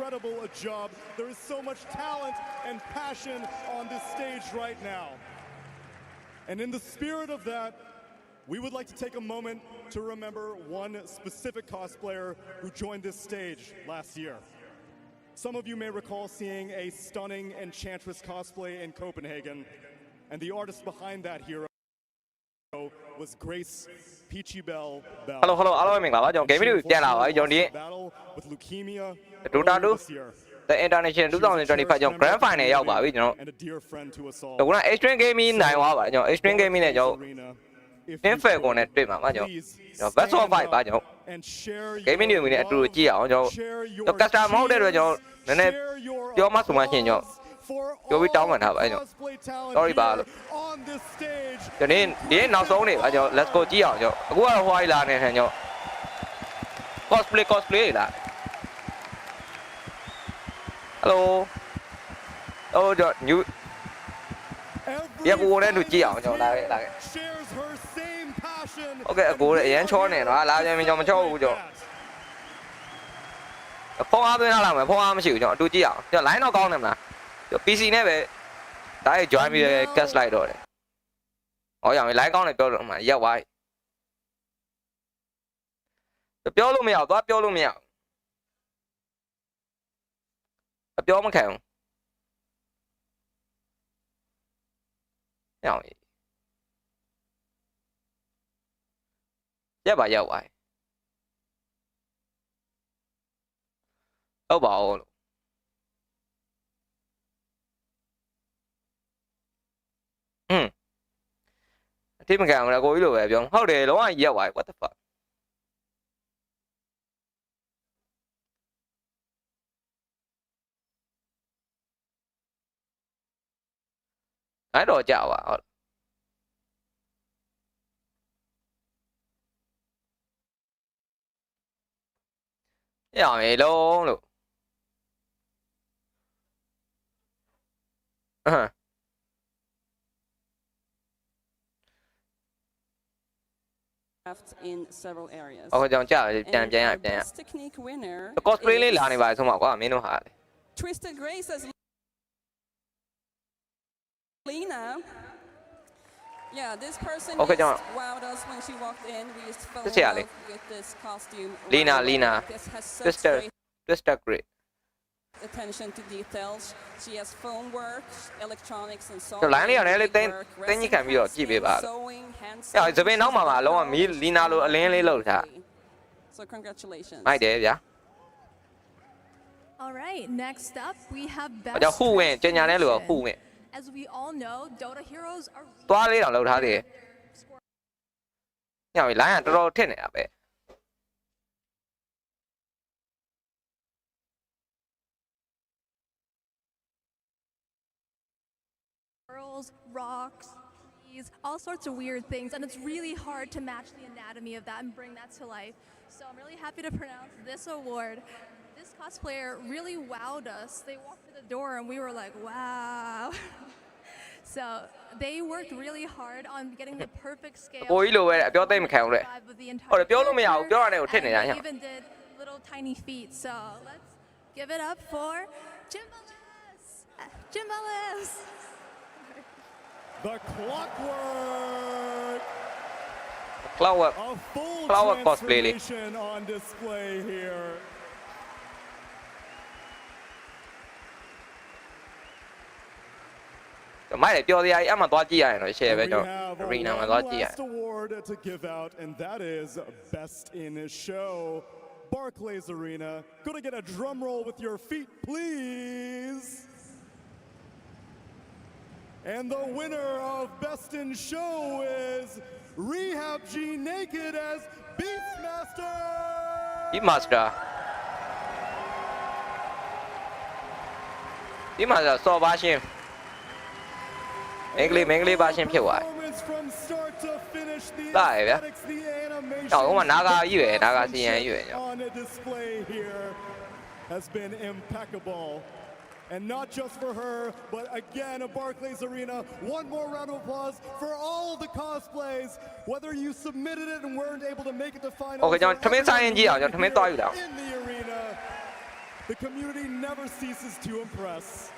incredible a job. There is so much talent and passion on this stage right now. And in the spirit of that, we would like to take a moment to remember one specific cosplayer who joined this stage last year. Some of you may recall seeing a stunning Enchantress cosplay in Copenhagen, and the artist behind that hero was Grace Peachy Bell. Hello, mình bảo cho game video tiền nào ở trong đi. Dota2 the international 2025 trong grand final ရောက်ပါပြီကျွန်တော်တို့က extreme gaming နိုင်သွားပါကျွန်တော် extreme gaming နဲ့ကျွန်တော် infect ကိုနဲ့တွေ့မှာပါကျွန်တော် best of 5ပါကျွန်တော် gaming တွေနဲ့အတူတူကြည့်အောင်ကျွန်တော် custom မဟုတ်တဲ့အတွက်ကျွန်တော်နည်းနည်းပြောမှဆိုမှရှင်ကျွန်တော်ပြောပြီးတောင်းပန်ထားပါကျွန်တော် sorry ပါလို့ကျွန်တော်ဒီနောက်ဆုံးနေပါကျွန်တော် let's go ကြည့်အောင်ကျွန်တော်အခုကတော့ white လာနေတယ်ကျွန်တော် cosplay လာHello. Oh, new. Yeah, go there to see out. Okay, go there. And show it. I like them. I'm show you. Phone up there. I'm phone up. Show you. Do see out. The line of gone them na. The PC never. That join me the gas light door. Oh yeah, me like on the build up. Yeah, why? The build me out. What build me out?ပြောမခံဘူး။ရက်ပါရောက်ပါ။ဟုတ်ပါဦးလို့အတိမခံဘူးလားကိုကြီးလိုပဲပြော။ဟုတ်တယ်လုံးဝရက်ပါ what the fuck I don't know. Yeah, hello. In several areas. Oh, don't best technique winner. The cosplay is lani ba so ma kwa minu ha. Twisted Grace as Lena. Yeah, this person wowed us when she walked in. We just fell in love with this costume. Lena. Twister great. Attention to details. She has foam work, electronics, and so on. So line này là tên như cảm biết chỉ biết bà. Yeah, giờ bên nó mà lo mà mi Lena lo lên lên lâu thà. So congratulations. Ai đấy vậy? All right, next up we have best. Cho khu này, trên nhà này lửa khu này. As we all know, Dota heroes are. Toa lấy lâu thà đi. Nhà mình lái hàng trâu thế này à bé. Rocks, trees, all sorts of weird things, and it's really hard to match the anatomy of that and bring that to life. So I'm really happy to pronounce this award. This cosplayer really wowed us. They walked through the door and we were like, wow. So they worked really hard on getting the perfect scale of the entire character, and they even did little tiny feet. So let's give it up for Jimbalis. The clockwork. A full cosplay on display here. Mai để cho đi ai mà toa chi ai nói xe về cho arena mà toa chi ai. Last award to give out, and that is best in show. Barclays Arena. Gonna get a drum roll with your feet, please. And the winner of Best in Show is Rehab G Naked as Beastmaster. Beastmaster so ba xin. Mấy ba xin phiêu à. Lại vậy. Trời ơi mà naga gì vậy, naga gì vậy. Has been impeccable. And not just for her, but again at Barclays Arena, one more round of applause for all the cosplays, whether you submitted it and weren't able to make it to finals. Okay, in the arena. The community never ceases to impress.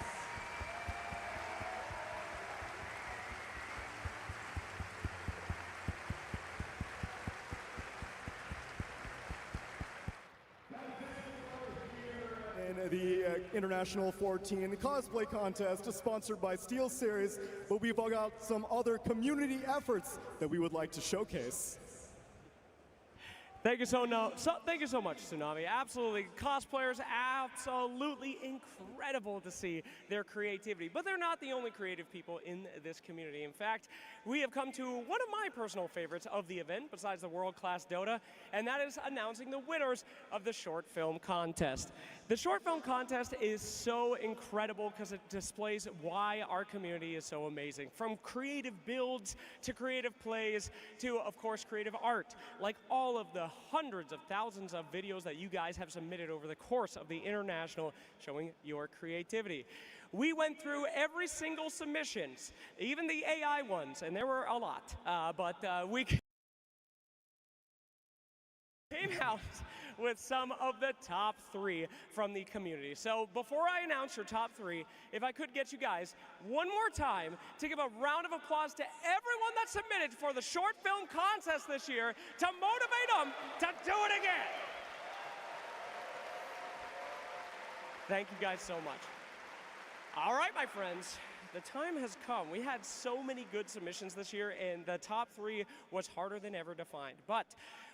The International 14 Cosplay Contest is sponsored by SteelSeries, but we've got some other community efforts that we would like to showcase. Thank you thank you so much, Tsunami. Absolutely, cosplayers, absolutely incredible to see their creativity. But they're not the only creative people in this community. In fact, we have come to one of my personal favorites of the event, besides the world-class Dota, and that is announcing the winners of the short film contest. The short film contest is so incredible because it displays why our community is so amazing. From creative builds to creative plays to, of course, creative art. Like all of the hundreds of thousands of videos that you guys have submitted over the course of the International showing your creativity. We went through every single submissions, even the AI ones, and there were a lot, we came out with some of the top 3 from the community. So before I announce your top 3, if I could get you guys one more time to give a round of applause to everyone that submitted for the short film contest this year to motivate them to do it again. Thank you guys so much. All right, my friends, the time has come. We had so many good submissions this year, and the top 3 was harder than ever to find. But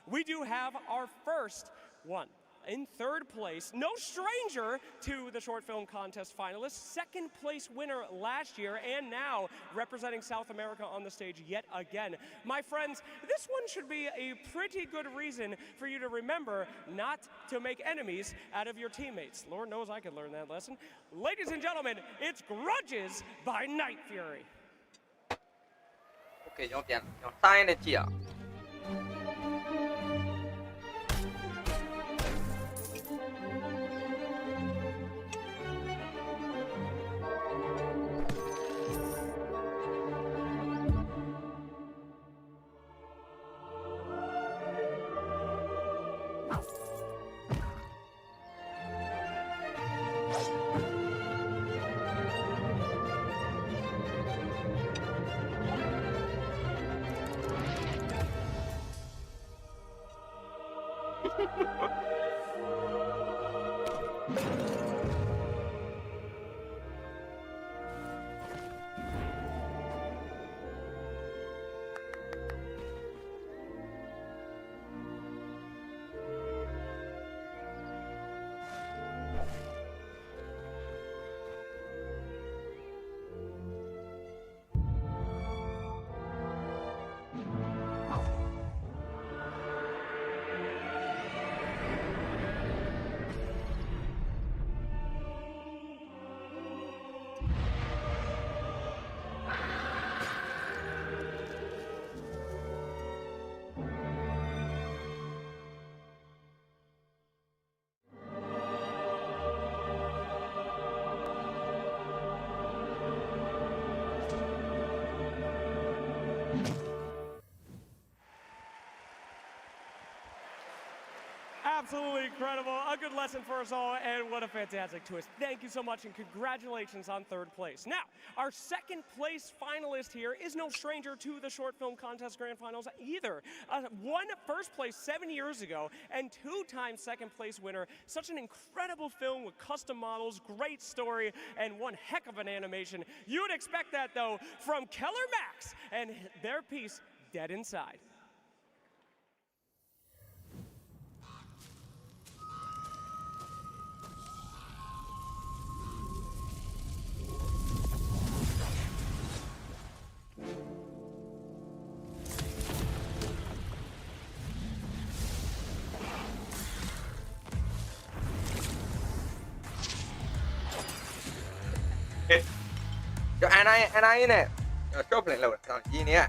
we do have our first one. In third place, no stranger to the short film contest finalists, second place winner last year, and now representing South America on the stage yet again. My friends, this one should be a pretty good reason for you to remember not to make enemies out of your teammates. Lord knows I could learn that lesson. Ladies and gentlemen, it's Grudges by Night Fury. Okay, ကျွန်တော်ပြန်တိုင်းနဲ့ကြည့်အောင် Absolutely incredible. A good lesson for us all, and what a fantastic twist. Thank you so much, and congratulations on third place. Now, our second place finalist here is no stranger to the short film contest grand finals either. Won first place 7 years ago, and 2-time second place winner. Such an incredible film with custom models, great story, and one heck of an animation. You would expect that, though, from Keller Max and their piece, Dead Inside. anh ấy nè chốt lên lầu gì nè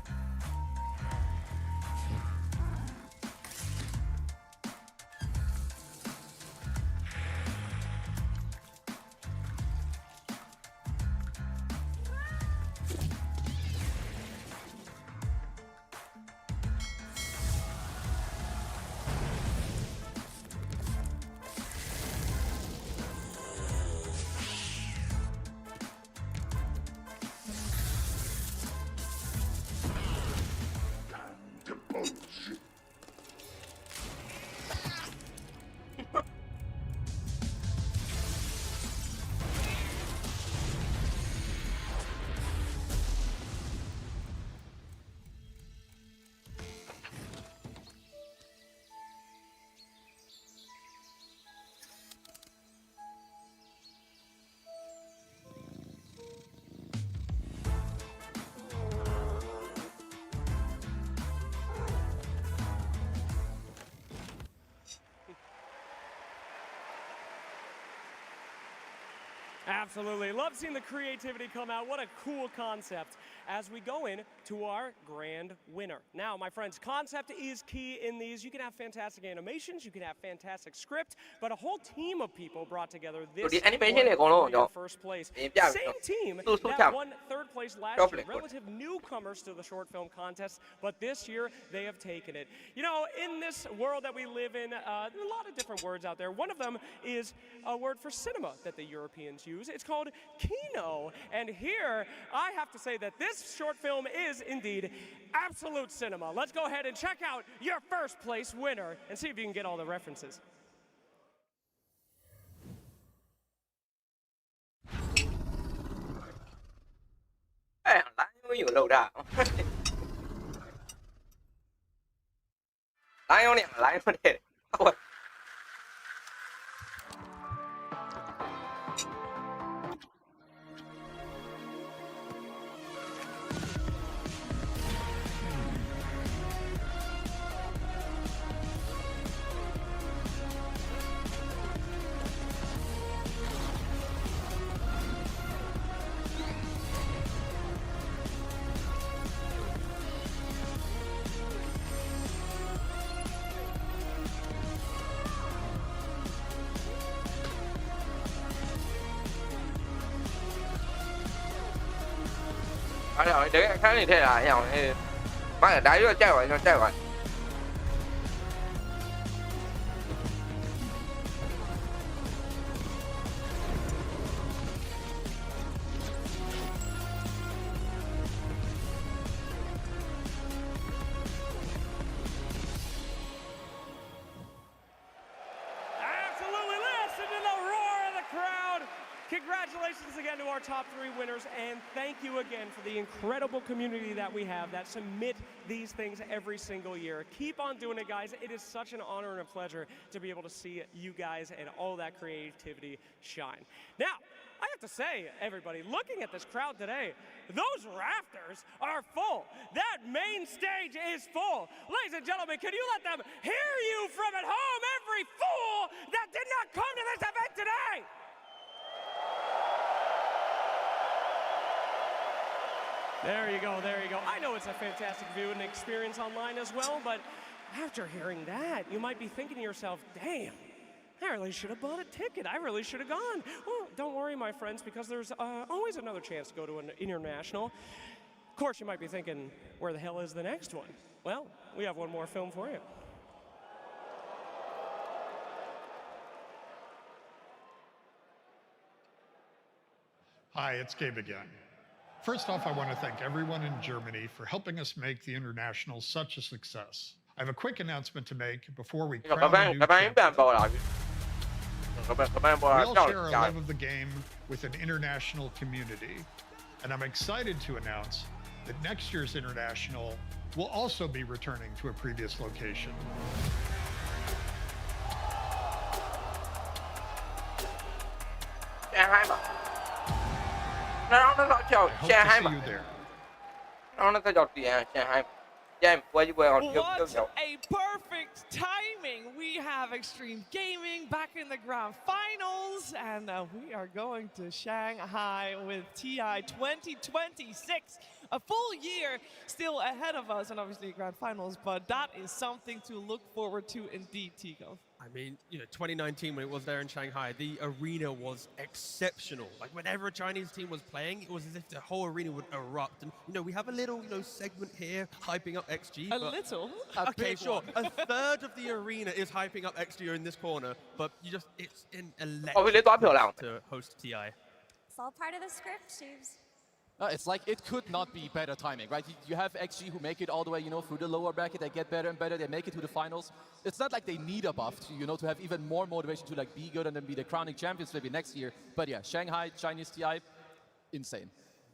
Absolutely. Love seeing the creativity come out. What a cool concept as we go in to our grand winner. Now, my friends, concept is key in these. You can have fantastic animations, you can have fantastic script, but a whole team of people brought together this one first place. Same team that won third place last year, relative newcomers to the short film contest, but this year they have taken it. You know, in this world that we live in, there are a lot of different words out there. One of them is a word for cinema that the Europeans use. It's called kino. And here, I have to say that this short film is indeed absolute cinema. Let's go ahead and check out your first place winner and see if you can get all the references. Để khá là thế là nhau mà đá vô chơi vậy. Congratulations again to our top 3 winners, and thank you again for the incredible community that we have that submit these things every single year. Keep on doing it, guys. It is such an honor and a pleasure to be able to see you guys and all that creativity shine. Now, I have to say, everybody, looking at this crowd today, those rafters are full. That main stage is full. Ladies and gentlemen, can you let them hear you from at home, every fool that did not come to this event today? There you go, there you go. I know it's a fantastic view and experience online as well, but after hearing that, you might be thinking to yourself, damn, I really should have bought a ticket. I really should have gone. Well, don't worry, my friends, because there's always another chance to go to an international. Of course, you might be thinking, where the hell is the next one? Well, we have one more film for you. Hi, it's Gabe again. First off, I want to thank everyone in Germany for helping us make the International such a success. I have a quick announcement to make before we crown a new champion. We all share our love of the game with an international community, and I'm excited to announce that next year's International will also be returning to a previous location. Nó có cho Shanghai mà. See you there. Nó có cho Shanghai. Yeah, where you were on What a perfect timing! We have Extreme Gaming back in the grand finals, and we are going to Shanghai with TI 2026. A full year still ahead of us, and obviously grand finals, but that is something to look forward to indeed, Tico. I mean, you know, 2019 when it was there in Shanghai, the arena was exceptional. Like whenever a Chinese team was playing, it was as if the whole arena would erupt. And you know, we have a little, you know, segment here hyping up XG. A little? Okay, sure. A third of the arena is hyping up XG in this corner, but you just, it's an electric to host TI. It's all part of the script, Shoes. It's like it could not be better timing, right? You have XG who make it all the way, you know, through the lower bracket. They get better and better. They make it to the finals. It's not like they need a buff to, you know, to have even more motivation to like be good and then be the crowning champions maybe next year. But yeah, Shanghai, Chinese TI, insane.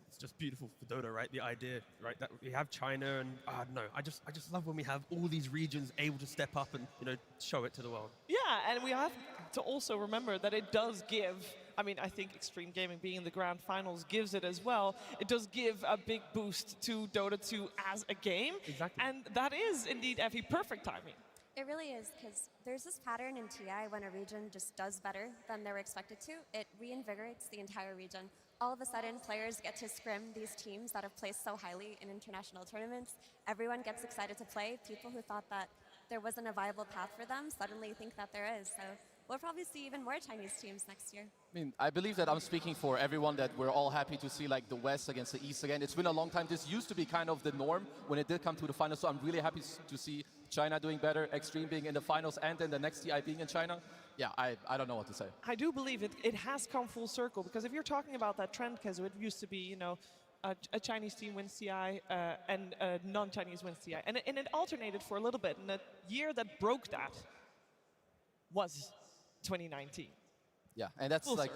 It's just beautiful for Dota, right? The idea, right? That we have China and I don't know. I just love when we have all these regions able to step up and, you know, show it to the world. Yeah, and we have to also remember that it does give, I mean, I think Extreme Gaming being in the grand finals gives it as well. It does give a big boost to Dota 2 as a game. Exactly. And that is indeed Effie perfect timing. It really is, because there's this pattern in TI when a region just does better than they were expected to. It reinvigorates the entire region. All of a sudden, players get to scrim these teams that have placed so highly in international tournaments. Everyone gets excited to play. People who thought that there wasn't a viable path for them suddenly think that there is. So we'll probably see even more Chinese teams next year. I mean, I believe that I'm speaking for everyone that we're all happy to see like the West against the East again. It's been a long time. This used to be kind of the norm when it did come to the finals. So I'm really happy to see China doing better, Extreme being in the finals, and then the next TI being in China. Yeah, I don't know what to say. I do believe it has come full circle, because if you're talking about that trend, because it used to be, you know, a Chinese team wins TI and a non-Chinese wins TI. And it alternated for a little bit. And the year that broke that was 2019. Yeah, and that's like,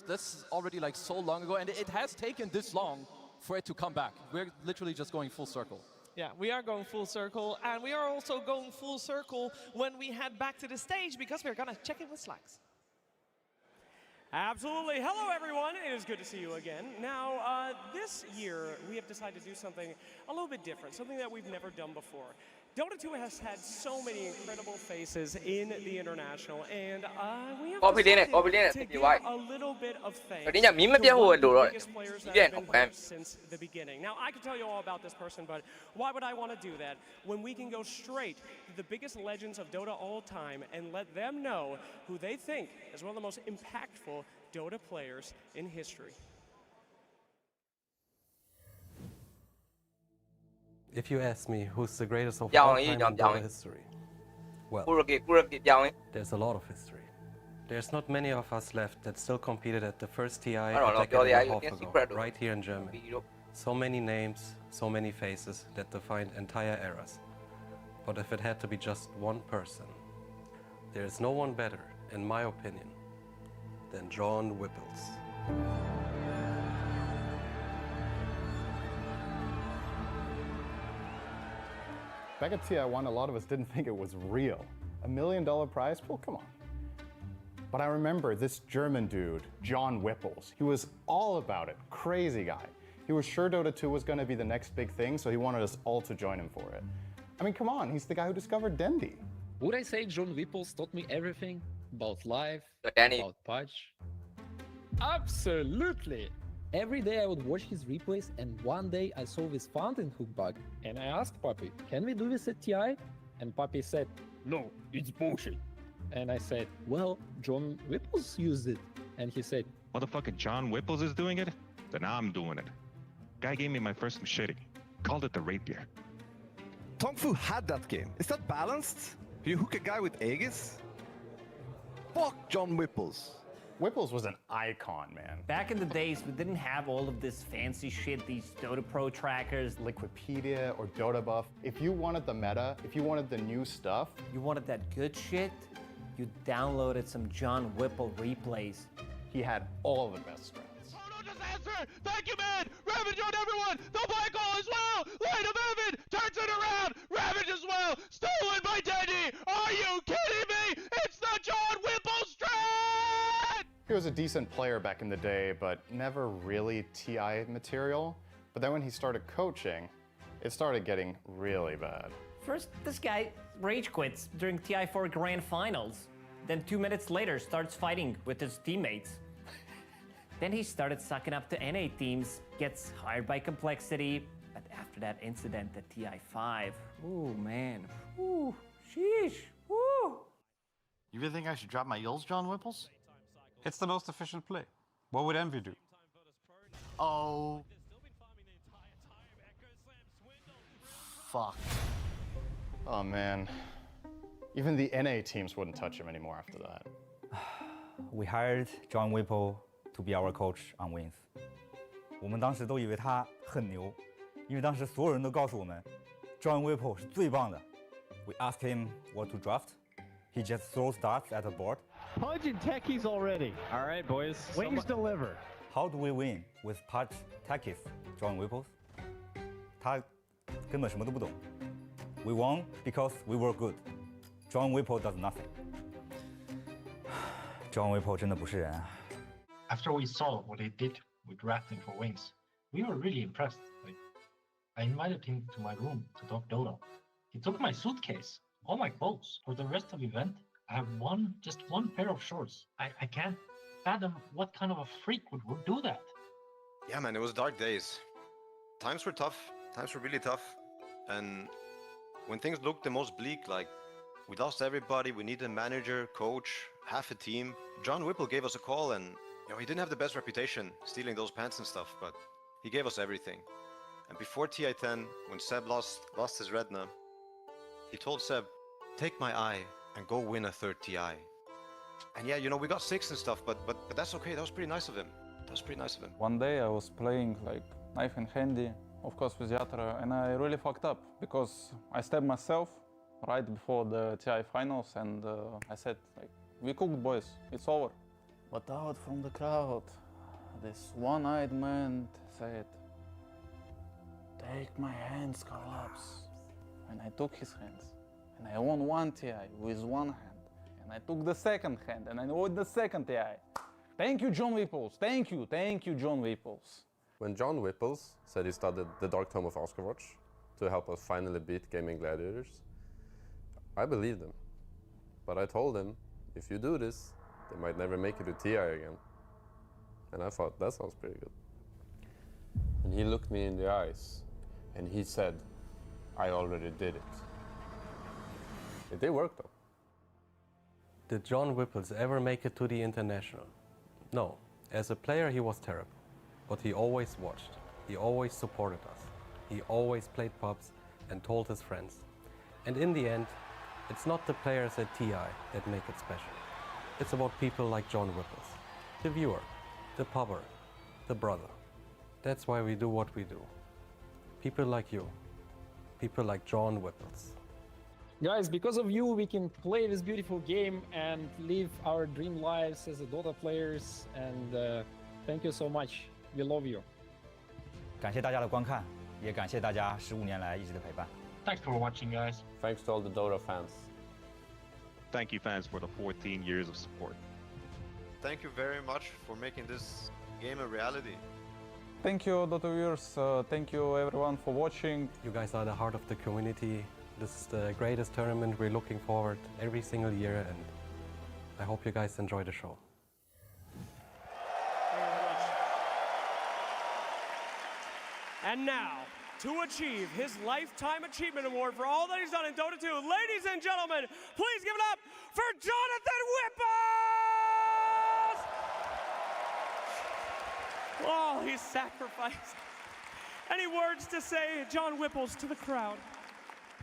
that's already like so long ago, and it has taken this long for it to come back. We're literally just going full circle. Yeah, we are going full circle, and we are also going full circle when we head back to the stage, because we're gonna check in with Slacks. Absolutely. Hello, everyone. It is good to see you again. Now, this year, we have decided to do something a little bit different, something that we've never done before. Dota2 has had so many incredible faces in the international, and we have decided to give a little bit of thanks to one of the biggest players that have been here since the beginning. Now, I could tell you all about this person, but why would I want to do that when we can go straight to the biggest legends of Dota all time and let them know who they think is one of the most impactful Dota players in history? If you ask me who's the greatest of all time in Dota history, well, there's a lot of history. There's not many of us left that still competed at the first TI a decade and a half ago, right here in Germany. So many names, so many faces that defined entire eras. But if it had to be just one person, there is no one better, in my opinion, than John Whipples. Back at TI1, a lot of us didn't think it was real. $1 million prize pool? Come on. But I remember this German dude, John Whipples. He was all about it, crazy guy. He was sure Dota 2 was going to be the next big thing, so he wanted us all to join him for it. I mean, come on, he's the guy who discovered Dendi. Would I say John Whipples taught me everything about life, about patch? Absolutely! Every day I would watch his replays, and one day I saw this fountain hook bug, and I asked Papi, can we do this at TI? And Papi said, no, it's bullshit. And I said, well, John Whipples used it. And he said, motherfucking John Whipples is doing it? Then I'm doing it. Guy gave me my first machete. Called it the rapier. Tongfu had that game. Is that balanced? You hook a guy with Aegis? Fuck John Whipples. Whipples was an icon, man. Back in the days, we didn't have all of this fancy shit, these Dota Pro trackers. Liquipedia or Dota Buff. If you wanted the meta, if you wanted the new stuff, you wanted that good shit, you downloaded some John Whipple replays. He had all the best strats. Oh no, just answer! Thank you, man! Ravage on everyone! The black hole as well! Light of Evan! Turns it around! Ravage as well! Stolen by Dendi! Are you kidding me? It's the John Whipple strat! He was a decent player back in the day, but never really TI material. But then when he started coaching, it started getting really bad. First, this guy rage quits during TI4 Grand Finals. Then 2 minutes later, starts fighting with his teammates. Then he started sucking up to NA teams, gets hired by Complexity. But after that incident at TI5, ooh man, ooh, sheesh, ooh. You really think I should drop my yulls, John Whipples? It's the most efficient play. What would Envy do? Oh. Fuck. Oh man. Even the NA teams wouldn't touch him anymore after that. We hired John Whipple to be our coach on Wings. 我们当时都以为他很牛，因为当时所有人都告诉我们 John Whipple 是最棒的。We asked him what to draft. He just throws darts at the board. Punching techies already. All right, boys. Wings deliver. How do we win with punch techies, John Whipples? 他根本什么都不懂。We won because we were good. John Whipple does nothing. John Whipple 真的不是人啊。After we saw what he did with drafting for Wings, we were really impressed. Like, I invited him to my room to talk Dota. He took my suitcase all my clothes. For the rest of the event, I have just one pair of shorts. I can't fathom what kind of a freak would do that. Yeah, man, it was dark days. Times were tough. Times were really tough. And when things looked the most bleak, like we lost everybody, we needed a manager, coach, half a team, John Whipple gave us a call, and he didn't have the best reputation stealing those pants and stuff, but he gave us everything. And before TI10, when Seb lost his retina, he told Seb, take my eye and go win a third TI. And yeah, we got 6 and stuff, but that's okay. That was pretty nice of him. One day I was playing like knife and handy, of course with Yatra, and I really fucked up because I stabbed myself right before the TI finals, and I said, like, we cooked, boys, it's over. But out from the crowd, this one-eyed man said, take my hands, Carlaps. And I took his hands, and I won one TI with one hand, and I took the second hand, and I won the second TI. Thank you, John Whipples. Thank you, John Whipples. When John Whipples said he started the Dark Tome of Oscarwatch to help us finally beat Gaming Gladiators, I believed him. But I told him, if you do this, they might never make it to TI again. And I thought, that sounds pretty good. And he looked me in the eyes, and he said, I already did it. It did work, though. Did John Whipples ever make it to the international? No. As a player, he was terrible. But he always watched. He always supported us. He always played pubs and told his friends. And in the end, it's not the players at TI that make it special. It's about people like John Whipples. The viewer, the pubber, the brother. That's why we do what we do. People like you. People like John Whipples. Guys, because of you, we can play this beautiful game and live our dream lives as a Dota players. And thank you so much. We love you. 感谢大家的观看，也感谢大家15年来一直的陪伴。 Thanks for watching, guys. Thanks to all the Dota fans. Thank you, fans, for the 14 years of support. Thank you very much for making this game a reality. Thank you, Dota viewers. Thank you, everyone, for watching. You guys are the heart of the community. This is the greatest tournament. We're looking forward every single year, and I hope you guys enjoy the show. And now, to achieve his Lifetime Achievement Award for all that he's done in Dota 2, ladies and gentlemen, please give it up for Jonathan Whipples! Oh, he's sacrificed. Any words to say, John Whipples, to the crowd?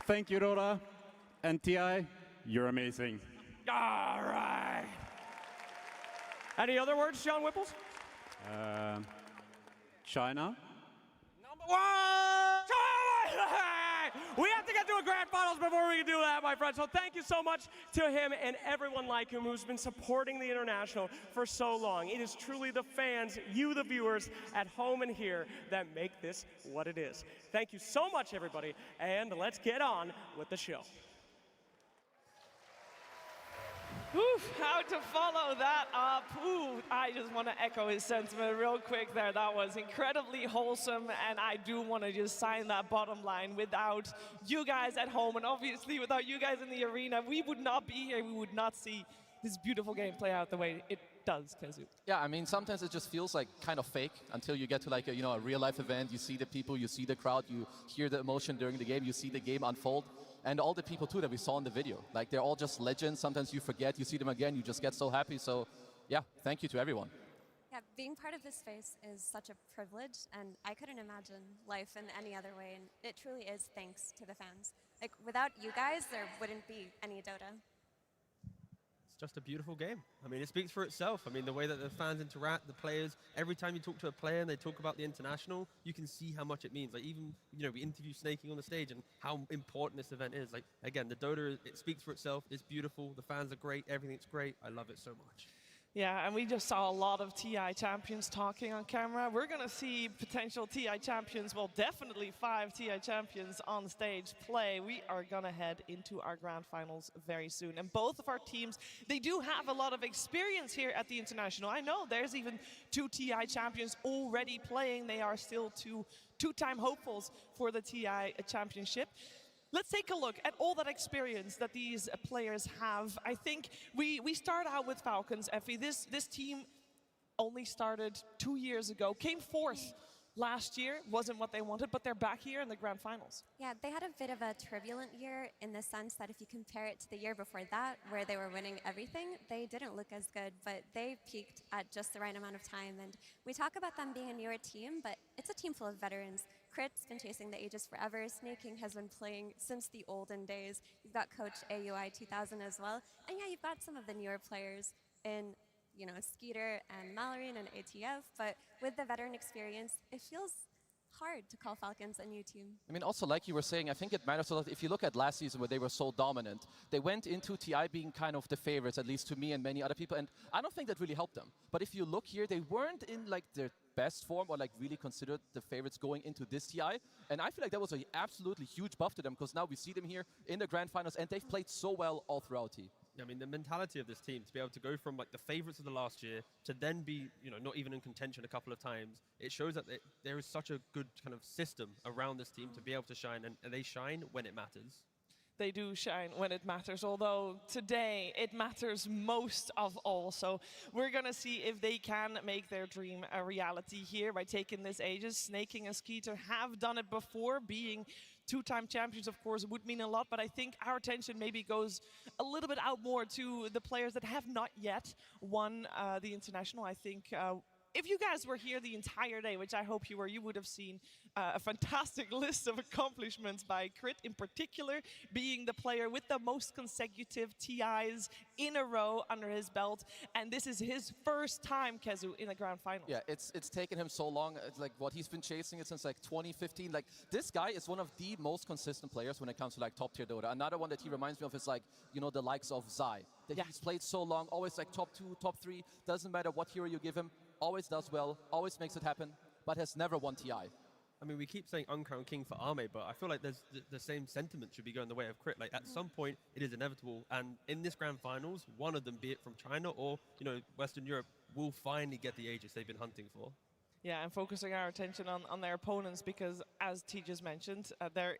Thank you, Dota. And TI, you're amazing. All right. Any other words, John Whipples? China? We have to get to a grand finals before we can do that, my friend. So thank you so much to him and everyone like him who's been supporting the International for so long. It is truly the fans, you the viewers at home and here, that make this what it is. Thank you so much, everybody, and let's get on with the show. Oof, how to follow that up. Ooh, I just want to echo his sentiment real quick there. That was incredibly wholesome, and I do want to just sign that bottom line. Without you guys at home, and obviously without you guys in the arena, we would not be here. We would not see this beautiful game play out the way it does, Kazu. Yeah, I mean, sometimes it just feels like kind of fake until you get to like a, a real life event. You see the people, you see the crowd, you hear the emotion during the game, you see the game unfold. And all the people too that we saw in the video. Like, they're all just legends. Sometimes you forget, you see them again, you just get so happy. So yeah, thank you to everyone. Yeah, being part of this space is such a privilege, and I couldn't imagine life in any other way, and it truly is thanks to the fans. Like, without you guys, there wouldn't be any Dota. It's just a beautiful game. I mean, it speaks for itself. I mean, the way that the fans interact, the players, every time you talk to a player and they talk about the international, you can see how much it means. Like, even, we interview Snaking on the stage and how important this event is. Like, again, the Dota, it speaks for itself. It's beautiful. The fans are great. Everything's great. I love it so much. Yeah, and we just saw a lot of TI champions talking on camera. We're going to see potential TI champions, well, definitely 5 TI champions on stage play. We are going to head into our grand finals very soon. And both of our teams, they do have a lot of experience here at the International. I know there's even 2 TI champions already playing. They are still two-time hopefuls for the TI championship. Let's take a look at all that experience that these players have. I think we start out with Falcons, Effie. This team only started 2 years ago, came fourth last year, wasn't what they wanted, but they're back here in the grand finals. Yeah, they had a bit of a turbulent year in the sense that if you compare it to the year before that, where they were winning everything, they didn't look as good, but they peaked at just the right amount of time. And we talk about them being a newer team, but it's a team full of veterans. Crit's been chasing the ages forever. Snake King has been playing since the olden days. You've got Coach AUI 2000 as well. And yeah, you've got some of the newer players in, you know, Skeeter and Mallory and ATF, but with the veteran experience, it feels hard to call Falcons a new team. I mean, also, like you were saying, I think it matters a lot. If you look at last season where they were so dominant, they went into TI being kind of the favorites, at least to me and many other people, and I don't think that really helped them. But if you look here, they weren't in like their best form or like really considered the favorites going into this TI, and I feel like that was an absolutely huge buff to them because now we see them here in the grand finals, and they've played so well all throughout TI. I mean, the mentality of this team to be able to go from like the favorites of the last year to then be, you know, not even in contention a couple of times, it shows that there is such a good kind of system around this team to be able to shine, and they shine when it matters. They do shine when it matters, although today it matters most of all. So we're going to see if they can make their dream a reality here by taking this Aegis. Snake King and Skeeter have done it before. Being two-time champions, of course, would mean a lot, but I think our attention maybe goes a little bit out more to the players that have not yet won the International. I think if you guys were here the entire day, which I hope you were, you would have seen a fantastic list of accomplishments by Crit, in particular, being the player with the most consecutive TIs in a row under his belt. And this is his first time, Kezu, in the grand final. Yeah, it's taken him so long. It's like what he's been chasing it since like 2015. Like this guy is one of the most consistent players when it comes to like top tier Dota. Another one that he reminds me of is like, you know, the likes of Zai. That he's played so long, always like top 2, top 3. Doesn't matter what hero you give him, always does well, always makes it happen, but has never won TI. I mean, we keep saying uncrowned king for Arme, but I feel like there's the same sentiment should be going the way of Crit. Like, at some point, it is inevitable. And in this grand finals, one of them, be it from China or, you know, Western Europe, will finally get the Aegis they've been hunting for. Yeah, and focusing our attention on their opponents because, as T just mentioned, there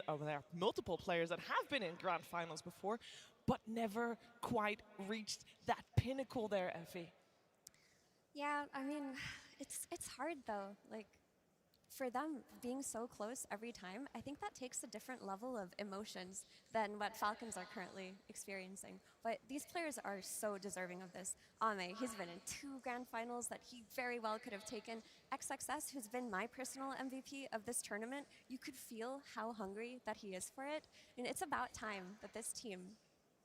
are multiple players that have been in grand finals before, but never quite reached that pinnacle there, Effie. Yeah, I mean, it's hard though. Like, for them being so close every time, I think that takes a different level of emotions than what Falcons are currently experiencing. But these players are so deserving of this. Ame, he's been in 2 grand finals that he very well could have taken. XXS, who's been my personal MVP of this tournament, you could feel how hungry that he is for it. And it's about time that this team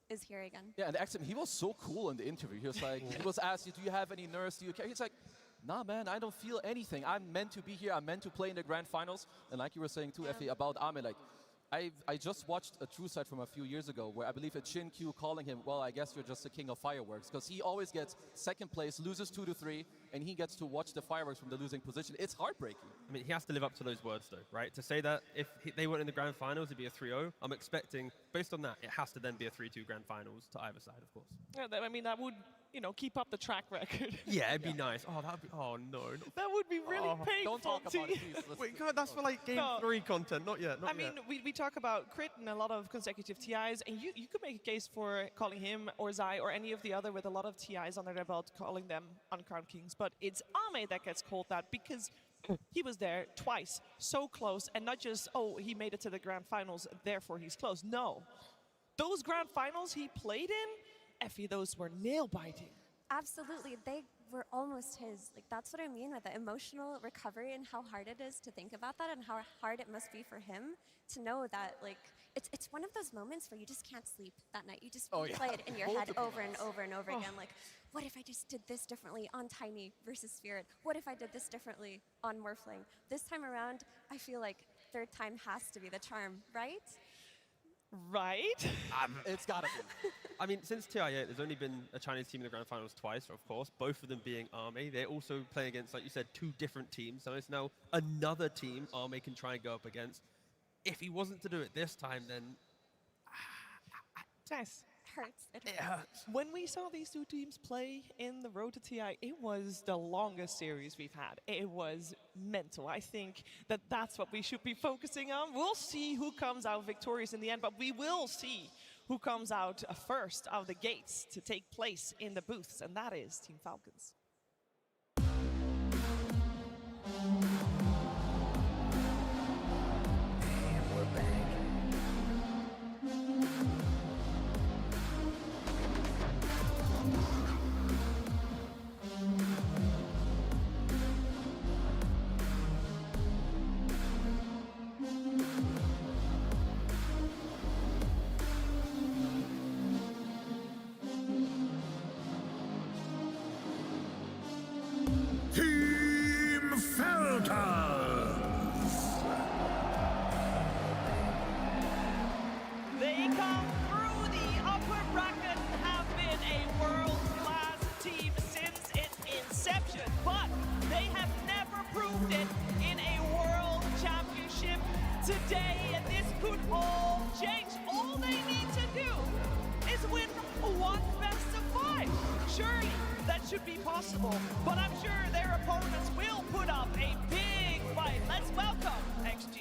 is here again. Yeah, and actually, he was so cool in the interview. He was like, he was asked, do you have any nerves? Do you care? He's like, nah, man, I don't feel anything. I'm meant to be here. I'm meant to play in the grand finals. And like you were saying too, Effie, about Ame, like, I just watched a True Side from a few years ago where I believe a Chin Q calling him, well, I guess you're just the king of fireworks, because he always gets second place, loses 2-3, and he gets to watch the fireworks from the losing position. It's heartbreaking. I mean, he has to live up to those words, though, right? To say that if they weren't in the grand finals, it'd be a 3-0. I'm expecting, based on that, it has to then be a 3-2 grand finals to either side, of course. Yeah, I mean, that would, you know, keep up the track record. Yeah, it'd be nice. Oh, that'd be, oh no. That would be really painful. Don't talk about it, please. Wait, God, that's for like game 3 content, not yet. I mean, we talk about Crit and a lot of consecutive TIs, and you could make a case for calling him or Zai or any of the other with a lot of TIs under their belt, calling them uncrowned kings. But it's Ame that gets called that because he was there twice, so close, and not just, oh, he made it to the grand finals, therefore he's close. No. Those grand finals he played in, Effie, those were nail-biting. Absolutely, they were almost his. Like, that's what I mean with the emotional recovery and how hard it is to think about that and how hard it must be for him to know that, like, it's one of those moments where you just can't sleep that night. You just play it in your head over and over and over again. Like, what if I just did this differently on Tiny versus Spirit? What if I did this differently on Morphling? This time around, I feel like third time has to be the charm, right? Right? It's gotta be. I mean, since TI8, there's only been a Chinese team in the grand finals twice, of course, both of them being Arme. They're also playing against, like you said, 2 different teams. So it's now another team Arme can try and go up against. If he wasn't to do it this time, then... Guys, hurts. It hurts. Yeah. When we saw these two teams play in the road to TI, it was the longest series we've had. It was mental. I think that that's what we should be focusing on. We'll see who comes out victorious in the end, but we will see who comes out first out of the gates to take place in the booths, and that is Team Falcons. Team Falcons! They come through the upper bracket and have been a world-class team since its inception, but they have never proved it in a world championship today, and this could all change. All they need to do is win one best of 5. Surely that should be possible, but I'm sure their opponents will put up a big fight. Let's welcome XG.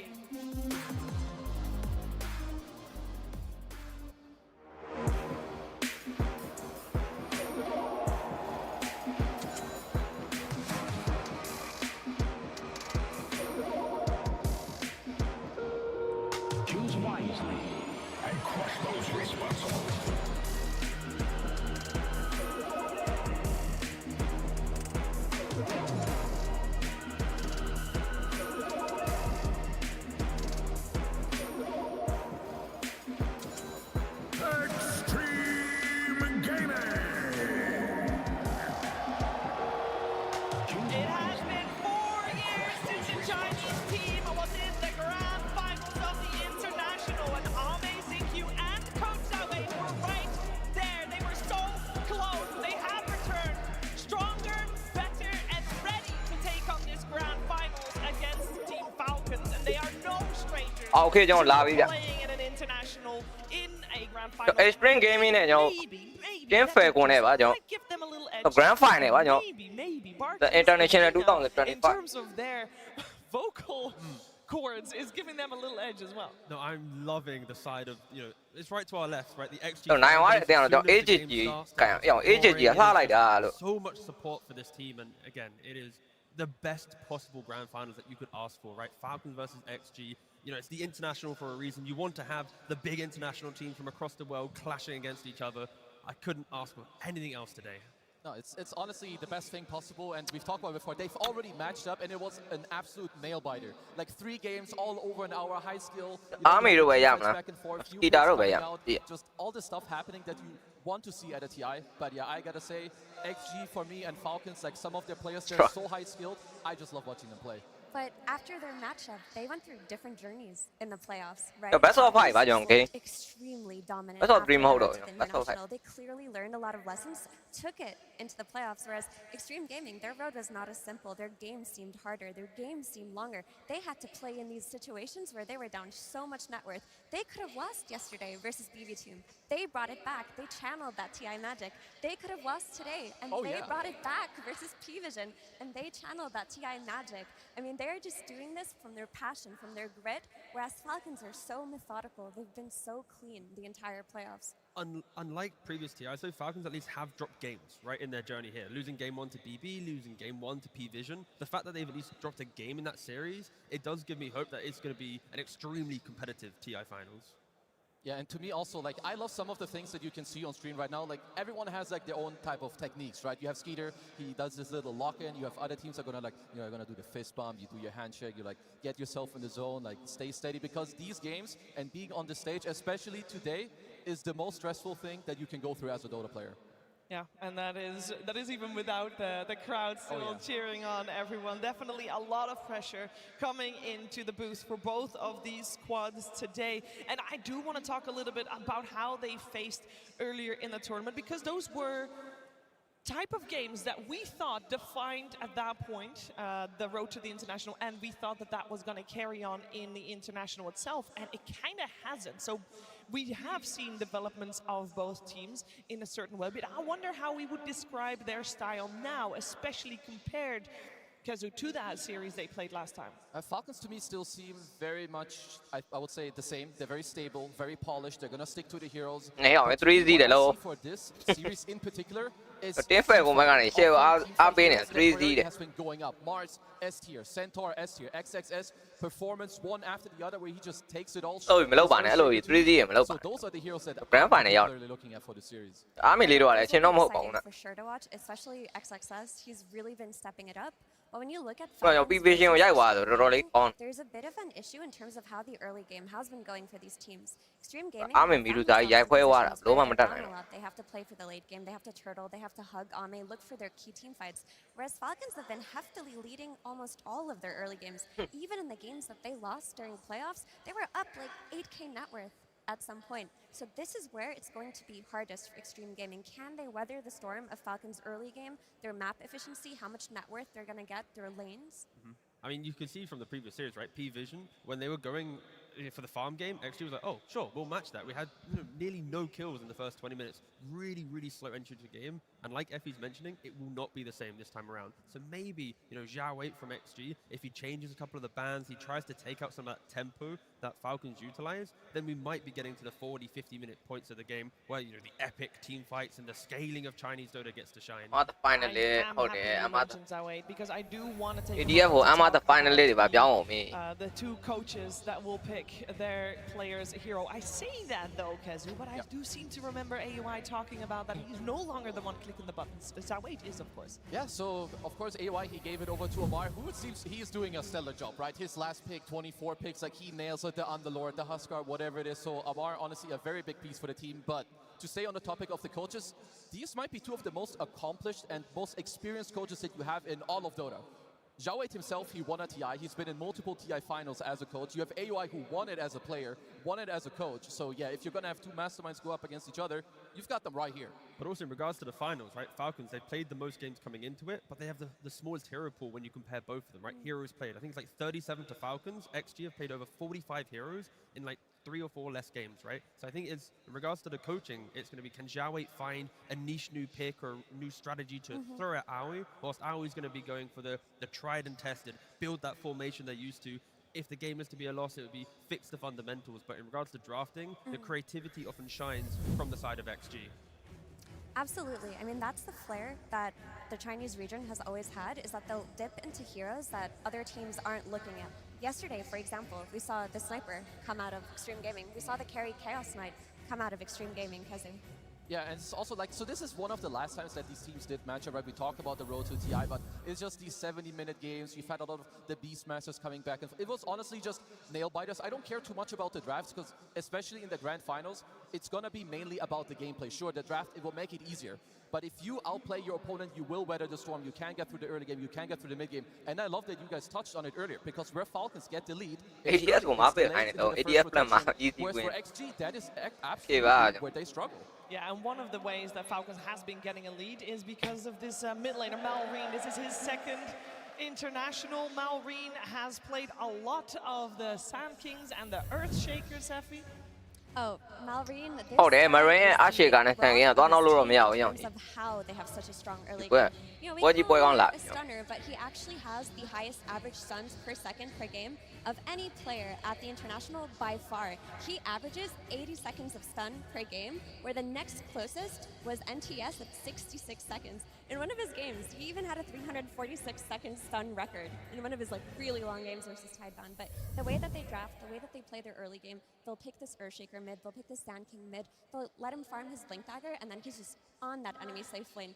Choose wisely and crush those responsible. Extreme Gaming! It has been 4 years since the Chinese team was in the grand finals of the International, and Amazing Q and Coach Zawei were right there. They were so close. They have returned stronger, better, and ready to take on this grand finals against Team Falcons, and they are no strangers to playing in an international in a grand final. Extreme Gaming နဲ့ကျွန်တော် Team Falcon နဲ့ပါကျွန်တော် Grand Final ပါကျွန်တော် The International 2025 in terms of their vocal chords is giving them a little edge as well. No, I'm loving the side of, you know, it's right to our left, right? The XG. နိုင်သွားတဲ့အတင်းတော့ကျွန်တော် AGG ကန်အောင် AGG ကလှလိုက်တာလို့ So much support for this team, and again, it is the best possible grand finals that you could ask for, right? Falcons versus XG. You know, it's the international for a reason. You want to have the big international teams from across the world clashing against each other. I couldn't ask for anything else today. No, it's honestly the best thing possible, and we've talked about it before. They've already matched up, and it was an absolute nail biter. Like 3 games, all over an hour, high skill. Army back and forth, just all the stuff happening that you want to see at a TI. But yeah, I gotta say, XG for me and Falcons, like some of their players, they're so high skilled. I just love watching them play. But after their matchup, they went through different journeys in the playoffs, right? Best of 5 ပါကျွန်တော် game Extremely dominant. Best of 3 မဟုတ်တော့ after the Best of 5 international. They clearly learned a lot of lessons, took it into the playoffs, whereas Extreme Gaming, their road was not as simple. Their game seemed harder. Their game seemed longer. They had to play in these situations where they were down so much net worth. They could have lost yesterday versus BB Team. They brought it back. They channeled that TI magic. They could have lost today, and they brought it back versus P-Vision, and they channeled that TI magic. I mean, they're just doing this from their passion, from their grit, whereas Falcons are so methodical. They've been so clean the entire playoffs. Unlike previous TIs, so Falcons at least have dropped games, right, in their journey here. Losing game 1 to BB, losing game 1 to P-Vision. The fact that they've at least dropped a game in that series, it does give me hope that it's going to be an extremely competitive TI finals. Yeah, and to me also, like, I love some of the things that you can see on screen right now. Like, everyone has, like, their own type of techniques, right? You have Skeeter, he does this little lock-in. You have other teams that are going to, like, you know, you're going to do the fist bump, you do your handshake, you, like, get yourself in the zone, like, stay steady. Because these games and being on the stage, especially today, is the most stressful thing that you can go through as a Dota player. Yeah, and that is even without the crowd still cheering on everyone. Definitely a lot of pressure coming into the booth for both of these squads today. And I do want to talk a little bit about how they faced earlier in the tournament, because those were type of games that we thought defined at that point the road to the international, and we thought that that was going to carry on in the international itself, and it kind of hasn't. So we have seen developments of both teams in a certain way, but I wonder how we would describe their style now, especially compared to that series they played last time. Falcons to me still seem very much, I would say, the same. They're very stable, very polished. They're going to stick to the heroes. For this series in particular is has been going up. Mars S tier, Centaur S tier, XXS, performance one after the other where he just takes it all. So those are the heroes that I'm particularly looking at for the series. For sure to watch, especially XXS. He's really been stepping it up. But when you look at Falcons, there's a bit of an issue in terms of how the early game has been going for these teams. Extreme Gaming, they have to play for the late game, they have to turtle, they have to hug Ame, look for their key team fights. Whereas Falcons have been heftily leading almost all of their early games. Even in the games that they lost during playoffs, they were up like 8K net worth at some point. So this is where it's going to be hardest for Extreme Gaming. Can they weather the storm of Falcons' early game, their map efficiency, how much net worth they're going to get, their lanes? I mean, you can see from the previous series, right? P-Vision, when they were going for the farm game, XG was like, oh, sure, we'll match that. We had nearly no kills in the first 20 minutes. Really, really slow entry to the game. And like Effie's mentioning, it will not be the same this time around. So maybe, Zhao Wei from XG, if he changes a couple of the bans, he tries to take out some of that tempo that Falcons utilize, then we might be getting to the 40, 50-minute points of the game where, the epic team fights and the scaling of Chinese Dota gets to shine. Because I do want to take the two coaches that will pick their player's hero. I say that though, Kezu, but I do seem to remember AUI talking about that he's no longer the one clicking the buttons. Zawait is, of course. Yeah, so of course AUI, he gave it over to Amar, who it seems he is doing a stellar job, right? His last pick, 24 picks, like he nails it, the Underlord, the Huskar, whatever it is. So Amar, honestly, a very big piece for the team. But to stay on the topic of the coaches, these might be two of the most accomplished and most experienced coaches that you have in all of Dota. Zhao Wei himself, he won a TI. He's been in multiple TI finals as a coach. You have AUI who won it as a player, won it as a coach. So yeah, if you're going to have two masterminds go up against each other, you've got them right here. But also in regards to the finals, right? Falcons, they played the most games coming into it, but they have the smallest hero pool when you compare both of them, right? Heroes played, I think it's like 37 to Falcons. XG have played over 45 heroes in like 3 or 4 less games, right? So I think it's, in regards to the coaching, it's going to be, can Zhao Wei find a niche new pick or new strategy to throw at Aoi, whilst Aoi's going to be going for the tried and tested, build that formation they're used to. If the game is to be a loss, it would be fix the fundamentals. But in regards to drafting, the creativity often shines from the side of XG. Absolutely. I mean, that's the flair that the Chinese region has always had, is that they'll dip into heroes that other teams aren't looking at. Yesterday, for example, we saw the Sniper come out of Extreme Gaming. We saw the carry Chaos Knight come out of Extreme Gaming, Kezu. Yeah, and it's also like, so this is one of the last times that these teams did match up, right? We talked about the road to TI, but it's just these 70-minute games. You've had a lot of the Beastmasters coming back. And it was honestly just nail-biters. I don't care too much about the drafts, because especially in the grand finals, it's going to be mainly about the gameplay. Sure, the draft, it will make it easier. But if you outplay your opponent, you will weather the storm. You can get through the early game. You can get through the mid game. And I love that you guys touched on it earlier, because where Falcons get the lead, whereas for XG, that is absolutely where they struggle. Yeah, and one of the ways that Falcons has been getting a lead is because of this mid laner, Malrine. This is his second international. Malrine has played a lot of the Sand Kings and the Earth Shakers, Effie. Oh, Malrine. Marine အရှိကနေဆန်ကင်းကတော့တော့လို့မရဘူးရော of how they have such a strong early game. We call him a stunner, but he actually has the highest average stuns per second per game of any player at the international by far. He averages 80 seconds of stun per game, where the next closest was NTS at 66 seconds. In one of his games, he even had a 346-second stun record in one of his really long games versus Tidebound. But the way that they draft, the way that they play their early game, they'll pick this Earthshaker mid, they'll pick this Sand King mid, they'll let him farm his Blink Dagger, and then he's just on that enemy safe lane,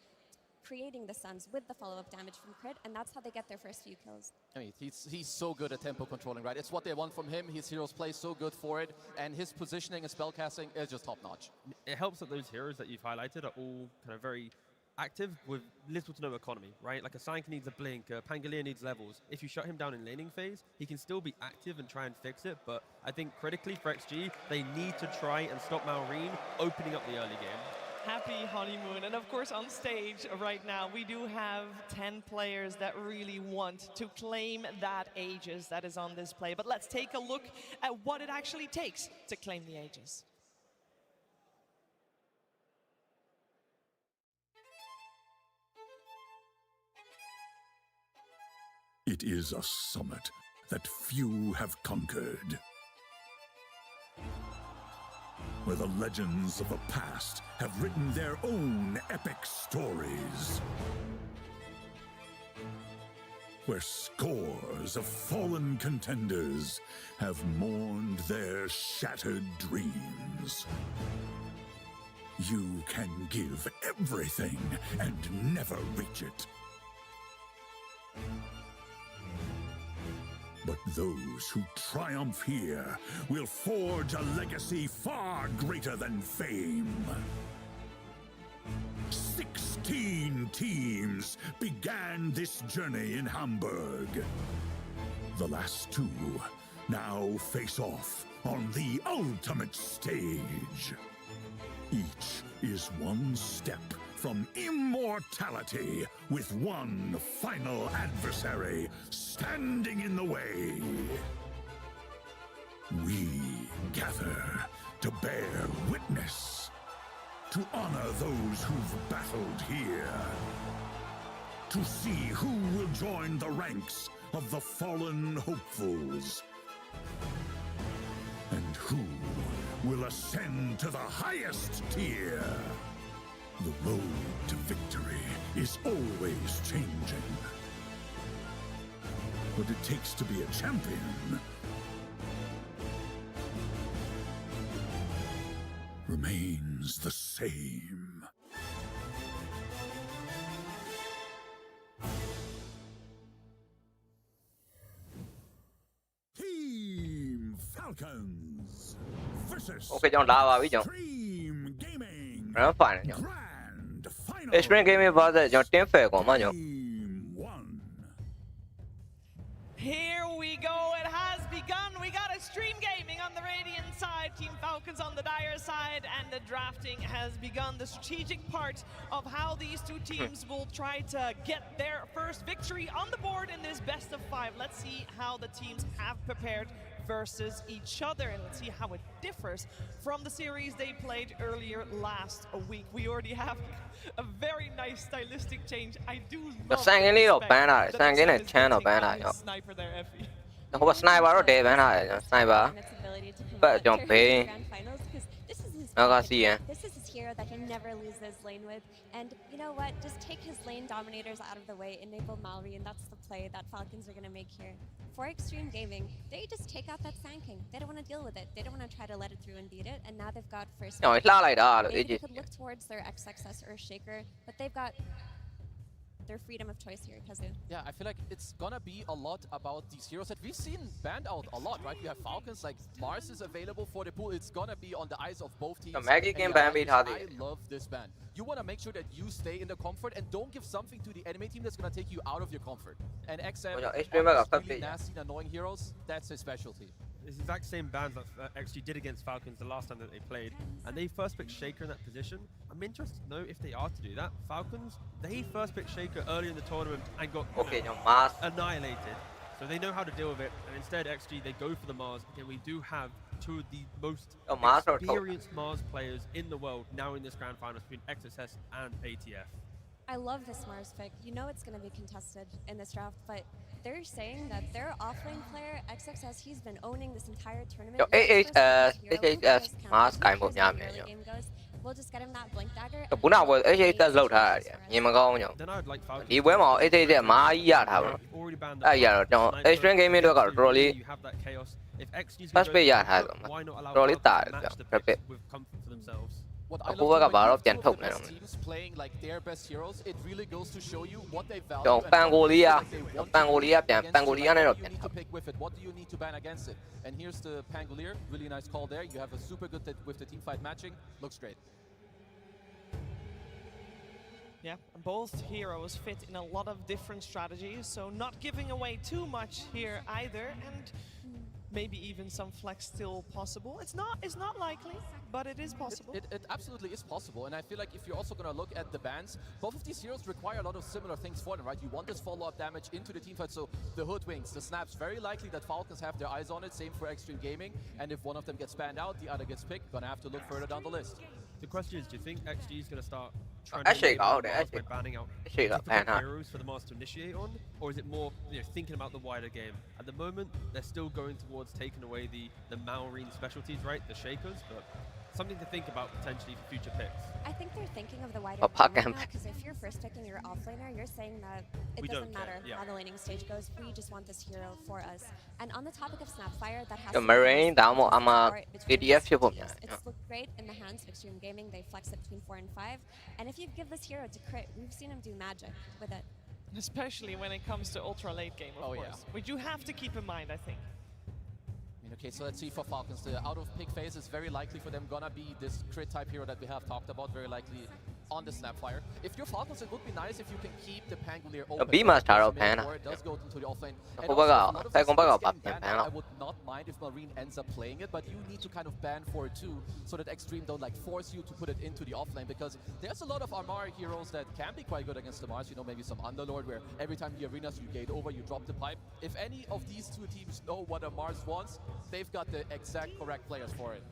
creating the stuns with the follow-up damage from crit, and that's how they get their first few kills. I mean, he's so good at tempo controlling, right? It's what they want from him. His heroes play so good for it, and his positioning and spellcasting is just top-notch. It helps that those heroes that you've highlighted are all kind of very active with little to no economy, right? Like a Sank needs a blink, a Pangolier needs levels. If you shut him down in laning phase, he can still be active and try and fix it, but I think critically for XG, they need to try and stop Malrine opening up the early game. happy honeymoon. And of course, on stage right now, we do have 10 players that really want to claim that Aegis that is on display. But let's take a look at what it actually takes to claim the Aegis. It is a summit that few have conquered, where the legends of the past have written their own epic stories, where scores of fallen contenders have mourned their shattered dreams. You can give everything and never reach it. But those who triumph here will forge a legacy far greater than fame. 16 teams began this journey in Hamburg. The last two now face off on the ultimate stage. Each is one step from immortality, with one final adversary standing in the way. We gather to bear witness, to honor those who've battled here, to see who will join the ranks of the fallen hopefuls, and who will ascend to the highest tier. The road to victory is always changing. What it takes to be a champion remains the same. Team Falcons versus Extreme Gaming. Extreme Gaming was the team fair. Here we go, it has begun. We got Extreme Gaming on the Radiant side, Team Falcons on the Dire side, and the drafting has begun. The strategic part of how these two teams will try to get their first victory on the board in this best of 5. Let's see how the teams have prepared versus each other, and let's see how it differs from the series they played earlier last week. We already have a very nice stylistic change. I do love the sniper there, Effie. Không sniper rồi để bạn này sniper. But don't pay. This is his hero that he never loses lane with, and you know what? Just take his lane dominators out of the way, enable Mallory, and that's the play that Falcons are going to make here. For Extreme Gaming, they just take out that Sand King. They don't want to deal with it. They don't want to try to let it through and beat it, and now they've got first. Maybe they could look towards their XXS Earthshaker, but they've got their freedom of choice here, Kazu. Yeah, I feel like it's gonna be a lot about these heroes that we've seen banned out a lot, right? We have Falcons, like Mars is available for the pool. It's gonna be on the eyes of both teams. I love this ban. You wanna make sure that you stay in the comfort and don't give something to the enemy team that's gonna take you out of your comfort. And XM, really nasty and annoying heroes, that's his specialty. It's the exact same bans that XG did against Falcons the last time that they played, and they first picked Shaker in that position. I'm interested to know if they are to do that. Falcons, they first picked Shaker early in the tournament and got annihilated, so they know how to deal with it, and instead XG, they go for the Mars. Again, we do have two of the most experienced Mars players in the world now in this grand final between XSS and ATF. I love this Mars pick. You know it's going to be contested in this draft, but they're saying that their offlane player, XXS, he's been owning this entire tournament. Mars cái một nhà này. We'll just get him that blink dagger. Bữa nào vừa HHS lâu thà nhưng mà con nhỉ. Đi với mà HHS mà giờ thà nó. Giờ cho Extreme Gaming được gọi rồi. First pay giờ thà rồi tả được. What I love about teams playing like their best heroes, it really goes to show you what they value and Pangolia to pick with it. What do you need to ban against it? And here's the Pangolier, really nice call there. You have a super good with the team fight matching, looks great. Yeah, both heroes fit in a lot of different strategies, so not giving away too much here either. And maybe even some flex still possible. It's not likely, but it is possible. It absolutely is possible, and I feel like if you're also going to look at the bans, both of these heroes require a lot of similar things for them, right? You want this follow-up damage into the teamfight, so the hoodwinks, the snaps, very likely that Falcons have their eyes on it, same for Extreme Gaming, and if one of them gets banned out, the other gets picked, gonna have to look further down the list. The question is, do you think XG is going to start Actually, by banning out different heroes for the Mars to initiate on, or is it more thinking about the wider game? At the moment, they're still going towards taking away the Malrine specialties, right? The Shakers, but something to think about potentially for future picks. I think they're thinking of the wider game right now, because if you're first picking your offlaner, you're saying that it doesn't matter how the laning stage goes, we just want this hero for us. And on the topic of Snapfire, that has Marine damo ama PDF it's looked great in the hands of Extreme Gaming. They flex it between 4 and 5. And if you give this hero to crit, we've seen him do magic with it. Especially when it comes to ultra late game, of course. Which you have to keep in mind, I think. Okay, so let's see for Falcons. The out of pick phase is very likely for them gonna be this crit type hero that we have talked about, very likely on the Snapfire. If you're Falcons, it would be nice if you can keep the Pangolier open. It does go into the offlane. And I would not mind if Marine ends up playing it, but you need to kind of ban for it too, so that Extreme don't like force you to put it into the offlane, because there's a lot of Armari heroes that can be quite good against the Mars. You know, maybe some Underlord, where every time the arenas you gate over, you drop the pipe. If any of these two teams know what a Mars wants, they've got the exact correct players for it.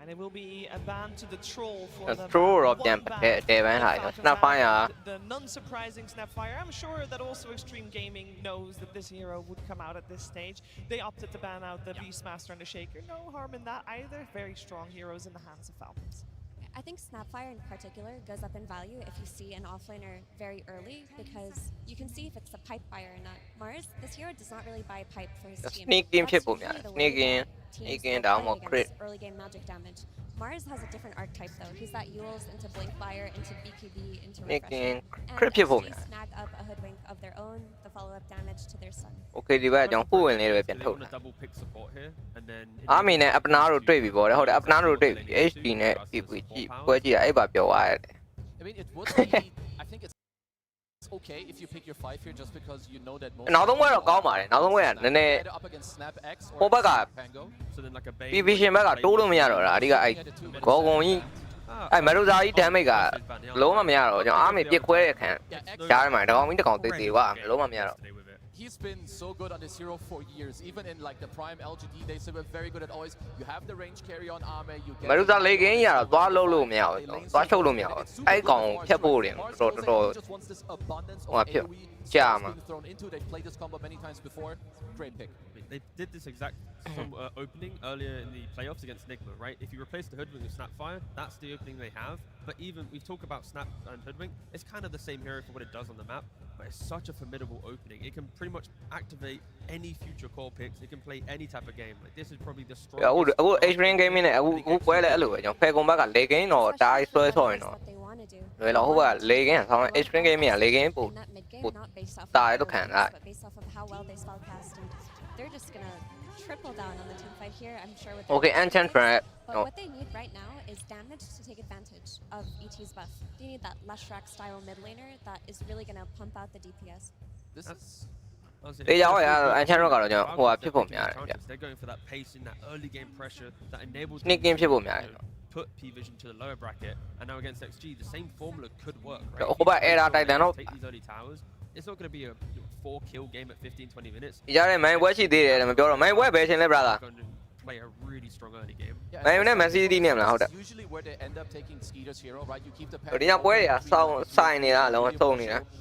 And it will be a ban to the troll for the non-surprising Snapfire. I'm sure that also Extreme Gaming knows that this hero would come out at this stage. They opted to ban out the Beastmaster and the Shaker. No harm in that either. Very strong heroes in the hands of Falcons. I think Snapfire in particular goes up in value if you see an offlaner very early, because you can see if it's a pipe buyer or not. Mars, this hero does not really buy pipe for his team. Sneak game early game magic damage. Mars has a different archetype though. He's that Yules into Blink Fire, into BKB, into Refresh. And XG snag up a hoodwink of their own, the follow-up damage to their son. Okay, the bad young fool in there. Double pick support here, and then I mean, up now to trade before. Hold up now to trade. HD net people cheap. What you about your wire? I mean, it would be. I think it's okay if you pick your 5 here just because you know that most. Now don't worry about it. Now don't worry. Then up against Snap X or Pango. So then like a base. Vision back. Two don't matter. I go going. I mean, those are damage. Low ma matter. Army pick where can. Sorry, my dog. We don't take the one. Low ma matter. He's been so good on this hero for years. Even in like the prime LGD days, they were very good at always. You have the range carry on Ame. You get. Maruza legging ya. Dwa low meow. Dwa show meow. I gone. Pebble. Just wants this abundance of AoE. Being thrown into. They've played this combo many times before. Great pick. They did this exact opening earlier in the playoffs against Nigma, right? If you replace the Hoodwink with Snapfire, that's the opening they have. But even, we've talked about Snap and Hoodwink, it's kind of the same hero for what it does on the map, but it's such a formidable opening. It can pretty much activate any future core picks. It can play any type of game. Like, this is probably the strongest. Extreme Gaming who play that look. You pay back at legging or die so no. Vậy là không phải lấy cái xong Extreme Gaming lấy cái bụt tài lúc hẳn lại. Okay, enchant trap. But what they need right now is damage to take advantage of ET's buff. You need that Leshrac style mid laner that is really going to pump out the DPS. This is. They're going for that pace in that early game pressure that enables them to put P-Vision to the lower bracket, and now against XG, the same formula could work, right? Take these early towers. It's not going to be a 4-kill game at 15-20 minutes. Play a really strong early game. Usually where they end up taking Skeeter's hero, right? You keep the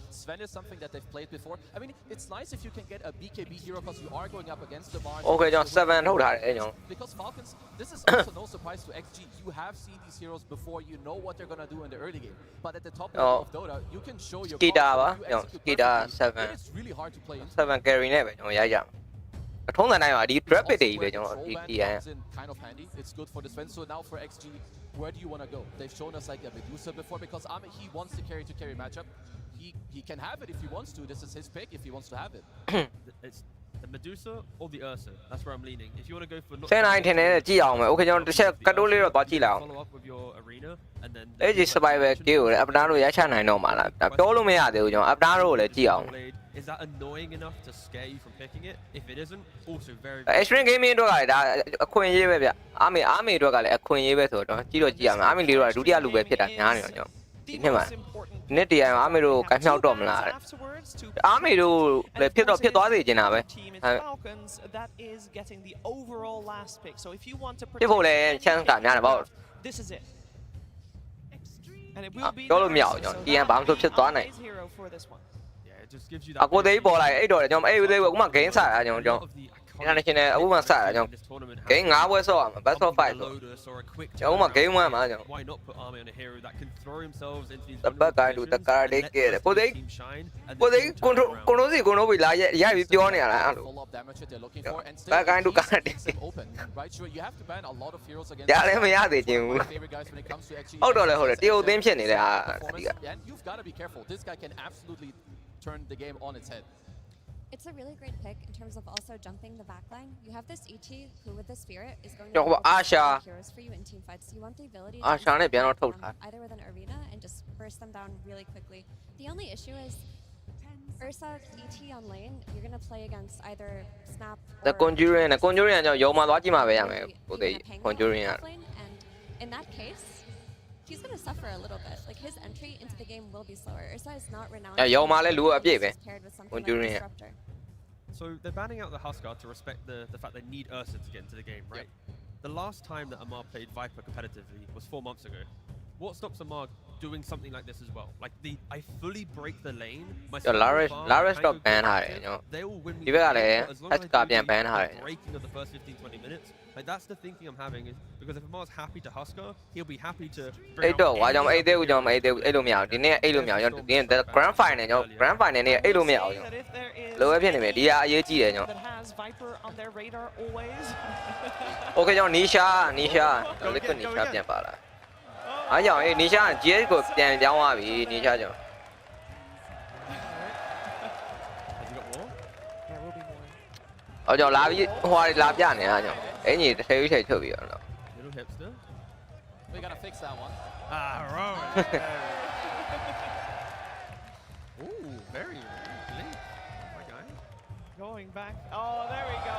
Sven is something that they've played before. I mean, it's nice if you can get a BKB hero because you are going up against the Mars. Okay, just 7 because Falcons, this is also no surprise to XG. You have seen these heroes before, you know what they're gonna do in the early game. But at the top level of Dota, you can show your Skeeter 7. It's really hard to play into. 7 carry never. Thông thường này mà đi trap về đi về cho đi kind of handy. It's good for the Sven. So now for XG, where do you want to go? They've shown us like a Medusa before because Ame, he wants the carry matchup. He can have it if he wants to. This is his pick if he wants to have it. It's the the Medusa or the Ursa. That's where I'm leaning. If you want to go for not 9ထင်တယ်ကြည့်အောင်မယ်။ Okay ကျွန်တော်တစ်ချက်ကတ်တိုးလေးတော့သွားကြည့်လိုက်အောင် follow up with your arena and then ။ Edge survival skill ကိုလည်း up down လို့ရချနိုင်တော့မှာလား။ပြောလို့မရသေးဘူးကျွန်တော် up down ကိုလည်းကြည့်အောင်။ Is that annoying enough to scare you from picking it? If it isn't, also very Extreme gaming အတွက်ကလည်းဒါအခွင့်အရေးပဲဗျ။အာမေအတွက်ကလည်းအခွင့်အရေးပဲဆိုတော့ကြည့်တော့ကြည့်ရမယ်။အာမေလေးတော့ဒုတိယလူပဲဖြစ်တာညားနေတော့ကျွန်တော်ဒီနှစ်မှာနေ့တည်းအာမေတို့ကိုင်မြောက်တော့မလား။အာမေတို့လည်းဖြစ်သွားစေချင်တာပဲ။ Falcons that is getting the overall last pick. So if you want to ဖြစ်ဖို့လည်း chance တာများတယ်ပေါ့ This is it. And it will be ပြောလို့မရဘူးကျွန်တော်ဒီကဘာမှမဖြစ်သွားနိုင် hero for this one. Yeah, it just gives you အကိုသေးပေါ်လာအဲ့တော့ကျွန်တော်အဲ့သေးအခုမှ game စတာကျွန်တော် international အခုမှစတာကျွန်တော် game 5ပွဲဆော့ရမှာ best of 5ဆိုကျွန်တော်မှ game 1မှာကျွန်တော် why not put army on a hero that can throw themselves into these တပတ်ကိုင်းလူတကားလေးကဲကိုသေး control စီcontrol ပြီးလာရပြီးပြောနေရတာအဲ့လိုဘက်ကိုင်းလူကားတယ်ရလည်းမရသေးခြင်းဘူးဟုတ်တော့လေဟုတ်တယ်တရုတ်သင်းဖြစ်နေတဲ့ဟာဒီက You've got to be careful. This guy can absolutely turn the game on its head. It's a really great pick in terms of also jumping the backline. You have this ET who, with the spirit, is going to be heroes for you in team fights. You want the ability to either with an arena and just burst them down really quickly. The only issue is Ursa ET on lane. You're going to play against either Snap or The Conjuring ကြောင့်ရုံမှာသွားကြည့်မှာပဲရမယ်ကိုသေး Conjuring က and in that case, he's going to suffer a little bit. Like his entry into the game will be slower. Ursa is not renowned. ရုံမှာလည်းလူအပြည့်ပဲ Conjuring က So they're banning out the Huskar to respect the fact they need Ursa to get into the game, right? The last time that Amar played Viper competitively was 4 months ago. What stops Amar doing something like this as well? Like I fully break the lane. Laris တော့ ban ထားတယ်ကျွန်တော် They will win me ဒီဘက်ကလည်း Huskar ပြန် ban ထားတယ် breaking of the first 15-20 minutes. Like that's the thinking I'm having is because if Amar's happy to Huskar, he'll be happy to အဲ့တော့ဝါကြောင့်အဲ့သေးဘူးကျွန်တော်အဲ့သေးဘူးအဲ့လိုမရဘူးဒီနေ့အဲ့လိုမရဘူးကျွန်တော်ဒီနေ့ grand final ကျွန်တော် grand final နေ့အဲ့လိုမရဘူးကျွန်တော်လိုပဲဖြစ်နေမယ်ဒီကအရေးကြီးတယ်ကျွန်တော် Okay ကျွန်တော် Nisha တော်လေးက Nisha ပြန်ပါလာအားကြောင့်အေး Nisha GS ကိုပြန်ပြောင်းသွားပြီ Nisha ကျွန်တော်အော်ကျွန်တော်လာပြီးဟိုလာပြနေတာကျွန်တော်အင်ကြီးတစ်ချိန်ချိန်ထုတ်ပြီးတော့ little hipster. We gotta fix that one. Right. Ooh, very late. My guy. Going back. Oh, there we go.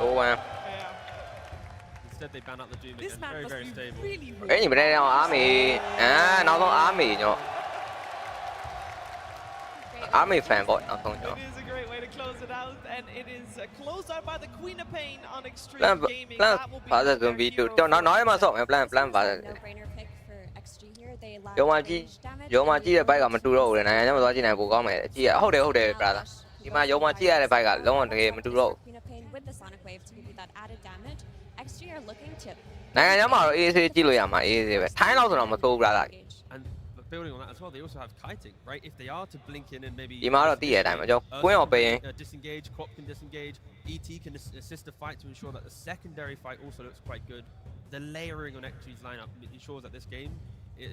Oh wow. Yeah. Instead they ban out the Doom This again. map Very must very be stable. really အင်ကြီးမနေတော့ army နောက်ဆုံး army ကျွန်တော် army fan ပေါ့နောက်ဆုံးကျွန်တော် It is a great way to close it out, and it is closed out by the Queen of Pain on Extreme Gaming. plan That will be ဘာသာဇွန်ဘီတူကျွန်တော်နောက်ရမှာဆော့မယ် plan ဘာသာ no-brainer pick for XG here. They lack ရုံမှာကြည့်တဲ့ဘိုက်ကမတူတော့ဘူးလေနိုင်ငံခြားမှာသွားကြည့်နိုင်ပိုကောင်းမယ်ကြည့်ရဟုတ်တယ် brother ဒီမှာရုံမှာကြည့်ရတဲ့ဘိုက်ကလုံးဝတကယ်မတူတော့ဘူး Queen of Pain with the Sonic Wave to give you that added damage. XG are looking to နိုင်ငံခြားမှာတော့အေးဆေးကြည့်လို့ရမှာအေးဆေးပဲထိုင်းလောက်ဆိုတော့မဆိုးဘူး brother And building on that as well, they also have kiting, right? If they are to blink in and maybe ဒီမှာတော့တည့်ရတဲ့အတိုင်းပဲကျွန်တော်ကွင်းအောင်ပေးရင် disengage, Crop can disengage, ET can assist the fight to ensure that the secondary fight also looks quite good. The layering on XG's lineup ensures that this game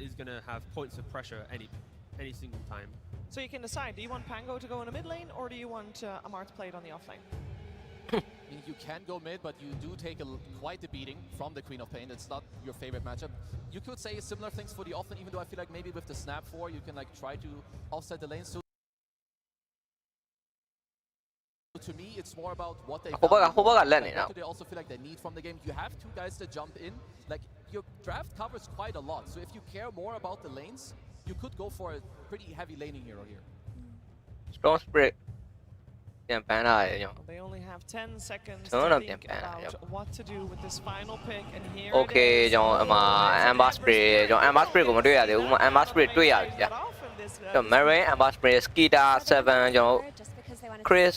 is going to have points of pressure any single time. So you can decide, do you want Pango to go in a mid lane, or do you want Amar to play it on the off lane? You can go mid, but you do take quite a beating from the Queen of Pain. It's not your favorite matchup. You could say similar things for the offlane, even though I feel like maybe with the Snap 4, you can like try to offset the lanes. So to me, it's more about what they they also feel like they need from the game. You have two guys that jump in. Like your draft covers quite a lot. So if you care more about the lanes, you could go for a pretty heavy laning hero here. Strong Spirit ပြန်ပန်းလာတယ်ကျွန်တော် They only have 10 seconds to think about what to do with this final pick, and here Okay ကျွန်တော်အမ Amber Spray ကျွန်တော် Amber Spray ကိုမတွေ့ရသေးဘူး။ Amber Spray တွေ့ရပြီဗျာ။ကျွန်တော် Marine Amber Spray Skita 7 ကျွန်တော် Chris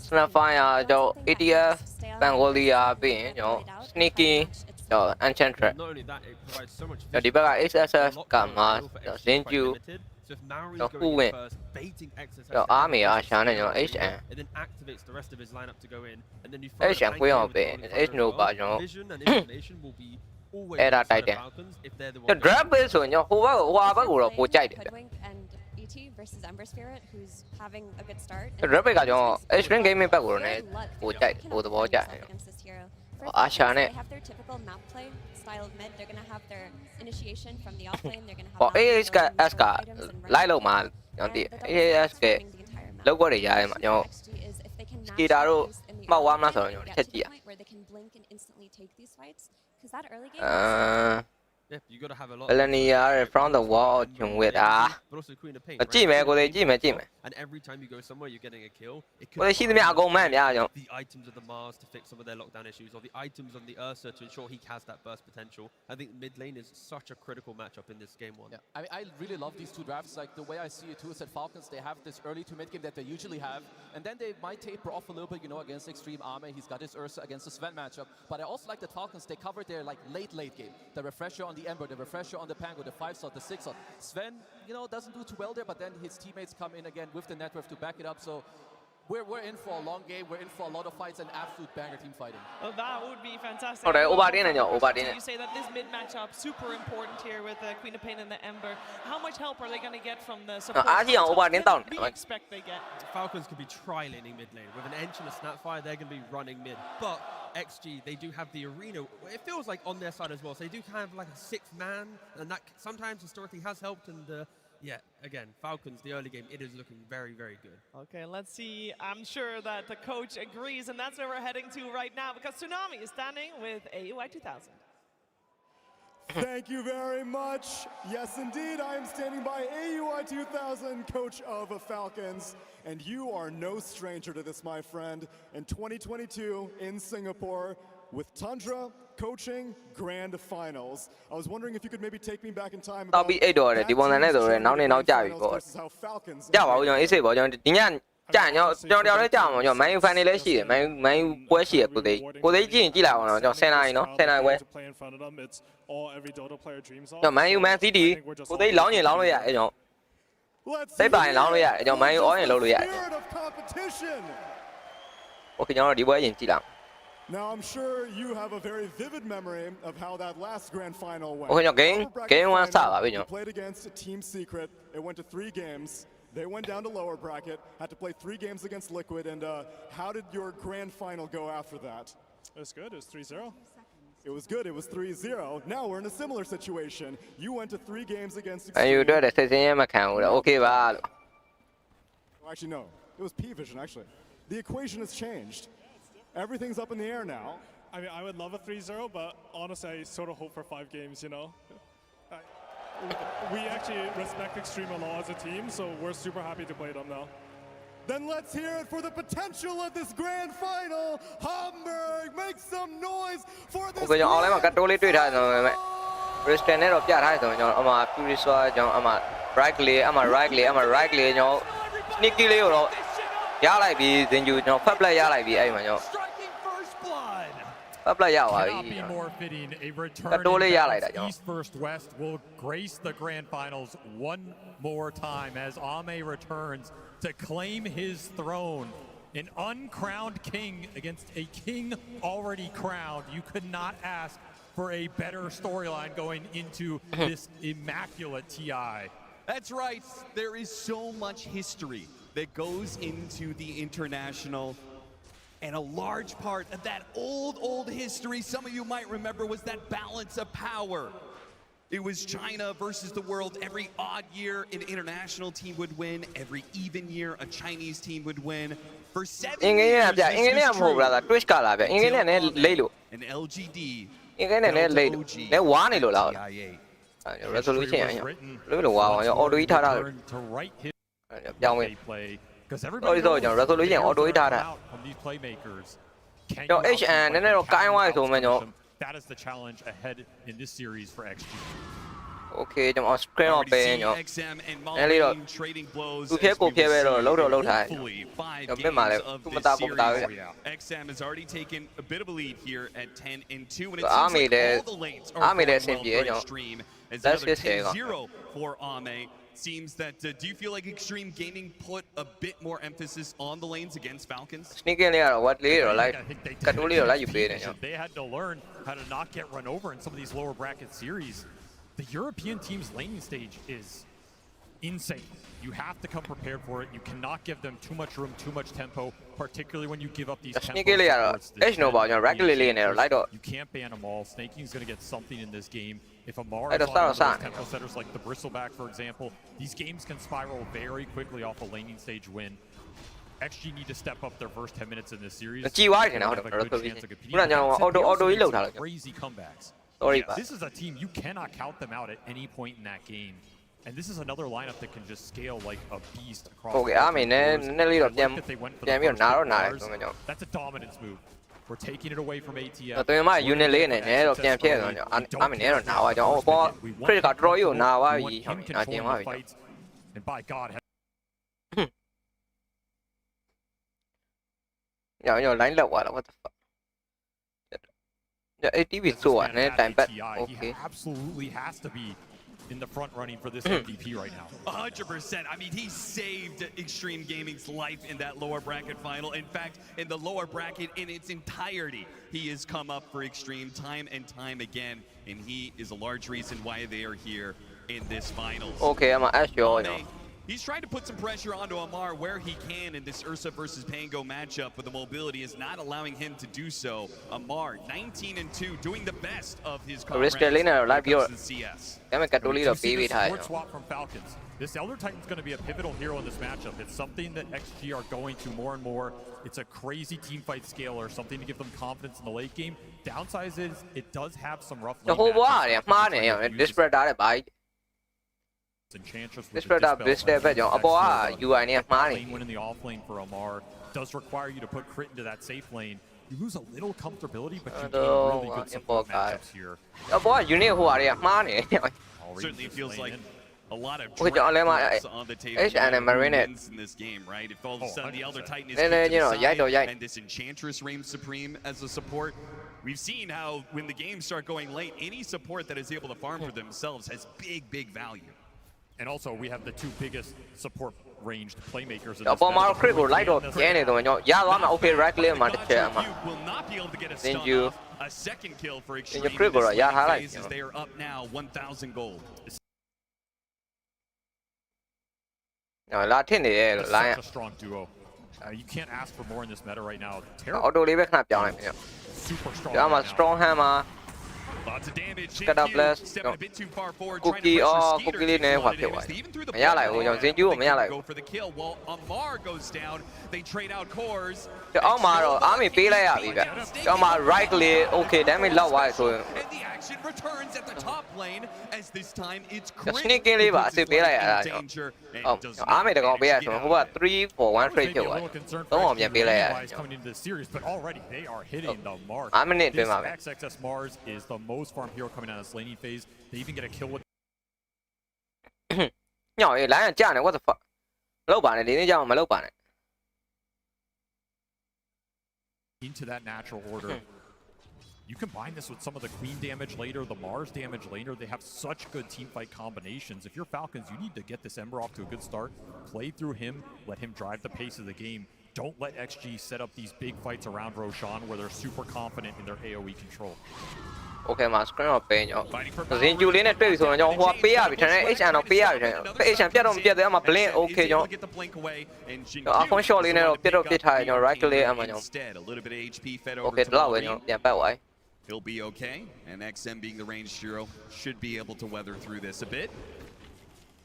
Snapfire ကျွန်တော် ATF Bengalia ပြီးရင်ကျွန်တော် Sneaky ကျွန်တော် Enchantress ဒီဘက်က SSS ကမှကျွန်တော် Zinju So if Maori's going in first, baiting XSS, army HN. It then activates the rest of his lineup to go in, and then you HN ကိုအောင်ပဲ H no ပါကျွန်တော် vision and information will be always အဲ့ဒါတိုက်တယ် Falcons if they're the ကျွန်တော် drop ပဲဆိုရင်ကျွန်တော်ဟိုဘက်ကိုတော့ပိုကြိုက်တယ်ဗျ and ET XG versus Ember Spirit, who's having a good start. Rất là cho Extreme Gaming back của này của chạy của tụi bó chạy Asha này They have their typical map play style of mid. They're gonna have their initiation from the off lane. They're gonna have bỏ ASK lái lâu mà nhọn thì ASK lâu quá để dài mà nhau Skida đó bao quam nó rồi nhọn chết gì à Elenia from the wall chung with chỉ mẹ của đây chỉ mẹ And every time you go somewhere, you're getting a kill. It Well, she's me go man, yeah, you know. The items of the Mars to fix some of their lockdown issues, or the items on the Ursa to ensure he has that burst potential. I think mid lane is such a critical matchup in this game one. Yeah, I mean, I really love these two drafts. Like the way I see it too is that Falcons, they have this early to mid game that they usually have, and then they might taper off a little bit, you know, against Extreme Army. He's got his Ursa against the Sven matchup. But I also like that Falcons, they covered their like late game. The refresher on the Ember, the refresher on the Pango, the 5-slot, the 6-slot. Sven, you know, doesn't do too well there, but then his teammates come in again with the network to back it up. So we're in for a long game. We're in for a lot of fights and absolute banger team fighting. Oh, that would be fantastic. Okay, You say that this mid matchup super important here with the Queen of Pain and the Ember. How much help are they going to get from the support? What do we expect they get? Falcons could be tri-laning mid lane with an Ench and a Snapfire. They're going to be running mid, but XG, they do have the arena. It feels like on their side as well. So they do kind of like a sixth man, and that sometimes historically has helped. And yeah, again, Falcons, the early game, it is looking very, very good. Okay, let's see. I'm sure that the coach agrees, and that's where we're heading to right now, because Tsunami is standing with AUI 2000. Thank you very much. Yes, indeed, I am standing by AUI 2000, coach of Falcons. And you are no stranger to this, my friend. In 2022 in Singapore, with Tundra coaching grand finals. I was wondering if you could maybe take me back in time about that versus how Falcons chạy nhau cho đeo đấy chào mà mấy fan đi lấy xỉ mấy quay xỉ của đấy chỉ là cho xe này nó xe này quay cho mấy Man City của đấy lóng gì lóng rồi vậy nhở đấy bài lóng rồi vậy cho mấy ói này lâu rồi vậy ok nhau đi với gì chỉ làm Now I'm sure you have a very vivid memory of how that last grand final went. Ok nhau game quan sao à bây giờ played against Team Secret. It went to 3 games. They went down to lower bracket, had to play 3 games against Liquid, and how did your grand final go after that? It was good, it was 3-0. It was good, it was 3-0. Now we're in a similar situation. You went to 3 games against you do the same account, okay, well. Actually, no, it was P-Vision, actually. The equation has changed. Everything's up in the air now. I mean, I would love a 3-0, but honestly, I sort of hope for 5 games, you know? We actually respect Extreme a lot as a team, so we're super happy to play them now. Then let's hear it for the potential of this grand final. Hamburg, make some noise for this. Okay, all I'm going to do is restrain it up. Yeah, I'm a purify. I'm a rightly. I'm a rightly. You know, sneaky little. Yeah, like be then you know, play. Yeah, like be. I mean, you know. Cannot be more fitting. A return East versus West will grace the grand finals one more time as Ame returns to claim his throne. An uncrowned king against a king already crowned. You could not ask for a better storyline going into this immaculate TI. That's right. There is so much history that goes into the international. And a large part of that old history, some of you might remember, was that balance of power. It was China versus the world. Every odd year, an international team would win. Every even year, a Chinese team would win. For 7 years, this was true. An LGD, Because everybody knows from these playmakers. That is the challenge ahead in this series for XG. Okay, I'm on screen up bên nhở. Nên lý rồi. Cứ phía cổ kia bên rồi, lâu thải. Rồi bên mà lại, chúng ta cũng tao. XM has already taken a bit of a lead here at 10-2, and it Army seems like all the lanes are going well for Extreme. As another 10-0 for Ame. Seems that, do you feel like Extreme Gaming put a bit more emphasis on the lanes against Falcons? Sneaky là what lý rồi lại. Cắt lý rồi lại They had to learn how to not get run over in some of these lower bracket series. The European team's laning stage is insane. You have to come prepared for it. You cannot give them too much room, too much tempo, particularly when you give up these tempo supports. You can't ban them all. Snaking's going to get something in this game. If Amar is on those tempo setters like the Bristleback, for example, these games can spiral very quickly off a laning stage win. XG need to step up their first 10 minutes in this series. Crazy comebacks. Yeah, this is a team you cannot count them out at any point in that game. And this is another lineup that can just scale like a beast across. That's a dominance move. We're taking it away from ATF. And by God. What the fuck? Yeah, ATV is so He absolutely has to be in the front running for this MVP right now. 100%. I mean, he saved Extreme Gaming's life in that lower bracket final. In fact, in the lower bracket in its entirety, he has come up for Extreme time and time again, and he is a large reason why they are here in this finals. Okay, I'm gonna ask you all now. He's trying to put some pressure onto Amar where he can in this Ursa versus Pango matchup, but the mobility is not allowing him to do so. Amar, 19-2, doing the best of his comrades in CS. Support swap from Falcons. This Elder Titan's going to be a pivotal hero in this matchup. It's something that XG are going to more and more. It's a crazy team fight scaler, something to give them confidence in the late game. Downside is it does have some rough lane Enchantress with the lane win in the off lane for Amar does require you to put crit into that safe lane. You lose a little comfortability, but you gain really good support matchups here. Certainly feels like a lot of drops on the table in this game, right? If all of a sudden the Elder Titan is and this Enchantress reigns supreme as a support, we've seen how when the games start going late, any support that is able to farm for themselves has big value. And also, we have the two biggest support ranged playmakers in this match. Will not be able to get a stun off. A second kill for Extreme as they are up now 1,000 gold. Such a strong duo. You can't ask for more in this meta right now. Terrible. Super strong hammer. Lots of damage. Stepping a bit too far forward. Cookie even through the go for the kill. While Amar goes down, they trade out cores. Okay, damage low. And the action returns at the top lane as this time it's Crit. Coming into this series, but already they are hitting the mark. This XXS Mars is the most farm hero coming out of this laning phase. They even get a kill with what the fuck? into that natural order. You combine this with some of the Queen damage later, the Mars damage later. They have such good teamfight combinations. If you're Falcons, you need to get this Ember off to a good start. Play through him, let him drive the pace of the game. Don't let XG set up these big fights around Roshan where they're super confident in their AoE control. Okay, mà screen mà pay nhở. Rồi Julian này chơi rồi nhở, hoa pay à bị thế này, HN nó pay à bị thế này. Cái HN biết đâu biết đấy mà play okay nhở. Không sure này nó biết đâu biết thay nhở, right clear mà nhở. Okay, lâu rồi nhở, điểm bao vậy. He'll be okay, and XM being the ranged hero should be able to weather through this a bit.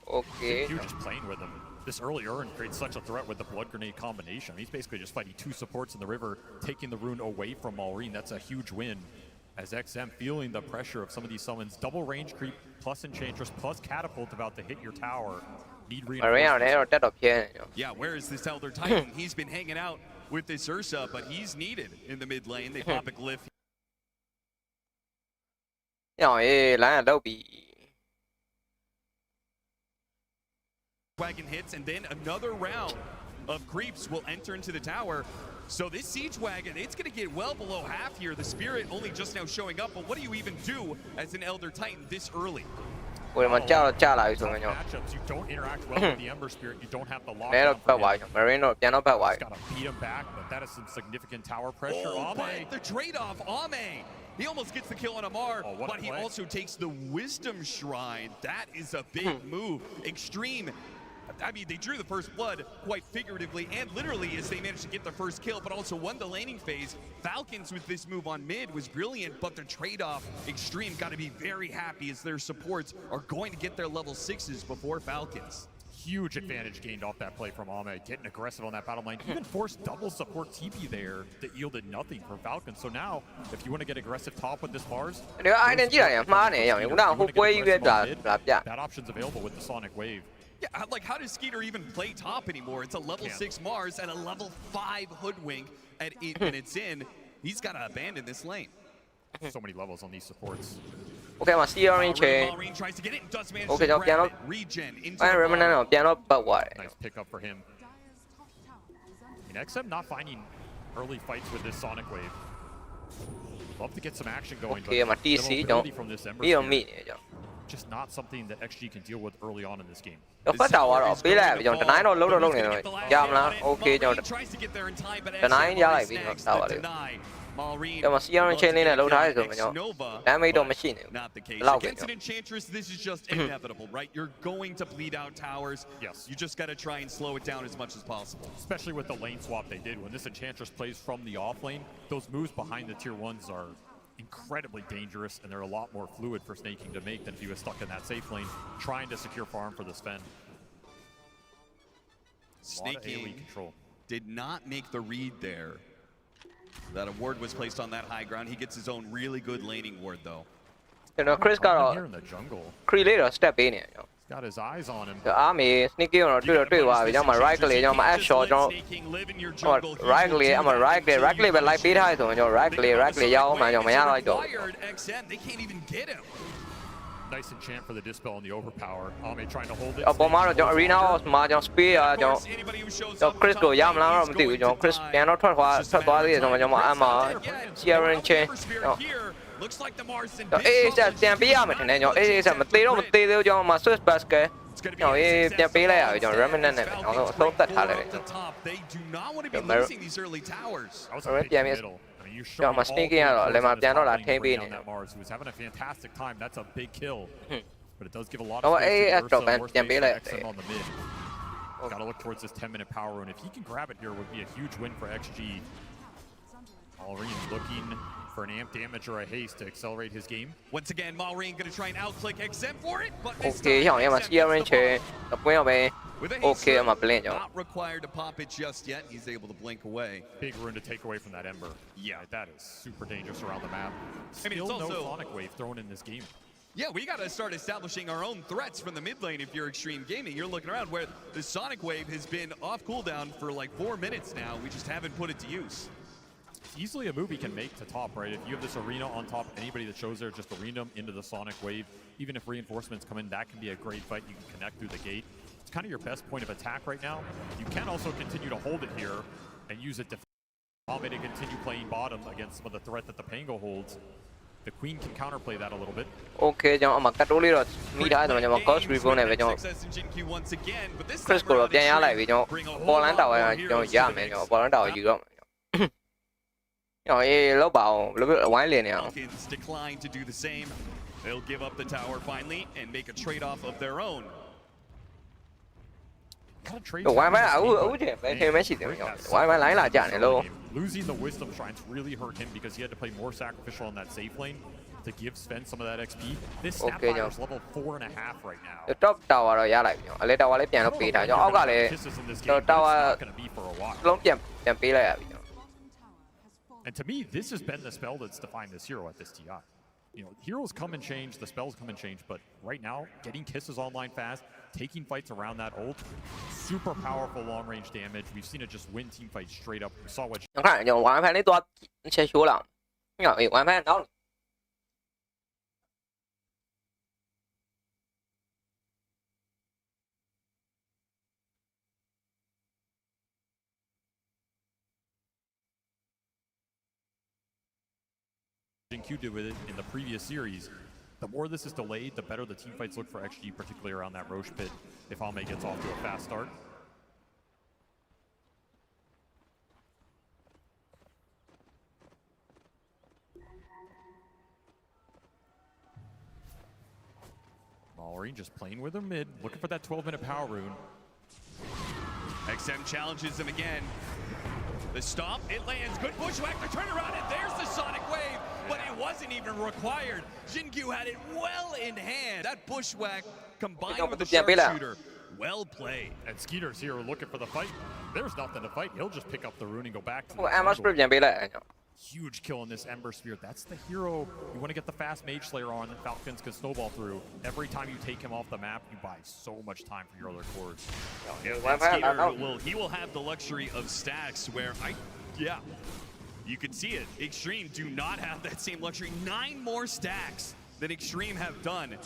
Okay. You're just playing with him. This early Urn creates such a threat with the Blood Grenade combination. He's basically just fighting two supports in the river, taking the rune away from Maureen. That's a huge win. As XM feeling the pressure of some of these summons. Double range creep, plus Enchantress, plus Catapult about to hit your tower. Need reinforcements. Yeah, where is this Elder Titan? He's been hanging out with this Ursa, but he's needed in the mid lane. They pop a glyph. Wagon hits, and then another round of creeps will enter into the tower. So this siege wagon, it's going to get well below half here. The Spirit only just now showing up, but what do you even do as an Elder Titan this early? Ui mà cha lại xuống nhau. Matchups, you don't interact well with the Ember Spirit. You don't have the lock. Mẹ nó bắt hoài, Marine nó piano bắt hoài. Gotta beat him back, but that is some significant tower pressure. Oh, but the trade-off, Ame. He almost gets the kill on Amar, but he also takes the Wisdom Shrine. That is a big move. Extreme. I mean, they drew the first blood quite figuratively and literally as they managed to get the first kill, but also won the laning phase. Falcons with this move on mid was brilliant, but their trade-off, Extreme, got to be very happy as their supports are going to get their level 6s before Falcons. Huge advantage gained off that play from Ame, getting aggressive on that battle line. Even forced double support TP there that yielded nothing for Falcons. So now, if you want to get aggressive top with this bars, that option's available with the Sonic Wave. Yeah, like how does Skeeter even play top anymore? It's a level 6 Mars and a level 5 Hoodwink at 8 minutes in. He's got to abandon this lane. So many levels on these supports. Okay, mà Searing chơi. Okay, cho piano. Anh Remnant nó piano bắt hoài. Nice pick up for him. And XM not finding early fights with this Sonic Wave. Love to get some action going. Okay, mà TC cho. Đi ở mid cho. Just not something that XG can deal with early on in this game. Nó phát đầu rồi, bí lại vì tonight nó lúc này rồi. Jam là ok cho. Tonight ra lại vì nó đầu rồi. Cho mà Searing chơi lên là lâu thái rồi mà nhau. Damage đồ machine. Lâu cái. Against an Enchantress, this is just inevitable, right? You're going to bleed out towers. Yes. You just got to try and slow it down as much as possible. Especially with the lane swap they did. When this Enchantress plays from the off lane, those moves behind the tier 1s are incredibly dangerous, and they're a lot more fluid for Snaking to make than if he was stuck in that safe lane trying to secure farm for the Sven. Snaking did not make the read there. That a ward was placed on that high ground. He gets his own really good laning ward though. You know, Chris got here in the jungle. Creator step in here. Got his eyes on him. The army sneaky on do vào cho mà right click cho mà add shot cho right click mà right click bên lại beat hai rồi cho right click giao mà cho mày lại đồ. Nice enchant for the dispel and the overpower. Ame trying to hold it. Ở bóng cho arena mà cho spear cho Chris go yam lắm rồi tiêu cho Chris piano thoát qua đi rồi cho mà Searing chơi. Ê sao tiền bí à mày thằng này nhở? Ê sao mà tí đâu cho mà switch basket. Nhở ê tiền bí này ở cho Remnant này nó tốt tật hả này. Cho mà sneaky rồi lại mà tiền nó là thêm bí này. Nó ê cho bạn tiền bí này. Gotta look towards this 10-minute power rune. If he can grab it here, it would be a huge win for XG. Malrine looking for an amp damage or a haste to accelerate his game. Once again, Malrine going to try and outclick XM for it, but okay,형 mà Searing chơi tập quen về. Okay, mà blink not required to pop it just yet. He's able to blink away. Big rune to take away from that Ember. Yeah, that is super dangerous around the map. Still I mean, it's also no Sonic Wave thrown in this game. Yeah, we got to start establishing our own threats from the mid lane if you're Extreme Gaming. You're looking around where the Sonic Wave has been off cooldown for like 4 minutes now. We just haven't put it to use. Easily a move he can make to top, right? If you have this arena on top, anybody that shows there, just arena them into the Sonic Wave. Even if reinforcements come in, that can be a great fight. You can connect through the gate. It's kind of your best point of attack right now. You can also continue to hold it here and use it to continue playing bottom against some of the threat that the Pango holds. The Queen can counterplay that a little bit. Okay, cho mà cắt đôi rồi. Mi đã rồi nhưng mà có reborn này về cho. Chris của tiền nhá lại vì cho. Ball lãnh đạo cho giảm này cho. Ball lãnh đạo gì đó. Rồi lỗ bảo lỗ biết quái liền nè. Decline to do the same. They'll give up the tower finally and make a trade-off of their own. Quái máy ở chứ, phải mấy xịt rồi. Quái máy lái là trả này luôn. Losing the Wisdom Shrines really hurt him because he had to play more sacrificial on that safe lane to give Sven some of that XP. This Snapfire is level 4.5 right now. Top tower rồi ra lại. Lấy tower lấy tiền nó pì thả cho ốc cả này. Tower lông tiền pì lại. And to me, this has been the spell that's defined this hero at this TI. You know, heroes come and change, the spells come and change, but right now, getting kisses online fast, taking fights around that ult, super powerful long-range damage. We've seen it just win team fights straight up. We saw what. Q did with it in the previous series, The more this is delayed, the better the team fights look for XG, particularly around that Roche pit if Ame gets off to a fast start. Mallory just playing with her mid, looking for that 12-minute power rune. XM challenges him again. The stomp, it lands. Good bushwhack, the turnaround, and there's the Sonic Wave, but it wasn't even required. Jingyu had it well in hand. That bushwhack combined with the sharpshooter. Well played. And Skeeter's here looking for the fight. There's nothing to fight. He'll just pick up the rune and go back to the huge kill in this Ember Spear. That's the hero. You want to get the fast Mage Slayer on that Falcons can snowball through. Every time you take him off the map, you buy so much time for your other cores. He will have the luxury of stacks where you can see it. Extreme do not have that same luxury. 9 more stacks than Extreme have done.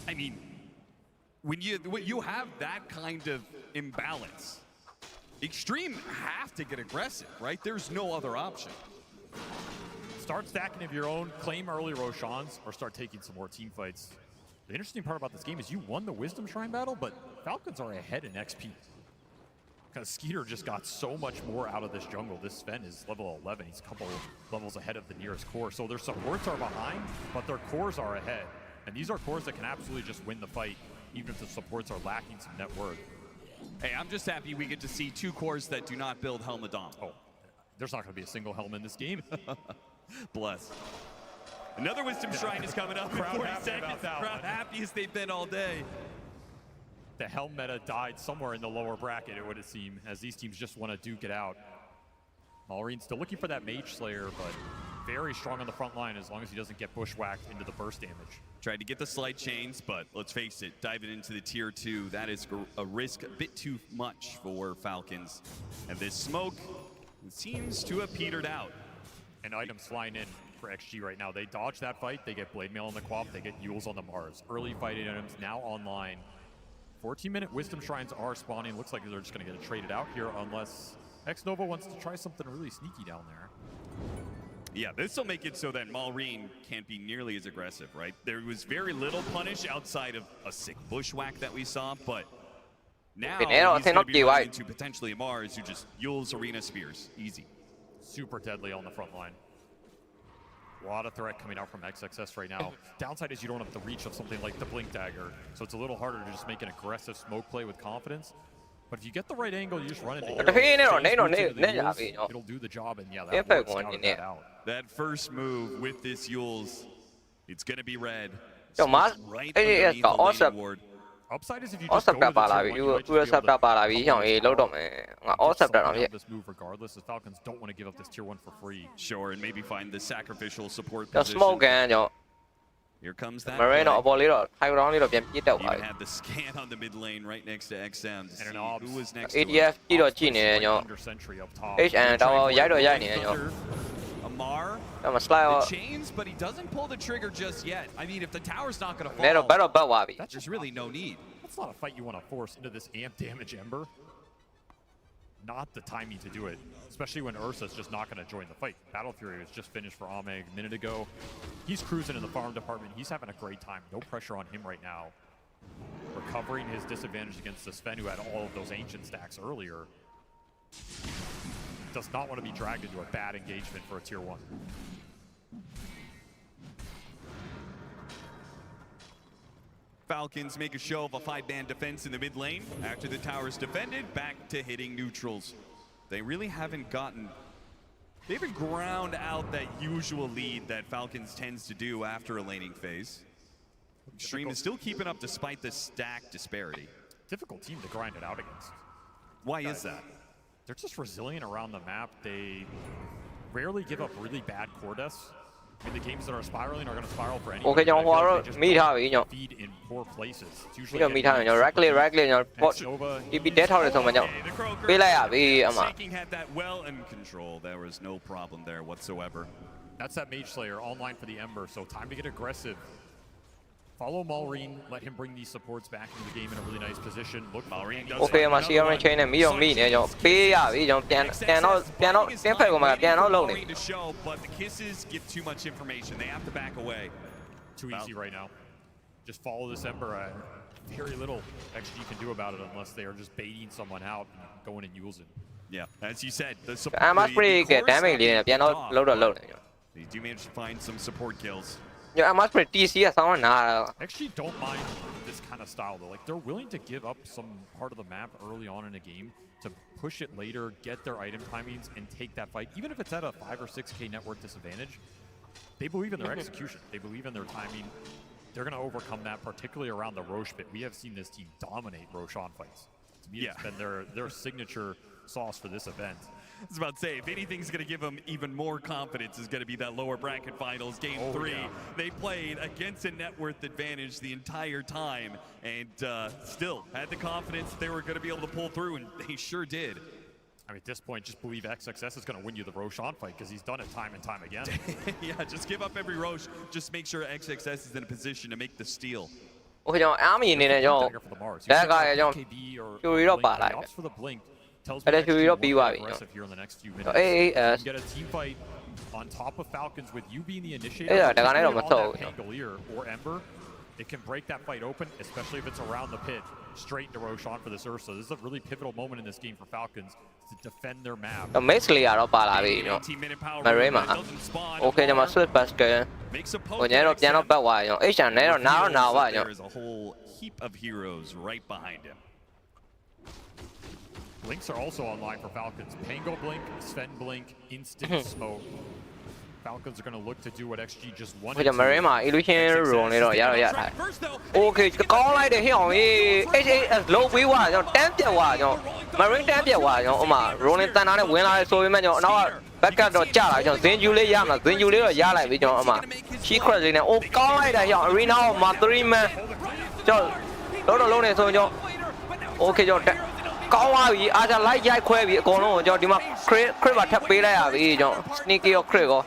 I mean, when you have that kind of imbalance, Extreme have to get aggressive, right? There's no other option. Start stacking of your own, claim early Roshans, or start taking some more team fights. The interesting part about this game is you won the Wisdom Shrine battle, but Falcons are ahead in XP. Because Skeeter just got so much more out of this jungle. This Sven is level 11. He's a couple levels ahead of the nearest core. So their supports are behind, but their cores are ahead. And these are cores that can absolutely just win the fight, even if the supports are lacking some net worth. Hey, I'm just happy we get to see 2 cores that do not build Helmadon. Oh, there's not going to be a single Helm in this game. Bless. Another Wisdom Shrine is coming up in 40 seconds. Crowd happy as they've been all day. The Helm meta died somewhere in the lower bracket, it would seem, as these teams just want to duke it out. Malrine still looking for that Mage Slayer, but very strong on the front line as long as he doesn't get bushwhacked into the burst damage. Tried to get the slight chains, but let's face it, diving into the tier 2, that is a risk a bit too much for Falcons. And this smoke seems to have petered out. And items flying in for XG right now. They dodge that fight, they get Blade Mail on the Quap, they get Yules on the Mars. Early fighting items now online. 14-minute Wisdom Shrines are spawning. Looks like they're just going to get it traded out here unless X-Nova wants to try something really sneaky down there. Yeah, this will make it so that Malrine can't be nearly as aggressive, right? There was very little punish outside of a sick bushwhack that we saw, but now he's going to be running into potentially a Mars who just Yules Arena Spears. Easy. Super deadly on the front line. A lot of threat coming out from XXS right now. Downside is you don't have the reach of something like the Blink Dagger, so it's a little harder to just make an aggressive smoke play with confidence. But if you get the right angle, you just run into it'll do the job, and yeah, that works that out. That first move with this Yules, it's going to be red. Right underneath the leaderboard. Upside is if you just go to the this move regardless, the Falcons don't want to give up this tier 1 for free. Sure, and maybe find the sacrificial support position. Here comes that play. Even had the scan on the mid lane right next to XM to see who was next to him. Under sentry up top. Amar, the chains, but he doesn't pull the trigger just yet. I mean, if the tower's not going to fall, there's really no need. That's not a fight you want to force into this amp damage Ember. Not the timing to do it, especially when Ursa's just not going to join the fight. Battle Fury was just finished for Ame a minute ago. He's cruising in the farm department. He's having a great time. No pressure on him right now. Recovering his disadvantage against the Sven, who had all of those ancient stacks earlier. Does not want to be dragged into a bad engagement for a tier 1. Falcons make a show of a 5-man defense in the mid lane. After the tower's defended, back to hitting neutrals. They really haven't they haven't ground out that usual lead that Falcons tends to do after a laning phase. Extreme is still keeping up despite the stack disparity. Difficult team to grind it out against. Why is that? They're just resilient around the map. They rarely give up really bad core deaths. I mean, the games that are spiraling are going to spiral for anyone. Feed in poor places. It's usually Shaking had that well in control. There was no problem there whatsoever. That's that Mage Slayer online for the Ember, so time to get aggressive. Follow Malrine, let him bring these supports back into the game in a really nice position. Look, Malrine does but the kisses give too much information. They have to back away. too easy right now. Just follow this Ember. Very little XG can do about it unless they are just baiting someone out and going and using. Yeah, as you said, the support. Damage They do manage to find some support kills. Yeah, I'm pretty TC as someone now. Actually, don't mind this kind of style though. Like they're willing to give up some part of the map early on in a game to push it later, get their item timings, and take that fight, even if it's at a 5 or 6K network disadvantage. They believe in their execution. They believe in their timing. They're going to overcome that, particularly around the Roche bit. We have seen this team dominate Roshan fights. To me, it's been their signature sauce for this event. I was about to say, if anything's going to give them even more confidence is going to be that lower bracket finals, game 3. Yeah. They played against a net worth advantage the entire time and still had the confidence they were going to be able to pull through, and they sure did. I mean, at this point, just believe XXS is going to win you the Roshan fight because he's done it time and time again. Yeah, just give up every Roche. Just make sure XXS is in a position to make the steal. Okay, Army in it, that guy, for the blink. Tells me aggressive here in the next few minutes. Get a team fight on top of Falcons with you being the initiator. On that Pangolier or Ember, it can break that fight open, especially if it's around the pit, straight into Roshan for this Ursa. This is a really pivotal moment in this game for Falcons to defend their map. Basically, I don't Marima. Okay, I'm a switch basket. When you're piano back, why? There is a whole heap of heroes right behind him. Blinks are also online for Falcons. Pango Blink, Sven Blink, Instant Smoke. Falcons are going to look to do what XG just wanted to. Marima, illusion wrong. Okay, the call like the hill. HAS low we want. Damn it, Marine damn it, rolling down on the win. So we manage now. Back up the challenge. Then you lay Yama, then you lay Yala with your Ama. She crazy now. Oh, call like the hill. Arena, my 3 man. So, don't alone so you. Okay, you. ကောင်းသွားပြီအားကြလိုက်ရိုက်ခွဲပြီအကုန်လုံးကျွန်တော်ဒီမှာ crit ပါထပ်ပေးလိုက်ရပြီကျွန်တော် sneaky ရော crit ကော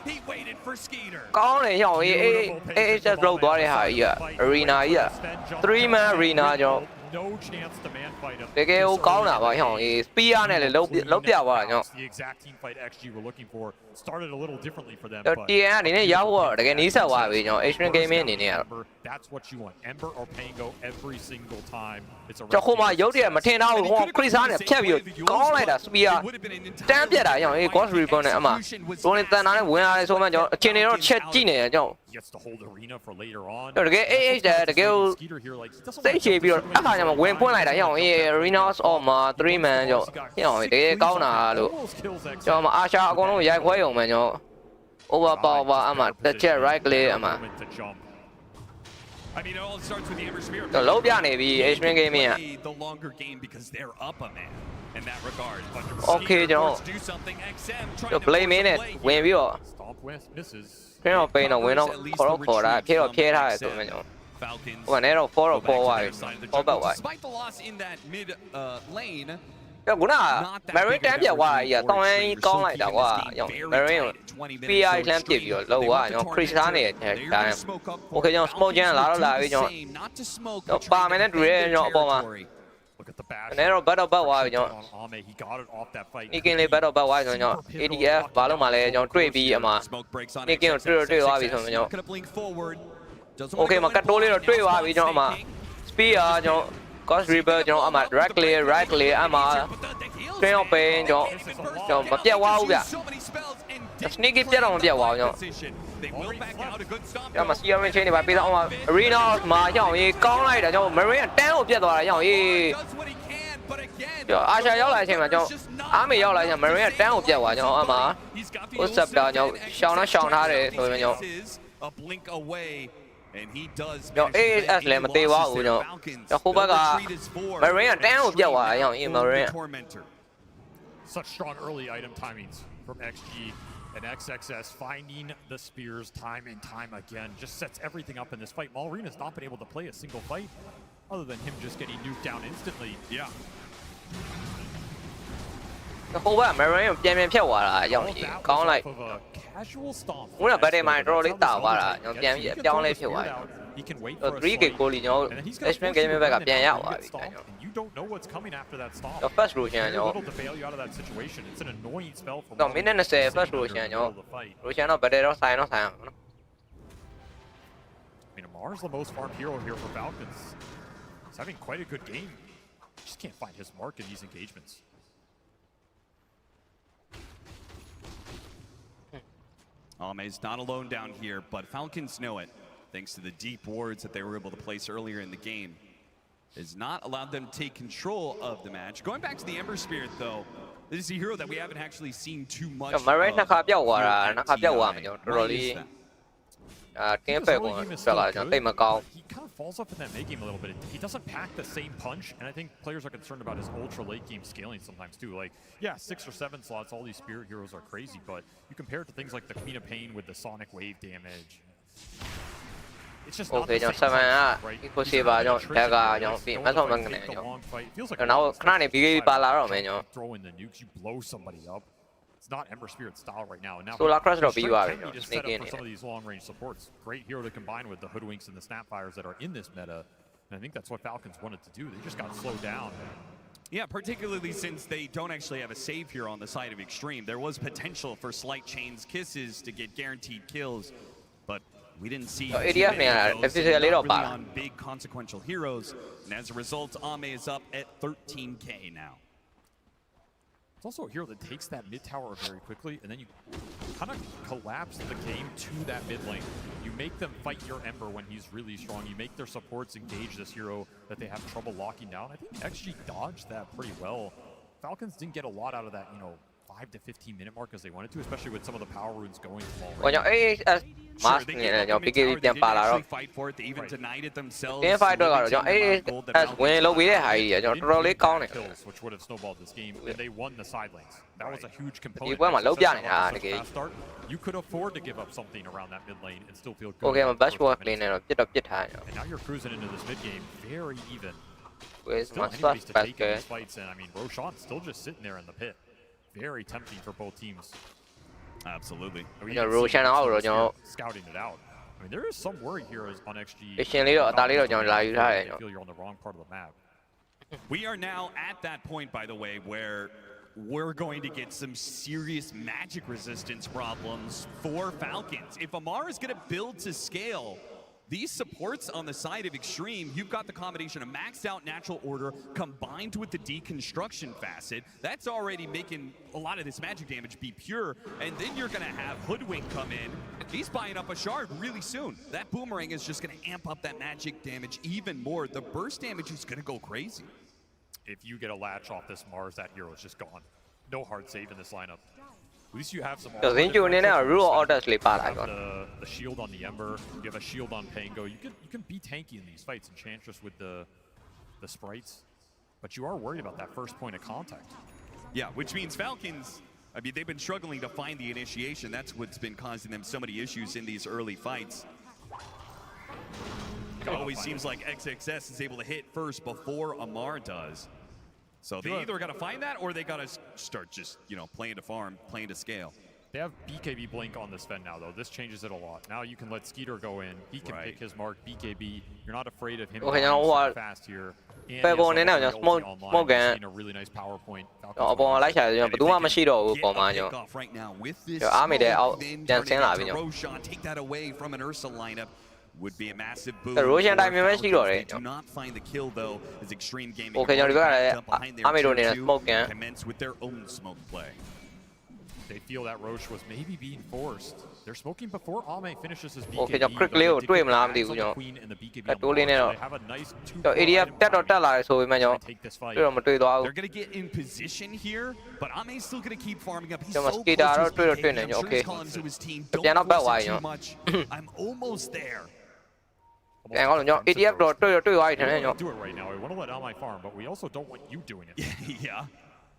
ကောင်းတယ်ရောအေးjust လောက်သွားတဲ့ဟာကြီးက arena ကြီးက 3 man arena ကျွန်တော် No chance to man fight him. တကယ်ကိုကောင်းတာပါဟောင်းအေး spear နဲ့လည်းလုံးပြသွားတာကျွန်တော် The exact team fight XG we're looking for started a little differently for them. TN အနေနဲ့ရောက်တော့တကယ်နီးစပ်သွားပြီကျွန်တော် Asian Gaming အနေနဲ့ကတော့ That's what you want. Ember or Pango every single time. It's a ကျွန်တော်ဟိုမှာရုပ်တရက်မထင်တော့ဘူးဟို Chris နဲ့ဖြတ်ပြီးကောင်းလိုက်တာ spear တန်းပြတ်တာကျွန်တော်အေး Ghost Reaper နဲ့အမှ rolling တန်တာနဲ့ဝင်လာတယ်ဆိုမှကျွန်တော်အချင်းတွေတော့ချက်ကြည့်နေတယ်ကျွန်တော် gets to hold arena for later on. တကယ်အေးတကယ်ကိုစိတ်ချပြီးတော့အခါကျမှဝင်ပွင့်လိုက်တာကျွန်တော်အေး arenas of မှာ 3 man ကျွန်တော်တကယ်ကောင်းတာလို့ကျွန်တော်အာရှအကုန်လုံးရိုက်ခွဲရုံပဲကျွန်တော် overpower အမှတစ်ချက် right click အမှ I mean, it all starts with the Ember Spear. လုံးပြနေပြီ Asian Gaming က the longer game because they're up a man in that regard. Okay ကျွန်တော် do something XM ကျွန်တော် play minute ဝင်ပြီးတော့ Stomp misses. ကျွန်တော်ပိန်တော့ဝင်တော့ခေါ်တာဖြဲတော့ဖြဲထားတယ်ဆိုမှကျွန်တော် Falcons. ဟိုကနေတော့ 4 တော့4သွားပြီ4ပတ်သွားပြီ Despite the loss in that mid lane. ကျွန်တော်က Marine တန်းပြသွားတာကြီးတောင်းရင်ကောင်းလိုက်တာကွာကျွန်တော် Marine ကို PI လှမ်းပစ်ပြီးတော့လောက်သွားကျွန်တော် Chris သားနေတယ်ဒါနဲ့ Okay ကျွန်တော် smoke ကျန်လာတော့လာပြီကျွန်တော်ပါမယ်နဲ့တူရဲကျွန်တော်အပေါ်မှာ Look at the bash. အနေတော့ battle ပတ်သွားပြီကျွန်တော် He got it off that fight. Nikin လေး battle ပတ်သွားပြီဆိုကျွန်တော် ADF ဘာလို့မှလဲကျွန်တော်တွေ့ပြီးအမှ Nikin ကိုတွေ့သွားပြီဆိုကျွန်တော် Okay မှာ cut တိုးလေးတော့တွေ့သွားပြီကျွန်တော်အမှ spear ကျွန်တော် Cost Reaper ကျွန်တော်အမှ directly right click အမှ train of pain ကျွန်တော်မပြတ်သွားဘူးဗျ sneaky ပြတ်တော့မပြတ်သွားဘူးကျွန်တော်ကျွန်တော် CRM chain တွေပါပေးတော့အမှ arena မှာကျွန်တော်ရေးကောင်းလိုက်တာကျွန်တော် Marine တန်းကိုပြတ်သွားတာကျွန်တော်ရေးကျွန်တော်အာရှရောက်လာတဲ့အချိန်မှာကျွန်တော်အားမေရောက်လာချိန် Marine တန်းကိုပြတ်သွားကျွန်တော်အမှ WhatsApp တာကျွန်တော်ရှောင်းထားတယ်ဆိုရင်ကျွန်တော် And he does. Yo, AS လည်းမသေးပါဘူးကျွန်တော်ဟိုဘက်က Marine တန်းကိုပြတ်သွားတာကျွန်တော် Marine Such strong early item timings from XG and XXS finding the spears time and time again just sets everything up in this fight. Malrine has not been able to play a single fight other than him just getting nuked down instantly. Yeah. ဟိုဘက် Marine ပြန်ဖြတ်သွားတာကျွန်တော်ကောင်းလိုက် Casual stomp. ဦးကဗတ်တယ်မှာတော်တော်လေးတာသွားတာကျွန်တော်ပြန်ပြီးအပြောင်းလဲဖြစ်သွားတယ် 3K ကိုလီကျွန်တော် Extreme Gaming ဘက်ကပြန်ရောက်သွားပြီကျွန်တော် You don't know what's coming after that stomp. First Roshan ကျွန်တော် to bail you out of that situation. It's an annoying spell for တော့ minute 20 First Roshan ကျွန်တော် Roshan တော့ဗတ်တယ်တော့ဆိုင်အောင်နော် I mean, Amar's the most farmed hero here for Falcons. He's having quite a good game. Just can't find his mark in these engagements. Ame's not alone down here, but Falcons know it. Thanks to the deep wards that they were able to place earlier in the game. Has not allowed them to take control of the match. Going back to the Ember Spirit, though, this is a hero that we haven't actually seen too much of. He kind of falls off in that mid game a little bit. He doesn't pack the same punch, and I think players are concerned about his ultra late game scaling sometimes too. Like, yeah, 6 or 7 slots, all these Spirit heroes are crazy, but you compare it to things like the Queen of Pain with the Sonic Wave damage. It's just not the same punch, right? Throw in the nukes, you blow somebody up. It's not Ember Spirit style right now. And now he just set up for some of these long-range supports. Great hero to combine with the Hoodwinks and the Snapfires that are in this meta. And I think that's what Falcons wanted to do. They just got slowed down. Yeah, particularly since they don't actually have a save here on the side of Extreme. There was potential for Slight Chain's Kisses to get guaranteed kills, but we didn't see really on big consequential heroes. And as a result, Ame is up at 13K now. It's also a hero that takes that mid tower very quickly, and then you kind of collapse the game to that mid lane. You make them fight your Ember when he's really strong. You make their supports engage this hero that they have trouble locking down. I think XG dodged that pretty well. Falcons didn't get a lot out of that, 5 to 15 minute mark as they wanted to, especially with some of the power runes going from already. Fight for it. They even denied it themselves. Kills, which would have snowballed this game, and they won the side lanes. That was a huge component. You could afford to give up something around that mid lane and still feel good. And now you're cruising into this mid game very even. Still anybody's to take in these fights, and I mean, Roshan's still just sitting there in the pit. Very tempting for both teams. Absolutely. Scouting it out. I mean, there is some worry here on XG. I feel you're on the wrong part of the map. We are now at that point, by the way, where we're going to get some serious magic resistance problems for Falcons. If Amar is going to build to scale, these supports on the side of Extreme, you've got the combination of maxed out natural order combined with the deconstruction facet. That's already making a lot of this magic damage be pure. And then you're going to have Hoodwink come in. He's buying up a shard really soon. That boomerang is just going to amp up that magic damage even more. The burst damage is going to go crazy. If you get a latch off this Mars, that hero is just gone. No hard save in this lineup. At least you have some. The shield on the Ember. You have a shield on Pango. You can be tanky in these fights, Enchantress with the sprites, but you are worried about that first point of contact. Yeah, which means Falcons. I mean, they've been struggling to find the initiation. That's what's been causing them so many issues in these early fights. It always seems like XXS is able to hit first before Amar does. So they either got to find that or they got to start just, playing to farm, playing to scale. They have BKB Blink on this Fen now, though. This changes it a lot. Now you can let Skeeter go in. He can pick his mark, BKB. You're not afraid of him fast here. And a really nice power point. Right now with this Roshan, take that away from an Ursa lineup. Would be a massive boom. They do not find the kill though, as Extreme Gaming behind their commence with their own smoke play. They feel that Roche was maybe being forced. They're smoking before Ame finishes his BKB. They have a nice 2 take this fight. They're going to get in position here, but Ame's still going to keep farming up. He's so close to his BKB. I'm sure he's calling to his team, don't force it too much. I'm almost there. Do it right now. We want to let Ame farm, but we also don't want you doing it. Yeah.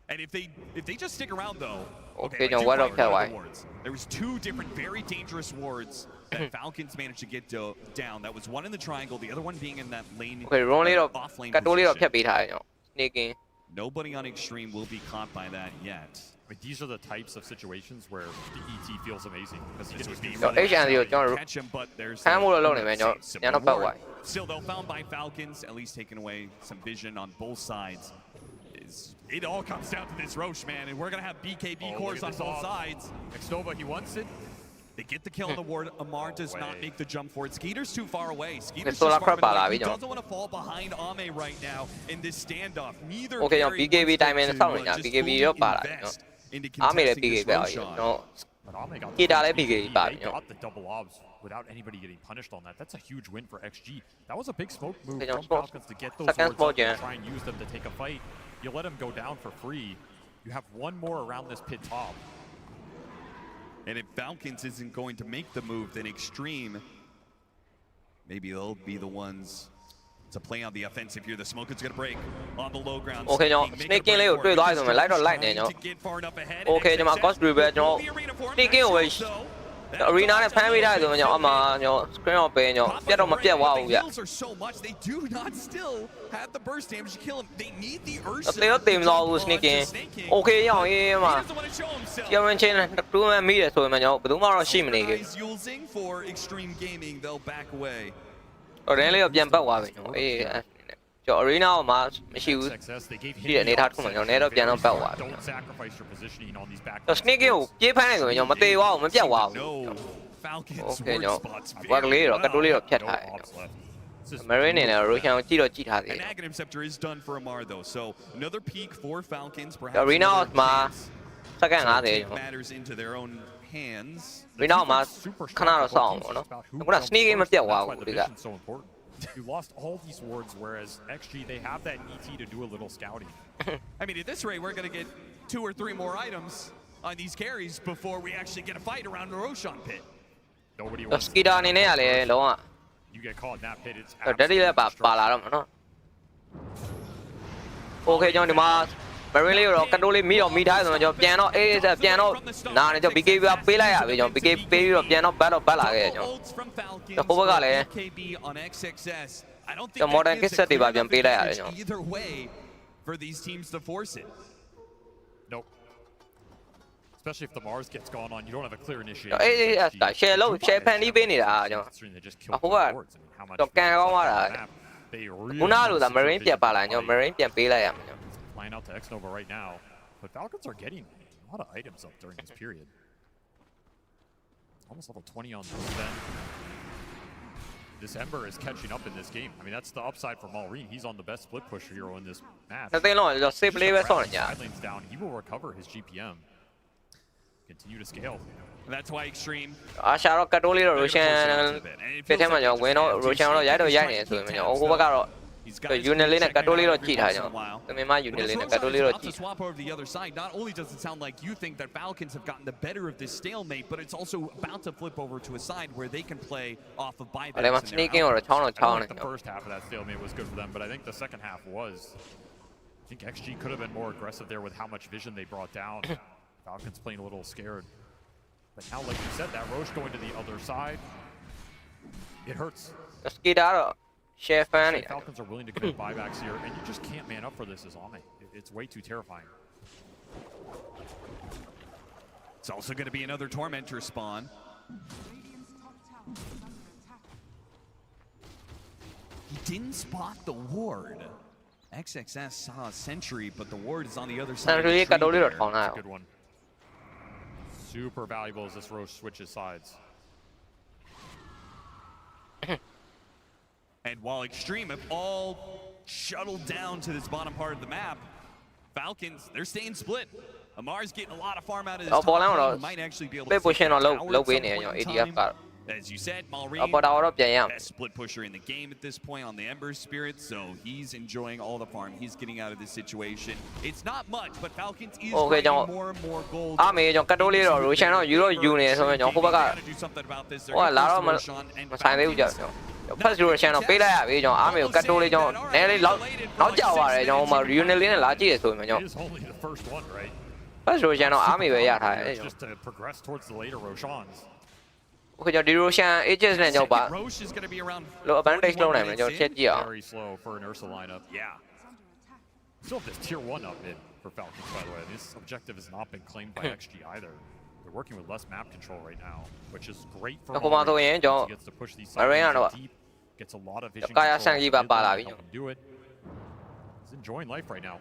And if they just stick around though, there was 2 different very dangerous wards that Falcons managed to get down. That was one in the triangle, the other one being in that lane off lane position. Nobody on Extreme will be caught by that yet. I mean, these are the types of situations where the ET feels amazing because he just catch him, but there's still though found by Falcons, at least taking away some vision on both sides. It all comes down to this Roche, man, and we're gonna have BKB cores on both sides. Xnova, he wants it. They get the kill on the ward. Amar does not make the jump for it. Skeeter's too far away. Skeeter's Solar just far crap enough. He doesn't want to fall behind Ame right now in this standoff. Neither Okay, carry BKB wants time to, in some just BKB fully yo para. invest into Ame le contesting this BKB Roshan. no. But Ame got Kita le the BKB para. They got the double obs without anybody getting punished on that. That's a huge win for XG. That was a big smoke move from Falcons to get those wards up and try and use them to take a fight. You let them go down for free. You have one more around this pit top. And if Falcons isn't going to make the move, then Extreme, maybe they'll be the ones to play on the offensive here. The smoke is going to break on the low ground. Okay ည sneaking လေးကိုတွေ့သွားဆိုရင်လိုက်တော့လိုက်နေည Okay ဒီမှာ cost revert ည sneaking ကို arena နဲ့ဖမ်းမိထားဆိုရင်ညအမှည screen တော့ပဲညပြတ်တော့မပြတ်သွားဘူးဗျ Kills are so much, they do not still have the burst damage to kill him. They need the Ursa. တေတော့တင်မတော့ဘူး sneaking Okay ညအေးမှာ Karen chain တူးမှမိတယ်ဆိုရင်ညဘယ်သူမှတော့ရှိမနေဘူး Using for Extreme Gaming, they'll back away. ရင်းလေးတော့ပြန်ပတ်သွားပြီညအေးကျွန်တော် arena ကိုမှမရှိဘူးရှိတဲ့အနေထားတစ်ခုမှကျွန်တော်နေတော့ပြန်တော့ပတ်သွားပြီ Don't sacrifice your positioning on these back. ကျွန်တော် sneaking ကိုပြေးဖမ်းနေဆိုရင်ညမသေးသွားဘူးမပြတ်သွားဘူး Okay ညဘာကလေးတော့ကတိုးလေးတော့ဖြတ်ထားတယ် Marine နဲ့ Roshan ကိုကြည့်တော့ကြည့်ထားသေးတယ် An Aghanim Scepter is done for Amar though, so another peak for Falcons. Perhaps arena မှာစက္ကန့်50 take matters into their own hands. arena မှာခဏတော့စောင့်အောင်ပေါ့နော်ခုန sneaking မပြတ်သွားဘူးဒီက You lost all these wards, whereas XG, they have that ET to do a little scouting. I mean, at this rate, we're going to get 2 or 3 more items on these carries before we actually get a fight around the Roshan pit. Nobody wants to. Skida အနေနဲ့ကလည်းလုံးဝ You get caught in that pit, it's ဓာတ်တွေလည်းပါလာတော့မှာနော် Okay ကျွန်တော်ဒီမှာ Marine လေးတော့ကတိုးလေးမိတော့မိထားဆိုတော့ကျွန်တော်ပြန်တော့အေးဆက်ပြန်တော့နားနေကျွန်တော် BKB ပေးလိုက်ရပြီကျွန်တော် BKB ပေးပြီးတော့ပြန်တော့bắtလာခဲ့ကျွန်တော်ဟိုဘက်ကလည်းကျွန်တော် modern kit set တွေပါပြန်ပေးလိုက်ရတယ်ကျွန်တော် Either way for these teams to force it. Nope. Especially if the Mars gets going on, you don't have a clear initiator. အေး share လို့ share ဖန်တီးပေးနေတာကျွန်တော်ဟိုကတော့ကန်ကောင်းသွားတာခုနလိုသာ Marine ပြတ်ပါလာကျွန်တော် Marine ပြန်ပေးလိုက်ရမယ်ကျွန်တော် Flying out to X-Nova right now, but Falcons are getting a lot of items up during this period. Almost level 20 on those then. This Ember is catching up in this game. I mean, that's the upside for Maureen. He's on the best split push hero in this match. Sidelines down. He will recover his GPM. Continue to scale. That's why Extreme. အာရှာတော့ကတိုးလေးတော့ Roshan ဖြစ်ထဲမှာကျွန်တော်ဝင်တော့ Roshan တော့ရိုက်နေဆိုရင်ကျွန်တော်ဟိုဘက်ကတော့ unit လေးနဲ့ကတိုးလေးတော့ကြည့်ထားကျွန်တော်တမင်မ unit လေးနဲ့ကတိုးလေးတော့ကြည့် swap over the other side. Not only does it sound like you think that Falcons have gotten the better of this stalemate, but it's also about to flip over to a side where they can play off of buybacks. အဲ့မှာ sneaking တော့ချောင်းတော့ချောင်းနေ The first half of that stalemate was good for them, but I think the second half was. I think XG could have been more aggressive there with how much vision they brought down. Falcons playing a little scared. But now, like you said, that Roche going to the other side, it hurts. Let's get out. Share fan. Falcons are willing to commit buybacks here, and you just can't man up for this as Ame. It's way too terrifying. It's also going to be another Tormentor spawn. He didn't spot the ward. XXS saw a sentry, but the ward is on the other side. Good one. Super valuable as this Roche switches sides. And while Extreme have all shuttled down to this bottom part of the map, Falcons, they're staying split. Amar's getting a lot of farm out of this top. Might actually be able to as you said, Maureen, best split pusher in the game at this point on the Ember Spirit, so he's enjoying all the farm he's getting out of this situation. It's not much, but Falcons is getting more and more gold. Ame ကျွန်တော်ကတိုးလေးတော့ Roshan တော့ယူတော့ယူနေဆိုရင်ကျွန်တော်ဟိုဘက်ကဟိုလာတော့မဆိုင်သေးဘူးကြာကျွန်တော် first Roshan တော့ပေးလိုက်ရပြီကျွန်တော် Ame ကိုကတိုးလေးကျွန်တော်နည်းလေးနောက်ကြောက်ပါတယ်ကျွန်တော်ဟိုမှာ unit လေးနဲ့လာကြည့်ရဆိုရင်ကျွန်တော် first Roshan တော့ Ame ပဲရထားတယ် just to progress towards the later Roshans. Okay ကျွန်တော်ဒီ Roshan ages နဲ့ကျွန်တော်ပါ Roche is going to be around လို့ advantage လုံးနိုင်မယ်ကျွန်တော်ချက်ကြည့်အောင် Very slow for an Ursa lineup. Yeah. Still have this tier 1 up mid for Falcons, by the way. This objective has not been claimed by XG either. They're working with less map control right now, which is great for Maureen. He gets to push these sides deep, gets a lot of vision control, do it. He's enjoying life right now.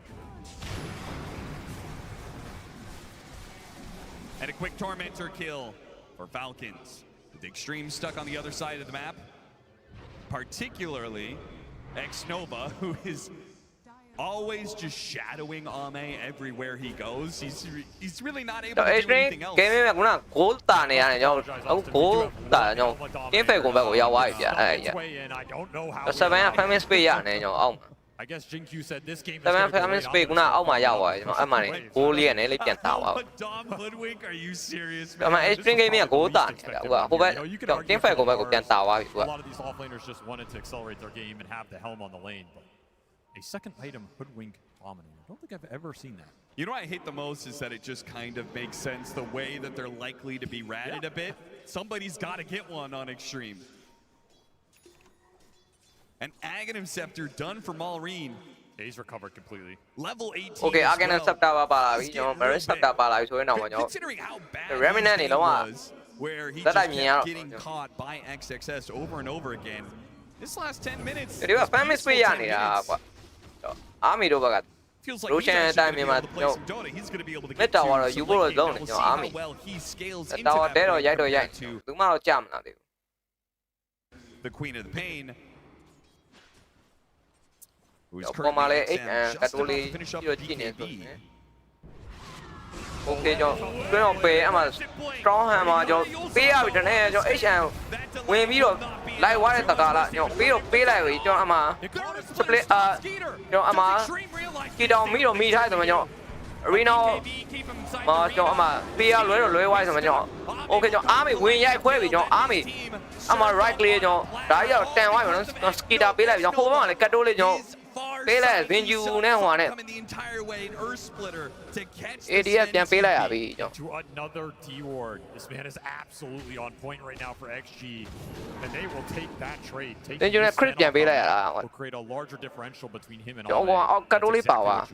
And a quick Tormentor kill for for Falcons. With Extreme stuck on the other side of the map, particularly Xnova, who is always just shadowing Ame everywhere he goes. He's really not able to do anything else. Game này cũng là cố tả này anh nhau, ông cố tả nhau. Game phải cũng phải của nhau vậy vậy. Sao vậy? Family Speed này nhau ông. Sao vậy? Family Speed cũng là ông mà nhau vậy. Mà này cố liền này lấy tiền tạo vào. Mà Extreme Game là cố tả này. Không phải. Game phải cũng phải của tiền tạo vào. A second item hoodwink dominator. I don't think I've ever seen that. You know what I hate the most is that it just kind of makes sense the way that they're likely to be ratted a bit. Somebody's got to get one on Extreme. An Aghanim Scepter done for Malrine. He's recovered completely. Level 18. Okay, Aghanim Scepter ba lại nhau, Marine Scepter ba lại thôi nào mà nhau. Considering how bad Remnant này đúng không? Where he just kept getting caught by XXS over and over again. This last 10 minutes. Cái điều Family Speed này là Army đâu vậy? Russian time mà nhau. Mấy tàu là Yubo là đâu này nhau Army. Tàu để rồi giải đúng mà nó chạm là điều. The Queen of the Pain. Có mà lấy Catholic chưa chín年rồi. Ok cho cái nào về mà strong hay mà cho phía bên trên này cho HM nguyên ví dụ lại quá tất cả là cho ví dụ lại với cho mà split cho mà khi đó ví dụ mi thay rồi mà cho Reno mà cho mà phía lưới quay rồi mà cho ok cho Army nguyên giải khỏe vì cho Army mà right clear cho đã giờ đang quay mà nó skida phía lại cho không mà lại cắt đôi lên cho phía lại bên you này hòa này ADF đang phía lại à vì cho to another D-Ward. This man is absolutely on point right now for XG, and they will take that trade. Then you have crit đang phía lại à will create a larger differential between him and Ame. Cắt đôi bảo à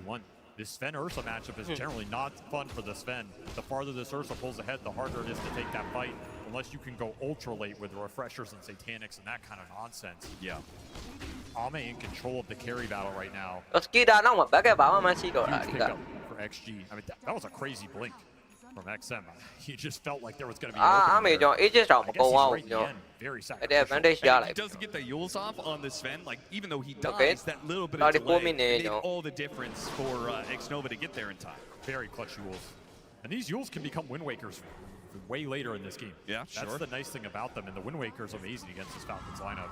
This Sven Ursa matchup is generally not fun for the Sven. The farther this Ursa pulls ahead, the harder it is to take that fight. Unless you can go ultra late with refreshers and satanics and that kind of nonsense. Yeah. Ame in control of the carry battle right now. Skida nó mà bé cái bảo mà chỉ có Huge pickup for XG. I mean, that was a crazy blink from XM. He just felt like there was going to be an Ame cho ít chứ sao mà cô wow cho. The advantage ra lại. He doesn't get the Yules off on the Sven. Like even though he dies, that little bit of delay made all the difference for Xnova to get there in time. Very clutch Yules, and these Yules can become Wind Wakers way later in this game. Yeah, sure. That's the nice thing about them, and the Wind Waker's amazing against this Falcons lineup.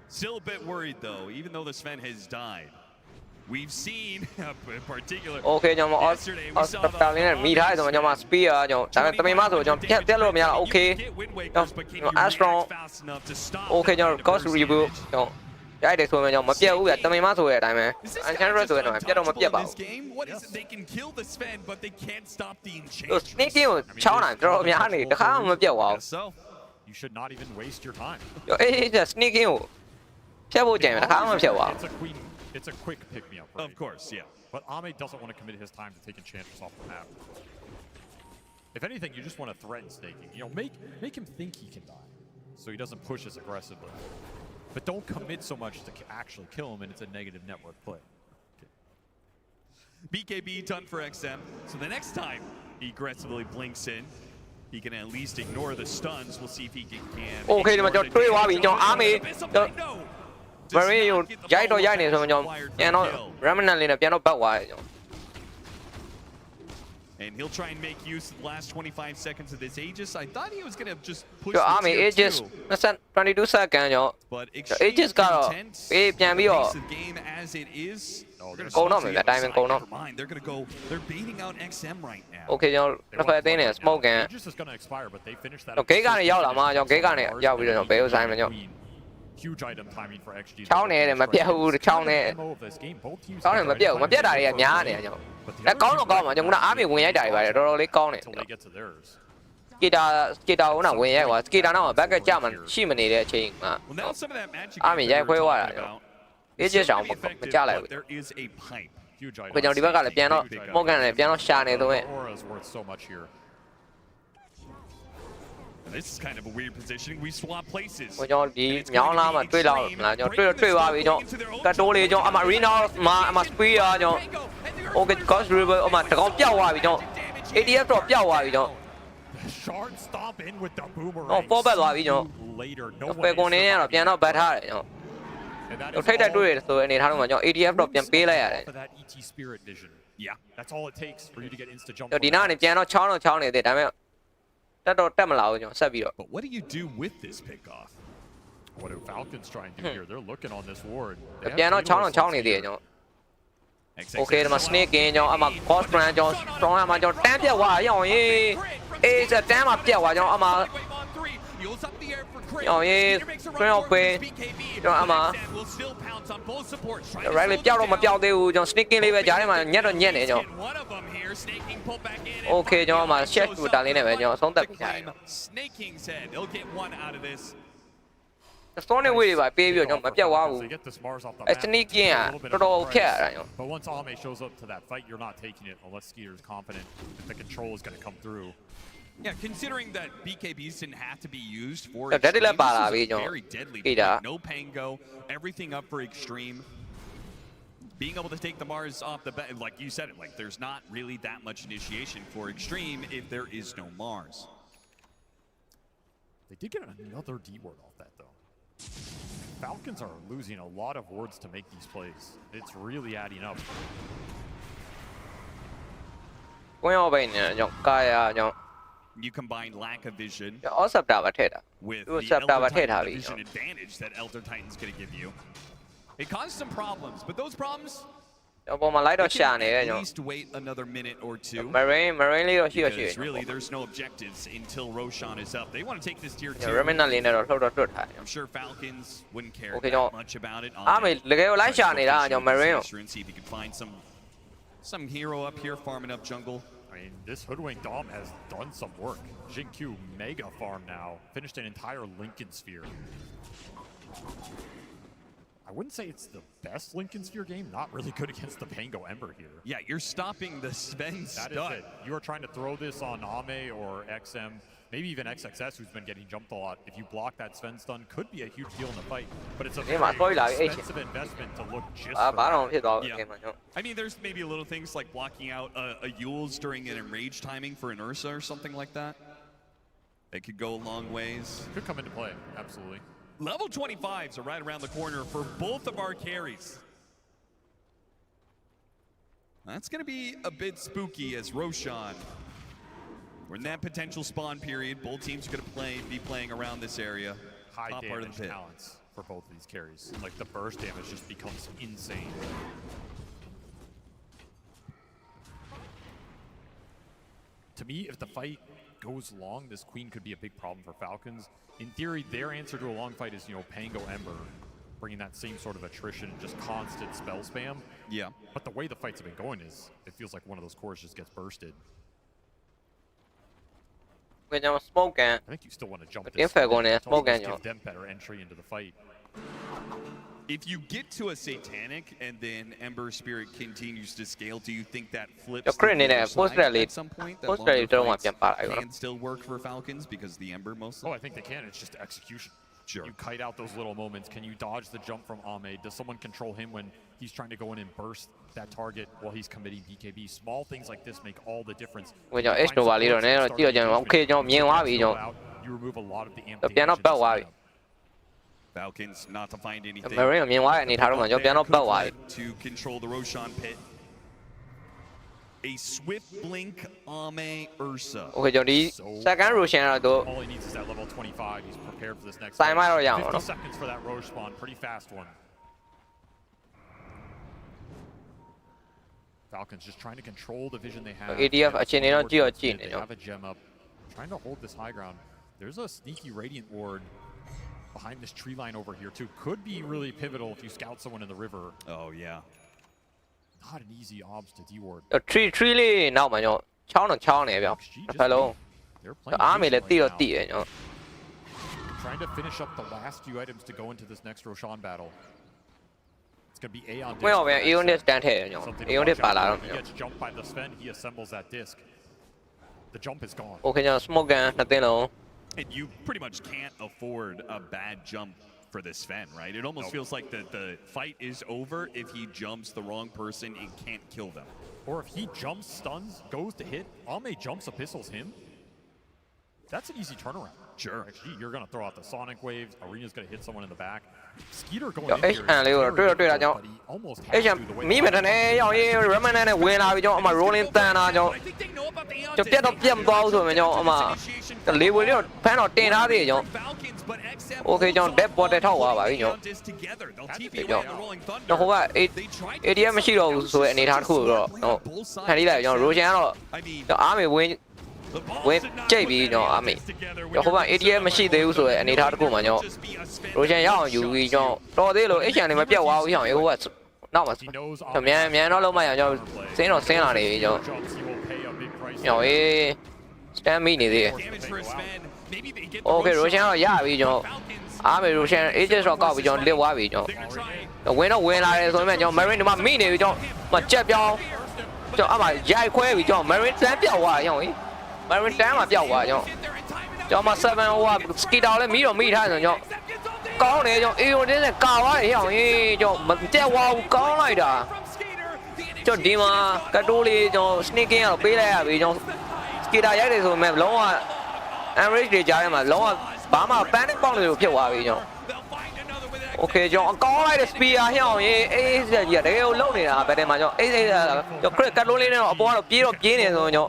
Still a bit worried though, even though the Sven has died. We've seen in particular. Okay, nhưng mà Australia này mi thái rồi nhưng mà Spear nhưng tại tụi mình mất rồi nhưng tiếp luôn là okay. Nhưng Astro. Okay nhưng có reboot nhưng cái để thôi mà nhưng mà biết uổng tụi mình mất rồi tại mà anh chẳng rồi rồi mà biết đâu mà biết bảo. Sneak deal cháu này rồi nhà này đã khá mà biết vào. You should not even waste your time. Yo, it's sneak deal. Chả vô chém đã khá mà biết vào. It's a quick pick-me-up. Right? Of course, yeah. But Ame doesn't want to commit his time to taking chances off the map. If anything, you just want to threaten staking. You know, make him think he can die, so he doesn't push as aggressively. But don't commit so much to actually kill him, and it's a negative network play. Okay. BKB done for XM. So the next time he aggressively blinks in, he can at least ignore the stuns. We'll see if he can. Okay, nhưng mà cho truy qua bị cho Army. Very you giải đôi giải này thôi mà nhom. Nghe nó Remnant này là piano bắt hoài. And he'll try and make use of the last 25 seconds of this Aegis. I thought he was going to just push the Army Aegis. Nó 22 seconds nhở. Aegis có bịပြန်ပြီးတော့ câu nó mình làတိုင်းmình câu nó. They're baiting out XM right now. Okay, nhở. Nó phải tên này smoke kìa. Nó cái này giao là mà, cái này giao bây giờ nó béo sai mà nhở. Huge item timing for XG. Cháu này mà béo cháu này. Cháu này mà béo đại là nhá này nhở. Đã có nó con mà chúng ta áp dụng nguyên đại vậy rồi lấy con này. Kita cũng là nguyên vậy, kita nó bắt cái cha mình chi mình để chuyện mà. Mình giải quyết qua rồi. Cái chế sản một cha lại. Bây giờ đi bắt cái piano, một cái này piano xa này thôi. This is kind of a weird positioning. We swap places. Bây giờ đi nhỏ lắm mà truy đầu là cho truy vào vì cho cái đồ này cho Marino mà Spear cho. Ok, có river mà còn 标啊，vì cho ADF 做标啊，vì cho Shard stomp in with the boomerang. တော့ forward သွားပြီကျွန်တော် Later, no ပယ် one ကွန် is နေရတော့ပြန်တော့ဘတ်ထားတယ်ကျွန်တော် And that တော့ is ထိတ်တိုက် all တွေ့ရဆိုတဲ့အနေထားတော့ကျွန်တော် ADF တော့ပြန်ပေးလိုက်ရတယ် for that ET spirit vision. Yeah, that's all it takes for you to get insta jump. တော့ဒီနောက်ကနေပြန်တော့ချောင်းတော့ချောင်းနေသေးတယ်ဒါပေမဲ့တက်တော့တက်မလာဘူးကျွန်တော်ဆက်ပြီးတော့ But what do you do with this pickoff? What are Falcons trying to do here? They're looking on this ward. ပြန်တော့ချောင်းတော့ချောင်းနေသေးတယ်ကျွန်တော် Okay ဒီမှာ snake in ကျွန်တော်အမှ cross brand ကျွန်တော် strong အမှကျွန်တော်တန်းပြတ်သွားရအောင်ရေးအေးစတန်းမှာပြတ်သွားကျွန်တော်အမှအောင်ရေး screen off ပဲကျွန်တော်အမှ right လေးပြောက်တော့မပြောက်သေးဘူးကျွန်တော် snake in လေးပဲကြားထဲမှာညက်တော့ညက်နေကျွန်တော် Okay ကျွန်တော်အမှ chef ကိုတာလေးနဲ့ပဲကျွန်တော်အဆုံးသတ်ပြထားတယ် Snaking said they'll get one out of this. Storm နဲ့ဝေးတွေပါပေးပြီးတော့ကျွန်တော်မပြတ်သွားဘူး အဲ့ sneak in ကတော်တော်ခက်ရတာကျွန်တော် But once Ame shows up to that fight, you're not taking it unless Skeeter is confident that the control is going to come through. Yeah, considering that BKBs didn't have to be used for That extreme, is this was a very deadly Ida. fight. No Pango, everything up for extreme. Being able to take the Mars off the bat, like you said it, like there's not really that much initiation for extreme if there is no Mars. They did get another D ward off that though. Falcons are losing a lot of wards to make these plays. It's really adding up. ကိုရောက်ပဲနေကျွန်တော်ကာရကျွန်တော် You combine lack of vision အော်ဆပ်တာပါထည့်တာ with သူ the ဆပ်တာပါ Elder ထည့်ထား Titan ပြီ vision advantage that Elder Titan's going to give you. It caused some problems, but those problems ကျွန်တော်ပေါ်မှာလိုက်တော့ရှာနေတယ် at ကျွန်တော် least wait another minute or two. Marine လေးတော့ရှိရရှိ Because really, there's no objectives until Roshan is up. They want to take this tier 2. Remnant လေးနဲ့တော့လှုပ်တော့တွတ်ထားတယ် I'm sure Falcons wouldn't care Okay, that much about it. အားမေတကယ်ကိုလိုက်ရှာနေတာကျွန်တော် Marine ကို and see if he can find some hero up here farming up jungle. I mean, this Hoodwink Dom has done some work. Jin-Q mega farm now. Finished an entire Lincoln Sphere. I wouldn't say it's the best Lincoln Sphere game. Not really good against the Pango Ember here. Yeah, you're stopping the Sven That is it. You are trying to throw this on Ame or XM, maybe even XXS, who's been getting jumped a lot. If you block that Sven stun, could be a huge deal in the fight. But it's a very expensive investment to look just I mean, there's maybe little things like blocking out a Yules during an enrage timing for an Ursa or something like that. It could go a long ways. Could come into play, absolutely. Level 25s are right around the corner for both of our carries. That's going to be a bit spooky as Roshan. We're in that potential spawn period. Both teams are going to be playing around this area. High Top part of damage the pit. talents for both of these carries. Like the burst damage just becomes insane. To me, if the fight goes long, this Queen could be a big problem for Falcons. In theory, their answer to a long fight is, Pango Ember, bringing that same sort of attrition and just constant spell spam. Yeah. But the way the fights have been going is, it feels like one of those cores just gets bursted. I think you still want to jump this. Give them better entry into the fight. If you get to a Satanic and then Ember Spirit continues to scale, do you think that flips at some point? That longer fights can still work for Falcons because the Ember mostly? Oh, I think they can. It's just execution. Sure. You kite out those little moments. Can you dodge the jump from Ame? Does someone control him when he's trying to go in and burst that target while he's committing BKB? Small things like this make all the difference. You remove a lot of the amp damage. Falcons not to find anything. To control the Roshan pit. A swift blink Ame Ursa. Second Roshan all he needs is that level 25. He's prepared for this next fight. 50 seconds for that Roche spawn. Pretty fast one. Falcons just trying to control the vision they have. They have a gem up. Trying to hold this high ground. There's a sneaky Radiant ward behind this tree line over here too. Could be really pivotal if you scout someone in the river. Oh yeah. Not an easy obs to D-ward. Tree now mà nhở. Cháu nó cháu này biểu. Hello. Army là tiêu tỉ nhở. Trying to finish up the last few items to go into this next Roshan battle. It's going to be A on disc. Well, man, you need stand here, nhở. You need bà là. He gets jumped by the Sven. He assembles that disc. The jump is gone. Okay, nhở. Smoke gun, nothing no. And you pretty much can't afford a bad jump for this Sven, right? It almost feels like the fight is over if he jumps the wrong person and can't kill them. Or if he jumps, stuns, goes to hit, Ame jumps, epistles him. That's an easy turnaround. Sure. Actually, you're going to throw out the Sonic Waves. Arena's going to hit someone in the back. Skeeter going Yo, in here and is Leo, very do it, but he almost has to the way me mà thằng này, yo, Roman này win là vì cho mà rolling tan là cho biết đâu biết bao rồi mà cho mà Leo với nó phải nó tên ra đi cho ok cho đẹp bot để thâu à vậy nhở nó không phải ADM mà chỉ đâu rồi anh ấy thắng khu rồi nó hay đi lại cho Rojan rồi cho Army win chạy bị nhở Army cho không phải ADM mà chỉ đều rồi anh ấy thắng khu mà nhở Rojan nhau dù gì cho đó thế rồi ấy này mà biết wow cái hiểu vậy nó mà thằng mẹ nó lâu mà cho xé là này cho nhỏ ấy stand me này gì ok Rojan rồi ya bị cho Army Rojan ấy chứ sao có bị cho liêu quá bị cho nó win lại rồi mà cho Marine mà mi này cho mà chết cho mà giải khoe bị cho Marine đánh biểu quá nhỏ ấy Marine đánh mà biểu quá cho mà seven qua ski down lên mi rồi mi thay rồi cho có này cho yêu đến là cao quá hiểu ấy cho mình chơi wow có này đã cho đi mà cái đôi đi cho sneaking ở bên này bị cho ski down giải rồi mà lâu à average đi chơi mà lâu à bám mà panic ball được kiểu gì nhở ok cho có lại được spear hiểu ấy giờ đấy lâu này là bên mà cho ấy là cho credit card lên nó bỏ được piece này rồi nhở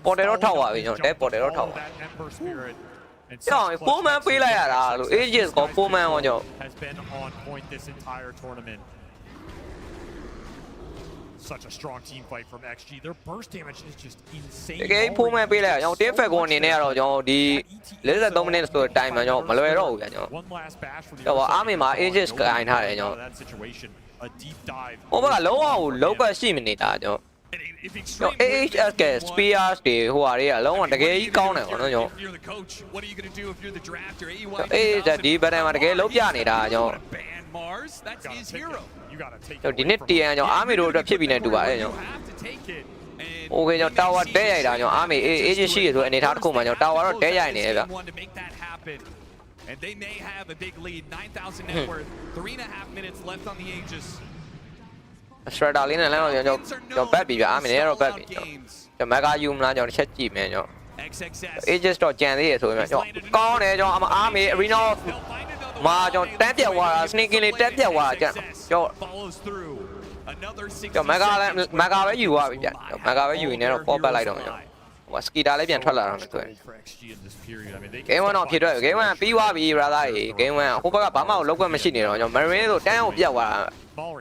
bỏ để nó thâu à nhở để bỏ để nó thâu rồi 4 man ပေးလိုက်ရတာလို့ Aegis ကို4 man ဟောကြော has been on point this entire tournament. Such a strong team fight from XG. Their burst damage is just insane. တကယ်4 man ပေးလိုက်ရအောင် team fight ကိုအနေနဲ့ကတော့ကျွန်တော်ဒီ53 minutes ဆိုတဲ့အတိုင်းမှာကျွန်တော်မလွယ်တော့ဘူးဗျာကျွန်တော်တော့ Army မှာ Aegis ကိုင်ထားတယ်ကျွန်တော်ဟိုဘက်ကလုံးဝလုံးပတ်ရှိမနေတာကျွန်တော်AHS က spears တွေဟိုဟာတွေကလုံးဝတကယ်ကြီးကောင်းတယ်ပေါ့နော်ကျွန်တော်ဒီဘက်တိုင်းမှာတကယ်လုံးပြနေတာကျွန်တော်ဒီနေ့တရားကျွန်တော် Army တို့အတွက်ဖြစ်ပြီးနေတူပါတယ်ကျွန်တော်โอเคကျွန်တော် tower တဲရိုက်တာကျွန်တော် Army AHS ရှိရဆိုအနေထားတစ်ခုမှာကျွန်တော် tower တော့တဲရိုက်နေတယ်ဗျ And they may have a big lead. 9,000 net worth. 3.5 minutes left on the Aegis. Strata လေးနဲ့လည်းတော့ကျွန်တော်ဘက်ပြီးဗျာအမင်းလည်းတော့ဘက်ပြီးကျွန်တော် mega u မလားကျွန်တော်တစ်ချက်ကြည့်မယ်ကျွန်တော် Aegis တော့ကြံသေးရဆိုရင်ကျွန်တော်ကောင်းတယ်ကျွန်တော် Army Arena မှာကျွန်တော်တန်းပြတ်သွားတာ sneaking လေးတက်ပြတ်သွားတာကျွန်တော် mega လည်း mega ပဲယူသွားပြီဗျာ mega ပဲယူနေတော့ pop ပတ်လိုက်တော့ကျွန်တော်ဟို skitter လေးပြန်ထွက်လာတော့ဆိုရင် game 1တော့ဖြစ်တော့ game 1ပြီးသွားပြီ brother ကြီး game 1ဟိုဘက်ကဘာမှလောက်ွက်မရှိနေတော့ကျွန်တော် marine ဆိုတန်းအောင်ပြတ်သွားတာ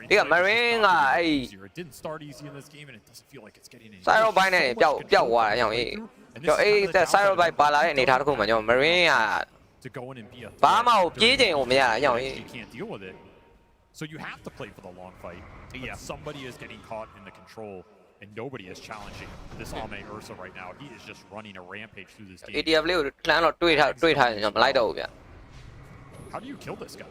ဒီက marine ကအဲ့ Cyro bike နဲ့ပျောက်သွားတာကြောင့်အေးကျွန်တော်အဲ့ Cyro bike ပါလာတဲ့အနေထားတစ်ခုမှာကျွန်တော် marine ကဘာမှပြေးချိန်ကိုမရတာကြောင့်အေး So you have to play for the long fight. Yeah, somebody is getting caught in the control, and nobody is challenging this Ame Ursa right now. He is just running a rampage through this game. ADF လေးကို plan တော့တွေးထားကျွန်တော်မလိုက်တော့ဘူးဗျ How do you kill this guy?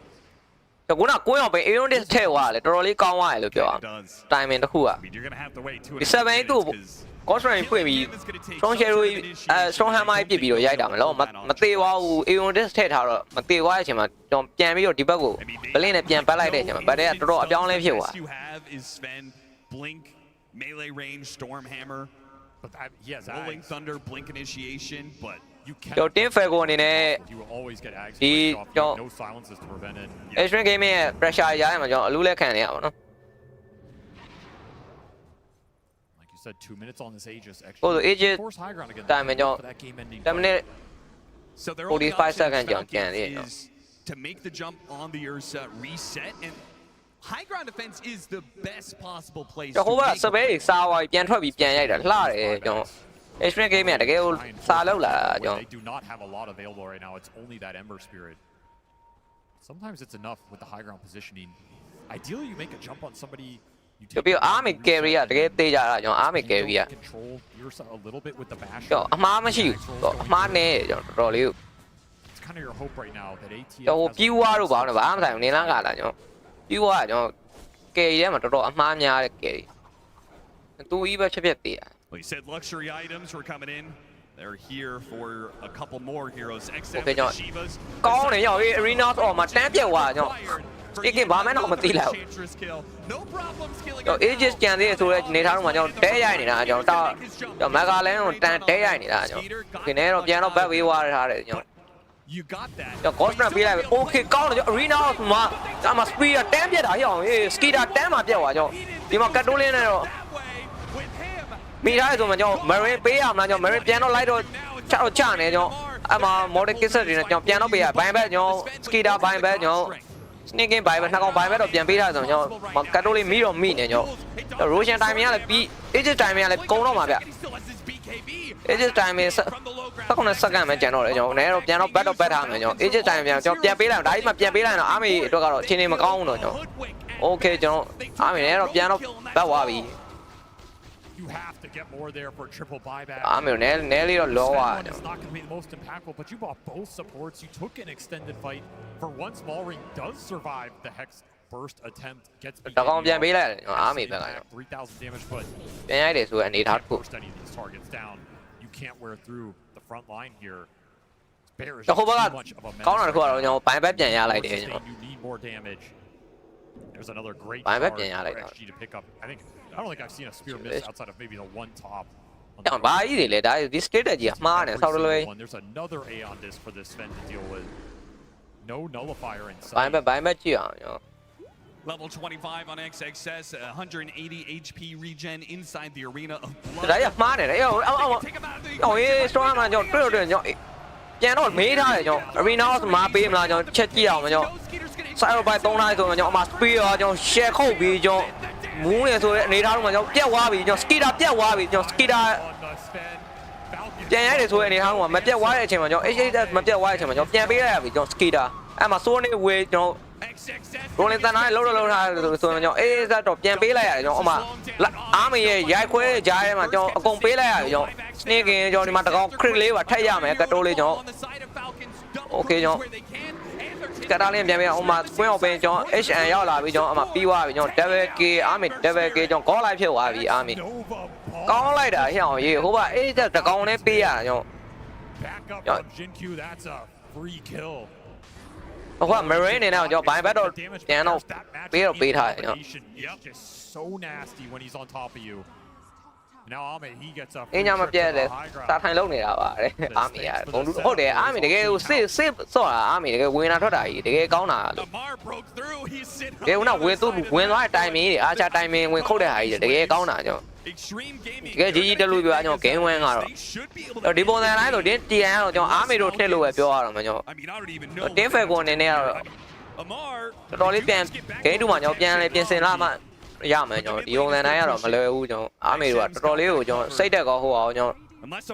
ခုနကိုင်းအောင်ပဲ Aeon Disc ထဲသွားတယ်တော်တော်လေးကောင်းသွားတယ်လို့ပြောအောင် timing တစ်ခုကဒီ7သူ့ Cosplay ဖွင့်ပြီး strong shadow strong hammer ပြစ်ပြီးတော့ရိုက်တာမလို့မသေးပါဘူး Aeon Disc ထည့်ထားတော့မသေးသွားတဲ့အချိန်မှာကျွန်တော်ပြန်ပြီးတော့ဒီဘက်ကို blink နဲ့ပြန်ပတ်လိုက်တဲ့အချိန်မှာဘက်ထဲကတော်တော်အပြောင်းလဲဖြစ်သွား Blink, melee range, storm hammer. But he has rolling thunder, blink initiation, but you can't. ကျွန်တော် team fair ကိုအနေနဲ့ You will always get ags. ဒီကျွန်တော် no silences to prevent it. Extreme Gaming ရဲ့ pressure ရရမှာကျွန်တော်အလူးလက်ခံနေရပါတော့ Like you said, 2 minutes on this Aegis. Oh, the Aegis force high ground again. time ကျွန်တော် for that game ending. 10 minute So their 45 seconds ကျွန်တော်ကျန်သေးတယ် is to make the jump on the Ursa, reset, and high ground defense is the best possible place. ကျွန်တော်ဟိုကစပယ်စာဝါပြန်ထွက်ပြီးပြန်ရိုက်တာလှတယ်ကျွန်တော် Extreme Gaming ကတကယ်ကိုစာလောက်လာတာကျွန်တော် They do not have a lot available right now. It's only that Ember Spirit. Sometimes it's enough with the high ground positioning. Ideally, you make a jump on somebody. ပြီးတော့ Army carry ကတကယ်သေးကြတာကျွန်တော် Army carry က control Ursa a little bit with the bash. ကျွန်တော်အမှားမရှိဘူးအမှားနဲ့ကျွန်တော်တော်တော်လေး It's kind of your hope right now that ATF ကျွန်တော်ပြီးွားတော့ဘာလို့ဘာမှမဆိုင်ဘူးနေလားကလာကျွန်တော်ပြီးွားကျွန်တော် carry ထဲမှာတော်တော်အမှားများတဲ့ carry သူကြီးပဲချက်သေးတာ Well, you said luxury items were coming in. They're here for a couple more heroes. Okay, nhá. Con này nhá, arena ở mà tém chèo à nhá. Cái game ba mấy nó mà tí nào. Yo, Aegis chẳng thế thôi, này thằng mà nhá, té dài này nhá, tao, yo mega lên nó té dài này nhá. Cái này nó piano back we war ra đấy nhá. Yo, Cosplay bị lại, okay, con này arena mà speed tém chứ đã hiểu, skida tém mà chèo à nhá. Thì mà cắt đôi lên này rồi. Mi thái rồi mà nhá, Marine bé à mà nhá, Marine piano lại rồi, chắc rồi chán này nhá. Mà một cái sự này nhá, piano bé à, bài bé nhá, skida bài bé nhá. Sneak game bài bên thằng con bài bé đóပြန်ပေးထားrồi nhá, mà cắt đôi lên mi rồi mi này nhá. Russian time là bị, Aegis time là công nó mà vậy. Aegis time sao không là sao cái mà channel đấy nhá, này rồi piano battle battle này nhá. Aegis time choပြန်ပေးlại đấy màပြန်ပေးlại nó army tôi cả rồi, trên này mà công rồi nhá. Ok cho army này rồi piano battle quá bị. You have to get more there for triple buyback. Nearly low. It's not going to be the most impactful, but you bought both supports. You took an extended fight. For one, Small Ring does survive the Hex burst attempt. Gets beat. 3,000 damage, but burst any of these targets down. You can't wear through the front line here. Bear is too much of a menace. You need more damage. There's another great card for XG to pick up. I don't think I've seen a spear miss outside of maybe the one top. Chẳng bá ý thì đấy, this strategy mà này sau đó There's another Aeon disc for this Sven to deal with. No nullifier inside. Bài mấy chưa? Level 25 on XXS, 180 HP regen inside the arena of blood. Đấy mà này đấy, ôi sao mà nhọ trước rồi nhọ. Nhà nó mấy thôi nhọ, arena mà beam là nhọ chết chiều mà nhọ. Sao bài tông này rồi nhọ mà spear nhọ share khâu bị nhọ. Muốn này thôi, này thằng mà nhọ kéo qua bị nhọ skida kéo qua bị nhọ skida. Nhà này thôi này thằng mà kéo qua này chỉ mà nhọ, mà kéo qua chỉ mà nhọ nhà biết là bị nhọ skida. Mà số này về nhọ. Rồi lên ta nói lâu rồi mà nhọ, ra đột nhà biết lại nhọ mà. Army giải khuê giải mà nhọ công biết lại nhọ. Sneak nhọ đi mà tao crit lấy và thay ra mẹ cái đôi lên nhọ. Ok nhọ. Cái đó lên nhà mà quên học bên cho HN要来 cho mà PY cho DVK Army DVK cho có lại phiếu à vì Army có lại đã hiểu gì không vậy chắc là con này pi à nhо không phải Marine này nào cho bài bắt đầu nhà nó pi thôi nhо cái nhà mà chơi để ta thay lúc này là đấy Army à cũng đúng để Army để cái ship số là Army để cái win nó thoát đại để cái con nào cái nào win nói timing để acha timing win không để hay để cái con nào nhở cái gì để lui vào nhở cái win à rồi đi bộ này rồi đến chia rồi cho Army rồi theo lui vào rồi mà nhở đến phải còn này rồi rồi lấy tiền cái đúng mà nhở tiền lấy tiền xem là mà ya mà nhở đi bộ này rồi mà lưu nhở Army rồi rồi lưu nhở xây được có hồ nhở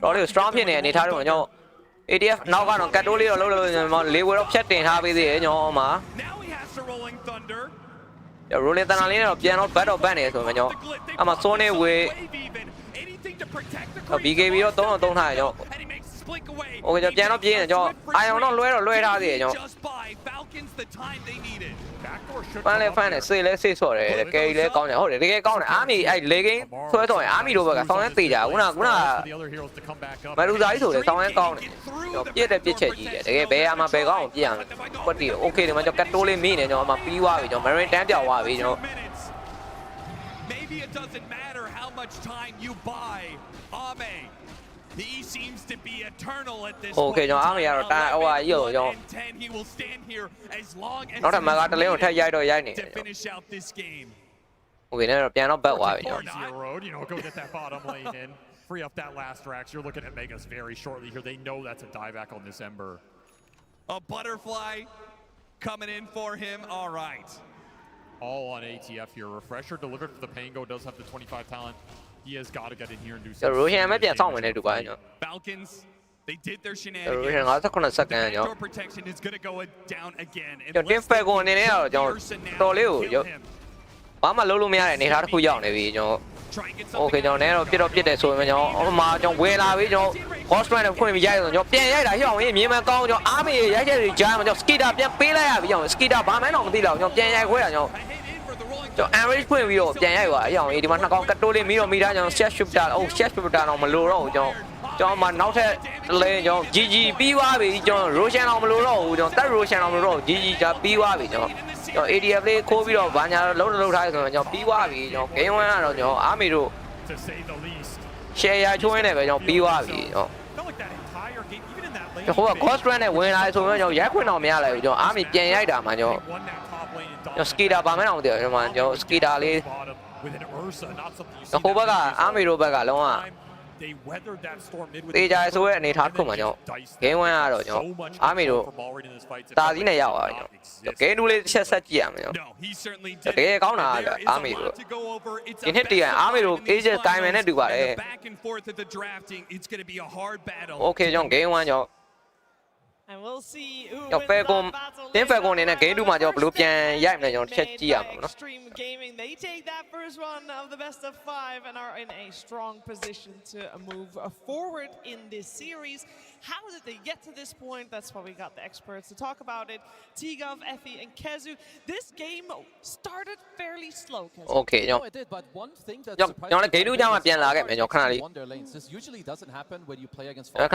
rồi lưu strong thế này thay rồi nhở ADF nó có nó cắt đôi lưu rồi mà lưu nó chết tiền ha bây giờ nhở mà rồi lên ta lên nó piano battle ban này rồi mà nhở mà số này về BKB nó tốn hại nhở ok cho piano piano này cho ai nó lôi ra gì nhở bạn lên fan này xây sổ để cái lấy con này hồi để cái con này Army ai lấy cái thôi Army đồ cả xong hết tỷ giả cũng là mà đúng giấy rồi để xong hết con này biết đây biết chuyện gì để cái bé mà bé có một gì có điều ok thì mà cho cắt đôi lên mi này cho mà pi qua vì cho Marine đánh掉qua vì cho ok cho Army rồi ta ôi rồi cho nó làm mà ta lấy một thay dây đôi dây này ok nên là piano nó bật qua vậy free up that last Rax. You're looking at Megas very shortly here. They know that's a dieback on this Ember. A butterfly coming in for him. All right. All on ATF here. Refresher delivered for the Pango. Does have the 25 talent. He has got to get in here and do something. Falcons, they did their shenanigans. Door protection is going to go down again. And looks like mà lâu này này thắt khui này vì cho ok cho nên nó biết để rồi mà cho mà trong quê la với cho Cosplay nó không bị dây rồi cho tiền dây đã hiểu gì mà con cho Army dây dây chơi mà cho skida tiền pí lại bây giờ skida ba mấy nó đi đâu cho tiền dây quê là cho average quê video tiền dây quá hiểu gì mà nó con cắt đôi lên mi ra cho set super nó mà lưu rồi cho ကျွန်တော်မှနောက်ထပ်လဲကျွန်တော် GG ပြီးသွားပြီကျွန်တော် Roshan အောင်မလို့တော့ဘူးကျွန်တော်တက် Roshan အောင်မလို့တော့ GG じゃပြီးသွားပြီကျွန်တော် ADF လေးခိုးပြီးတော့ဘာညာလုံးထားရဆိုတော့ကျွန်တော်ပြီးသွားပြီကျွန်တော် game 1ကတော့ကျွန်တော်အာမီတို့ share ရချိုးရင်းနဲ့ပဲကျွန်တော်ပြီးသွားပြီကျွန်တော်ဟိုက cost run နဲ့ဝင်လာဆိုတော့ကျွန်တော်ရိုက်ခွင့်တော့မရလိုက်ဘူးကျွန်တော်အာမီပြန်ရိုက်တာမှကျွန်တော် skater ပါမယ်အောင်တည်းကျွန်တော် skater လေးဟိုဘက်ကအာမီတို့ဘက်ကလုံးဝတေးကြဆိုရဲ့အနေထားတစ်ခုမှာကျွန်တော် game 1ကတော့ကျွန်တော်အာမီတို့တာစီးနဲ့ရောက်သွားကျွန်တော် game 2လေးတစ်ချက်ဆက်ကြည့်ရမယ်ကျွန်တော်တကယ်ကောင်းတာအာမီတို့ဒီနှစ်တည်းအာမီတို့ agent တိုင်းမယ်နဲ့တူပါတယ် okay ကျွန်တော် game 1ကျွန်တော် And we'll see who ကျွန်တော် Falcon တင်း Falcon အနေနဲ့ game 2မှာကျွန်တော်ဘယ်လိုပြန်ရိုက်မလဲကျွန်တော်တစ်ချက်ကြည့်ရမှာပေါ့နော် Extreme Gaming, they take that first one of the best of 5 and are in a strong position to move forward in this series. How did they get to this point? That's why we got the experts to talk about it. Tigov, Effie, and Kezu. This game started fairly slow. Kezu. Okay, yo. No, it did, but one thing that surprised me is won their lanes. This usually doesn't happen when you play against Falcons.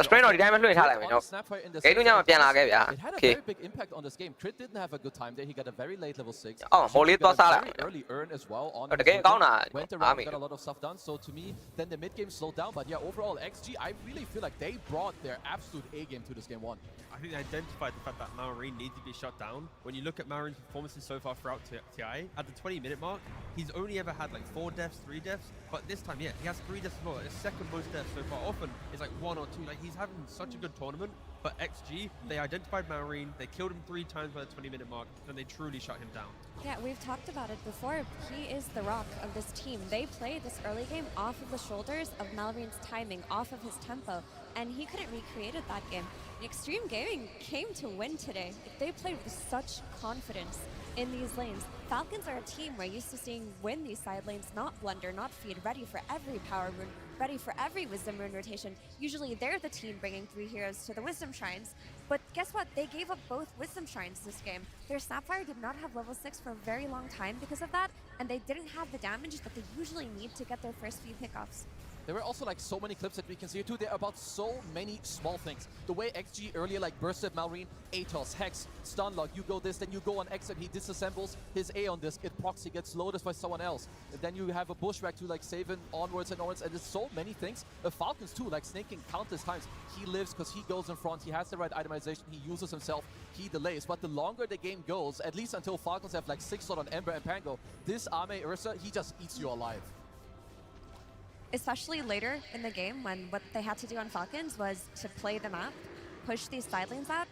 Spray တော့ဒီတိုင်းပဲလွှင့်ထားလိုက်မယ်ကျွန်တော် game 2ညမှာပြန်လာခဲ့ဗျာ It had a Okay very big impact on this game. Crit didn't have a good time there. He got a very late level 6. အော်မိုးလေးတော့စားလိုက် Early earn as well on တကယ်ကောင်းတာ went around, got a lot of stuff done. So to me, then the mid game slowed down. But yeah, overall, XG, I really feel like they brought their absolute A game to this game 1. I think they identified the fact that Marine needs to be shut down. When you look at Marine's performances so far throughout TI, at the 20-minute mark, he's only ever had like 4 deaths, 3 deaths. But this time, yeah, he has 3 deaths as well. His second most deaths so far. Often it's like 1 or 2. Like he's having such a good tournament. But XG, they identified Marine, they killed him 3 times by the 20-minute mark, and they truly shut him down. Yeah, we've talked about it before. He is the rock of this team. They play this early game off of the shoulders of Malrine's timing, off of his tempo, and he couldn't recreate it that game. Extreme Gaming came to win today. They played with such confidence in these lanes. Falcons are a team we're used to seeing win these side lanes, not blunder, not feed, ready for every power rune, ready for every wisdom rune rotation. Usually they're the team bringing 3 heroes to the wisdom shrines, but guess what? They gave up both wisdom shrines this game. Their Sapphire did not have level 6 for a very long time because of that, and they didn't have the damage that they usually need to get their first few pickoffs. There were also like so many clips that we can see here too. They're about so many small things. The way XG earlier like bursted Malrine, Atos, Hex, Stunlock, you go this, then you go on X and he disassembles his A on this. It proxy gets loaded by someone else. And then you have a bushwhack to like save him onwards and onwards. And there's so many things. The Falcons too, like snaking countless times. He lives because he goes in front. He has the right itemization. He uses himself. He delays. But the longer the game goes, at least until Falcons have like 6 slot on Ember and Pango, this Ame Ursa, he just eats you alive. Especially later in the game when what they had to do on Falcons was to play the map, push these side lanes out.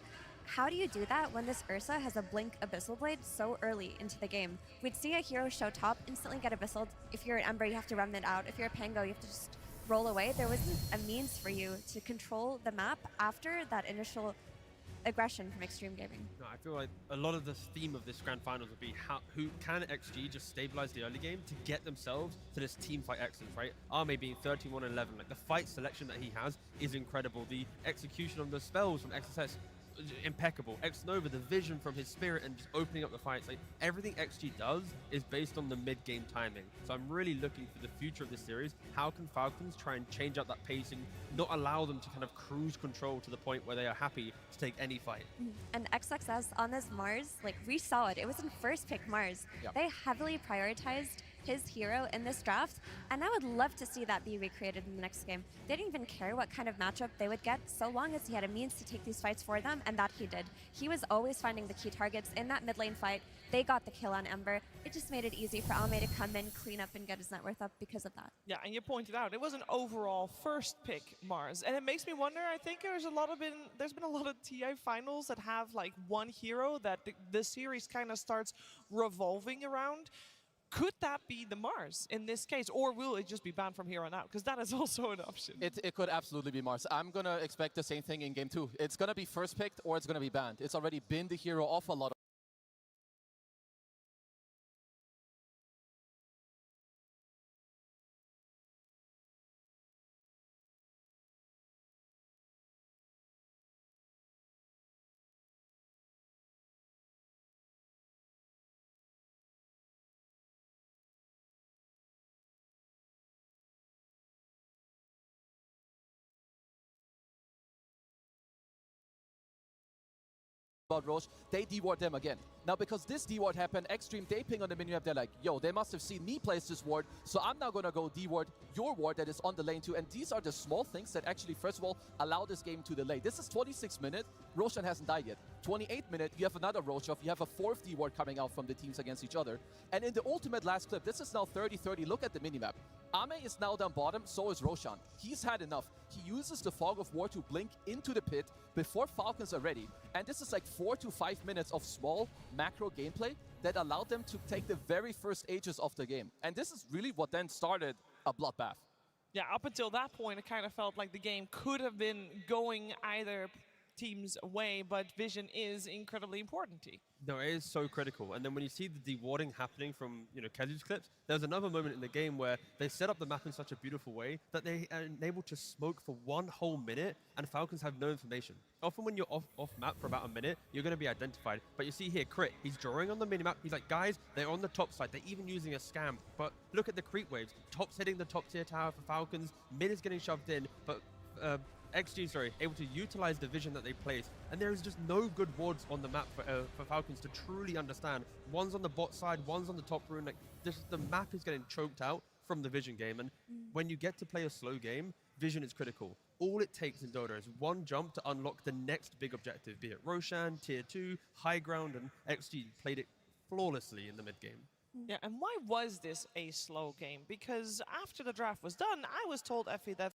How do you do that when this Ursa has a blink Abyssal Blade so early into the game? We'd see a hero show top, instantly get Abyssal. If you're an Ember, you have to remnant out. If you're a Pango, you have to just roll away. There wasn't a means for you to control the map after that initial aggression from Extreme Gaming. No, I feel like a lot of the theme of this grand finals would be who can XG just stabilize the early game to get themselves to this team fight excellence, right? Arme being 31-11, like the fight selection that he has is incredible. The execution of the spells from XSS, impeccable. X-Nova, the vision from his spirit and just opening up the fights. Like everything XG does is based on the mid-game timing. So I'm really looking for the future of this series. How can Falcons try and change up that pacing, not allow them to kind of cruise control to the point where they are happy to take any fight? And XXS on this Mars, like we saw it. It was in first pick Mars. Yeah. They heavily prioritized his hero in this draft, and I would love to see that be recreated in the next game. They didn't even care what kind of matchup they would get, so long as he had a means to take these fights for them, and that he did. He was always finding the key targets in that mid lane fight. They got the kill on Ember. It just made it easy for Alme to come in, clean up, and get his net worth up because of that. Yeah, and you pointed out it was an overall first pick Mars, and it makes me wonder. I think there's been a lot of TI finals that have like one hero that the series kind of starts revolving around. Could that be the Mars in this case, or will it just be banned from here on out? Because that is also an option. It could absolutely be Mars. I'm going to expect the same thing in game 2. It's going to be first picked or it's going to be banned. It's already been the hero of a lot of about Roche, they deward them again. Now, because this deward happened, Extreme, they ping on the minimap, they're like, yo, they must have seen me place this ward, so I'm now gonna go deward your ward that is on the lane too. And these are the small things that actually, first of all, allow this game to delay. This is 26 minutes, Roshan hasn't died yet. 28 minutes, you have another Roche off, you have a fourth deward coming out from the teams against each other. And in the ultimate last clip, this is now 30-30, look at the minimap. Ame is now down bottom, so is Roshan. He's had enough. He uses the Fog of War to blink into the pit before Falcons are ready. And this is like 4 to 5 minutes of small macro gameplay that allowed them to take the very first ages of the game. And this is really what then started a bloodbath. Yeah, up until that point, it kind of felt like the game could have been going either team's way, but vision is incredibly important. No, it is so critical. And then when you see the dewarding happening from, Kezu's clips, there's another moment in the game where they set up the map in such a beautiful way that they are able to smoke for 1 whole minute and Falcons have no information. Often when you're off map for about a minute, you're going to be identified. But you see here, Crit, he's drawing on the minimap. He's like, guys, they're on the top side. They're even using a scam. But look at the creep waves. Top's hitting the top tier tower for Falcons. Mid is getting shoved in. But XG, able to utilize the vision that they place, and there is just no good wards on the map for Falcons to truly understand. One's on the bot side, one's on the top rune. Like the map is getting choked out from the vision game, and when you get to play a slow game, vision is critical. All it takes in Dota is one jump to unlock the next big objective, be it Roshan, tier 2, high ground, and XG played it flawlessly in the mid game. Yeah, and why was this a slow game? Because after the draft was done, I was told, Effie, that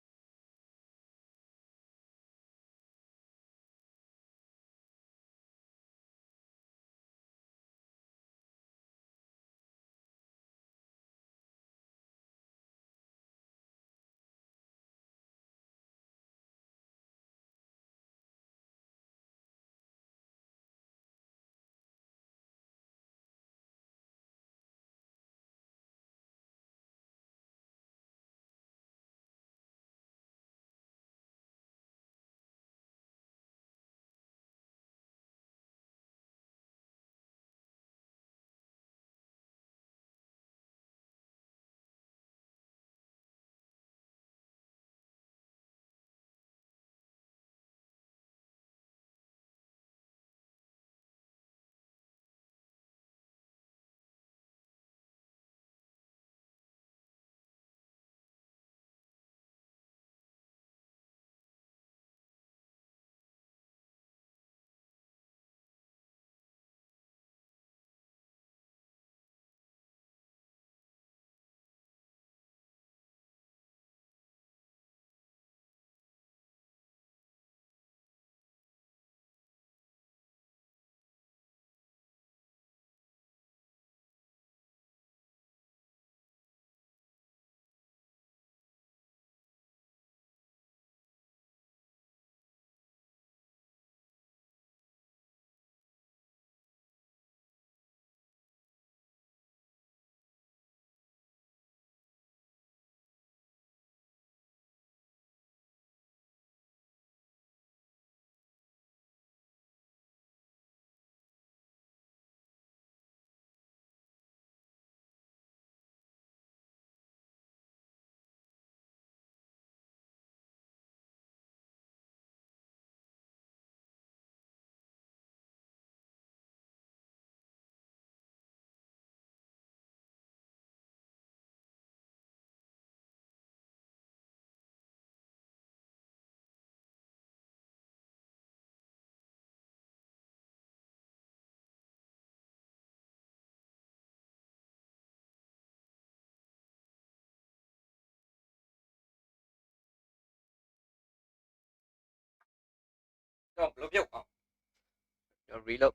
Reload.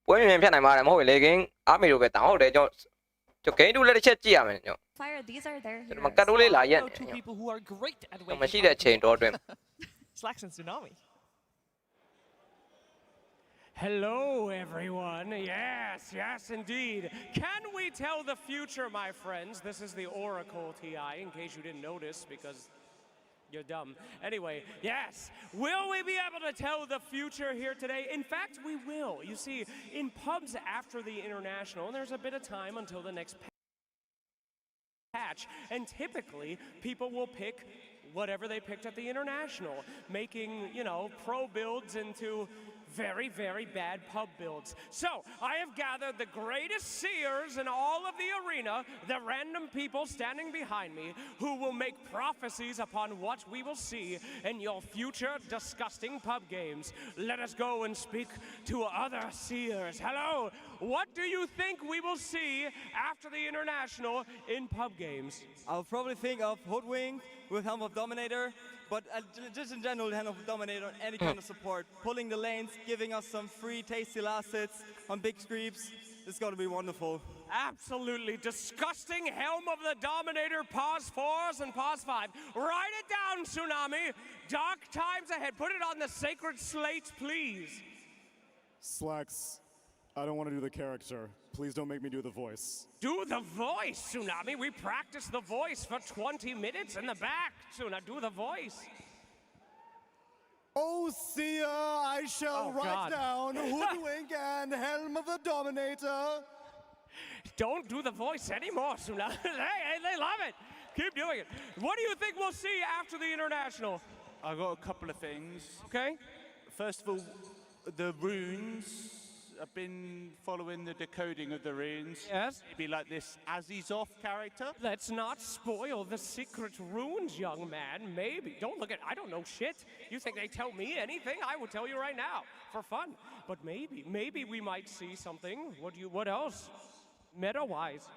ပွဲမြင်ဖြတ်နိုင်ပါတယ်မဟုတ်ရင်လေကင်းအားမေတို့ပဲတောင်းဟုတ်တယ်ကျွန်တော်ဂိမ်းတူလည်းတစ်ချက်ကြည့်ရမယ်ကျွန်တော် Fire, these are their ကျွန်တော်ကတ်တိုးလေးလာရက် two people who are great at မရှိတဲ့အချိန်တော့အတွင်း Slacks and Tsunami. Hello, everyone. Yes, yes, indeed. Can we tell the future, my friends? This is the Oracle TI, in case you didn't notice, because you're dumb. Anyway, yes. Will we be able to tell the future here today? In fact, we will. You see, in pubs after the international, there's a bit of time until the next patch, and typically people will pick whatever they picked at the International, making, you know, pro builds into very, very bad pub builds. So, I have gathered the greatest seers in all of the arena, the random people standing behind me, who will make prophecies upon what we will see in your future disgusting pub games. Let us go and speak to other seers. Hello, what do you think we will see after the International in pub games? I'll probably think of Hoodwink with Helm of Dominator, but just in general, Helm of Dominator on any kind of support. Pulling the lanes, giving us some free tasty last hits on big creeps. It's going to be wonderful. Absolutely disgusting Helm of the Dominator, pause 4s and pause 5. Write it down, Tsunami. Dark times ahead. Put it on the sacred slate, please. Slacks, I don't want to do the character. Please don't make me do the voice. Do the voice, Tsunami. We practiced the voice for 20 minutes in the back. Tsunami, do the voice. Oh, Sia, I shall write down Hoodwink and Helm of the Dominator. Don't do the voice anymore, Tsunami. They love it. Keep doing it. What do you think we'll see after the International? I've got a couple of things. Okay. First of all, the runes. I've been following the decoding of the runes. Yes. Maybe like this Azizov character. Let's not spoil the secret runes, young man. Maybe. Don't look at, I don't know shit. You think they tell me anything? I would tell you right now, for fun. But maybe we might see something. What else? Meta-wise.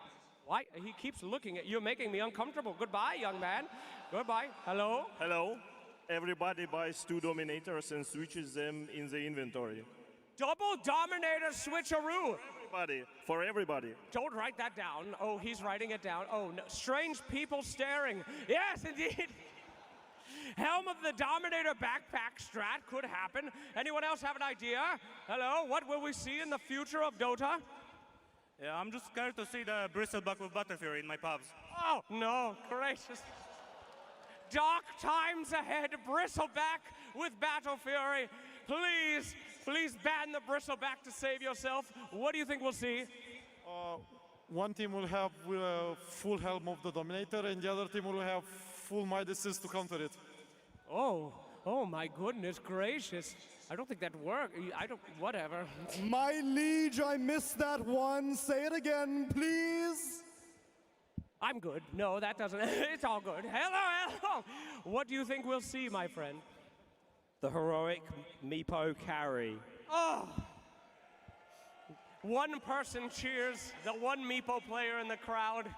Why? He keeps looking at you, making me uncomfortable. Goodbye, young man. Goodbye. Hello? Hello. Everybody buys 2 Dominators and switches them in the inventory. Double Dominator switcheroo. For everybody. Don't write that down. Oh, he's writing it down. Oh, no. Strange people staring. Yes, indeed. Helm of the Dominator backpack strat could happen. Anyone else have an idea? Hello, what will we see in the future of Dota? Yeah, I'm just scared to see the bristleback with Butterfury in my pubs. Oh, no, gracious. Dark times ahead, bristleback with Battle Fury. Please ban the bristleback to save yourself. What do you think we'll see? One team will have full Helm of the Dominator, and the other team will have full Midases to counter it. Oh my goodness gracious. I don't think that worked. Whatever. My liege, I missed that one. Say it again, please. I'm good. No, that doesn't. It's all good. Hello. What do you think we'll see, my friend? The heroic Meepo carry. Oh! One person cheers, the one Meepo player in the crowd.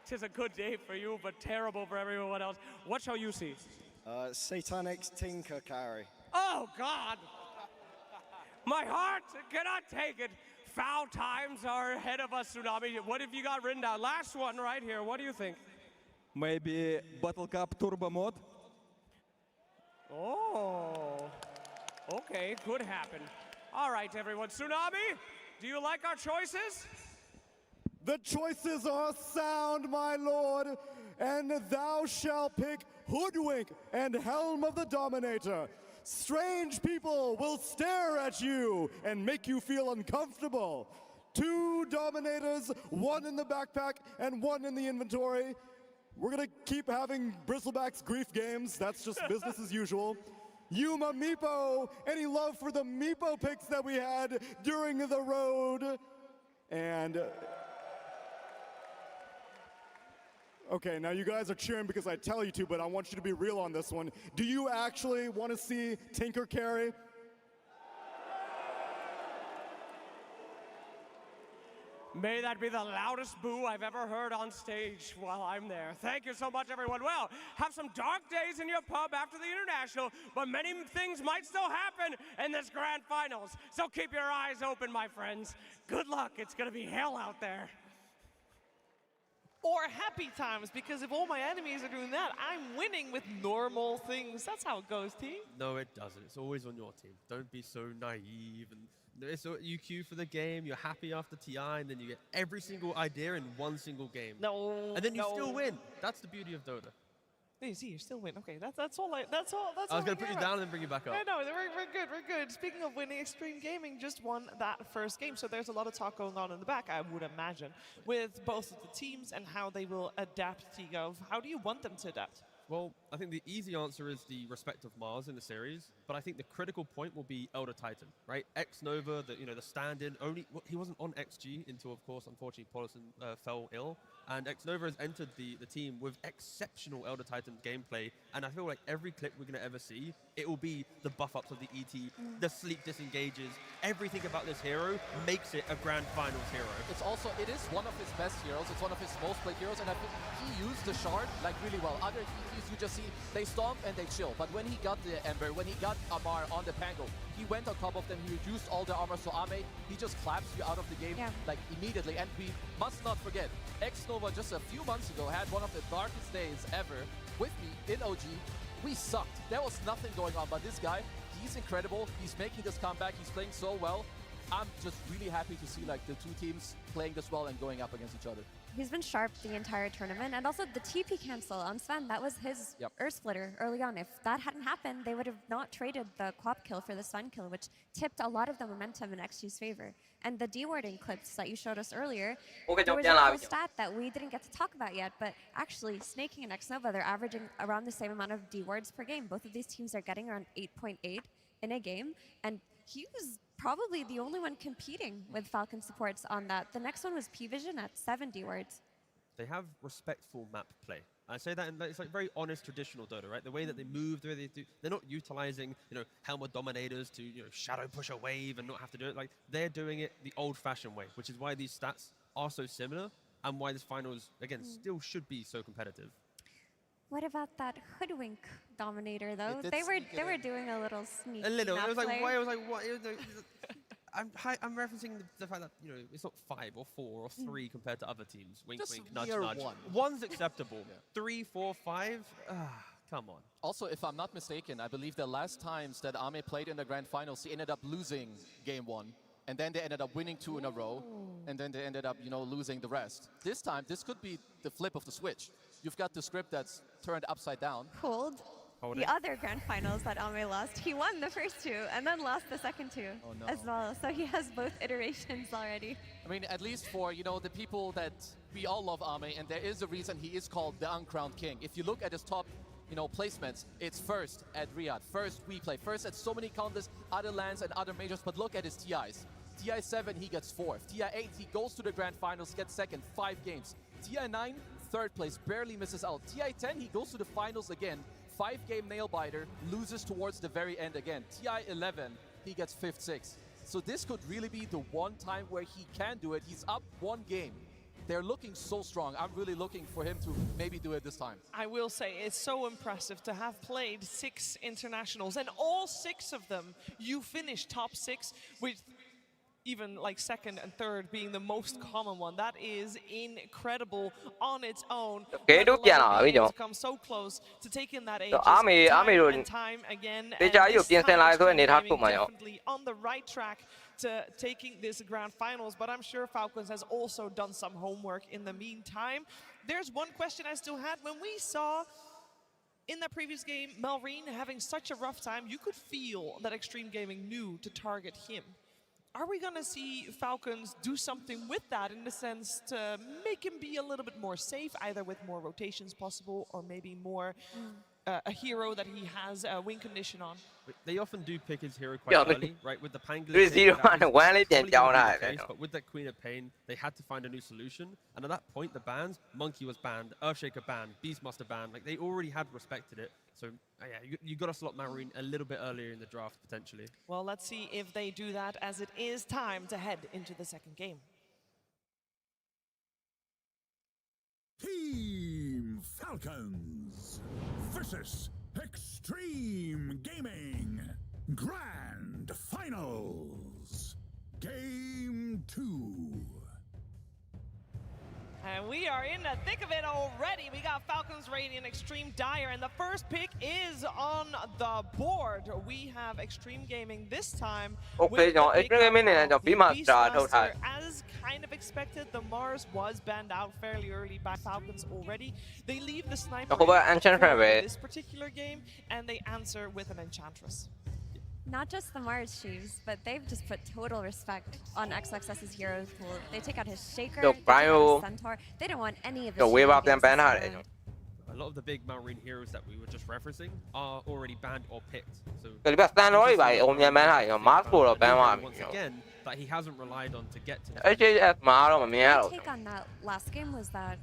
'Tis a good day for you, but terrible for everyone else. What shall you see? Satanic's Tinker carry. Oh, God! My heart cannot take it. Foul times are ahead of us, Tsunami. What have you got written down? Last one right here. What do you think? Maybe Battle Cup Turbo mod? Oh, okay, could happen. All right, everyone. Tsunami, do you like our choices? The choices are sound, my lord, and thou shalt pick Hoodwink and Helm of the Dominator. Strange people will stare at you and make you feel uncomfortable. 2 Dominators, 1 in the backpack and 1 in the inventory. We're gonna keep having Bristleback's grief games. That's just business as usual. Yuma Meepo, any love for the Meepo picks that we had during the road? And okay, now you guys are cheering because I tell you to, but I want you to be real on this one. Do you actually want to see Tinker carry? May that be the loudest boo I've ever heard on stage while I'm there. Thank you so much, everyone. Well, have some dark days in your pub after the International, but many things might still happen in this grand finals. So keep your eyes open, my friends. Good luck. It's going to be hell out there. Or happy times, because if all my enemies are doing that, I'm winning with normal things. That's how it goes, team. No, it doesn't. It's always on your team. Don't be so naive. And you queue for the game, you're happy after TI, and then you get every single idea in one single game. No. And then you still win. That's the beauty of Dota. You see, you still win. Okay, that's all. I was going to put you down and then bring you back up. No, we're good. Speaking of winning, Extreme Gaming just won that first game, so there's a lot of talk going on in the back, I would imagine, with both of the teams and how they will adapt to kickoff. How do you want them to adapt? Well, I think the easy answer is the respect of Mars in the series, but I think the critical point will be Elder Titan, right? X-Nova, the stand-in, he wasn't on XG until, of course, unfortunately, Paulison fell ill. And X-Nova has entered the team with exceptional Elder Titan gameplay, and I feel like every clip we're going to ever see, it will be the buff-ups of the ET, the sleep disengages, everything about this hero makes it a Grand Finals hero. It is one of his best heroes, it's one of his most played heroes, and I think he used the shard like really well. Other ETs you just see, they stomp and they chill, but when he got the Ember, when he got Amar on the Pango, he went on top of them, he reduced all the armor, so Ame, he just claps you out of the game like immediately. And we must not forget, X-Nova just a few months ago had one of the darkest days ever with me in OG. We sucked. There was nothing going on, but this guy, he's incredible. He's making this comeback. He's playing so well. I'm just really happy to see like the two teams playing this well and going up against each other. He's been sharp the entire tournament, and also the TP cancel on Sven, that was his Earth Splitter early on. If that hadn't happened, they would have not traded the Quap kill for the Sven kill, which tipped a lot of the momentum in XG's favor. And the dewarding clips that you showed us earlier, there was a cool stat that we didn't get to talk about yet, but actually Snaking and X-Nova, they're averaging around the same amount of dewards per game. Both of these teams are getting around 8.8 in a game, and he was probably the only one competing with Falcon supports on that. The next one was P-Vision at 7 dewards. They have respectful map play. I say that, and it's like very honest traditional Dota, right? The way that they move, the way they do, they're not utilizing, Helmet Dominators to, shadow push a wave and not have to do it. Like, they're doing it the old-fashioned way, which is why these stats are so similar and why this finals, again, still should be so competitive. What about that Hoodwink Dominator, though? They were doing a little sneak. A little. It was like, play. why? It was like, what? I'm referencing the fact that, it's not 5 or 4 or 3 compared to other teams. Wink, Just wink, nudge, near nudge. 1. One's acceptable. 3, 4, 5? Come on. Also, if I'm not mistaken, I believe the last times that Ame played in the Grand Finals, he ended up losing game 1. And then they ended up winning 2 in a row. And then they ended up, losing the rest. This time, this could be the flip of the switch. You've got the script that's turned upside down. Hold the other Grand Finals that Ame lost. He won the first 2 and then lost the second 2 as well. So he has both iterations already. I mean, at least for, the people that we all love Ame, and there is a reason he is called the uncrowned king. If you look at his top, placements, it's first at Riyadh, first WePlay, first at so many countless other lands and other majors, but look at his TIs. TI 7, he gets 4th. TI 8, he goes to the Grand Finals, gets 2nd, 5 games. TI 9, 3rd place, barely misses out. TI 10, he goes to the finals again. 5-game nail-biter, loses towards the very end again. TI 11, he gets 5th, 6th. So this could really be the one time where he can do it. He's up 1 game. They're looking so strong. I'm really looking for him to maybe do it this time. I will say, it's so impressive to have played 6 internationals, and all 6 of them, you finish top 6 with even like 2nd and 3rd being the most common one. That is incredible on its own. To come so close to taking that age time and time again. And definitely on the right track to taking this Grand Finals, but I'm sure Falcons has also done some homework in the meantime. There's one question I still had. When we saw in that previous game, Malrine having such a rough time, you could feel that Extreme Gaming knew to target him. Are we going to see Falcons do something with that in the sense to make him be a little bit more safe, either with more rotations possible or maybe more a hero that he has a win condition on? They often do pick his hero quite early, right? With the Pangolin, but with that Queen of Pain, they had to find a new solution. And at that point, the bans, Monkey was banned, Earthshaker banned, Beastmaster banned. Like, they already had respected it. So, yeah, you got to slot Marine a little bit earlier in the draft, potentially. Well, let's see if they do that, as it is time to head into the second game. Team Falcons versus Extreme Gaming Grand Finals Game 2. And we are in the thick of it already. We got Falcons, Radiant, Extreme, Dire, and the first pick is on the board. We have Extreme Gaming this time. Beastmaster, as kind of expected, the Mars was banned out fairly early by Falcons already. They leave the sniper for this particular game, and they answer with an Enchantress. Not just the Mars Chiefs, but they've just put total respect on XXS's heroes pool. They take out his Shaker, they take out his Centaur. They don't want any of his lot of the big Marine heroes that we were just referencing are already banned or picked. So ဒီဘက် stand တော့ပဲအုံမြန်မှန်းထားရင် mask ကိုတော့ ban သွားပြီ once again that he hasn't relied on to get to the HHF မှာတော့မမြင်ရတော့ My take on that last game was that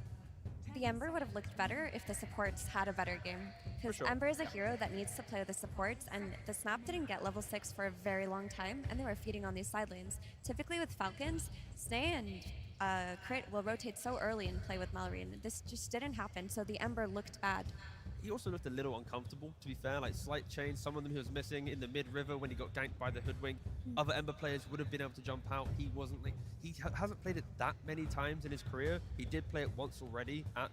the Ember would have looked better if the supports had a better game. Because Ember is a hero that needs to play with the supports, and the Snap didn't get level 6 for a very long time, and they were feeding on these side lanes. Typically with Falcons, Snay and Crit will rotate so early and play with Mallory. This just didn't happen, so the Ember looked bad. He also looked a little uncomfortable, to be fair, like slight change. Some of them he was missing in the mid-river when he got ganked by the Hoodwink. Other Ember players would have been able to jump out. He wasn't like, he hasn't played it that many times in his career. He did play it once already at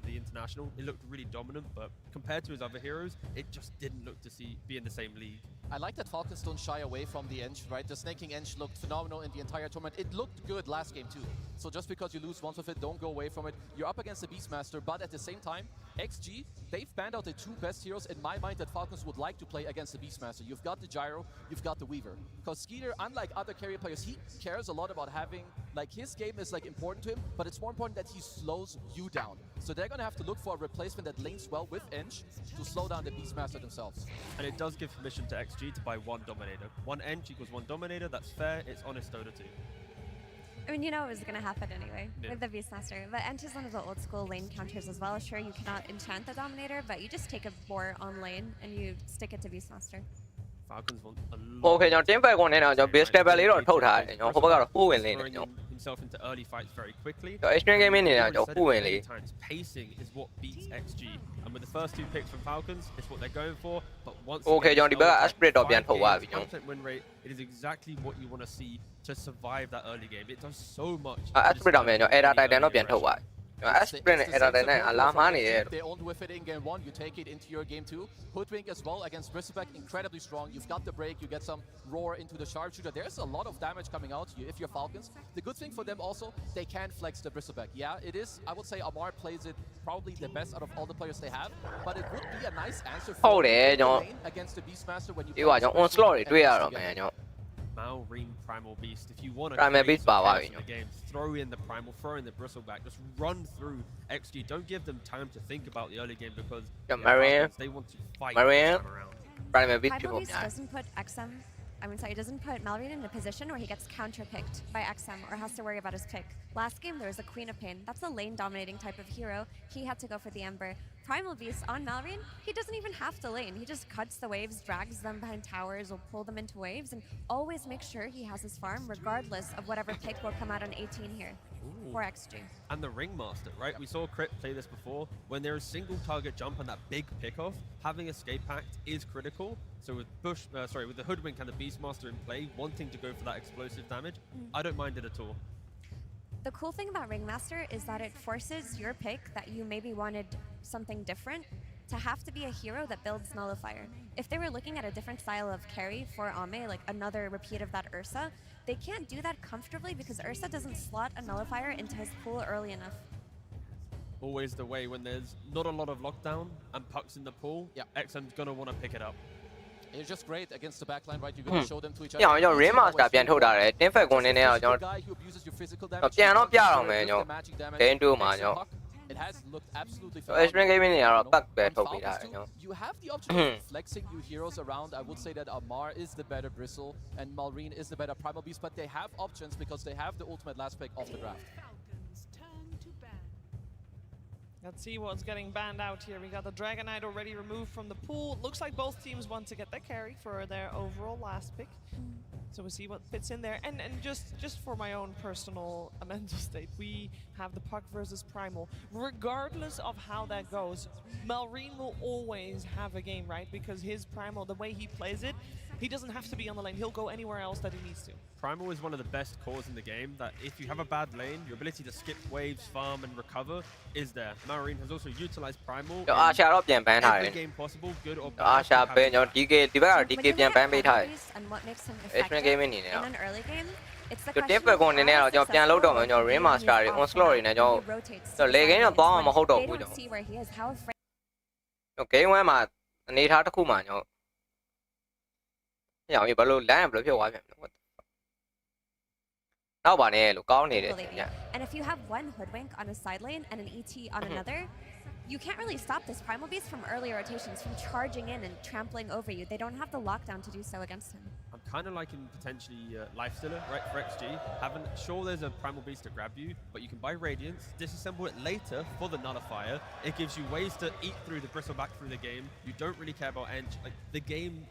the International. It looked really dominant, but compared to his other heroes, it just didn't look to be in the same league. I like that Falcons don't shy away from the Eng, right? The snaking Eng looked phenomenal in the entire tournament. It looked good last game too. So just because you lose once with it, don't go away from it. You're up against the Beastmaster, but at the same time, XG, they've banned out the two best heroes in my mind that Falcons would like to play against the Beastmaster. You've got the Gyro, you've got the Weaver. Because Skeeter, unlike other carrier players, he cares a lot about having, like his game is like important to him, but it's more important that he slows you down. So they're going to have to look for a replacement that links well with Eng to slow down the Beastmaster themselves. And it does give permission to XG to buy one Dominator. One Eng equals one Dominator, that's fair, it's honest Dota2. I mean, you know it was going to happen anyway with the Beastmaster. But Ent is one of the old school lane counters as well. Sure, you cannot enchant the Dominator, but you just take a boar on lane and you stick it to Beastmaster. Falcons want a lot. Okay ကျွန်တော် team fight ကိုနေတော့ကျွန်တော် base level လေးတော့ထုတ်ထားတယ်ကျွန်တော်ဟိုဘက်ကတော့ပို့ဝင်လေးတယ်ကျွန်တော် himself into early fights very quickly. Extreme gaming နေတော့ကျွန်တော်ပို့ဝင်လေး Pacing is what beats XG. And with the first two picks from Falcons, it's what they're going for. But once Okay ကျွန်တော်ဒီဘက်က aspirate တော့ပြန်ထုတ်သွားပြီကျွန်တော် win rate, it is exactly what you want to see to survive that early game. It does so much. aspirate တော့မြန်ကျွန်တော် error titan တော့ပြန်ထုတ်သွားပြီAspirin and error titan အလားမားနေရဲ့ They owned with it in game 1, you take it into your game 2. Hoodwink as well against Bristleback, incredibly strong. You've got the break, you get some roar into the sharpshooter. There's a lot of damage coming out if you're Falcons. The good thing for them also, they can flex the Bristleback. Yeah, it is, I would say Amar plays it probably the best out of all the players they have, but it would be a nice answer for the lane against the Beastmaster when you play onslaught တွေတွေ့ရတော့မယ်ကျွန်တော် Malrine Primal Beast. If you want to Primal Beast in the game, throw in the Primal, throw in the Bristleback, just run through XG. Don't give them time to think about the early game because they want to fight this time around. Primal Beast doesn't put XM, it doesn't put Malrine in a position where he gets counter-picked by XM or has to worry about his pick. Last game, there was a Queen of Pain. That's a lane-dominating type of hero. He had to go for the Ember. Primal Beast on Malrine, he doesn't even have to lane. He just cuts the waves, drags them behind towers, will pull them into waves, and always make sure he has his farm regardless of whatever pick will come out on 18 here for XG. And the Ringmaster, right? We saw Crit play this before. When there is single target jump and that big pickoff, having Escape Pact is critical. So with with the Hoodwink and the Beastmaster in play, wanting to go for that explosive damage, I don't mind it at all. The cool thing about Ringmaster is that it forces your pick that you maybe wanted something different to have to be a hero that builds Nullifier. If they were looking at a different style of carry for Ame, like another repeat of that Ursa, they can't do that comfortably because Ursa doesn't slot a Nullifier into his pool early enough. Always the way when there's not a lot of lockdown and pucks in the pool, XM's going to want to pick it up. It's just great against the backline, right? You're going to show them to each other. ကျွန်တော် Remaster ပြန်ထုတ်ထားတယ် team fight ကိုနေနေတော့ကျွန်တော်ပြန်တော့ပြတော့မယ်ကျွန်တော် game 2မှာကျွန်တော် It has looked absolutely Extreme gaming နေတော့ bug ပဲထုတ်ပေးထားတယ်ကျွန်တော် You have the option of flexing your heroes around. I would say that Amar is the better Bristle and Malrine is the better Primal Beast, but they have options because they have the ultimate last pick off the draft. Let's see what's getting banned out here. We got the Dragon Knight already removed from the pool. Looks like both teams want to get their carry for their overall last pick. So we'll see what fits in there. And just for my own personal mental state, we have the Puck versus Primal. Regardless of how that goes, Malrine will always have a game, right? Because his Primal, the way he plays it, he doesn't have to be on the lane. He'll go anywhere else that he needs to. Primal is one of the best cores in the game that if you have a bad lane, your ability to skip waves, farm and recover is there. Marine has also utilized Primal in every game possible, good or bad. DK ဒီဘက်ကတော့ DK ပြန် ban ပေးထားတယ် And what makes him Extreme gaming နေနေ in တော့ an early game, it's the ကျွန်တော် team question fight ကို of နေနေတော့ကျွန်တော်ပြန်လုပ်တော့မယ်ကျွန်တော် Remaster တွေ onslaught တွေနဲ့ကျွန်တော်လေ game တော့ပေါင်းမှာမဟုတ်တော့ they ဘူးကျွန် don't တော် see where he is. How afraid ကျွန်တော် game 1မှာအနေထားတစ်ခုမှာကျွန်တော်ညောင်ကြီးဘယ်လို line ဘယ်လိုဖြစ်သွားပြန်လဲနောက်ပါနဲ့လို့ကောင်းနေတယ် And if you have one Hoodwink on a side lane and an ET on another, you can't really stop this Primal Beast from early rotations, from charging in and trampling over you. They don't have the lockdown to do so against him. I'm kind of liking potentially Lifestealer, right, for XG. Sure, there's a Primal Beast to grab you, but you can buy Radiance, disassemble it later for the Nullifier. It gives you ways to eat through the Bristleback through the game. You don't really care about Ench. Like, the game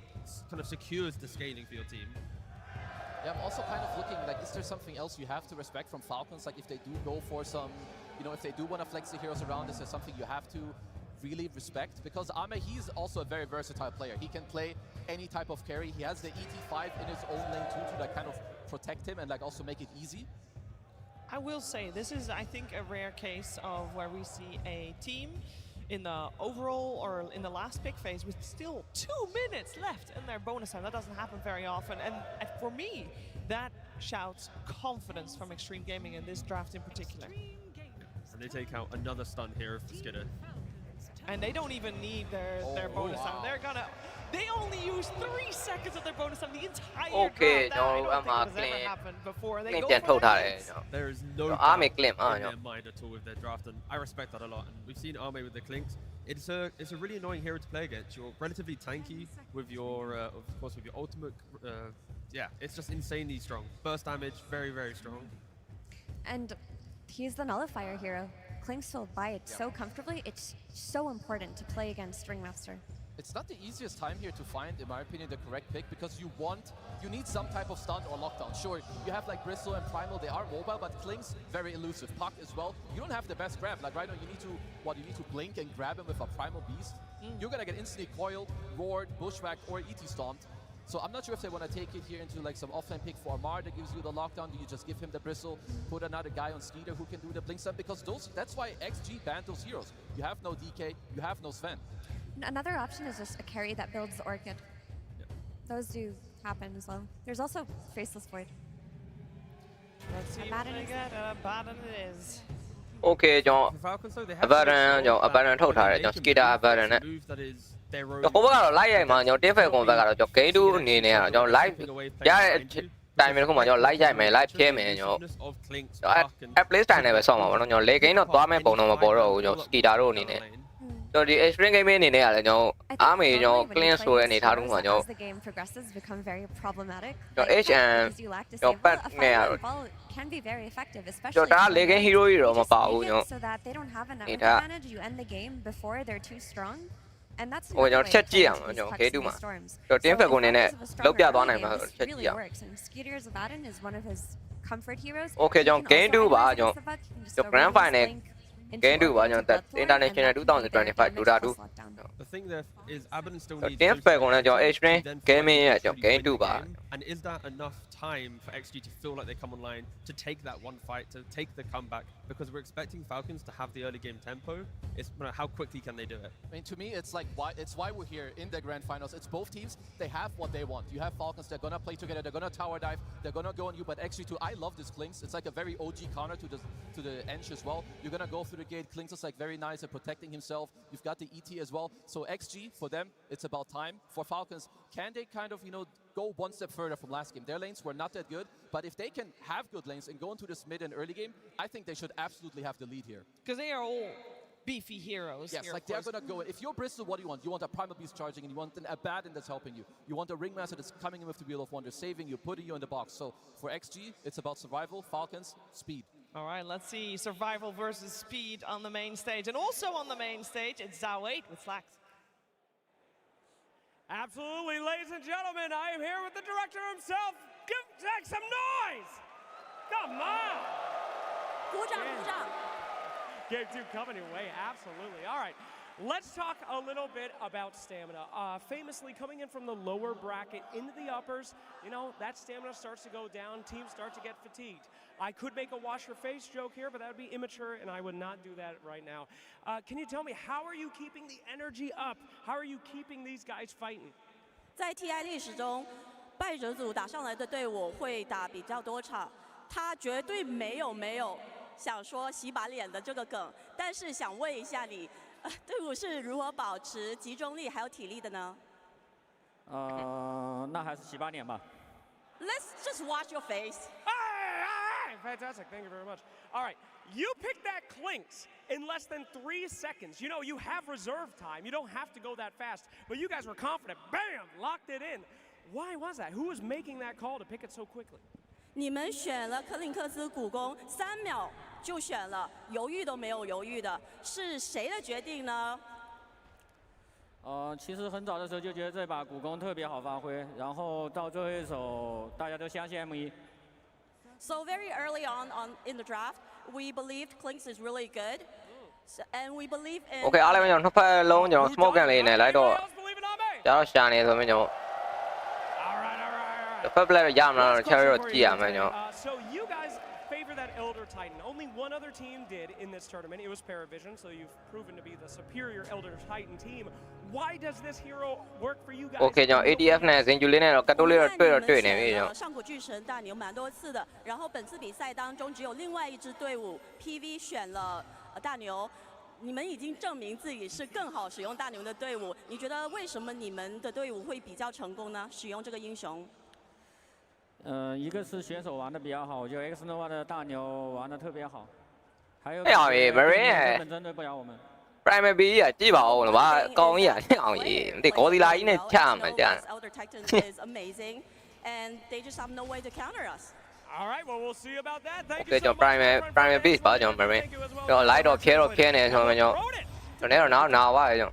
kind of secures the scaling for your team. Yeah, I'm also kind of looking, like, is there something else you have to respect from Falcons? Like, if they do go for some, you know, if they do want to flex the heroes around, is there something you have to really respect? Because Ame, he's also a very versatile player. He can play any type of carry. He has the ET5 in his own lane too to like kind of protect him and like also make it easy. I will say, this is, I think, a rare case of where we see a team in the overall or in the last pick phase with still 2 minutes left in their bonus time. That doesn't happen very often. And for me, that shouts confidence from Extreme Gaming in this draft in particular. And they take out another stun here for Skidder. And they don't even need their bonus time. They only use 3 seconds of their bonus time the entire draft. I don't think it has ever happened before. They go for There is no doubt in their mind at all with their draft, and I respect that a lot. And we've seen Ame with the Clinks. It's a really annoying hero to play against. You're relatively tanky with your, of course, with your ultimate. Yeah, it's just insanely strong. Burst damage, very, very strong. And he's the Nullifier hero. Clinks will buy it so comfortably. It's so important to play against Ringmaster. It's not the easiest time here to find, in my opinion, the correct pick, because you need some type of stun or lockdown. Sure, you have like Bristle and Primal, they are mobile, but Clinks, very elusive. Puck as well, you don't have the best grab. Like right now, you need to blink and grab him with a Primal Beast. You're gonna get instantly coiled, roared, bushwhacked, or ET stomped. So I'm not sure if they want to take it here into like some offline pick for Amar that gives you the lockdown. Do you just give him the Bristle, put another guy on Skeeter who can do the blink stun? Because that's why XG banned those heroes. You have no DK, you have no Sven. Another option is just a carry that builds the Orchid. Those do happen as well. There's also Faceless Void. Let's see what they get. Abaddon it is. Okay, ကျွန်တော် Abaddon ထုတ်ထားတယ်ကျွန်တော် Skida Abaddon နဲ့ဟိုဘက်ကတော့ live ရိုက်မှာကျွန်တော် Tiffany ကွန်ဘက်ကတော့ကျွန်တော် Game 2အနေနဲ့ကတော့ကျွန်တော် live ရတဲ့ time တစ်ခုမှာကျွန်တော် live ရိုက်မယ် live ဖြဲမယ်ကျွန်တော် play style နဲ့ပဲဆောင်းပါဘောနော်ကျွန်တော် late game တော့သွားမဲ့ပုံတော့မပေါ်တော့ဘူးကျွန်တော် Skida တို့အနေနဲ့ကျွန်တော်ဒီ extreme game အနေနဲ့ကလည်းကျွန်တော်အားမေကျွန်တော် clean ဆိုတဲ့အနေထားတုန်းမှာကျွန်တော်ကျွန်တော် HM ကျွန်တော် pad နဲ့ကတော့ can be very effective, ကျွန် especially တော်ဒါ late game hero ကြီးတော့မပါဘူးကျွန်တော် so that they don't have enough advantage. You end the game before they're too strong. And that's ဟိုကျွန်တော်ချက်ကြည့်အောင်ကျွန်တော် K2 မှာကျွန်တော် team fight ကိုအနေနဲ့လောက်ပြသွားနိုင်မှာချက်ကြည့်အောင် Skeeter's Abaddon is one of his comfort heroes. Okay ကျွန်တော် Game 2ပါကျွန်တော် grand final Game 2ပါကျွန်တော် International 2025 Dota2 The thing there is Abaddon still needs team fight ကိုလည်းကျွန်တော် extreme gaming ရဲ့ကျွန်တော် Game 2ပါ And is that enough time for XG to feel like they come online to take that one fight, to take the comeback? Because we're expecting Falcons to have the early game tempo. It's how quickly can they do it? I mean, to me, it's like why we're here in the grand finals. It's both teams. They have what they want. You have Falcons. They're gonna play together. They're gonna tower dive. They're gonna go on you. But XG too, I love this Clinks. It's like a very OG counter to the Ench as well. You're gonna go through the gate. Clinks is like very nice at protecting himself. You've got the ET as well. So XG for them, it's about time. For Falcons, can they kind of go one step further from last game? Their lanes were not that good, but if they can have good lanes and go into this mid and early game, I think they should absolutely have the lead here. Because they are all beefy heroes. Yes, here, like they're gonna go. If you're Bristol, what do you want? You want a Primal Beast charging, and you want an Abaddon that's helping you. You want a Ringmaster that's coming in with the Wheel of Wonder, saving you, putting you in the box. So for XG, it's about survival. Falcons, speed. All right, let's see survival versus speed on the main stage, and also on the main stage, it's Zao8 with Slacks. Absolutely, ladies and gentlemen, I am here with the director himself. Give Zach some noise! Come on! Game 2 coming your way, absolutely. All right, let's talk a little bit about stamina. Famously, coming in from the lower bracket into the uppers, that stamina starts to go down, teams start to get fatigued. I could make a wash your face joke here, but that would be immature, and I would not do that right now. Can you tell me, how are you keeping the energy up? How are you keeping these guys fighting? 在 TI 历史中，败者组打上来的队伍会打比较多场，他绝对没有想说洗把脸的这个梗，但是想问一下你，队伍是如何保持集中力还有体力的呢？那还是洗把脸吧。Let's just wash your face. fantastic. Thank you very much. All right, you picked that Clinks in less than 3 seconds. You know, you have reserve time. You don't have to go that fast. But you guys were confident. Bam! Locked it in. Why was that? Who was making that call to pick it so quickly? 你们选了克林克斯古弓，3秒就选了，犹豫都没有犹豫的，是谁的决定呢？其实很早的时候就觉得这把古弓特别好发挥，然后到最后一手大家都相信 M1。So very early on in the draft, we believed Clinks is really good, and we believe in. OK， အားလည်းမညောင်းနှစ်ဖက်လုံးကျွန်တော် smoke ကန်လေးနဲ့လိုက်တော့ကျတော့ရှာနေဆိုမျိုးကျွန်တော်တစ်ဖက် player ရမလားတော့ cherry တော့ကြည့်ရမယ်ကျွန်တော် So you guys favor that Elder Titan. Only one other team did in this tournament. It was Paravision, so you've proven to be the superior Elder Titan team. Why does this hero work for you guys? OK ကျွန်တော် ATF နဲ့ Zinju လေးနဲ့တော့ကတ်တိုးလေးတော့တွေ့နေပြီကျွန်တော်上过巨神大牛蛮多次的，然后本次比赛当中只有另外一支队伍 PV 选了大牛。你们已经证明自己是更好使用大牛的队伍，你觉得为什么你们的队伍会比较成功呢？使用这个英雄？一个是选手玩的比较好，我觉得 X Nova 的大牛玩的特别好，还有 Marine 根本针对不了我们。Prime B 啊，知吧？我話講嘢講嘢，你嗰啲拉呢差唔係真。Elder Titan is amazing, and they just have no way to counter us. All right, well we'll see about that. Thank you so much. Prime B 吧，仲 Marine，仲來到偏呢，仲咪仲，仲呢度鬧啊仲。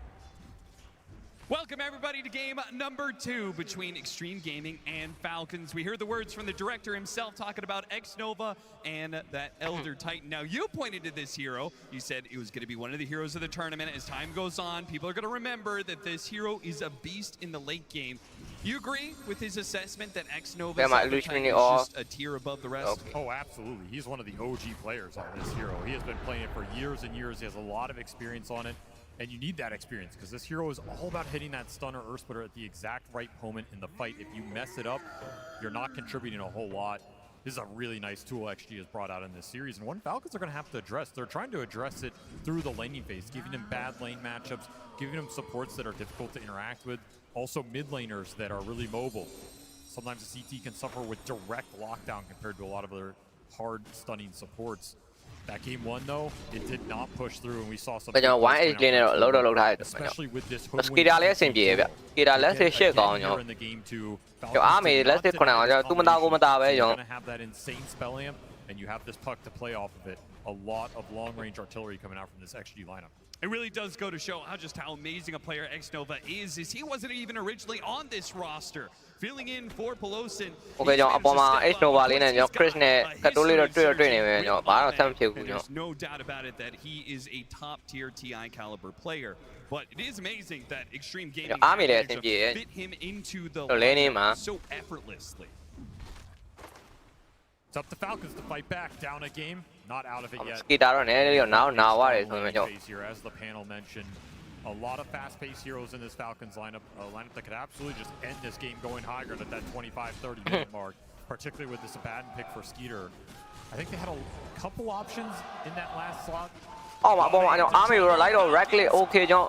Welcome everybody to game number 2 between Extreme Gaming and Falcons. We heard the words from the director himself talking about X Nova and that Elder Titan. Now you pointed to this hero. You said it was going to be one of the heroes of the tournament. As time goes on, people are going to remember that this hero is a beast in the late game. You agree with his assessment that X Nova is just a tier above the rest? Okay. Oh, absolutely. He's one of the OG players on this hero. He has been playing it for years and years. He has a lot of experience on it. And you need that experience because this hero is all about hitting that stunner Earth Splitter at the exact right moment in the fight. If you mess it up, you're not contributing a whole lot. This is a really nice tool XG has brought out in this series, and one Falcons are going to have to address. They're trying to address it through the laning phase, giving him bad lane matchups, giving him supports that are difficult to interact with, also mid laners that are really mobile. Sometimes the CT can suffer with direct lockdown compared to a lot of other hard stunning supports. That game 1 though, it did not push through, and we saw some. ကျွန်တော်1 8 lane နဲ့တော့လောက်ထားတယ် especially with this. Skida လည်းအဆင်ပြေဗျ Skida လက်စစ်ရှစ်ကောင်းကျွန်တော်အားမေလက်စစ်9အောင်ကျွန်တော်သူမသားကိုမသားပဲကျွန်တော် have that insane spell amp, and you have this puck to play off of it. A lot of long range artillery coming out from this XG lineup. It really does go to show how amazing a player X Nova is he wasn't even originally on this roster. Filling in for Pelosin. OK ကျွန်တော်အပေါ်မှာ X Nova လေးနဲ့ကျွန်တော် Chris နဲ့ကတ်တိုးလေးတော့တွေ့နေမယ်ကျွန်တော်ဘာတော့ဆက်မဖြစ်ဘူးကျွန်တော် There's no doubt about it that he is a top tier TI caliber player. But it is amazing that Extreme Gaming fit him into the lineup so effortlessly. It's up to Falcons to fight back. Down a game, not out of it yet. Skida တော့နည်းနည်းတော့နာဝရတယ်ဆိုမှကျွန်တော် As the panel mentioned, a lot of fast-paced heroes in this Falcons lineup, a lineup that could absolutely just end this game going higher at that 25-30 minute mark, particularly with this Abaddon pick for Skeeter. I think they had a couple options in that last slot. အော်မှာပေါ်မှာကျွန်တော်အားမေကိုတော့လိုက်တော့ reckless okay ကျွန်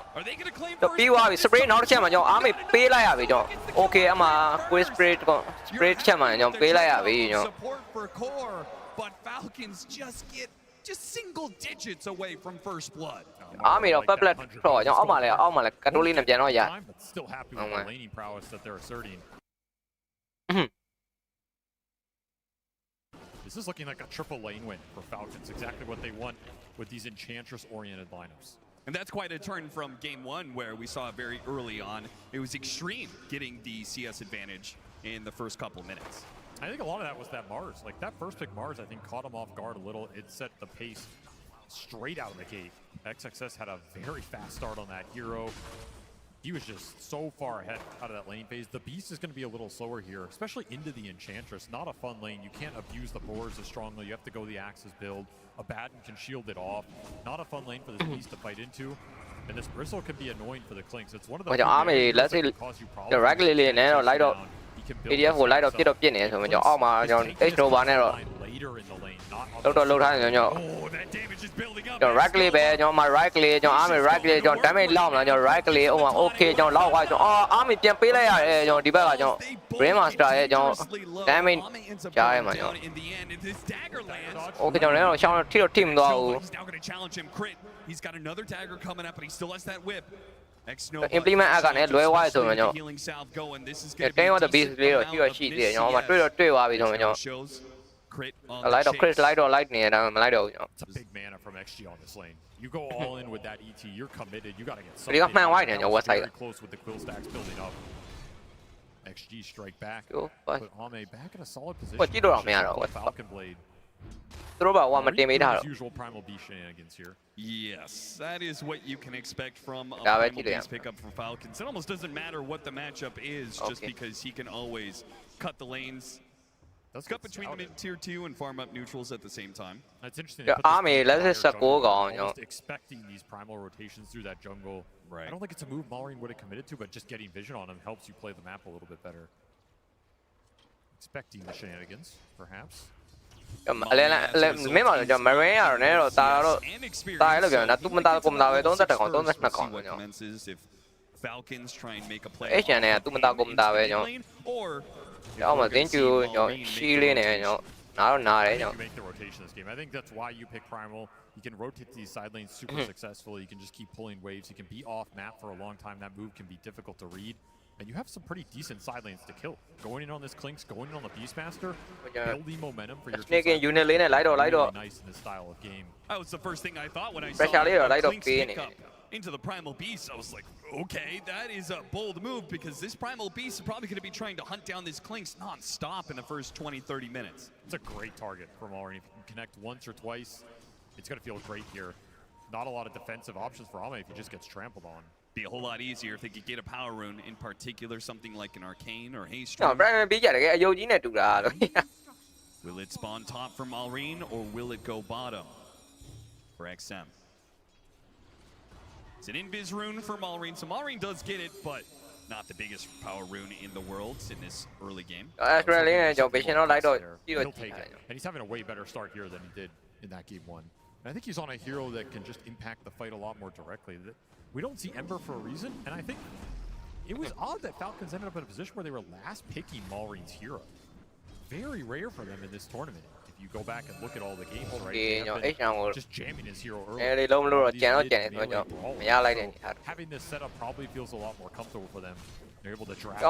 တော်ပြီးသွားပြီ spray နောက်တစ်ချက်မှာကျွန်တော်အားမေပေးလိုက်ရပြီကျွန်တော် okay အမှာ quick spray ကို spray တစ်ချက်မှာကျွန်တော်ပေးလိုက်ရပြီကျွန်တော် Support for core, but Falcons just single digits away from first blood. အားမေတော့ pet blood တော့ကျွန်တော်အောက်မှာလည်းကတ်တိုးလေးနဲ့ပြန်တော့ရ Still happy with the laning prowess that they're asserting. This is looking like a triple lane win for Falcons, exactly what they want with these Enchantress-oriented lineups. And that's quite a turn from game 1, where we saw very early on, it was Extreme getting the CS advantage in the first couple minutes. I think a lot of that was that Mars. Like that first pick Mars, I think caught him off guard a little. It set the pace straight out of the gate. XXS had a very fast start on that hero. He was just so far ahead out of that lane phase. The Beast is going to be a little slower here, especially into the Enchantress. Not a fun lane. You can't abuse the boars as strongly. You have to go the Axis build. Abaddon can shield it off. Not a fun lane for this Beast to fight into. And this Bristle can be annoying for the Clinks. It's one of the let's say directly light up ADF ကို light up ပြစ်တော့ပြစ်နေဆိုမှကျွန်တော်အောက်မှာကျွန်တော် H Nova နဲ့တော့ later in the lane. not Load time nhau. Cho right click về cho mà right click cho army right click cho damage long là cho right click ông ok cho lao qua cho armyပြန်ပေးလိုက်ရတယ်choဒီဘက်ကcho brain master ရဲ့cho damage ကြားရမှာcho ok ကျွန်တော်လည်းရှောင်းထိတော့ထိမသွားဘူး He's got another dagger coming up, but he still has that whip. implement အကနေလွဲသွားရဆိုရင်ကျွန်တော်တင်းရတဲ့ base လေးတော့ရှိသေးတယ်ကျွန်တော်မှတွေ့သွားပြီဆိုရင်ကျွန်တော်လိုက်တော့ crit လိုက်နေတယ်ဒါပေမဲ့မလိုက်တော့ဘူးကျွန်တော် It's a big mana from XG on this lane. You go all in with that ET, you're committed. You got to get something. ဒီကမှန်ဝိုင်းနေကျွန်တော် website very close with the quill stacks building up. XG strike back. Put Ame back in a solid position. ကြည့်တော့မရတော့ဘူး Falcon blade. သူတို့ကမတင်ပေးထားတော့ usual primal beast shenanigans here. Yes, that is what you can expect from a Yeah, primal beast pickup for Falcons. It almost doesn't matter what the matchup is, just because he can always cut the lanes, cut between the mid tier 2 and farm up neutrals at the same time. That's interesting. Army let's just go on, expecting these primal rotations through that jungle. Right. I don't think it's a move Malrine would have committed to, but just getting vision on him helps you play the map a little bit better. Expecting the shenanigans, perhaps. မင်းမလို့ကျွန်တော် marine ရတော့လည်းတော့တာတော့လို့ပြောနေတာသူမတာကိုမတာပဲ32ကောင်32ကောင်ကျွန်တော် Falcons try and make a play. အဲ့ချန်နဲ့သူမတာကိုမတာပဲကျွန်တော်အောက်မှာသင်ကျူကျွန်တော်ရှီးလေးနေကျွန်တော်နားတော့နားတယ်ကျွန်တော် make the rotation this game. I think that's why you pick primal. You can rotate these side lanes super successfully. You can just keep pulling waves. You can be off map for a long time. That move can be difficult to read. And you have some pretty decent side lanes to kill. Going in on this Clinks, going in on the Beastmaster, building momentum for your sneaking unit lane and light really nice in this style of game. That was the first thing I thought when I saw Clinks pick up into the Primal Beast. I was like, okay, that is a bold move because this Primal Beast is probably going to be trying to hunt down this Clinks non-stop in the first 20-30 minutes. It's a great target for Malrine. If you can connect once or twice, it's going to feel great here. Not a lot of defensive options for Ame if he just gets trampled on. Be a whole lot easier if they could get a power rune, in particular something like an arcane or haste. Will it spawn top for Malrine or will it go bottom for XM? It's an invis rune for Malrine, so Malrine does get it, but not the biggest power rune in the world in this early game. He'll take it. And he's having a way better start here than he did in that game 1. And I think he's on a hero that can just impact the fight a lot more directly. We don't see Ember for a reason, and I think it was odd that Falcons ended up in a position where they were last picking Malrine's hero. Very rare for them in this tournament. If you go back and look at all the games, right? Just jamming his hero early. Having this setup probably feels a lot more comfortable for them. They're able to draft.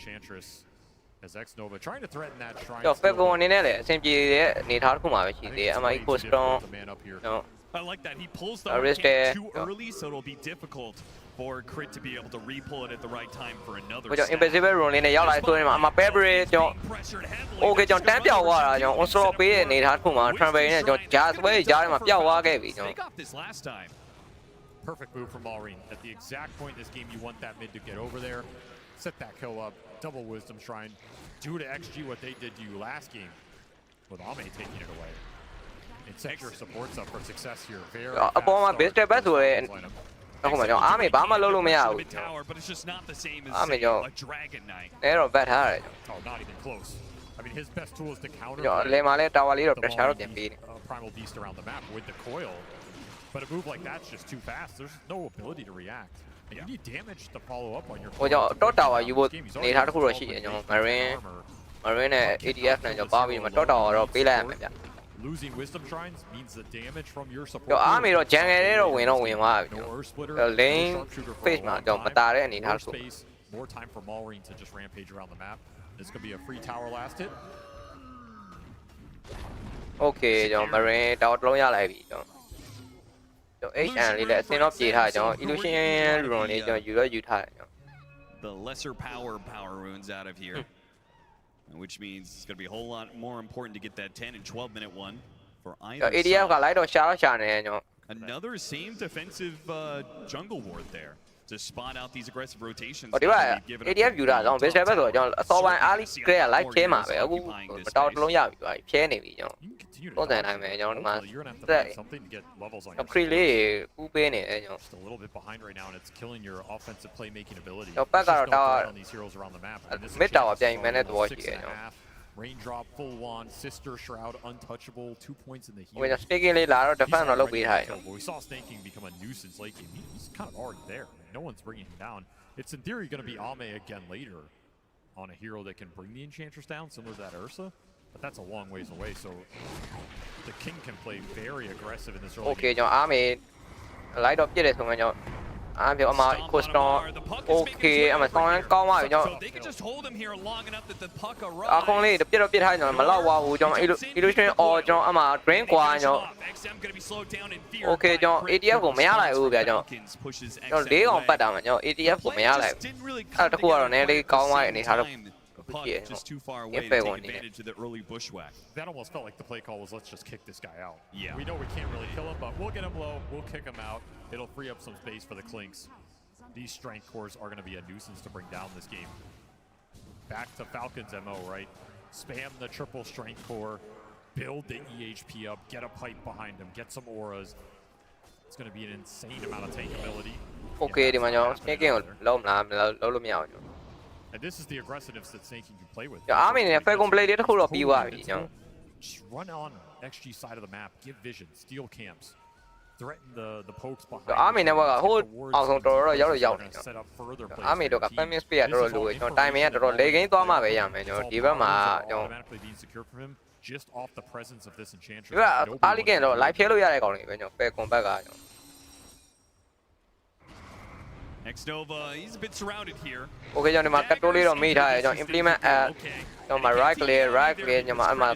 Enchantress as X-Nova trying to threaten that shrine. I like that. He pulls the arcane too early, so it'll be difficult for Crit to be able to re-pull it at the right time for another stack. Invisible rune လေးနဲ့ရောက်လာဆိုရင်အမ favorite ကျွန်တော် okay ကျွန်တော်တန်းပြောက်သွားတာကျွန်တော် onslaught ပေးတဲ့အနေထားတစ်ခုမှာ transfer နဲ့ကျွန်တော်ဂျာဆွဲကြားထဲမှာပျောက်သွားခဲ့ပြီကျွန်တော် Take off this last time. Perfect move from Malrine. At the exact point in this game you want that mid to get over there. Set that kill up. Double Wisdom Shrine. Do to XG what they did to you last game. With Ame taking it away. And set your supports up for success here. Very fast upon my best step ဆိုရင်အခုမှကျွန်တော်အားမေဘာမှလုပ်လို့မရဘူး But it's just not the same as အားမေကျွန်တော် a Dragon Knight. အဲ့တော့ bat ထားတယ် Oh, not even close. I mean, his best tool is to counter. ကျွန်တော်လေမှာလဲ tower လေးတော့ pressure တော့တင်ပေးတယ် Primal Beast around the map with the coil. But a move like that's just too fast. There's no ability to react. And you need damage to follow up on your. ဟိုကျွန်တော် top tower ယူဖို့နေထားတစ်ခုတော့ရှိတယ်ကျွန်တော် marine နဲ့ ADF နဲ့ကျွန်တော်ပါပြီးမှ top tower တော့ပေးလိုက်ရမယ်ဗျ Losing wisdom shrines means the damage from your support. ကျွန်တော်အားမေတော့ jungle လေးတော့ဝင်သွားပြီကျွန်တော် lane face မှာကျွန်တော်မတာတဲ့အနေထားဆို More time for Malrine to just rampage around the map. This could be a free tower last hit. Okay ကျွန်တော် marine tower တစ်လုံးရလိုက်ပြီကျွန်တော် HN လေးလည်းအစင်းတော့ပြေးထားကျွန်တော် illusion rune လေးကျွန်တော်ယူထားတယ်ကျွန်တော် The lesser power runes out of here. Which means it's going to be a whole lot more important to get that 10 and 12 minute one for either ADF ကလိုက်တော့ရှာနေတယ်ကျွန်တော် Another same defensive jungle ward there to spot out these aggressive rotations. ဟိုဒီဘက် ADF ယူတာကျွန်တော် base level ဆိုတော့ကျွန်တော်အစောပိုင်း early clear လိုက်ဖြဲမှာပဲအခုတော့တစ်လုံးရပြီဖြဲနေပြီကျွန်တော် continue to တော့တယ် dodge နိုင်မယ် it. ကျွန်တော်ဒီမှာ Ultimately, you're gonna have to တက် find something to get levels on တော့ your free score. လေးကူးပေးနေတယ်ကျွန်တော် Just a little bit behind right now, and it's killing your offensive playmaking ability. Yo, There's just back no out, threat on these heroes around the map. And this is a mid chance tower to ပြန် start မှန်းတဲ့သဘော withရှိတယ် 6 ကျွန် and a တော် half. Raindrop, full wand, Sister Shroud, untouchable, 2 points in the heal. ဝင်တော့ staking လေးလာတော့ defend တော့လုပ်ပေးထားတယ် But we saw Snaking become a nuisance late game. He's kind of already there. No one's bringing him down. It's in theory going to be Ame again later on a hero that can bring the Enchantress down, similar to that Ursa. But that's a long ways away, so the King can play very aggressive in this early Okay ကျွန် game. တော်အားမေ light up ပြည့်တယ်ဆိုမှကျွန်တော်အားပြောအမ custom okay အမဆောင်းကောင်းပါပြီကျွန်တော် They can just hold him here long enough that the puck အ arrives. ခွန်လေးပြည့်တော့ပြည့်ထားကျွန်တော်မလောက်ပါဘူးကျွန်တော် illusion or ကျွန်တော်အမ drain ကွာကျွန်တော် XM going to be slowed down in fear. okay ကျွန်တော် ATF ကိုမရလိုက်ဘူးဗျာကျွန်တော်ကျွန်တော်၄កောင်ပတ်တာမှာကျွန်တော် ATF ကိုမရလိုက်ဘူးအဲ့တခုကတော့နည်းလေးကောင်းသွားတဲ့အနေထားတော့ Puck just too far away to take advantage of the early bushwhack. That almost felt like the play call was, let's just kick this guy out. Yeah. We know we can't really kill him, but we'll get him low, we'll kick him out. It'll free up some space for the Clinks. These strength cores are going to be a nuisance to bring down this game. Back to Falcons MO, right? Spam the triple strength core, build the EHP up, get a pipe behind him, get some auras. It's going to be an insane amount of tank ability. okay ဒီမှာကျွန်တော် snaking ကိုလုံးမလားလုံးလို့မရဘူးကျွန်တော် And this is the aggressiveness that Snaking can play with. ကျွန်တော်အားမေနဲ့ Falcon play လေးတစ်ခုတော့ပြီးသွားပြီကျွန်တော် Just run on XG side of the map, give vision, steal camps, threaten the pokes behind. အားမေနဲ့ဘက်ကဟိုအောင်ဆုံးတော်တော်ရောက်တော့ရောက်နေကျွန် set up further တော်အားမေတော့က famous speed ကတော်တော်လိုရကျွန်တော် timing ကတော်တော်လေကိန်းသွားမှပဲရမယ်ကျွန်တော်ဒီဘက်မှာကျွန်တော် automatically being secure from him just off the presence of this enchantress. ဒီကအားလီကန်တော့ live ဖြဲလို့ရတဲ့ကောင်တွေပဲကျွန်တော် Falcon ဘက်ကကျွန်တော် Xnova, he's a bit surrounded here. okay ကျွန်တော်ဒီမှာ control လေးတော့မိထားတယ်ကျွန်တော် implement ကျွန်တော်မှာ right clear ကျွန်တော်အမှ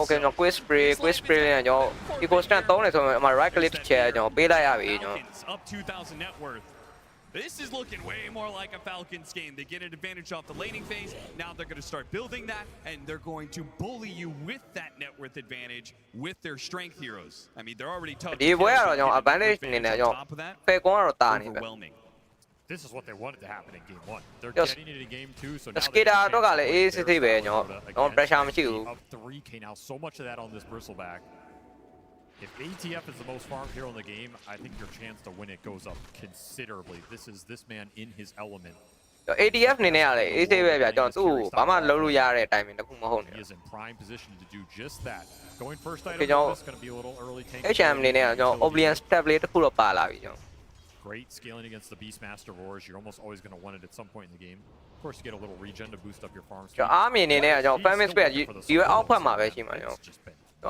okay ကျွန်တော် quick spray လေးနဲ့ကျွန်တော် eco stand သုံးနေဆိုရင်အမှ right click တစ်ချက်ကျွန်တော်ပေးလိုက်ရပြီကျွန်တော် Up 2,000 net worth. This is looking way more like a Falcons game. They get an advantage off the laning phase. Now they're going to start building that, and they're going to bully you with that net worth advantage with their strength heroes. I mean, they're already tough. ဒီဘွဲကတော့ကျွန်တော် advantage အနေနဲ့ကျွန်တော် Falcon ကတော့တာနေပဲ This is what they wanted to happen in game 1. They're Yes. getting it in game 2, so now skater တော့ကလည်းအေးစစ်စစ်ပဲကျွန်တော် pressure မရှိဘူး Up 3k now, so much of that on this bristleback. If ATF is the most farmed hero in the game, I think your chance to win it goes up considerably. This is this man in his element. ATF အနေနဲ့ကလည်းအေးစစ်ပဲဗျာကျွန်တော်သူ့ကိုဘာမှလုပ်လို့ရတဲ့ timing တခုမဟုတ်နေ He is in prime position to do just that. Going first item, Okay,ကျွန်တော် is going to be a little early tank. HM အနေနဲ့ကကျွန်တော် Oblivion step လေးတခုတော့ပါလာပြီကျွန်တော် Great scaling against the Beastmaster Roars. You're almost always going to want it at some point in the game. Of course, you get a little regen to boost up your farm speed. ကျွန်တော်အားမြင်အနေနဲ့ကကျွန်တော် famous speed ဒီရွေးအောက်ဖက်မှာပဲရှိမှာကျွန်တော်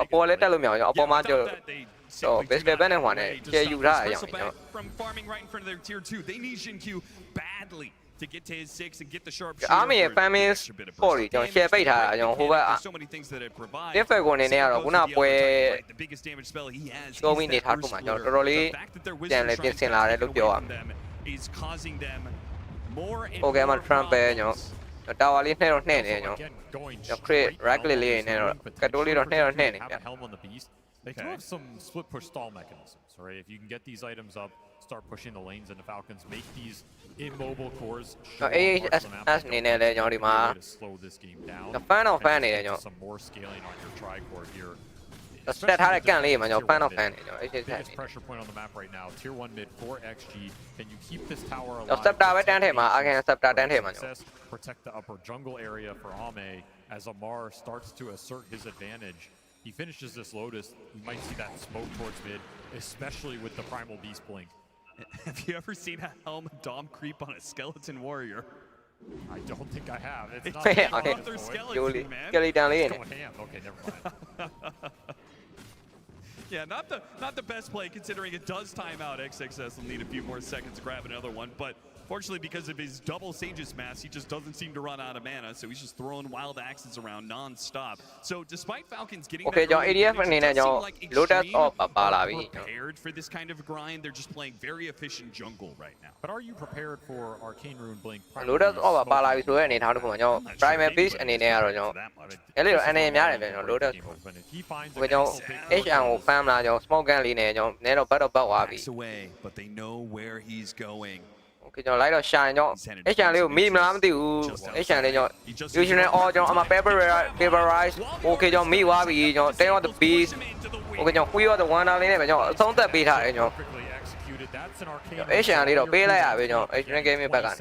အပေါ်လည်းတက်လို့မရဘူးကျွန်တော်အပေါ်မှာကျွန်တော် base level နဲ့ဟိုနဲ့ကျေယူထားရအောင်ကျွန်တော် From farming right in front of their tier 2. They need Shin Q badly to get to his 6 and get the sharp အားမြင် famous sport ကြီးကျွန်တော် share ပိတ်ထားတာကျွန်တော်ဟိုဘက် so many things that it provides. different ကိုအနေနဲ့ကတော့ခုနပွဲ The biggest damage spell he has တိုးပြီးနေထားခုမှာကျွန်တော်တော်တော်လေးပြန်လဲပြင်ဆင်လာတယ်လို့ပြောရမယ် is causing them more and okay မှာ Trump ပဲကျွန်တော်တာဝါလေးနှဲ့တော့နှဲ့နေကျွန်တော် create right click လေးနဲ့တော့ကတိုးလေးတော့နှဲ့တော့နှဲ့နေဗျ Helm on the beast. They do have some split push stall mechanisms, right? If you can get these items up, start pushing the lanes into Falcons, make these immobile cores. AHS အနေနဲ့လည်းကျွန်တော်ဒီမှာ slow this game down. fan of fan နေတယ်ကျွန်တော် Some more scaling on your tri-core here. set ထားတဲ့ကန်လေးမှာကျွန်တော် fan of fan နေကျွန်တော် AHS Biggest pressure point on the map right now. Tier 1 mid 4xg. Can you keep this tower ကျွန်တော် alive? scepter ပဲတန်းထဲမှာ Arcane scepter တန်းထဲမှာကျွန်တော် Success, protect the upper jungle area for Ame as Amar starts to assert his advantage. He finishes this Lotus. You might see that smoke towards mid, especially with the Primal Beast blink. Have you ever seen a Helm Dom creep on a skeleton warrior? I don't think I have. It's not okay. Their skeleton, Julie, man. skeleton လေးနေ Going ham. Okay, never mind. Yeah, not the best play considering it does time out. XXS will need a few more seconds to grab another one, but fortunately because of his double Sage's mass, he just doesn't seem to run out of mana, so he's just throwing wild axes around non-stop. So despite Falcons getting okay ကျွန်တော် ADF အနေနဲ့ကျွန်တော် Lotus off ပါလာပြီ prepared for this kind of grind, they're just playing very efficient jungle right now. But are you prepared for Arcane Rune Blink? Lotus off ပါလာပြီဆိုတဲ့အနေထားတစ်ခုမှာကျွန်တော် Primal Beast အနေနဲ့ကတော့ကျွန်တော်အဲ့လိုအနေများတယ်ဗျကျွန်တော် Lotus ကိုကျွန်တော် HM ကို farm လာကျွန်တော် smoke gun လေးနဲ့ကျွန်တော်နည်းတော့ဘတ်တော့ပတ်သွားပြီ away, but they know where he's going. Okay ကျွန်တော်လိုက်တော့ရှာနေကျွန်တော် Asian လေးကိုမိမလားမသိဘူး Asian လေးကျွန်တော် usually all ကျွန်တော်အမ paperize Okay ကျွန်တော်မိသွားပြီကျွန်တော် Ten of the Beast Okay ကျွန်တော် Wheel of the Wonder လေးနဲ့ပဲကျွန်တော်အဆုံးသက်ပေးထားတယ်ကျွန်တော် Asian လေးတော့ပေးလိုက်ရပြီကျွန်တော် Asian Gaming ဘက်ကနေ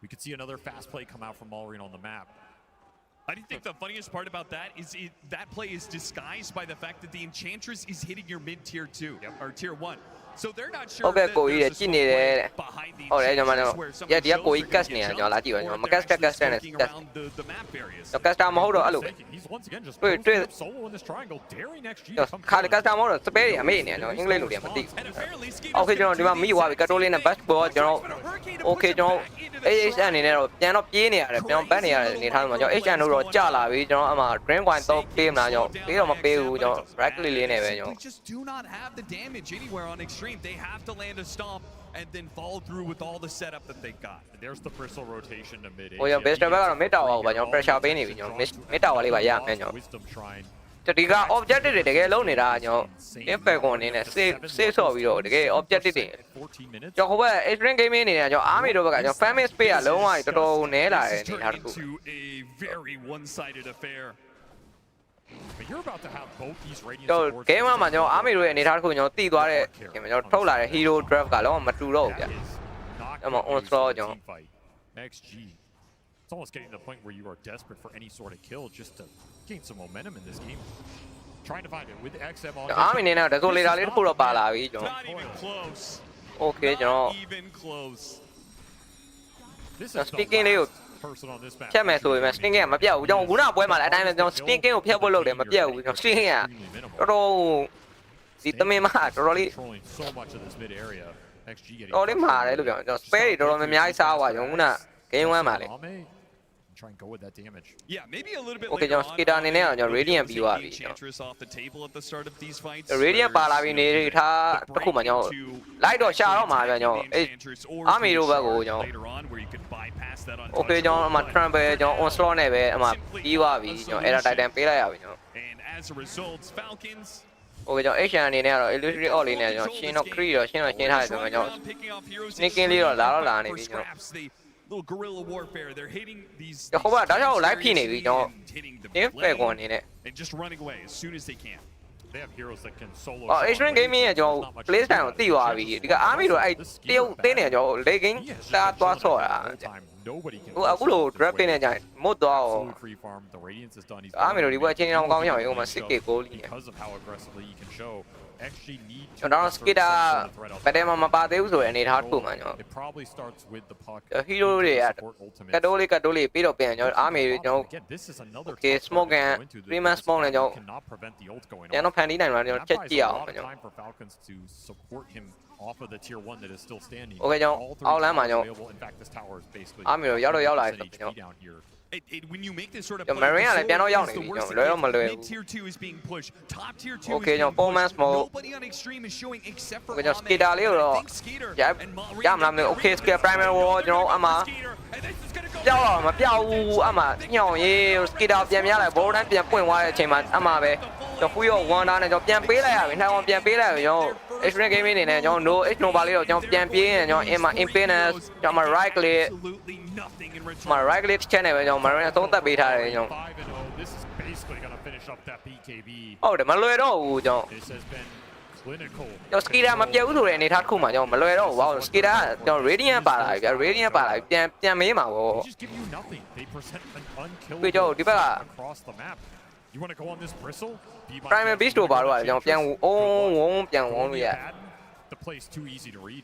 We could see another fast play come out from Malrine on the map. I think the funniest part about that is that play is disguised by the fact that the Enchantress is hitting your mid tier 2 or tier 1. So they're not sure Okay ကိုကြီးကြည့်နေတယ် behind the ဟုတ်တယ်ကျွန်တော်ဒီကကိုကြီး cast နေတာကျွန်တော်လာကြည့်ပါကျွန်တော်မ cast နဲ့ cast ကျွန်တော် cast မဟုတ်တော့အဲ့လိုပဲတွေ့ခါလ cast မဟုတ်တော့ spare အမေနေကျွန်တော်အင်္ဂလိပ်လိုတွေမသိဘူး Okay ကျွန်တော်ဒီမှာမိသွားပြီ control လေးနဲ့ bash ball ကျွန်တော် Okay ကျွန်တော် AHN အနေနဲ့တော့ပြန်တော့ပြေးနေရတယ်ပြန်ဘတ်နေရတယ်အနေထားမှာကျွန်တော် HN တို့တော့ကြာလာပြီကျွန်တော်အမှ drain point တော့ပေးမလားကျွန်တော်ပေးတော့မပေးဘူးကျွန်တော် right click လေးနဲ့ပဲကျွန်တော် just do not have the damage anywhere on extreme. They have to land a stomp and then follow through with all the setup that they got. There's the bristle rotation to mid. ဟိုရ best back ကတော့ mid tower ပါကျွန်တော် pressure ပေးနေပြီကျွန်တော် mid tower လေးပါရမယ်ကျွန်တော်ဒီက objective တွေတကယ်လုံးနေတာကျွန်တော် impact ကိုအနေနဲ့ save ဆော့ပြီးတော့တကယ် objective တွေကျွန်တော်ဟိုဘက် extreme gaming အနေနဲ့ကျွန်တော် army တို့ဘက်ကကျွန်တော် family space ကလုံးဝတော်တော်နည်းလာတယ်အနေထားတစ်ခု a very one-sided affair. But you're about to have both these radiant ကျွန်တော် game မှာကျွန်တော် army တို့ရဲ့အနေထားတစ်ခုကျွန်တော်တည်သွားတဲ့ကျွန်တော်ထုတ်လာတဲ့ hero draft ကလုံးဝမတူတော့ဘူးဗျအဲ့မှာ onslaught ကျွန်တော် XG. It's almost getting to the point where you are desperate for any sort of kill just to gain some momentum in this game. Trying to find it with XM on. Army နေနဲ့ desolator လေးတစ်ခုတော့ပါလာပြီကျွန်တော် Not even close. Okay ကျွန်တော် Even close. This is stinking လေးကို person on this map. ဖြတ်မယ်ဆိုရင် stinking ကမပြတ်ဘူးကျွန်တော်ခုနပွဲမှာလည်းအတိုင်းပဲကျွန်တော် stinking ကိုဖျက်ဖို့လုပ်တယ်မပြတ်ဘူးကျွန်တော် stinking ကတော်တော်ဒီတမင်မှာတော်တော်လေး controlling so much of this mid area. XG getting တော်လေးမှာတယ်လို့ပြောကျွန်တော် spare တွေတော်တော်များများစားသွားကျွန်တော်ခုန game 1မှာလေ try and go with that damage. Yeah, maybe a little bit Okay ကျွန်တော် skater အနေနဲ့ကျွန်တော် radiant ပြီးသွားပြီကျွန်တော် Enchantress off the table at the start of these fights. radiant ပါလာပြီနေထားတစ်ခုမှကျွန်တော်လိုက်တော့ရှာတော့မှာဗျကျွန်တော်အေး army တို့ဘက်ကိုကျွန်တော် Okay ကျွန်တော်အမှ trample ကျွန်တော် onslaught နဲ့ပဲအမှပြီးသွားပြီကျွန်တော် error titan ပေးလိုက်ရပြီကျွန်တော် And as a result, Falcons Okay ကျွန်တော် Asian အနေနဲ့ကတော့ illusory all လေးနဲ့ကျွန်တော်ရှင်းတော့ cree တော့ရှင်းထားတယ်ဆိုတော့ကျွန်တော် sneaking လေးတော့လာနေပြီကျွန်တော် little guerrilla warfare. They're hitting these ဟိုဘက်ဒါကြောင့် live ဖြစ်နေပြီကျွန်တော် impact ကိုအနေနဲ့ and just running away as soon as they can. They have heroes that can solo. Asian gaming ရဲ့ကျွန်တော် play style ကိုသိသွားပြီဒီက army တို့အဲ့တရုတ်တင်းနေကျွန်တော် late game လာသွားဆော့တာဟိုအခုလို drop ပေးနေကြရင်မုတ်သွားအောင် army တို့ဒီဘက်အချင်းအောင်ကောင်းရအောင်ဟိုမှာ 6k goal လေး because of how aggressively you can show actually need ကျွန်တော် skater ဘယ်တည်းမှမပါသေးဘူးဆိုတဲ့အနေထားတစ်ခုမှကျွန်တော် it probably starts with the puck hero တွေကကတ်တိုးလေးပြီးတော့ပြန်ကျွန်တော် army တွေကျွန်တော် okay smoke and 3man smoke နဲ့ကျွန်တော်ကျွန်တော်ဖန်တီးနိုင်မှာကျွန်တော်ချက်ကြည့်အောင်ကျွန်တော် for Falcons to support him off of the tier 1 that is still standing. Okay ကျွန်တော်အောက်လမ်းမှာကျွန်တော် in fact this tower is basically army တို့ရောက်လာတယ်ကျွန်တော် when you make this sort of Marine ကလည်းပြန်တော့ရောက်နေပြီကျွန်တော်လွယ်တော့မလွယ်ဘူး tier 2 is being pushed top tier 2 Okay ကျွန်တော် performance mode nobody on extreme is showing except for ကျွန်တော် skater လေးကိုတော့ရမလားမသိ Okay skater primary wall ကျွန်တော်အမှပြောက်တော့မပြောက်ဘူးအမှညောင်ရေး skater ပြန်ရလိုက် ball တန်းပြန်ပွင့်သွားတဲ့အချိန်မှာအမှပဲကျွန်တော် full of wonder နဲ့ကျွန်တော်ပြန်ပေးလိုက်ရပြီနှောင်းပြန်ပေးလိုက်ပြီကျွန်တော် extreme gaming အနေနဲ့ကျွန်တော် no x no ပါလေးတော့ကျွန်တော်ပြန်ပြေးရင်ကျွန်တော် in my impedance ကျွန်တော် right click မ right click channel ပဲကျွန်တော် marine အဆုံးသတ်ပေးထားတယ်ကျွန်တော် this is basically going to finish up that BKB ဟုတ်တယ်မလွယ်တော့ဘူးကျွန်တော် this has been clinical ကျွန်တော် skater မပြတ်ဘူးဆိုတဲ့အနေထားတစ်ခုမှကျွန်တော်မလွယ်တော့ဘူးဘာလို့ skater ကကျွန်တော် radiant ပါလာပြီဗျ radiant ပါလာပြီပြန်မေးမှာပေါ့ just give you nothing they present an unkillable ပြီးတော့ဒီဘက်က across the map you want to go on this bristle primary beast တို့ပါတော့ကျွန်တော်ပြန်ဝုန်းပြန်ဝုန်းလို့ရ the play's too easy to read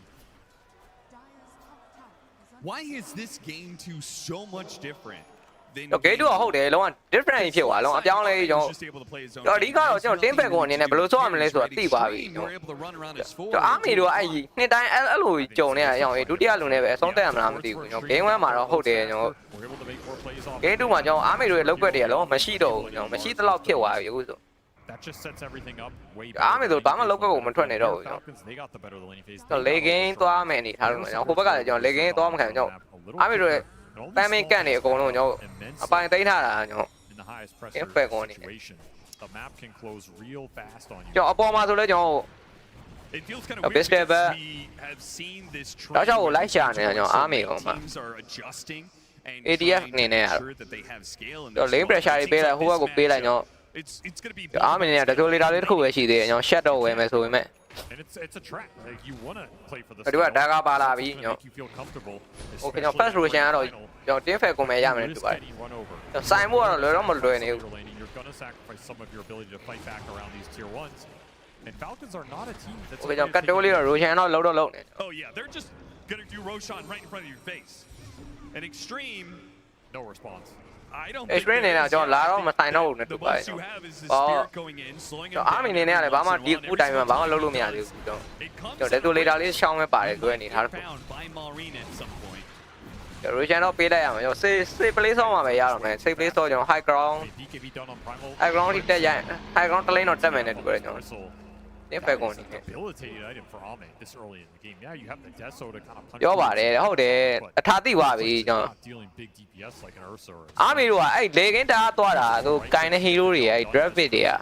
why is this game 2 so much different Okay တို့ဟုတ်တယ်လုံးဝ different ဖြစ်သွားလုံးအပြောင်းလဲကျွန်တော်ဒီကတော့ကျွန်တော် team back ကိုအနေနဲ့ဘယ်လိုဆော့ရမလဲဆိုတာသိသွားပြီကျွန်တော်အားမေတို့အဲ့နှစ်တိုင်းအဲ့လိုကြုံနေရအောင်ဒုတိယလူနဲ့ပဲအဆုံးသက်ရမလားမသိဘူးကျွန်တော် game 1မှာတော့ဟုတ်တယ်ကျွန်တော် game 2မှာကျွန်တော်အားမေတို့ရဲ့လောက်ကွက်တွေကလုံးဝမရှိတော့ဘူးကျွန်တော်မရှိသလောက်ဖြစ်သွားပြီအခုဆို that just sets everything up way အားမေတို့ဘာမှလောက်ကွက်ကိုမထွက်နေတော့ဘူးကျွန်တော် late game သွားမယ်အနေထားလို့ကျွန်တော်ဟိုဘက်ကလည်းကျွန်တော် late game သွားမခံကျွန်တော်အားမေတို့ရဲ့ပန်းမင်းကန်နေအကုန်လုံးကျွန်တော်အပိုင်သိမ်းထားတာကျွန်တော် impact ကိုနေ the map can close real fast on you ကျွန်တော်အပေါ်မှာဆိုလဲကျွန်တော် It feels kind of Ở weird base because level we have seen this đó trend cho where lại chả này nhỏ so army many không mà teams are adjusting and ADF trying này to nè ensure that they have scale in rồi their lấy squad. pressure It đi seems là like hua this của bê là matchup, nhỏ it's gonna be army này là tôi lấy ra đến khu về chỉ để nhỏ shadow về mày rồi mẹ And it's a trap. Like you want to play for the rồi đúng là đa ba là It's bị gonna nhỏ make you feel comfortable. ok nhỏ first rotation rồi nhỏ tiếng phải của mẹ ra mày tụi bay nhỏ sai mua rồi đó một rồi này You're gonna sacrifice some of your ability to fight back around these tier ones. And Falcons are not a team that's ok nhỏ cắt đôi rồi rotation nó lâu lâu này Oh yeah, they're just gonna do Roshan right in front of your face. And Extreme, no response. I don't think Extreme này là cho lá đó mà tay nó này tụi bay army này là bám mà đi cú time mà bám mà lâu mẹ được cho để tôi lấy ra lấy xong mới bài tôi này thằng rotation nó bị đây à mà C play xong mà bây giờ này C play xong cho high ground thì đây vậy high ground lấy nó chậm này tụi nó tiếng phải còn do bà đấy hậu để thà tí bà vì cho army rồi ấy để cái ta toa đã tôi cái này hero rồi ấy draft đi à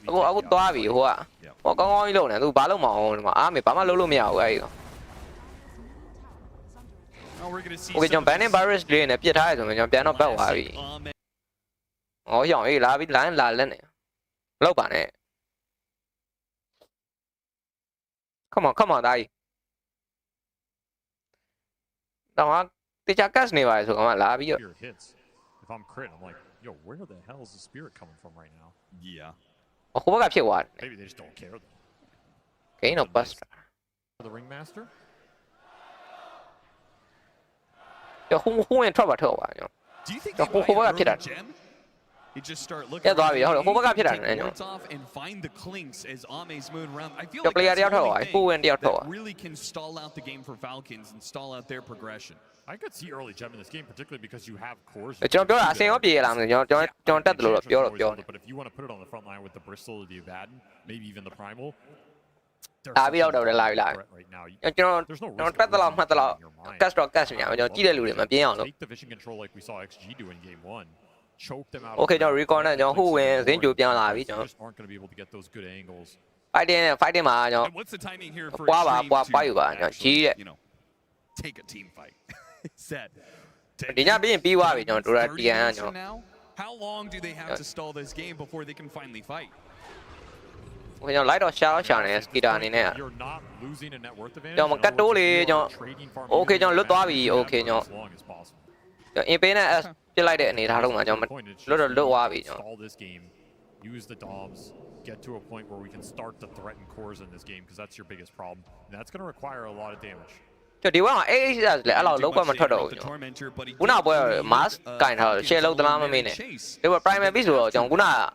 aku toa vì hoa có ngon luôn này tôi bán lâu mà army bán mà lâu mèo ấy ok trong bán này virus đi này biết thay rồi trong bán nó bao hòa vì ngồi dọn ấy là biết là lên này lâu bạn này come on đây đó thì chắc cast này vậy rồi mà là bây giờ If I'm crit, I'm like, yo, where the hell is the spirit coming from right now? Yeah. không có gặp chuyện gì Maybe they just don't care. cái nó bust The ringmaster. không nên trouble vào thầu Do you think không có gặp chuyện gem? You just start looking yeah rồi không có gặp chuyện này off and find the clinks as Ame's moving around. I feel cho like player đeo that's the thầu only full thing and đeo thầu that really can stall out the game for Falcons and stall out their progression. I could see early gem in this game, particularly because you have cores. cho nó là xem gì làm rồi cho test rồi biểu But if you want to put it on the front line with the Bristol, the Abaddon, maybe even the Primal. biết đâu để lại cho nó test làm hay là cast nhà cho chỉ để lùi mà biến nhau luôn Take the vision control like we saw XG do in game 1. Choke them out. ok cho recon này cho hú về diễn chủ biến lại biết cho Just aren't going to be able to get those good angles. fight đi mà cho And what's the timing here for qua Extreme qua to bay vào cho chỉ để you know, take a team fight? Set. đi nhà biến bị qua vì cho tụi ra 30 tiền minutes cho from now, how long do they have to stall this game before they can finally fight? ok cho lấy đó sao này skida này nè You're not losing a net worth advantage. cho mà cắt đố đi cho ok cho lướt toa vì ok cho cho em bé này cái lại để này thà luôn mà cho mình lướt qua vì cho Stall this game. Use the DOMs. Get to a point where we can start to threaten cores in this game because that's your biggest problem. And that's going to require a lot of damage. cho điều đó ấy là lâu lúc qua mình thay đổi cú nào bây mask cảnh thở xe lâu tao làm mình này nếu mà prime biết rồi trong cú nào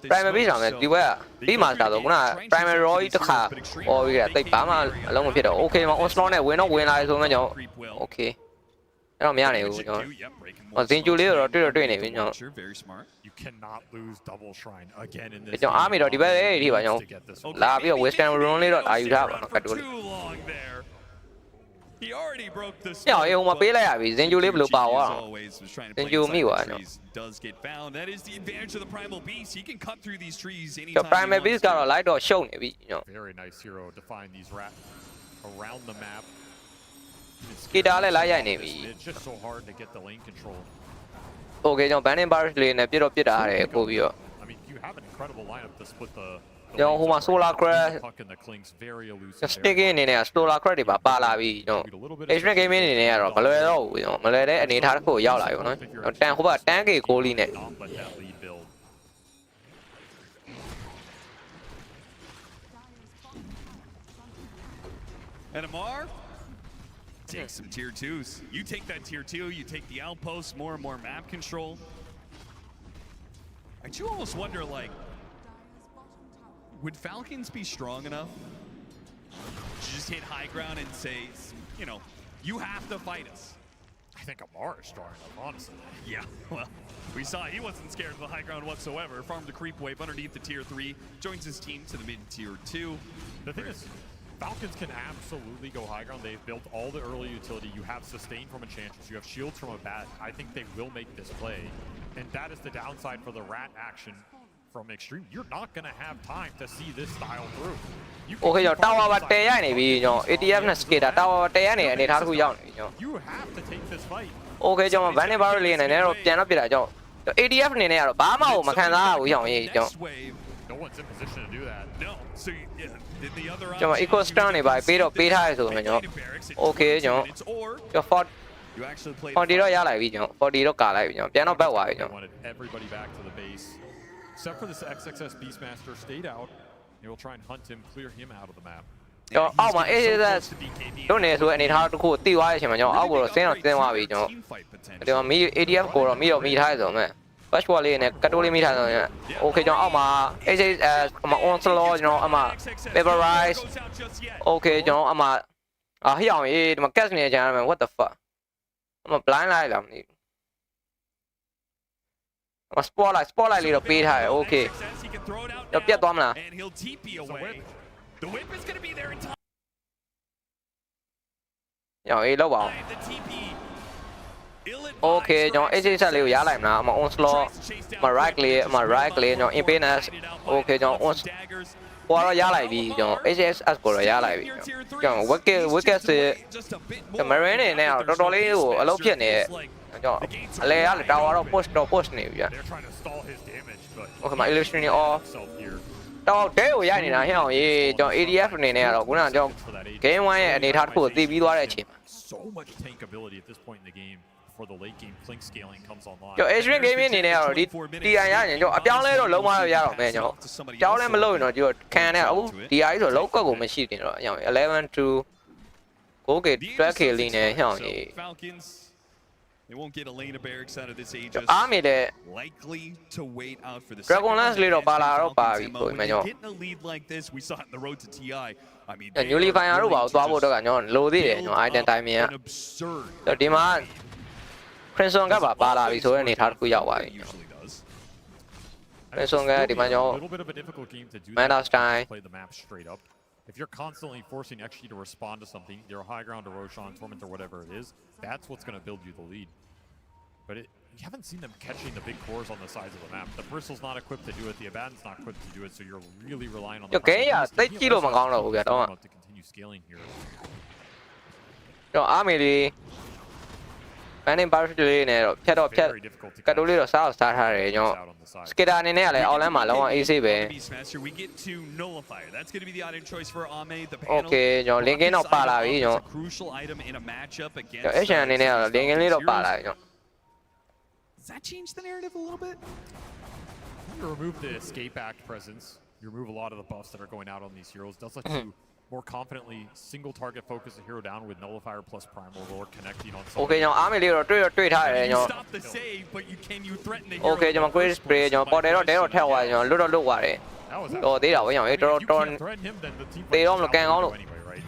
prime biết rồi đi qua biết mà tạo cú nào prime rồi tức là ôi cái tay bám mà lâu một phía đầu ok mà onslaught này quên nó quên lại rồi nhau ok nó làm này rồi mà xin chú lý rồi tuyệt này với nhau cho army rồi đi về đi vào nhau là bây giờ western run đi rồi ai ra nó cắt đuôi He already broke the yeah, yung mapila ya, Zenju live lu bao à. Zenju mi wa no. Does get found. That is the advantage of the primal beast. He can cut through these trees anytime. The primal beast got a light or show ne bi, you know. Very nice hero to find these rat around the map. Kita le lai ne bi. It's just so hard to get the lane control. Okay, yung banning bars le ne pido pida re po bi. I mean, you have an incredible lineup to split the yung huma solar crash stick in này solar crash thì bà ba là vì Asian game này này rồi mà lấy đâu mà lấy đấy anh ấy tháo cổ giao lại nó đang không phải đang cái cô này And Amar take some tier 2s. You take that tier 2, you take the outpost, more and more map control. And you almost wonder, like, would Falcons be strong enough to just hit high ground and say, you know, you have to fight us? I think Amar is strong enough, honestly. Yeah, well, we saw he wasn't scared of the high ground whatsoever. Farmed the creep wave underneath the tier 3, joins his team to the mid tier 2. The thing is, Falcons can absolutely go high ground. They've built all the early utility. You have sustain from Enchantress. You have shields from a bat. I think they will make this play. And that is the downside for the rat action from Extreme, you're not going to have time to see this style through. Okay ကျွန်တော် tower 1 တက်ရနေပြီကျွန်တော် ATF နဲ့ skater tower 1တက်ရနေအနေထားတစ်ခုရောက်နေပြီကျွန်တော် You have to take this fight. Okay ကျွန်တော် van နဲ့ barrel လေးအနေနဲ့တော့ပြန်တော့ပြတာကျွန်တော် ATF အနေနဲ့ကတော့ဘာမှမခံစားရဘူးကျွန်တော်ရေးကျွန်တော် No one's in position to do that. No. So the other ကျွန်တော် eco stun နေပါပေးထားရဆိုရင်ကျွန်တော် Okay ကျွန်တော် 40 40တော့ရလိုက်ပြီကျွန်တော်40တော့ကာလိုက်ပြီကျွန်တော်ပြန်တော့ဘက်သွားပြီကျွန်တော် wanted everybody back to the base except for this XXS Beastmaster stayed out. They will try and hunt him, clear him out of the map. ကျွန်တော်အောက်မှာ ASS တို့နေဆိုအနေထားတစ်ခုတိသွားတဲ့အချိန်မှာကျွန်တော်အောက်ကိုတော့ဆင်းသွားပြီကျွန်တော်ဒီမှာမီ ADF ကိုတော့မီထားရဆိုမဲ့ Flash ball လေးနဲ့ကတ်တိုးလေးမိထားဆိုရင် Okay ကျွန်တော်အောက်မှာ ASS အမ onslaught ကျွန်တော်အမ vaporize Okay ကျွန်တော်အမဟိအောင်ရေးဒီမှာ catch နေကြတယ် What the fuck အမ blind လိုက်လားမသိဘူး spotlight လေးတော့ပေးထားတယ် Okay တော့ပြတ်သွားမလား And he'll TP away. The whip is going to be there in time. ညောင်အေးလောက်ပါအောင် Okay ကျွန်တော် ASS လေးကိုရလိုက်မလားအမ onslaught အမ right လေးအမ right လေးကျွန်တော် impedance Okay ကျွန်တော် on ပေါ်တော့ရလိုက်ပြီကျွန်တော် HSS ကိုတော့ရလိုက်ပြီကျွန်တော် wicket စစ် marine နေနဲ့တော့တော်တော်လေးကိုအလုပ်ဖြစ်နေကျွန်တော်အလဲရတာ tower တော့ push နေပြီဗျ Okay မှာ illustrating off တော့တဲကိုရိုက်နေတာဟဲ့အောင်ရေးကျွန်တော် ADF အနေနဲ့ကတော့ခုနကကျွန်တော် game 1ရဲ့အနေထားတစ်ခုကိုသိပြီးသွားတဲ့အချိန်မှာ So much tank ability at this point in the game before the late game Flink scaling comes online. ကျွန်တော် Asian game အနေနဲ့ကတော့ဒီ TI ရရင်ကျွန်တော်အပြောင်းလဲတော့လုံးဝရတော့မယ်ကျွန်တော်ကြောင်းလဲမလို့ရင်တော့ကျွန်တော်ခံရအခု DI ဆိုလောက်ကွက်ကိုမရှိတင်တော့11 to 9k 12k လေးနဲ့ဟဲ့အောင်ရေး They won't get Elena Barracks out of this Aegis. Likely to wait out for the Dragon Lance လေးတော့ပါလာတော့ပါပြီဆိုရင်ကျွန်တော် getting a lead like this we saw it in the road to TI. I mean Newly Fire တို့ပါသွားဖို့တော့ကကျွန်တော်လိုသေးတယ်ကျွန်တော် item time မြင်ဒီမှာ Crimson ကပါလာပြီဆိုတဲ့အနေထားတစ်ခုရောက်သွားပြီ Crimson ကဒီမှာကျွန်တော် Mana style play the map straight up. If you're constantly forcing XG to respond to something, your high ground to Roshan, Torment, or whatever it is, that's what's going to build you the lead. But you haven't seen them catching the big cores on the sides of the map. The Bristle's not equipped to do it, the Abaddon's not equipped to do it, so you're really relying on the Okay, yeah, they kilo mà ngon đâu kìa đó. To continue scaling here. Rồi army đi. Bạn em bao nhiêu này rồi, phép cái đồ lý rồi sao start ra rồi nhá. Skater này này là online mà lâu easy về. Okay, rồi liên cái nào pa lại đi nhá. Rồi Asian này là liên cái nào pa lại nhá. Does that change the narrative a little bit? You remove the escape act presence. You remove a lot of the buffs that are going out on these heroes. Does let you more confidently single target focus a hero down with nullifier plus primal lord connecting on something. Okay, ကျွန်တော် army လေးတော့တွေ့ထားတယ်ကျွန်တော် Okay ကျွန်တော် great spray ကျွန်တော် portal တော့တဲတော့ထက်သွားတယ်ကျွန်တော်လွတ်သွားတယ်တော့သေးတာပဲကျွန်တော်တော်တေတော့မလို့ကန်ကောင်းလို့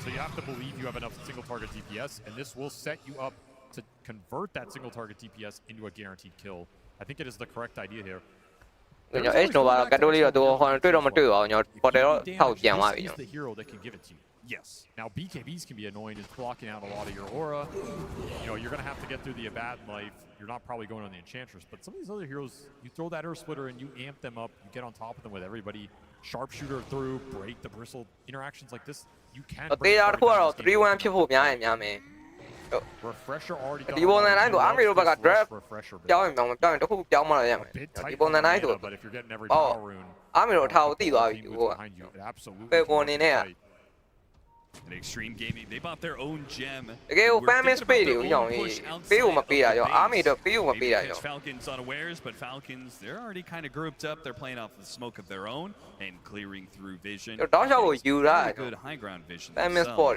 So you have to believe you have enough single target DPS and this will set you up to convert that single target DPS into a guaranteed kill. I think it is the correct idea here. ကျွန်တော် H Nova ကတ်တိုးလေးတော့သူဟိုတွေ့တော့မတွေ့ပါဘူးကျွန်တော် portal တော့ထောက်ပြန်သွားပြီကျွန်တော် the hero that can give it to you. Yes. Now BKBs can be annoying. It's blocking out a lot of your aura. You know, you're gonna have to get through the Abaddon life. You're not probably going on the Enchantress, but some of these other heroes, you throw that Earth Splitter and you amp them up. You get on top of them with everybody. Sharpshooter through, break the bristle. Interactions like this, you can. တေးတာတစ်ခုကတော့ 3-1 ဖြစ်ဖို့များရင်များမယ် Refresher already. ဒီပုံစံတိုင်းဆို army တို့ဘက်က draft ပြောင်းရင်တစ်ခုပြောင်းမှတော့ရမယ်ဒီပုံစံတိုင်းဆို army တို့အထားကိုတိသွားပြီဟိုကပေပေါ်နေနဲ့ An extreme gaming, they bought their own gem. တကယ်ကို famous space တွေကိုကြောင်းရေးပေးကိုမပေးတာရော army တို့ပေးကိုမပေးတာရော Falcons unawares, but Falcons they're already kind of grouped up. They're playing off the smoke of their own and clearing through vision. တောက်လျှောက်ကိုယူတာ Good high ground vision. famous spot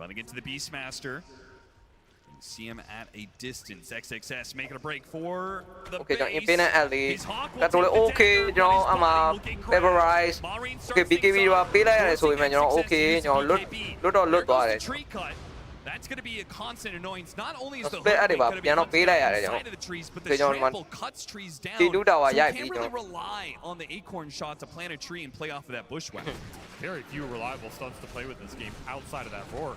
running into the Beastmaster. See him at a distance. XXS making a break for the Okay, base. Impedance alley. That's all okay, ကျွန်တော်အမှာ vaporize. Okay, BKB တော့ပေးလိုက်ရတယ်ဆိုရင်ကျွန်တော် okay ကျွန်တော်လွတ်သွားတယ် That's going to be a constant annoyance. Not only is the hook going to be outside of the trees, but the trample cuts trees down. So you can't really rely on the acorn shot to plant a tree and play off of that bushwhack. Very few reliable stunts to play with in this game outside of that roar.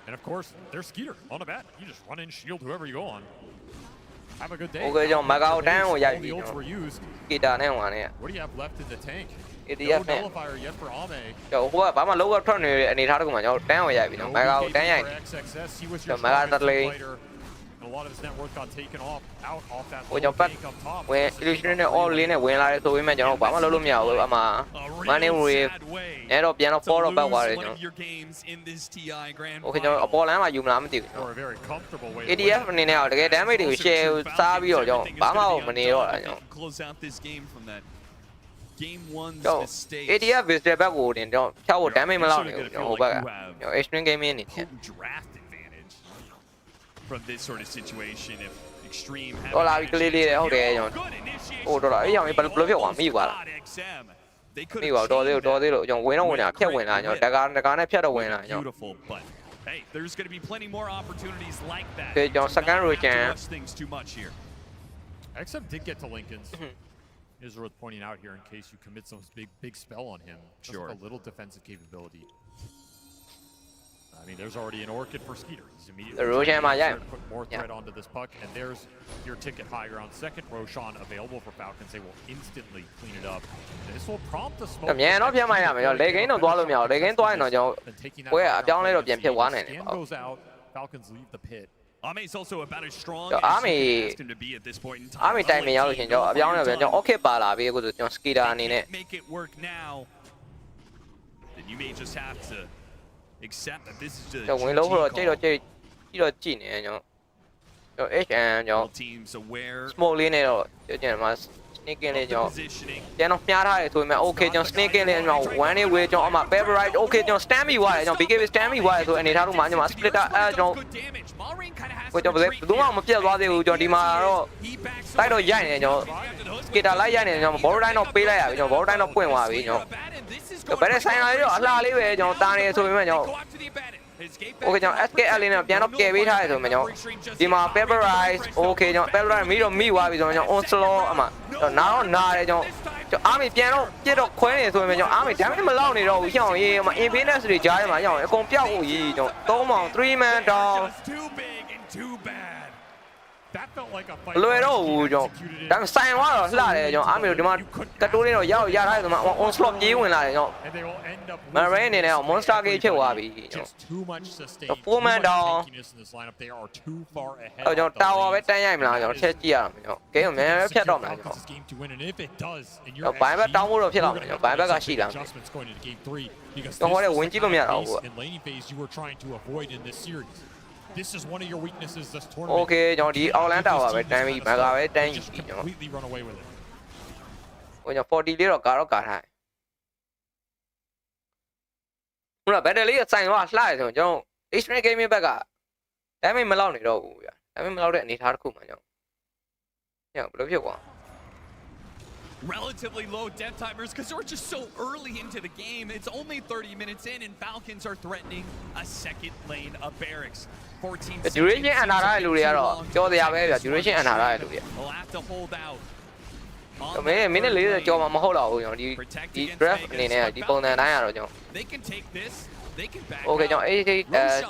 And of course, there's Skeeter on a bat. You just run in, shield whoever you go on. Have a good day. Okay ကျွန်တော်မကောက်တန်းကိုရိုက်ပြီးကီတာနဲ့ဟိုကနေ What do you have left in the tank? ADF နဲ့ nullifier yet for Ame. ကျွန်တော်ဟိုကဘာမှလုံးဝထွက်နေတဲ့အနေထားတစ်ခုမှာကျွန်တော်တန်းကိုရိုက်ပြီးနော်မကောက်တန်းရိုက်ကျွန်တော်မကောက်တလေ A lot of his net worth got taken off that ဟိုကျွန်တော်ပတ်ဝင် illusion နဲ့ all lane နဲ့ဝင်လာတယ်ဆိုပေမဲ့ကျွန်တော်ဘာမှလုပ်လို့မရဘူးအမှ money wave အဲ့တော့ပြန်တော့ forward ပတ်သွားတယ်ကျွန်တော် Okay ကျွန်တော်အပေါ်လမ်းမှာယူမလားမသိဘူး ADF အနေနဲ့တကယ် damage တွေကို share စားပြီးတော့ကျွန်တော်ဘာမှမနေတော့တာကျွန်တော် Game 1's mistakes. ADF is the back wood and don't tell what damage မလောက်နေဘူးကျွန်တော်ဟိုဘက်ကကျွန်တော် extreme gaming နေတယ် From this sort of situation if extreme တော့လာပြီးကလေးလေးတယ်ဟုတ်တယ်ကျွန်တော်ဟိုတော့လာအေးရောင်ဘယ်လိုဖြစ်သွားမိသွားလားမိသွားတော်သေးလို့ကျွန်တော်ဝင်တော့ဝင်တာဖြတ်ဝင်လာကျွန်တော်တကာနဲ့ဖြတ်တော့ဝင်လာကျွန်တော် Hey, there's going to be plenty more opportunities like that. ကျွန်တော် second rotation things too much here. XM did get to Lincoln's. Is worth pointing out here in case you commit some big spell on him. Sure. A little defensive capability. I mean, there's already an Orchid for Skeeter. He's immediately put more threat onto this puck, and there's your ticket higher on second. Roshan available for Falcons. They will instantly clean it up. This will prompt a smoke. မြန်တော့ပြန်မှရမယ်ကျွန်တော်လေကိန်းတော့သွားလို့မရဘူးလေကိန်းသွားရင်တော့ကျွန်တော်ဘွဲအပြောင်းလဲတော့ပြန်ဖြစ်သွားနိုင်တယ် goes out. Falcons leave the pit. Ame's also about as strong as him to be at this point in time. Ame time ရောက်လို့ရှင်ကျွန်တော်အပြောင်းလဲပြန်ကျွန်တော် okay ပါလာပြီအခုဆိုကျွန်တော် Skeeter အနေနဲ့ Make it work now. Then you may just have to accept that this is just ကျွန်တော်ဝင်လို့တော့ကြည့်နေကျွန်တော် HN ကျွန်တော် teams aware smoke လေးနဲ့တော့ကျွန်တော်မှာ sneaking လေးကျွန်တော်ပြန်တော့မြားထားတယ်ဆိုပေမဲ့ okay ကျွန်တော် sneaking လေးကျွန်တော် one way ကျွန်တော်အမှ favorite okay ကျွန်တော် stand ပြီးသွားတယ်ကျွန်တော် BKB stand ပြီးသွားတယ်ဆိုအနေထားတို့မှာကျွန်တော် splitter ကျွန်တော်ကိုကျွန်တော်ဘယ်သူမှမပြတ်သွားသေးဘူးကျွန်တော်ဒီမှာတော့တိုက်တော့ရိုက်နေကျွန်တော် skater လိုက်ရိုက်နေကျွန်တော် border line တော့ပေးလိုက်ရပြီကျွန်တော် border line တော့ပွင့်သွားပြီကျွန်တော်ဘယ်နဲ့ဆိုင်လာလေးတော့အလှလေးပဲကျွန်တော်တာနေဆိုပေမဲ့ကျွန်တော် Okay ကျွန်တော် SKL လေးနဲ့ပြန်တော့ကယ်ပေးထားရဆိုပေမဲ့ကျွန်တော်ဒီမှာ peperize okay ကျွန်တော် peperize မိသွားပြီဆိုတော့ကျွန်တော် onslaught အမှကျွန်တော်နားတယ်ကျွန်တော်အားမပြန်တော့ပြစ်တော့ခွဲနေဆိုပေမဲ့ကျွန်တော်အားမ damage မလောက်နေတော့ဘူးရှောင်းရေးအမှ infinite တွေကြားထဲမှာရှောင်းအကုန်ပြောက်ဖို့ရေးကျွန်တော်3 man 3 man down That felt like a fight. လွယ်တော့ဘူးကျွန်တော်ဒါဆိုင်သွားတော့လှတယ်ကျွန်တော်အားမလို့ဒီမှာကတိုးလေးတော့ရောက်ရထားတယ်ဆိုမှ onslaught ပြေးဝင်လာတယ်ကျွန်တော် Marine အနေနဲ့ monster gate ဖြစ်သွားပြီကျွန်တော် 4 man down ကျွန်တော် tower ပဲတန်းရိုက်မလားကျွန်တော်ချက်ကြည့်ရအောင်ကျွန်တော် game ကိုမြန်ဖြတ်တော့မလားကျွန်တော်ဘိုင်းဘက်တောင်းဖို့တော့ဖြစ်တော့မယ်ကျွန်တော်ဘိုင်းဘက်ကရှိလားကျွန်တော်ဟိုလည်းဝင်ကြည့်လို့မရတော့ဘူး This is one of your weaknesses this tournament. Okay ကျွန်တော်ဒီ outland tower ပဲတန်းပြီးမကပဲတန်းယူပြီးကျွန်တော် completely run away with it. ဟိုကျွန်တော်40လေးတော့ကာထားဟိုက battle လေးဆိုင်သွားလှတယ်ဆိုကျွန်တော် extreme gaming ဘက်က damage မလောက်နေတော့ဘူးဗျာ damage မလောက်တဲ့အနေထားတစ်ခုမှာကျွန်တော်ဘယ်လိုဖြစ်သွား Relatively low death timers because we're just so early into the game. It's only 30 minutes in and Falcons are threatening a second lane of barracks. 14 seconds. Duration အနာထားတဲ့လူတွေကတော့ကြောတရားပဲဗျာ duration အနာထားတဲ့လူတွေ We'll have to hold out. မင်းလေး40ကျော်မှမဟုတ်တော့ဘူးကျွန်တော်ဒီ draft အနေနဲ့ဒီပုံစံတိုင်းကတော့ကျွန်တော် They can take this. They can back. Okay ကျွန်တော်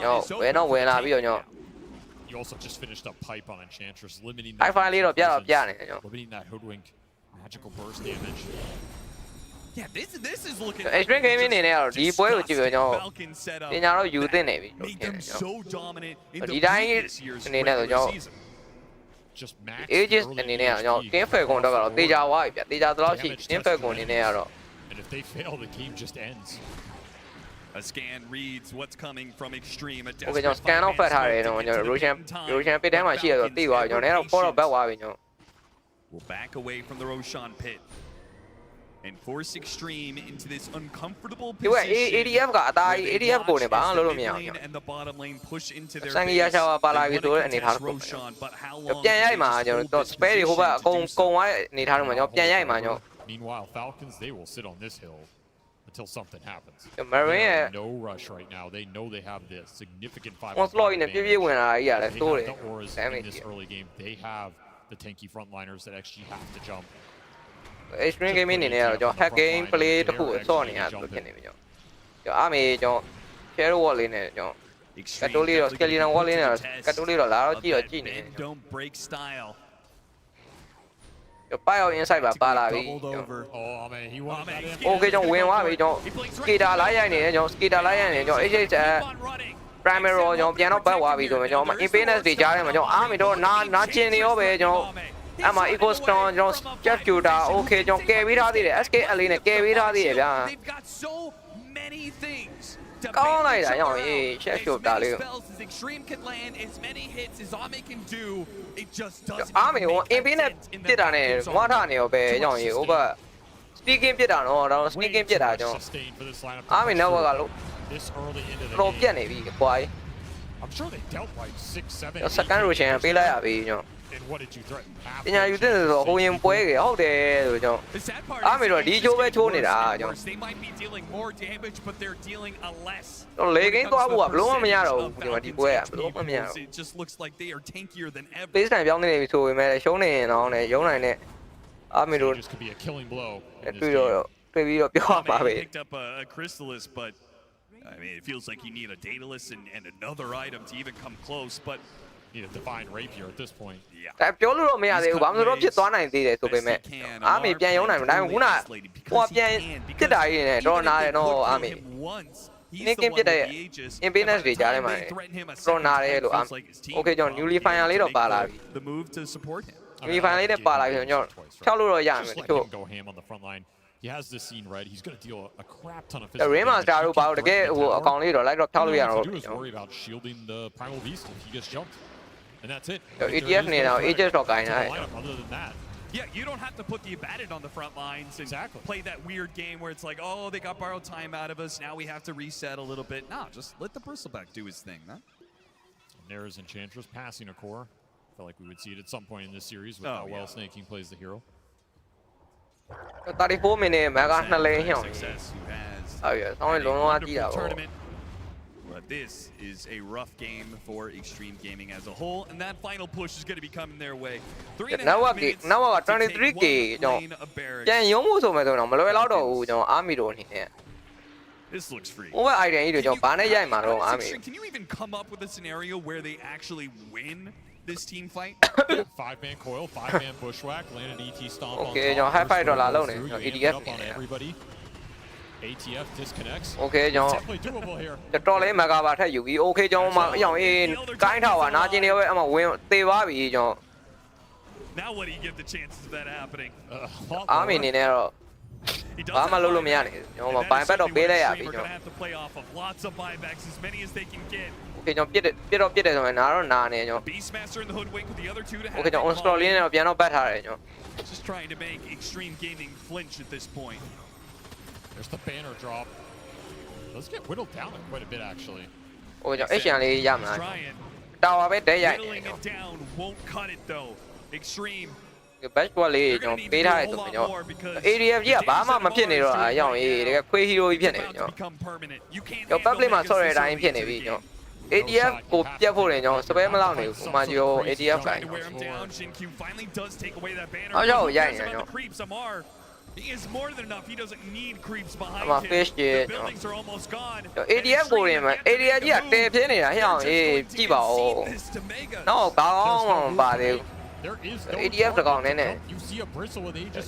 ကျွန်တော်ဝင်လာပြီးတော့ကျွန်တော် You also just finished up pipe on Enchantress, limiting that. High လေးတော့ပြနေတယ်ကျွန်တော် limiting that hoodwink magical burst damage. Yeah, this is looking. Extreme gaming အနေနဲ့ကတော့ဒီပွဲကိုကြည့်ပြီးကျွန်တော်ပညာတော့ယူသင့်နေပြီ Made them so dominant in ဒီတိုင်းအနေနဲ့ဆိုကျွန်တော် just max ages အနေနဲ့ကျွန်တော် game fair ကုန်တော့ကတော့တေချာဝါပြီဗျတေချာသလောက်ရှိ game fair ကုန်အနေနဲ့ကတော့ and if they fail the game just ends. A scan reads what's coming from extreme. Okay ကျွန်တော် scan တော့ဖတ်ထားတယ်ကျွန်တော် Roshan ပစ်တိုင်းမှာရှိရဆိုသိသွားပြီကျွန်တော်လည်းတော့ forward back သွားပြီကျွန်တော် We'll back away from the Roshan pit and force extreme into this uncomfortable position. ADF ကအသားကြီး ADF ကိုနေပါလို့လို့မရအောင် and the bottom lane push into their စံကြီးရချာပါလာပြီဆိုတဲ့အနေထားတစ်ခုပြန်ရိုက်မှာကျွန်တော် spare တွေဟိုဘက်အကုန်သွားတဲ့အနေထားတွေမှာကျွန်တော်ပြန်ရိုက်မှာကျွန်တော် Meanwhile Falcons they will sit on this hill until something happens. Marine no rush right now. They know they have this significant 5. Onslaught နဲ့ပြည့်ဝင်လာကြီးရတယ်တိုးတယ် in this early game. They have the tanky frontliners that actually have to jump. Extreme gaming အနေနဲ့တော့ကျွန်တော် hack game play တစ်ခုဆော့နေရတယ်လို့ဖြစ်နေပြီကျွန်တော်အားမေကျွန်တော် share wall လေးနဲ့ကျွန်တော်ကတိုးလေးတော့ skeleton wall လေးနဲ့ကတိုးလေးတော့လာတော့ကြည့်နေ don't break style. ပိုက်အောင် inside ပါလာပြီ Oh man, he won that in. Okay ကျွန်တော်ဝင်သွားပြီကျွန်တော် skater လိုက်ရိုက်နေတယ်ကျွန်တော် skater လိုက်ရိုက်နေတယ်ကျွန်တော် HH primary ကျွန်တော်ပြန်တော့ပတ်သွားပြီဆိုရင်ကျွန်တော် impedance တွေကြားထဲမှာကျွန်တော်အားမီတော့နာကျင်နေရောပဲကျွန်တော်အဲ့မှာ eco stone ကျွန်တော် jet shooter okay ကျွန်တော်ကယ်ပေးထားသေးတယ် SKL လေးနဲ့ကယ်ပေးထားသေးတယ်ဗျာကောင်းလိုက်တာရောအေး jet shooter လေးအားမီဟို impedance ပြစ်တာနဲ့ငွားထနေရောပဲကျွန်တော်ရေ over speaking ပြစ်တာတော့တော့ speaking ပြစ်တာကျွန်တော်အားမီ network ကလို့ This early into the တော့ပြက်နေပြီကွာ I'm sure they dealt like 6, 7. second rotation ပေးလိုက်ရပြီကျွန်တော် And what did you threaten? ပညာယူတဲ့ဆိုဟိုရင်ပွဲကြီးဟုတ်တယ်ဆိုကျွန်တော်အားမီတော့ဒီချိုးပဲချိုးနေတာကျွန်တော် They might be dealing more damage but they're dealing a less တော့လေကင်းသွားဖို့ကဘလို့မှမရတော့ဘူးဒီမှာဒီပွဲကဘလို့မှမရတော့ It just looks like they are tankier than ever base time ပြောင်းနေပြီဆိုပေမဲ့ရှုံးနေရင်တော့ねရုံးနိုင်တဲ့အားမီတို့ This could be a killing blow. တွေ့ပြီးတော့ပြောပါပဲ picked up a Chrysalis but I mean it feels like you need a Daedalus and another item to even come close but need a divine rapier at this point. ဒါပြောလို့တော့မရသေးဘူးဘာမှမလို့ဖြစ်သွားနိုင်သေးတယ်ဆိုပေမဲ့အားမီပြန်ရုံးနိုင်မှာဒါပေမဲ့ခုနဟိုပြန်ဖြစ်တာကြီးနဲ့တော့နားတယ်နော်အားမီနေကင်းပြတဲ့ impedance တွေကြားထဲမှာတော့နားတယ်လို့အား Okay ကျွန်တော် newly fire လေးတော့ပါလာပြီ the move to support him newly fire လေးနဲ့ပါလာပြီကျွန်တော်ဖြောက်လို့တော့ရမယ်တချို့ Go ham on the front line. He has this scene right. He's going to deal a crap ton of physical damage. Raymaster တို့ပါတော့တကယ်ဟိုအကောင်လေးတော့လိုက်တော့ဖြောက်လို့ရတော့ worry about shielding the primal beast if he gets jumped. And that's it. ETF နေတော့ Aegis တော့ကိုင်းထားတယ် Other than that. Yeah, you don't have to put the abaddon on the front lines and play that weird game where it's like, oh, they got borrowed time out of us. Now we have to reset a little bit. Nah, just let the bristleback do his thing, man. And there's Enchantress passing a core. I feel like we would see it at some point in this series with how well Snake King plays the hero. 34 minute မက2လဲဟျောင်းဟုတ်ရဆောင်းလုံးလုံးအကြည့်တာပေါ့ But this is a rough game for Extreme Gaming as a whole, and that final push is going to be coming their way. နောက်က 23k ကျွန်တော်ပြန်ရုံးဖို့ဆိုမယ်ဆိုတော့မလွယ်တော့တော့ဘူးကျွန်တော်အားမီတို့အနေနဲ့ This looks free. Over item ကြီးတို့ကျွန်တော်ဘာနဲ့ရိုက်မှာတော့အားမီ Can you even come up with a scenario where they actually win this team fight? 5-man coil, 5-man bushwhack, landed ET stomp on. Okay ကျွန်တော် high fight တော့လာလုံးနေကျွန်တော် EDF on everybody. ATF disconnects. Okay ကျွန်တော်တော်လေးမကပါထက်ယူပြီး Okay ကျွန်တော်မှအရောင်အေးကိုင်းထားပါနာကျင်နေပဲအမှဝင်သေသွားပြီကျွန်တော် Now what do you give the chances of that happening? အားမီနေနဲ့တော့ဘာမှလုပ်လို့မရနိုင်ဘူးကျွန်တော်ဘိုင်ဘက်တော့ပေးလိုက်ရပြီကျွန်တော် lots of buybacks as many as they can get. Okay ကျွန်တော်ပြစ်တယ်ဆိုရင်နာတော့နာနေကျွန်တော် Beastmaster and the Hoodwink with the other two to have. Okay ကျွန်တော် on scroll လေးနဲ့တော့ပြန်တော့ပတ်ထားတယ်ကျွန်တော် Just trying to make Extreme Gaming flinch at this point. There's the banner drop. Let's get whittled down quite a bit actually. Okay ကျွန်တော် Asian လေးရမှာတာဝါပဲတဲရိုက်နေကျွန်တော် down won't cut it though. Extreme best ball လေးကျွန်တော်ပေးထားတယ်ဆိုရင်ကျွန်တော် ADF ကြီးကဘာမှမဖြစ်နေတော့အရောင်အေးတကယ်ခွေးဟီရိုကြီးဖြစ်နေတယ်ကျွန်တော်ကျွန်တော် public မှာဆော့တဲ့အတိုင်းဖြစ်နေပြီကျွန်တော် ADF ကိုပြတ်ဖို့တယ်ကျွန်တော်စပယ်မလောက်နေဘူး။မာဂျီယို ADF ကိုင်း။အော်ရောက်ရိုက်နေကျွန်တော် He is more than enough. He doesn't need creeps behind him. The buildings are almost gone. ADF ကိုရင် ADF ကြီးကတဲဖြစ်နေတာဟဲ့အောင်အေးကြည့်ပါဦး။တော့ကောင်းပါသေးဘူး။ ADF တကောင်နဲ့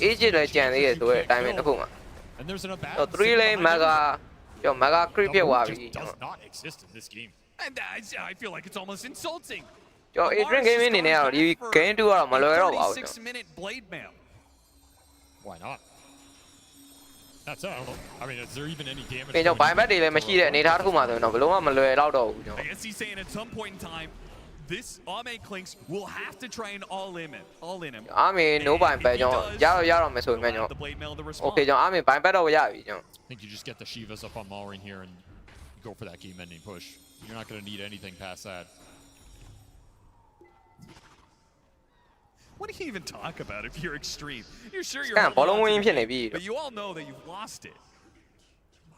Aegis လည်းကြံသေးတယ်ဆိုတဲ့အတိုင်းပဲတစ်ခုမှာ။3 lane mega ကျွန်တော် mega creep ဖြစ်သွားပြီ။ Does not exist in this game. And I feel like it's almost insulting. ကျွန်တော် Extreme Gaming အနေနဲ့ကတော့ဒီ game 2ကတော့မလွယ်တော့ပါဘူး။ 6-minute blade mail. Why not? That's it. I don't know. I mean, is there even any damage? ကျွန်တော် buyback တွေလည်းမရှိတဲ့အနေအထားတစ်ခုမှဆိုရင်တော့ဘယ်လိုမှမလွယ်တော့တော့ဘူးကျွန်တော် I guess he's saying at some point in time this Ame Clinks will have to try and all in him. Ame no buyback ကျွန်တော်ရတော့မယ်ဆိုရင်ကျွန်တော် Okay ကျွန်တော် Ame buyback တော့ရပြီကျွန်တော် I think you just get the Shivas up on Maureen here and go for that game ending push. You're not going to need anything past that. What do you even talk about if you're Extreme? You're sure you're but you all know that you've lost it.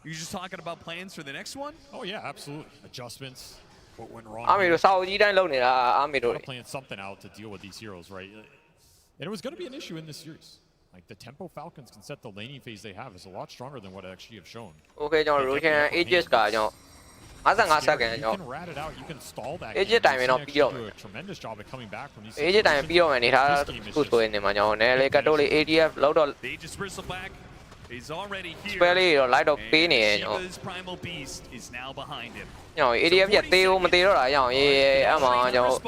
You're just talking about plans for the next one? Oh yeah, absolutely. Adjustments. What went wrong? Ame တို့စာအုပ်ကြီးတိုင်းလုပ်နေတာ Ame တို့ plan something out to deal with these heroes, right? And it was going to be an issue in this series. Like the tempo Falcons can set the laning phase they have is a lot stronger than what they actually have shown. Okay ကျွန်တော် Roshan Aegis ကကျွန်တော် 55 second ကျွန်တော် AJ တိုင်းတော့ပြီးတော့မယ် AJ တိုင်းပြီးတော့မယ်အနေထားခုဆိုရင်နေမှာကျွန်တော်နည်းလေကတ်တိုးလေး ADF လောက်တော့ He's already here. spell လေးတော့ light တော့ပေးနေတယ်ကျွန်တော် His primal beast is now behind him. ကျွန်တော် ADF ပြသေးဦးမသေးတော့တာကျွန်တော်အေးအဲ့မှာကျွန်တော်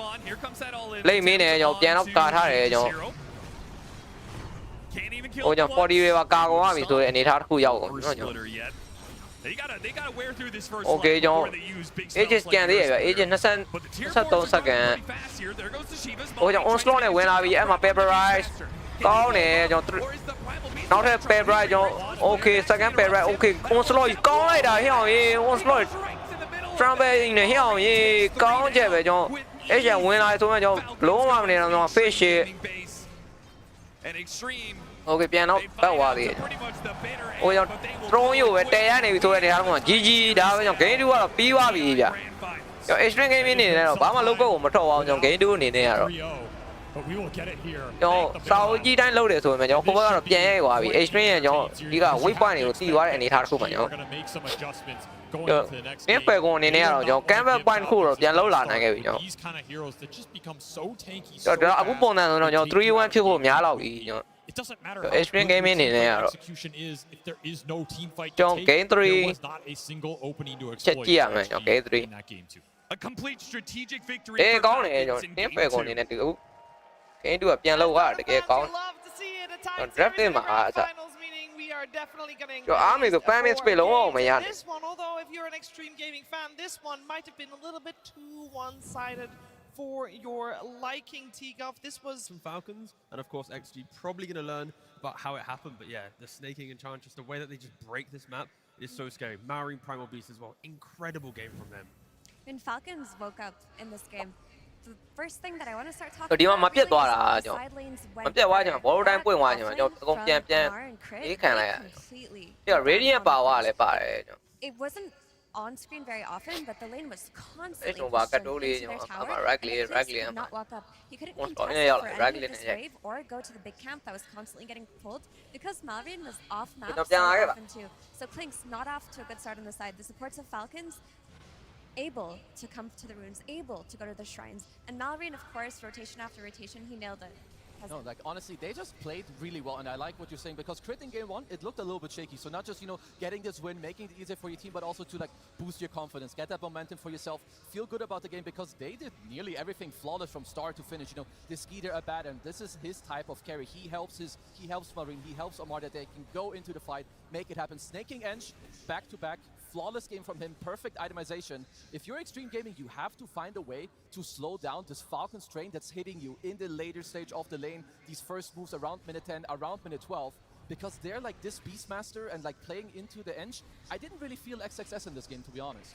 လိမ့်မင်းနေကျွန်တော်ပြန်တော့ကာထားတယ်ကျွန်တော်ဟိုကျွန်တော် 40 တွေပါကာကုန်ရပြီဆိုတဲ့အနေထားတစ်ခုရောက်ကုန်ကျွန်တော် They gotta wear through this first Okay ကျွန်တော် AJ scan သေးရပြ AJ 23 second ဟိုကျွန်တော် onslaught နဲ့ဝင်လာပြီအဲ့မှာ peperize ကောင်းတယ်ကျွန်တော်နောက်ထပ် peperize ကျွန်တော် okay second peperize okay onslaught ကောင်းလိုက်တာဟဲ့အောင်ရေး onslaught trumpet နဲ့ဟဲ့အောင်ရေးကောင်းချက်ပဲကျွန်တော်အဲ့ကျဝင်လာဆိုမှကျွန်တော်လုံးဝမနေတော့ကျွန်တော် fish shit okay ပြန်တော့ပတ်သွားပြီဟိုကျွန်တော် drone ရုပ်ပဲတဲရနေပြီဆိုတဲ့နေရာက GG ဒါပဲကျွန်တော် game 2ကတော့ပြီးသွားပြီဗျကျွန်တော် extreme game နေနေတော့ဘာမှလုပ်ဖို့မထွက်အောင်ကျွန်တော် game 2အနေနဲ့ကတော့ကျွန်တော်စာအုပ်ကြီးတိုင်းလုပ်တယ်ဆိုရင်ကျွန်တော်ကိုဘကတော့ပြန်ရိုက်သွားပြီ extreme ရဲ့ကျွန်တော်ဒီက weight point တွေကိုတီးသွားတဲ့အနေအထားတစ်ခုမှကျွန်တော်အင်းပယ်ကွန်အနေနဲ့ကတော့ကျွန်တော် canvas point တစ်ခုတော့ပြန်လုပ်လာနိုင်ခဲ့ပြီကျွန်တော်ဒါအခုပုံစံဆိုတော့ကျွန်တော် 3-1 ဖြစ်ဖို့များလောက်ပြီကျွန်တော်Extreme gaming အနေနဲ့ကတော့ကျွန်တော် game 3ချက်ကြည့်ရမယ်ကျွန်တော် game 3 A complete strategic victory အေးကောင်းတယ်ကျွန်တော်အင်းပယ်ကွန်အနေနဲ့တူ game 2ကပြန်လုပ်ရတကယ်ကောင်းကျွန်တော် draft မှာအစားကျွန်တော်အားမေဆို fan space လုံးဝမရဘူး This one, although if you're an extreme gaming fan, this one might have been a little bit too one-sided for your liking, kickoff. This was some Falcons, and of course XG probably going to learn about how it happened. But yeah, the snaking and challenge, just the way that they just break this map is so scary. Marine Primal Beast as well, incredible game from them. When Falcons woke up in this game, the first thing that I want to start talking ဒီမှာမ about ပြတ်သွားတာ really ကျွန် is တော် side lanes မ went ပြတ်သွားကျွန် better. တော်ဘောလုံးတိုင်းပွင့်သွားကျွန်တော်အကုန်ပြန်အေးခံလိုက်ရ Completely. ပြီးတော့ radiant power လည်းပါတယ်ကျွန်တော် It wasn't on screen very often, but the lane was constantly It's over, pushed Katoli, into their tower, I'm a and Ragli, Eclipse Ragli, could I'm not walk up. He couldn't One contest point, yeah, for any Ragli of this yeah. wave or go to the big camp that was constantly getting pulled because Malvin was off map Ito, soပြန်လာခဲ့ပါ often too. So Klink's not off to a good start on the side. The supports of Falcons able to come to the runes, able to go to the shrines, and Malvin, of course, rotation after rotation, he nailed it. No, like honestly, they just played really well, and I like what you're saying because crit in game 1, it looked a little bit shaky. So not just getting this win, making it easier for your team, but also to like boost your confidence, get that momentum for yourself, feel good about the game because they did nearly everything flawless from start to finish. They skied a bad, and this is his type of carry. He helps Marine, he helps Omar that they can go into the fight, make it happen. Snaking Eng back to back. Flawless game from him, perfect itemization. If you're extreme gaming, you have to find a way to slow down this Falcons train that's hitting you in the later stage of the lane, these first moves around minute 10, around minute 12, because they're like this Beastmaster and like playing into the Eng. I didn't really feel XXS in this game, to be honest.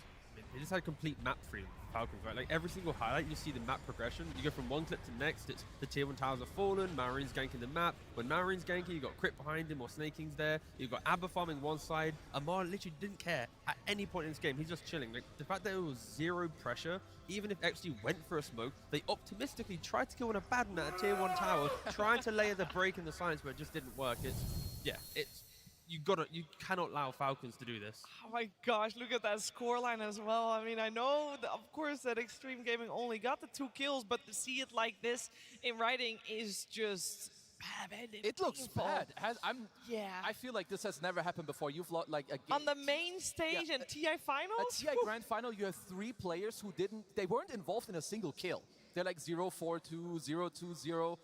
They just had complete map freedom, Falcons, right? Like every single highlight, you see the map progression. You go from one clip to next, it's the tier 1 towers are fallen, Marine's ganking the map. When Marine's ganking, you got Crit behind him or Snaking's there. You've got Abba farming one side. Amar literally didn't care at any point in this game. He's just chilling. Like the fact that it was zero pressure, even if XG went for a smoke, they optimistically tried to kill on a bad man at tier 1 tower, trying to layer the break in the science, but it just didn't work. You cannot allow Falcons to do this. Oh my gosh, look at that scoreline as well. I mean, I know, of course, that Extreme Gaming only got the 2 kills, but to see it like this in writing is just bad. It looks bad. I feel like this has never happened before. You've lost like a game. On the main stage in TI Finals? At TI Grand Final, you have 3 players who they weren't involved in a single kill. They're like 0-4-2, 0-2-0.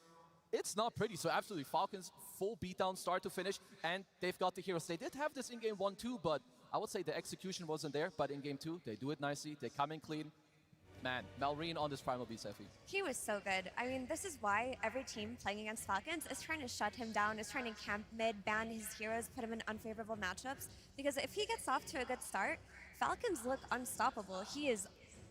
It's not pretty, so absolutely Falcons full beatdown start to finish, and they've got the heroes. They did have this in game 1 too, but I would say the execution wasn't there. But in game 2, they do it nicely. They come in clean. Man, Malrine on this Primal Beast, Effie. He was so good. I mean, this is why every team playing against Falcons is trying to shut him down, is trying to camp mid, ban his heroes, put him in unfavorable matchups. Because if he gets off to a good start, Falcons look unstoppable. He is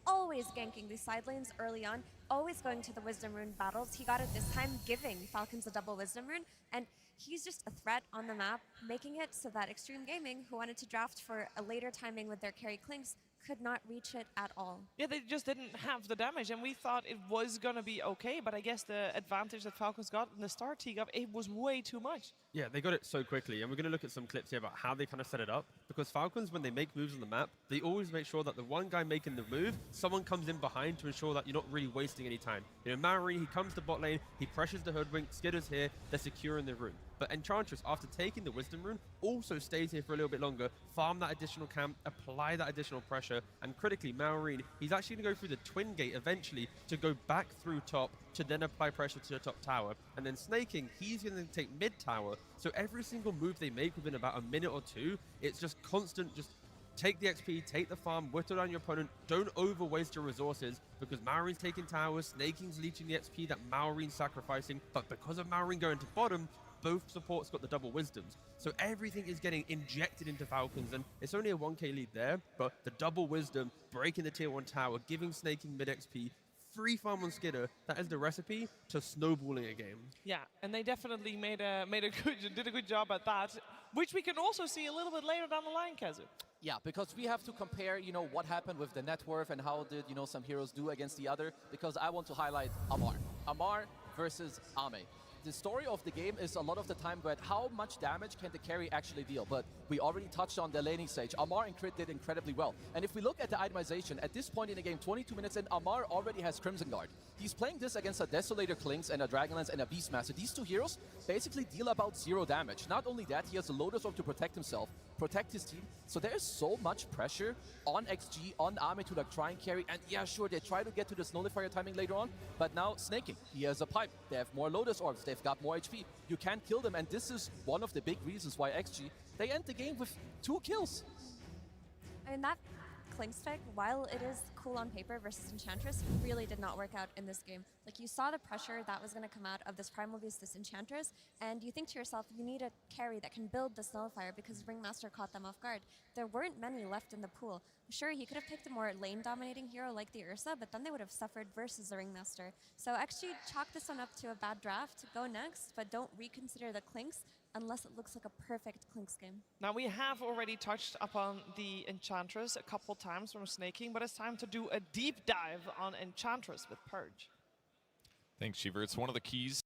always ganking these side lanes early on, always going to the Wisdom Rune battles. He got it this time, giving Falcons a double Wisdom Rune, and he's just a threat on the map, making it so that Extreme Gaming, who wanted to draft for a later timing with their carry Clinks, could not reach it at all. Yeah, they just didn't have the damage, and we thought it was going to be okay, but I guess the advantage that Falcons got in the start tee-up, it was way too much. Yeah, they got it so quickly, and we're going to look at some clips here about how they kind of set it up, because Falcons, when they make moves on the map, they always make sure that the one guy making the move, someone comes in behind to ensure that you're not really wasting any time. You know, Maori, he comes to bot lane, he pressures the hoodwink, Skitter's here, they're secure in the room. But Enchantress, after taking the Wisdom Rune, also stays here for a little bit longer, farm that additional camp, apply that additional pressure, and critically, Maureen, he's actually going to go through the Twin Gate eventually to go back through top to then apply pressure to the top tower. And then Snaking, he's going to take mid tower. So every single move they make within about a minute or two, it's just constant, just take the XP, take the farm, whittle down your opponent, don't over waste your resources, because Maureen's taking towers, Snaking's leeching the XP that Maureen's sacrificing, but because of Maureen going to bottom, both supports got the double wisdoms. So everything is getting injected into Falcons, and it's only a 1k lead there, but the double wisdom, breaking the tier 1 tower, giving Snaking mid XP, free farm on Skitter, that is the recipe to snowballing a game. Yeah, and they definitely did a good job at that, which we can also see a little bit later down the line, Kazu. Yeah, because we have to compare, you know, what happened with the net worth and how did, you know, some heroes do against the other, because I want to highlight Amar. Amar versus Ame. The story of the game is a lot of the time about how much damage can the carry actually deal, but we already touched on the laning stage. Amar and Crit did incredibly well. And if we look at the itemization, at this point in the game, 22 minutes in, Amar already has Crimson Guard. He's playing this against a Desolator Klings and a Dragonlance and a Beastmaster. These two heroes basically deal about 0 damage. Not only that, he has a Lotus Orb to protect himself, protect his team. So there's so much pressure on XG, on Ame to like try and carry. And yeah, sure, they try to get to this nullifier timing later on, but now Snaking, he has a pipe. They have more Lotus Orbs, they've got more HP. You can't kill them, and this is one of the big reasons why XG, they end the game with 2 kills. I mean, that Kling spec, while it is cool on paper versus Enchantress, really did not work out in this game. Like, you saw the pressure that was going to come out of this Primal Beast, this Enchantress, and you think to yourself, you need a carry that can build this nullifier because Ringmaster caught them off guard. There weren't many left in the pool. Sure, he could have picked a more lane-dominating hero like the Ursa, but then they would have suffered versus the Ringmaster. So actually chalk this one up to a bad draft. Go next, but don't reconsider the Clinks unless it looks like a perfect Clinks game. Now, we have already touched upon the Enchantress a couple times from Snaking, but it's time to do a deep dive on Enchantress with Purge. Thanks, Shiver. It's one of the keys.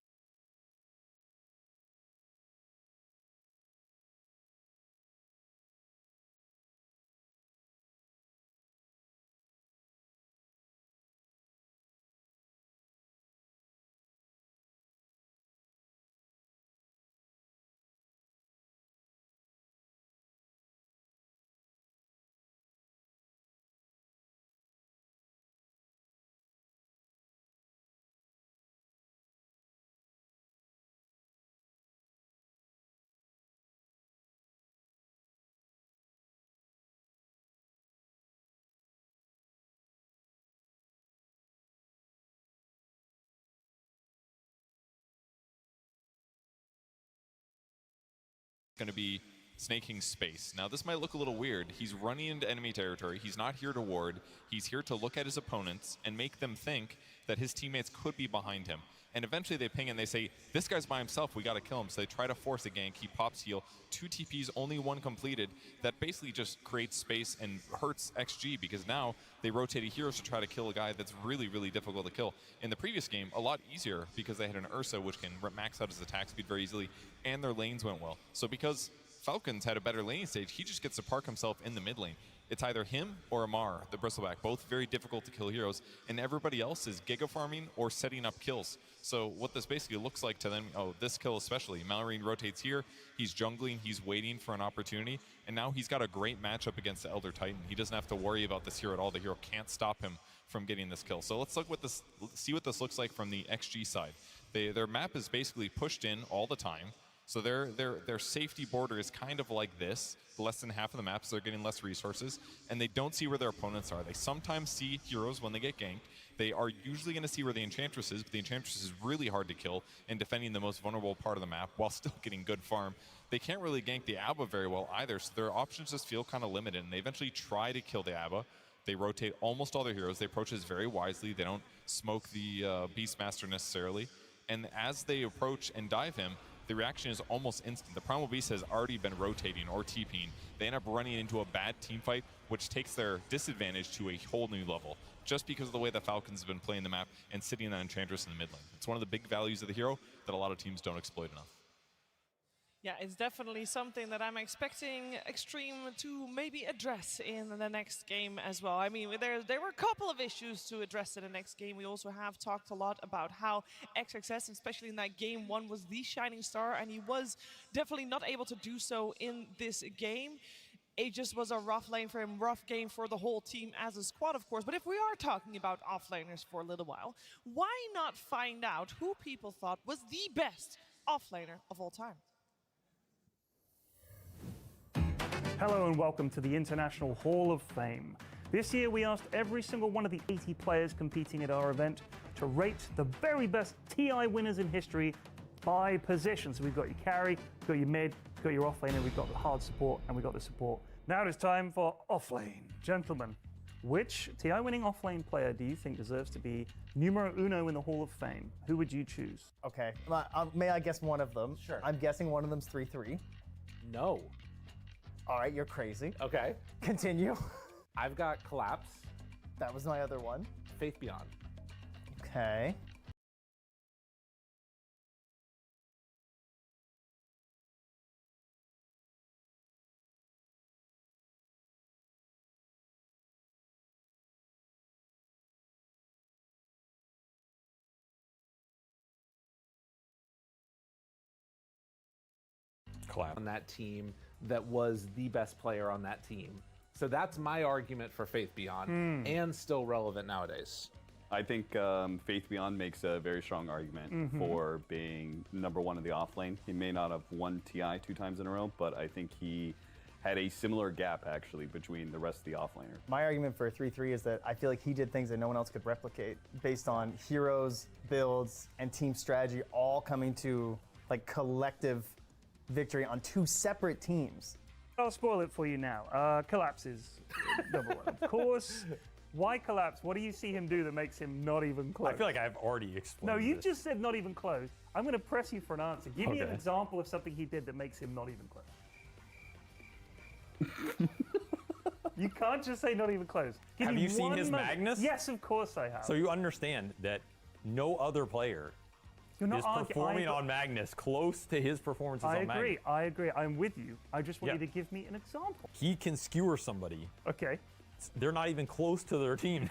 Going to be snaking space. Now this might look a little weird. He's running into enemy territory. He's not here to ward. He's here to look at his opponents and make them think that his teammates could be behind him. And eventually they ping and they say, this guy's by himself, we gotta kill him. So they try to force a gank. He pops heal. 2 TPs, only 1 completed. That basically just creates space and hurts XG because now they rotated heroes to try to kill a guy that's really, really difficult to kill. In the previous game, a lot easier because they had an Ursa which can max out his attack speed very easily, and their lanes went well. So because Falcons had a better laning stage, he just gets to park himself in the mid lane. It's either him or Amar, the Bristleback, both very difficult to kill heroes, and everybody else is giga farming or setting up kills. So what this basically looks like to them, oh, this kill especially, Mallory rotates here, he's jungling, he's waiting for an opportunity, and now he's got a great matchup against the Elder Titan. He doesn't have to worry about this hero at all. The hero can't stop him from getting this kill. So let's look what this, see what this looks like from the XG side. Their map is basically pushed in all the time. So their safety border is kind of like this, less than half of the map, so they're getting less resources, and they don't see where their opponents are. They sometimes see heroes when they get ganked. They are usually going to see where the Enchantress is, but the Enchantress is really hard to kill in defending the most vulnerable part of the map while still getting good farm. They can't really gank the Abba very well either, so their options just feel kind of limited, and they eventually try to kill the Abba. They rotate almost all their heroes. They approach this very wisely. They don't smoke the Beastmaster necessarily. And as they approach and dive him, the reaction is almost instant. The Primal Beast has already been rotating or TPing. They end up running into a bad team fight, which takes their disadvantage to a whole new level, just because of the way the Falcons have been playing the map and sitting on Enchantress in the mid lane. It's one of the big values of the hero that a lot of teams don't exploit enough. Yeah, it's definitely something that I'm expecting Extreme to maybe address in the next game as well. I mean, there were a couple of issues to address in the next game. We also have talked a lot about how XXS, especially in that game one, was the shining star, and he was definitely not able to do so in this game. It just was a rough lane for him, rough game for the whole team as a squad, of course. But if we are talking about offlaners for a little while, why not find out who people thought was the best offlaner of all time? Hello and welcome to the International Hall of Fame. This year we asked every single one of the 80 players competing at our event to rate the very best TI winners in history by position. So we've got your carry, we've got your mid, we've got your offlaner, we've got the hard support, and we've got the support. Now it's time for offlane. Gentlemen, which TI winning offlane player do you think deserves to be numero uno in the Hall of Fame? Who would you choose? Okay, may I guess one of them? Sure. I'm guessing one of them's 3-3. No. All right, you're crazy. Okay. Continue. I've got Collapse. That was my other one. Faith Beyond. Okay. Collapse. On that team that was the best player on that team. So that's my argument for Faith Beyond, and still relevant nowadays. I think Faith Beyond makes a very strong argument for being #1 in the offlane. He may not have won TI 2 times in a row, but I think he had a similar gap actually between the rest of the offlaners. My argument for 3-3 is that I feel like he did things that no one else could replicate based on heroes, builds, and team strategy all coming to like collective victory on 2 separate teams. I'll spoil it for you now. Collapse is #1. Of course. Why Collapse? What do you see him do that makes him not even close? I feel like I've already explained No, you this. just said not even close. I'm going to press you for an answer. Give me an example of something he did that makes him not even close. You can't just say not even close. Give Have me you seen one his moment. Magnus? Yes, of course I have. So you understand that no other player is performing on Magnus close to his performances on Magnus. I agree. I'm with you. I just want you to give me an example. He can skewer somebody. Okay. They're not even close to their team.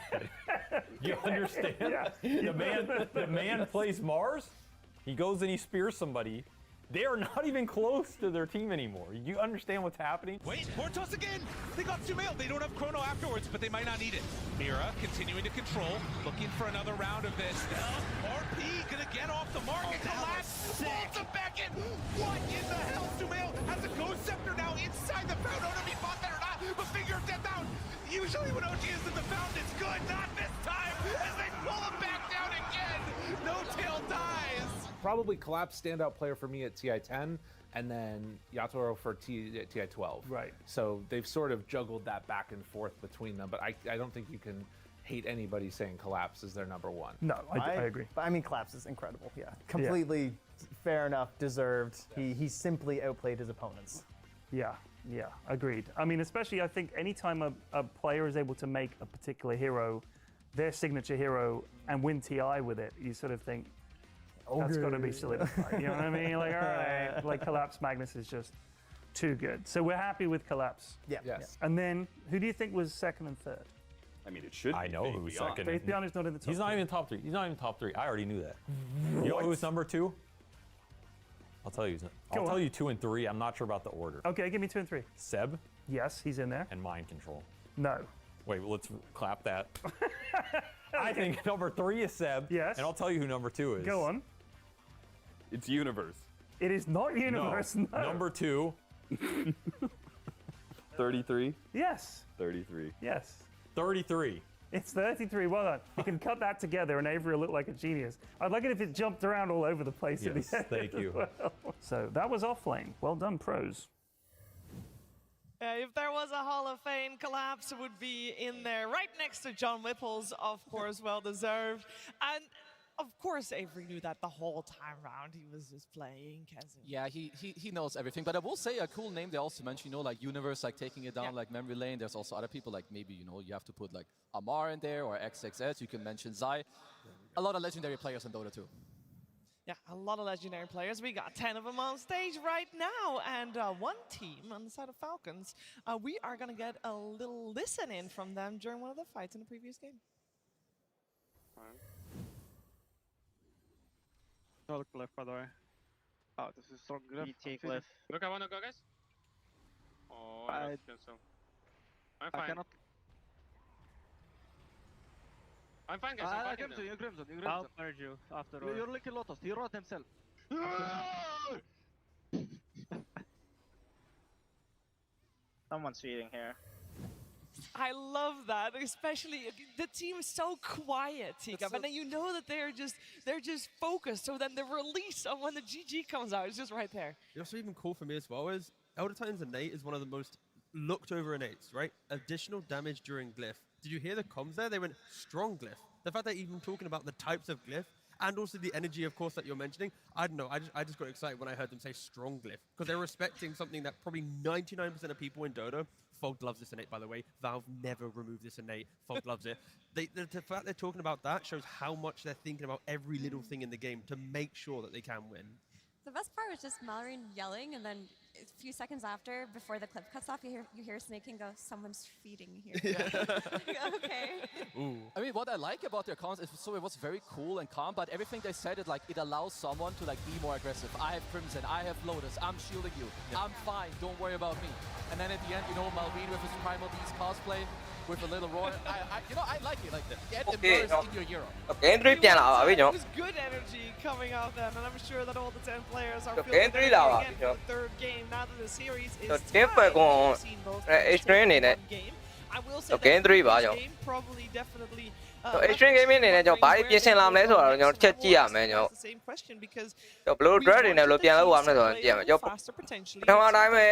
You understand? Yeah. The man plays Mars. He goes and he spears somebody. They are not even close to their team anymore. You understand what's happening? Wait, Mortos again! They got Sumail. They don't have Chrono afterwards, but they might not need it. Mira continuing to control, looking for another round of this. RP gonna get off the mark and collapse. Pulls him back in. What in the hell? Sumail has a Ghost Scepter now inside the fountain. I don't know if he bought that or not, but figure of death down. Usually when OG is in the fountain, it's good. Not this time, as they pull him back down again. No Tail dies. Probably Collapse standout player for me at TI-10, and then Yatoro for TI-12. Right. So they've sort of juggled that back and forth between them, but I don't think you can hate anybody saying Collapse is their #1. No, I agree. But I mean, Collapse is incredible. Yeah, completely fair enough, deserved. He simply outplayed his opponents. Yeah, agreed. I mean, especially I think anytime a player is able to make a particular hero their signature hero and win TI with it, you sort of think, that's got to be solidified. You know what I mean? Like, all right, like Collapse Magnus is just too good. So we're happy with Collapse. Yeah. Yes. And then, who do you think was second and third? I mean, it should. I know who's second. Faith Beyond is not in the top. He's not even top 3. He's not even top 3. I already knew that. You know who's #2? I'll tell you. I'll tell you 2 and 3. I'm not sure about the order. Okay, give me 2 and 3. Seb. Yes, he's in there. And Mind Control. No. Wait, let's clap that. I think #3 is Seb. Yes. And I'll tell you who #2 is. Go on. It's Universe. It is not Universe. No. #2. 33. Yes. 33. Yes. 33. It's 33. Well done. You can cut that together, and Avery will look like a genius. I'd like it if it jumped around all over the place. Yes, at the end thank you. as well. So that was Offlane. Well done, pros. If there was a Hall of Fame, Collapse would be in there, right next to John Whipple's, of course, well deserved. And Of course, Avery knew that the whole time round he was just playing Kazim. Yeah, he knows everything. But I will say a cool name they also mentioned, you know, like Universe, like taking it down, like Memory Lane. There's also other people, like maybe, you know, you have to put like Amar in there or XXS. You can mention Zai. A lot of legendary players in Dota 2. Yeah, a lot of legendary players. We got 10 of them on stage right now. And one team on the side of Falcons, we are going to get a little listen in from them during one of the fights in the previous game. Look left, by the way. Oh, this is strong left. Take left. Look, I wanna go, guys. Oh, I cancel. I'm fine. I cannot. I'm fine, guys. I'm fine. You Crimson. I'll merge you after all. You're like a Lotus. He wrote himself. Someone's feeding here. I love that, especially the team is so quiet, Tikaf, and then you know that they're just focused. So then the release of when the GG comes out is just right there. What's even cool for me as well is Elder Titan's innate is one of the most looked over innates, right? Additional damage during glyph. Did you hear the comms there? They went strong glyph. The fact they're even talking about the types of glyph and also the energy, of course, that you're mentioning. I don't know. I just got excited when I heard them say strong glyph because they're respecting something that probably 99% of people in Dota. Fog loves this innate, by the way. Valve never removed this innate. Fog loves it. The fact they're talking about that shows how much they're thinking about every little thing in the game to make sure that they can win. The best part was just Mallory yelling, and then a few seconds after, before the clip cuts off, you hear Snaking go, "Someone's feeding here." Okay. Ooh. I mean, what I like about their comments is so it was very cool and calm, but everything they said, it allows someone to like be more aggressive. I have Crimson, I have Lotus, I'm shielding you, I'm fine, don't worry about me. And then at the end, you know, Malvin with his Primal Beast cosplay, with a little roar. I like it. Like get immersed in your hero. It was good energy coming out then, and I'm sure that all the 10 players are feeling very good again for the third game now that the series is tied. We've seen both game. I will say that this game probably definitely extreme gaming အနေနဲ့ကျွန်တော်ဘာတွေပြင်ဆင်လာမလဲဆိုတော့ကျွန်တော်တစ်ချက်ကြည့်ရမယ်ကျွန်တော် the same question because ဘယ်လို drag တွေနဲ့ဘယ်လိုပြန်လုပ်ရမလဲဆိုတော့ကြည့်ရမယ်ကျွန်တော်ပထမတိုင်းပဲ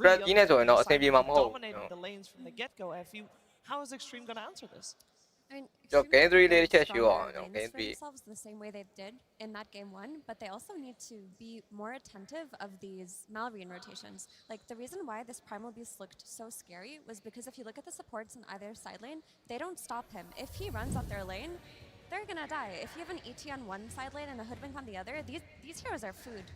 drag ကြီးနဲ့ဆိုရင်တော့အဆင်ပြေမှာမဟုတ်ဘူး dominated the lanes from the get-go. How is Extreme going to answer this? I mean, game 3 လေးတစ်ချက်ရှိအောင် game game 3 themselves the same way they did in that game 1, but they also need to be more attentive of these Malrine rotations. Like the reason why this Primal Beast looked so scary was because if you look at the supports in either side lane, they don't stop him. If he runs up their lane, they're gonna die. If you have an ET on one side lane and a Hoodwink on the other, these heroes are food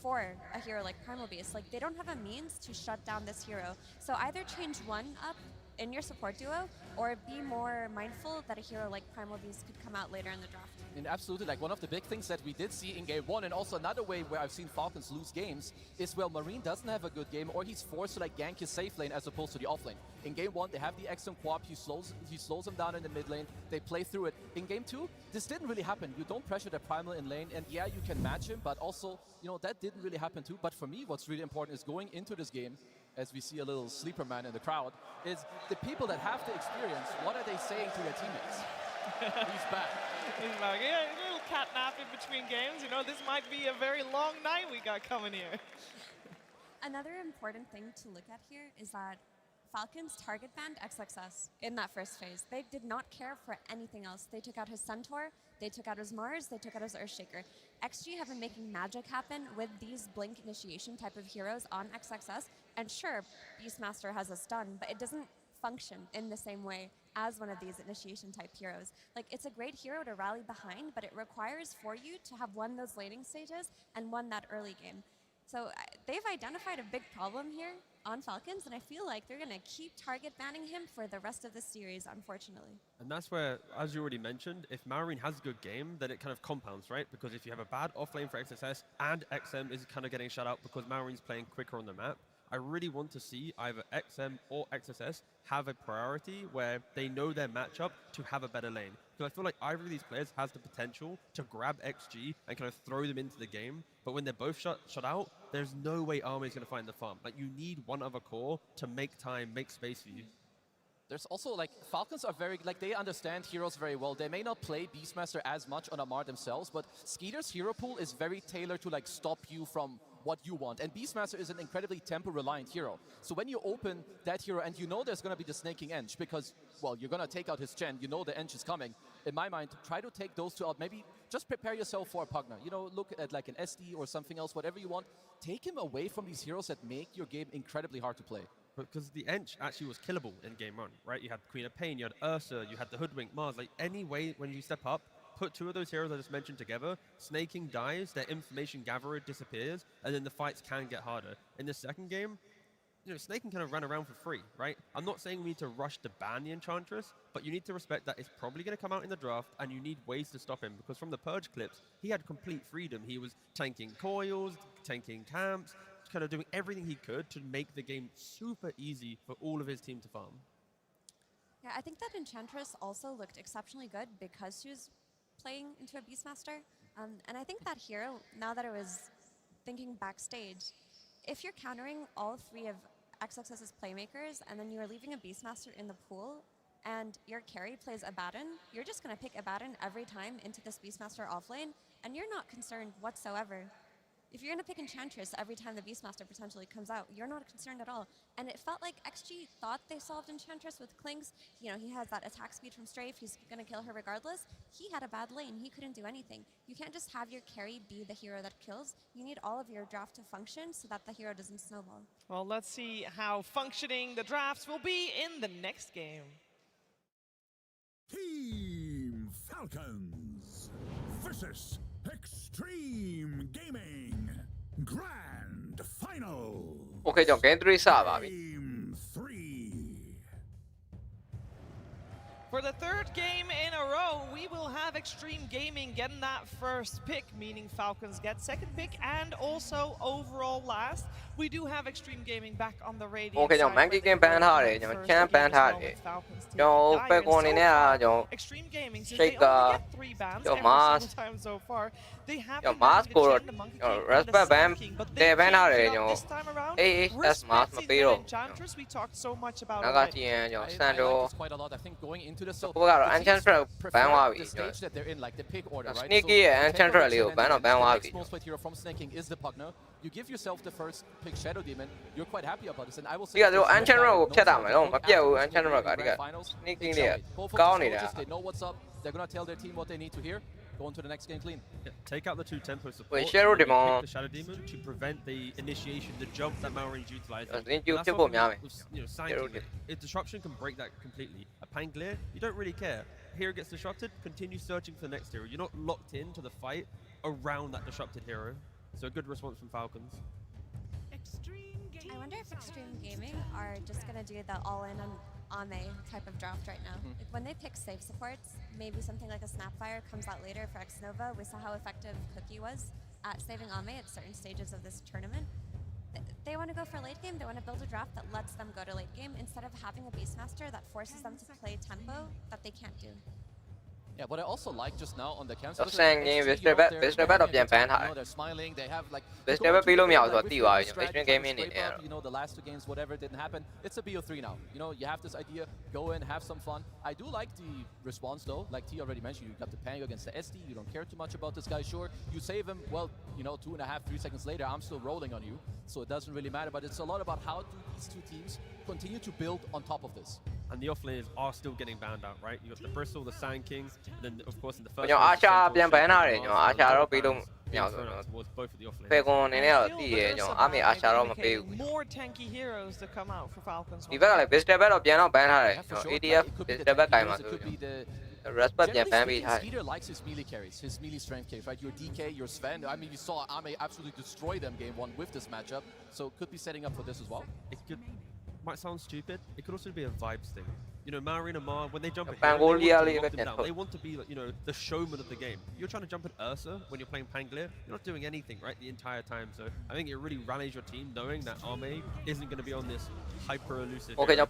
for a hero like Primal Beast. Like they don't have a means to shut down this hero. So either change one up in your support duo, or be more mindful that a hero like Primal Beast could come out later in the draft. And absolutely, like one of the big things that we did see in game 1, and also another way where I've seen Falcons lose games, is well, Marine doesn't have a good game, or he's forced to like gank his safe lane as opposed to the off lane. In game 1, they have the XM Quap, he slows him down in the mid lane, they play through it. In game 2, this didn't really happen. You don't pressure the Primal in lane, and yeah, you can match him, but also, you know, that didn't really happen too. But for me, what's really important is going into this game, as we see a little sleeper man in the crowd, is the people that have the experience, what are they saying to their teammates? He's back. He's back. Yeah, a little catnap in between games. You know, this might be a very long night we got coming here. Another important thing to look at here is that Falcons target banned XXS in that first phase. They did not care for anything else. They took out his Centaur, they took out his Mars, they took out his Earthshaker. XG have been making magic happen with these blink initiation type of heroes on XXS. And sure, Beastmaster has a stun, but it doesn't function in the same way as one of these initiation type heroes. Like it's a great hero to rally behind, but it requires for you to have won those laning stages and won that early game. So they've identified a big problem here on Falcons, and I feel like they're going to keep target banning him for the rest of the series, unfortunately. And that's where, as you already mentioned, if Marine has a good game, then it kind of compounds, right? Because if you have a bad offlane for XSS and XM is kind of getting shut out because Marine's playing quicker on the map, I really want to see either XM or XSS have a priority where they know their matchup to have a better lane. Because I feel like either of these players has the potential to grab XG and kind of throw them into the game. But when they're both shut out, there's no way Army is going to find the farm. Like you need one other core to make time, make space for you. There's also like Falcons are very like they understand heroes very well. They may not play Beastmaster as much on Amar themselves, but Skeeter's hero pool is very tailored to like stop you from what you want. And Beastmaster is an incredibly tempo-reliant hero. So when you open that hero and you know there's going to be the snaking Eng because, well, you're going to take out his gen, you know the Eng is coming. In my mind, try to take those two out. Maybe just prepare yourself for a Pugna. You know, look at like an SD or something else, whatever you want. Take him away from these heroes that make your game incredibly hard to play. Because the Ench actually was killable in game run, right? You had Queen of Pain, you had Ursa, you had the Hoodwink Mars. Like any way when you step up, put two of those heroes I just mentioned together, snaking dies, their information gatherer disappears, and then the fights can get harder. In the second game, you know, snaking kind of ran around for free, right? I'm not saying we need to rush to ban the Enchantress, but you need to respect that it's probably going to come out in the draft, and you need ways to stop him, because from the Purge clips, he had complete freedom. He was tanking coils, tanking camps, kind of doing everything he could to make the game super easy for all of his team to farm. Yeah, I think that Enchantress also looked exceptionally good because she was playing into a Beastmaster. And I think that hero, now that I was thinking backstage, if you're countering all three of XXS's playmakers and then you're leaving a Beastmaster in the pool and your carry plays Abaddon, you're just going to pick Abaddon every time into this Beastmaster offlane, and you're not concerned whatsoever. If you're going to pick Enchantress every time the Beastmaster potentially comes out, you're not concerned at all. And it felt like XG thought they solved Enchantress with Klings. You know, he has that attack speed from Strafe. He's going to kill her regardless. He had a bad lane. He couldn't do anything. You can't just have your carry be the hero that kills. You need all of your draft to function so that the hero doesn't snowball. Well, let's see how functioning the drafts will be in the next game. Team Falcons versus Extreme Gaming Grand Final. Okay, chúng game 3 sắp vàoပြီ. Game 3. For the third game in a row, we will have Extreme Gaming getting that first pick, meaning Falcons get second pick and also overall last. We do have Extreme Gaming back on the radio. Okay, chúng mang cái game banထားတယ်, chúng champ banထားတယ်. Chúng phải con này nè, chúng shake chúng mask, chúng mask của respect ban, để banထားတယ်chúng. AHS mask mà bị rồi. Nó có chuyện chúng Sandro. Cô gái Enchantress ban qua bị. Sneaky Enchantress liều ban nó ban qua bị. You give yourself the first pick Shadow Demon, you're quite happy about this, and I will say. Cái đó Enchantress chết à mày không? Bắt đầu Enchantress cả đi cả. Sneaking đi, cao này đã. They know what's up. They're gonna tell their team what they need to hear. Go into the next game clean. Yeah, take out the two tempo support. Wait, Shadow Demon. The Shadow Demon to prevent the initiation, the jump that Maorin's utilizing. Disruption can break that completely. A Pangleer, you don't really care. Hero gets disrupted, continue searching for the next hero. You're not locked into the fight around that disrupted hero. So a good response from Falcons. I wonder if Extreme Gaming are just going to do the all-in on Ame type of draft right now. Like when they pick save supports, maybe something like a Snapfire comes out later for X-Nova. We saw how effective Cookie was at saving Ame at certain stages of this tournament. They want to go for late game. They want to build a draft that lets them go to late game instead of having a Beastmaster that forces them to play tempo that they can't do. Yeah, what I also like just now on the camps. Tôi sang game Beastmaster đọc dạng ban hại. Beastmaster bị lô mèo rồi tiêu rồi. Extreme Gaming này. You know, the last two games, whatever didn't happen, it's a BO3 now. You know, you have this idea, go in, have some fun. I do like the response though. Like T already mentioned, you got the Pang against the SD. You don't care too much about this guy. Sure, you save him. Well, you know, 2.5, 3 seconds later, I'm still rolling on you. So it doesn't really matter. But it's a lot about how do these two teams continue to build on top of this. And the offlaners are still getting banned out, right? You got the Bristle, the Sand King, and then of course in the first. Acha bien ban rồi, Acha nó bị lung mèo rồi. Both of the offlaners. Phải con này là đi rồi, Ame Acha nó mà bị. More tanky heroes to come out for Falcons. Vì vậy là Beastmaster đọc dạng nó ban rồi. ADF Beastmaster cái mà cứ. Respect dạng ban bị thay. Peter likes his melee carries, his melee strength carries, right? Your DK, your Sven. I mean, you saw Ame absolutely destroy them game 1 with this matchup, so could be setting up for this as well. It could. Might sound stupid. It could also be a vibes thing. You know, Maorin and Mar, when they jump at hero, they want to be, like, you know, the showman of the game. You're trying to jump at Ursa when you're playing Pangleer. You're not doing anything, right, the entire time. So I think it really rallies your team knowing that Ame isn't going to be on this hyper elusive. Okay, I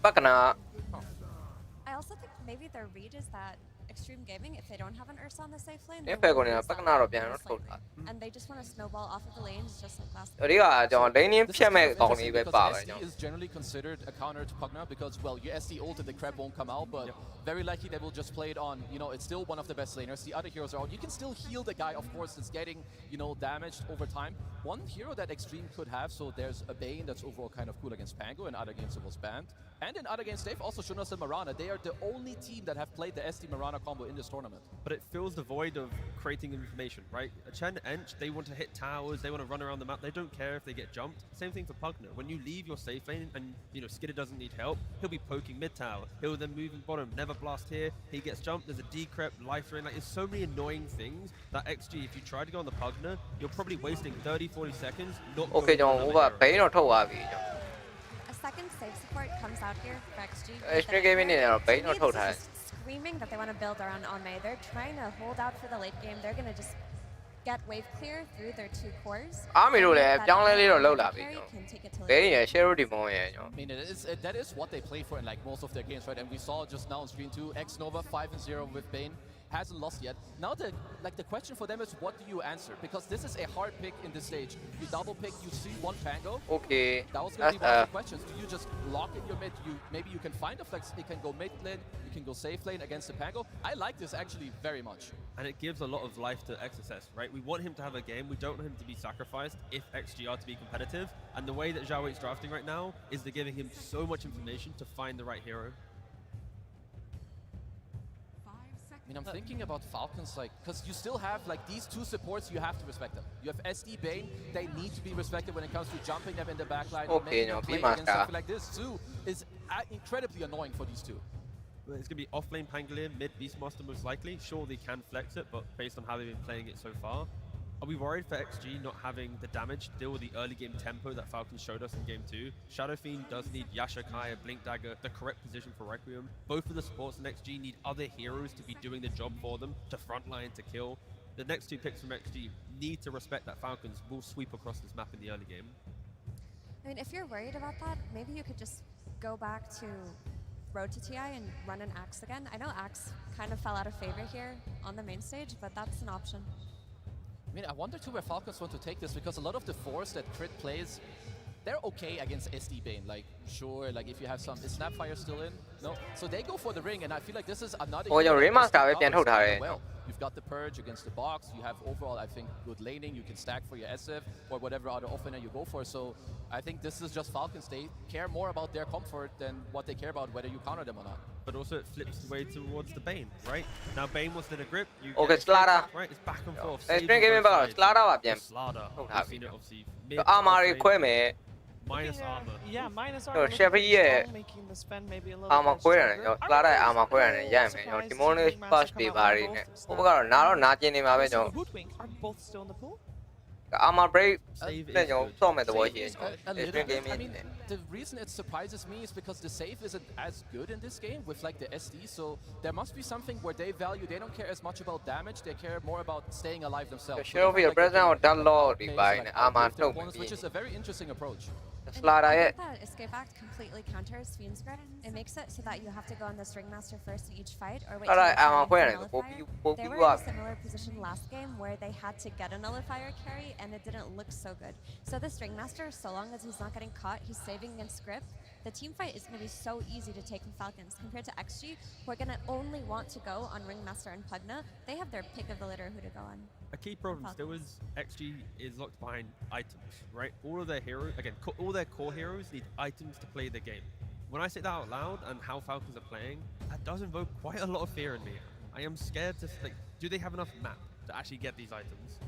also think maybe their read is that Extreme Gaming, if they don't have an Ursa on the safe lane, If they I will go in a lose that Pagana lane piano most likely. And they just want to snowball off of the lanes just like last game. SD is generally considered a counter to Pugna because, well, your SD ult and the crab won't come out, but very likely they will just play it on, you know, it's still one of the best laners. The other heroes are out. You can still heal the guy, of course, that's getting, you know, damaged over time. One hero that Extreme could have, so there's a Bane that's overall kind of cool against Pango. In other games it was banned. And in other games they've also shown us the Mirana. They are the only team that have played the SD Mirana combo in this tournament. But it fills the void of creating information, right? Chen and Ench, they want to hit towers, they want to run around the map, they don't care if they get jumped. Same thing for Pugna. When you leave your safe lane and, you know, Skidder doesn't need help, he'll be poking mid tower. He'll then move in bottom, never blast here, he gets jumped, there's a decrep, life drain. Like, there's so many annoying things that XG, if you try to go on the Pugna, you're probably wasting 30-40 seconds. Okay, A second save support comes out here for XG. Extreme Gaming Screaming that they want to build around Ame. They're trying to hold out for the late game. They're going to just get wave clear through their 2 cores. I mean, that is what they play for in like most of their games, right? And we saw just now on screen too, X-Nova 5-0 with Bane. Hasn't lost yet. Now the question for them is, what do you answer? Because this is a hard pick in this stage. You double pick, you see one Pango. Okay. That was going to be one of the questions. Do you just lock in your mid? Maybe you can find a flex. It can go mid lane. You can go safe lane against the Pango. I like this actually very much. And it gives a lot of life to XSS, right? We want him to have a game. We don't want him to be sacrificed if XG are to be competitive. And the way that Zhao Wei's drafting right now is they're giving him so much information to find the right hero. I mean, I'm thinking about Falcons, like, because you still have, like, these 2 supports, you have to respect them. You have SD Bane, they need to be respected when it comes to jumping them in the backline. Okay, no, play against something like this, too, is incredibly annoying for these 2. Well, it's going to be off-lane Pangolier, mid Beastmaster most likely. Sure, they can flex it, but based on how they've been playing it so far, are we worried for XG not having the damage to deal with the early game tempo that Falcons showed us in game 2? Shadow Fiend does need Yasha, Kaya, Blink Dagger, the correct position for Requiem. Both of the supports in XG need other heroes to be doing the job for them, to frontline, to kill. The next 2 picks from XG need to respect that Falcons will sweep across this map in the early game. I mean, if you're worried about that, maybe you could just go back to Road to TI and run an Axe again. I know Axe kind of fell out of favor here on the main stage, but that's an option. I mean, I wonder too where Falcons want to take this, because a lot of the force that Crit plays, they're okay against SD Bane. Like, sure, like if you have some, is Snapfire still in? No. So they go for the ring, and I feel like this is another. Well, you've got the Purge against the box. You have overall, I think, good laning. You can stack for your SF or whatever other offlaner you go for. So I think this is just Falcons. They care more about their comfort than what they care about whether you counter them or not. But also it flips the way towards the Bane, right? Now Bane was in a grip. Okay, Slada. Right, it's back and forth. Extreme Gaming about Slada. Slada. Armor equipment. Minus armor. Yeah, minus armor. Making the spend maybe a little armor bit stronger. armor Timon first be bari. Hoodwink are both still in the pool. Armor break. I mean, the reason it surprises me is because the save isn't as good in this game with like the SD, so there must be something where they don't care as much about damage, they care more about staying alive themselves. Which is a very interesting approach. That escape act completely counters Fiend's grip. It makes it so that you have to go on this Ringmaster first in each fight, or wait till they were in a similar position last game where they had to get a nullifier carry and it didn't look so good. So this Ringmaster, so long as he's not getting caught, he's saving against grip. The team fight is going to be so easy to take from Falcons compared to XG, who are going to only want to go on Ringmaster and Pugna. They have their pick of the litter who to go on. A key problem still is XG is locked behind items, right? All of their heroes, again, all their core heroes need items to play the game. When I say that out loud and how Falcons are playing, that does invoke quite a lot of fear in me. I am scared to, like, do they have enough map to actually get these items?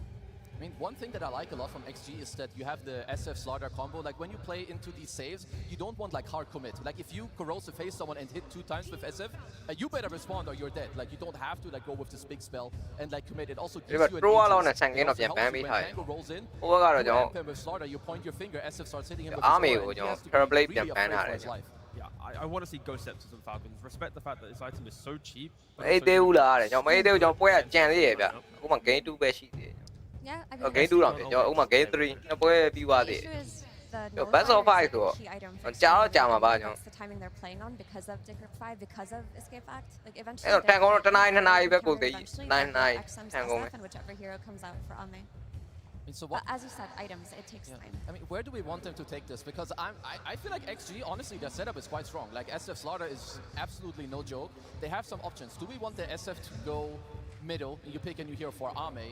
I mean, one thing that I like a lot from XG is that you have the SF Slaughter combo. Like, when you play into these saves, you don't want, like, hard commit. Like, if you corrosive phase someone and hit 2 times with SF, you better respond or you're dead. Like, you don't have to, like, go with this big spell and, like, commit. It also gives you an agency. It also helps you when Tango rolls in, you ramp him with Slaughter, you point your finger, SF starts hitting him with his sword, and he has to be really afraid for his life. Yeah, I want to see Ghost Scepters on Falcons. Respect the fact that this item is so cheap. Yeah, I mean, the issue is the Yo, best of nullifier is 5 ဆို like တော့ a key item ကြာတော့ for ကြာမှာပါ extreme, ကျွန် that's the timing they're playing on because of kickoff 5, because of escape act. Like တော် eventually အဲ့တော့တန်ကုန်တော့တနိုင်နှစ်နာရီပဲကိုယ် counter သေး eventually, နိုင် but နိုင် with XM's တန်ကုန်ပဲ SF and whichever hero comes out for Ame. So But as you said, items, it takes time. I mean, where do we want them to take this? Because I feel like XG, honestly, their setup is quite strong. Like SF Slaughter is absolutely no joke. They have some options. Do we want the SF to go middle, you pick a new hero for Ame?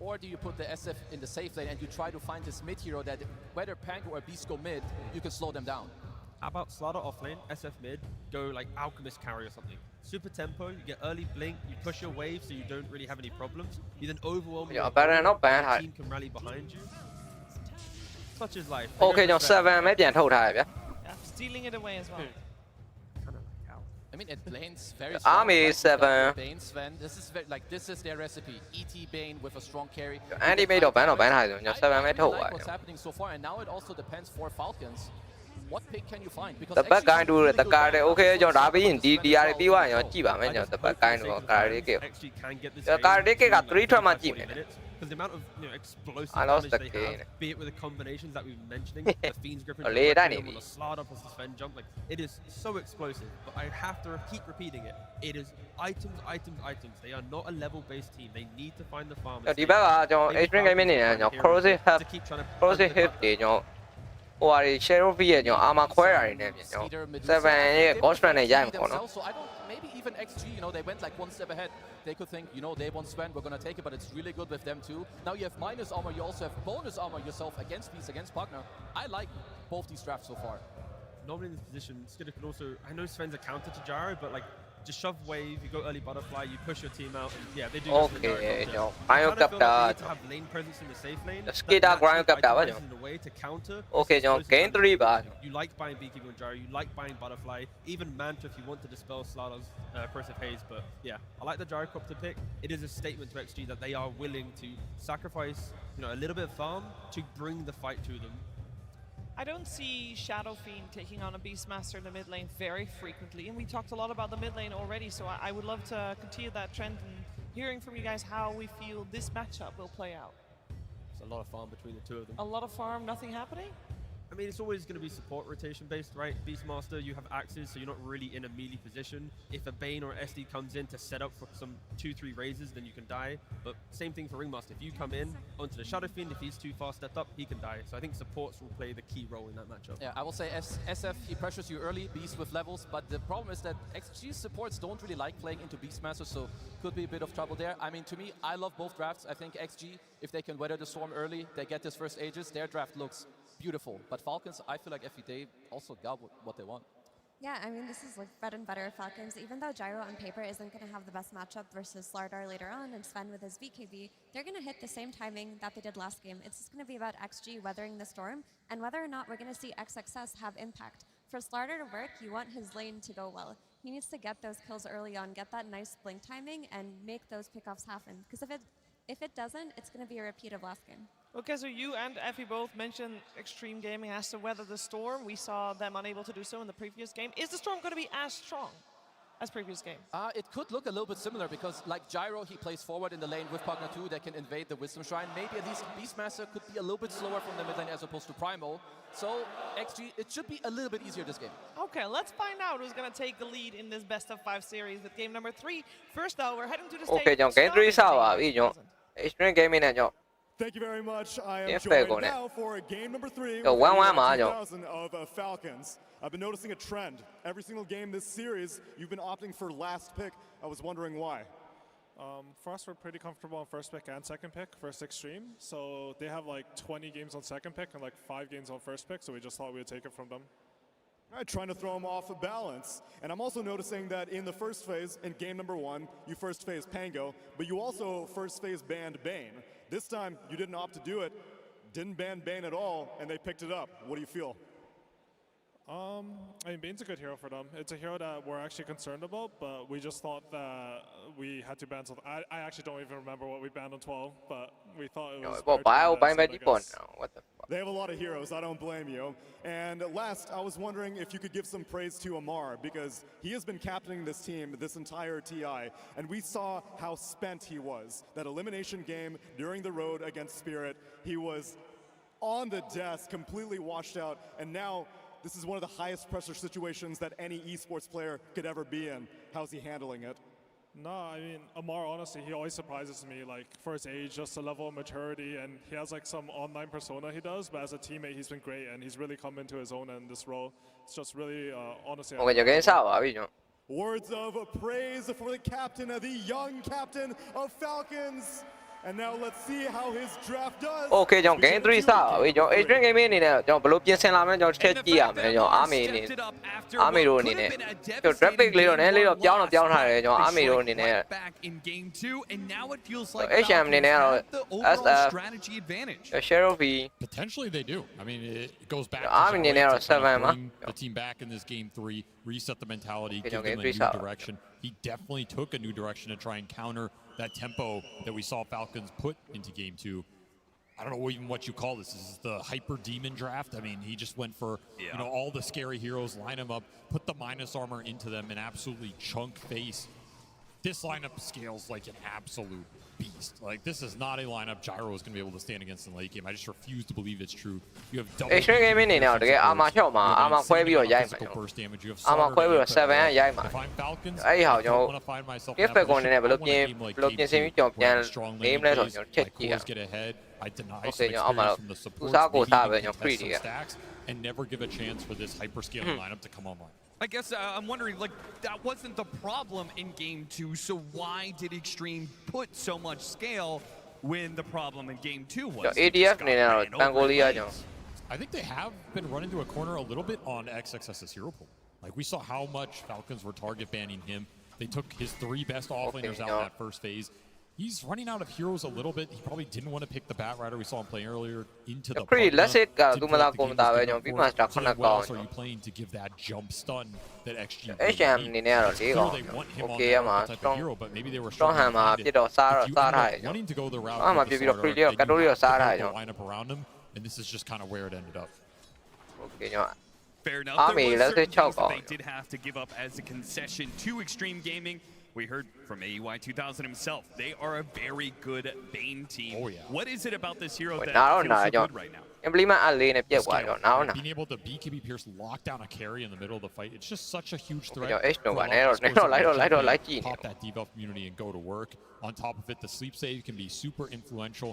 Or do you put the SF in the safe lane and you try to find this mid hero that whether Pango or Beast go mid, you can slow them down? How about Slaughter off lane, SF mid, go like Alchemist carry or something. Super tempo, you get early blink, you push your wave so you don't really have any problems. You then overwhelm your opponent, the team can rally behind you. Such is life. Okay ကျွန်တော်7ပဲပြန်ထုတ်ထားရဗျာ Yeah, stealing it away as well. I mean, it Bane's very strong. Army 7 Bane, Sven, this is their recipe. ET Bane with a strong carry. Anti-mate တော့ ban တော့ ban ထားတယ်ကျွန်တော်7ပဲထုတ် I ပါ like what's happening so far, and now it also depends for Falcons. What pick can you find? Because the back guy တို့တကားတယ် okay ကျွန်တော်ဒါပြီးရင်ဒီ DR တွေပြီးသွားရင်ကြည့်ပါမယ်ကျွန်တော် the back guy တို့ကာရီကေကာရီကေက3ထွက်မှကြည့်မယ် Because the amount of explosive I lost damage the they game. have, be it with the combinations that we've been mentioning, the Fiend's Grip, Oh, lay it down, the maybe. Slaughter plus the Sven jump, like it is so explosive. But I have to keep repeating it. It is items, items, items. They are not a level-based team. They need to find the farmers. ဒီဘက်ကကျွန်တော် extreme game နေတယ်ကျွန်တော် corrosive hip corrosive hip တွေကျွန်တော်ဟိုဟာတွေ Cherokee ရဲ့ကျွန်တော် armor ခွဲတာတွေနဲ့ပြင်ကျွန်တော်7ရဲ့ ghost run နဲ့ရိုက်မှာပေါ့နော် So I don't, maybe even XG, they went like one step ahead. They could think, they want Sven, we're gonna take it, but it's really good with them too. Now you have minus armor, you also have bonus armor yourself against Beast, against Partner. I like both these drafts so far. Normally in this position, Skidder could also, I know Sven's a counter to Gyro, but like just shove wave, you go early butterfly, you push your team out, and yeah, they do. Okay, I kind of feel like they need that. to have lane presence in the safe lane. Skidder grind up that one. In a way to counter. Okay,ကျွန်တော် game 3 ပါ You like buying Beekeeper and Gyro, you like buying Butterfly, even Manta if you want to dispel Slaughter's Corrosive Haze, but yeah, I like the Gyrocopter pick. It is a statement to XG that they are willing to sacrifice, a little bit of farm to bring the fight to them. I don't see Shadow Fiend taking on a Beastmaster in the mid lane very frequently, and we talked a lot about the mid lane already, so I would love to continue that trend and hearing from you guys how we feel this matchup will play out. It's a lot of farm between the two of them. A lot of farm, nothing happening? I mean, it's always going to be support rotation based, right? Beastmaster, you have axes, so you're not really in a melee position. If a Bane or SD comes in to set up for some 2-3 raises, then you can die. But same thing for Ringmaster. If you come in onto the Shadow Fiend, if he's too far stepped up, he can die. So I think supports will play the key role in that matchup. Yeah, I will say SF, he pressures you early, Beast with levels, but the problem is that XG's supports don't really like playing into Beastmaster, so could be a bit of trouble there. I mean, to me, I love both drafts. I think XG, if they can weather the storm early, they get this first Aegis, their draft looks beautiful. But Falcons, I feel like they also got what they want. Yeah, I mean, this is like bread and butter Falcons. Even though Gyro on paper isn't going to have the best matchup versus Slardar later on and Sven with his VKB, they're going to hit the same timing that they did last game. It's just going to be about XG weathering the storm and whether or not we're going to see XXS have impact. For Slardar to work, you want his lane to go well. He needs to get those kills early on, get that nice blink timing, and make those pickoffs happen. Because if it doesn't, it's going to be a repeat of last game. Okay, so you and Effie both mentioned Extreme Gaming has to weather the storm. We saw them unable to do so in the previous game. Is the storm going to be as strong as previous game? It could look a little bit similar because like Gyro, he plays forward in the lane with Partner 2 that can invade the Wisdom Shrine. Maybe at least Beastmaster could be a little bit slower from the mid lane as opposed to Primal. So XG, it should be a little bit easier this game. Okay, let's find out who's going to take the lead in this best of 5 series with game number 3. First though, we're heading to the stage. Okay, game 3 စပါပြီကျွန်တော် extreme gaming နဲ့ကျွန်တော် Thank you very much. I am Yes, joined Falcon. now for game number 3 Yo, with 1-1 mà, yo. 2000 of Falcons. I've been noticing a trend. Every single game this series, you've been opting for last pick. I was wondering why. For us, we're pretty comfortable on first pick and second pick, first extreme. So they have like 20 games on second pick and like 5 games on first pick, so we just thought we would take it from them. Right, trying to throw them off of balance. And I'm also noticing that in the first phase, in game number 1, you first phase Pango, but you also first phase banned Bane. This time, you didn't opt to do it, didn't ban Bane at all, and they picked it up. What do you feel? I mean, Bane's a good hero for them. It's a hero that we're actually concerned about, but we just thought that we had to ban something. I actually don't even remember what we banned on 12, but we thought it was. What the fuck? They have a lot of heroes, I don't blame you. And last, I was wondering if you could give some praise to Amar, because he has been captaining this team this entire TI, and we saw how spent he was. That elimination game during the road against Spirit, he was on the desk, completely washed out, and now this is one of the highest pressure situations that any esports player could ever be in. How's he handling it? No, I mean, Amar, honestly, he always surprises me, like, for his age, just the level of maturity, and he has, like, some online persona he does, but as a teammate, he's been great, and he's really come into his own in this role. It's just really, honestly... Words of praise for the captain, the young captain of Falcons. And now let's see how his draft does. Okay, ကျွန်တော် game 3 စပါပြီကျွန်တော် Adrian Gaming အနေနဲ့ကျွန်တော်ဘယ်လိုပြင်ဆင်လာမလဲကျွန်တော်ချက်ကြည့်ရမယ်ကျွန်တော် Army အနေနဲ့ Army တို့အနေနဲ့ကျွန်တော် draft pick လေးတော့နည်းလေးတော့ပြောင်းထားတယ်ကျွန်တော် Army တို့အနေနဲ့ HM အနေနဲ့ကတော့ SF Sheriff potentially they do. I mean it goes back to Army အနေနဲ့ကတော့ 7 မှာ the team back in this game 3, reset the mentality, give them a new direction. He definitely took a new direction to try and counter that tempo that we saw Falcons put into game 2. I don't know even what you call this. This is the hyper demon draft. I mean, he just went for all the scary heroes, line them up, put the minus armor into them, and absolutely chunk face. This lineup scales like an absolute beast. Like this is not a lineup Gyro is going to be able to stand against in late game. I just refuse to believe it's true. You have double. Extreme Gaming အနေနဲ့တကယ် armor ချော့မှာ armor ခွဲပြီးတော့ရိုက်မှာ armor ခွဲပြီးတော့ 7 ရိုက်မှာအဲ့ဒီဟာကျွန်တော် gift back အနေနဲ့ဘယ်လိုပြင်ဆင်ပြီးကျွန်တော်ပြန် game လဲဆိုတော့ကျွန်တော်ချက်ကြည့်ရအောင် I deny from the support free and never give a chance for this hyper scaling lineup to come online. I guess I'm wondering, like, that wasn't the problem in game 2, so why did Extreme put so much scale when the problem in game 2 was? ADF I think they have been run into a corner a little bit on XXS's hero pool. Like, we saw how much Falcons were target banning him. They took his 3 best offlaners out in that first phase. He's running out of heroes a little bit. He probably didn't want to pick the Bat Rider we saw him playing earlier into the pretty let's it so what else are you playing to give that jump stun that XG HM အနေနဲ့ကတော့လေးကောင် Okay မှာ strong maybe they were strong hand မှာပြစ်တော့စားထားတယ် wanting to go the route မှာပြစ်ပြီးတော့ free လေးတော့ cut လေးတော့စားထားတယ် line up around him and this is just kind of where it ended up. Okay ကျွန်တော် Fair enough. Army let's it 6ကောင် They did have to give up as a concession to Extreme Gaming. We heard from AEY 2000 himself. They are a very good Bane team. Oh, yeah. What is it about this hero that feels so good right now? Implement အလေးနဲ့ပြက်သွားတော့နောက် being able to BKB Pierce lock down a carry in the middle of the fight. It's just such a huge threat. H တော့နဲ့တော့လိုက်ကြည့် pop that debuff community and go to work. On top of it, the sleep save can be super influential.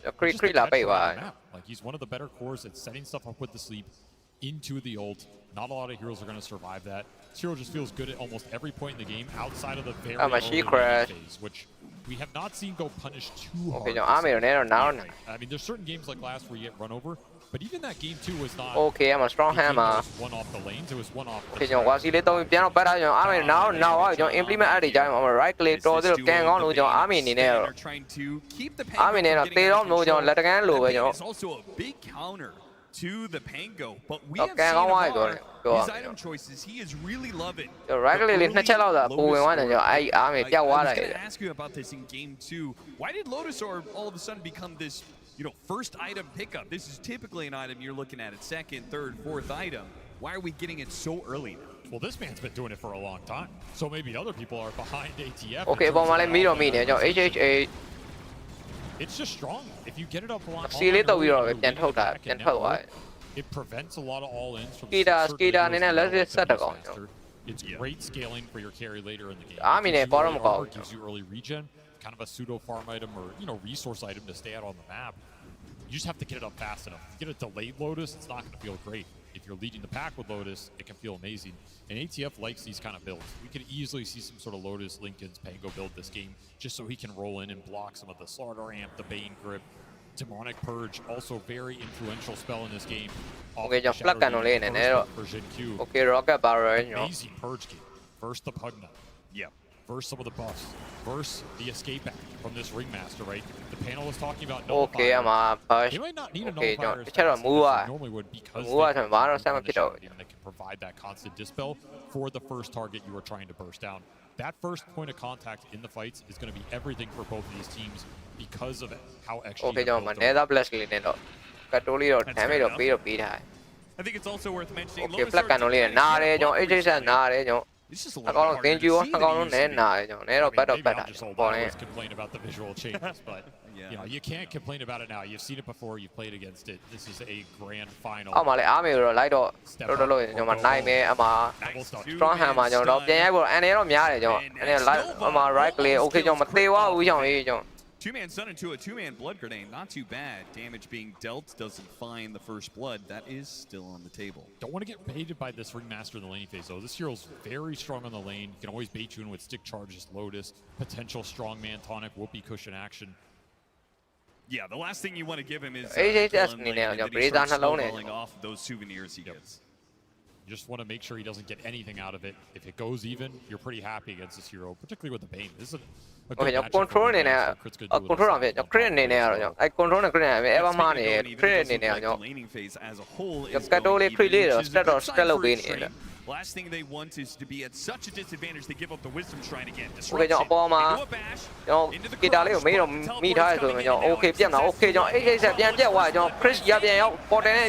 Like he's one of the better cores at setting stuff up with the sleep into the ult. Not a lot of heroes are going to survive that. This hero just feels good at almost every point in the game outside of the very early phase, which we have not seen go punished too hard. I mean, there's certain games like last where you get run over, but even that game 2 was not. Okay, I'm a strong hammer. One off the lanes, it was one off. Okay, ကျွန်တော် Wasi လေးတော့ပြန်တော့ပတ်ထားကျွန်တော် Army နောက်ကျွန်တော် implement အဲ့ဒီကြိုင်းမှာ right click တော့ဒီလိုကန်ကောင်းလို့ကျွန်တော် Army အနေနဲ့ Army နဲ့တော့တေတော့မလို့ကျွန်တော်လက်တကန်းလိုပဲကျွန်တော် It's also a big counter to the Pango, but we have seen his item choices. He is really loving. Right click လေးနှစ်ချက်လောက်သာပိုဝင်သွားတယ်ကျွန်တော်အဲ့ Army ပျောက်သွားတယ် I was going to ask you about this in game 2. Why did Lotusaur all of a sudden become this, first item pickup? This is typically an item you're looking at second, third, fourth item. Why are we getting it so early now? Well, this man's been doing it for a long time, so maybe other people are behind ATF. Okay, ပေါ်မှာလည်းမီတော့မီနေကျွန်တော် HHA It's just strong. If you get it up a lot, see လေးတော့ပြီးတော့ပြန်ထုတ်တာပြန်ထွက်သွားတယ် It prevents a lot of all-ins from Skida အနေနဲ့ let's get set ကောင် It's great scaling for your carry later in the game. Army နဲ့ bottom ကော gives you early regen, kind of a pseudo farm item or resource item to stay out on the map. You just have to get it up fast enough. If you get a delayed Lotus, it's not going to feel great. If you're leading the pack with Lotus, it can feel amazing. And ATF likes these kind of builds. We could easily see some sort of Lotus Lincoln's Pango build this game, just so he can roll in and block some of the Slaughter Amp, the Bane Grip. Demonic Purge, also very influential spell in this game. Okay, just plug on lane and okay, Rocket Barrel. Amazing Purge game. First the Pugna. Yep. First some of the buffs. First the escape act from this Ringmaster, right? The panel was talking about okay, I'm a push. You might not need a nullifier normally would because they can provide that constant dispel for the first target you are trying to burst down. That first point of contact in the fights is going to be everything for both of these teams because of how extra. Okay, John, man, that's blessed. Katoli or damage or beat or beat high. I think it's also worth mentioning. Okay, plug can only nare, John. It is a nare, John. It's just a lot of you. I got on nare, John. Nero better. Complain about the visual changes, but Yeah, you can't complain about it now. You've seen it before. You've played against it. This is a grand final. အောက်မှာလည်းအားမေကိုတော့လိုက်တော့တော်လို့ကျွန်တော်နိုင်မယ်အမှာ strong hand မှာကျွန်တော်ပြန်ရိုက်ဖို့အန်ရတော့များတယ်ကျွန်တော်အဲ့ဒါ live အမှာ right click okay ကျွန်တော်မသေးပါဘူးကျွန်တော်ရေးကျွန်တော် Two-man stun into a two-man blood grenade. Not too bad. Damage being dealt doesn't find the first blood. That is still on the table. Don't want to get baited by this ringmaster in the laning phase though. This hero's very strong on the lane. You can always bait you in with stick charges, Lotus, potential strongman tonic, whoopee cushion action. Yeah, the last thing you want to give him is rolling off those souvenirs he gets. You just want to make sure he doesn't get anything out of it. If it goes even, you're pretty happy against this hero, particularly with the Bane. This is a good matchup. Control အနေနဲ့ control အောင်ပြကျွန်တော် crit အနေနဲ့ကတော့ကျွန်တော်အဲ control နဲ့ crit နဲ့ ever မှာနေ crit အနေနဲ့ကျွန်တော် control လေး crit လေးတော့ stat လုပ်ပေးနေတယ် Last thing they want is to be at such a disadvantage they give up the wisdom shrine again. Okay ကျွန်တော်အပေါ်မှာကျွန်တော် guitar လေးကိုမေးတော့မိထားရဆိုရင်ကျွန်တော် okay ပြတ်မှာ okay ကျွန်တော် HH ဆက်ပြန်ပြတ်သွားကျွန်တော် Chris ရပြန်ရောက် portal နဲ့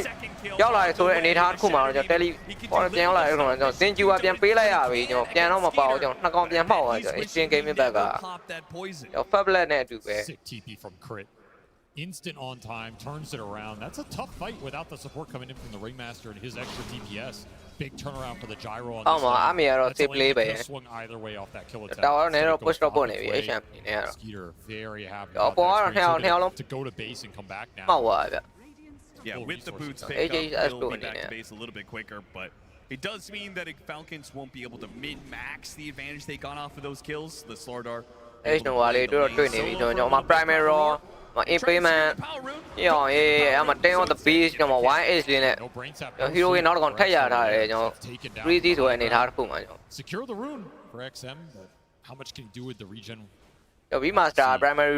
ရောက်လာရဆိုတဲ့အနေထားတစ်ခုမှာတော့ကျွန်တော် tele portal ပြန်ရောက်လာတဲ့အခါမှာကျွန်တော် Zinju ကပြန်ပေးလိုက်ရပြီကျွန်တော်ပြန်တော့မပေါအောင်ကျွန်တော်နှစ်ကောင်ပြန်ပေါက်သွားကျွန်တော် Extreme Gaming ဘက်ကကျွန်တော် Fablet နဲ့အတူပဲ Sick TP from Crit. Instant on time, turns it around. That's a tough fight without the support coming in from the Ringmaster and his extra DPS. Big turnaround for the gyro on this lane. I'm here to play by swung either way off that kill attack. Push up on it. Skeeter very happy to go to base and come back now. Yeah, with the boots pick up, he'll be back to base a little bit quicker, but it does mean that Falcons won't be able to min-max the advantage they got off of those kills. The Slardar. Primary raw. Implement ရော I'm a 10 on the beast ကျွန်တော် 1H လေးနဲ့ hero ရဲ့နောက်တစ်ကောင်ထက်ရထားတယ်ကျွန်တော် 3D ဆိုတဲ့အနေထားတစ်ခုမှာကျွန်တော် secure the rune for XM but how much can you do with the regen ကျွန်တော် V master primary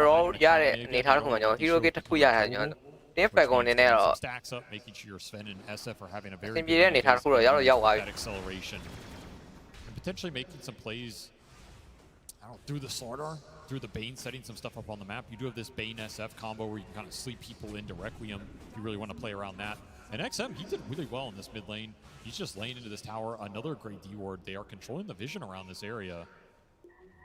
raw ရတဲ့အနေထားတစ်ခုမှာကျွန်တော် hero ကတစ်ခုရထားကျွန်တော် team Falcon အနေနဲ့တော့ stacks up making sure Sven and SF are having a very အဆင်ပြေတဲ့အနေထားတစ်ခုတော့ရောက်သွားပြီ acceleration and potentially making some plays I don't know through the Slardar through the Bane, setting some stuff up on the map. You do have this Bane SF combo where you can kind of sleep people into Requiem if you really want to play around that. And XM, he did really well in this mid lane. He's just laying into this tower. Another great D ward. They are controlling the vision around this area.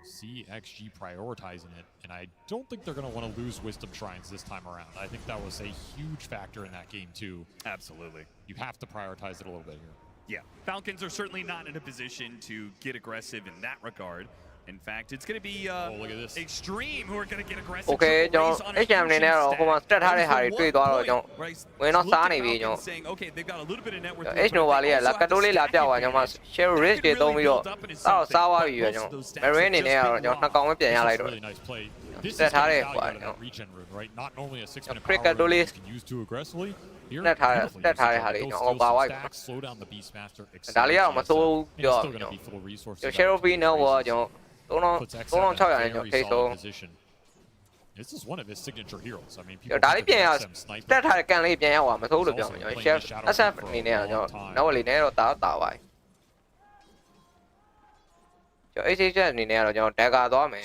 CXG prioritizing it. And I don't think they're going to want to lose Wisdom Shrines this time around. I think that was a huge factor in that game too. Absolutely. You have to prioritize it a little bit here. Yeah, Falcons are certainly not in a position to get aggressive in that regard. In fact, it's going to be Extreme who are going to get aggressive. Okay, ကျွန်တော် HM အနေနဲ့တော့ဟိုမှာ stat ထားတဲ့ဟာတွေတွေ့သွားတော့ကျွန်တော်ဝင်တော့စားနေပြီကျွန်တော် Okay, they've got a little bit of network. H Nova လေးကလာကတ်တိုးလေးလာပြောက်သွားကျွန်တော် share risk တွေသုံးပြီးတော့အဲ့တော့စားသွားပြီပဲကျွန်တော် Marine အနေနဲ့ကတော့ကျွန်တော်နှစ်ကောင်ပဲပြန်ရလိုက်တော့ stat ထားတဲ့ဟိုကျွန်တော် not only a 6-minute cricket power you can use too aggressively. Stat ထားတဲ့ဟာတွေကျွန်တော် over wide slow down the Beastmaster. ဒါလေးကတော့မဆိုးဘူးပြောကျွန်တော် share free တော့ကျွန်တော်3600နဲ့ကျွန်တော်ထိတ်ဆုံး This is one of his signature heroes. I mean, ဒါလေးပြန်ရတက်ထားတဲ့ကန်လေးပြန်ရောက်သွားမဆိုးလို့ပြောမှာကျွန်တော် share SF အနေနဲ့ကျွန်တော်နောက်လေးနဲ့တော့တာပါကျွန်တော် HH အနေနဲ့ကတော့ကျွန်တော် dagger သွားမယ်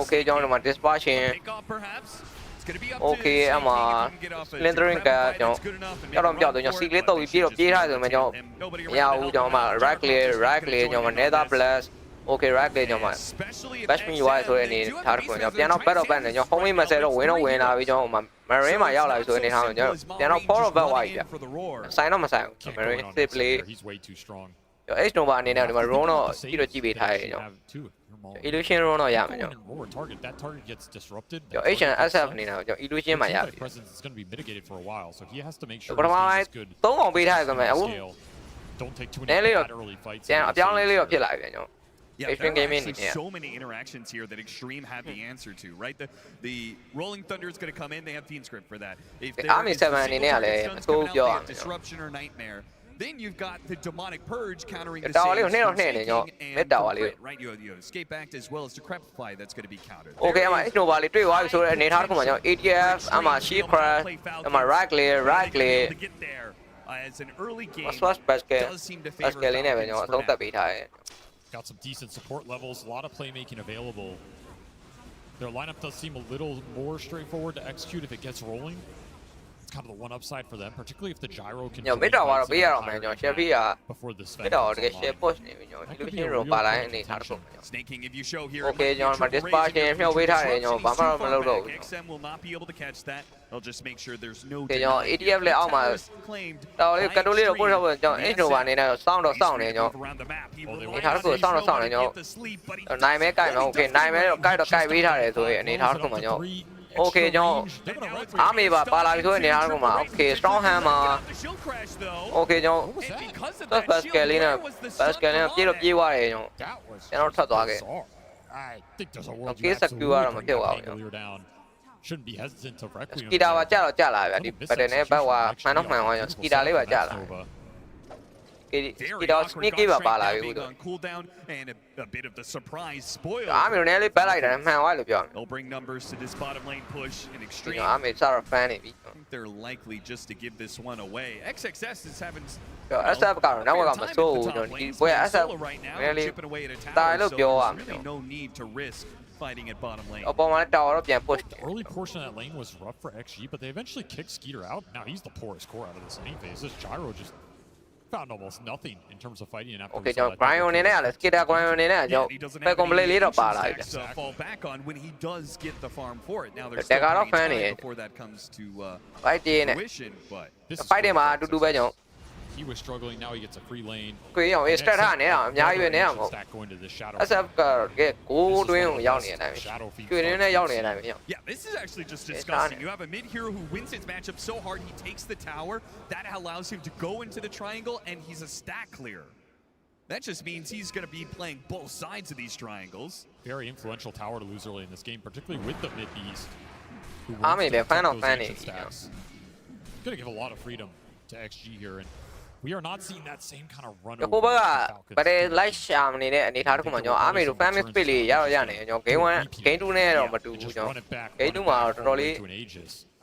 Okay ကျွန်တော်ဒီမှာ dispatching Okay အမှာ slithering ကကျွန်တော်ပြောက်တော့ကျွန်တော် C လေးတုပ်ပြီးပြေးထားဆိုမှကျွန်တော်မရဘူးကျွန်တော်မှာ right clear ကျွန်တော် nether blast Okay right လေးကျွန်တော်မှာ bash me UI ဆိုတဲ့အနေထားတစ်ခုကျွန်တော်ပြန်တော့ battle ban နဲ့ကျွန်တော် home main message တော့ဝင်လာပြီးကျွန်တော်မှာ marine မှာရောက်လာပြီဆိုတဲ့အနေထားမှာကျွန်တော်ပြန်တော့ power back wide ပြဆိုင်တော့မဆိုင်ဘူး marine simply ကျွန်တော် H Nova အနေနဲ့ဒီမှာ rune တော့ကြည့်ပေးထားတယ်ကျွန်တော် illusion rune တော့ရမယ်ကျွန်တော် H and SF အနေနဲ့ကျွန်တော် illusion မှာရပြီပထမပိုင်း3အောင်ပေးထားရဆိုမှအခုနည်းလေးတော့ပြန်အပြောင်းလေးတော့ဖြစ်လာပြီကျွန်တော်Yeah, there's so many interactions here that Extreme have the answer to, right? The Rolling Thunder is going to come in. They have Fiend Script for that. If there is disruption or nightmare, then you've got the demonic purge countering the same. Right? You have escape act as well as decrepify that's going to be countered. Okay, I'm a Nova လေးတွေ့သွားပြီဆိုတဲ့အနေထားတစ်ခုမှာကျွန်တော် ATF အမှာ Shield Crash အမှာ right clear as an early game does seem to favor Got some decent support levels, a lot of playmaking available. Their lineup does seem a little more straightforward to execute if it gets rolling. It's kind of the one upside for them, particularly if the gyro can. ညမေတာကတော့ပေးရတော့မယ်ကျွန်တော် share ပေးရ before this မေတာတော့တကယ် share push နေပြီကျွန်တော်ဒီလိုရှင်းတော့ပါလာတဲ့အနေထားတစ်ခု Snaking if you show here. Okay ကျွန်တော် dispatching မြှုပ်ပေးထားတယ်ကျွန်တော်ဘာမှတော့မလုပ်တော့ဘူး XM will not be able to catch that. They'll just make sure there's no. ကျွန်တော် ATF လည်းအောက်မှာတော်လေးကတ်တိုလေးတော့ပို့တော့ကျွန်တော် intro နေတော့စောင့်တော့စောင့်နေကျွန်တော်အနေထားတစ်ခုစောင့်တော့စောင့်နေကျွန်တော်နိုင်မဲကြိုက်မှာ okay နိုင်မဲတော့ကြိုက်တော့ကြိုက်ပေးထားတယ်ဆိုရင်အနေထားတစ်ခုမှာကျွန်တော် okay ကျွန်တော်အားမေပါလာပြီဆိုရင်အနေထားတစ်ခုမှာ okay strong hand မှာ okay ကျွန်တော် basket လေးနဲ့ basket လေးပြေးတော့ပြေးသွားတယ်ကျွန်တော်ထွက်သွားခဲ့ I think there's a world. Okay စကူရတော့မဖြစ်သွားဘူး Shouldn't be hesitant to Requiem. စကီတာပါကြာတော့ကြာလာဗျာဒီပတ်တယ်နဲ့ဘက်ဟွာမှန်တော့မှန်သွားကျွန်တော်စကီတာလေးပါကြာလာစကီတာ sneaky ပါလာပြီဘူးတော့ cooldown and a bit of the surprise spoil. အားမျိုးနဲ့လေးပတ်လိုက်တယ်မှန်သွားလို့ပြော They'll bring numbers to this bottom lane push in extreme. အားမျိုးစားတော့ fan နေပြီ They're likely just to give this one away. XXS is having SF ကတော့ network ကမစိုးဘူးကျွန်တော်ဒီပွဲ SF နည်းလေးတာလို့ပြောရမယ် no need to risk fighting at bottom lane. အပေါ်မှာတာဝါတော့ပြန် push The early portion of that lane was rough for XG, but they eventually kicked Skeeter out. Now he's the poorest core out of this lane phase. This gyro just found almost nothing in terms of fighting. And after okay ကျွန်တော် Brian အနေနဲ့လည်း Skeeter Brian အနေနဲ့ကျွန်တော် complete လေးတော့ပါလာပြီ fall back on when he does get the farm for it. Now there's တကတော့ fan နေ before that comes to fight တင်းနဲ့ but fight တင်းမှာအတူတူပဲကျွန်တော် He was struggling. Now he gets a free lane. ကိုရော extra ထားနေတာအများကြီးပဲနေအောင်ပေါ့ SF ကကိုတွင်းကိုရောက်နေတဲ့အတိုင်းကျွေရင်းနဲ့ရောက်နေတဲ့အတိုင်းပဲ Yeah, this is actually just disgusting. You have a mid hero who wins his matchup so hard he takes the tower. That allows him to go into the triangle and he's a stack clear. That just means he's going to be playing both sides of these triangles. Very influential tower to lose early in this game, particularly with the mid beast. I mean, they're fan of Going to give a lot of freedom to XG here, and we are not seeing that same kind of run. ကိုဘကဗတဲ့ light ရှာမနေတဲ့အနေထားတစ်ခုမှာကျွန်တော်အားမေတို့ fan space လေးရတော့ရနေကျွန်တော် game 1 game 2နဲ့တော့မတူဘူးကျွန်တော် game 2မှာတော့တော်တော်လေး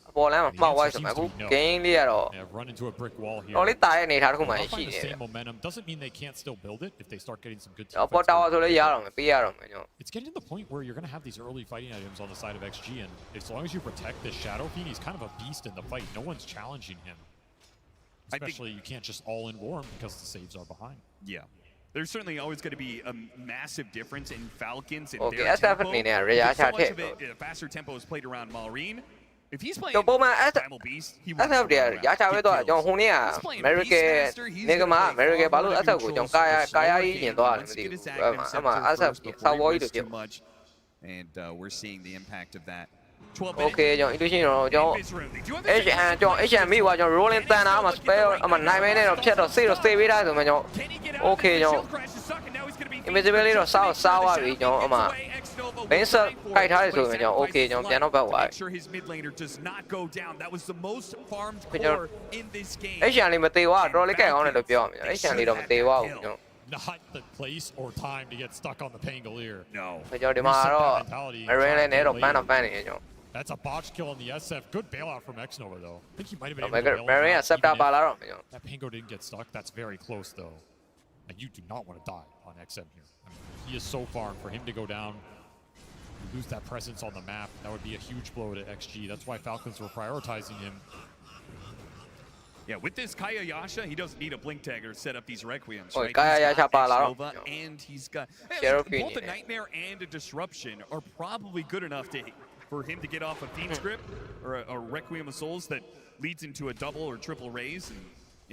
အပေါ်လမ်းမှာမှောက်သွားဆိုမှအခု game လေးကတော့ run into a brick wall here. တော်လေးတာရဲ့အနေထားတစ်ခုမှာရှိနေတယ် momentum doesn't mean they can't still build it if they start getting some good. ပေါ်တာဝါဆိုလည်းရတော့မယ်ပေးရတော့မယ်ကျွန်တော် It's getting to the point where you're going to have these early fighting items on the side of XG, and as long as you protect this Shadow Fiend, he's kind of a beast in the fight. No one's challenging him. Especially you can't just all in warm because the saves are behind. Yeah. There's certainly always going to be a massive difference in Falcons and okay, their tempo. So much of it, faster tempo is played around Maureen. If he's playing Primal Beast, he will SF ရချဝဲတော့ကျွန်တော်ဟိုနေ့က American နေကမှာ American ဘာလို့ SF ကိုကျွန်တော်ကာယာကြီးညင်သွားတယ်မသိဘူးအမှ SF ဆောက်ဝေါ်ကြီးလို့ပြော and we're seeing the impact of that. Okay ကျွန်တော် illusion တော့ကျွန်တော် HN ကျွန်တော် HN မိသွားကျွန်တော် rolling thunder အမှ spell အမှနိုင်မဲနဲ့တော့ဖြတ်တော့ save တော့ save ပေးထားဆိုမှကျွန်တော် okay ကျွန်တော် invisible လေးတော့စားသွားပြီကျွန်တော်အမှ base ခိုက်ထားရဆိုရင်ကျွန်တော် okay ကျွန်တော်ပြန်တော့ဘက်သွား Sure his mid laner does not go down. That was the most farmed core in this game. HN လေးမသေးသွားတော့တော်လေးကြိုက်အောင်လည်းပြောရမယ် HN လေးတော့မသေးသွားဘူးကျွန်တော် Not the place or time to get stuck on the Pangolier. No. ကျွန်တော်ဒီမှာတော့ Marine လေးနဲ့တော့ fan နေကျွန်တော် That's a botch kill on the SF. Good bailout from Xnova though. I think he might have been able to bail out. That Pango didn't get stuck. That's very close though. And you do not want to die on XM here. I mean, he is so far, and for him to go down, lose that presence on the map, that would be a huge blow to XG. That's why Falcons were prioritizing him. Yeah, with this Kaya Yasha, he doesn't need a blink tag or set up these Requiems, right? Kaya Yasha and he's got both a Nightmare and a Disruption are probably good enough for him to get off a Fiend's Grip or a Requiem of Souls that leads into a double or triple raise.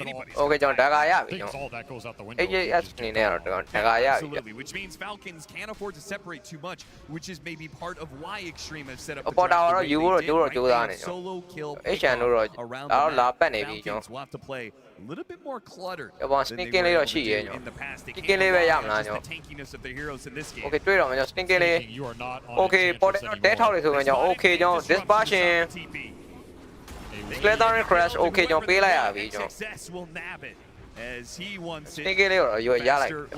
And okay ကျွန်တော်ဒါကရပြီ Thinks all that goes out the window. AJS အနေနဲ့တော့ဒါကရပြီ Absolutely, which means Falcons can't afford to separate too much, which is maybe part of why Extreme have set up theပေါ်တာတော့ယူတော့ကျိုးတော့ကျိုးသားနေ solo kill HN တို့တော့တော့လာပတ်နေပြီကျွန်တော် Falcons will have to play a little bit more cluttered. ဘော sneaking လေးတော့ရှိရဲကျွန်တော် sneaking လေးပဲရမလားကျွန်တော် tankiness of the heroes in this game. okay တွေ့တော့ကျွန်တော် sneaking လေး okay ပေါ်တယ်တော့တဲထောက်လေးဆိုရင်ကျွန်တော် okay ကျွန်တော် dispatching Slithering Crash okay ကျွန်တော်ပေးလိုက်ရပြီကျွန်တော် Success will nab it as he wants it.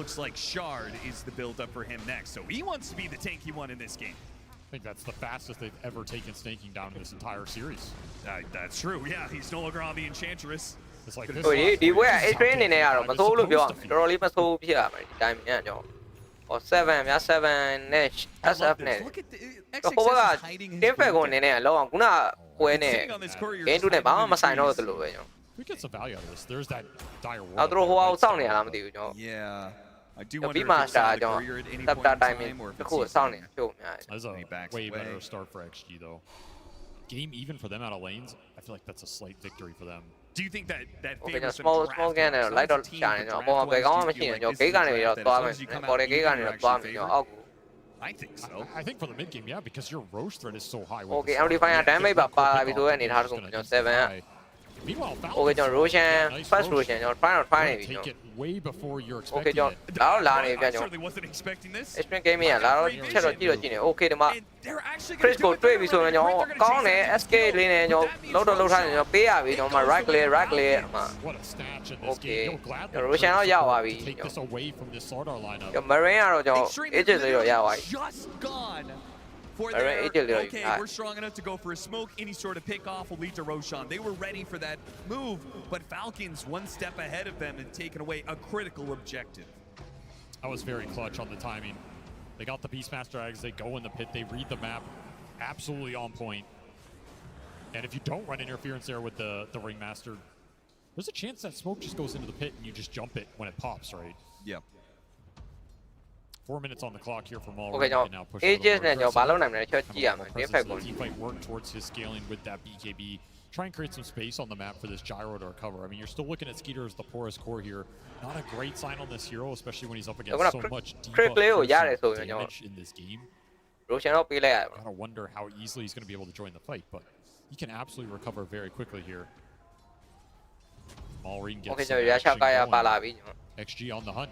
Looks like Shard is the build up for him next. So he wants to be the tanky one in this game. I think that's the fastest they've ever taken snaking down in this entire series. That's true. Yeah, he's no longer on the Enchantress. It's like this. ဒီဘွဲက A train အနေနဲ့ကတော့မဆိုးလို့ပြောရမယ်တော်တော်လေးမဆိုးဖြစ်ရမယ်ဒီ timing ကကျွန်တော်ဟော7များ7နဲ့ SF နဲ့ဟိုဘက်က team fact ကိုအနေနဲ့လောက်အောင်ခုန ပွဲနဲ့ game 2နဲ့ဘာမှမဆိုင်တော့သလိုပဲကျွန်တော် We get some value out of this. There's that dire war. သူတို့ဟိုအောင်စောင့်နေရလားမသိဘူးကျွန်တော် Yeah. I do wonder ပြီး if မှ it's ရှာ on the ကျွန်တော် courier at any တပ် point တာ in တိုင်း time or if တစ် it's ခု just စောင့်နေတာဖြုတ်များတယ် That's a backs way away. better start for XG though. Game even for them out of lanes. I feel like that's a slight victory for them. Do you think that Okay, favors small them small ကန်နဲ့ light တော့ရှာနေကျွန်တော်အပေါ်မှာဘယ်ကောင်းမှမရှိရင်ကျွန်တော်ဂိတ်ကနေတော့သွားမယ်ပေါ်တဲ့ဂိတ်ကနေတော့သွားမယ်ကျွန်တော်အောက်ကို I think so. I think for the mid game, yeah, because your Roche threat is so high. Okay, MD5 က damage ပါလာပြီဆိုတဲ့အနေထားတစ်ခုကျွန်တော်7က Meanwhile, Okay ကျွန်တော် Roshan first Roshan ကျွန်တော် try နေပြီကျွန် take တော် it way before you're Okay expecting ကျွန် it. တော်လာနေပြန် I ကျွန်တော် certainly wasn't expecting this. Extreme Gaming ကလာတော့ချက်တော့ကြည့်တော့ကြည့်နေ Okay ဒီမှာ Chris ကိုတွေ့ပြီဆိုရင်ကျွန်တော်ကောင်းတယ် SK လေးနဲ့ကျွန်တော်လှုပ်ထားတယ်ကျွန်တော်ပေးရပြီကျွန်တော် right clear အမှ What a snatch in this Okay game. You'll gladly ကျွန်တော် Roshan တော့ရောက်သွားပြီ take this away from this Sardar lineup. ကျွန်တော် Marine ကတော့ကျွန်တော် Aegis လေးတော့ရသွားပြီ Just gone. For Alright, their, Aegisလေးတော့ okay, we're strong enough to go for a smoke. Any sort of pick off will lead to Roshan. They were ready for that move, but Falcons one step ahead of them and taken away a critical objective. That was very clutch on the timing. They got the Beastmaster eggs, they go in the pit, they read the map, absolutely on point. And if you don't run interference there with the Ringmaster, there's a chance that smoke just goes into the pit and you just jump it when it pops, right? Yep. 4 minutes on the clock here for Maul. Okay ကျွန်တော် Aegis နဲ့ကျွန်တော်ဘာလုပ်နိုင်မလဲချက်ကြည့်ရမယ် defect ကို Teamfight work towards his scaling with that BKB. Try and create some space on the map for this gyro to recover. I mean, you're still looking at Skeeter as the poorest core here. Not a great sign on this hero, especially when he's up against so much damage in this game. Roshan တော့ပေးလိုက်ရတယ် I gotta wonder how easily he's going to be able to join the fight, but he can absolutely recover very quickly here. Maureen gets Okay ကျွန်တော် Yasha ကရပါလာပြီကျွန်တော် XG on the hunt.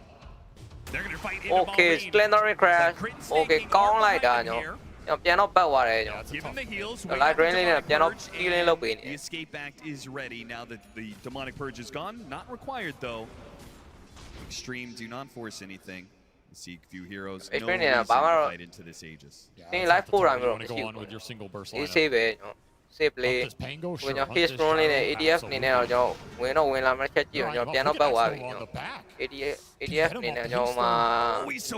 They're going to fight in Okay Splendor Crash Okay ကောင်းလိုက်တာကျွန်တော်ပြန်တော့ပတ်သွားတယ်ကျွန်တော် Give him the heals. Light Drain လေးနဲ့ပြန်တော့ healing လုပ်ပေးနေ The escape act is ready now that the demonic purge is gone. Not required though. Extreme do not force anything. See few heroes. No Extreme reason to ဘာမှ fight into this Aegis. သင် live ပို့တာမျိုး You တော့ want to မရှိ go ဘူး on with your single burst အေး lineup. ဆေးပဲကျွန်တော် save play ကိုကျွန်တော် hit strong လေးနဲ့ ADF အနေနဲ့တော့ကျွန်တော်ဝင်လာမှချက်ကြည့်တော့ကျွန်တော်ပြန်တော့ပတ်သွားပြီကျွန်တော် ADF အနေနဲ့ကျွန်တော်မှာ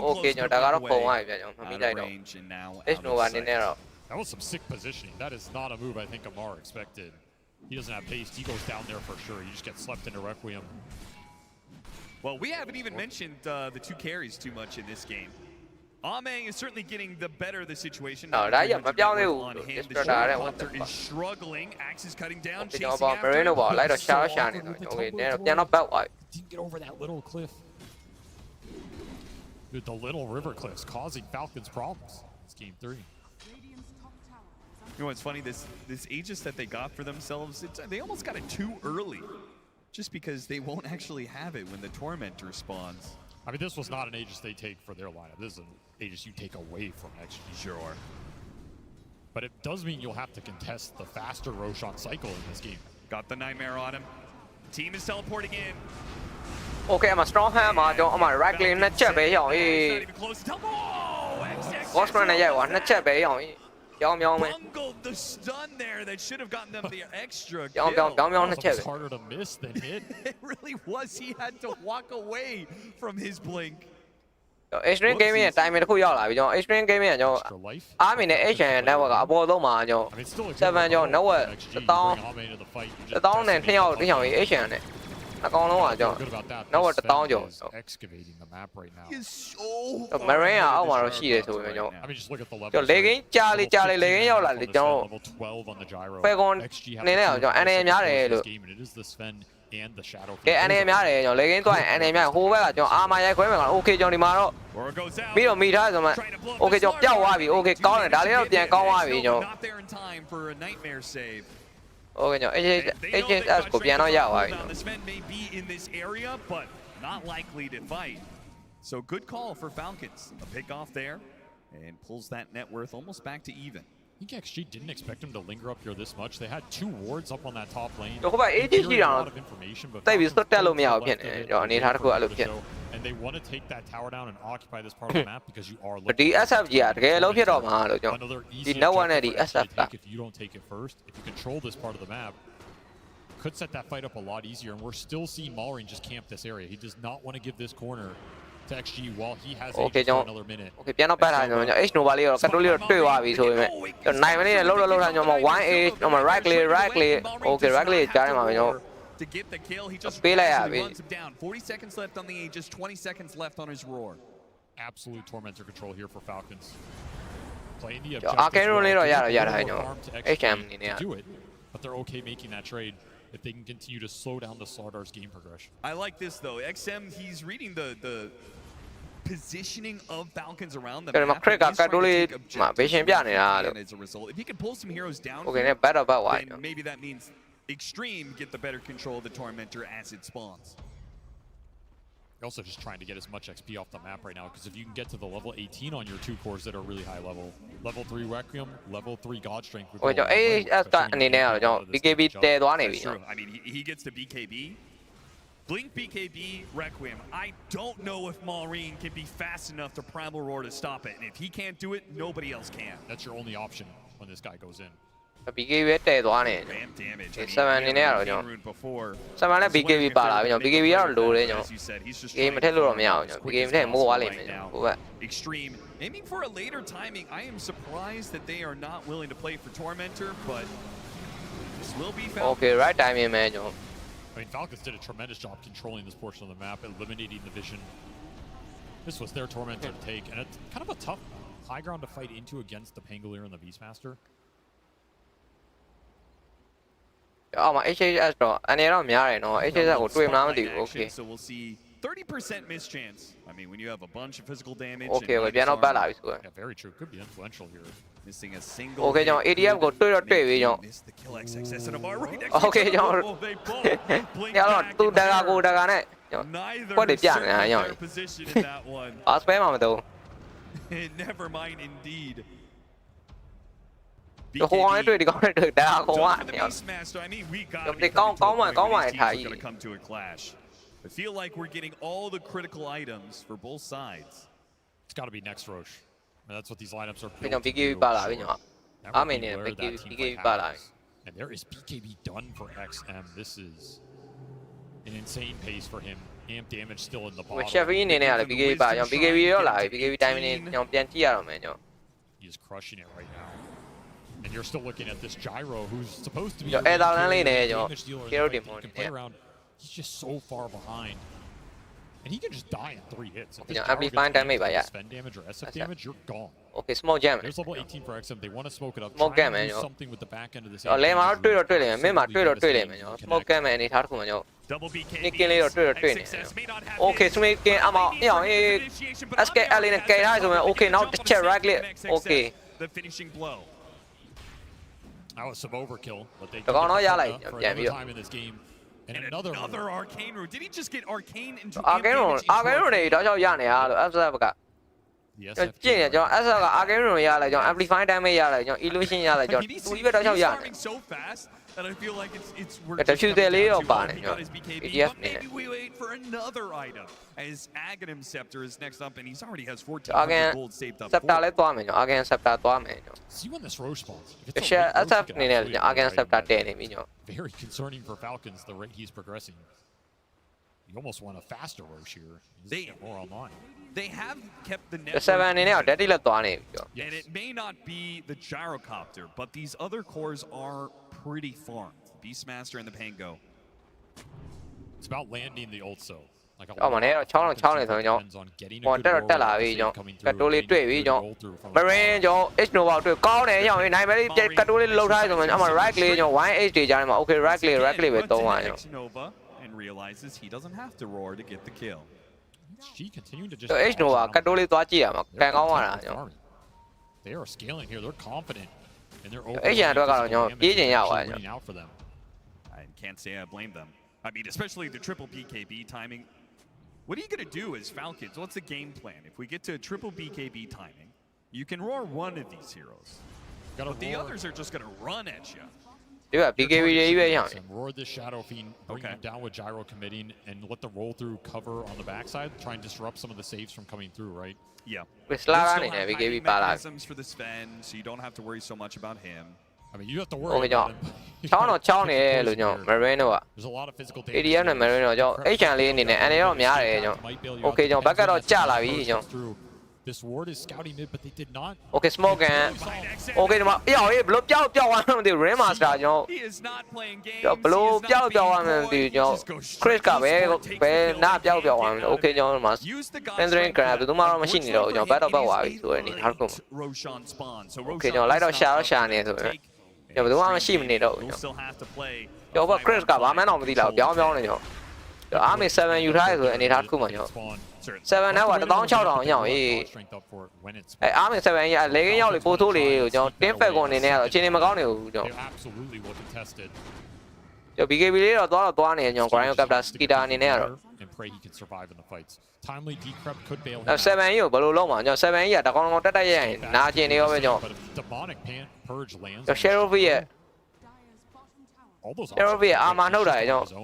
Okay ကျွန်တော်ဒါကတော့ပုံသွားပြီဗျကျွန်တော်မမိလိုက်တော့ Nova အနေနဲ့တော့ That was some sick positioning. That is not a move I think Amar expected. He doesn't have pace. He goes down there for sure. He just gets slept into Requiem. Well, we haven't even mentioned the two carries too much in this game. Amang is certainly getting the better of the situation. No, that yeah, မပြောင်းသေးဘူး on hand. The Desperate တဲ့ Hunter is struggling. Axe is cutting down, ကျွန် chasing တော် after. Marine ဘောလိုက်တော့ရှာနေတော့ Okay ပြန်တော့ပတ်သွားပြီ Didn't get over that little cliff. Dude, the little river cliffs causing Falcons problems. It's game 3. You know what's funny? This Aegis that they got for themselves, they almost got it too early. Just because they won't actually have it when the Tormentor spawns. I mean, this was not an Aegis they take for their lineup. This is an Aegis you take away from XG. Sure. But it does mean you'll have to contest the faster Roshan cycle in this game. Got the Nightmare on him. Team is teleporting in. Okay အမ strong hand မှာကျွန်တော်အမ right lane နဲ့ချက်ပဲရအောင်အေး Cosplay နဲ့ရိုက်သွားနှစ်ချက်ပဲရအောင်အေးပြောင်းမယ် Bungled the stun there that should have gotten them the extra ပြောင်းနှစ်ချက်ပဲ It's harder to miss than hit. It really was. He had to walk away from his blink. Extreme Gaming ရဲ့ time တစ်ခုရောက်လာပြီကျွန်တော် Extreme Gaming ကကျွန်တော်အားမီနဲ့ Asian network ကအပေါ်ဆုံးမှာကျွန်တော်7ကျွန်တော် network 1000နဲ့2ယောက်တစ်ယောက် Asian နဲ့အကောင်လုံးကကျွန်တော် network 1000ကျော် excavating the map right now. Marine ကအောက်မှာတော့ရှိတယ်ဆိုပေမဲ့ကျွန်တော် I mean, just look at the level. ကျွန်တော်လေကင်းကြာလေလေကင်းရောက်လာလေကျွန်တော် level 12 on the gyro. Falcon အနေနဲ့ကျွန်တော်အနေများတယ်လို့ It is the Sven and the Shadow. ကဲအနေများတယ်ကျွန်တော်လေကင်းသွားရင်အနေများဟိုဘက်ကကျွန်တော်အာမာရိုက်ခွဲမယ်ကောင် Okay ကျွန်တော်ဒီမှာတော့ပြီးတော့မိထားဆိုမှ Okay ကျွန်တော်ပျောက်သွားပြီ Okay ကောင်းတယ်ဒါလေးတော့ပြန်ကောင်းသွားပြီကျွန်တော် Not there in time for a nightmare save. Okay ကျွန်တော် HHS ကိုပြန်တော့ရသွားပြီ The Sven may be in this area, but not likely to fight. So good call for Falcons. A pick off there and pulls that net worth almost back to even. I think XG didn't expect him to linger up here this much. They had 2 wards up on that top lane. ဟိုဘက် AG ရှိတာတော့တိတ်ပြီးစွတ်တက်လို့မရဘူးဖြစ်နေကျွန်တော်အနေထားတစ်ခုအဲ့လိုဖြစ် And they want to take that tower down and occupy this part of the map because you are ဒီ SFG ကတကယ်လုံးဖြစ်တော့မှာလို့ကျွန်တော်ဒီ network နဲ့ဒီ SF က if you don't take it first, if you control this part of the map, could set that fight up a lot easier. And we're still seeing Maureen just camp this area. He does not want to give this corner to XG while he has Okay, for another minute. Okay, ပြန်တော့ပတ်ထားကျွန်တော် H Nova လေးတော့ကတ်တိုးလေးတော့တွေ့သွားပြီဆိုပေမဲ့ကျွန်တော်နိုင်မလေးနဲ့လှုပ်ထားကျွန်တော် 1A ကျွန်တော် right click okay right click ကြားထဲမှာပဲကျွန်တော် To get the kill, he just ပေးလိုက်ရပြီ runs him down. 40 seconds left on the Aegis, 20 seconds left on his roar. Absolute tormentor control here for Falcons. Playing the Arcane Rune လေးတော့ရတော့ရတာကျွန်တော် HM အနေနဲ့ do it, but they're okay making that trade if they can continue to slow down the Slardar's game progression. I like this though. XM, he's reading the positioning of Falcons around the map. Craig ကတ်တိုးလေးမှာဘေးရှင်ပြနေတာလို့ As a result, if he can pull some heroes down, Okay, then better about why, then maybe that means Extreme get the better control of the Tormentor as it spawns. You're also just trying to get as much XP off the map right now, because if you can get to the level 18 on your 2 cores that are really high level 3 Requiem, level 3 God Strength. Okay, ကျွန်တော် AS ကအနေနဲ့ကတော့ကျွန်တော် BKB တည်သွားနေပြီကျွန်တော် I mean, he gets to BKB. Blink BKB Requiem. I don't know if Maureen can be fast enough to Primal Roar to stop it. And if he can't do it, nobody else can. That's your only option when this guy goes in. BKB တည်သွားနေတယ်7အနေနဲ့ကတော့ကျွန်တော်7နဲ့ BKB ပါလာပြီကျွန်တော် BKB ကတော့လိုတယ်ကျွန်တော် game မထည့်လို့တော့မရဘူးကျွန်တော် BKB ထည့်မိုးသွားလိမ့်မယ်ကျွန်တော်ဟိုဘက် Extreme aiming for a later timing. I am surprised that they are not willing to play for Tormentor, but this will be Falcons. Okay, right timing ပဲကျွန်တော် I mean, Falcons did a tremendous job controlling this portion of the map, eliminating the vision. This was their Tormentor to take, and it's kind of a tough high ground to fight into against the Pangolier and the Beastmaster. အော်မှာ HHS တော့အနေတော့များတယ်နော် HHS ကိုတွေ့မလားမသိဘူး Okay. So we'll see 30% miss chance. I mean, when you have a bunch of physical damage. Okay, ပြန်တော့ပတ်လာပြီဆိုတော့ Yeah, very true. Could be influential here. Missing a single. Okay, ကျွန်တော် ADF ကိုတွေ့တော့တွေ့ပြီကျွန်တော် Okay, ကျွန်တော်ညတော့သူတကာကိုတကာနဲ့ကွက်တွေပြနေတာညောင်း position in that one. အာစပဲမှာမတော့ Never mind indeed. ဟိုအောင်နဲ့တွေ့ဒီကောင်းနဲ့တွေ့တကာကိုက Beastmaster, I mean, we got ဒီကောင်းမှထားကြီး going to come to a clash. I feel like we're getting all the critical items for both sides. It's got to be next Roche. I mean, that's what these lineups are ကျွန်တော် BKB ပါလာပြီကျွန်တော်အမေနဲ့ BKB ပါလာပြီ And there is BKB done for XM. This is an insane pace for him. Amp damage still in the bottom. Chevy အနေနဲ့ကလည်း BKB ပါကျွန်တော် BKB ရောလာပြီ BKB timing နဲ့ကျွန်တော်ပြန်ကြည့်ရတော့မယ်ကျွန်တော် He is crushing it right now. And you're still looking at this Gyro, who's supposed to be a damage dealer in the play around. He's just so far behind. And he can just die in 3 hits. If this amplify damage by Sven damage or SF damage, you're gone. Okay, smoke jam. There's level 18 for XM. They want to smoke it up. Smoke jam, do something with the back end of this. လဲမှာတော့တွေ့တော့တွေ့လိမ့်မယ်မင်းမှာတွေ့တော့တွေ့လိမ့်မယ်ကျွန်တော် smoke jam အနေထားတစ်ခုမှကျွန်တော် Nick လေးတော့တွေ့တော့တွေ့နေတယ် Okay, smoke jam အမောင်အေးအောင်အေး SKL လေးနဲ့ကယ်ထားဆိုရင် Okay, now check right click. Okay. The finishing blow. That was some overkill, but they for another time in this game. And another arcane room. Did he just get arcane into arcane room တွေတော့ကြောက်ရနေတာလို့ SF ကကြည့်နေကျွန်တော် SF က arcane room ရလိုက်ကျွန်တော် amplify damage ရလိုက်ကျွန်တော် illusion ရလိုက်ကျွန်တော်သူကြီးပဲတော့ကြောက်ရနေ so fast that I feel like it's defuse လေးရောပါတယ်ကျွန်တော် ADF နဲ့ Maybe we wait for another item as Aghanim Scepter is next up and he's already has 14 gold saved up. Scepter လည်းသွားမယ်ကျွန်တော် Arcane Scepter သွားမယ်ကျွန်တော် See when this Roche spawns. SF အနေနဲ့ Arcane Scepter တည်နေပြီကျွန်တော် Very concerning for Falcons the rate he's progressing. You almost want a faster Roche here. They get more online. They have kept the net. 7အနေနဲ့ Daddy လက်သွားနေပြီကျွန်တော် And it may not be the gyrocopter, but these other cores are pretty farmed. Beastmaster and the Pango. It's about landing the ult so. အော်မနေ့တော့ချောင်းနေဆိုရင်ကျွန်တော်ပေါ်တက်လာပြီကျွန်တော်ကတ်တိုးလေးတွေ့ပြီကျွန်တော် Marine ကျွန်တော် H Nova တွေ့ကောင်းတယ်ရောင်းနိုင်မယ်ကတ်တိုးလေးလှုပ်ထားဆိုရင်အမ right လေးကျွန်တော် 1H တွေကြားထဲမှာ Okay, right လေးပဲသုံးပါကျွန်တော် Nova and realizes he doesn't have to roar to get the kill. She continuing to just H Nova ကတ်တိုးလေးသွားကြည့်ရမှာကန်ကောင်းသွားတာကျွန်တော် They are scaling here. They're confident in their own. H အတွက်ကတော့ကျွန်တော်ပြေးကျင်ရပါတယ်ကျွန်တော် for them. I can't say I blame them. I mean, especially the triple BKB timing. What are you going to do as Falcons? What's the game plan? If we get to triple BKB timing, you can roar one of these heroes. But the others are just going to run at you. Yeah, BKB ကြီးပဲရအောင် Roar this Shadow Fiend, bring him down with Gyro committing, and let the roll through cover on the backside, try and disrupt some of the saves from coming through, right? Yeah. With Slara အနေနဲ့ BKB ပါလာ mechanisms for the Sven, so you don't have to worry so much about him. I mean, you have to โอเค worry ကျွန် about တော်ချောင်းတော့ချောင်းနေလို့ကျွန်တော် Marino က There's a lot of physical ADF နဲ့ Marino ကျွန်တော် HN လေးအနေနဲ့အန်ရတော့များတယ်ကျွန်တော်โอเคကျွန်တော်ဘက်ကတော့ကျလာပြီကျွန်တော် This ward is scouting mid, but they did not. Okay, smoke ကန် Okay ဒီမှာအေးဟေးဘလို့ပျောက်သွားမှမသိဘူး Ring Master ကျွန်တော်ဘလို့ပျောက်သွားမှမသိဘူးကျွန်တော် Chris ကပဲနားပျောက်သွားမှ Okay ကျွန်တော်ဒီမှာ Pendring Grab ဘယ်သူမှတော့မရှိနေတော့ကျွန်တော်ဘက်တော့ပတ်သွားပြီဆိုရင်နောက်တစ်ခု Okay ကျွန်တော်လိုက်တော့ရှာနေဆိုရင်ကျွန်တော်ဘယ်သူမှမရှိမနေတော့ဘူးကျွန်တော်ဘက် Chris ကဘာမှတော့မသိတော့ပြောင်းနေကျွန်တော် Army 7 ယူထားရဆိုရင်အနေထားတစ်ခုမှကျွန်တော်7နဲ့က16000ရောက်ရေးအဲ Army 7ရဲ့လေကင်းရောက်လေပို့ထိုးလေကိုကျွန်တော်တင်းဖက်ကွန်အနေနဲ့ကတော့အချိန်နေမကောင်းနေဘူးကျွန်တော် BKB လေးတော့သွားနေကျွန်တော် Grind Captain Skita အနေနဲ့ကတော့7ကိုဘယ်လိုလုပ်မှာကျွန်တော်7ကြီးကတကောင်ကောင်တက်ရရင်နာကျင်နေရောပဲကျွန်တော် Sheriff ရဲ့ Sheriff ရဲ့အာမနှုတ်တာကျွန်တော်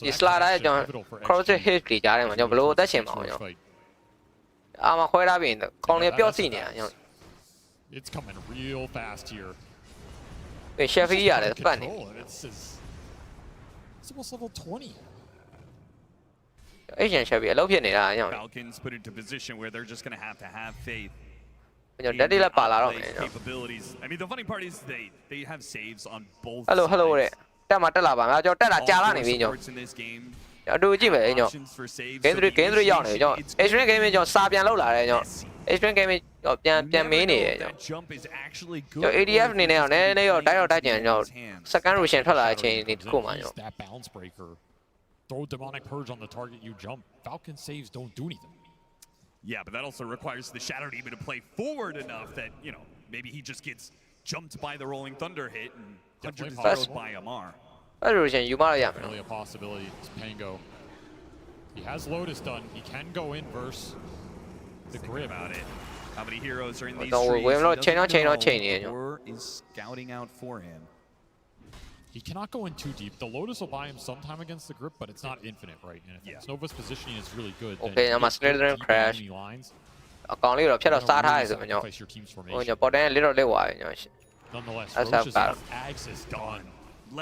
ဒီ slider ကျွန်တော် cross hit တွေကြားထဲမှာကျွန်တော်ဘယ်လိုအသက်ရှင်မအောင်ကျွန်တော်အာမခွဲထားပြီးရင်ကောင်းလေးပျော့စီနေတာကျွန်တော် It's coming real fast here. ပဲ Sheffield ရတယ်ပတ်နေ It's almost level 20. အဲ့ကျန် Sheffield အလုပ်ဖြစ်နေတာကျွန်တော် Falcons put into position where they're just going to have faith. ကျွန်တော် daddy လက်ပါလာတော့မယ်ကျွန်တော် I mean the funny part is they have saves on both. Hello တဲ့တက်မှာတက်လာပါမယ်ကျွန်တော်တက်လာကြာလာနေပြီကျွန်တော်အတူကြည့်မယ်ကျွန်တော် game 3ရောက်နေကျွန်တော် extreme game ကျွန်တော်စာပြန်လောက်လာတယ်ကျွန်တော် extreme game ပြန်မင်းနေတယ်ကျွန်တော် ADF အနေနဲ့တော့နည်းနည်းတော့တိုက်ကျန်ကျွန်တော် second rotation ထွက်လာတဲ့အချိန်ဒီတစ်ခုမှကျွန်တော် Throw demonic purge on the target you jump. Falcon saves don't do anything. Yeah, but that also requires the Shadow Demon to play forward enough that, you know, maybe he just gets jumped by the Rolling Thunder hit and 100 by Amar. Definitely a possibility. It's Pango. He has Lotus done. He can go in verse the grip. About it. How many heroes are in these streets? Or is scouting out for him. He cannot go in too deep. The Lotus will buy him sometime against the grip, but it's not infinite, right? And if Nova's positioning is really good, okay, I'm a Slytherin crash. အကောင်လေးတော့ဖြတ်တော့စားထားရဆိုကျွန်တော်ဟိုကျွန်တော်ပေါ်တိုင်းလေးတော့လေးဝါရကျွန်တော် Nonetheless, Axe is done.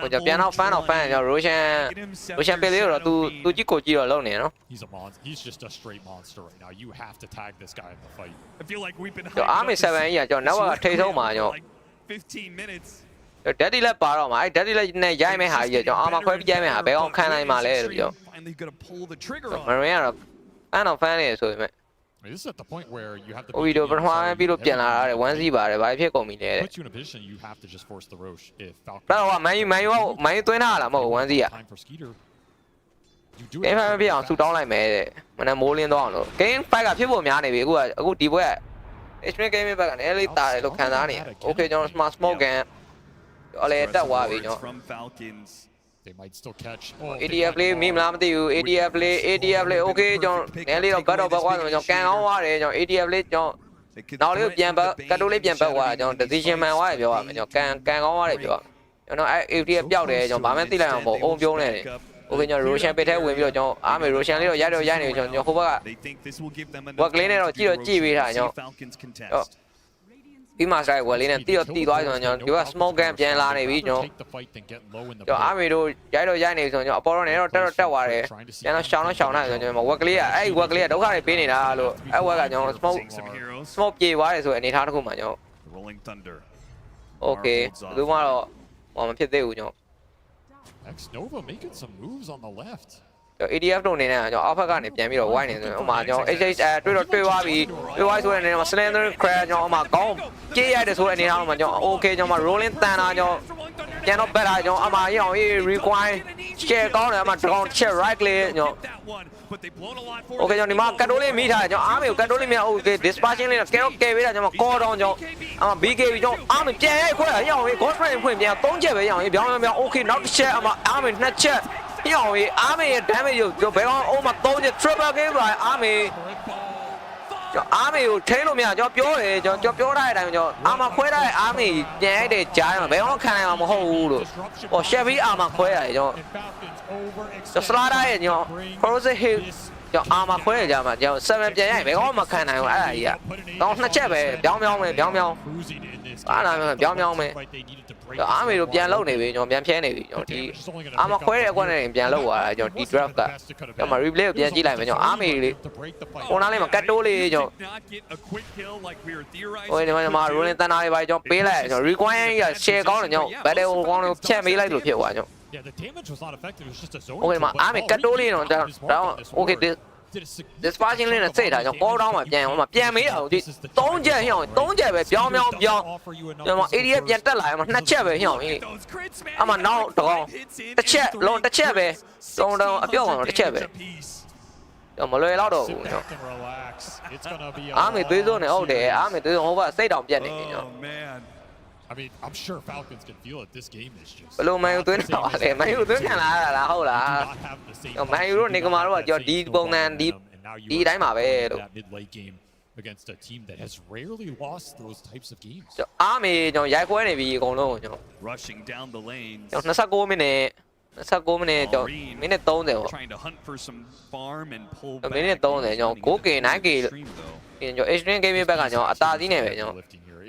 ဟိုကျွန်တော်ပြန်တော့ fan ကျွန်တော် Roshan ပေးလေးတော့သူကြည့်ကိုကြည့်တော့လုံးနေနော် He's a monster. He's just a straight monster right now. You have to tag this guy in the fight. I feel like we've been Army 7ကြီးကကျွန်တော် network ထိဆုံးမှာကျွန်တော် 15 minutes. Daddy လက်ပါတော့မှာအဲ့ Daddy လက်နဲ့ရိုက်မဲ့ဟာကြီးကျွန်တော်အာမခွဲပြီးရိုက်မဲ့ဟာဘယ်အောင်ခံနိုင်မှာလဲလို့ပြော Finally going to pull the trigger on. Marine ကတော့ fan နေဆိုပေမဲ့ This is at the point where you have to. ဗီဒီယိုပထမပြီးလို့ပြန်လာတာ1စီးပါတယ်ဘာဖြစ်ကုန်ပြီလဲတဲ့ Put you in a position you have to just force the Roche if Falcon. တော့မန်ယူသွင်းထားလားမဟုတ်1စီးอ่ะ Time for Skeeter. You do ဂိမ်းဖိုင်မပြအောင်ဆူတောင်းလိုက်မယ်တဲ့မနေ့မိုးလင်းသွားအောင်လို့ game 5ကဖြစ်ဖို့များနေပြီအခုဒီဘက် extreme game ဘက်ကလည်းလေးတာတယ်လို့ခံစားနေရတယ် Okay ကျွန်တော် smart smoke gun အလဲတက်သွားပြီကျွန်တော် From Falcons. They might still catch. ADF လေးမိမလားမသိဘူး ADF လေး Okay ကျွန်တော်နည်းလေးတော့ဘတ်တော့ဘက်သွားဆိုကျွန်တော်ကန်ကောင်းသွားတယ်ကျွန်တော် ADF လေးကျွန်တော်နောက်လေးပြန်ဘက်ကတ်တိုးလေးပြန်ဘက်သွားကျွန်တော် decision man သွားတယ်ပြောရမယ်ကျွန်တော်ကန်ကောင်းသွားတယ်ပြောကျွန်တော်ADF ပျောက်တယ်ကျွန်တော်ဘာမှသိလိုက်အောင်ပေါ့အုံပြုံးနေတယ် Okay ကျွန်တော် Roshan ပစ်ထဲဝင်ပြီးတော့ကျွန်တော်အားမယ် Roshan လေးတော့ရိုက်နေကျွန်တော်ဟိုဘက်က work လေးနဲ့တော့ကြည့်ပေးထားကျွန်တော်ဒီမှာဆိုင်ဝယ်လေးနဲ့တီသွားဆိုတော့ကျွန်တော်ဒီက smoke gun ပြန်လာနေပြီကျွန်တော်အားမေတို့ရိုက်နေဆိုတော့အပေါ်တော့နေတော့တက်သွားတယ်ပြန်တော့ရှောင်းထားဆိုတော့ကျွန်တော် work လေးကအဲ့ work လေးကဒုက္ခတွေပေးနေတာလို့အဲ့ work ကကျွန်တော် smoke ပြေသွားတယ်ဆိုအနေထားတစ်ခုမှကျွန်တော် Rolling Thunder. Okay ဘယ်သူမှတော့မဖြစ်သေးဘူးကျွန်တော် X Nova making some moves on the left. ADF တို့အနေနဲ့ကျွန်တော်အောက်ဘက်ကနေပြန်ပြီးတော့ wide နေဆိုရင်ဥမာကျွန်တော် HH တွေ့သွားပြီတွေ့သွားဆိုတဲ့အနေနဲ့ Slender Crash ကျွန်တော်ဥမာကောင်းပြေးရတယ်ဆိုတဲ့အနေထားမှာကျွန်တော် Okay ကျွန်တော် rolling တန်တာကျွန်တော်ပြန်တော့ better ကျွန်တော်အမှားရအောင် require share ကောင်းတယ်အမှာ dragon check right လေးကျွန်တော် Okay ကျွန်တော်ဒီမှာကတ်တိုးလေးမိထားတယ်ကျွန်တော်အားမေကိုကတ်တိုးလေးမြ Okay dispatching လေးကဲပေးတာကျွန်တော် call down ကျွန်တော်အမှာ BKB ကျွန်တော်အားမေပြန်ရိုက်ခွဲရအောင် ghost train ဖွင့်ပြန်3ချက်ပဲရအောင်ပြောင်း Okay နောက်တစ်ချက်အမှာအားမေ2ချက်ပြောင်းရေးအားမေရဲ့ damage ကိုဘယ်တော့အိုးမှာ3ချက် triple game ပါအားမေကျွန်တော်အားမေကိုထိန်းလို့မရကျွန်တော်ပြောတယ်ကျွန်တော်ပြောထားတဲ့အတိုင်းကျွန်တော်အာမခွဲထားတဲ့အားမေပြန်ရိုက်တဲ့ကြားမှာဘယ်တော့ခံနိုင်မှာမဟုတ်ဘူးလို့ဟော Chevy အာမခွဲရတယ်ကျွန်တော် Slider ရဲ့ကျွန်တော် Cross hit ကျွန်တော်အာမခွဲရကြမှာကျွန်တော်7ပြန်ရိုက်ဘယ်တော့မှခံနိုင်ဘူးအဲ့ဒါကြီးကတော့2ချက်ပဲပြောင်းမယ် အားနာမျိုးပြောင်းပြောင်းပဲအားမေတို့ပြန်လုံနေပြီကျွန်တော်ပြန်ဖြဲနေပြီကျွန်တော်ဒီအာမခွဲတဲ့အကွက်နဲ့ပြန်လုံသွားတာကျွန်တော်ဒီ draft ကကျွန်တော် replay ကိုပြန်ကြည့်လိုက်မယ်ကျွန်တော်အားမေလေးကိုနားလေးမှာကတ်တိုးလေးကျွန်တော်ဟိုဒီမှာ rolling thunder တွေပါကျွန်တော်ပေးလိုက်ကျွန်တော် require ကြီးက share ကောင်းတယ်ကျွန်တော် battle ကောင်းလို့ဖြတ်ပေးလိုက်လို့ဖြစ်သွားကျွန်တော် Yeah, the damage was not effective. It was just a zone. Okay, မှာအားမေကတ်တိုးလေးတော့ကျွန်တော် okay dispatching လေးနဲ့စိတ်ထားကျွန်တော် call down မှာပြန်ဟိုမှာပြန်မေးအောင်ဒီ3ချက်ဟျောင်း3ချက်ပဲပြောင်းကျွန်တော် area ပြန်တက်လာမှာ2ချက်ပဲဟျောင်းကြီးအမှနောက်တော့တစ်ချက်လုံးတစ်ချက်ပဲတုံးအပြော့အောင်တစ်ချက်ပဲကျွန်တော်မလွယ်တော့တော့ဘူးကျွန်တော်အားမေသွေးစိုးနေဟုတ်တယ်အားမေသွေးစိုးဟိုဘစိတ်တောင်ပြတ်နေပြီကျွန်တော် I mean, I'm sure Falcons can feel it. This game is just. ဘလို့မန်ယူသွင်းတာပါလေမန်ယူသွင်းခံလာရတာလားဟုတ်လားမန်ယူတို့နေကမာတို့ကကြောဒီပုံစံဒီတိုင်းပါပဲလို့ mid late game against a team that has rarely lost those types of games. အားမေကျွန်တော်ရိုက်ခွဲနေပြီအကုန်လုံးကျွန်တော် rushing down the lanes ကျွန်တော်29မိနစ်29မိနစ်ကျွန်တော်မိနစ်30ပေါ့ trying to hunt for some farm and pull မိနစ်30ကျွန်တော် 9k 9k ကျွန်တော် extreme gaming ဘက်ကကျွန်တော်အသာစီးနေပဲကျွန်တော်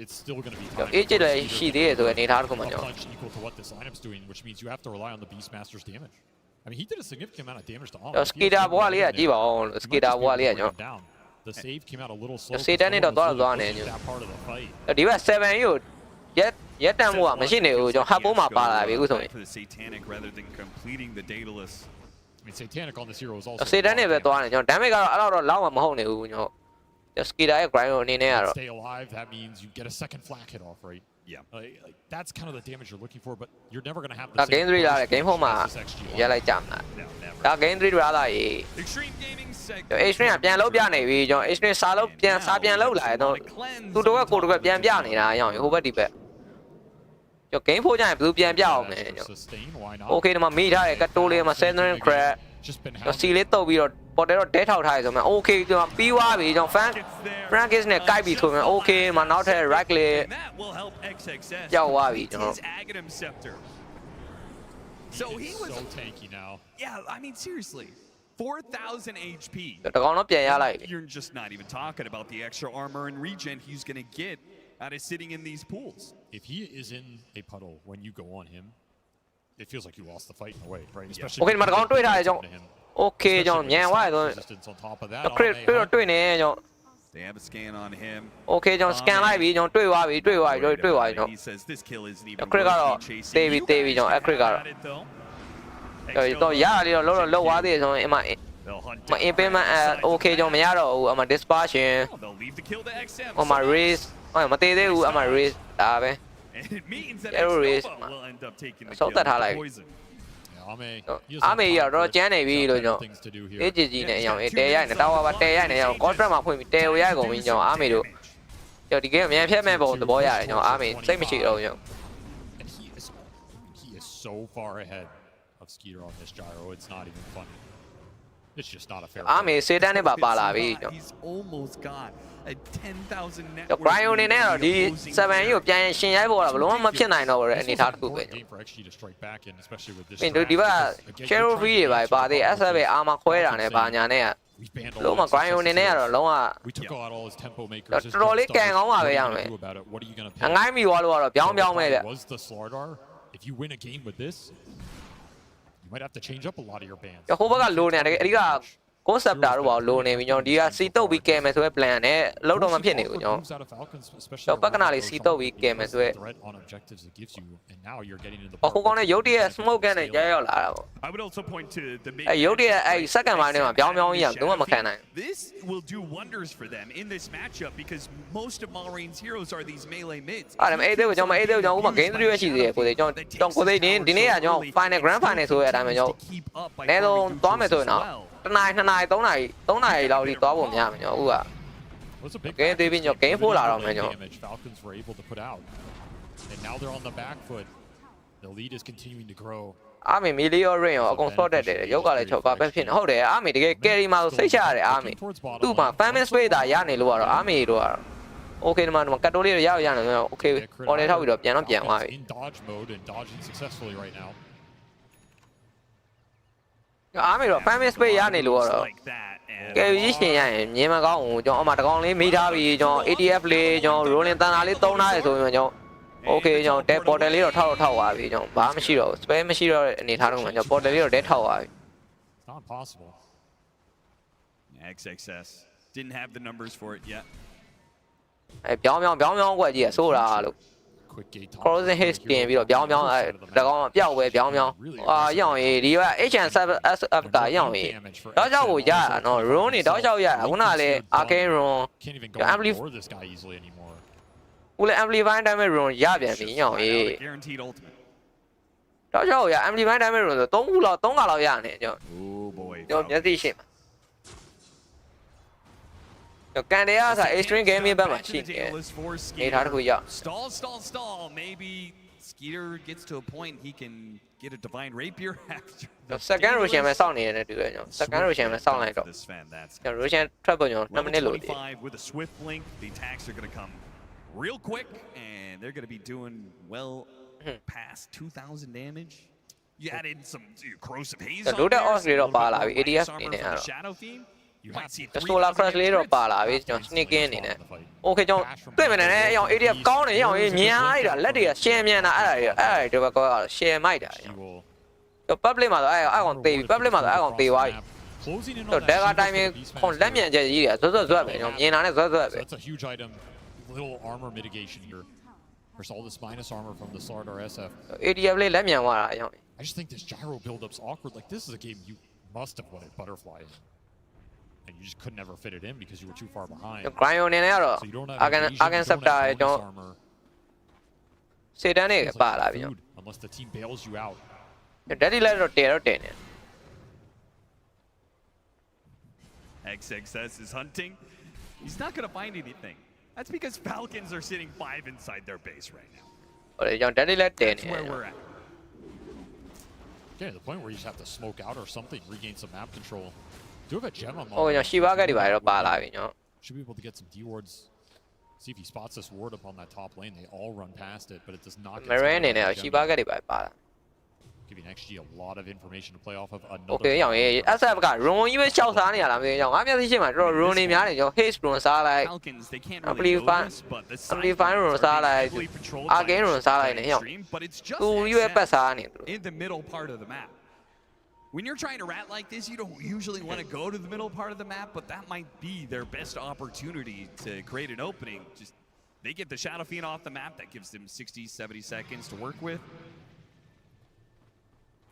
It's still going to be time. It's justရှိသေးတယ်ဆိုတဲ့အနေထားတစ်ခုမှကျွန်တော် equal to what this lineup's doing, which means you have to rely on the Beastmaster's damage. I mean, he did a significant amount of damage to all. Skater ဘွားလေးကကြည့်ပါဦး Skater ဘွားလေးကကျွန်တော် The save came out a little slow. Skater နဲ့တော့သွားနေကျွန်တော်ဒီဘက်7ကိုရက်တန်မှုကမရှိနေဘူးကျွန်တော်ဟပ်ပိုးမှာပါလာပြီအခုဆိုရင် Satanic rather than completing the dataless. I mean, Satanic on this hero is also. Skater နဲ့ပဲသွားနေကျွန်တော် damage ကတော့အဲ့တော့လောက်မှမဟုတ်နေဘူးကျွန်တော်Skater ရဲ့ grind အနေနဲ့ကတော့ stay alive. That means you get a second flak hit off, right? Yeah. Like that's kind of the damage you're looking for, but you're never going to have the. Game 3 လာတယ် Game 4မှာရလိုက်ကြမှာဒါ Game 3လာလာရေး Extreme Gaming segment. Extreme ကပြန်လုပ်ပြနေပြီကျွန်တော် Extreme စာပြန်လုပ်လာတယ်တော့သူတို့ကကိုတို့ကပြန်ပြနေတာအရောင်ဟိုဘက်ဒီဘက်ကျွန်တော် Game 4ကျရင်ဘယ်သူပြန်ပြအောင်လဲကျွန်တော် Okay ဒီမှာမိထားတယ်ကတ်တိုးလေးမှာ Southern Crab စီလေးတုပ်ပြီးတော့ပေါ်တယ်တော့ဒဲထောက်ထားရဆိုမှ Okay ကျွန်တော်ပြီးသွားပြီကျွန်တော် Frankis နဲ့ကိုက်ပြီဆိုမှ Okay မှာနောက်ထပ် right လေးကြောက်သွားပြီကျွန်တော် So he was so tanky now. Yeah, I mean seriously. 4,000 HP. တကောင်တော့ပြန်ရလိုက် You're just not even talking about the extra armor and regen he's going to get out of sitting in these pools. If he is in a puddle when you go on him, it feels like you lost the fight in a way, right? Especially Okay မှာတကောင်တွေ့ထားတယ်ကျွန်တော် Okay ကျွန်တော်ညံသွားတယ်ဆိုတွေ့နေကျွန်တော် They have a scan on him. Okay ကျွန်တော် scan လိုက်ပြီကျွန်တော်တွေ့သွားပြီကျွန်တော် He says this kill isn't even Crit ကတော့တေးပြီကျွန်တော် Crit ကတော့တော့ရလေးတော့လောက်သွားသေးတယ်ဆိုရင်အမ implement Okay ကျွန်တော်မရတော့ဘူးအမ dispersion အမ raise မတေးသေးဘူးအမ raise ဒါပဲ It means that raise will end up taking the ဆောက်တက်ထားလိုက် အားမေရတော့ကျန်းနေပြီလို့ကျွန်တော်အေးကြီးနဲ့အရောင်တဲရိုက်နေတောင်းပါတဲရိုက်နေအောင် contract မှာဖွင့်ပြီးတဲကိုရိုက်ကုန်ပြီကျွန်တော်အားမေတို့ကျွန်တော်ဒီ game အမြန်ဖြတ်မဲ့ပုံသဘောရတယ်ကျွန်တော်အားမေစိတ်မရှိတော့ကျွန်တော် He is so far ahead of Skeeter on this gyro. It's not even funny. It's just not a fair. အားမေစေတန်းနဲ့ပါလာပြီကျွန်တော် He's almost got a 10,000 net. ကျွန်တော် grind နေနဲ့တော့ဒီ7ကိုပြန်ရှင်ရိုက်ဖို့တော့ဘလုံးမဖြစ်နိုင်တော့ဘူးတဲ့အနေထားတစ်ခုပဲကျွန်တော်ဒီဘက် share free တွေပါသေး SF ပဲအာမခွဲတာနဲ့ဘာညာနဲ့ကလုံးမ grind နေနဲ့ကတော့လုံးဝတော်လေးကန်ကောင်းပါပဲရမယ်အငိုင်းမီသွားလို့ကတော့ပြောင်းပဲဗျ If you win a game with this, you might have to change up a lot of your bands. ဟိုဘက်ကလိုနေတယ်အဓိက concept တာတော့လိုနေပြီကျွန်တော်ဒီကစီတုပ်ပြီးကဲမယ်ဆိုတဲ့ plan နဲ့လောက်တော့မဖြစ်နေဘူးကျွန်တော်ပက္ကနာလေးစီတုပ်ပြီးကဲမယ်ဆိုတဲ့အခုကောင်းတဲ့ရုပ်တရက် smoke နဲ့ရောက်လာတာပေါ့ I would also point to the ရုပ်တရက်second line ထဲမှာပြောင်းကြီးရတော့မခံနိုင် This will do wonders for them in this matchup because most of Malrain's heroes are these melee mids. အဲ့ဒါအဲ့ဒါကိုကျွန်တော်ဥမာ game 3ပဲရှိသေးတယ်ကိုယ်ကျွန်တော်ကိုယ်ဒီနေ့ကကျွန်တော် final grand final ဆိုတဲ့အတိုင်းပဲကျွန်တော်နဲတော့သွားမယ်ဆိုရင်တော့တနားရီ2နာရီ3နာရီလောက်ထိသွားဖို့များမယ်ကျွန်တော်အခုက game 3ပြီးကျွန်တော် game 4လာတော့မယ်ကျွန်တော် Falcons were able to put out. And now they're on the back foot. The lead is continuing to grow. အားမေ million ring ရောအကုန် short တက်တယ်ရုပ်ကလည်းချောပါပဲဖြစ်နေဟုတ်တယ်အားမေတကယ် carry မှာစိတ်ချရတယ်အားမေသူ့မှာ famous space တာရနေလို့ကတော့အားမေတို့ကတော့ Okay ဒီမှာကတ်တိုးလေးရရနေတော့ Okay ပေါ်နေထောက်ပြီးတော့ပြန်သွားပြီ In dodge mode and dodging successfully right now. အားမေတော့ famous space ရနေလို့ကတော့ like that ကဲကြီးရှင်ရရင်မြင်မကောင်းဘူးကျွန်တော်အမှတကောင်လေးမိထားပြီးကျွန်တော် ATF လေးကျွန်တော် rolling တန်တာလေးသုံးထားရဆိုရင်ကျွန်တော် okay ကျွန်တော် dead portal လေးတော့ထောက်သွားပြီကျွန်တော်ဘာမှမရှိတော့ spare မရှိတော့တဲ့အနေထားတော့ကျွန်တော် portal လေးတော့ dead ထောက်သွားပြီ It's not possible. XXS didn't have the numbers for it yet. ပြောင်းကွက်ကြီးဆိုတာလို့ crossing hit တင်ပြီးတော့ပြောင်းတကောင်ပျောက်ပဲပြောင်းရောင်းရေးဒီက HN7SF ကရောင်းရေးတော့ကြောက်ကိုရတာနော် rune နေတော့ကြောက်ရတာခုနကလေ arcane rune amplify this guy easily anymore ဦးလေ amplify damage rune ရပြန်ပြီရောင်းရေး Guaranteed ultimate. တော့ကြောက်ရ amplify damage rune ဆို3ခါလောက်ရနေကျွန်တော် Oh boy. ကျွန်တော်မျက်စိရှင်းမှာကန်တရားဆို extreme gaming ဘက်မှာရှိတယ်နေထားတစ်ခုရောက် Stall. Maybe Skeeter gets to a point he can get a divine rapier after. Second Roshan ပဲစောင့်နေတယ်တူတယ်ကျွန်တော် Second Roshan ပဲစောင့်လိုက်တော့ကျွန်တော် Roshan ထွက်ပေါ်ကျွန်တော်2မိနစ်လို့တည် with a swift blink, the attacks are going to come real quick and they're going to be doing well past 2000 damage. You add in some corrosive haze. တို့တဲ့ off လေးတော့ပါလာပြီ ADF အနေနဲ့ကတော့ You might see solar crash လေးတော့ပါလာပြီကျွန်တော် sneaking အနေနဲ့ okay ကျွန်တော်တွေ့မယ်နဲ့အရောင် ADF ကောင်းတယ်ရောင်မြင်လိုက်တာလက်တွေကရှယ်မြန်တာအဲ့ဒါတွေဘက်ကရှယ်မိုက်တာကျွန်တော် public မှာဆိုအဲ့ကောင်သေးပြီ public မှာဆိုအဲ့ကောင်သေးသွားပြီတော့ dagger timing ခွန်လက်မြန်ချက်ကြီးတွေဇွတ်ပဲကျွန်တော်မြင်တာနဲ့ဇွတ်ပဲ That's a huge item little armor mitigation here there's all this minus armor from the Sardar SF ADF လေးလက်မြန်သွားတာအရောင် I just think this gyro build-up's awkward like this is a game you must have won at Butterfly and you just could never fit it in because you were too far behind. Grind နေနေတော့ Argan Scepter ကျွန်တော်စေတန်းနေပါလာပြီ unless the team bails you out. Daddy လည်းတော့တယ်နေ XXS is hunting. He's not going to find anything. That's because Falcons are sitting 5 inside their base right now. ဟိုကျွန်တော် Daddy လည်းတယ်နေ That's where we're at. Yeah, the point where you just have to smoke out or something, regain some map control. Do have a gem on. Oh, yeah, Shiva ကဒီပါတော့ပါလာပြီနော် Should be able to get some D wards. See if he spots this ward up on that top lane. They all run past it, but it does not. Marine နေနေ Shiva ကဒီပါပါလာ Giving XG a lot of information to play off of. Another. Okay ရောင်ရေး SF က rune ကြီးပဲရှောက်စားနေရလားမသိဘူးရောင်ငါမျက်စိရှင်းမှာတော်တော် rune နေများနေကျွန်တော် haste rune စားလိုက် amplify rune စားလိုက် arcane rune စားလိုက်နေရောင်သူရွေးပတ်စားနေသူ In the middle part of the map. When you're trying to rat like this, you don't usually want to go to the middle part of the map, but that might be their best opportunity to create an opening. Just they get the Shadow Fiend off the map, that gives them 60, 70 seconds to work with.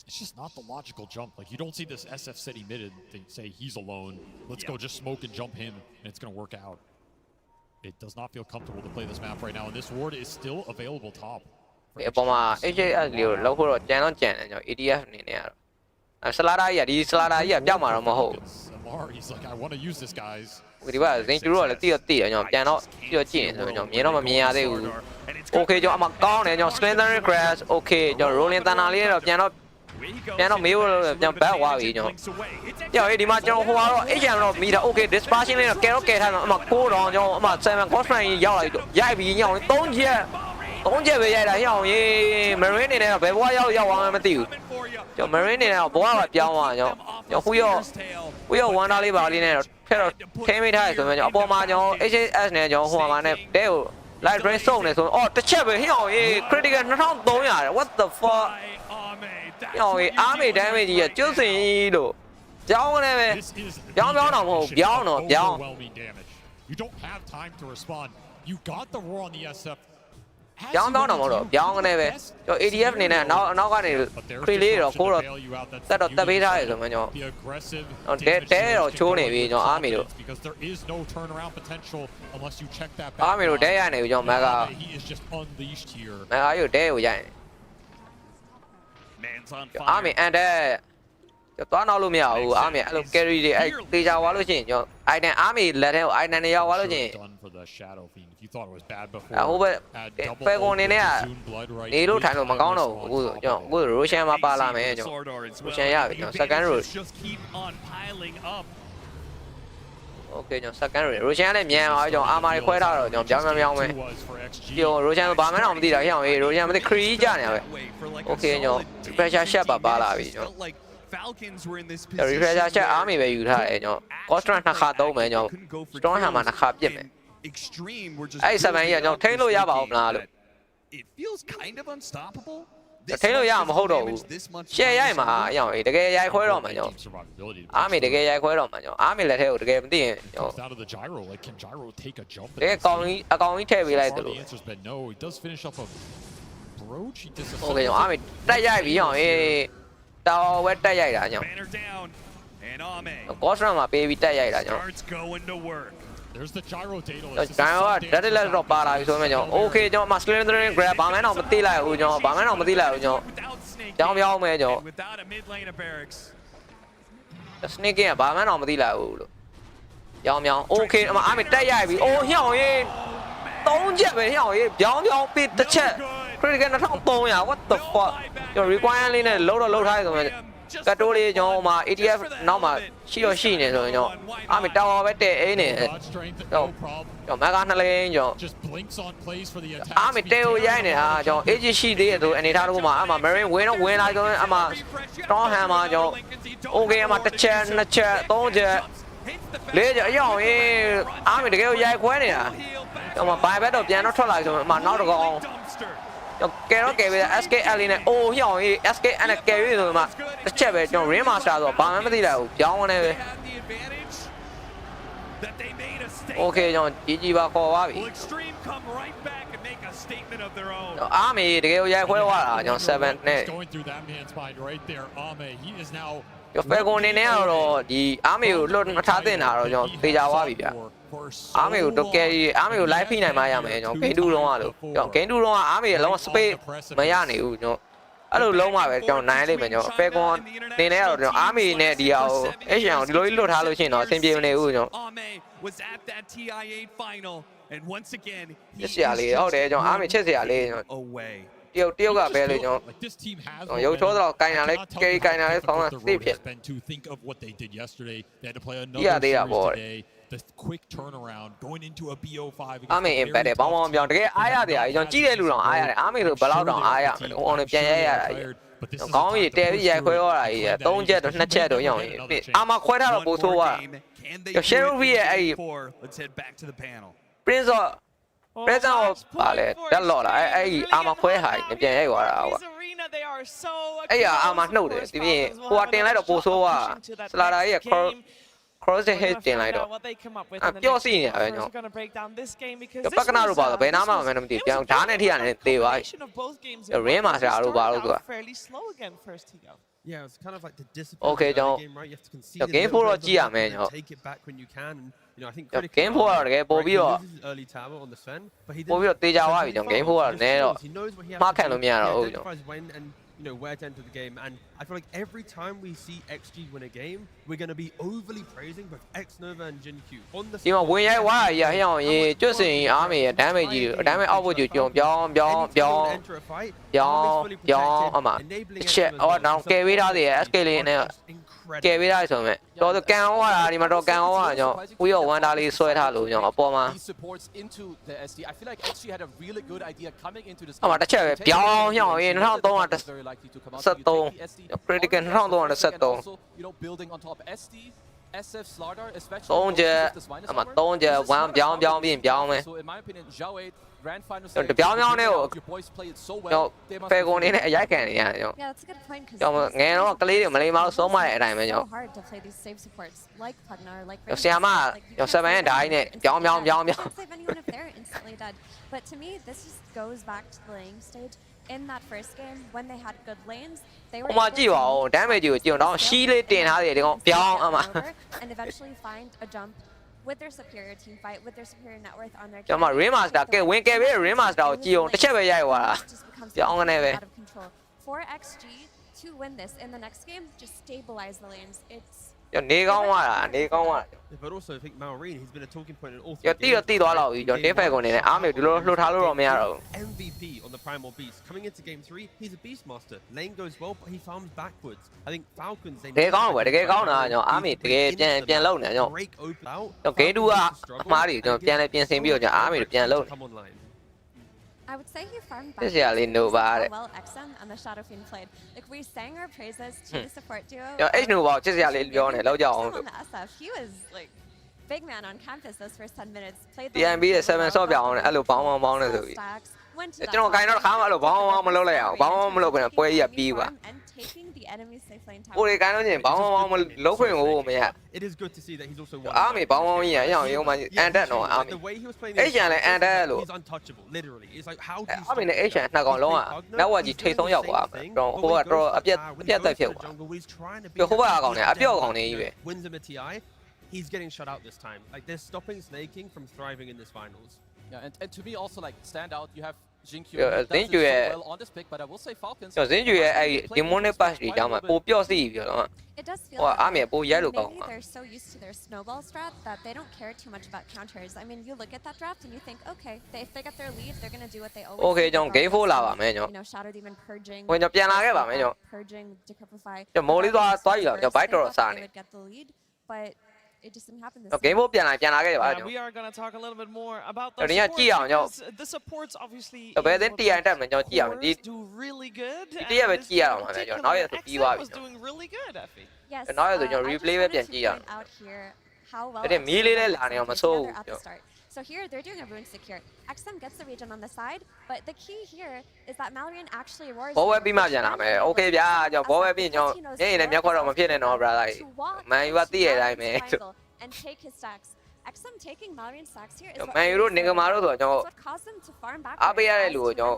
It's just not the logical jump. Like you don't see this SF set emitted. They say he's alone. Let's go just smoke and jump him, and it's going to work out. It does not feel comfortable to play this map right now, and this ward is still available top. ဒီအပေါ်မှာ HJS လေးကိုလောက်ဖို့တော့ကြံတော့ကြံတယ်ကျွန်တော် ADF အနေနဲ့ကတော့ဆလာဒါကြီးကဒီဆလာဒါကြီးကပြောက်မှာတော့မဟုတ် He's like I want to use this guys. ဒီဘက်ဇင်ကျူတော့လည်းတိတော့ကျွန်တော်ပြန်တော့ကြည့်ရင်ဆိုကျွန်တော်မြင်တော့မမြင်ရသေးဘူး Okay ကျွန်တော်အမှကောင်းတယ်ကျွန်တော် Slender Crash Okay ကျွန်တော် Rolling Thunder လေးတော့ပြန်တော့မေးဖို့ပြန်ဘက်သွားပြီကျွန်တော်ကြောက်ရေးဒီမှာကျွန်တော်ဟိုကတော့ HM တော့မိတာ Okay Dispersion လေးတော့ကဲတော့ကဲထားတော့အမှ9တောင်ကျွန်တော်အမှ7 Cosplay ရောက်လိုက်တော့ရိုက်ပြီးညောင်း3ချက်ပဲရိုက်တာညောင်းရေး Marine နေနဲ့တော့ဘယ်ဘွားရောက်သွားမှမသိဘူးကျွန်တော် Marine နေနဲ့တော့ဘွားကပြောင်းသွားကျွန်တော်ဟူရောဝမ်ဒါလေးပါလေးနဲ့တော့ဖက်တော့ထိမိထားရဆိုမှကျွန်တော်အပေါ်မှာကျွန်တော် HHS နဲ့ကျွန်တော်ဟိုမှာနဲ့တဲကို light drain စုံနေဆိုအော်တစ်ချက်ပဲညောင်းရေး critical 2300 what the fuck ညောင်းရေးအားမေ damage ကြီးကကျွတ်စင်လို့ပြောင်းနေပဲပြောင်းတော့မဟုတ်ပြောင်းတော့ပြောင်း You don't have time to respond. You got the roar on the SF. ပြောင်းတော့မဟုတ်တော့ပြောင်းနေပဲကျွန်တော် ADF အနေနဲ့နောက်ကနေ free လေးတော့ခိုးတော့တက်တော့တက်ပေးထားရဆိုမှကျွန်တော်တဲတော့ချိုးနေပြီကျွန်တော်အားမီလို့ because there is no turnaround potential unless you check that back. အားမီလို့တဲရနေပြီကျွန်တော်မက်က he is just unleashed here. မက်ကရုပ်တဲကိုရိုက်နေ Man's on အားမီအန်တဲ့ကျွန်တော်နောက်လို့မရဘူးအားမီအဲ့လို carry တွေအဲ့တေချာသွားလို့ရှိရင်ကျွန်တော် item အားမီလက်ထဲကို item တွေရောက်သွားလို့ရှိရင် You thought it was bad before. ဟိုဘက်ဖယ်ကုန်နေနဲ့နေလို့ထိုင်လို့မကောင်းတော့ဘူးအခုကျွန်တော်အခု Roshan မှာပါလာမယ်ကျွန်တော် Roshan ရပြီကျွန်တော် second row Okay ကျွန်တော် second row Roshan နဲ့မြန်အောင်ကျွန်တော်အာမာတွေခွဲထားတော့ကျွန်တော်ပြောင်းပဲကျွန်တော် Roshan ဘာမှတော့မသိတာဟိအောင် Roshan မသိ cree ကြနေရပဲ Okay ကျွန်တော် pressure shot ပါလာပြီကျွန်တော် Falcons were in this refresh position ချက်အားမေပဲယူထားတယ်ကျွန်တော် Cosplay နှစ်ခါသုံးမယ်ကျွန်တော် Strong Hammer နှစ်ခါပြစ်မယ် extreme were just အဲ့7ကြီးကကျွန်တော်ထိန်းလို့ရပါဦးမလားလို့ it feels kind of unstoppable ထိန်းလို့ရမှာမဟုတ်တော့ဘူးရှယ်ရိုက်မှာအရောင်တကယ်ရိုက်ခွဲတော့မှာကျွန်တော်အားမေတကယ်ရိုက်ခွဲတော့မှာကျွန်တော်အားမေလက်ထဲကိုတကယ်မသိရင်ကျွန်တော်တကယ်အကောင်ကြီးထည့်ပေးလိုက်တယ်လို့ โอเคကျွန်တော်အားမေတက်ရိုက်ပြီးအောင်တော်ဝဲတက်ရိုက်တာကျွန်တော် Cosplay မှာပေးပြီးတက်ရိုက်တာကျွန်တော် There's the gyro data. ကျွန်တော်က data လက်တော့ပါလာပြီဆိုမှကျွန်တော် okay ကျွန်တော် slithering grab ဘာမှတော့မသိလိုက်ဘူးကျွန်တော်ဘာမှတော့မသိလိုက်ဘူးကျွန်တော်ပြောင်းမယ်ကျွန်တော် snake ကဘာမှတော့မသိလိုက်ဘူးလို့ပြောင်း okay အမအားမတက်ရိုက်ပြီအိုးဟျောင်းရေး3ချက်ပဲဟျောင်းရေးပြောင်းပြီးတစ်ချက် critical 2300 what the fuck ကျွန်တော် require လေးနဲ့လုံးတော့ထားရဆိုမှကတိုးလေးကျွန်တော်ဟိုမှာ ATF နောက်မှာရှိနေဆိုရင်ကျွန်တော်အားမတာဝါပဲတဲ့အိနေကျွန်တော်မက2လင်းကျွန်တော်အားမတဲကိုရိုက်နေတာကျွန်တော် AG ရှိသေးတယ်ဆိုအနေထားတော့မှာအမ Marine ဝင်လာဆိုရင်အမ Strong Hammer ကျွန်တော် okay အမတစ်ချက်နှစ်ချက်သုံးချက်လေးချက်အရောင်ရေးအားမတကယ်ကိုရိုက်ခွဲနေတာကျွန်တော်ဘိုင်ဘက်တော့ပြန်တော့ထွက်လာဆိုရင်အမနောက်တစ်ကောင်ကဲတော့ကဲပြီး SKL နဲ့အိုးဟျောင်းရေး SKL နဲ့ကဲပြီးဆိုမှတစ်ချက်ပဲကျွန်တော် Ring Master ဆိုတော့ဘာမှမသိလိုက်ဘူးပြောင်းနေပဲ Okay ကျွန်တော်ကြီးပါခေါ်သွားပြီအားမေတကယ်ကိုရိုက်ခွဲသွားတာကျွန်တော်7နဲ့ဖဲကွန်နေနဲ့တော့ဒီအားမေကိုလွတ်မထားသင့်တာတော့ကျွန်တော်သေချာသွားပြီဗျအားမေကိုတော့ကဲအားမေကို live ဖိနိုင်မှရမယ်ကျွန်တော် game 2လုံးကလို့ကျွန်တော် game 2လုံးကအားမေလုံးဝ space မရနိုင်ဘူးကျွန်တော်အဲ့လိုလုံးဝပဲကျွန်တော်နိုင်လိမ့်မယ်ကျွန်တော်ဖဲကွန်နေနဲ့တော့ကျွန်တော်အားမေနဲ့ဒီဟာကို Asian ကိုဒီလိုကြီးလွတ်ထားလို့ရှိရင်တော့အဆင်ပြေမနေဘူးကျွန်တော်ချစ်စရာလေးဟုတ်တယ်ကျွန်တော်အားမေချစ်စရာလေးကျွန်တော်တယောက်ကပဲလို့ကျွန်တော်ရုပ်ချောတော့ကင်တာလဲကဲကင်တာလဲဆောင်းတာသိဖြစ်ဒီရသေးတာပေါ့ the quick turnaround going into a BO5 အားမေ impact တယ်ဘောင်းပြောင်းတကယ်အားရတယ်ကျွန်တော်ကြည့်တဲ့လူတော်အားရတယ်အားမေဆိုဘယ်လောက်တောင်အားရမလဲဟိုအောင်ပြန်ရိုက်ရတာကြီးခေါင်းကြီးတဲပြီးရိုက်ခွဲသွားတာကြီး3ချက်တော့2ချက်တော့ရောင်းရင်အာမခွဲထားတော့ပို့ဆိုးသွားတာ Sheriff ရဲ့အဲ့ Prince of Present of ပါလေတက်လော်လာအဲ့အာမခွဲဟာကြီးပြန်ရိုက်သွားတာကွာအဲ့အာမနှုတ်တယ်ဒီပြင်ဟိုကတင်လိုက်တော့ပို့ဆိုးသွားစလာတာကြီး cross the head တင်လိုက်တော့ပျော့စီနေရပဲကျွန်တော်ပကနာတို့ပါတော့ဘယ်နာမှမမသိပြောင်းဓာတ်နဲ့ထိရတယ်သေသွားပြီ Ring Master တို့ပါတော့သူက Yeah, it's kind of like the discipline Okay ကျွန်တော် game, right? You have to concede. game 4တော့ကြည့်ရမယ်ကျွန်တော် take it back when you can. And, you know, I think game 4ကတော့တကယ်ပို့ပြီးတော့ early tower on the Sven, but he ပို့ပြီးတော့တေးကြသွားပြီကျွန်တော် game 4ကတော့နည်းတော့မှားခံလို့မရတော့ဘူးကျွန်တော် when and you know where to enter the game, and I feel like every time we see XG win a game, we're going to be overly praising both Xnova and Jin Q on the ဒီမှာဝင်ရိုက်သွားရဟျောင်းရေကျွတ်စင်အားမေ damage ကြီး damage output ကြီးကျွန်တော်ပြောင်းအမတစ်ချက်တော့ကယ်ပေးထားသေးတယ် SK လေးနဲ့ကယ်ပေးထားဆိုမဲ့တော့ကန်ဟောတာဒီမှာတော့ကန်ဟောတာကျွန်တော်ဦးရောဝမ်တာလေးဆွဲထားလို့ကျွန်တော်အပေါ်မှာ I feel like XG had a really good idea coming into this အမတစ်ချက်ပဲပြောင်းဟျောင်းရေ2313 critical 2313 you know building on top SD SF Slaughter especially 3ချက်အမ3ချက်1ပြောင်းပြင်ပြောင်းမယ် so in my opinion Zhao 8 grand final တပြောင်းကို your boys play it so well ဖဲကွန်နေနဲ့အရိုက်ခံနေရတယ်ကျွန်တော် Yeah, that's a good point because ကျွန်တော်ငယ်တော့ကလေးတွေမလိမ္မာလို့ဆုံးမတဲ့အတိုင်းပဲကျွန်တော် hard to play these save supports like Pugnar like ဆရာမကျွန်တော်7ရဲ့ဓာတ်နဲ့ပြောင်း save anyone if they're instantly dead. But to me, this just goes back to the laying stage. In that first game, when they had good lanes, they were ဟိုမှာကြည့်ပါဦး damage ကိုကြည့်တော့ရှီးလေးတင်ထားတယ်ဒီကောင်ပြောင်းအမ and eventually find a jump with their superior team fight, with their superior net worth on their ကျွန်တော် Ring Master ကဲဝင်ကဲပေး Ring Master ကိုကြည့်အောင်တစ်ချက်ပဲရိုက်သွားတာပြောင်းကနေပဲ for XG to win this in the next game, just stabilize the lanes. It's နေကောင်းသွားတာနေကောင်းသွား But also I think Maureen, he's been a talking point in all ရတိသွားတော့ပြီကျွန်တော်တင်းဖက်ကုန်နေနဲ့အားမေဒီလိုလှုပ်ထားလို့တော့မရတော့ဘူး MVP on the Primal Beast coming into game 3. He's a beast master. Lane goes well, but he farms backwards. I think Falcons they တကယ်ကောင်းတယ်တကယ်ကောင်းတာကျွန်တော်အားမေတကယ်ပြန်လုံနေကျွန်တော် break open out. ကျွန်တော် game 2ကအမှားတွေကျွန်တော်ပြန်လဲပြင်ဆင်ပြီးတော့ကျွန်တော်အားမေပြန်လုံ come online. I would say he farmed back. 这下လေး no ပါတဲ့ Well, XM and the Shadow Fiend played. Like we sang our praises to the support duo. ကျွန်တော် H no ပါချစ်စရာလေးပြောနေလောက်ကြအောင် On the SF, he was like big man on campus those first 10 minutes. Played the TMB ရဲ့7 ဆော့ပြအောင်အဲ့လိုဘောင်းဘောင်းနဲ့ဆိုပြီး went to ကျွန်တော်ခိုင်းတော့ခါမှအဲ့လိုဘောင်းဘောင်းမလုပ်လိုက်အောင်ဘောင်းဘောင်းမလုပ်ဘဲပွဲကြီးကပြီးပါ and taking the enemy safe lane tower. ကိုယ်ခိုင်းလို့ချင်းဘောင်းဘောင်းမလုပ်ခွင့်ကိုမရ It is good to see that he's also one. အားမေဘောင်းဘောင်းကြီးရအောင်ရုံမှအန်တက်တော့အားမေ The way he was playing အဲ့ကျန်လဲအန်တက်လို့ he's untouchable literally. It's like how do you အားမေနဲ့အဲ့ကျန်နှစ်ကောင်လုံးကနောက်ဝက်ကြီးထိတ်ဆုံးရောက်သွားတယ်တော့ဟိုကတော့အပြက်တက်ဖြစ်သွားပြီးဟိုဘက်ကောင်နဲ့အပြော့ကောင်နေကြီးပဲ wins him a TI. He's getting shut out this time. Like they're stopping Snaking from thriving in this finals. Yeah, and to me also like stand out. You have Jinkyu Yeah, does it so well on this pick, but I will say Falcons. ကျွန်တော်ဇင်းကျူရဲ့အဲ့ဒီမွန်းနဲ့ပတ်တွေကြောင်းမှာပိုပျော့စီပြီးတော့ It does feel ဟို like အားမေပိုရဲလို့ကောင်း maybe they're so used to their snowball strat that they don't care too much about counters. I mean, you look at that draft and you think, okay, if they get their lead, they're going to do what they always Okay, do. ကျွန်တော် game 4လာပါမယ်ကျွန် You know, Shadow Demon purging. တော်ကျွန်တော်ပြန်လာခဲ့ပါမယ်ကျွန်တော် Purging, decryptify. ကျွန်တော်မိုးလေးသွားကြည့်တော့ကျွန်တော်ဘိုက်တော်စားနေ They would get the lead, but it just didn't happen this ကျွန်တော် game 4ပြန်လာခဲ့ပါကျွန် We are going to talk a little bit more about တော် the ဒီကကြည့်အောင်ကျွန်တော် supports. The supports obviously ဘယ်သင်း TI တက်မလဲကျွန်တော်ကြည့်အောင်ဒီ do really good. ဒီရက်ပဲကြည့်ရအောင်ပါမယ်ကျွန်တော်နောက်ရက်ဆိုပြီးသွားပြီ was doing really good, Effie. Yes. နောက်ရက်ဆိုကျွန်တော် I just replay ပဲ wanted ပြန် to ကြည့်ရအောင် point out here how well အဲ့ဒီမီးလေးလည်းလာနေအောင်မဆိုးဘူး together at the start. So here they're doing a rune secure. XM gets the region on the side, but the key here is that Malorian actually roars. ဘောဝဲပြီးမှပြန်လာမယ် Okay ဗျာကျွန်တော်ဘောဝဲပြီးကျွန်တော်ညနေမျက်ခွက်တော့မဖြစ်နဲ့နော် brother မန်ယူကသိရတိုင်းပဲ and take his stacks. XM taking Malorian stacks here is မန်ယူတို့နေကမာတို့ဆိုတော့ကျွန်တော် what caused them to farm back. အားပေးရတဲ့လူကိုကျွန်တော်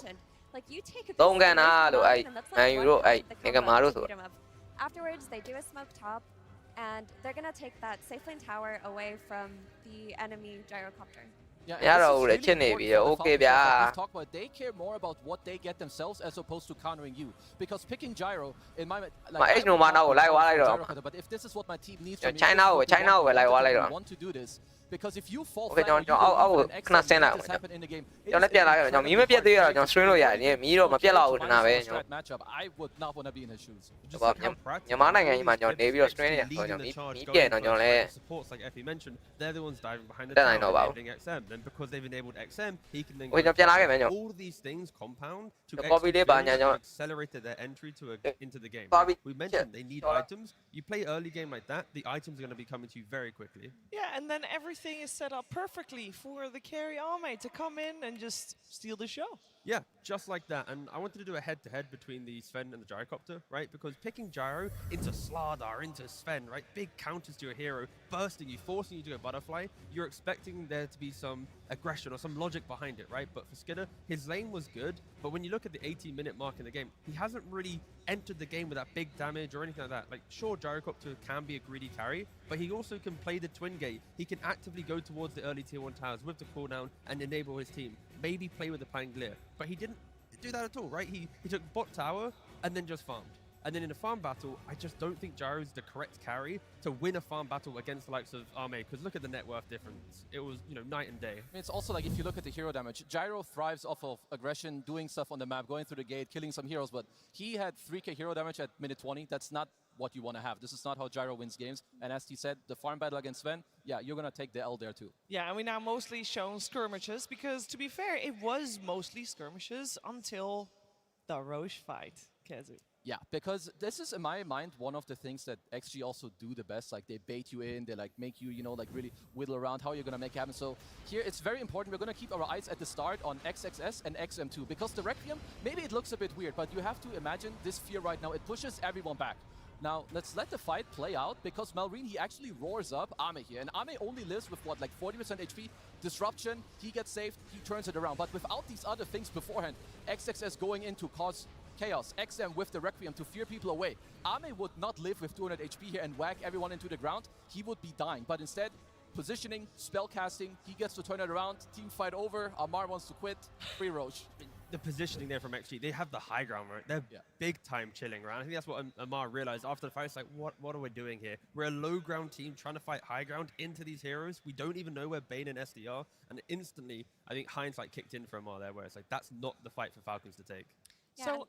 Like you take a သုံးကန်တာလို့အဲ့မန်ယူတို့အဲ့နေကမာတို့ဆို Afterwards, they do a smoke top, and they're gonna take that safe lane tower away from the enemy gyrocopter. Yeah, Yeah, and this is no, really it's in it, important yeah, for the okay, Falcons that yeah. we've talked about. They care more about what they get themselves as opposed to countering you. Because picking gyro, in my like, My I age no would man not now, be like, what I gyro do. cutter, but if this is what my team needs Yeah, from me, China this is what China we want, like, what I we do. want to do this. Because if you fall Okay, flat, or you John, don't I'll have an can I XM, send let out? this happen in the game. It ကျွန် is တော်ပြန်လာခဲ့ကျွန်တော်မီးမပြတ်သေးရတော့ကျွန်တော် stream လို့ရတယ်မီးတော့မပြတ်လောက်ဘူးထင်တာပဲကျွန် Strat matchup, I would not want to be in his shoes. တော်မြန်မာနိုင်ငံကြီးမှာကျွန်တော်နေပြီးတော့ stream နေရဆိုကျွန်တော်မီးပြည့်တော့ကျွန်တော်လည်း supports like Effie mentioned, they're the ones diving behind the တက်နိုင်တော့ပါ tower, ဘူး enabling XM. Then because they've enabled XM, he can then ဟိုကျွန်တော်ပြန်လာခဲ့မယ်ကျွန်တော် all of these things compound to copy လေးပါညာကျွန်တော် accelerated their entry to into the game. Copy We mentioned they need items. You play early game like that, the items are going to be coming to you very quickly. Yeah, and then everything is set up perfectly for the carry Ame to come in and just steal the show. Yeah, just like that. And I wanted to do a head-to-head between the Sven and the Gyrocopter, right? Because picking Gyro into Slardar, into Sven, right? Big counters to your hero, bursting you, forcing you to go butterfly. You're expecting there to be some aggression or some logic behind it, right? But for Skinner, his lane was good. But when you look at the 18-minute mark in the game, he hasn't really entered the game with that big damage or anything like that. Like, sure, Gyrocopter can be a greedy carry, but he also can play the twin gate. He can actively go towards the early tier 1 towers with the cooldown and enable his team. Maybe play with the Pangolier. But he didn't do that at all, right? He took bot tower and then just farmed. And then in a farm battle, I just don't think Gyro is the correct carry to win a farm battle against the likes of Ame. Because look at the net worth difference. It was, you know, night and day. It's also like if you look at the hero damage, Gyro thrives off of aggression, doing stuff on the map, going through the gate, killing some heroes, but he had 3k hero damage at minute 20. That's not what you want to have. This is not how Gyro wins games. And as he said, the farm battle against Sven, yeah, you're going to take the L there too. Yeah, and we now mostly shown skirmishes because, to be fair, it was mostly skirmishes until the Roche fight, Kezu. Yeah, because this is, in my mind, one of the things that XG also do the best. Like, they bait you in, they, like, make you, you know, like, really whittle around how you're going to make it happen. So here, it's very important. We're going to keep our eyes at the start on XXS and XM2. Because the Requiem, maybe it looks a bit weird, but you have to imagine this fear right now. It pushes everyone back. Now, let's let the fight play out, because Malrine, he actually roars up Ame here. And Ame only lives with, what, like 40% HP? Disruption, he gets saved, he turns it around. But without these other things beforehand, XXS going in to cause chaos, XM with the Requiem to fear people away. Ame would not live with 200 HP here and whack everyone into the ground. He would be dying. But instead, positioning, spell casting, he gets to turn it around. Team fight over. Amar wants to quit. Free Roche. The positioning there from XG, they have the high ground, right? They're big time chilling around. I think that's what Amar realized after the fight. It's like, what are we doing here? We're a low ground team trying to fight high ground into these heroes. We don't even know where Bane and SD are. And instantly, I think hindsight kicked in for Amar there, where it's like, that's not the fight for Falcons to take. Yeah, So,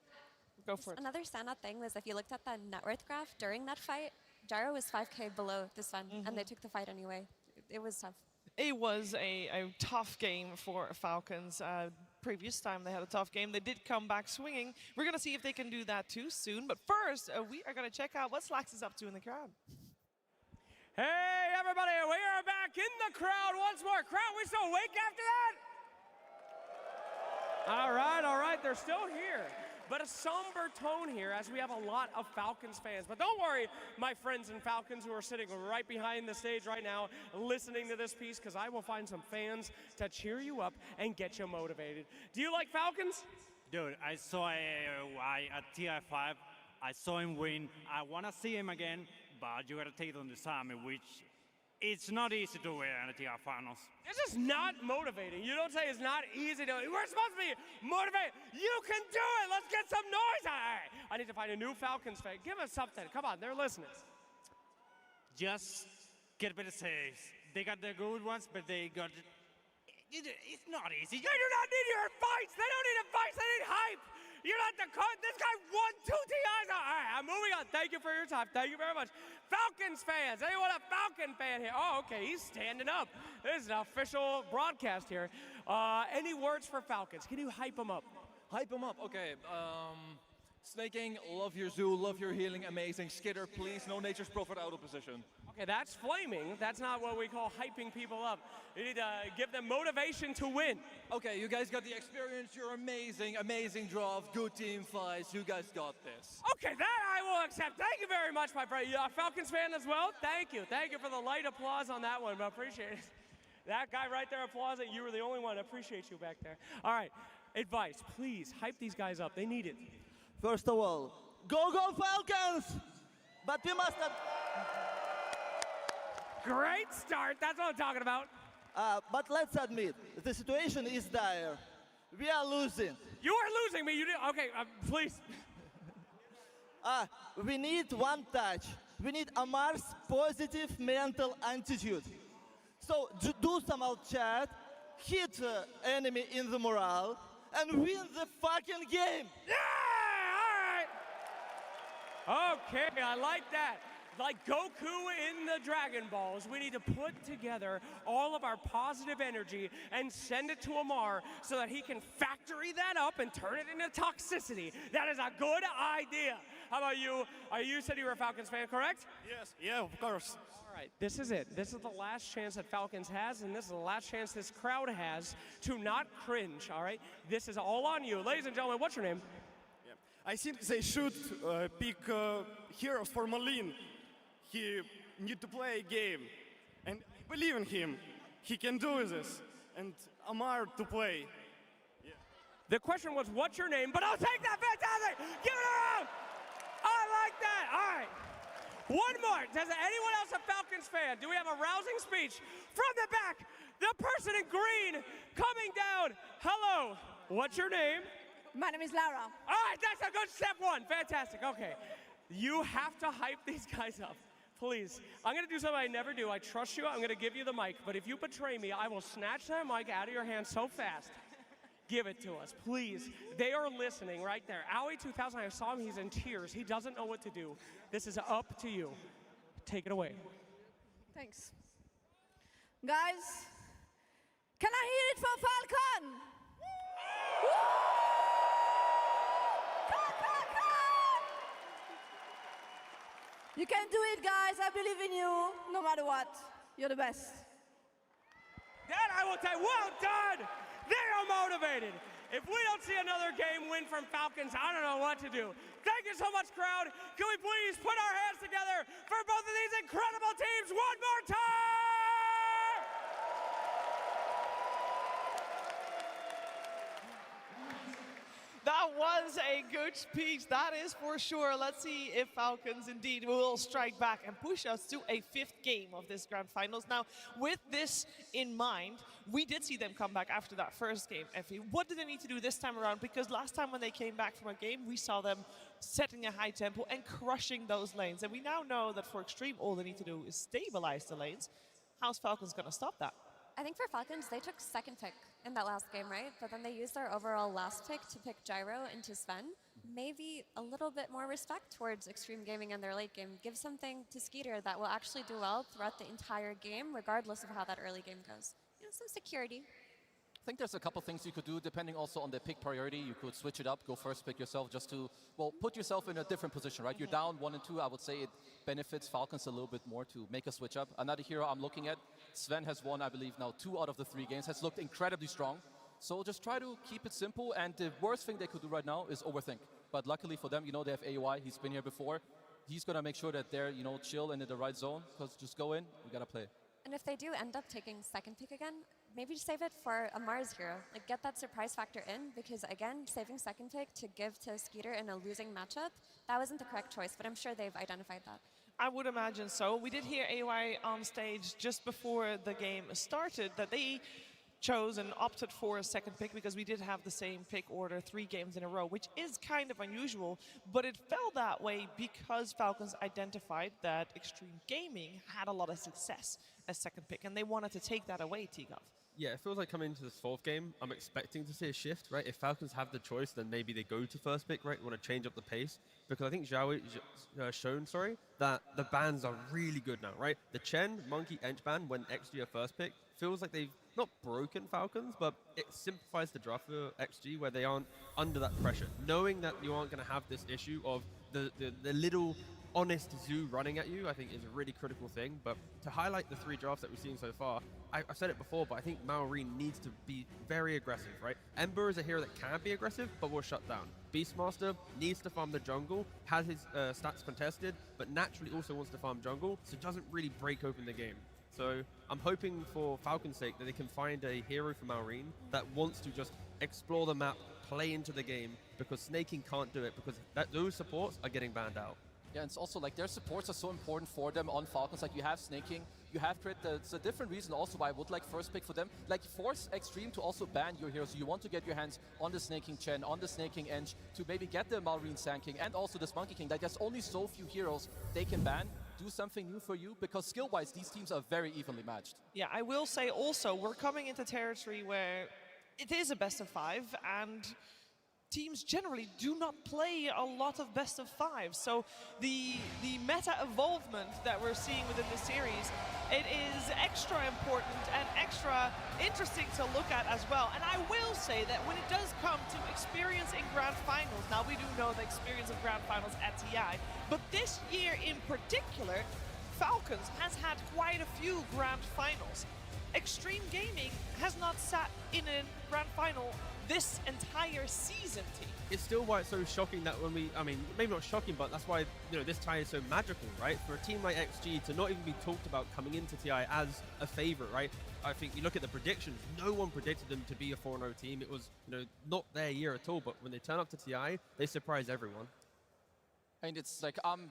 go for it. Another standout thing was if you looked at the net worth graph during that fight, Gyro was 5k below this one, and they took the fight anyway. It was tough. It was a tough game for Falcons. previous time they had a tough game. They did come back swinging. We're going to see if they can do that too soon. But first, we are going to check out what Slax is up to in the crowd. Hey, everybody, we are back in the crowd once more. Crowd, we still awake after that? All right, they're still here. But a somber tone here as we have a lot of Falcons fans. But don't worry, my friends and Falcons who are sitting right behind the stage right now listening to this piece, because I will find some fans to cheer you up and get you motivated. Do you like Falcons? Dude, I saw AOI at TI5. I saw him win. I want to see him again, but you got to take it on the summit, which it's not easy to win in the TI finals. This is not motivating. You don't say it's not easy to. We're supposed to be motivated. You can do it. Let's get some noise. All right. I need to find a new Falcons fan. Give us something. Come on, they're listening. Just get better saves. They got the good ones, but they got. It's not easy. They do not need your advice. They don't need advice. They need hype. You're not the coach. This guy won 2 TIs. All right, I'm moving on. Thank you for your time. Thank you very much. Falcons fans. Anyone a Falcon fan here? Oh, okay. He's standing up. This is an official broadcast here. Any words for Falcons? Can you hype them up? Hype them up. Okay. Snaking, love your zoo, love your healing, amazing. Skitter, please, no nature's prophet out of position. Okay, that's flaming. That's not what we call hyping people up. You need to give them motivation to win. Okay, you guys got the experience. You're amazing. Amazing draft. Good team fights. You guys got this. Okay, that I will accept. Thank you very much, my friend. You a Falcons fan as well? Thank you. Thank you for the light applause on that one. I appreciate it. That guy right there applauding. You were the only one. I appreciate you back there. All right, advice. Please hype these guys up. They need it. First of all, go Falcons! But we must not... Great start. That's what I'm talking about. But let's admit, the situation is dire. We are losing. You are losing me. You did. Okay, please. We need one touch. We need Amar's positive mental attitude. So do some out chat, hit enemy in the morale, and win the fucking game. Yeah! All right. Okay, I like that. Like Goku in the Dragon Balls, we need to put together all of our positive energy and send it to Amar so that he can factory that up and turn it into toxicity. That is a good idea. How about you? You said you were a Falcons fan, correct? Yes, yeah, of course. All right, this is it. This is the last chance that Falcons has, and this is the last chance this crowd has to not cringe, all right? This is all on you. Ladies and gentlemen, what's your name? Yeah. I think they should pick heroes for Malin. He need to play a game, and I believe in him. He can do this, and Amar to play. Yeah. The question was, what's your name? But I'll take that. Fantastic. Give it around. I like that. All right. One more. Does anyone else a Falcons fan? Do we have a rousing speech from the back? The person in green coming down. Hello. What's your name? My name is Laura. All right. That's a good step one. Fantastic. Okay. You have to hype these guys up. Please. I'm going to do something I never do. I trust you. I'm going to give you the mic. But if you betray me, I will snatch that mic out of your hand so fast. Give it to us, please. They are listening right there. Owie 2000, I saw him. He's in tears. He doesn't know what to do. This is up to you. Take it away. Thanks. Guys, can I hear it from Falcon? Woo! You can do it, guys. I believe in you, no matter what. You're the best. That I will tell you, well done. They are motivated. If we don't see another game win from Falcons, I don't know what to do. Thank you so much, crowd. Can we please put our hands together for both of these incredible teams one more time? That was a good speech, that is for sure. Let's see if Falcons indeed will strike back and push us to a 5th game of this grand finals. Now, with this in mind, we did see them come back after that first game. Effie, what do they need to do this time around? Because last time when they came back from a game, we saw them setting a high tempo and crushing those lanes. And we now know that for Extreme, all they need to do is stabilize the lanes. How's Falcons gonna stop that? I think for Falcons, they took 2nd pick in that last game, right? But then they used their overall last pick to pick Gyro into Sven. Maybe a little bit more respect towards Extreme Gaming and their late game. Give something to Skeeter that will actually do well throughout the entire game, regardless of how that early game goes. You know, some security. think there's a couple things you could do depending also on the pick priority. You could switch it up, go first pick yourself just to, well, put yourself in a different position, right? You're down 1 and 2. I would say it benefits Falcons a little bit more to make a switch up. Another hero I'm looking at, Sven has won, I believe, now 2 out of the 3 games, has looked incredibly strong. So just try to keep it simple, and the worst thing they could do right now is overthink. But luckily for them, you know, they have AOI, he's been here before. He's going to make sure that they're, you know, chill and in the right zone, because just go in, we got to play. And if they do end up taking second pick again, maybe save it for a Mars hero. Like, get that surprise factor in, because again, saving second pick to give to Skeeter in a losing matchup, that wasn't the correct choice, but I'm sure they've identified that. I would imagine so. We did hear AY on stage just before the game started that they chose and opted for a second pick because we did have the same pick order 3 games in a row, which is kind of unusual, but it fell that way because Falcons identified that Extreme Gaming had a lot of success as second pick, and they wanted to take that away, Kickoff. Yeah, it feels like coming into this 4th game, I'm expecting to see a shift, right? If Falcons have the choice, then maybe they go to first pick, right? Want to change up the pace, because I think Zhao shown, that the bans are really good now, right? The Chen, Monkey, Ench ban when XG are first pick feels like they've not broken Falcons, but it simplifies the draft for XG where they aren't under that pressure. Knowing that you aren't going to have this issue of the little honest zoo running at you, I think is a really critical thing. But to highlight the 3 drafts that we've seen so far, I've said it before, but I think Malrine needs to be very aggressive, right? Ember is a hero that can be aggressive, but will shut down. Beastmaster needs to farm the jungle, has his stats contested, but naturally also wants to farm jungle, so doesn't really break open the game. So I'm hoping for Falcon's sake that they can find a hero for Malrine that wants to just explore the map, play into the game, because snaking can't do it, because those supports are getting banned out. Yeah, and it's also like their supports are so important for them on Falcons. Like you have snaking, you have crit. It's a different reason also why I would like first pick for them. Like force Extreme to also ban your heroes. So you want to get your hands on the snaking Chen, on the snaking Ench, to maybe get the Malrine Sand King and also this Monkey King. Like there's only so few heroes they can ban. Do something new for you, because skill-wise, these teams are very evenly matched. Yeah, I will say also, we're coming into territory where it is a best of 5, and teams generally do not play a lot of best of 5. So the meta evolvement that we're seeing within the series, it is extra important and extra interesting to look at as well. And I will say that when it does come to experience in grand finals, now we do know the experience of grand finals at TI, but this year in particular, Falcons has had quite a few grand finals. Extreme Gaming has not sat in a grand final this entire season, team. It's still why it's so shocking that when we, I mean, maybe not shocking, but that's why, you know, this tie is so magical, right? For a team like XG to not even be talked about coming into TI as a favorite, right? I think you look at the predictions, no one predicted them to be a 4-0 team. It was, you know, not their year at all, but when they turn up to TI, they surprise everyone. And it's like I'm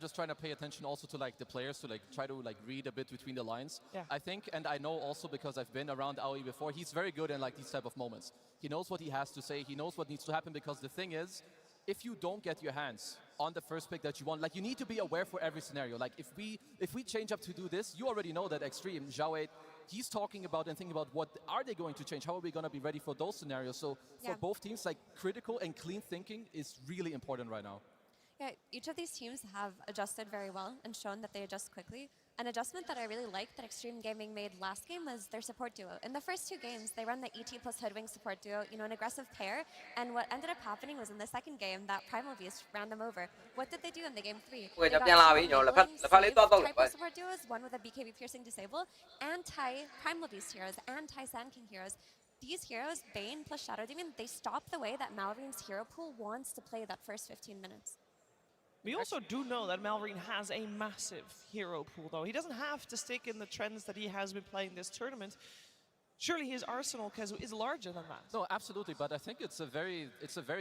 just trying to pay attention also to like the players, to like try to like read a bit between the lines. Yeah. I think, and I know also because I've been around AOE before, he's very good in like these type of moments. He knows what he has to say, he knows what needs to happen, because the thing is, if you don't get your hands on the first pick that you want, like you need to be aware for every scenario. Like if we change up to do this, you already know that Extreme, Zhao, he's talking about and thinking about what are they going to change, how are we going to be ready for those scenarios. So for both teams, like critical and clean thinking is really important right now. Yeah, each of these teams have adjusted very well and shown that they adjust quickly. An adjustment that I really liked that Extreme Gaming made last game was their support duo. In the first 2 games, they run the ET plus Hoodwing support duo, you know, an aggressive pair. And what ended up happening was in the second game, that Primal Beast ran them over. What did they do in the game 3? They got type support duos, one with a BKB piercing disable, anti-Primal Beast heroes, anti-Sand King heroes. These heroes, Bane plus Shadow Demon, they stop the way that Malrine's hero pool wants to play that first 15 minutes. We also do know that Malrine has a massive hero pool, though. He doesn't have to stick in the trends that he has been playing this tournament. Surely his arsenal is larger than that. No, absolutely, but I think it's a very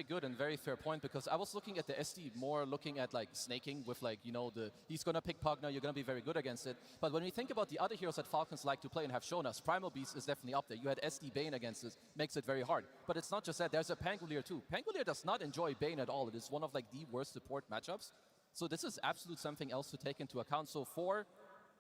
good and very fair point, because I was looking at the SD more looking at like snaking with like, you know, he's gonna pick Pugna, you're gonna be very good against it. But when we think about the other heroes that Falcons like to play and have shown us, Primal Beast is definitely up there. You had SD Bane against this, makes it very hard. But it's not just that, there's a Pangolier too. Pangolier does not enjoy Bane at all. It is one of like the worst support matchups. So this is absolute something else to take into account. So for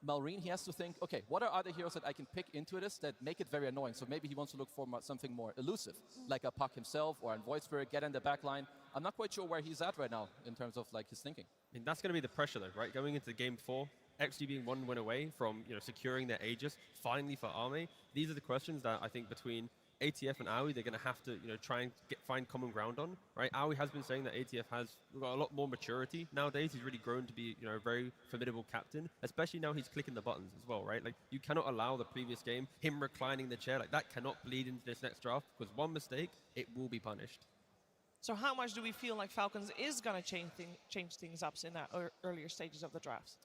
Malrine, he has to think, okay, what are other heroes that I can pick into this that make it very annoying? So maybe he wants to look for something more elusive, like a Puck himself or a Void Spirit, get in the back line. I'm not quite sure where he's at right now in terms of like his thinking. I mean, that's going to be the pressure though, right? Going into game 4, XG being 1 win away from, you know, securing their Aegis, finally for Arme. These are the questions that I think between ATF and Aoi, they're going to have to, try and find common ground on, right? Aoi has been saying that ATF has got a lot more maturity nowadays. He's really grown to be, a very formidable captain, especially now he's clicking the buttons as well, right? Like, you cannot allow the previous game, him reclining the chair, like that cannot bleed into this next draft, because one mistake, it will be punished. So how much do we feel like Falcons is going to change things up in that earlier stages of the drafts?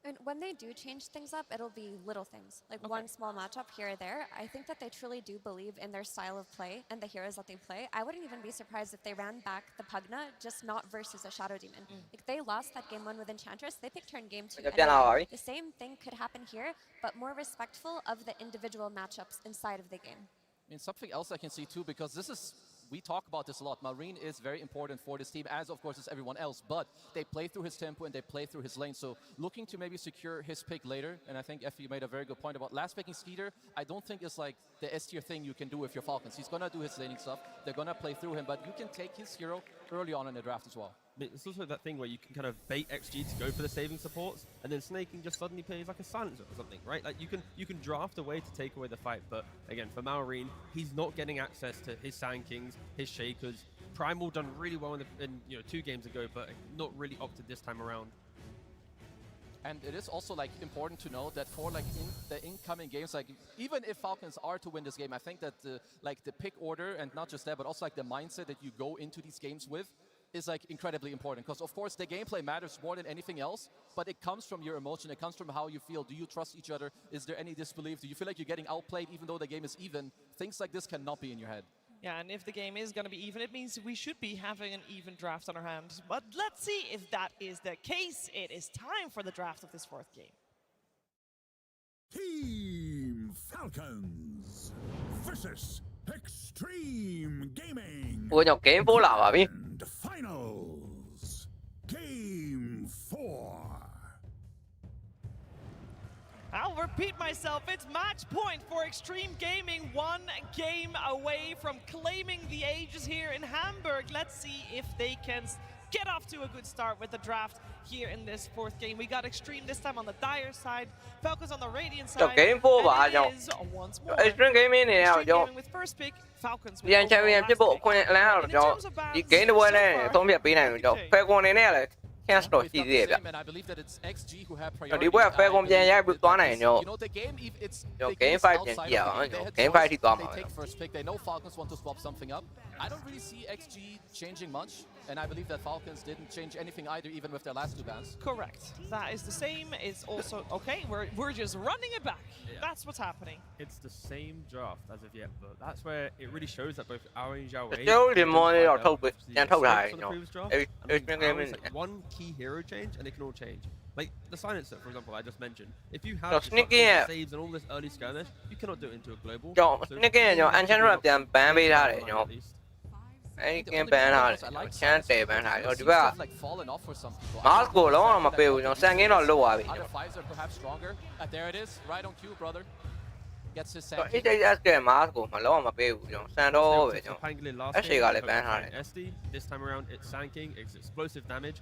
And when they do change things up, it'll be little things, like one small matchup here or there. I think that they truly do believe in their style of play and the heroes that they play. I wouldn't even be surprised if they ran back the Pugna, just not versus a Shadow Demon. Like, they lost that game 1 with Enchantress, they picked her in game 2. Anyway. The same thing could happen here, but more respectful of the individual matchups inside of the game. I mean, something else I can see too, because this is, we talk about this a lot. Marine is very important for this team, as of course is everyone else, but they play through his tempo and they play through his lane. So looking to maybe secure his pick later, and I think Effie made a very good point about last picking Skeeter. I don't think it's like the S tier thing you can do with your Falcons. He's gonna do his laning stuff, they're gonna play through him, but you can take his hero early on in the draft as well. I mean, it's also that thing where you can kind of bait XG to go for the saving supports, and then Snaking just suddenly plays like a silencer or something, right? Like, you can draft a way to take away the fight, but again, for Malrine, he's not getting access to his Sand Kings, his Shakers. Primal done really well in 2 games ago, but not really opted this time around. And it is also like important to know that for like in the incoming games, like even if Falcons are to win this game, I think that the pick order, and not just that, but also like the mindset that you go into these games with, is like incredibly important, because of course the gameplay matters more than anything else, but it comes from your emotion, it comes from how you feel. Do you trust each other? Is there any disbelief? Do you feel like you're getting outplayed even though the game is even? Things like this cannot be in your head. Yeah, and if the game is going to be even, it means we should be having an even draft on our hands. But let's see if that is the case. It is time for the draft of this 4th game. Team Falcons versus Extreme Gaming. Ủa nhọc game 4 là bà biết. Finals. Game 4. I'll repeat myself, it's match point for Extreme Gaming, 1 game away from claiming the ages here in Hamburg. Let's see if they can get off to a good start with the draft here in this 4th game. We got Extreme this time on the Dire side, Falcons on the Radiant side, game 4 bà and nhọc. it is once more Extreme Gaming này nào Extreme nhọc. Gaming with first pick, Falcons with Vì chơi em chứ bộ con này là nhọc. Đi game nó quên này, không biết bị này nhọc. Phe con này nè là can't stop gì vậy. Đi qua phe con chơi nhá, bước toán này nhọc. Nhọc game 5 nhận dở, game 5 thì toàn rồi. I don't really see XG changing much, and I believe that Falcons didn't change anything either, even with their last 2 bans. Correct. That is the same. It's also okay. We're just running it back. Yeah. That's what's happening. It's the same draft as of yet, but that's where it really shows that both Aoi and Zhao Wei. One key hero change, and they can all change. Like the silencer, for example, I just mentioned. If you have saves and all this early skirmish, you cannot do it into a global. Ấy game ban thôi, chán tệ ban thôi. Rồi đi ba. Máu của nó mà biểu nó sang cái nó lùa bị. Rồi ít ít cái máu của mà nó mà biểu nó sang đó vậy nó. Ấy gì gọi là ban thôi. This time around, it's Sand King, it's explosive damage.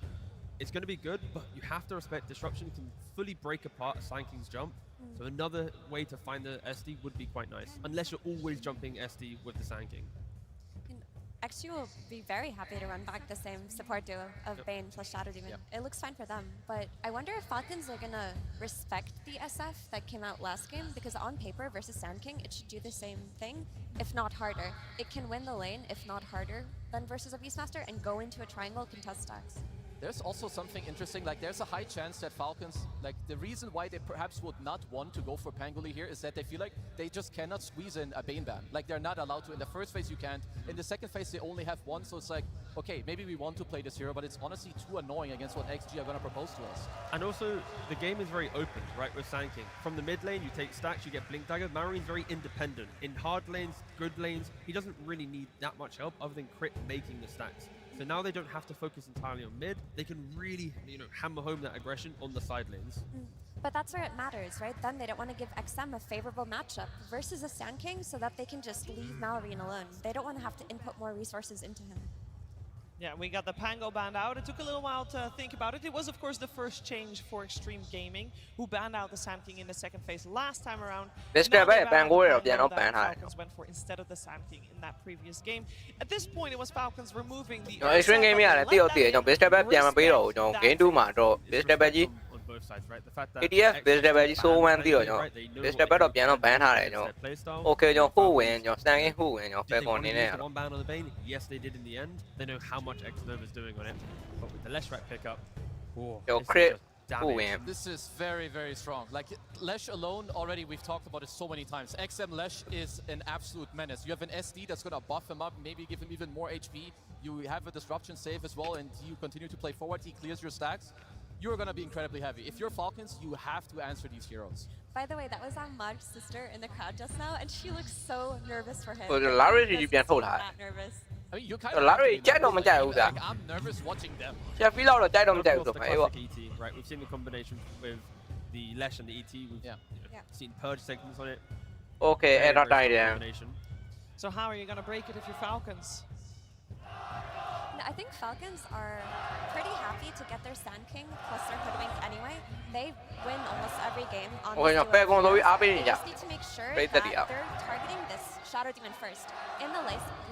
It's going to be good, but you have to respect disruption can fully break apart a Sand King's jump. So another way to find the SD would be quite nice, unless you're always jumping SD with the Sand King. XG will be very happy to run back the same support duo of Bane plus Shadow Demon. It looks fine for them, but I wonder if Falcons are gonna respect the SF that came out last game, because on paper versus Sand King, it should do the same thing, if not harder. It can win the lane, if not harder, than versus a Beastmaster and go into a triangle contest stacks. There's also something interesting, like there's a high chance that Falcons, like the reason why they perhaps would not want to go for Pangoli here is that they feel like they just cannot squeeze in a Bane ban. Like they're not allowed to. In the first phase you can't. In the second phase they only have 1, so it's like, okay, maybe we want to play this hero, but it's honestly too annoying against what XG are going to propose to us. And also, the game is very open, right, with Sand King. From the mid lane, you take stacks, you get Blink Dagger. Marine's very independent. In hard lanes, good lanes, he doesn't really need that much help other than crit making the stacks. So now they don't have to focus entirely on mid. They can really, hammer home that aggression on the side lanes. But that's where it matters, right? Then they don't want to give XM a favorable matchup versus a Sand King so that they can just leave Malrine alone. They don't want to have to input more resources into him. Yeah, we got the Pango banned out. It took a little while to think about it. It was, of course, the first change for Extreme Gaming, who banned out the Sand King in the second phase last time around. Best step back, Pango that Falcons went for instead of the Sand King in that previous game. At this point, it was Falcons removing the. Extreme Gaming là tiêu tiền trong best step backပြန်မပေးတော့ကျွန်တော် game 2မှာတော့ best step back ကြီး ADF best step back ကြီးဆိုးဝမ်းပြီးတော့ကျွန်တော် best step back တော့ပြန်တော့ ban ထားတယ်ကျွန်တော် okay ကျွန်တော်ဟိုဝင်ကျွန်တော် stand in ဟိုဝင်ကျွန်တော် Falcon နေနဲ့ one ban on the Bane. Yes, they did in the end. They know how much X-Nerve is doing on it. But with the Leshrac pickup, this is very, very strong. Like Lesh alone, already we've talked about it so many times. XM Lesh is an absolute menace. You have an SD that's gonna buff him up, maybe give him even more HP. You have a disruption save as well, and you continue to play forward. He clears your stacks. You're gonna be incredibly heavy. If you're Falcons, you have to answer these heroes. By the way, that was Maj's sister in the crowd just now, and she looks so nervous for him. Larry ကြီးပြန်ထုတ်ထား Not nervous. I mean, you kind of Larry ကြိုက်တော့မကြိုက်ဘူးဗျာ I'm nervous watching them. ချက်ပြီးတော့ကြိုက်တော့မကြိုက်ဘူးဆို the မှအေးပေါ့ classic ET, right? We've seen the combination with the Lesh and the ET. We've seen Purge segments on it. Okay, Very, error very died strong there. combination. So how are you going to break it if you're Falcons? No, I think Falcons are pretty happy to get their Sand King plus their Hoodwink anyway. They win almost every game on Okay, this no, duo. Falcons will be They just need to make sure Break that the up. they're targeting this Shadow Demon first. In the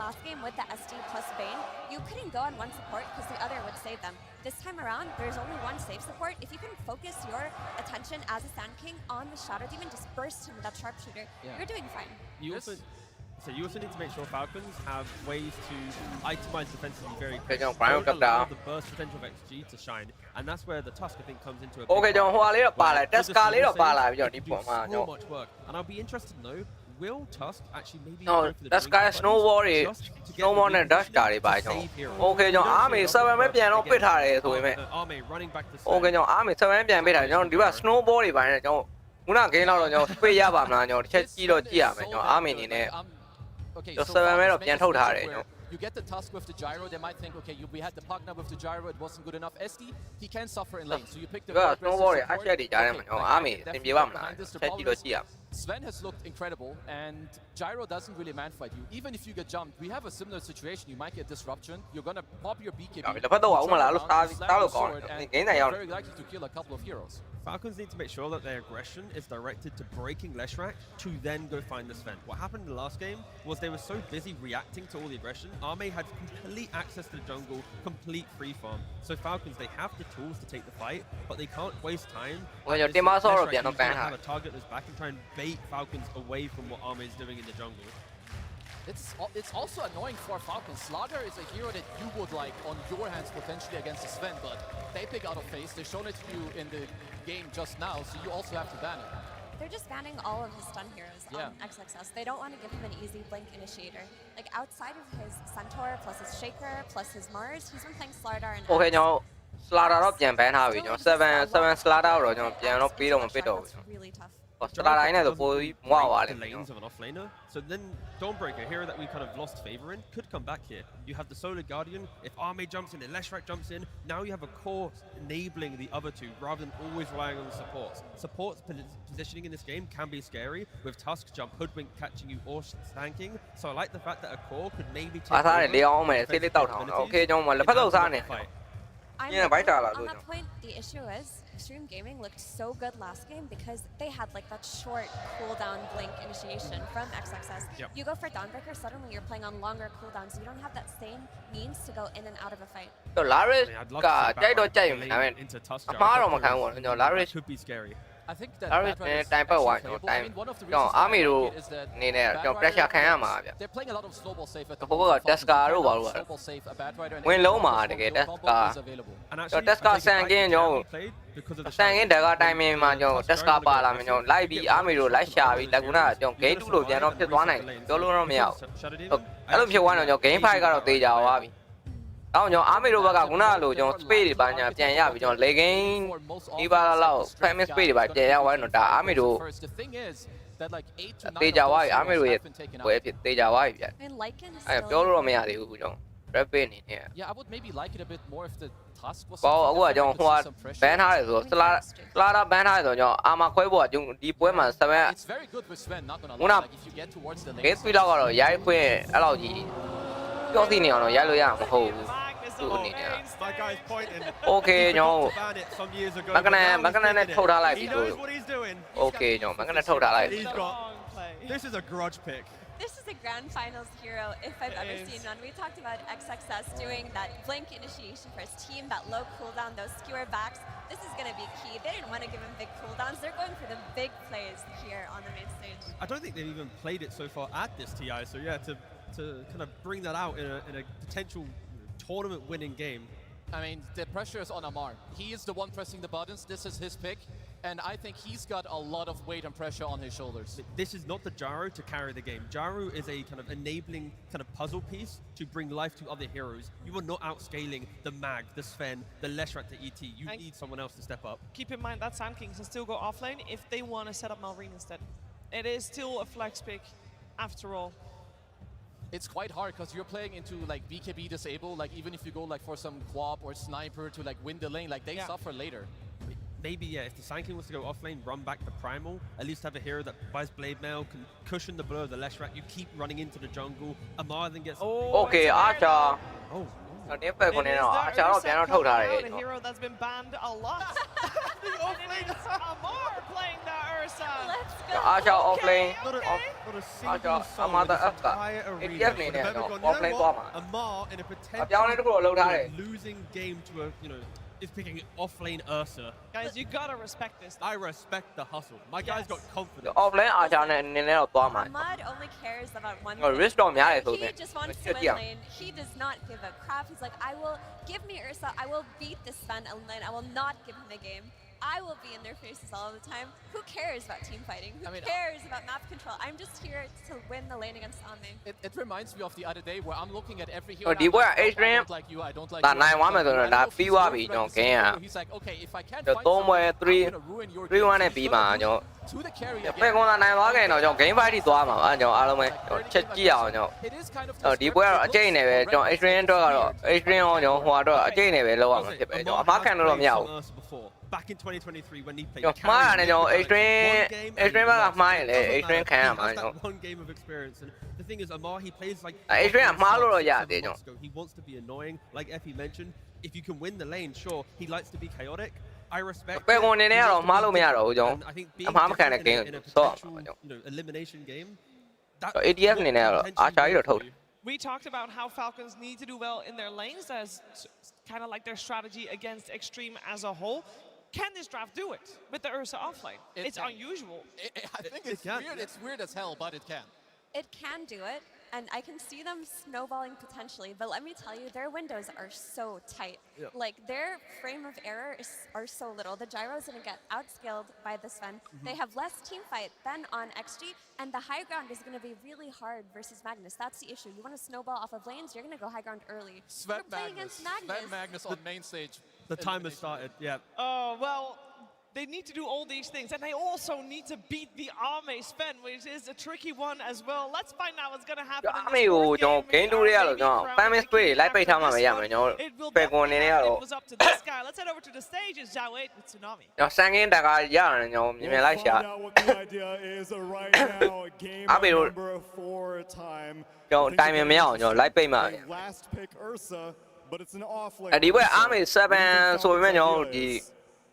last game with the SD plus Bane, you couldn't go on one support because the other would save them. This time around, there's only one save support. If you can focus your attention as a Sand King on the Shadow Demon, just burst him with that sharpshooter, you're doing fine. So you also need to make sure Falcons have ways to itemize defensively very Okay, quickly. Brian Don't cut allow down. the burst potential of XG to shine, and that's where the Tusk I think comes into a big Okay ကျွန်တော်ဟိုအားလေးတော့ပါလာ test ကားလေးတော့ပါလာပြီးတော့ဒီပုံမှာကျွန် so တော် much work, and I'll be interested to know, will Tusk actually maybe No, go for the test drink ကား button snowball တွေ just to get snowball the နဲ့ dash ကားတွေပါကျွန်တော် Okay ကျွန်တော် army 7ပဲပြန်တော့ပစ်ထားတယ်ဆိုပေမဲ့ Army running back to Okay ကျွန်တော် army 7ပြန်ပစ်ထားတယ်ကျွန်တော်ဒီဘက် snowball တွေပါနေကျွန်တော်ခုန game တော့ကျွန်တော် spray ရပါမလားကျွန်တော်တစ်ချက်ကြည့်တော့ကြည့်ရမယ်ကျွန်တော် army အနေနဲ့ Okay, so so Falcons Falconsတော့ make ပြန် a ထုတ်ထားတယ် decision ကျွန် where တော် you get the Tusk with the gyro, they might think, okay, we had the Pugna with the gyro, it wasn't good enough. SD, he can suffer in lane, so you pick the ဒီက more aggressive snowball တွေ support. အချက်တွေကြားထဲမှာကျွန်တော် army သင်ပြပါမလား Behind this, the ချက်ကြည့်တော့ problem ကြည့်ရ is Sven has looked incredible, and Gyro doesn't really man-fight you. Even if you get jumped, we have a similar situation. You might get disruption. You're gonna pop your BKB. Very likely to kill a couple of heroes. Falcons need to make sure that their aggression is directed to breaking Leshrac to then go find the Sven. What happened in the last game was they were so busy reacting to all the aggression. Arme had complete access to the jungle, complete free farm. So Falcons, they have the tools to take the fight, but they can't waste time. Have a target that's back and try and bait Falcons away from what Arme is doing in the jungle. It's also annoying for Falcons. Slaughter is a hero that you would like on your hands potentially against the Sven, but they pick out of phase. They've shown it to you in the game just now, so you also have to ban it. They're just banning all of his stun heroes on XXS. They don't want to give him an easy blink initiator. Like outside of his Centaur plus his Shaker plus his Mars, he's been playing Slardar and Okay ကျွန်တော် Slaughter တော့ပြန် ban ထားပြီကျွန်တော်7 Slaughter တော့ကျွန်တော်ပြန်တော့ပြီးတော့မပစ်တော့ဘူးကျွန်တော် really tough. Slaughter ရင်းနဲ့ဆိုပိုပြီးမဝသွားတယ် The lanes of an offlaner. So then Dawnbreaker, a hero that we kind of lost favor in, could come back here. You have the Solar Guardian. If Arme jumps in and Leshrac jumps in, now you have a core enabling the other two rather than always relying on the supports. Supports positioning in this game can be scary with Tusk jump, Hoodwink catching you or stanking. So I like the fact that a core could maybe take over. Okay ကျွန်တော်လက်ဖက်တော့စားနေ On that point, the issue is Extreme Gaming looked so good last game because they had like that short cooldown blink initiation from XXS. You go for Dawnbreaker, suddenly you're playing on longer cooldowns. You don't have that same means to go in and out of a fight. So Larry ကကြိုက်တော့ကြိုက်မယ်ဒါပေမဲ့အမှားတော့မခံဘူးကျွန်တော် Larry could be scary. I think that Larry တိုင်ပတ်သွားကျွန်တော်တိုင်ကျွန်တော် army တို့အနေနဲ့ကျွန်တော် pressure ခံရမှာဗျ They're playing a lot of snowball safe at the ဟိုဘက်က Tesca တို့ပါလို့ snowball safe, a bad rider, and ဝင်လုံးမှာတကယ် Tesca ကျွန်တော် Tesca ဆန်ကင်းကျွန်တော်ဆန်ကင်းတကတိုင်မင်မှာကျွန်တော် Tesca ပါလာမယ်ကျွန်တော်လိုက်ပြီး army တို့လိုက်ရှာပြီးလက်ကူနာကျွန်တော် game 2လို့ပြန်တော့ဖြစ်သွားနိုင်တယ်ပြောလို့တော့မရဘူးအဲ့လိုဖြစ်သွားတော့ကျွန်တော် game 5ကတော့သေချာသွားပြီအော်ကျွန်တော် army တို့ဘက်ကခုနကလို့ကျွန်တော် space တွေပါညာပြန်ရပြီကျွန်တော် leg game ဒီပါလောက် famous space တွေပါပြန်ရသွားတော့ဒါ army တို့သေချာသွားပြီ army တို့ရဲ့ဘယ်ဖြစ်သေချာသွားပြီဗျအဲ့ပြောလို့တော့မရသေးဘူးကျွန်တော် rapid အနေနဲ့ Yeah, I would maybe like it a bit more if the Tusk was ပေါ့အခုကကျွန်တော်ဟိုက ban ထားတယ်ဆိုတော့ Slaughter ban ထားတယ်ဆိုတော့ကျွန်တော် armor ခွဲဖို့ကဒီပွဲမှာ7 It's very good with Sven, not gonna lie. Like if you get towards the lane. game 3လောက်ကတော့ရိုက်ခွင့်အဲ့လောက်ကြီးပြောသိနေအောင်တော့ရိုက်လို့ရမှာမဟုတ်ဘူး သူ့အနေနဲ့ My guy's pointing. Okay ကျွန်တော် ban it some years ago. မကနေနဲ့ထုတ်ထားလိုက်ပြီ He knows what he's doing. Okay ကျွန်တော်မကနေထုတ်ထားလိုက် He's got. This is a grudge pick. This is a grand finals hero if I've ever seen one. We talked about XXS doing that blink initiation for his team, that low cooldown, those skewer backs. This is going to be key. They didn't want to give him big cooldowns. They're going for the big plays here on the main stage. I don't think they've even played it so far at this TI. So yeah, to kind of bring that out in a potential tournament-winning game. I mean, the pressure is on Amar. He is the one pressing the buttons. This is his pick. And I think he's got a lot of weight and pressure on his shoulders. This is not the Jaru to carry the game. Jaru is a kind of enabling kind of puzzle piece to bring life to other heroes. You are not outscaling the Mag, the Sven, the Leshrat, the ET. You need someone else to step up. Keep in mind that Sand Kings can still go offlane if they want to set up Malrine instead. It is still a flex pick after all. It's quite hard because you're playing into like BKB disable, like even if you go like for some Quap or Sniper to like win the lane, like they suffer later. Maybe, yeah, if the Sand King was to go offlane, run back the Primal, at least have a hero that buys Blade Mail, can cushion the blow of the Leshrat. You keep running into the jungle. Amar then gets... Okay, Archer. Oh. ဒီဘက်ကနေတော့အားချတော့ပြန်တော့ထုတ်ထားတယ် A hero that's been banned a lot. The offlane is Amar playing the Ursa. Let's go. အားချ offlane Not a အားချ single Amar တဲ့ F က entire arena. ATF နေနဲ့တော့ offlane သွားမှာ Amar in a အပြောင်းလဲတစ်ခုတော့လှုပ်ထားတယ် losing game to a, you know, is picking offlane Ursa. Guys, you gotta respect this. I respect the hustle. My guy's got confidence. offlane အားချနဲ့အနေနဲ့တော့သွားမှာ Ahmad only cares about one risk တော့များတယ်ဆို He နေ just wants to win lane. He does not give a crap. He's like, I will give me Ursa. I will beat this Sven in lane. I will not give him the game. I will be in their faces all the time. Who cares about team fighting? Who cares about map control? I'm just here to win the lane against Ame. It reminds me of the other day where I'm looking at every hero. ဒီဘက်က H I rank don't like you. I don't like ဒါ you. နိုင်သွားမယ်ဆိုတော့ဒါပြီးသွားပြီကျွန်တော် game က He's like, okay, if I can't 3 find someone, ပွဲ I'm 3 gonna ruin your 3-1 နဲ့ပြီးမှာကျွန်တော် to the carry ဘယ်ကောင်သာနိုင်သွားခဲ့ရင်တော့ကျွန်တော် game fight ထိသွားမှာပါကျွန်တော်အားလုံးပဲချက်ကြည့်အောင်ကျွန်တော် It is kind of ဒီပွဲကတော့အကျိတ်နေပဲကျွန်တော် H rank အတွက်ကတော့ H rank ရောကျွန်တော်ဟိုကတော့အကျိတ်နေပဲလောက်ရမှာဖြစ်ပဲကျွန်တော်အမှားခံလို့တော့မရဘူး Back in 2023 when he played ကျွန်တော်မှားရတယ်ကျွန်တော် H rank ဘက်ကမှားရင်လေ H rank ခံရမှာကျွန်တော် one game of experience. And the thing is, Amar, he plays like H rank မှားလို့တော့ရတယ်ကျွန်တော် he wants to be annoying, like Effie mentioned. If you can win the lane, sure, he likes to be chaotic. I respect ဘယ်ကောင်နေနဲ့ကတော့မှားလို့မရတော့ဘူးကျွန် I think တော်အမှားမခံတဲ့ game ကိုဆော့အောင်ပါကျွန်တော် you know, elimination game. ATF အနေနဲ့ကတော့အားချာကြီးတော့ထုတ်တယ် We talked about how Falcons need to do well in their lanes as kind of like their strategy against Extreme as a whole. Can this draft do it with the Ursa offlane? It's unusual. I think it's weird. It's weird as hell, but it can. It can do it, and I can see them snowballing potentially, but let me tell you, their windows are so tight. Yeah. Like, their frame of error are so little. The Gyro's gonna get outscaled by the Sven. They have less team fight than on XG, and the high ground is gonna be really hard versus Magnus. That's the issue. You wanna snowball off of lanes, you're gonna go high ground early. Sven You're playing against Magnus. Sven Magnus on main stage. The timer started, yeah. Oh, well, they need to do all these things, and they also need to beat the Ame Sven, which is a tricky one as well. Let's find out what's going to happen. အမေကိုကျွန်တော် game 2ရတော့ကျွန်တော် famous play လိုက်ပိတ်ထားမှမရမယ်ကျွန်တော်ပဲကွန်နေနဲ့ကတော့ It was up to this guy. Let's head over to the stages, Jawed with Tsunami. ကျွန်တော်စံကင်းတကာရရတယ်ကျွန်တော်မြင်မြင်လိုက်ရှာ The idea is right now game number 4 time. ကျွန်တော်တိုင်မြင်မရအောင်ကျွန်တော်လိုက်ပိတ်မှ Last pick Ursa, but it's an offlane. ဒီဘက်အားမေ7ဆိုပေမဲ့ကျွန်တော်ဒီ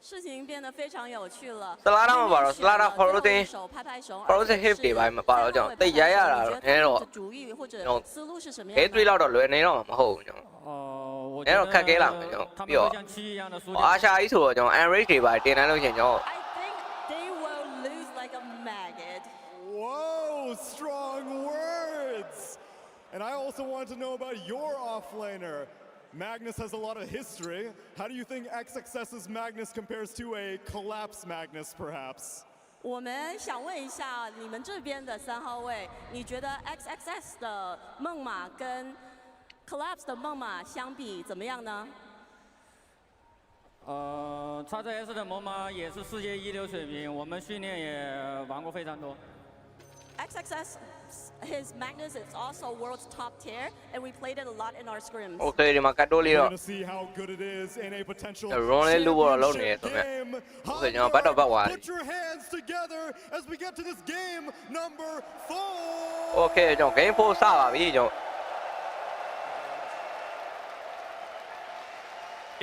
事情变得非常有趣了。စလာတာမပါတော့စလာတာ Frozen Frozen hit တွေပိုင်းမပါတော့ကျွန်တော်တိတ်ရရတာတော့နည်းတော့ 主意或者思路是什么样 game 3လောက်တော့လွယ်နေတော့မဟုတ်ဘူးကျွန်တော်အဲ့တော့ခက်ခဲလာမယ်ကျွန်တော်ပြီးတော့အာရှာကြီးဆိုတော့ကျွန်တော် average တွေပိုင်းတင်နိုင်လို့ရှိရင်ကျွန်တော် I think they will lose like a maggot. Whoa, strong words. And I also want to know about your offlaner. Magnus has a lot of history. How do you think XXS's Magnus compares to a collapse Magnus, perhaps? 我们想问一下你们这边的3号位，你觉得 XXS 的梦马跟 Collapse 的梦马相比怎么样呢？XXS 的梦马也是世界一流水平，我们训练也玩过非常多。XXS, his Magnus is also world's top tier, and we played it a lot in our scrims. Okay, ဒီမှာကတ်တိုးလေးတော့ see how good it is in a potential Ronnie လူဘောလုံးနေဆိုမဲ့ဆိုကျွန်တော်ဘတ်တော့ဘတ်သွားတယ် Put your hands together as we get to this game number 4. Okay ကျွန်တော် game 4စပါပြီကျွန်တော်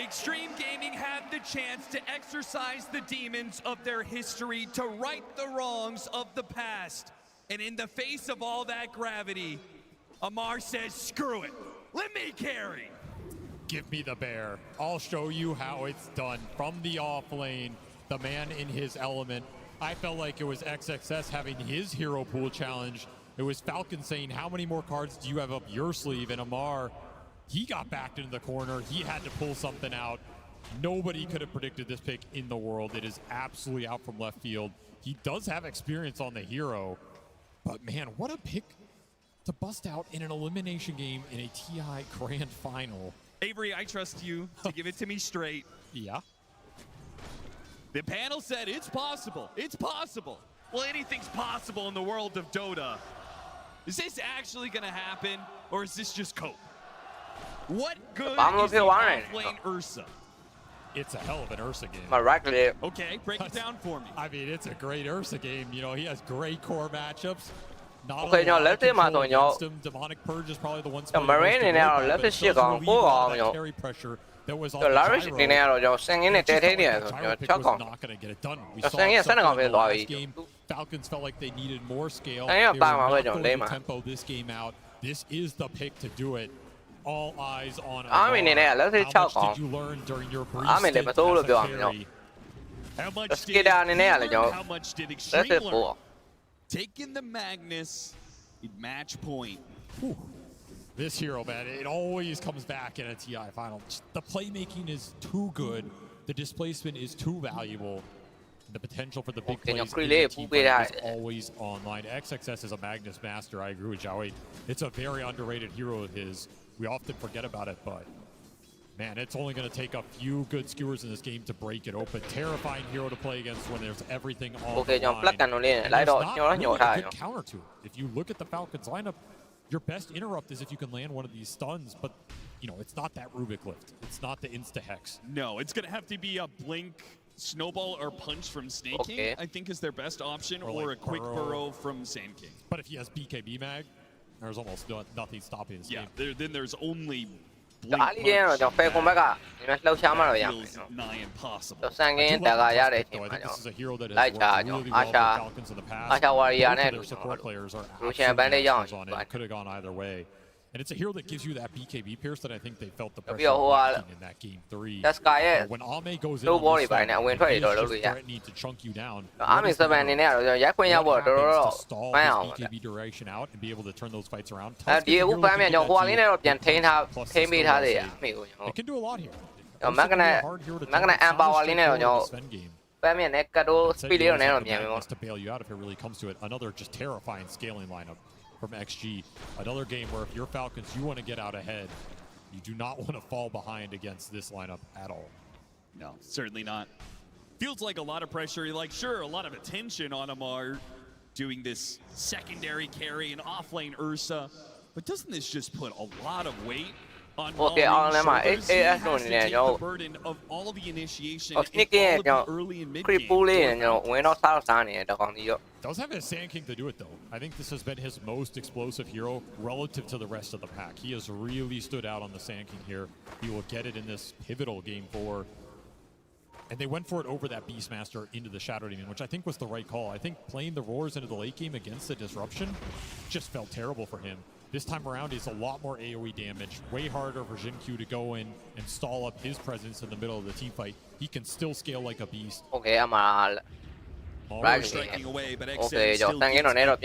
Extreme Gaming had the chance to exercise the demons of their history, to right the wrongs of the past. And in the face of all that gravity, Amar says, screw it, let me carry. Give me the bear. I'll show you how it's done. From the off lane, the man in his element. I felt like it was XXS having his hero pool challenge. It was Falcon saying, how many more cards do you have up your sleeve? And Amar, he got backed into the corner. He had to pull something out. Nobody could have predicted this pick in the world. It is absolutely out from left field. He does have experience on the hero, but man, what a pick to bust out in an elimination game in a TI Grand Final. Avery, I trust you to give it to me straight. Yeah. The panel said it's possible. It's possible. Well, anything's possible in the world of Dota. Is this actually going to happen, or is this just cope? What good is the off-lane Ursa? It's a hell of an Ursa game. Okay, break it down for me. I mean, it's a great Ursa game. You know, he has great core matchups. Ok nhau lấy thế mà tụi nhau Marine này nào lấy thế xịt còn cố gòn nhau rồi lấy xịt này nào rồi sang cái này tê thế này rồi chắc còn rồi sang cái sáng nào về loại Falcons felt like they needed more scale. They were not going to tempo this game out. This is the pick to do it. All eyes on Amar. How much did you learn during your brief stint as a carry? How much did Extreme learn? Taking the Magnus in match point. Whew. This hero, man, it always comes back in a TI final. The playmaking is too good. The displacement is too valuable. The potential for the big plays is always online. XXS is a Magnus master. I agree with Joey. It's a very underrated hero of his. We often forget about it, but man, it's only going to take a few good skewers in this game to break it open. Terrifying hero to play against when there's everything on the line. And there's not really a good counter to it. If you look at the Falcons lineup, your best interrupt is if you can land one of these stuns, but you know, it's not that Rubik lift. It's not the insta-hex. No, it's going to have to be a blink, snowball, or punch from Snake King, I think is their best option, or a quick burrow from Sand King. But if he has BKB mag, there's almost nothing stopping this game. Yeah, then there's only Đó lý do là phê con bác à, nó lâu xa mà rồi vậy. Tôi sang cái đại gà ra để tìm mà lại trả cho Asha Warrior này đủ xem bán đây rồi. And it's a hero that gives you that BKB pierce that I think they felt the pressure in that game 3. That's guy when Ame goes in, nobody by now win phải rồi lui ra. Need to chunk you down. Ame sẽ bán này rồi giá quen nhau rồi đó. Phải không? BKB direction out and be able to turn those fights around. Đi úp phải mình cho hoa lý này rồiပြန်thêm thao thêm bi thao gì à? It can do a lot here. Mấy cái này am bao lý này rồi nhau. Phải mình này cái đồ speed này rồi nhỉ? To bail you out if it really comes to it. Another just terrifying scaling lineup from XG. Another game where if you're Falcons, you want to get out ahead. You do not want to fall behind against this lineup at all. No, certainly not. Feels like a lot of pressure. Like, sure, a lot of attention on Amar doing this secondary carry and off-lane Ursa. But doesn't this just put a lot of weight on Mallory's shoulders? He has to take the burden of all the initiation and all of the early and mid game. Does have his Sand King to do it though. I think this has been his most explosive hero relative to the rest of the pack. He has really stood out on the Sand King here. He will get it in this pivotal game 4. And they went for it over that Beastmaster into the Shadow Demon, which I think was the right call. I think playing the Roars into the late game against the Disruption just felt terrible for him. This time around, he's a lot more AoE damage, way harder for Jin-Q to go in and stall up his presence in the middle of the team fight. He can still scale like a beast. Okay, Amar. Striking away, but Okay, still gets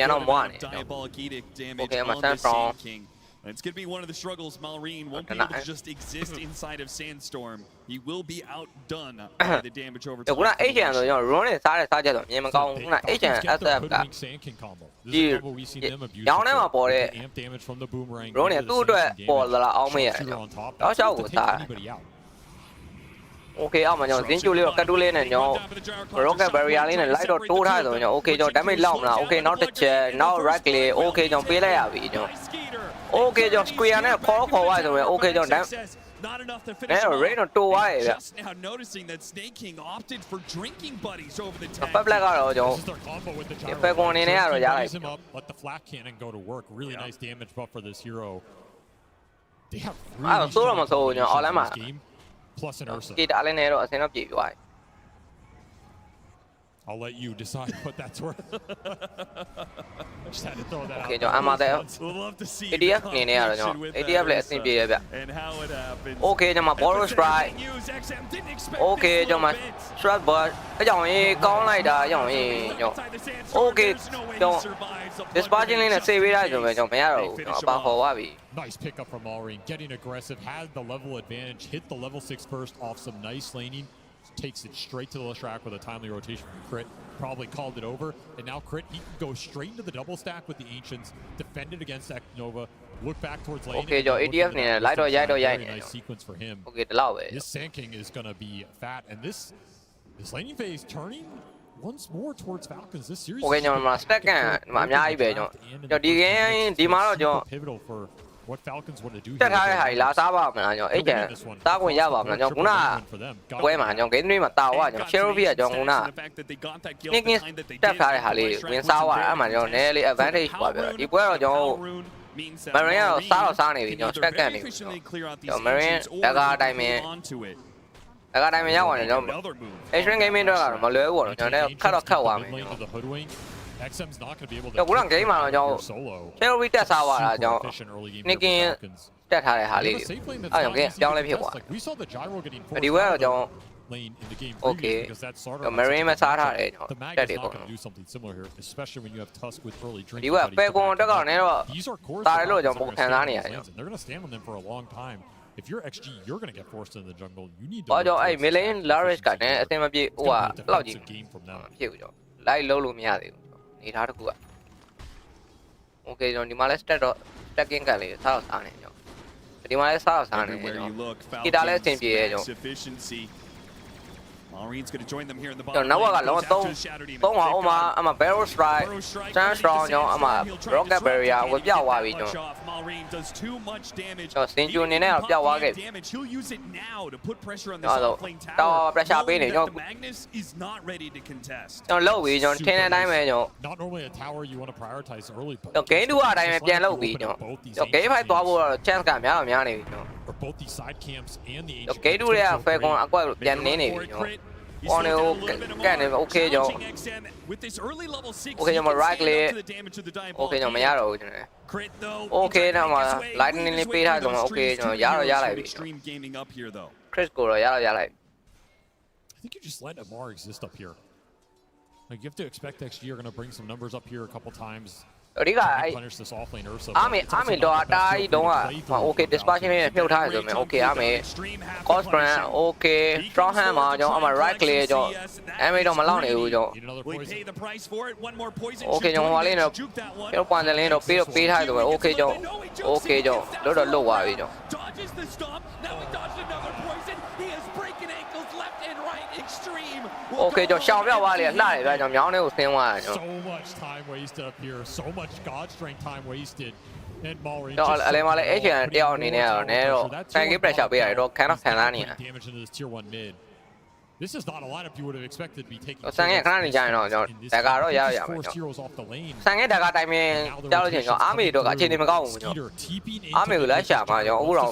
diabolic edict damage on the Sand King. It's going to be one of the struggles. Malrine won't be able to just exist inside of Sandstorm. He will be outdone by the damage over time. Agent rồi, rồi xả cho nhưng mà con cũng là agent SF cả. Gì? Giáo này mà bỏ đi. Rồi này tu đuổi bỏ là ông mày. Đó sao cũng xả. Ok, ông mà nhớ dính chú liệu cái đu lên này nhớ. Rồi cái barrier này lấy đồ tu thay rồi nhớ. Ok, cho damage lòng là ok, nó touch, nó rightly, ok cho phía đây à bị nhớ. Ok, cho square này khó quá rồi. Ok, cho damage. Nè, rồi nó tu quá. Pháp lại rồi cho. Phải con này nè rồi ra lại. Let the flat cannon go to work. Really nice damage buff for this hero. They have really strong game. plus an Ursa. ကြည့်တာလည်းနေတော့အစင်တော့ပြည့်သွား I'll let you decide what that's worth. Just had to throw that Okay, out. ကျွန်တော်အမှားတဲ့ We'll love to see ADF နေနေရတော့ကျွန်တော် ADF လည်းအဆင်ပြေရဗျ and how it happens. Okay ကျွန်တော် borrow strike Okay ကျွန်တော် strike bot အကြောင်းရေးကောင်းလိုက်တာအကြောင်းရေးကျွန်တော် Okay ကျွန်တော် dispatching လေးနဲ့ save ပေးလိုက်ကျွန်တော်မရတော့ဘူးကျွန်တော်အပါခေါ်သွားပြီ Nice pickup from Maureen, getting aggressive, had the level advantage, hit the level 6 first off some nice laning, takes it straight to the track with a timely rotation from Crit, probably called it over, and now Crit, he can go straight into the double stack with the Ancients, defended against Nova, look back towards lane. Okay ကျွန်တော် ADF နေလိုက်တော့ရိုက်တော့ရိုက်နေ Nice sequence for him. Okay ဒီလောက်ပဲ This Sand King is going to be fat, and this laning phase turning once more towards Falcons this series. Okay ကျွန်တော်မှာ stack ကဒီမှာအများကြီးပဲကျွန်တော်ဒီ game ဒီမှာတော့ကျွန်တော် pivotal for what Falcons want to do တက်ထားတဲ့ဟာကြီးလာစားပါမလားကျွန်တော်အဲ့ကျန်စားခွင့်ရပါမလားကျွန်တော်ခုနကပွဲမှာကျွန်တော် game 3မှာတာဝါကျွန်တော် Cherokee ကကျွန်တော်ခုနနကတက်ထားတဲ့ဟာလေးဝင်စားသွားတာအဲ့မှာကျွန်တော်နည်းလေး advantage ပါဗျဒီပွဲတော့ကျွန်တော် Marine ကတော့စားနေပြီကျွန်တော် stack ကန်နေပြီကျွန်တော် Marine တကားအတိုင်းပဲတကားအတိုင်းပဲရောက်သွားတယ်ကျွန်တော် Asian gaming တော့ကတော့မလွယ်ဘူးပေါ့ကျွန်တော်လည်းခတ်တော့ခတ်သွားမယ်XM's not going to be able to ကျွန်တော်က game မှာတော့ကျွန်တော် Cherokee တက်စားသွားတာကျွန်တော် Nicking တက်ထားတဲ့ဟာလေးတွေအဲ့ကြောင့် game ပြောင်းလဲဖြစ်သွားဒီဝဲတော့ကျွန်တော် Okay Marine မစားထားတယ်ကျွန်တော်တက်တယ်ပေါ့ do something similar here, especially when you have Tusk with early drink. ဒီဝဲပဲကွန်တက်ကတော့နည်းတော့တားတယ်လို့ကျွန်တော်ပုံခံစားနေရတယ် They're going to stand on them for a long time. If you're XG, you're going to get forced into the jungle. You need to ဘာကြောင့်အဲ့ Million Larish ကလည်းအဆင်မပြေဟိုကလောက်ကြီးဖြစ်ဘူးကျွန်တော်လိုက်လုံးလို့မရသေးဘူးနေသားတစ်ခုက Okay ကျွန်တော်ဒီမှာလဲ stacking ကလေးစားတော့စားနေကျွန်တော်ဒီမှာလဲစားတော့စားနေကျွန်တော်ဒီတာလဲအဆင်ပြေရဲ့ကျွန်တော် Maureen's going to join them here in the ကျွန် bottom. တော်နောက်ကလုံးသုံးပါအောင်မှာအမ barrel strike Sunstrong ကျွန်တော်အမ rocket barrier ကိုပြောက်သွားပြီကျွန်တော် Maureen does too much damage. ကျွန်တော်စင်ဂျူအနေနဲ့တော့ပြောက်သွားခဲ့ပြီ He'll use it now to put pressure on this offlane tower. တော့ pressure ပေးနေကျွန်တော် Magnus is not ready to contest. ကျွန်တော်လုပ်ပြီကျွန်တော်ထင်းတဲ့အတိုင်းပဲကျွန်တော် Not normally a tower you want to prioritize early, but ကျွန်တော် game 2အတိုင်းပဲပြန်လုပ်ပြီကျွန်တော် game 5သွားဖို့တော့ chance ကများနေပြီကျွန်တော် for both these side camps and the ကျွန်တော် game 2တွေက Falcon အကွက်ပြန်နင်းနေပြီကျွန်တော် on itကန်နေ okay ကျွန်တော် With this early level 6 Okay ကျွန်တော် right click Okay ကျွန်တော်မရတော့ဘူးကျွန်တော် Okay တော့မှာ lightning လေးပေးထားတော့ Okay ကျွန်တော်ရလိုက်ပြီ extreme gaming up here though. Chris ကိုတော့ရလိုက် I think you just let Amar exist up here. Like you have to expect XG are going to bring some numbers up here a couple times. ဒီကအဲ့ punish this offlane Ursa. အာမီတော့အတိုင်းတော့Okay dispatching နဲ့မြုပ်ထားရဆိုမယ် Okay အာမီ Cosplay Okay strong hand မှာကျွန်တော်အမ right click ကျွန်တော် aim တော့မလောက်နေဘူးကျွန်တော် Okay ကျွန်တော်ဟိုလေးတော့ကျွန်တော်ပွန်တယ်လင်းတော့ပေးထားရဆိုမယ် Okay ကျွန်တော် Okay ကျွန်တော်လွတ်သွားပြီကျွန်တော် Dodges the stop. Now he dodged another poison. He is breaking ankles left and right. Extreme. Okay ကျွန်တော်ရှောင်ပြောက်သွားလေလှတယ်ဗျကျွန်တော်မြောင်းလေးကိုဆင်းသွားတယ်ကျွန်တော် So much time wasted up here. So much God strength time wasted. And Maureen တော့အလဲမှာလဲ HN တယောက်အနေနဲ့ကတော့နည်းတော့ tank pressure ပေးရတယ်တော့ခံခံစားနေရ damage into this tier 1 mid. This is not a lineup you would have expected to be taking. ဆန်ရဲ့ခဏနေကြရင်တော့ကျွန်တော်ဒါကတော့ရမယ်ကျွန်တော်ဆန်ရဲ့ဒါကတိုင်းမြင်ကြားလို့ချင်းကျွန်တော်အာမီတို့ကအခြေအနေမကောင်းဘူးကျွန်တော်အာမီကိုလိုက်ရှာမှာကျွန်တော်အခုတော့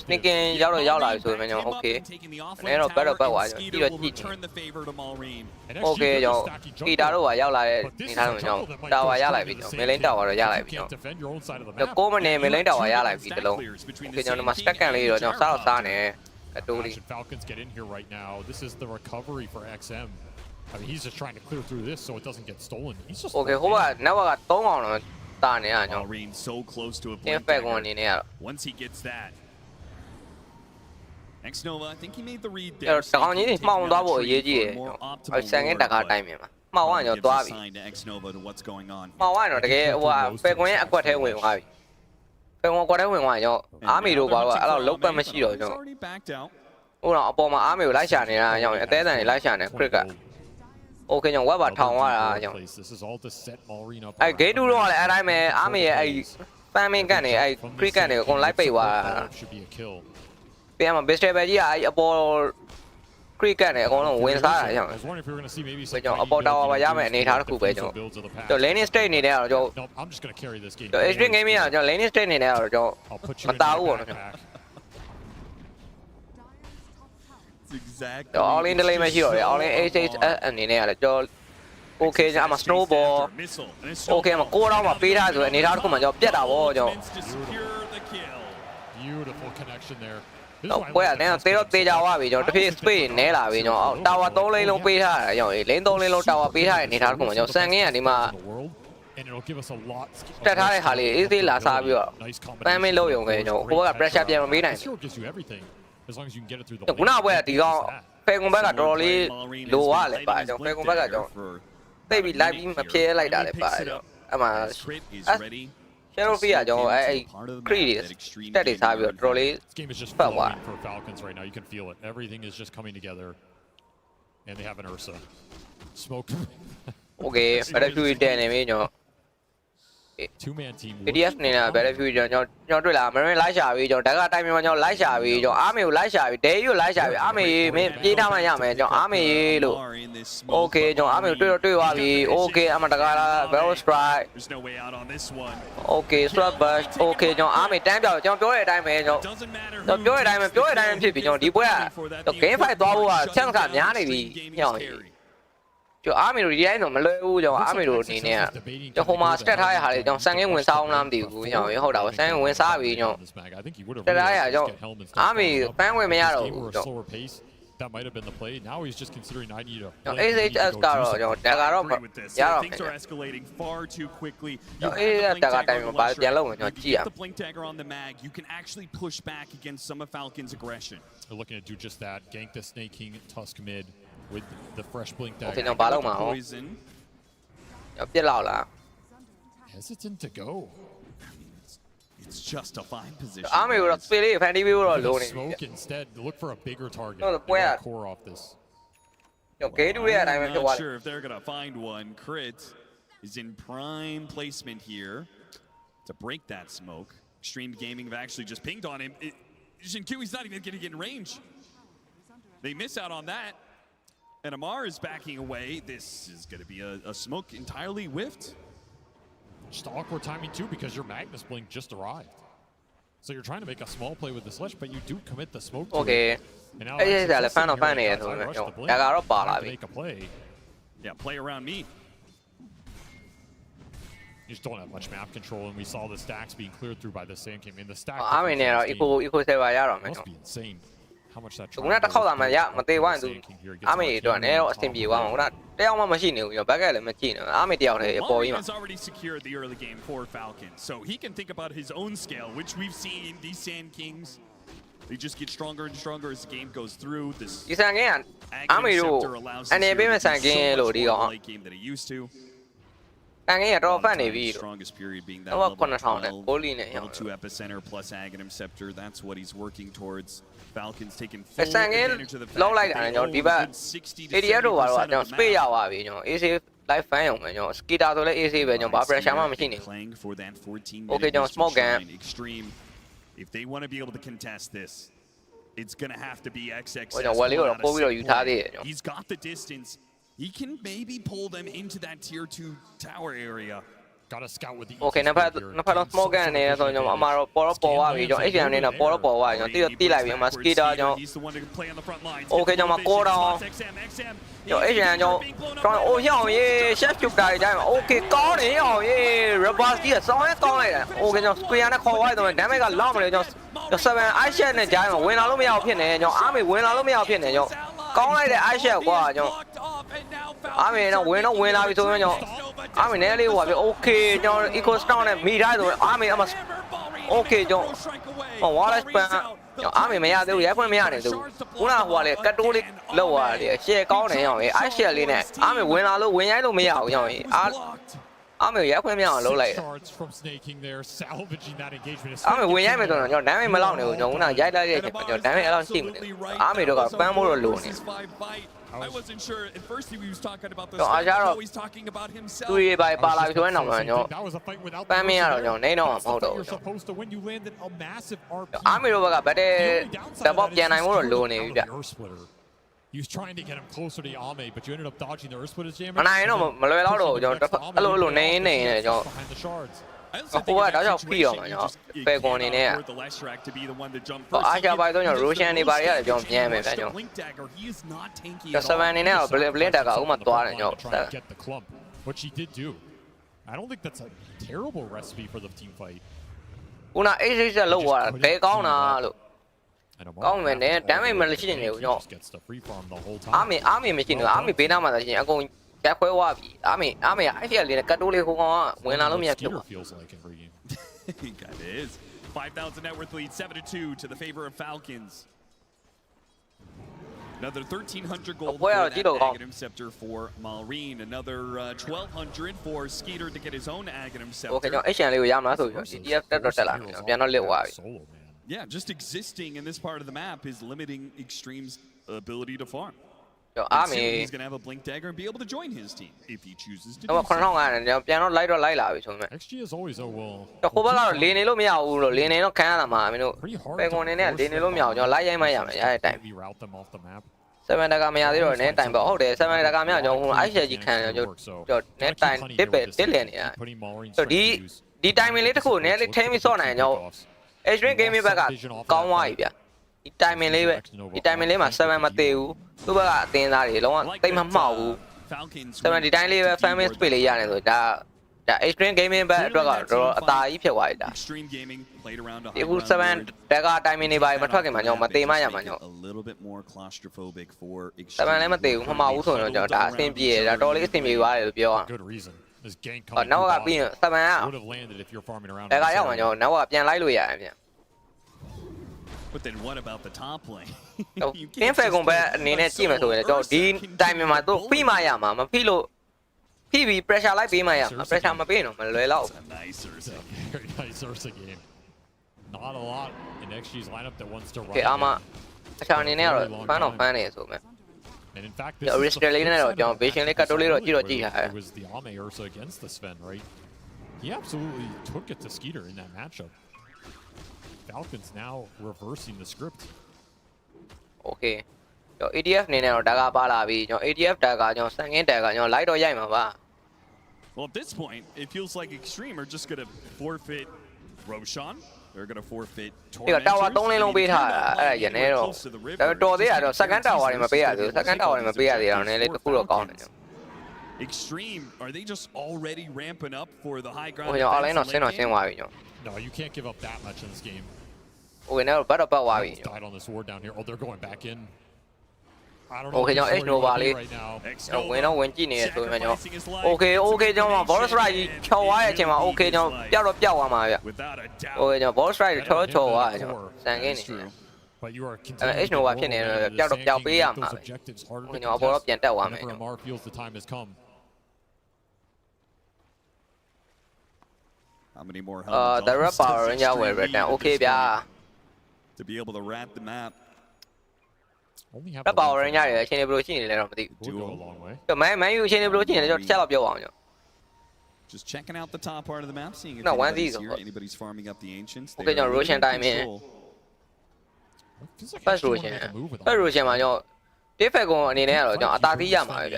sneaking ရောက်လာပြီဆိုရင်ကျွန်တော် Okay နည်းတော့ဘက်တော့ဘက်သွားကျွန်တော်ကြည့် Okay ကျွန်တော်ကီတာတို့ကရောက်လာတဲ့နေသားလို့ကျွန်တော်တာဝါရလိုက်ပြီကျွန်တော်မင်းလိန်တာဝါတော့ရလိုက်ပြီကျွန်တော်9မိနစ်မင်းလိန်တာဝါရလိုက်ပြီတလုံး Okay ကျွန်တော်ဒီမှာ stack ကန်လေးတော့ကျွန်တော်စားနေFalcons get in here right now. This is the recovery for XM. I mean, he's just trying to clear through this so it doesn't get stolen. He's just Okay ဟိုကနောက်က3အောင်တော့တာနေရကျွန်တော် Maureen so close to a blink. Once he gets that. X-Nova, I think he made the read တကောင်ကြီးမှောင်သွားဖို့အရေးကြီးတယ်။ဆန်ရဲ့တကားတိုင်းမြင်မှာ။မှောင်ကကျွန်တော်သွားပြီ။ X-Nova to what's going on. မှောင်ကတော့တကယ်ဟိုကဖယ်ကွန်ရဲ့အကွက်ထဲဝင်သွားပြီ။ဖယ်ကွန်ကွက်ထဲဝင်သွားကျွန်တော်အာမီတို့ကတော့အဲ့လိုလုံးပတ်မရှိတော့ကျွန်တော် ဟိုတော့အပေါ်မှာအာမီကိုလိုက်ရှာနေတာကျွန်တော်အသေးအံတွေလိုက်ရှာနေ crit က Okay ကျွန်တော်ဝက်ပါထောင်သွားတာကျွန်တော်အဲ့ gate 2တော့လည်းအဲ့တိုင်းပဲအာမီရဲ့အဲ့ spamming ကန်နေအဲ့ crit ကန်နေအကုန်လိုက်ပိတ်သွားတာပြန်မှာ best stable ကြီးကအဲ့အပေါ် crit ကန်နေအကုန်လုံးဝင်စားတာကျွန်တော်အပေါ် tower ပါရမယ်အနေထားတစ်ခုပဲကျွန်တော် laning state နေတယ်ကတော့ကျွန်တော် extreme gaming ကကျွန်တော် laning state နေတယ်ကတော့ကျွန်တော်မတားဘူးပေါ့နော် exactly. All in the lane မရှိတော့တယ် all in 8 အနေနဲ့ရတယ်ကျွန်တော် okay ကျွန်တော် snowball okay မှာ6 round မှာပေးထားဆိုအနေထားတစ်ခုမှာကျွန်တော်ပြတ်တာဗောကျွန်တော် Beautiful connection there. တော့ပွဲရတယ်တေးတော့တေးကြသွားပြီကျွန်တော်တစ်ဖြည်း space နဲလာပြီကျွန်တော် tower 3 lane လုံးပေးထားရတယ်ကျွန်တော် lane 3 lane လုံး tower ပေးထားတဲ့အနေထားတစ်ခုမှာကျွန်တော်ဆန်ကင်းကဒီမှာ and it'll give us a lot တက်ထားတဲ့ဟာလေး easy လာစားပြီးတော့ပန်းမင်းလို့ရုံပဲကျွန်တော်ဟိုဘက်က pressure ပြန်မပေးနိုင်ဘူး as long as you can get it through the ခုနကပွဲကဒီကောင်ဖေကွန်ဘက်ကတော်တော်လေးလိုရလဲပါကျွန်တော်ဖေကွန်ဘက်ကကျွန်တော်သိပြီး live ပြီးမဖြဲလိုက်တာလည်းပါတယ်ကျွန်တော်အဲ့မှာ Sheriff ကကျွန်တော်အဲ့ crit တက်တွေစားပြီးတော့တော်တော်လေး game is just flowing for Falcons right now. You can feel it. Everything is just coming together, and they have an Ursa. Smoke. Okay, Battlefield တက်နေပြီကျွန်တော် two-man team. PDF နေလား Battlefield ကျွန်တော်တွေ့လားမင်းလိုက်ရှာပြီးကျွန်တော်ဓာတ်ကတိုင်းမှာကျွန်တော်လိုက်ရှာပြီးကျွန်တော်အာမေကိုလိုက်ရှာပြီးဒဲယူလိုက်ရှာပြီးအာမေမင်းပြေးထားမှရမယ်ကျွန်တော်အာမေလို့ Okay ကျွန်တော်အာမေကိုတွေ့သွားပြီ Okay အမတကားလား Barrel Strike There's no way out on this one. Okay Strap Burst Okay ကျွန်တော်အာမေတန်းပြောက်ကျွန်တော်ပြောတဲ့အတိုင်းပဲကျွန်တော်ပြောတဲ့အတိုင်းပဲဖြစ်ပြီကျွန်တော်ဒီပွဲက game fight သွားဖို့ကချန်ကများနေပြီညောင်းကျွန်တော်အာမေတို့ဒီတိုင်းတော့မလွယ်ဘူးကျွန်တော်အာမေတို့အနေနဲ့ကျွန်တော်ဟိုမှာ stat ထားရဟာလေကျွန်တော်ဆန်ကင်းဝင်စားအောင်လားမသိဘူးကျွန်တော်ဟုတ်တာပါဆန်ကင်းဝင်စားပြီကျွန်တော်တက်ထားရကျွန်တော်အာမေပန်းဝင်မရတော့ဘူးကျွန်တော် That might have been the play. Now he's just considering I need to. AHS ကတော့ကျွန်တော်တက်ကတော့ရတော့ Things are escalating far too quickly. တက်ကတိုင်းမှာပြန်လို့ကျွန်တော်ကြည့်ရ The blink dagger on the mag, you can actually push back against some of Falcon's aggression. They're looking to do just that. Gank the Snake King Tusk mid with the fresh blink dagger. Okay ကျွန်တော်ဘာလုပ်မှာဟောပြစ်လောက်လား Hesitant to go. It's just a fine position. အာမေတို့ speed လေးဖန်တီးပြီးတော့လိုနေ Smoke instead. Look for a bigger target. No, the player. Core off this. ကျွန်တော်ဂေးတူရဲ့အတိုင်းပဲဖြစ်သွား Not sure if they're gonna find one. Crit is in prime placement here to break that smoke. Extreme Gaming have actually just pinged on him. Shinkiwi's not even getting in range. They miss out on that. And Amar is backing away. This is going to be a smoke entirely whiffed. Just awkward timing too because your Magnus Blink just arrived. So you're trying to make a small play with the Sledge, but you do commit the smoke to Okay. it. And now Hey, that's fan of fan here. Make a play. Yeah, play around me. You just don't have much map control, and we saw the stacks being cleared through by the Sand King. In the stack, I mean, equal server ရတော့မယ် must be insane. How much that ခုနတစ်ခေါက်သာမသေးဝိုင်းသူအာမေတို့ကနေတော့အဆင်ပြေသွားမှာခုနတယောက်မှမရှိနေဘူးဘက်ကလည်းမကြည့်နေအာမေတယောက်တည်းအပေါ်ကြီးမှာ has already secured the early game for Falcons, so he can think about his own scale, which we've seen these Sand Kings. They just get stronger and stronger as the game goes through. This ဒီဆန်ကင်းအာမေတို့အနေပေးမဲ့ဆန်ကင်းလို့ဒီကောင် game that he used to. ဆန်ကင်းရတော့ဖတ်နေပြီ Strongest period being that တော့ level 9000နဲ့ကိုလီနဲ့ level 2 epicenter plus Aghanim Scepter. That's what he's working towards. Falcons taking ဆန်ကင်းလုံးလိုက်တာနဲ့ကျွန်တော်ဒီဘက် ADF တို့ပါတော့ကျွန်တော် space ရသွားပြီကျွန်တော် AC live fan အောင်ပဲကျွန်တော် skater ဆိုလဲ AC ပဲကျွန်တော်ဘာ pressure မှမရှိနေဘူး playing for that 14 Okay ကျွန်တော် smoke gun extreme. If they want to be able to contest this, it's going to have to be XXS. He's got the distance. He can maybe pull them into that tier 2 tower area. Got a scout with the Okay နှစ်ဖက်တော့ smoke gun နေဆိုကျွန်တော်အမှာတော့ပေါ်တော့ပေါ်သွားပြီကျွန်တော် HM နေတော့ပေါ်တော့ပေါ်သွားပြီကျွန်တော်တိလိုက်ပြီအမှာ skater ကျွန်တော် Okay ကျွန်တော်ကိုတော့ကျွန်တော် HM ကျွန်တော်အိုဟျောင်းရေး chef ကျုပ်တာကြီးတိုင်း Okay ကောင်းနေဟျောင်းရေး rubber ကြီးကစောင်းရဲကောင်းလိုက်တယ် Okay ကျွန်တော် square နဲ့ခေါ်သွားတယ် damage ကလောက်မလဲကျွန်တော်7 ice shot နဲ့ကြားမှာဝင်လာလို့မရအောင်ဖြစ်နေကျွန်တော်အားမေဝင်လာလို့မရအောင်ဖြစ်နေကျွန်တော်ကောင်းလိုက်တဲ့ ice shot ကွာကျွန်တော်အားမေတော့ဝင်လာပြီဆိုရင်ကျွန်တော်အားမေနည်းလေးဟိုပါပြီ Okay ကျွန်တော် eco stone နဲ့မိထားဆိုအားမေအမ Okay ကျွန်တော် water span ကျွန်တော်အားမေမရသေးဘူးရိုက်ခွင့်မရနေသေးဘူးခုနကဟိုကလေကတ်တိုးလေးလောက်ရတယ်ရှယ်ကောင်းနေအောင် ice shot လေးနဲ့အားမေဝင်လာလို့ဝင်ရိုက်လို့မရဘူးကျွန်တော်အားမေရိုက်ခွင့်မရအောင်လုပ်လိုက်တယ်အားမေဝင်ရိုက်မယ်ဆိုတော့ကျွန်တော် damage မလောက်နေဘူးကျွန်တော်ခုနရိုက်လိုက်တဲ့အချိန်မှာကျွန်တော် damage အဲ့လောက်ရှိမနေဘူးအားမေတို့ကပန်းဖို့တော့လိုနေ I wasn't sure at first he was talking about the now he's talking about himself. သူရေးပါပါလာပြီဆိုရင်တော့ကျွန်တော်ပန်းမရတော့ကျွန်တော်နေတော့မှာမဟုတ်တော့ဘူးအားမေတို့ဘက်က battle double ပြန်နိုင်ဖို့တော့လိုနေပြီဗျ He was trying to get him closer to Ame, but you ended up dodging the Earth Splitter's damage. မနိုင်တော့မလွယ်တော့ကျွန်တော်အဲ့လိုနေကျွန်တော် ဟိုကတောက်လျှောက်ဖိရောမှာကျွန်တော်ဖယ်ကွန်နေနဲ့အားချပိုင်းတော့ကျွန်တော် Roshan နေပါရတယ်ကျွန်တော်ပြန်မယ်ဗျာကျွန်တော်7အနေနဲ့တော့ Blink Dagger ဥမာသွားတယ်ကျွန်တော် What she did do. I don't think that's a terrible recipe for the team fight. ခုန 8-6 လောက်သွားတာဘယ်ကောင်းတာလို့ကောင်းမယ်နဲ့ damage မရှိနေဘူးကျွန်တော်အားမမရှိနေဘူးအားမဘေးနားမှာသာရှင်အကုန်ရက်ခွဲသွားပြီအားမအဲ့ဒီလေးကတ်တိုးလေးဟိုကောင်ကဝင်လာလို့မရဖြစ်ဘူး That is 5,000 net worth lead 7-2 to the favor of Falcons. Another 1,300 gold for that Aghanim Scepter for Malrine. Another 1,200 for Skeeter to get his own Aghanim Scepter. Okay, ကျွန်တော် HN လေးကိုရမလားဆိုပြီး CTF တက်တော့တက်လာတယ်ပြန်တော့လစ်သွားပြီ Yeah, just existing in this part of the map is limiting Extreme's ability to farm. And soon he's going to have a Blink Dagger and be able to join his team if he chooses to do တော့9,500နဲ့ပြန်တော့လိုက်လာပြီဆိုမှ XG is always oh well ဟိုဘက်ကတော့လင်းနေလို့မရဘူးလို့လင်းနေတော့ခံရတာမှာမင်းတို့ပယ်ကွန်နေနဲ့လင်းနေလို့မရဘူးကျွန်တော်လိုက်ရိုက်မှရမယ်ရတဲ့တိုင်7 Dagger မရသေးတော့နည်းတိုင်ပေါ့ဟုတ်တယ်7 Dagger မရကျွန်တော်ဟိုအိုက်ရှယ်ကြီးခံရကျွန်တော်နည်းတိုင်တစ်လည်နေတာဆိုဒီတိုင်မင်လေးတစ်ခုနည်းလေးထိမ့်ပြီးစော့နိုင်ကျွန်တော် Extreme Gaming ဘက်ကကောင်းသွားပြီဗျဒီတိုင်မင်လေးပဲဒီတိုင်မင်လေးမှာ7မသေးဘူးသူ့ဘက်ကအတင်းသားတွေလုံးဝတိတ်မမှောက်ဘူး7ဒီတိုင်းလေးပဲ fan base space လေးရတယ်ဆိုဒါ Extreme Gaming ဘက်အတွက်ကတော့အသာကြီးဖြစ်သွားပြီဒါဒီခု7 Dagger တိုင်မင်နေပါမထွက်ခင်မှာကျွန်တော်မသေးမှရမှာကျွန်တော် a little bit more claustrophobic for 7လည်းမသေးဘူးမမှောက်ဘူးဆိုရင်တော့ကျွန်တော်ဒါအဆင်ပြေတယ်ဒါတော်လေးအဆင်ပြေသွားတယ်လို့ပြောရအောင်နောက်ကပြီးရင်7က Dagger ရောက်မှာကျွန်တော်နောက်ကပြန်လိုက်လို့ရတယ်ဗျ But then what about the top lane? ကင်းဖယ်ကွန်ဘက်အနေနဲ့ကြည့်မယ်ဆိုရင်ကျွန်တော်ဒီတိုင်မှာတော့ဖိမှရမှာမဖိလို့ဖိပြီး pressure လိုက်ပေးမှရမှာ pressure မပေးတော့မလွယ်တော့ Very nice Ursa game. Not a lot in XG's lineup that wants to run. အမအချာအနေနဲ့တော့ fan နေဆိုမယ် And in fact, this is the lane နဲ့တော့ကျွန်တော် vision လေးကတ်တိုးလေးတော့ကြည့်ထားတယ် It was the Ame Ursa against the Sven, right? He absolutely took it to Skeeter in that matchup. Falcons now reversing the script. Okay. ကျွန်တော် ADF အနေနဲ့တော့ Dagger ပါလာပြီကျွန်တော် ADF Dagger ကျွန်တော်စံငင်း Dagger ကျွန်တော်လိုက်တော့ရိုက်မှာပါ Well, at this point, it feels like Extreme are just going to forfeit Roshan. They're going to forfeit Torment. ဒီတော့ Tower 3 လင်းလုံးပေးထားတာအဲ့ဒါရနေတော့တော်သေးတာတော့ second tower တွေမပေးရသေးဘူး second tower တွေမပေးရသေးတော့နည်းလေးတစ်ခုတော့ကောင်းတယ်ကျွန်တော် Extreme, are they just already ramping up for the high ground? ဟိုကျွန်တော် online တော့ဆင်းသွားပြီကျွန်တော် No, you can't give up that much in this game. Okay, now battle part သွားပြီ Died on this ward down here. Oh, they're going back in. I don't know. Okay ကျွန်တော် H Nova လေးဝင်တော့ဝင်ကြည့်နေရဆိုရင်ကျွန်တော် Okay ကျွန်တော် Boss Strike ကြီးချော်သွားတဲ့အချိန်မှာ Okay ကျွန်တော်ပျောက်သွားမှာဗျ Okay ကျွန်တော် Boss Strike ချော်သွားတယ်ကျွန်တော်စံကင်းနေတယ် But you are H Nova ဖြစ်နေတယ်ပျောက်ပေးရမှာပဲကျွန်တော်အပေါ်တော့ပြန်တက်သွားမယ် Amar feels the time has come. How many more the red power ranger will return. Okay ဗျာ to be able to rat the map. red power ranger ရဲ့အချိန်ဘယ်လိုရှိနေလဲတော့မသိဘူးကျွန်တော်မန်ယူအချိန်ဘယ်လိုရှိနေလဲကျွန်တော်တစ်ချက်တော့ပြောအောင်ကျွန်တော် Just checking out the top part of the map, seeing if anybody's farming up the ancients. Okay ကျွန်တော် Roshan time ရင် First Roshan မှာကျွန်တော်တစ်ဖက်ကွန်အနေနဲ့ကတော့ကျွန်တော်အသာသီးရမှာပဲဗျ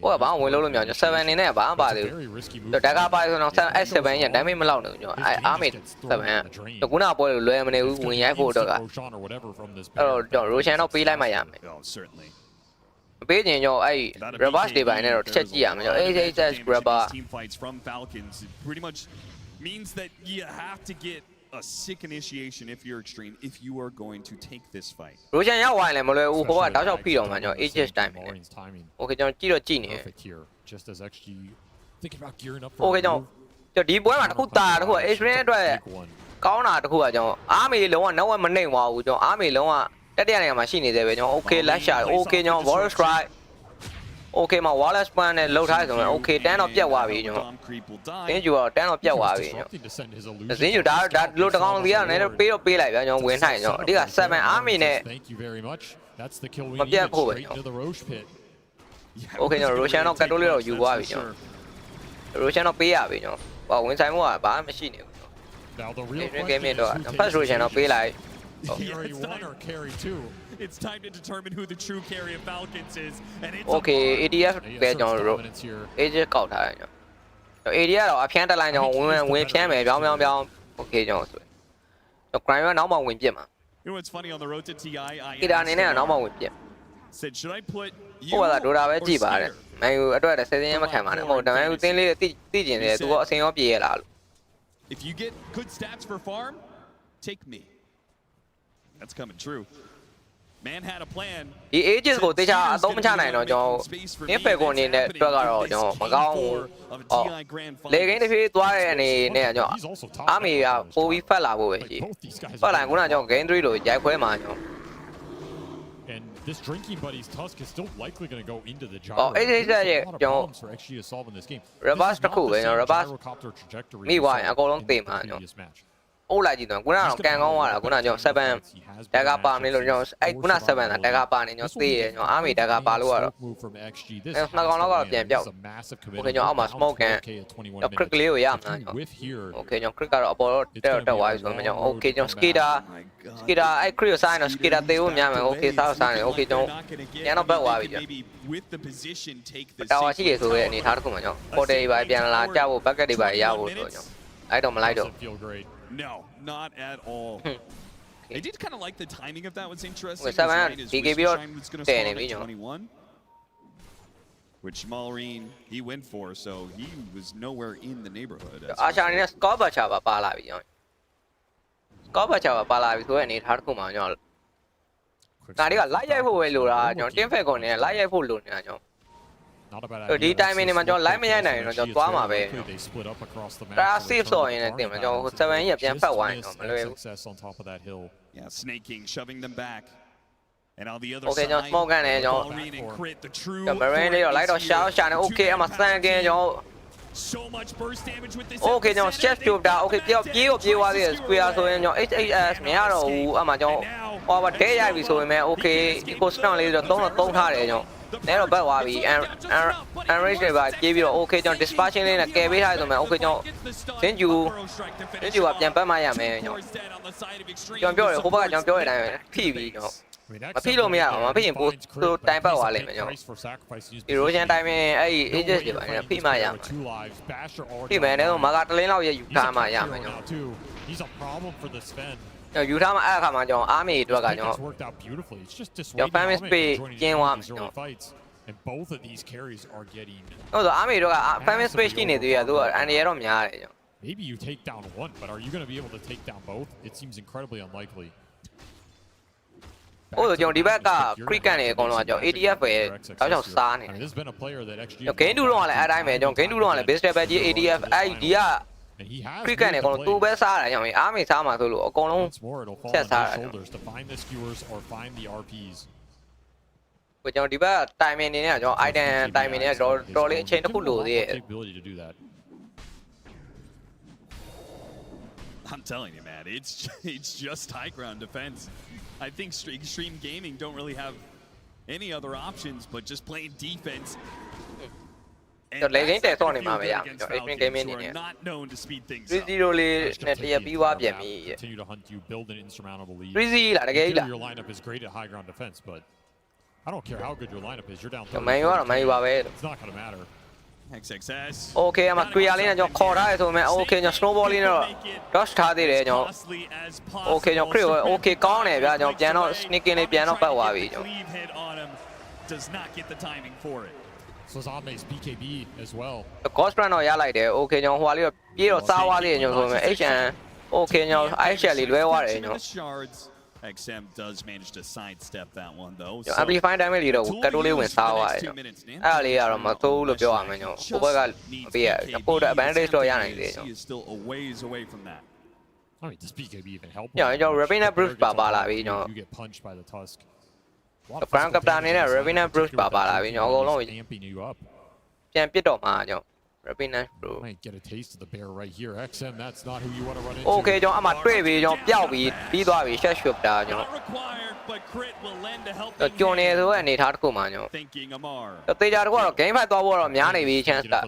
ဟိုကဘာမှဝင်လို့မရအောင်ကျွန်တော်7အနေနဲ့ဘာမှမပါသေးဘူး Dagger ပါဆိုတော့ 7 ရ damage မလောက်နေဘူးကျွန်တော်အားမေ7ကခုနကပွဲလို့လွယ်မနေဘူးဝင်ရိုက်ဖို့တော့ကအဲ့တော့ကျွန်တော် Roshan တော့ပေးလိုက်မှရမယ်ပေးရင်ကျွန်တော်အဲ့ reverse တွေပိုင်းနဲ့တော့တစ်ချက်ကြည့်ရမယ်ကျွန်တော် AHS grabber team fights from Falcons it pretty much means that you have to get a sick initiation if you're Extreme if you are going to take this fight. Roshan ရောက်သွားရင်လည်းမလွယ်ဘူးဟိုကတောက်လျှောက်ဖိတော့မှာကျွန်တော် AGS time နဲ့ Okay ကျွန်တော်ကြည့်တော့ကြည့်နေတယ် Just as XG thinking about gearing up for Okay ကျွန်တော်ဒီပွဲမှာတစ်ခုတာတစ်ခုက Extreme အတွက်ကောင်းတာတစ်ခုကကျွန်တော်အားမေလုံးဝနောက်ဝက်မနှိမ်သွားဘူးကျွန်တော်အားမေလုံးဝတက်တဲ့နေရာမှာရှိနေသေးပဲကျွန်တော် Okay let's shot Okay ကျွန်တော် Water Strike Okay မှာ wireless span နဲ့လှုပ်ထားတယ်ဆိုရင် Okay တန်းတော့ပြတ်သွားပြီကျွန်တော်သင်းကျူတော့တန်းတော့ပြတ်သွားပြီကျွန်တော်သင်းကျူဒါလို့တကောင်စီကလည်းပေးတော့ပေးလိုက်ဗျာကျွန်တော်ဝင်နိုင်ကျွန်တော်အဓိက7 army နဲ့ Thank you very much. That's the kill we need straight to the Roche pit. Okay ကျွန်တော် Roshan တော့ကတ်တိုးလေးတော့ယူသွားပြီကျွန်တော် Roshan တော့ပေးရပြီကျွန်တော်ဟောဝင်ဆိုင်မှုကဘာမှမရှိနေဘူး Now the real game တော့ first Roshan တော့ပေးလိုက် Carry 1 or carry 2. It's time to determine who the true carry of Falcons is and it's Okay ADF ပဲကျွန်တော်တို့ AJ ကောက်ထားတယ်ကျွန် area တော့အဖျန်းတက်လိုက်ကျွန်တော်ဝင်ဖြန်းမယ်ပြောင်း okay ကျွန်တော်ဆိုတော့ grind ကနောက်မှဝင်ပြစ်မှာ You know what's funny on the road to TI? Kira အနေနဲ့ကနောက်မှဝင်ပြစ် said, should I put ဟိုကဒေါ်တာပဲကြည့်ပါတယ်မန်ယူအတွက်လည်းဆက်စင်းရမခံပါနဲ့ဟုတ်ဒါပေမဲ့သင်းလေးသိကျင်တယ်သူကအစင်ရောပြေရလားလို့ If you get good stats for farm, take me. That's coming true. Man had a plan. ဒီ ages ကိုတေချာအသုံးမချနိုင်တော့ကျွန်တော်နင်းဖယ်ကိုအနေနဲ့အတွက်ကတော့ကျွန်တော်မကောင်းဘူးလေကိန်းတစ်ပြေးသွားတဲ့အနေနဲ့ကျွန်တော်အာမီကပိုပြီးဖက်လာဖို့ပဲရှိဖက်လာခုနကကျွန်တော် game 3လို့ရိုက်ခွဲမှာကျွန်တော် And this drinking buddy's tusk is still likely going to go into the jar. Oh, it is that yeah, problems for XG to solve in this game. Reverse တစ်ခုပဲကျွန်တော် reverse မိသွားရင်အကုန်လုံးသိမှာကျွန်တော်အိုးလိုက်ကြည့်တော့ခုနကတော့ကန်ကောင်းသွားတာခုနကကျွန်တော်7တက်ကာပါနေလို့ကျွန်တော်အဲ့ခုန7တာတက်ကာပါနေကျွန်တော်သိတယ်ကျွန်တော်အာမီတက်ကာပါလို့ကတော့နှစ်ကောင်လောက်ကတော့ပြန်ပြောက်โอเคကျွန်တော်အောက်မှာ smoke ကန် crit လေးကိုရမှာကျွန်တော်โอเคကျွန်တော် crit ကတော့အပေါ်တော့တက်သွားပြီဆိုတော့ကျွန်တော်โอเคကျွန်တော် skater အဲ့ crit ကိုဆိုင်တော့ skater သေးဖို့များမယ်โอเคစားဆိုင်တယ်โอเคကျွန်တော်ပြန်တော့ဘက်သွားပြီကျွန်တော်တာဝါရှိရဆိုတဲ့အနေထားတစ်ခုမှာကျွန်တော် portal တွေပါပြန်လာကြဖို့ bucket တွေပါရဖို့ဆိုတော့ကျွန်တော်အဲ့တော့မလိုက်တော့ No, not at all. They did kind of like the timing of that. Was interesting. BKB was going to start at 21, which Malrine he went for, so he was nowhere in the neighborhood. Ashani na score bacha ba pa la biကျွန်တော် score bacha ba pa la bi ဆိုတဲ့အနေထားတစ်ခုမှာကျွန်တော်ဒါတွေကလိုက်ရိုက်ဖို့ပဲလိုတာကျွန်တော် team fake ကိုနေလိုက်ရိုက်ဖို့လိုနေတာကျွန်တော်ဒီ timing နဲ့မှကျွန်တော် live မရိုက်နိုင်ရင်တော့ကျွန်တော်သွားမှာပဲဒါ safe ဆိုရင်လည်းတင်မှာကျွန်တော်7ရက်ပြန်ဖတ်သွားရင်တော့မလွယ်ဘူး Yeah, snaking, shoving them back. And on the other okay, side, ကျွန်တော် smoke ကန်တယ်ကျွန်တော် crit the true. Marine လေးတော့လိုက်တော့ shadow နေ okay အမှစမ်းကင်းကျွန်တော် So much burst damage with this. Okay ကျွန်တော် chest tube တာ okay ပြေးသွားသေးတယ် square ဆိုရင်ကျွန်တော် HHS မရတော့ဘူးအမှကျွန်တော် over day ရိုက်ပြီဆိုရင်လည်း okay eco stun လေးကျွန်တော်3ထားတယ်ကျွန်တော်နဲတော့ဘက်သွားပြီ enrage တွေပါပြေးပြီးတော့ okay ကျွန်တော် dispatching လေးနဲ့ကယ်ပေးထားရဆိုမှ okay ကျွန်တော်စင်ဂျူကပြန်ပတ်မှရမယ်ကျွန်တော်ပြောတယ်ဟိုဘက်ကကျွန်တော်ပြောတဲ့အတိုင်းပဲဖိပြီးကျွန်တော်မဖိလို့မရအောင်မဖိရင်ပိုတိုင်ပတ်သွားလိမ့်မယ်ကျွန်တော် erosion တိုင်းပဲအဲ့ဒီ ages တွေပါနေဖိမှရမှာဖိမယ်လည်းမကတလင်းလောက်ရယူထားမှရမှာကျွန်တော်ယူထားမှအဲ့အခါမှာကျွန်တော်အားမေအတွက်ကကျွန်တော် famous page ကျင်းသွားမှာကျွန်တော် And both of these carries are getting ဟုတ်ဆိုအားမေအတွက်က famous page ရှိနေသေးတယ်သူကအန်ဒီရတော့များတယ်ကျွန်တော် Maybe you take down one, but are you going to be able to take down both? It seems incredibly unlikely. ဟုတ်ဆိုကျွန်တော်ဒီဘက်က crit ကန်နေအကုန်လုံးကကျွန်တော် ADF ပဲတောက်ချောက်စားနေတယ် There's been a player that XG game 2တော့လည်းအဲ့တိုင်းပဲကျွန်တော် game 2တော့လည်း base step ကြီး ADF အဲ့ဒီက crit ကန်နေအကုန်လုံးသူပဲစားတယ်ကျွန်တော်အားမေစားမှာဆိုလို့အကုန်လုံးဆက်စားတယ် to find the skewers or find the RPs. ကိုကျွန်တော်ဒီဘက် timing နေနဲ့ကျွန်တော် item timing နေတော်လေးအချိန်တစ်ခုလိုသေးတယ် I'm telling you, man, it's just high ground defense. I think Extreme Gaming don't really have any other options but just playing defense. ကျွန်တော်လေကိန်းတက်ဆော့နေမှာပဲရမယ်ကျွန်တော် Extreme Gaming နေနဲ့ not known to speed things up. 3-0 လေးနဲ့တရပြီးသွားပြန်ပြီ Continue to hunt you, build an insurmountable lead. 3-0 လားတကယ်ကြီးလား Your lineup is great at high ground defense, but I don't care how good your lineup is. You're down မန်ယူကတော့မန်ယူပါပဲ It's not going to matter. XXS. Okay အမ clear လေးနဲ့ကျွန်တော်ခေါ်ထားရဆိုမှ okay ကျွန်တော် snowball လေးနဲ့တော့ dodge ထားသေးတယ်ကျွန်တော် okay ကျွန်တော် crit ကို okay ကောင်းတယ်ဗျာကျွန်တော်ပြန်တော့ sneaking လေးပြန်တော့ပတ်သွားပြီကျွန်တော် does not get the timing for it. So Zombies BKB as well. Ghost run တော့ရလိုက်တယ် okay ကျွန်တော်ဟိုဟာလေးတော့ပြေးတော့စားသွားသေးတယ်ကျွန်တော်ဆိုမှ HN okay ကျွန်တော် IHL လေးလွဲသွားတယ်ကျွန်တော် XM does manage to sidestep that one though. So amplify damage လေးတော့ကတ်တိုးလေးဝင်စားသွားတယ်ကျွန်တော်အဲ့ဒါလေးကတော့မသိဘူးလို့ပြောရမယ်ကျွန်တော်ဟိုဘက်ကမပေးရဘူးပို့တဲ့ advantage တော့ရနိုင်သေးတယ်ကျွန်တော် He is still a ways away from that. I mean, does BKB even help? ကျွန်တော် Ravina Bruce ပါလာပြီကျွန်တော် You get punched by the tusk. Crown Captain အနေနဲ့ Ravina Bruce ပါလာပြီကျွန်တော်အကုန်လုံးပြန်ပစ်တော့မှာကျွန်တော် Ravina Bruce might get a taste of the bear right here. XM, that's not who you want to run into. Okay ကျွန်တော်အမှတွေ့ပြီကျွန်တော်ပျောက်ပြီးပြီးသွားပြီ shot shoot တာကျွန်တော်ကျွန်နေဆိုတဲ့အနေထားတစ်ခုမှာကျွန်တော်တေချာတစ်ခုကတော့ game fight သွားဖို့တော့များနေပြီ chance တာ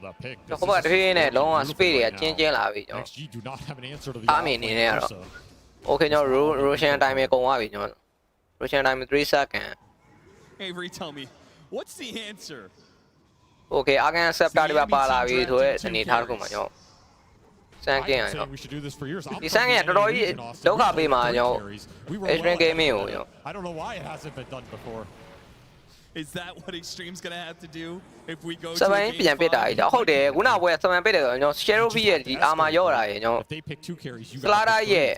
ဟိုဘက်ကတဖြည်းနဲ့လုံးဝ speed တွေကကျင်းလာပြီကျွန်တော်အားမင်းနေနဲ့ကတော့ Okay ကျွန်တော် Russian time ကုန်သွားပြီကျွန်တော် Russian time 3 second Avery, tell me, what's the answer? Okay, I can accept that we areလာပြီဆိုတဲ့အနေထားတစ်ခုမှာကျွန်တော်စမ်းကင်းရအောင်ဒီစမ်းကင်းတော်တော်ကြီးဒုက္ခပေးမှာကျွန်တော် Extreme Gaming ကိုကျွန်တော် I don't know why it hasn't been done before. Is that what Extreme's going to have to do if we go to 7 ပြန်ပစ်တာကြီးဟုတ်တယ်ခုနကပွဲ7ပစ်တယ်ဆိုတော့ကျွန်တော် Cherokee ရဲ့ဒီ armor ရော့တာရေကျွန်တော် Slider ရဲ့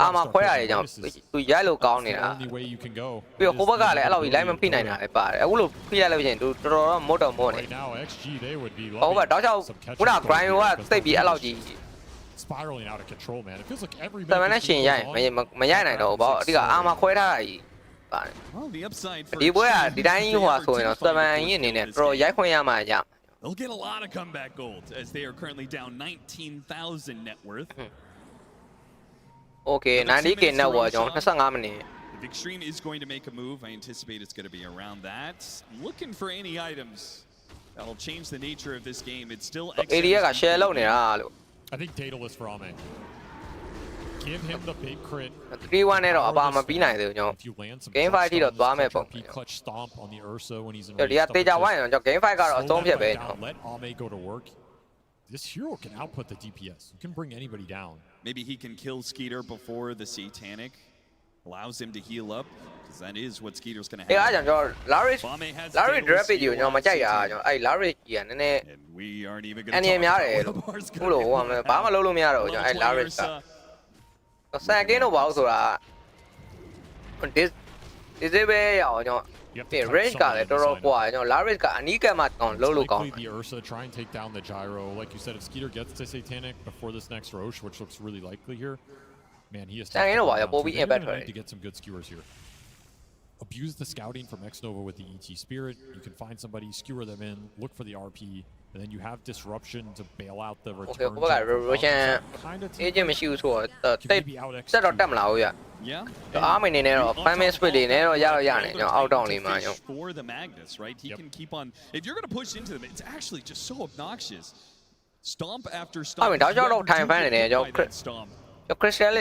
armor ခွဲရတယ်ကျွန်တော်သူရိုက်လို့ကောင်းနေတာပြီးတော့ဟိုဘက်ကလည်းအဲ့လိုကြီး line မဖိနိုင်တာလည်းပါတယ်အခုလိုဖိရလို့ရှိရင်သူတော်တော်မုတ်တော့မုတ်နေဟုတ်ပါတော့ခုနက grind ကသိပ်ပြီးအဲ့လိုကြီး spiraling out of control, man. It feels like every 7နဲ့ရှင်ရိုက်မရိုက်နိုင်တော့ဘူးပေါ့အဓိက armor ခွဲထားတာကြီးပါတယ်ဒီပွဲကဒီတိုင်းဟိုဆိုရင်တော့7ရင်အနေနဲ့တော်တော်ရိုက်ခွင့်ရမှာကြ They'll get a lot of comeback gold as they are currently down 19,000 net worth. Okay, 90k net worth ကျွန်တော်25မိနစ် If Extreme is going to make a move, I anticipate it's going to be around that. Looking for any items that'll change the nature of this game. It's still area က share လုပ်နေတာလို့ I think Daedalus for Ame. Give him the big crit. 3-1 နဲ့တော့အပါမပြီးနိုင်သေးဘူးကျွန်တော် game 5 ထိတော့သွားမယ်ပုံ clutch stomp on the Ursa when he's in ဒီကတေချာဝိုင်းတော့ကျွန်တော် game 5ကတော့အဆုံးဖြတ်ပဲကျွန်တော် let Ame go to work. This hero can output the DPS. You can bring anybody down. Maybe he can kill Skeeter before the Satanic allows him to heal up because that is what Skeeter's going to have. အဲ့ဒါကြောင့်ကျွန်တော် Larry drop ပြီးကျွန်တော်မကြိုက်ရကျွန်တော်အဲ့ Larry ကြီးကနည်းနည်း we aren't even going အ to နည်းများတယ်လို့ခုလိုဟိုဘာမှလုပ်လို့မရတော့ဘူးကျွန်တော်အဲ့ Larry ကဆက်ကင်းတော့ဘာလို့ဆိုတာဒီစေးပဲရအောင်ကျွန်တော်ဒီ range ကလည်းတော်တော်กว่าကျွန်တော် Larry ကအနီးကပ်မှတောင်းလုံးလို့ကောင်း the Ursa try and take down the gyro like you said if Skeeter gets to Satanic before this next Roche which looks really likely here man he is need to get some good skewers here abuse the scouting from X-Nova with the ET Spirit you can find somebody skewer them in look for the RP and then you have disruption to bail out the return. Okay, ဘက်က Russian agent မရှိဘူးဆိုတော့တိတ်ဆက်တော့တက်မလာဘူးဗျ။ Yeah. အားမနေနဲ့တော့ 5-minute split တွေနဲ့တော့ရတော့ရတယ်ကျွန်တော် out down လေးမှာကျွန်တော် for the Magnus, right? He can keep on if you're going to push into them it's actually just so obnoxious. Stomp after stomp. အဲ့ဒါကြောင့်တော့ time fan နေတယ်ကျွန်တော်crystal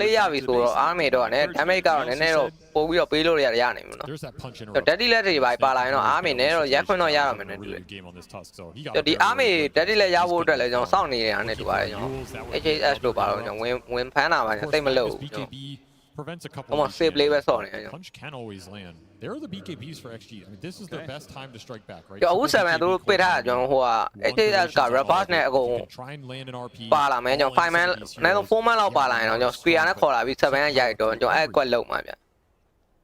လေးရပြီဆိုတော့အားမေတော့ね damage ကတော့နည်းနည်းတော့ပို့ပြီးတော့ပေးလို့ရနေမှာနော်။ Daddy လက်တွေပါလာရင်တော့အားမေနဲ့တော့ရက်ခွင့်တော့ရတော့မယ်နဲ့တူတယ်။ဒီအားမေ Daddy လက်ရဖို့အတွက်လည်းကျွန်တော်စောင့်နေရတယ်နဲ့တူပါတယ်ကျွန်တော် HHS လို့ပါတော့ကျွန်တော်ဝင်ဖမ်းတာပါတိတ်မလို့ဘူးကျွန်တော် prevents a couple of save play ပဲစောင့်နေတယ်ကျွန်တော် punch can always land they're the BKBs for XG I mean this is their best time to strike back right အခု7သူတို့ပိတ်ထားတာကျွန်တော်ဟိုက HHS က reverse နဲ့အကုန် try and land an RP ပါလာမယ်ကျွန်တော် 5 man နိုင်တော့ 4 man လောက်ပါလာရင်တော့ကျွန်တော် spear နဲ့ခေါ်လာပြီး7 man ရိုက်တော့ကျွန်တော်အဲ့ကွက်လုံးမှာဗျ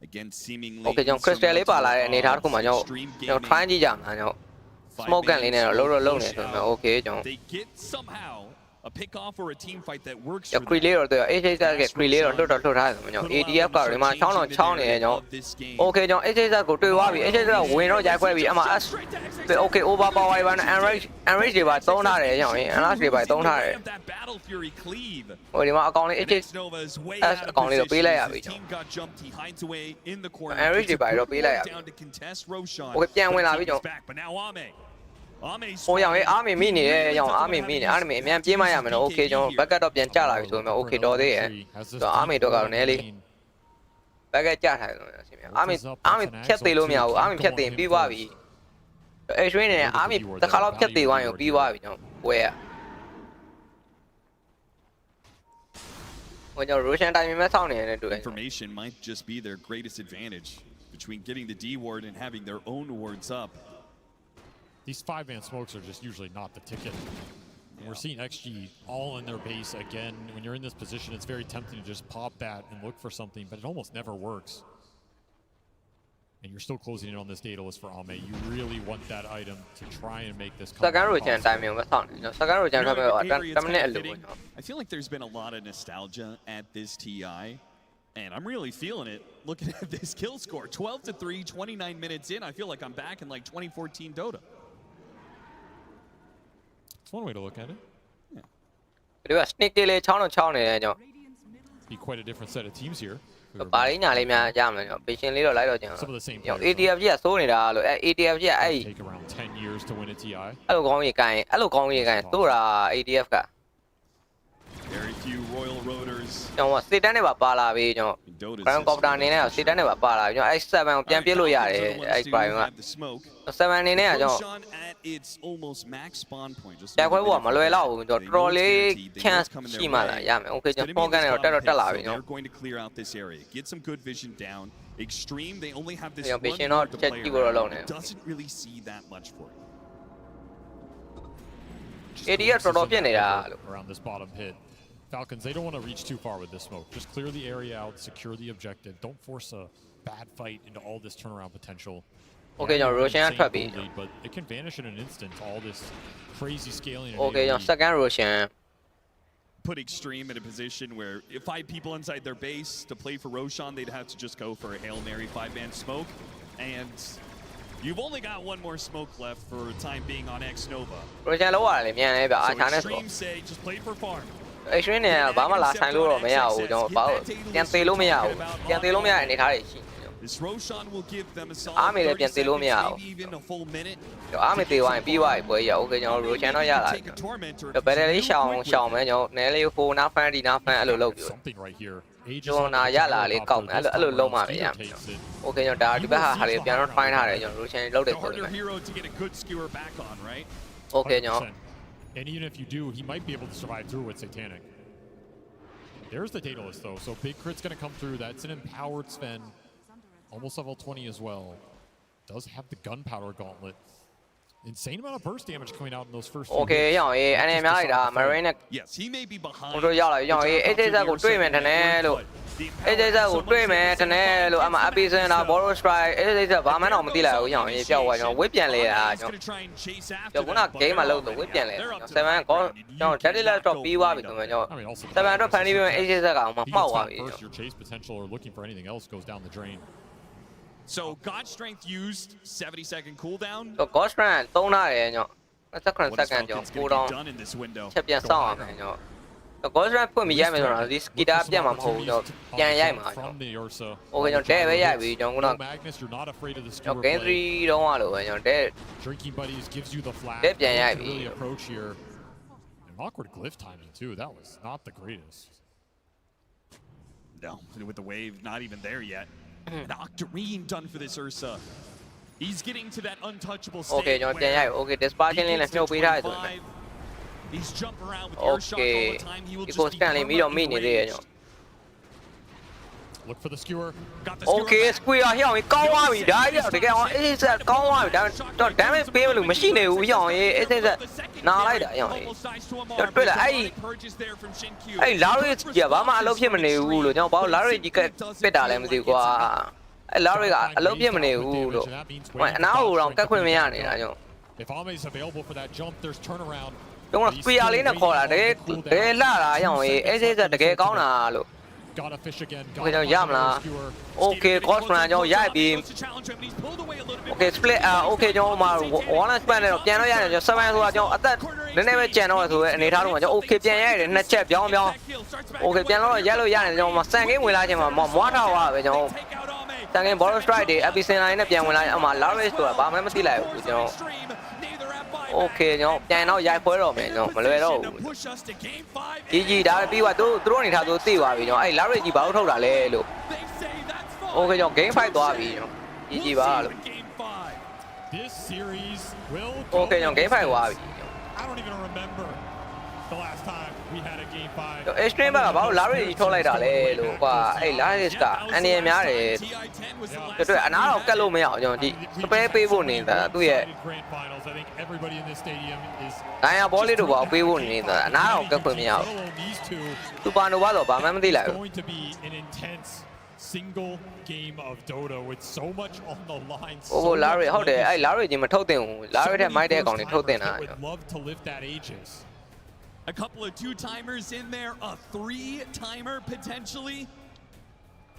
again seemingly Okay ကျွန်တော် crystal လေးပါလာတဲ့အနေထားတစ်ခုမှာကျွန်တော် try ကြည့်ကြမှာကျွန်တော် smoke gun လေးနဲ့တော့လုံးနေဆိုတော့ okay ကျွန်တော် they get somehow a pick off or a team fight that works for creator တော့ HHS က creator လွတ်တော့လွတ်ထားတယ်ဆိုတော့ ADF ကဒီမှာချောင်းနေတယ်ကျွန်တော် okay ကျွန်တော် HHS ကိုတွေ့သွားပြီ HHS ကဝင်တော့ရိုက်ခွဲပြီအမှ okay over power ပါနဲ့ enrage တွေပါသုံးထားတယ်ကျွန်တော် enrage တွေပါသုံးထားတယ်ဟိုဒီမှာအကောင်လေး HHS အကောင်လေးတော့ပေးလိုက်ရပြီကျွန်တော် enrage တွေပါတော့ပေးလိုက်ရပြီ okay ပြန်ဝင်လာပြီကျွန်တော်ဟိုရောင်အားမေမိနေတယ်ရောင်အားမေမိနေအားမေအမြန်ပြေးမရမယ်နော် okay ကျွန်တော် back တော့ပြန်ကျလာပြီဆိုတော့ okay တော်သေးရဲ့ဆိုတော့အားမေတော့ကတော့နည်းလေး back ကျထားတယ်ဆိုတော့အဆင်ပြေအားမေဖြတ်သေးလို့မရဘူးအားမေဖြတ်သေးရင်ပြီးသွားပြီအဲ့ရွှေနေအားမေတစ်ခါတော့ဖြတ်သေးသွားရင်ပြီးသွားပြီကျွန်တော်ပွဲရဟိုကျွန်တော် Russian time မှာစောင့်နေတယ်တူတယ် information might just be their greatest advantage between getting the D ward and having their own wards up. These 5-man smokes are just usually not the ticket. And we're seeing XG all in their base again. When you're in this position, it's very tempting to just pop that and look for something, but it almost never works. And you're still closing in on this Daedalus for Ame. You really want that item to try and make this come. I feel like there's been a lot of nostalgia at this TI. And I'm really feeling it looking at this kill score. 12-3, 29 minutes in. I feel like I'm back in like 2014 Dota. It's one way to look at it. Yeah. Be quite a different set of teams here. Some of the same ATF ကြီးကစိုးနေတာလို့ ATF ကြီးကအဲ့ take around 10 years to win a TI. အဲ့လိုကောင်းကြီးကိုင်တိုးတာ ATF က Very few Royal Roaders. ကျွန်တော်စစ်တန်းတွေပါလာပြီကျွန်တော် Crown Copter အနေနဲ့စစ်တန်းတွေပါလာပြီကျွန်တော်အဲ့7ကိုပြန်ပြစ်လို့ရတယ်အဲ့ Prime က7အနေနဲ့ကျွန်တော် Roshan at its almost max spawn point. Just တိုက်ခွဲဖို့ကမလွယ်တော့ဘူးကျွန်တော်တော်လေး chance ရှိမှလာရမယ် Okay ကျွန်တော် Falcon နဲ့တော့တက်လာပြီကျွန် They're going to clear out this area. Get some good vision down. Extreme, they only have this ကျွန်တော် one vision တော့ to ချက် play ကြည့်ဖို့တော့ around. လုပ်နေ Doesn't really see that much for it. AD ကတော်တော်ပြစ်နေတာလို့ around this bottom pit. Falcons, they don't want to reach too far with this smoke. Just clear the area out, secure the objective. Don't force a bad fight into all this turnaround potential. Okay ကျွန်တော် Roshan ထွက်ပြီ but it can vanish in an instant. All this crazy scaling. Okay ကျွန်တော် second Roshan put Extreme in a position where if 5 people inside their base to play for Roshan, they'd have to just go for a Hail Mary 5-man smoke. And you've only got one more smoke left for time being on X Nova. Roshan လောက်ရတယ်မြန်နေဗျအာချာနဲ့ဆို Extreme say just play for farm. Extreme နဲ့ဘာမှလာဆိုင်လို့တော့မရဘူးကျွန်တော်ဘာပြန်သေးလို့မရဘူးပြန်သေးလို့မရတဲ့အနေထားတွေရှိ This Roshan will give them a solid အားမေလည်း 30 ပြန်သေးလို့မရ seconds, ဘူး maybe even a full minute. အားမေသေးသွားရင်ပြီးသွားပြီပွဲရ Okay ကျွန်တော် Roshan တော့ရလာတယ်ဘယ်လေးရှောင်းမယ်ကျွန်တော်နည်းလေးဟိုနာဖန်ဒီနာဖန်အဲ့လိုလုပ်ပြီး something right here. ကျွန်တော်နာရလာလေးကောက်မယ်အဲ့လိုလုံးမှပဲရမယ် Okay ကျွန်တော်ဒါဒီဘက်ဟာလေးပြန်တော့ try ထားတယ်ကျွန်တော် Roshan လုပ်တယ် The ဆို harder တယ် hero to get a good skewer back on, right? Okay ကျွန်တော် And even if you do, he might be able to survive through with Satanic. There's the Daedalus though, so big crit's gonna come through. That's an empowered Sven, almost level 20 as well. Does have the gunpowder gauntlet. Insane amount of burst damage coming out in those first. Okay ရအောင်ရေးအနေများလိုက်တာ Marine နဲ့ Yes, he may be behind. ဟိုတို့ရောက်လာရအောင်ရေး AJ ကိုတွေ့မယ်တနဲ့လို့ AJ ကိုတွေ့မယ်တနဲ့လို့အမ Epizen လာ Borrow Strike AJ ဘာမှတော့မသိလိုက်ဘူးရအောင်ရေးပြောက်သွားကျွန်တော်ဝစ်ပြန်လဲတာကျွန်တော်ခုန game မှာလို့ဝစ်ပြန်လဲကျွန်တော်7ကောကျွန်တော် Deadly တော့ပြီးသွားပြီဆိုမှကျွန်တော်7တော့ဖန်ပြီးပြီး AJ ကမှမှောက်သွားပြီ Your chase potential or looking for anything else goes down the drain. So God Strength used 70-second cooldown. So God Strength သုံးထားတယ်ကျွန်တော် second ကျွန်တော် done in this window. ချက်ပြန်စောင့်အောင်ကျွန်တော် God Strength ဖွင့်ပြီးရိုက်မယ်ဆိုတော့ဒီ skitter ပြတ်မှာမဟုတ်ဘူးကျွန်တော်ပြန်ရိုက်မှာကျွန်တော် Okay ကျွန်တော်တဲပဲရိုက်ပြီကျွန်တော်က Magnus, you're not afraid of the ကျွန် skewer တော် game 3တော့ရလို့ပဲကျွန်တော်တဲ Drinking buddies gives you the flash. တဲပြန်ရိုက်ပြီ Really approach here. And awkward glyph timing too. That was not the greatest. No, with the wave not even there yet. An Octarine done for this Ursa. He's getting to that untouchable state. Okay ကျွန်တော်ပြန်ရိုက် Okay dispatching လေးနဲ့မြုပ်ပေးထားရဆိုရင် He's jump around with earshot all the time. He will just be Stanley ပြီးတော့မိနေသေးတယ်ကျွန်တော် Look for the skewer. Okay square ဟျောင်းကောင်းသွားပြီဒါကြီးတကယ်အောင်အေးဆက်ကောင်းသွားပြီဒါတော့ damage ပေးမလို့မရှိနေဘူးဟျောင်းအေးဆက်နားလိုက်တာဟျောင်းအေးကျွန်တော်တွေ့လာအဲ့လာရီကြီးဘာမှအလုပ်ဖြစ်မနေဘူးလို့ကျွန်တော်ဘာလို့လာရီကြီးကပစ်တာလဲမသိဘူးကွာအဲ့လာရီကအလုပ်ဖြစ်မနေဘူးလို့အနားဟိုတော့ကတ်ခွင့်မရနေတာကျွန်တော် If Ame is available for that jump, there's turnaround. ကျွန်တော် square လေးနဲ့ခေါ်တာတကယ်လှတာဟျောင်းအေးအေးဆက်တကယ်ကောင်းတာလို့ Gotta fish again. Okay ကျွန်တော်ရမလား Okay cross run ကျွန်တော်ရိုက်ပြီး Okay split Okay ကျွန်တော်မှာ one span နဲ့တော့ပြန်တော့ရတယ်ကျွန်တော်7ဆိုတာကျွန်တော်အသက်နည်းနည်းပဲကြံတော့ဆိုရဲအနေထားတော့ကျွန်တော် Okay ပြန်ရတယ်နှစ်ချက်ပြောင်း Okay ပြန်တော့ရက်လို့ရတယ်ကျွန်တော်မှာစံကိန်းဝင်လာခြင်းမှာမွားထားသွားပဲကျွန်တော်စံကိန်း borrow strike တွေ Epicenter နဲ့ပြန်ဝင်လာအမှ Large ဆိုတာဘာမှမသိလိုက်ဘူးကျွန်တော် Okay ကျွန်တော်ပြန်တော့ရိုက်ဖွဲတော့မယ်ကျွန်တော်မလွယ်တော့ဘူးကြီးဒါပဲပြီးသွားသူတို့အနေထားသူသိသွားပြီကျွန်တော်အဲ့ Large ကြီးဘာလို့ထုတ်တာလဲလို့ Okay ကျွန်တော် game 5သွားပြီကျွန်တော်ကြီးပါလို့ This series will Okay ကျွန်တော် game 5သွားပြီ I don't even remember the last time we had a game 5. ကျွန်တော် extreme ကဘာလို့ Large ကြီးထုတ်လိုက်တာလဲလို့ကွာအဲ့ Large ကအန်ရများတယ်တွေ့အနားတော့ကတ်လို့မရအောင်ကျွန်တော်ဒီ spray ပေးဖို့နေတာသူ့ရဲ့ I think everybody in this stadium is နိုင်ရဘောလေးတို့ဘာပေးဖို့နေတာအနားတော့ကတ်ခွင့်မရဘူးသူပါနိုဘာတော့ဘာမှမသိလိုက်ဘူး going to be an intense single game of Dota with so much on the line. ဟို Larry ဟုတ်တယ်အဲ့ Larry ကြီးမထုတ်တင်ဘူး Larry ထက်မိုက်တဲ့အကောင်တွေထုတ်တင်တာ would love to lift that Aegis. A couple of 2-timers in there, a 3-timer potentially.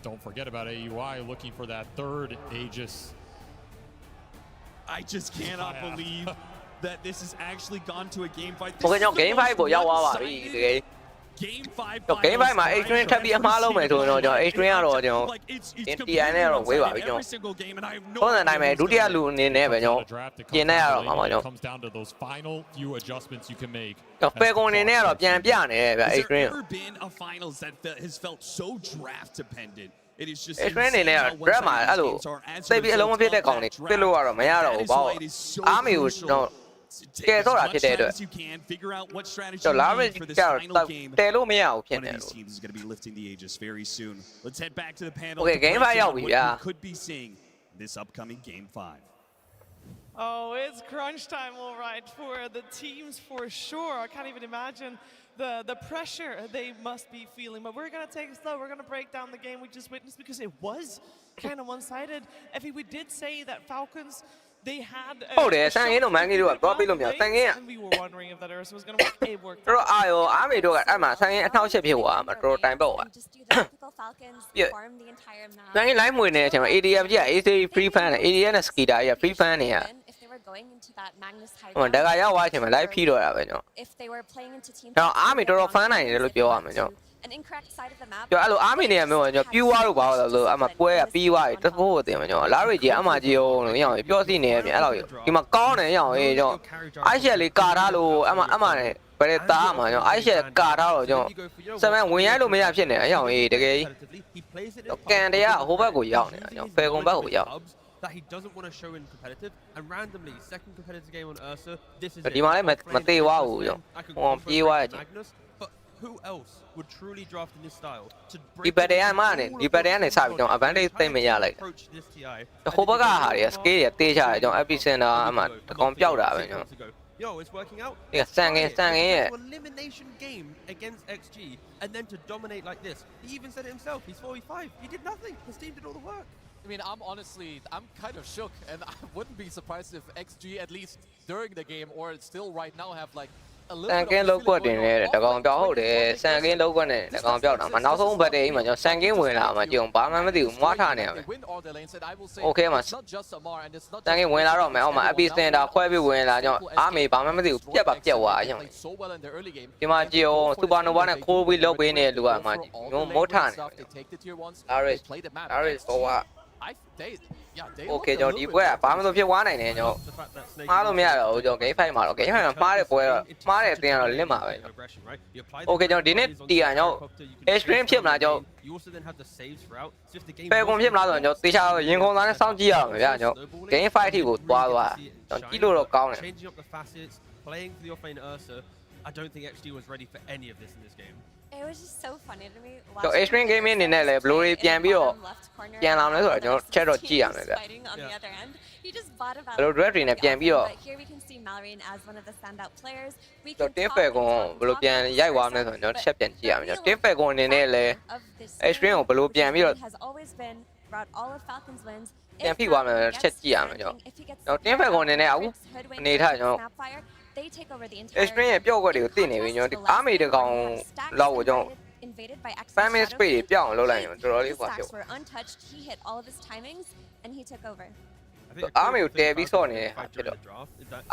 Don't forget about AUI looking for that third Aegis. I just cannot believe that this has actually gone to a game fight. ဟိုကကျွန်တော် game 5ကိုရောက်သွားပါပြီတကယ် Game 5 Game 5မှာ H-Train ထပ်ပြီးအမှားလုံးမယ်ဆိုရင်တော့ကျွန်တော် H-Train ကတော့ကျွန်တော် TI နဲ့တော့ဝေးပါပြီကျွန်တော်ပုံစံတိုင်းပဲဒုတိယလူအနေနဲ့ပဲကျွန်တော်ပြင်နေရတော့မှာပေါ့ကျွန်တော်ဖယ်ကွန်အနေနဲ့ကတော့ပြန်ပြနေတယ်ဗျ H-Train H-Train အနေနဲ့ draft မှာအဲ့လိုစိတ်ပြီးအလုံးမဖြစ်တဲ့ကောင်တွေပြစ်လို့ကတော့မရတော့ဘူးပေါ့အားမေကိုကျွန်တော်ကဲတော့တာဖြစ်တဲ့အတွက်ကျွန်တော်လာမယ်ကြောက်တယ်လို့မရဘူးဖြစ်နေလို့ Okay game 5ရောက်ပြီဗျာ this upcoming game 5. Oh, it's crunch time, all right, for the teams for sure. I can't even imagine the pressure they must be feeling. But we're going to take it slow. We're going to break down the game we just witnessed because it was kind of one-sided. Effie, we did say that Falcons, they had aဟုတ်တယ်ဆန်ကင်းတို့မန်ကီတို့ကသွားပြီးလို့မရဆန်ကင်းက and we were wondering if that Ursa was going to work. It worked. တို့အာရောအားမေတို့ကအဲ့မှာဆန်ကင်းအထောက်ချက်ဖြစ်သွားမှာတော်တိုင်ပေါ့ကွာ Farm the entire map. ဆန်ကင်း live မွေနေတဲ့အချိန်မှာ ADF ကြီးက AC free fan နဲ့ ADF နဲ့ Skita ကြီးက free fan တွေက If they were going into that Magnus high ဟိုတကရောက်သွားအချိန်မှာ live ဖြီးတော့တာပဲကျွန်တော် if they were playing into team ကျွန်တော်အားမေတော်တော် fan နိုင်တယ်လို့ပြောရမှာကျွန်တော် an incorrect side of the map. ကျွန်တော်အဲ့လိုအားမေနေရမျိုးကျွန်တော်ပြူသွားလို့ပါလို့အမှပွဲကပြီးသွားပြီတဖို့ကိုတင်မှာကျွန်တော်လာရီကြီးအမှကြီးအောင်လို့ရအောင်ပြောစီနေရပြန်အဲ့လိုဒီမှာကောင်းတယ်ရအောင်ကျွန်တော်အိုက်ရှက်လေးကာထားလို့အမှနဲ့ဘယ်တားမှာကျွန်တော်အိုက်ရှက်ကာထားတော့ကျွန်တော်စမန်ဝင်ရိုက်လို့မရဖြစ်နေအရောင်တကယ်ကန်တရားဟိုဘက်ကိုရောက်နေတာကျွန်တော်ဖယ်ကွန်ဘက်ကိုရောက် that he doesn't want to show in competitive, and randomly, second competitive game on Ursa, this is it. ဒီမှာလည်းမသေးသွားဘူးကျွန်တော်ပြေးသွားတယ် But who else would truly draft in this style to ဒီဘက်တရားမှနဲ့ဒီဘက်တရားနဲ့စပြီးကျွန်တော် advantage သိမရလိုက်ဟိုဘက်ကဟာတွေ scale တွေတေးချတယ်ကျွန်တော် epicenter အမှတကောင်ပြောက်တာပဲကျွန်တော် Yo, it's working out. ဒီဆန်ကင်းရဲ့ elimination game against XG, and then to dominate like this. He even said it himself. He's 45. He did nothing. His team did all the work. I mean, I'm kind of shook, and I wouldn't be surprised if XG, at least during the game, or still right now, have like a little ဆန်ကင်းလောက်ကွက်တင်နေတဲ့တကောင်ပြောက်ဟုတ်တယ်ဆန်ကင်းလောက်ကွက်နဲ့တကောင်ပြောက်တာမနောက်ဆုံးဘက်တည်းမှာကျွန်တော်ဆန်ကင်းဝင်လာမှာကြည့်အောင်ဘာမှမသိဘူးမွားထားနေရမယ် Okay မှာဆန်ကင်းဝင်လာတော့မယ်အောက်မှာ epicenter ခွဲပြီးဝင်လာကျွန်တော်အားမေဘာမှမသိဘူးပြက်ပါပြက်သွားအရင်ဒီမှာကြည့်အောင် supernova နဲ့ခိုးပြီးလောက်ပေးနေတဲ့လူကမှမိုးထားနေ Aris ဘောက Okay ကျွန်တော်ဒီပွဲကဘာမှမဖြစ်သွားနိုင်တယ်ကျွန်တော်မှားလို့မရတော့ဘူးကျွန်တော် game 5မှာတော့ game 5မှာမှားတဲ့ပွဲတော့မှားတဲ့အတင်းကတော့လစ်မှာပဲ Okay ကျွန်တော်ဒီနေ့တီးရကျွန်တော် extreme ဖြစ်မလားကျွန်တော်ဖယ်ကွန်ဖြစ်မလားဆိုတော့ကျွန်တော်တေချာရင်ခုန်သားနဲ့စောင့်ကြည့်ရအောင်ဗျာကျွန်တော် game 5 ထိကိုသွားသွားကျွန်တော်ကြည့်လို့တော့ကောင်းတယ် Playing for the offlane Ursa, I don't think XG was ready for any of this in this game. It was just so funny to me. ကျွန်တော် extreme game အနေနဲ့လည်းဘလိုတွေပြန်ပြီးတော့ပြန်လာမလဲဆိုတော့ကျွန်တော်ချက်တော့ကြည့်ရမယ်ဗျ He just bought about ဘလို draft တွေနဲ့ပြန်ပြီးတော့ here we can see Mallory as one of the standout players. We ကျွန် can တော် team ဖယ်ကွန်ဘလိုပြန်ရိုက်သွားမလဲဆိုတော့ကျွန်တော်ချက်ပြန်ကြည့်ရမယ်ကျွန်တော် team ဖယ်ကွန်အနေနဲ့လည်း extreme ကိုဘလိုပြန်ပြီးတော့ has always been throughout all of Falcons wins. ပြန်ဖိသွားမယ်ချက်ကြည့်ရမယ်ကျွန်တော် team ဖယ်ကွန်အနေနဲ့အခုအနေထားကျွန်တော် They take over the entire extreme ရဲ့ပြောက်ွက်တွေကိုသိနေပြီကျွန်တော်အားမေတကောင်လောက်ကိုကျွန်တော် invaded by X family space တွေပြောင်းအောင်လုပ်လိုက်ရင်တော်တော်လေးကွာဖြစ် were untouched. He hit all of his timings and he took over. အားမေကိုတဲပြီးဆော့နေတဲ့ဟာဖြစ်တော့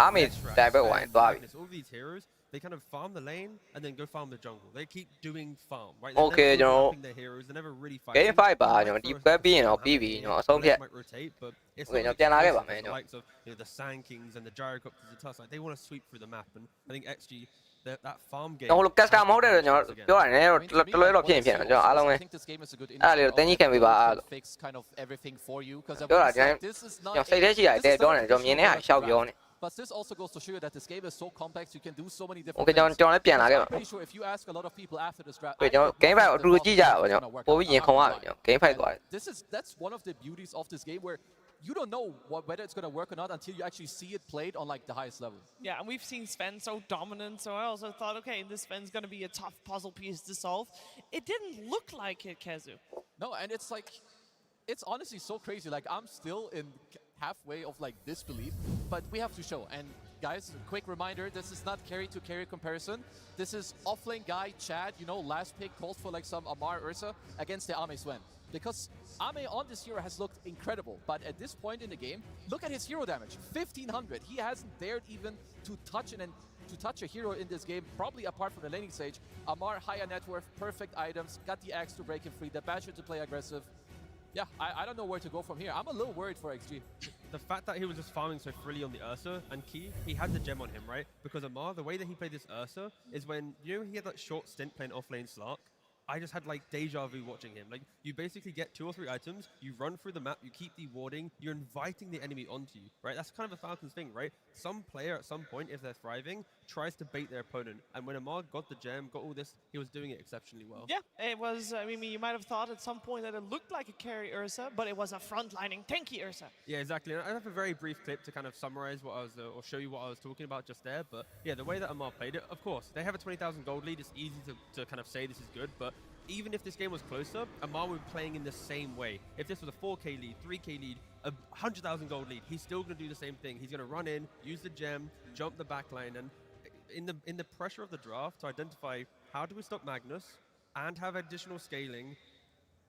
အားမေတိုင်ဘက်ဝိုင်းသွားပြီ All these heroes, they kind of farm the lane and then go farm the jungle. They keep doing farm, right? Okay ကျွန်တော် their heroes, they never really fight. game 5ပါကျွန်တော်ဒီဘက်ပြီးရင်တော့ပြီးပြီကျွန်တော်အဆုံးဖြတ် rotate, but it's Okay ကျွန်တော်ပြန်လာခဲ့ပါမယ်ကျွန်တော် likes of the Sand Kings and the Gyrocopters, the Tusk, like they want to sweep through the map, and I think XG that farm game ကျွန်တော် custom မဟုတ်တဲ့ကျွန်တော်ပြောရတယ်တော့တလွဲတော့ဖြစ်ရင်ဖြစ်တယ်ကျွန်တော်အားလုံးပဲအဲ့ဒါလေးတော့တင်းကြီးခံပေးပါလို့ပြောတာကျွန်တော်စိတ်ထဲရှိရတယ်တဲပြောနေကျွန်တော်မြင်နေတာရှောက်ပြောနေ But this also goes to show you that this game is so complex. You can do so many different. Okay ကျွန်တော်လည်းပြန်လာခဲ့ပါ Pretty sure if you ask a lot of people after this draft. ကျွန်တော် game 5အတူတူကြည့်ကြပါကျွန်တော်ပို့ပြီးရင်ခုံရပြီကျွန်တော် game 5သွားတယ် That's one of the beauties of this game where you don't know whether it's going to work or not until you actually see it played on like the highest level. Yeah, and we've seen Sven so dominant, so I also thought, okay, this Sven's going to be a tough puzzle piece to solve. It didn't look like it, Kezu. No, and it's like, it's honestly so crazy. Like, I'm still in halfway of like disbelief, but we have to show. And guys, a quick reminder, this is not carry to carry comparison. This is offlane guy, Chad, you know, last pick calls for like some Amar Ursa against the Ame Sven. Because Ame on this hero has looked incredible, but at this point in the game, look at his hero damage, 1500. He hasn't dared even to touch and to touch a hero in this game, probably apart from the laning stage. Amar, higher net worth, perfect items, got the Axe to break him free, the Basher to play aggressive. Yeah, I don't know where to go from here. I'm a little worried for XG. The fact that he was just farming so freely on the Ursa and Key, he had the gem on him, right? Because Amar, the way that he played this Ursa is when, you know, he had that short stint playing off-lane Slark. I just had like deja vu watching him. Like, you basically get 2 or 3 items, you run through the map, you keep the warding, you're inviting the enemy onto you, right? That's kind of a Falcons thing, right? Some player at some point, if they're thriving, tries to bait their opponent. And when Amar got the gem, got all this, he was doing it exceptionally well. Yeah, it was, I mean, you might have thought at some point that it looked like a carry Ursa, but it was a frontlining tanky Ursa. Yeah, exactly. And I have a very brief clip to kind of summarize what I was, or show you what I was talking about just there. But yeah, the way that Amar played it, of course, they have a 20,000 gold lead. It's easy to kind of say this is good, but even if this game was closer, Amar would be playing in the same way. If this was a 4K lead, 3K lead, a 100,000 gold lead, he's still going to do the same thing. He's going to run in, use the gem, jump the backline, and in the pressure of the draft to identify how do we stop Magnus and have additional scaling.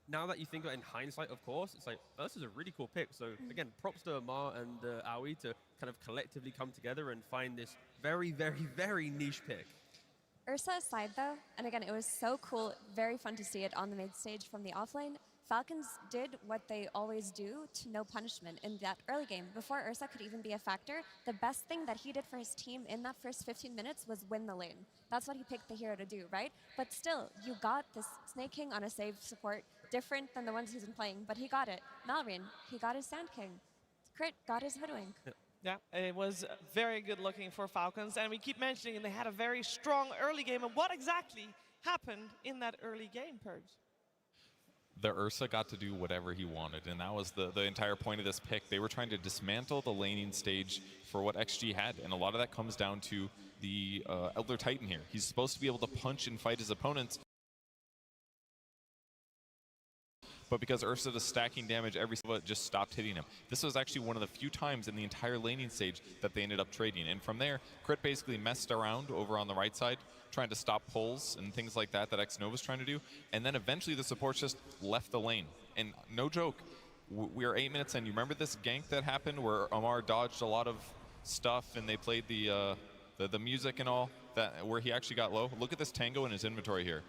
Now that you think about it in hindsight, of course, it's like, oh, this is a really cool pick. So again, props to Amar and Aoi to kind of collectively come together and find this very, very, very niche pick. Ursa aside though, and again, it was so cool, very fun to see it on the mid stage from the offlane. Falcons did what they always do to no punishment in that early game. Before Ursa could even be a factor, the best thing that he did for his team in that first 15 minutes was win the lane. That's what he picked the hero to do, right? But still, you got this Snake King on a save support, different than the ones he's been playing, but he got it. Malrine, he got his Sand King. Crit got his Hoodwink. Yeah, it was very good looking for Falcons, and we keep mentioning they had a very strong early game. And what exactly happened in that early game, Purge? The Ursa got to do whatever he wanted, and that was the entire point of this pick. They were trying to dismantle the laning stage for what XG had, and a lot of that comes down to the Elder Titan here. He's supposed to be able to punch and fight his opponents, but because Ursa is stacking damage every single, it just stopped hitting him. This was actually one of the few times in the entire laning stage that they ended up trading. And from there, Crit basically messed around over on the right side, trying to stop pulls and things like that X-Nova was trying to do. And then eventually the supports just left the lane. And no joke, we are 8 minutes in. You remember this gank that happened where Amar dodged a lot of stuff and they played the music and all, that where he actually got low? Look at this tango in his inventory here.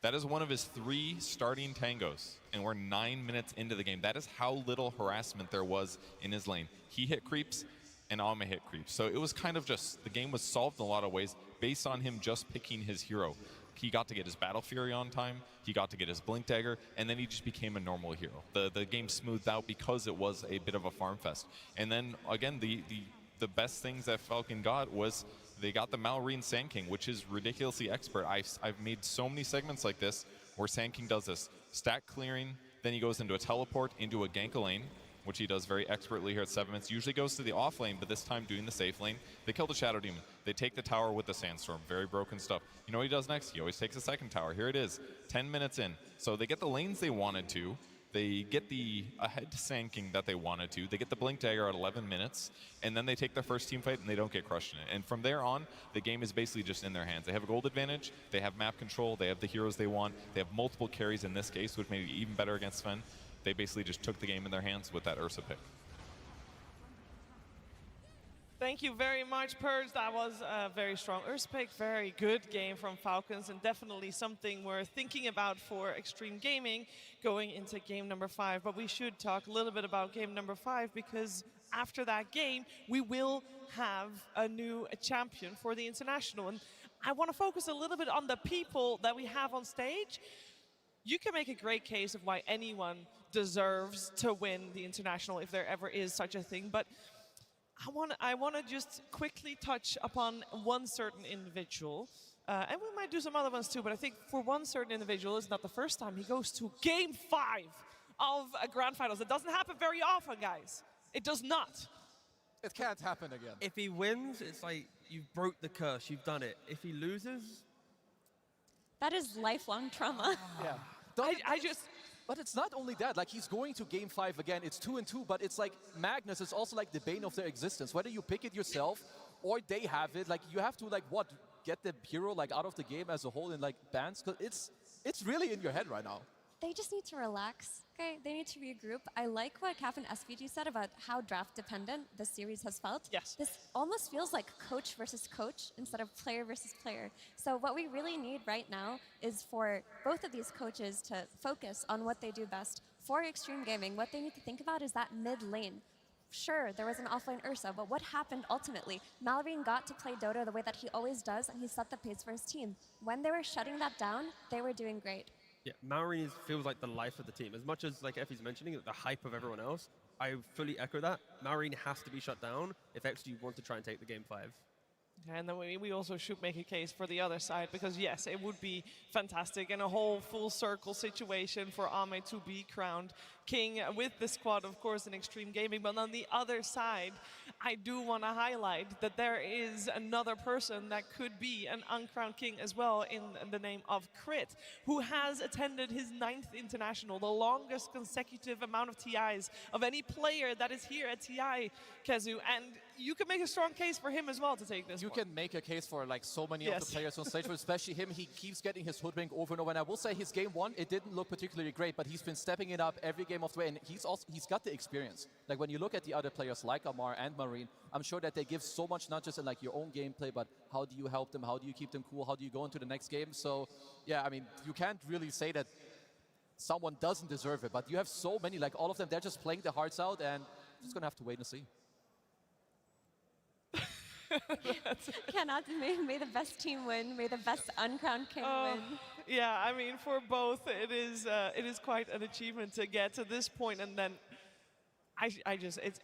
That is one of his 3 starting tangos, and we're 9 minutes into the game. That is how little harassment there was in his lane. He hit creeps, and Ame hit creeps. So it was kind of just, the game was solved in a lot of ways based on him just picking his hero. He got to get his Battle Fury on time, he got to get his Blink Dagger, and then he just became a normal hero. The game smoothed out because it was a bit of a farm fest. And then, again, the best things that Falcon got was they got the Malrine Sand King, which is ridiculously expert. I've made so many segments like this where Sand King does this stack clearing, then he goes into a teleport, into a gank lane, which he does very expertly here at 7 minutes. Usually goes to the off lane, but this time doing the safe lane. They kill the Shadow Demon. They take the tower with the Sandstorm. Very broken stuff. You know what he does next? He always takes a second tower. Here it is, 10 minutes in. So they get the lanes they wanted to. They get the ahead Sand King that they wanted to. They get the Blink Dagger at 11 minutes, and then they take their first team fight and they don't get crushed in it. And from there on, the game is basically just in their hands. They have a gold advantage, they have map control, they have the heroes they want, they have multiple carries in this case, which made it even better against Sven. They basically just took the game in their hands with that Ursa pick. Thank you very much, Purge. That was a very strong Ursa pick. Very good game from Falcons, and definitely something we're thinking about for Extreme Gaming going into game number 5. But we should talk a little bit about game number 5, because after that game, we will have a new champion for the International. And I want to focus a little bit on the people that we have on stage. You can make a great case of why anyone deserves to win the International if there ever is such a thing. But I want to just quickly touch upon one certain individual, and we might do some other ones too, but I think for one certain individual, it's not the first time he goes to game 5 of a grand finals. It doesn't happen very often, guys. It does not. It can't happen again. If he wins, it's like you've broke the curse, you've done it. If he loses... That is lifelong trauma. Yeah. But it's not only that, like he's going to game 5 again, it's 2-2, but it's like Magnus is also like the bane of their existence. Whether you pick it yourself or they have it, like you have to like what, get the hero like out of the game as a whole in like bans, because it's really in your head right now. they just need to relax, okay? They need to regroup. I like what Caf and SVG said about how draft dependent the series has felt. Yes. This almost feels like coach versus coach instead of player versus player. So what we really need right now is for both of these coaches to focus on what they do best. For Extreme Gaming, what they need to think about is that mid lane. Sure, there was an offlane Ursa, but what happened ultimately? Malrine got to play Dota the way that he always does, and he set the pace for his team. When they were shutting that down, they were doing great. Yeah, Malrine feels like the life of the team. As much as like Effie's mentioning, the hype of everyone else, I fully echo that. Malrine has to be shut down if XG want to try and take the game 5. And then we also should make a case for the other side, because yes, it would be fantastic and a whole full circle situation for Ame to be crowned king with the squad, of course, in Extreme Gaming. But on the other side, I do want to highlight that there is another person that could be an uncrowned king as well, in the name of Crit, who has attended his 9th international, the longest consecutive amount of TIs of any player that is here at TI, Kezu. And you can make a strong case for him as well to take this. You can make a case for like so many of the players on stage, but especially him. He keeps getting his hoodwink over and over. And I will say his game 1, it didn't look particularly great, but he's been stepping it up every game of the way, and he's got the experience. Like when you look at the other players like Amar and Marine, I'm sure that they give so much, not just in like your own gameplay, but how do you help them? How do you keep them cool? How do you go into the next game? So yeah, I mean, you can't really say that someone doesn't deserve it, but you have so many, like all of them, they're just playing their hearts out, and just gonna have to wait and see. Cannot may the best team win. May the best uncrowned king win. Yeah, I mean, for both, it is quite an achievement to get to this point, and then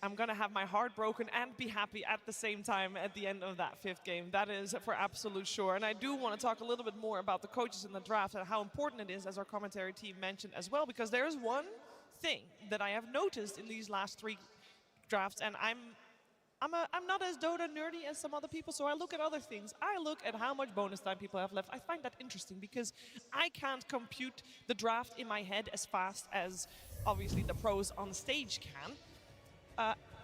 I'm gonna have my heart broken and be happy at the same time at the end of that 5th game. That is for absolute sure. And I do want to talk a little bit more about the coaches in the draft and how important it is, as our commentary team mentioned as well, because there is one thing that I have noticed in these last 3 drafts, and I'm not as Dota nerdy as some other people, so I look at other things. I look at how much bonus time people have left. I find that interesting because I can't compute the draft in my head as fast as obviously the pros on stage can.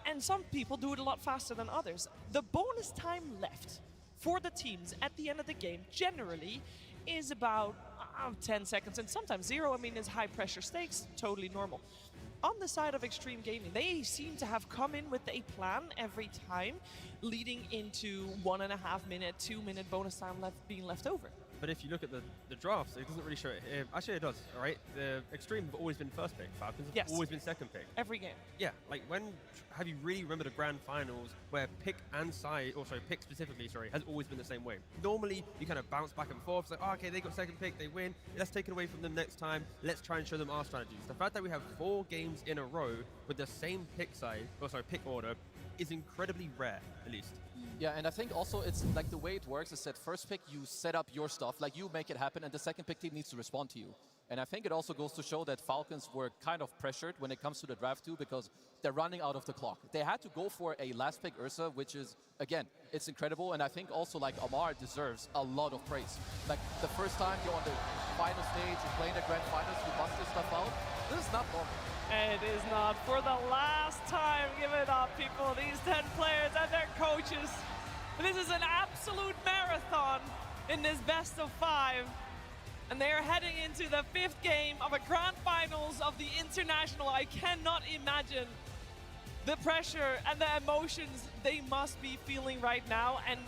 And some people do it a lot faster than others. The bonus time left for the teams at the end of the game generally is about 10 seconds, and sometimes 0. I mean, it's high pressure stakes, totally normal. On the side of Extreme Gaming, they seem to have come in with a plan every time, leading into 1.5 minute, 2 minute bonus time being left over. But if you look at the drafts, it doesn't really show it. Actually, it does, all right? The Extreme have always been first pick. Falcons have always been second pick. Every game. Yeah, like when have you really remembered a grand finals where pick and side, or sorry, pick specifically, sorry, has always been the same way? Normally, you kind of bounce back and forth. It's like, oh, okay, they got second pick, they win. Let's take it away from them next time. Let's try and show them our strategies. The fact that we have 4 games in a row with the same pick side, or sorry, pick order, is incredibly rare, at least. Yeah, and I think also it's like the way it works is that first pick, you set up your stuff, like you make it happen, and the second pick team needs to respond to you. And I think it also goes to show that Falcons were kind of pressured when it comes to the draft too, because they're running out of the clock. They had to go for a last pick Ursa, which is, again, it's incredible. And I think also like Amar deserves a lot of praise. Like the first time you're on the final stage, you're playing the grand finals, you bust this stuff out. This is not normal. It is not. For the last time, give it up, people. These 10 players and their coaches. This is an absolute marathon in this best of 5. And they are heading into the 5th game of a grand finals of the international. I cannot imagine the pressure and the emotions they must be feeling right now. And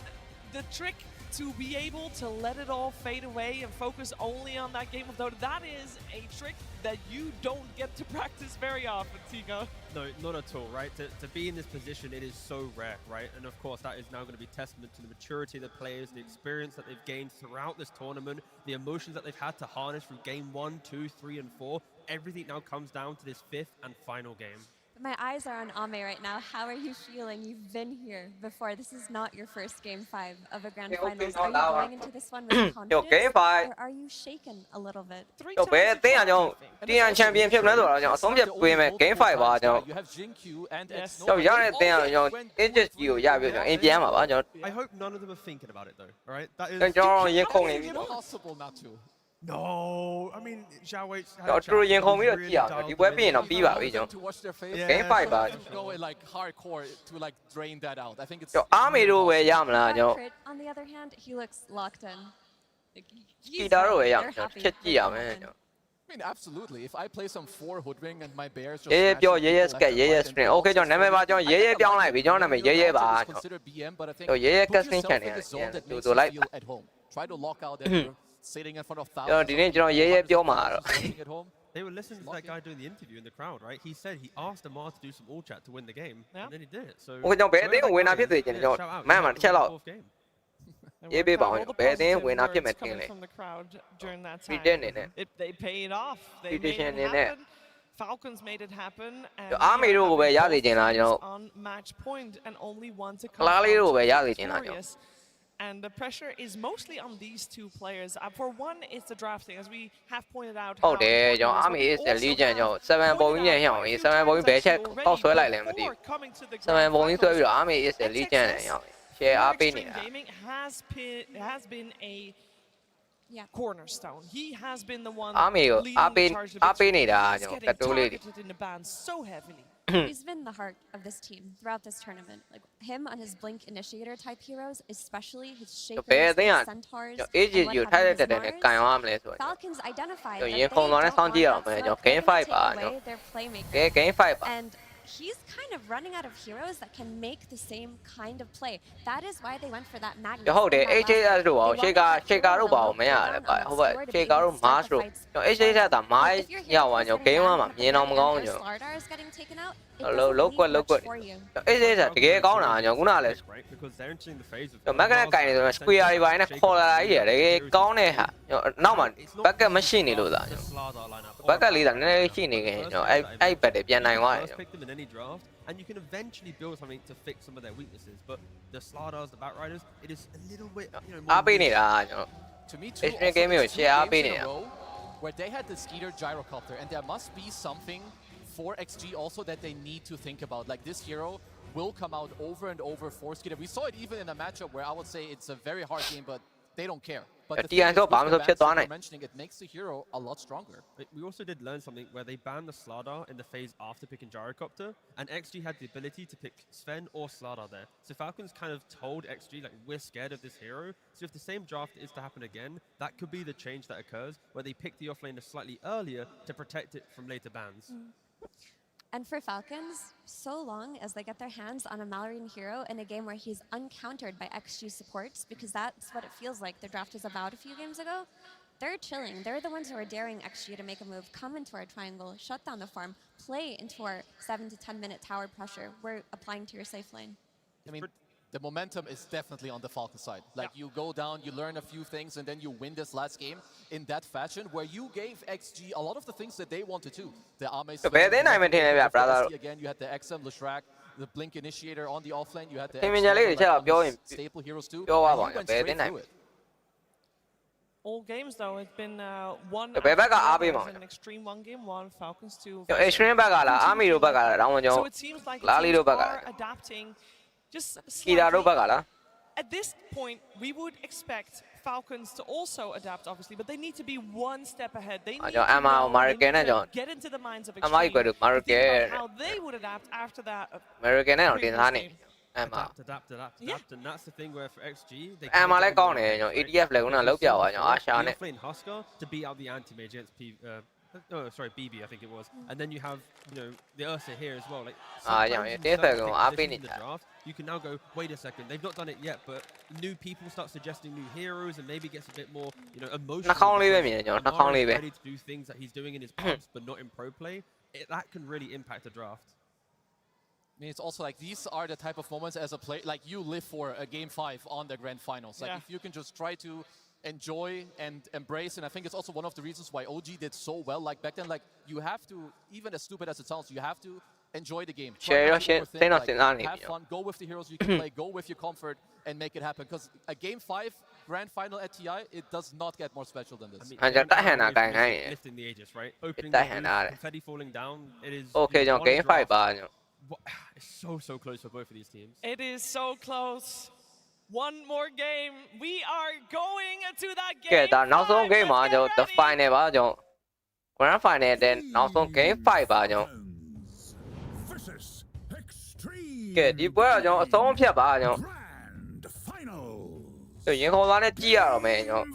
the trick to be able to let it all fade away and focus only on that game of Dota, that is a trick that you don't get to practice very often, Tico. No, not at all, right? To be in this position, it is so rare, right? And of course, that is now going to be testament to the maturity of the players, the experience that they've gained throughout this tournament, the emotions that they've had to harness through game 1, 2, 3, and 4. Everything now comes down to this 5th and final game. My eyes are on Ame right now. How are you feeling? You've been here before. This is not your first game 5 of a grand finals. Are you going into this one with confidence, or are you shaken a little bit? champion ဖြစ်မလဲဆိုတော့ကျွန်တော်အဆုံးဖြတ်ပေးမယ် game 5 ပါကျွန်တော် You have Jinq and X. ကျွန်တော်ရတဲ့တင်အောင်ကျွန်တော် HS ကြီးကိုရပြီးကျွန်တော်အင်ပြန်ပါပါကျွန်တော် I hope none of them are thinking about it though, all right? That is ကျွန်တော်ရင်ခုန်နေပြီ Impossible not to. No, I mean, Xiaowei. ကျွန်တော်ရင်ခုန်ပြီးတော့ကြည့်အောင်ဒီပွဲပြီးရင်တော့ပြီးပါပြီကျွန်တော် To watch their face. game 5 ပါ Go in like hardcore to like drain that out. I think it's. အားမေတို့ပဲရမလားကျွန်တော် On the other hand, he looks locked in. ဂီတာတို့ပဲရအောင်ကျွန်တော်ချက်ကြည့်ရမယ်ကျွန်တော် I mean, absolutely. If I play some 4 hoodwing and my bears just screen. Okay, ကျွန်တော်နာမည်ပါကျွန်တော်ရေးပြောင်းလိုက်ပြီကျွန်တော်နာမည်ရေးပါရေးကစင်းချန်နေတယ်တူလိုက် Try to lock out there sitting in front of thousands. ကျွန်တော်ဒီနေ့ကျွန်တော်ရေးပြောမှာတော့ They were listening to that guy doing the interview in the crowd, right? He said he asked Amar to do some all chat to win the game, and then he did it. So ကျွန်တော်ဘယ်အသင်းကိုဝင်တာဖြစ်စေချင်တယ်ကျွန်တော်မှန်မှန်တစ်ချက်လောက်ရေးပေးပါဦးဘယ်အသင်းဝင်တာဖြစ်မယ်ထင်လဲ They paid off. They made it happen. Falcons made it happen. And Army တို့ကိုပဲရစေချင်တာကျွန်တော် on match point and only one to ကလားလေးတို့ပဲရစေချင်တာကျွန်တော် And the pressure is mostly on these 2 players. For one, it's the drafting, as we have pointed out. ဟုတ်တယ်ကျွန်တော် Army is the legend ကျွန်တော်7ပုံကြီးနဲ့ဟောင်းရေး7ပုံကြီးဘယ်ချက်ပေါက်ဆွဲလိုက်လဲမသိဘူး7ပုံကြီးဆွဲပြီးတော့ Army is the legend နဲ့ဟောင်း share အားပေးနေတာ Gaming has been a cornerstone. He has been the one အားမေကိုအားပေးနေတာကျွန်တော်တက်တိုးလေးတွေ in the band so heavily. He's been the heart of this team throughout this tournament. Like him on his Blink Initiator type heroes, especially his Shakers, Centaurs, Falcons identified that they don't want game 5 their playmaker. Game 5 And he's kind of running out of heroes that can make the same kind of play. That is why they went for that Magnus. ဟုတ်တယ် HAS တို့ပါရှေကာတို့ပါမရလဲပါဟုတ်ပါရှေကာတို့ Mars တို့ကျွန်တော် HAS ကမိုင်းရောက်သွားကျွန်တော် game 1မှာမြင်တော့မကောင်းဘူးကျွန်တော်လောက်ကွက်HAS တကယ်ကောင်းတာကျွန်တော်ခုနကလဲမက်ကနဲ့ကင်နေဆိုတော့ square တွေပိုင်းနဲ့ခေါ်လာကြီးရတယ်တကယ်ကောင်းတဲ့ဟာကျွန်တော်နောက်မှာ backup မရှိနေလို့လားကျွန်တော် backup လေးသာနည်းနည်းရှိနေခင်ကျွန်တော်အဲ့ back တွေပြန်နိုင်သွားတယ် And you can eventually build something to fix some of their weaknesses, but the Slardars, the Batriders, it is a little bit, more အားပေးနေတာကျွန်တော် To me, 2 game ကို share အားပေးနေတာ where they had the Skeeter gyrocopter, and there must be something for XG also that they need to think about. Like this hero will come out over and over for Skeeter. We saw it even in a matchup where I would say it's a very hard game, but they don't care. But the thing is, mentioning it makes the hero a lot stronger. We also did learn something where they banned the Slardar in the phase after picking Gyrocopter, and XG had the ability to pick Sven or Slardar there. So Falcons kind of told XG, like, we're scared of this hero. So if the same draft is to happen again, that could be the change that occurs, where they pick the offlaner slightly earlier to protect it from later bans. And for Falcons, so long as they get their hands on a Mallorean hero in a game where he's uncountered by XG supports, because that's what it feels like the draft was about a few games ago, they're chilling. They're the ones who are daring XG to make a move, come into our triangle, shut down the farm, play into our 7 to 10 minute tower pressure. We're applying to your safe lane. I mean, the momentum is definitely on the Falcons side. Like you go down, you learn a few things, and then you win this last game in that fashion where you gave XG a lot of the things that they wanted to. The Ame again, you had the XM, Leshrac, the Blink Initiator on the offlane, you had the staple heroes too. All games though, it's been one an extreme 1 game 1, Falcons 2. extreme ဘက်ကလားအာမီတို့ဘက်ကလားတောင်းကျွန် So တော် it seems like လာလီတို့ဘက်ကလား are adapting just ကီတာတို့ဘက်ကလား At this point, we would expect Falcons to also adapt, obviously, but they need to be one step ahead. They need to get into the minds of Extreme, think about how they would adapt after that. American နဲ့တော့တင်သားနေ Adapt, and that's the thing where for XG, they အမှလည်းကောင်းတယ်ကျွန်တော် ETF လည်းခုနလောက်ပြသွားကျွန်တော်အာရှာနဲ့ offlane Husker to beat out the anti-mage against BB, I think it was. And then you have, the Ursa here as well. Like, you can now go, wait a second, they've not done it yet, but new people start suggesting new heroes and maybe gets a bit more, emotional. Ready to do things that he's doing in his pubs, but not in pro play. That can really impact the draft. I mean, it's also like these are the type of moments as a player, like you live for a game 5 on the grand finals. Like if you can just try to enjoy and embrace, and I think it's also one of the reasons why OG did so well. Like back then, like you have to, even as stupid as it sounds, you have to enjoy the game. Have fun, go with the heroes you can play, go with your comfort, and make it happen. Because a game 5 grand final at TI, it does not get more special than this. Lifting the Aegis, right? Opening the booth, confetti falling down. It is okay. Game 5 ပါကျွန်တော် It's so close for both of these teams. It is so close. One more game. We are going to that game. ကဲဒါနောက်ဆုံး game မှာကျွန်တော် the final ပါကျွန်တော် grand final တဲ့နောက်ဆုံး game 5ပါကျွန်တော်ကဲဒီပွဲကကျွန်တော်အဆုံးဖြတ်ပါကျွန်တော်ရင်ခုန်သွားနဲ့ကြည့်ရတော့မယ်ကျွန်တော်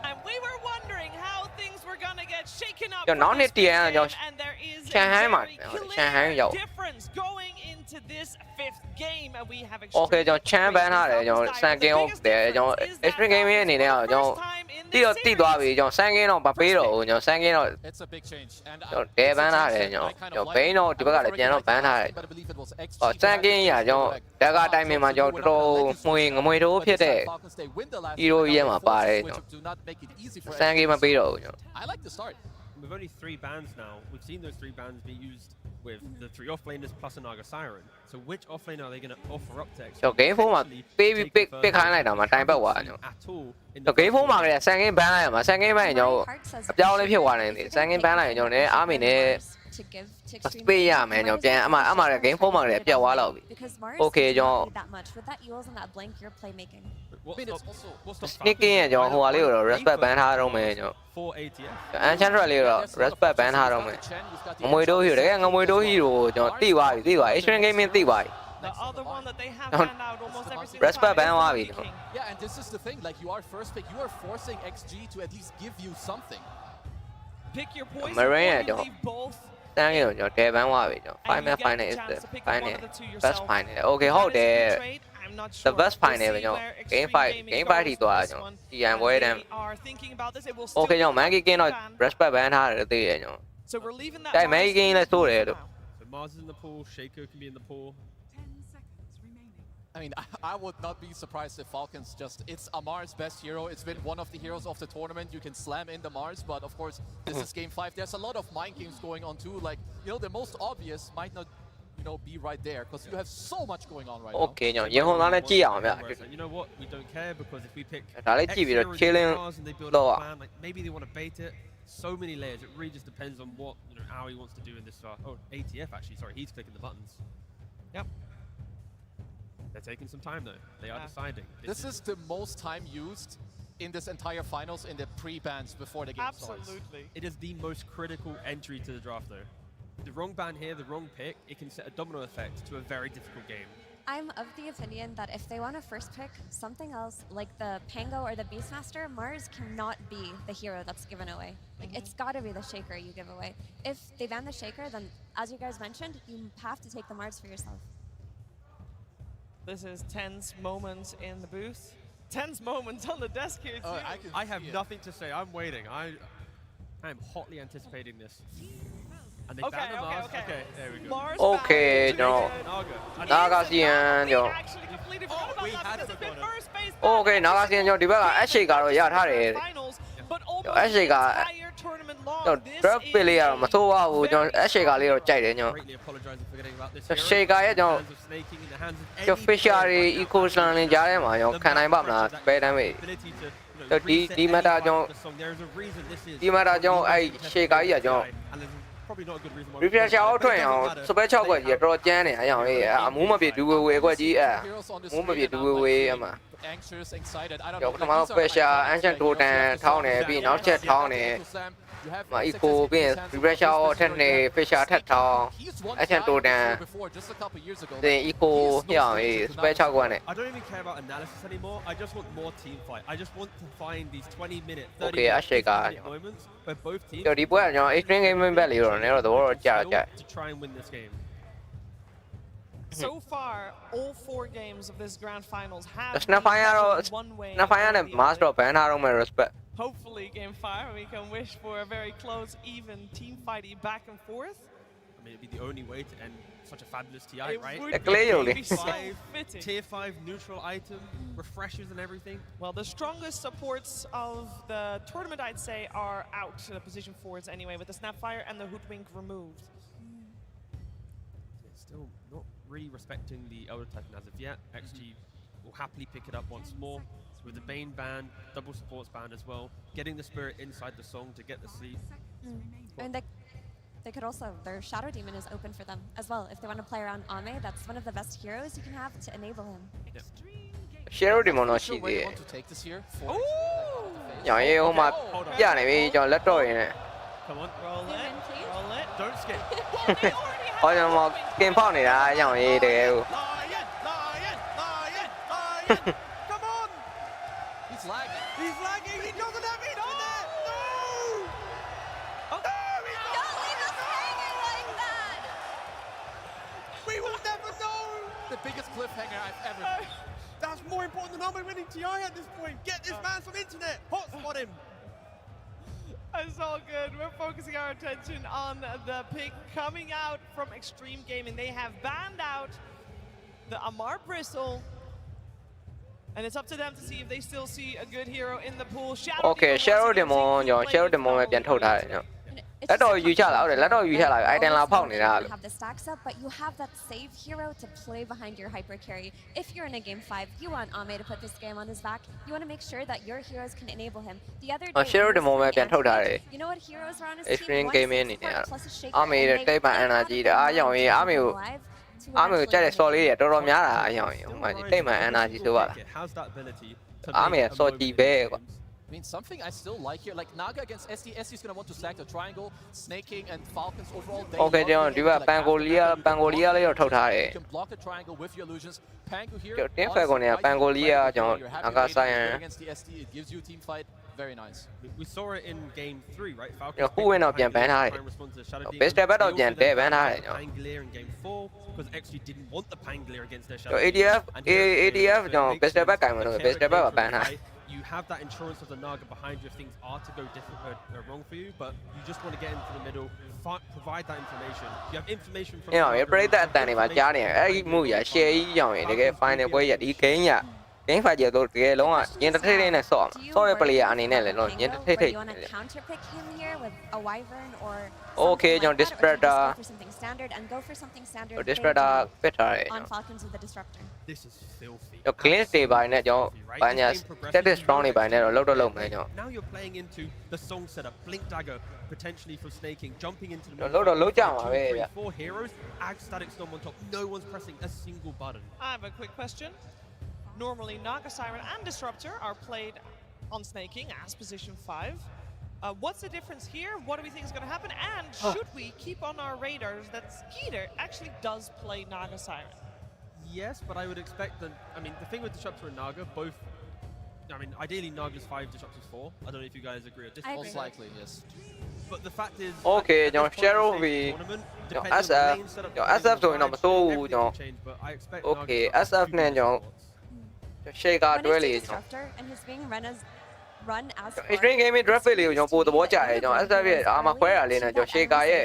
And with were wondering how things were going to get shaken up ကျွန်တော်နောက်နှစ်တည်းရအောင် and there is a Shanghaiမှာ very Shanghai clear ရောက် difference going into this 5th game and we have Okay ကျွန်တော် Chan ဘန်းထားတယ်ကျွန်တော် Sankin ကိုတယ်ကျွန်တော် Extreme Gaming အနေနဲ့ကျွန်တော်တိသွားပြီကျွန်တော် Sankin တော့မပေးတော့ဘူးကျွန်တော် Sankin တော့ It's a big change and ကျွန်တော်တဲဘန်းထားတယ်ကျွန်တော် Bane တော့ဒီဘက်ကလည်းပြန်တော့ဘန်းထားတယ်ဟော Sankin ရကျွန်တော်ဓာတ်ကတိုင်းမှာကျွန်တော်တော်တော်ငွေတိုးဖြစ်တဲ့ Hero ရဲ့မှာပါတယ်ကျွန်တော် Sankin မပေးတော့ဘူးကျွန်တော် I like the start. With only 3 bans now, we've seen those 3 bans be used with the 3 offlaners plus a Naga Siren. So which offlaner are they going to offer up to? ကျွန်တော် game 4မှာပေးပြီး pick ခိုင်းလိုက်တာမှာတိုင်ပတ်သွားကျွန်တော် game 4မှာကလည်း Sankin ဘန်းလိုက်ရမှာ Sankin ဘန်းရင်ကျွန်တော်အပြောင်းလဲဖြစ်သွားနိုင်တယ် Sankin ဘန်းလိုက်ရင်ကျွန်တော်လည်းအားမင်းနဲ့ space ရမယ်ကျွန်တော်ပြန်အမှလည်း game 4မှာလည်းပြတ်သွားတော့ပြီ Okay ကျွန်တော် that much with that Eul's and that blink you're playmaking. sneaking ရကျွန်တော်ဟိုဟာလေးကိုတော့ respect ဘန်းထားတော့မယ်ကျွန်တော် for ATF Enchantress လေးကိုတော့ respect ဘန်းထားတော့မယ်ငွေတိုး hero တကယ်ငွေတိုး hero ကိုကျွန်တော်တိသွားပြီExtreme Gaming တိသွားပြီ The other one that they have banned out almost every single respect ဘန်းသွားပြီ Yeah, and this is the thing. Like you are first pick, you are forcing XG to at least give you something. Pick your poison. Marine or you ကျွန်တော် leave both. တန်းကြီးကိုကျွန်တော်တဲဘန်းသွားပြီကျွန်တော် final final is the final best final Okay ဟုတ်တယ် the best final ပဲကျွန်တော် game 5ထိသွားတာကျွန်တော် TN ပွဲတန်း Okay ကျွန်တော် Monkey King တော့ respect ဘန်းထားတယ်သိတယ်ကျွန်တော် So we're leaving that. တိုက် Monkey King လည်းစိုးတယ်လို့ So Mars is in the pool, Shaco can be in the pool. I mean, I would not be surprised if Falcons just, it's Amar's best hero. It's been one of the heroes of the tournament. You can slam in the Mars, but of course, this is game 5. There's a lot of mind games going on too. Like, you know, the most obvious might not, you know, be right there because you have so much going on right now. Okay ကျွန်တော်ရေဟွန်သားနဲ့ကြည့်အောင်ဗျ You know what? We don't care because if we pick ဒါလေးကြည့်ပြီးတော့ chilling and they build တော့ a plan, like maybe they want to bait it. So many layers. It really just depends on what, you know, how he wants to do in this. Oh, ATF actually. Sorry, he's clicking the buttons. Yep. They're taking some time though. They are deciding. This is the most time used in this entire finals in the pre-bans before the game starts. Absolutely. It is the most critical entry to the draft though. The wrong ban here, the wrong pick, it can set a domino effect to a very difficult game. I'm of the opinion that if they want to first pick something else like the Pango or the Beastmaster, Mars cannot be the hero that's given away. Like it's got to be the Shaker you give away. If they ban the Shaker, then as you guys mentioned, you have to take the Mars for yourself. This is tense moments in the booth. Tense moments on the desk here too. I have nothing to say. I'm waiting. I am hotly anticipating this. And they ban the Mars. Okay, there we go. Mars Okay ကျွန်တော် Naga စီယန်ကျွန်တော် actually completely forgot about that. This has been first phase. Okay Naga စီယန်ကျွန်တော်ဒီဘက်က Ash Shaker တော့ရထားတယ် But Ash Shaker ကျွန်တော် drop ပေးလေးရတော့မဆိုးပါဘူးကျွန်တော် Ash Shaker လေးတော့ကြိုက်တယ်ကျွန်တော် Greatly apologizing for getting about this. Shaker ရဲ့ကျွန်တော် Snaking in the hands of ကျွန်တော် Fisher တွေ Eco Slam တွေကြားထဲမှာကျွန်တော်ခံနိုင်ပါမလားပဲတမ်းမေး ဒီမတာကျွန်တော်ဒီမတာကျွန်တော်အဲ့ Shaker ကြီးကကျွန်တော် probably not a good reason why. refresher အောက်ထွက်အောင် super 6ခွက်ကြီးတော်တော်ကျန်းနေအရောင်လေးအမူးမပြေဒူဝေဝေခွက်ကြီးမူးမပြေဒူဝေဝေအမှ Anxious, excited. I don't ကျွန်တော်ပထမ pressure ancient totem ထောင်းတယ်ပြီးနောက်ချက်ထောင်းတယ်မ eco ပြီး refresher အောက်ထက်နေ fisher ထက်ထောင်း ancient totem ဒီ eco ညောင်းရေး super 6ခွက်နဲ့ I don't even care about analysis anymore. I just want more team fight. I just want to find these 20-minute, 30-minute moments where both teams ဒီပွဲကကျွန်တော် extreme gaming ဘက်လေးတော့နည်းတော့သဘောတော့ကြာကြာ to try and win this game. So far, all 4 games of this grand finals have one way. master ban ထားတော့မယ် respect. Hopefully, game 5 we can wish for a very close, even team fighty back and forth. I mean, it'd be the only way to end such a fabulous TI, right? Be so fitting. Tier 5 neutral item, refreshers and everything. Well, the strongest supports of the tournament, I'd say, are out to the position forwards anyway, with the Snapfire and the Hoodwink removed. Still not really respecting the Elder Titan as of yet. XG will happily pick it up once more. With the Bane ban, double supports ban as well, getting the spirit inside the song to get the sleep. And they could also, their Shadow Demon is open for them as well. If they want to play around Ame, that's one of the best heroes you can have to enable him. Shadow Demon တော့ရှိသေးတယ်။ရောင်ရေးဟိုမှာပြနေပြီကျွန်တော်လက်တော့ရင်းနဲ့ Come on, roll it, roll it, don't skip. ဟောကျွန်တော်ကင်ဖောက်နေတာရောင်ရေးတကယ်ကို He's lagging. He doesn't have it on there. TI at this point. Get this man some internet. Hotspot him. It's all good. We're focusing our attention on the pick coming out from Extreme Gaming. They have banned out the Amar Bristle. And it's up to them to see if they still see a good hero in the pool. Okay, Shadow Demon ကျွန်တော် Shadow Demon ပဲပြန်ထုတ်ထားတယ်ကျွန်တော်လက်တော့ယူချလာဟုတ်တယ်လက်တော့ယူချလာ item လာဖောက်နေတာလို့ have the stacks up, but you have that save hero to play behind your hyper carry. If you're in a game 5, you want Ame to put this game on his back. You want to make sure that your heroes can enable him. The other day, Shadow Demon ပဲပြန်ထုတ်ထားတယ် you know what heroes are on his Extreme team? Gaming အနေနဲ့ Ame တဲ့တိတ်ပန် energy တဲ့အားကြောင့်ရေး Ame ကို Ame ကိုကြက်တဲ့ solid တွေတော်တော်များတာအားကြောင့်ရေးဟိုမှာတိတ်ပန် energy ဆိုပါလား Ame က solid ပဲကွာ I mean, something I still like here, like Naga against SD. SD is going to want to stack the triangle, snaking, and Falcons overall. Okay, ကျွန်တော်ဒီက Pangolia လေးတော့ထုတ်ထားတယ် You can block the triangle with your illusions. Pango here. တင်းဖက်ကုန်နေ Pangolia ကျွန်တော် Naga Saiyan against the SD, it gives you team fight. Very nice. We saw it in game 3, right? ခုဝင်တော့ပြန် ban ထားတယ် Best step တော့ပြန်တဲ ban ထားတယ်ကျွန်တော် Pangolier in game 4 because actually didn't want the Pangolier against their shadow. ADF ကျွန်တော် Best step ကင်မလို့ Best step က ban ထားတယ် You have that insurance of the Naga behind you if things are to go different wrong for you, but you just want to get into the middle, provide that information. You have information from အဲ့တော့ပြိတ္တအတန်တွေမှာကြားနေတယ်အဲ့ဒီမှုရ share ကြီးကြောင့်ရင်တကယ် final ပွဲရဒီ game ရ game fight ရတော့တကယ်လုံးကရင်တစ်ထိတ်ထိတ်နဲ့ဆော့ဆော့ရဲ့ player အနေနဲ့လည်းလုံးရင်တစ်ထိတ်ထိတ် counter pick him here with a wyvern or Okay ကျွန်တော် Dispredator something standard and go for something standard. Dispredator ပစ်ထားတယ် on Falcons with the disruptor. This is filthy. ကျွန်တော် glitch တွေပိုင်းနဲ့ကျွန်တော်ဘာညာ static strong တွေပိုင်းနဲ့တော့လောက်တော့လောက်မယ်ကျွန်တော် Now you're playing into the song setup, blink dagger potentially for snaking, jumping into the လောက်တော့လောက်ကြမှာပဲဗျ four heroes, ag static storm on top. No one's pressing a single button. I have a quick question. Normally, Naga Siren and Disruptor are played on snaking as position 5. What's the difference here? What do we think is going to happen? And should we keep on our radars that Skeeter actually does play Naga Siren? Yes, but I would expect that. I mean, the thing with Disruptor and Naga, both. I mean, ideally Naga's 5, Disruptor's 4. I don't know if you guys agree. Most likely, yes. But the fact is. Okay, ကျွန်တော် Shadow ပြီး SF ဆိုရင်တော့မစိုးဘူးကျွန်တော် Okay, SF နဲ့ကျွန်တော် Shaker တွဲလေကျွန်တော် and he's being run as Extreme Gaming draft လေးကိုကျွန်တော်ပို့သဘောကျတယ်ကျွန်တော် SF ရဲ့အာမခွဲတာလေးနဲ့ကျွန်တော် Shaker ရဲ့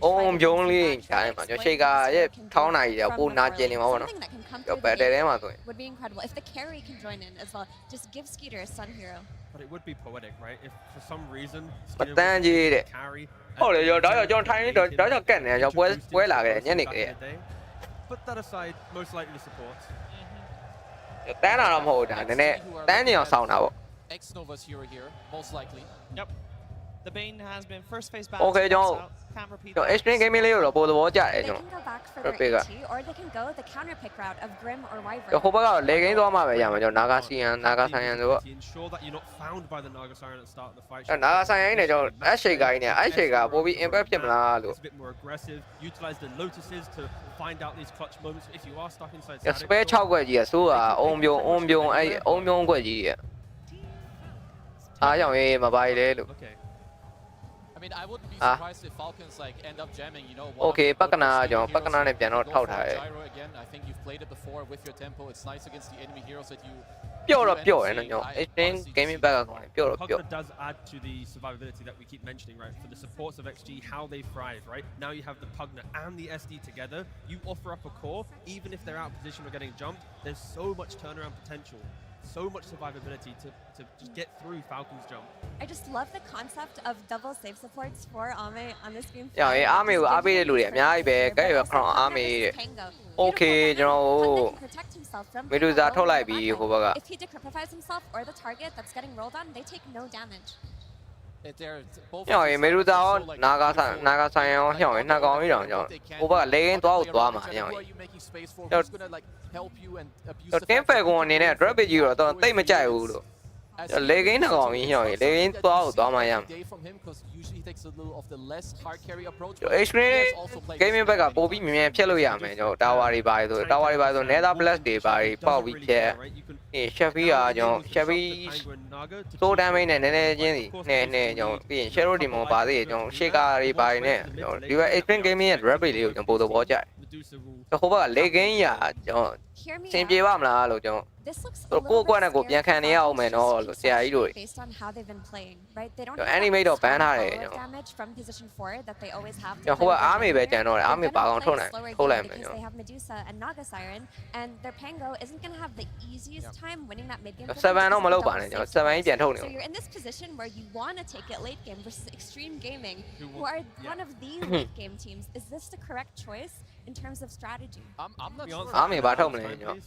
အုံပြုံးလေးရှားနေမှာကျွန်တော် Shaker ရဲ့ထောင်းနိုင်ရပိုနာကျင်နေမှာပေါ့နော်ကျွန်တော်ဘယ်တဲထဲမှာဆိုရင် would be incredible if the carry can join in as well. Just give Skeeter a sun hero. But it would be poetic, right? If for some reason မတန်းကြီးတဲ့ဟုတ်လေကျွန်တော်ဒါကြောင့်ထိုင်းတော့ဒါကြောင့်ကတ်နေကျွန်တော်ပွဲလာခဲ့ညနေကလေး Put that aside, most likely support. တန်းတာတော့မဟုတ်တာနည်းနည်းတန်းနေအောင်ဆောင်းတာပေါ့ X Nova's hero here, most likely. Yep. The Bane has been first phase back. Okay, don't Extreme Gaming လေးကိုတော့ပို့သဘောကျတယ်ကျွန် They can go back for their AT or they can go the counter pick route of Grim or Wyvern. ဟိုဘက်ကတော့လေကင်းသွားမှပဲရမှာကျွန်တော် Naga Saiyan ဆိုတော့ Ensure that you're not found by the Naga Siren at the start of the fight. Naga Saiyan နဲ့ကျွန်တော် Shaker ကြီးနဲ့ Shaker ပို့ပြီး impact ဖြစ်မလားလို့ It's a bit more aggressive. Utilize the lotuses to find out these clutch moments if you are stuck inside. Spare 6ခွက်ကြီးอ่ะဆိုးတာအုံပြုံအဲ့အုံပြုံခွက်ကြီးอ่ะအားကြောင့်ရေးမပါလေလို့ I mean, I wouldn't be surprised if Falcons like end up jamming, you know. Okay, ပကနာကျွန်တော်ပကနာနဲ့ပြန်တော့ထောက်ထားတယ် Again, I think you've played it before with your tempo. It's nice against the enemy heroes that you ပျော့တော့ပျော့တယ်နော်ကျွန်တော် Extreme Gaming back ကပျော့တော့ပျော့ Pugna does add to the survivability that we keep mentioning, right? For the supports of XG, how they thrive, right? Now you have the Pugna and the SD together. You offer up a core, even if they're out of position or getting jumped. There's so much turnaround potential. So much survivability to just get through Falcon's jump. I just love the concept of double save supports for Ame on this game. ရအောင် Ame ကိုအားပေးတဲ့လူတွေအများကြီးပဲကဲရခရောင်း Ame တဲ့ Okay ကျွန်တော် Medusa ထုတ်လိုက်ပြီးဟိုဘက်က If he decryptifies himself or the target that's getting rolled on, they take no damage. ညောင်ရေ Medusa ရော Naga Saiyan ရောညောင်ရေနှစ်ကောင်ကြီးတော့ညောင်ဟိုဘက်ကလေကင်းသွားမှာညောင်ရေတင်းဖက်ကောင်အနေနဲ့ drop ကြီးတော့တိတ်မကြိုက်ဘူးလို့လေကင်းနှစ်ကောင်ကြီးညောင်ရေလေကင်းသွားမှရမှာ Extreme Gaming ဘက်ကပို့ပြီးမြန်ဖြတ်လို့ရမယ်ကျွန်တော် Tower တွေပါဆို Tower တွေပါဆို Nether Blast တွေပါပေါက်ပြီးဖြတ်Chevy ကကျွန်တော် Chevy စိုး damage နဲ့နည်းနည်းချင်းစီနဲ့ကျွန်တော်ပြီးရင် Shadow Demon ပါသေးတယ်ကျွန်တော် Shaker တွေပါနဲ့ကျွန်တော်ဒီဘက် Extreme Gaming ရဲ့ Rapid လေးကိုကျွန်တော်ပို့သဘောကျတယ်ဟိုဘက်ကလေကင်းရကျွန်တော်စင်ပြေပါမလားလို့ကျွန်တော် This looks a ကို little ကွက် bit နဲ့ကိုပြန်ခံနေရအောင်မယ်နော်လို့ဆရာကြီးတို့ based on how they've been playing, right? They don't ကျွန် have animate တော့ ban ထားတယ် follow-up damage from position 4 that they always have. ကျွန်ဟိုကအားမေပဲကြံတော့တယ်အားမေပါအောင်ထုတ်လိုက်ထုတ်လိုက်မယ် because ကျွန် they have Medusa and Naga Siren, and their Pango isn't going to have the easiest time winning that mid game. 7တော့မလုပ်ပါနဲ့ကျွန်တော်7ကြီးပြန်ထုတ်နေ So you're in this position where you want to take it late game versus Extreme Gaming, who are one of the late game teams. Is this the correct choice in terms of strategy? I'm not sure. အားမေပါထုတ်မလဲကျွန်တော်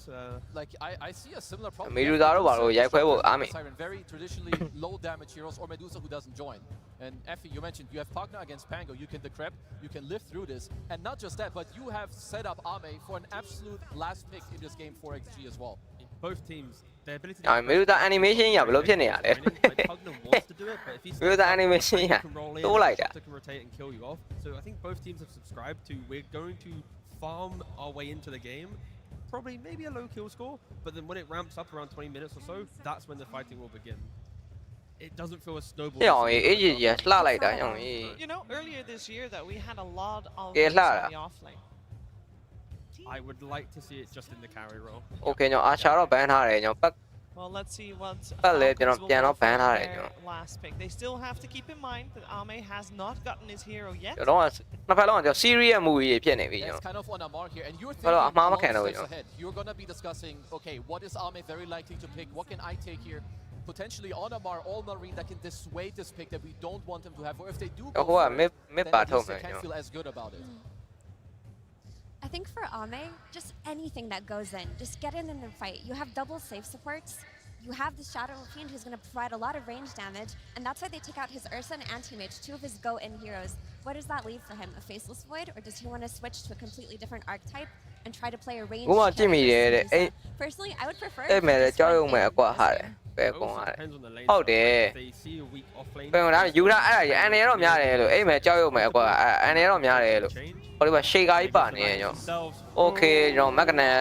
Like I see a similar problem. မီလူသားတို့ဘာလို့ရိုက်ခွဲဖို့အားမေ Siren, very traditionally low damage heroes or Medusa who doesn't join. And Effie, you mentioned you have Pagna against Pango. You can decrep, you can live through this, and not just that, but you have set up Ame for an absolute last pick in this game for XG as well. Both teams, their ability. အာမီလူသား animation ရဘယ်လိုဖြစ်နေရလဲ Pagna wants to do it, but if he's မီလူသား animation ရ တိုးလိုက်တာ can rotate and kill you off. So I think both teams have subscribed to we're going to farm our way into the game. Probably maybe a low kill score, but then when it ramps up around 20 minutes or so, that's when the fighting will begin. It doesn't feel a snowball. ဟဲ့အောင်အေးကြီးရလှလိုက်တာအောင်အေး You know, earlier this year that we had a lot of ကဲလှတာ on the offlane. I would like to see it just in the carry role. โอเคကျွန်တော်အာရှာတော့ ban ထားတယ်ကျွန်တော်ပတ် Well, let's see what Falcons Falcons will will go go for ban forထားတယ် their last pick. They still have to keep in mind that Ame has not gotten his hero yet. ကျွန်တော်ကနှစ်ဖက်လုံးကကျွန်တော် serious movie တွေဖြစ်နေပြီကျွန် That's တော် kind of on a mark here, and you're Well, thinking I'm a long kind of, steps you know. ahead. You're gonna be discussing, okay, what is Ame very likely to pick? What can I take here? Potentially on a Mar all marine that can dissuade this pick that we don't want them to have, or if they do go ဟိုက for it, mid thenပါ at ထုတ် least မ they ယ်ကျွန် can't တော် feel as good about it. I think for Ame, just anything that goes in, just get in the fight. You have double safe supports. You have the Shadow Fiend who's going to provide a lot of range damage, and that's why they take out his Ursa and Anti-Mage, two of his go-in heroes. What does that leave for him? A Faceless Void, or does he want to switch to a completely different archetype and try to play a range? ဘုမကြည့်မိတယ်တဲ့အဲ့ Personally, I would prefer. အဲ့မဲ့ကြောက်ရွံ့မယ်အကွာဟာတယ်ပဲကွန်ဟာတယ်ဟုတ်တယ် They see a weak offlane. ပြန်လာယူတာအဲ့ဒါအန်နေတော့များတယ်လို့အဲ့မဲ့ကြောက်ရွံ့မယ်အကွာအန်နေတော့များတယ်လို့ဟိုဒီမှာရှေကာကြီးပါနေရကျွန်တော်โอเคကျွန်တော်မက်ကနက်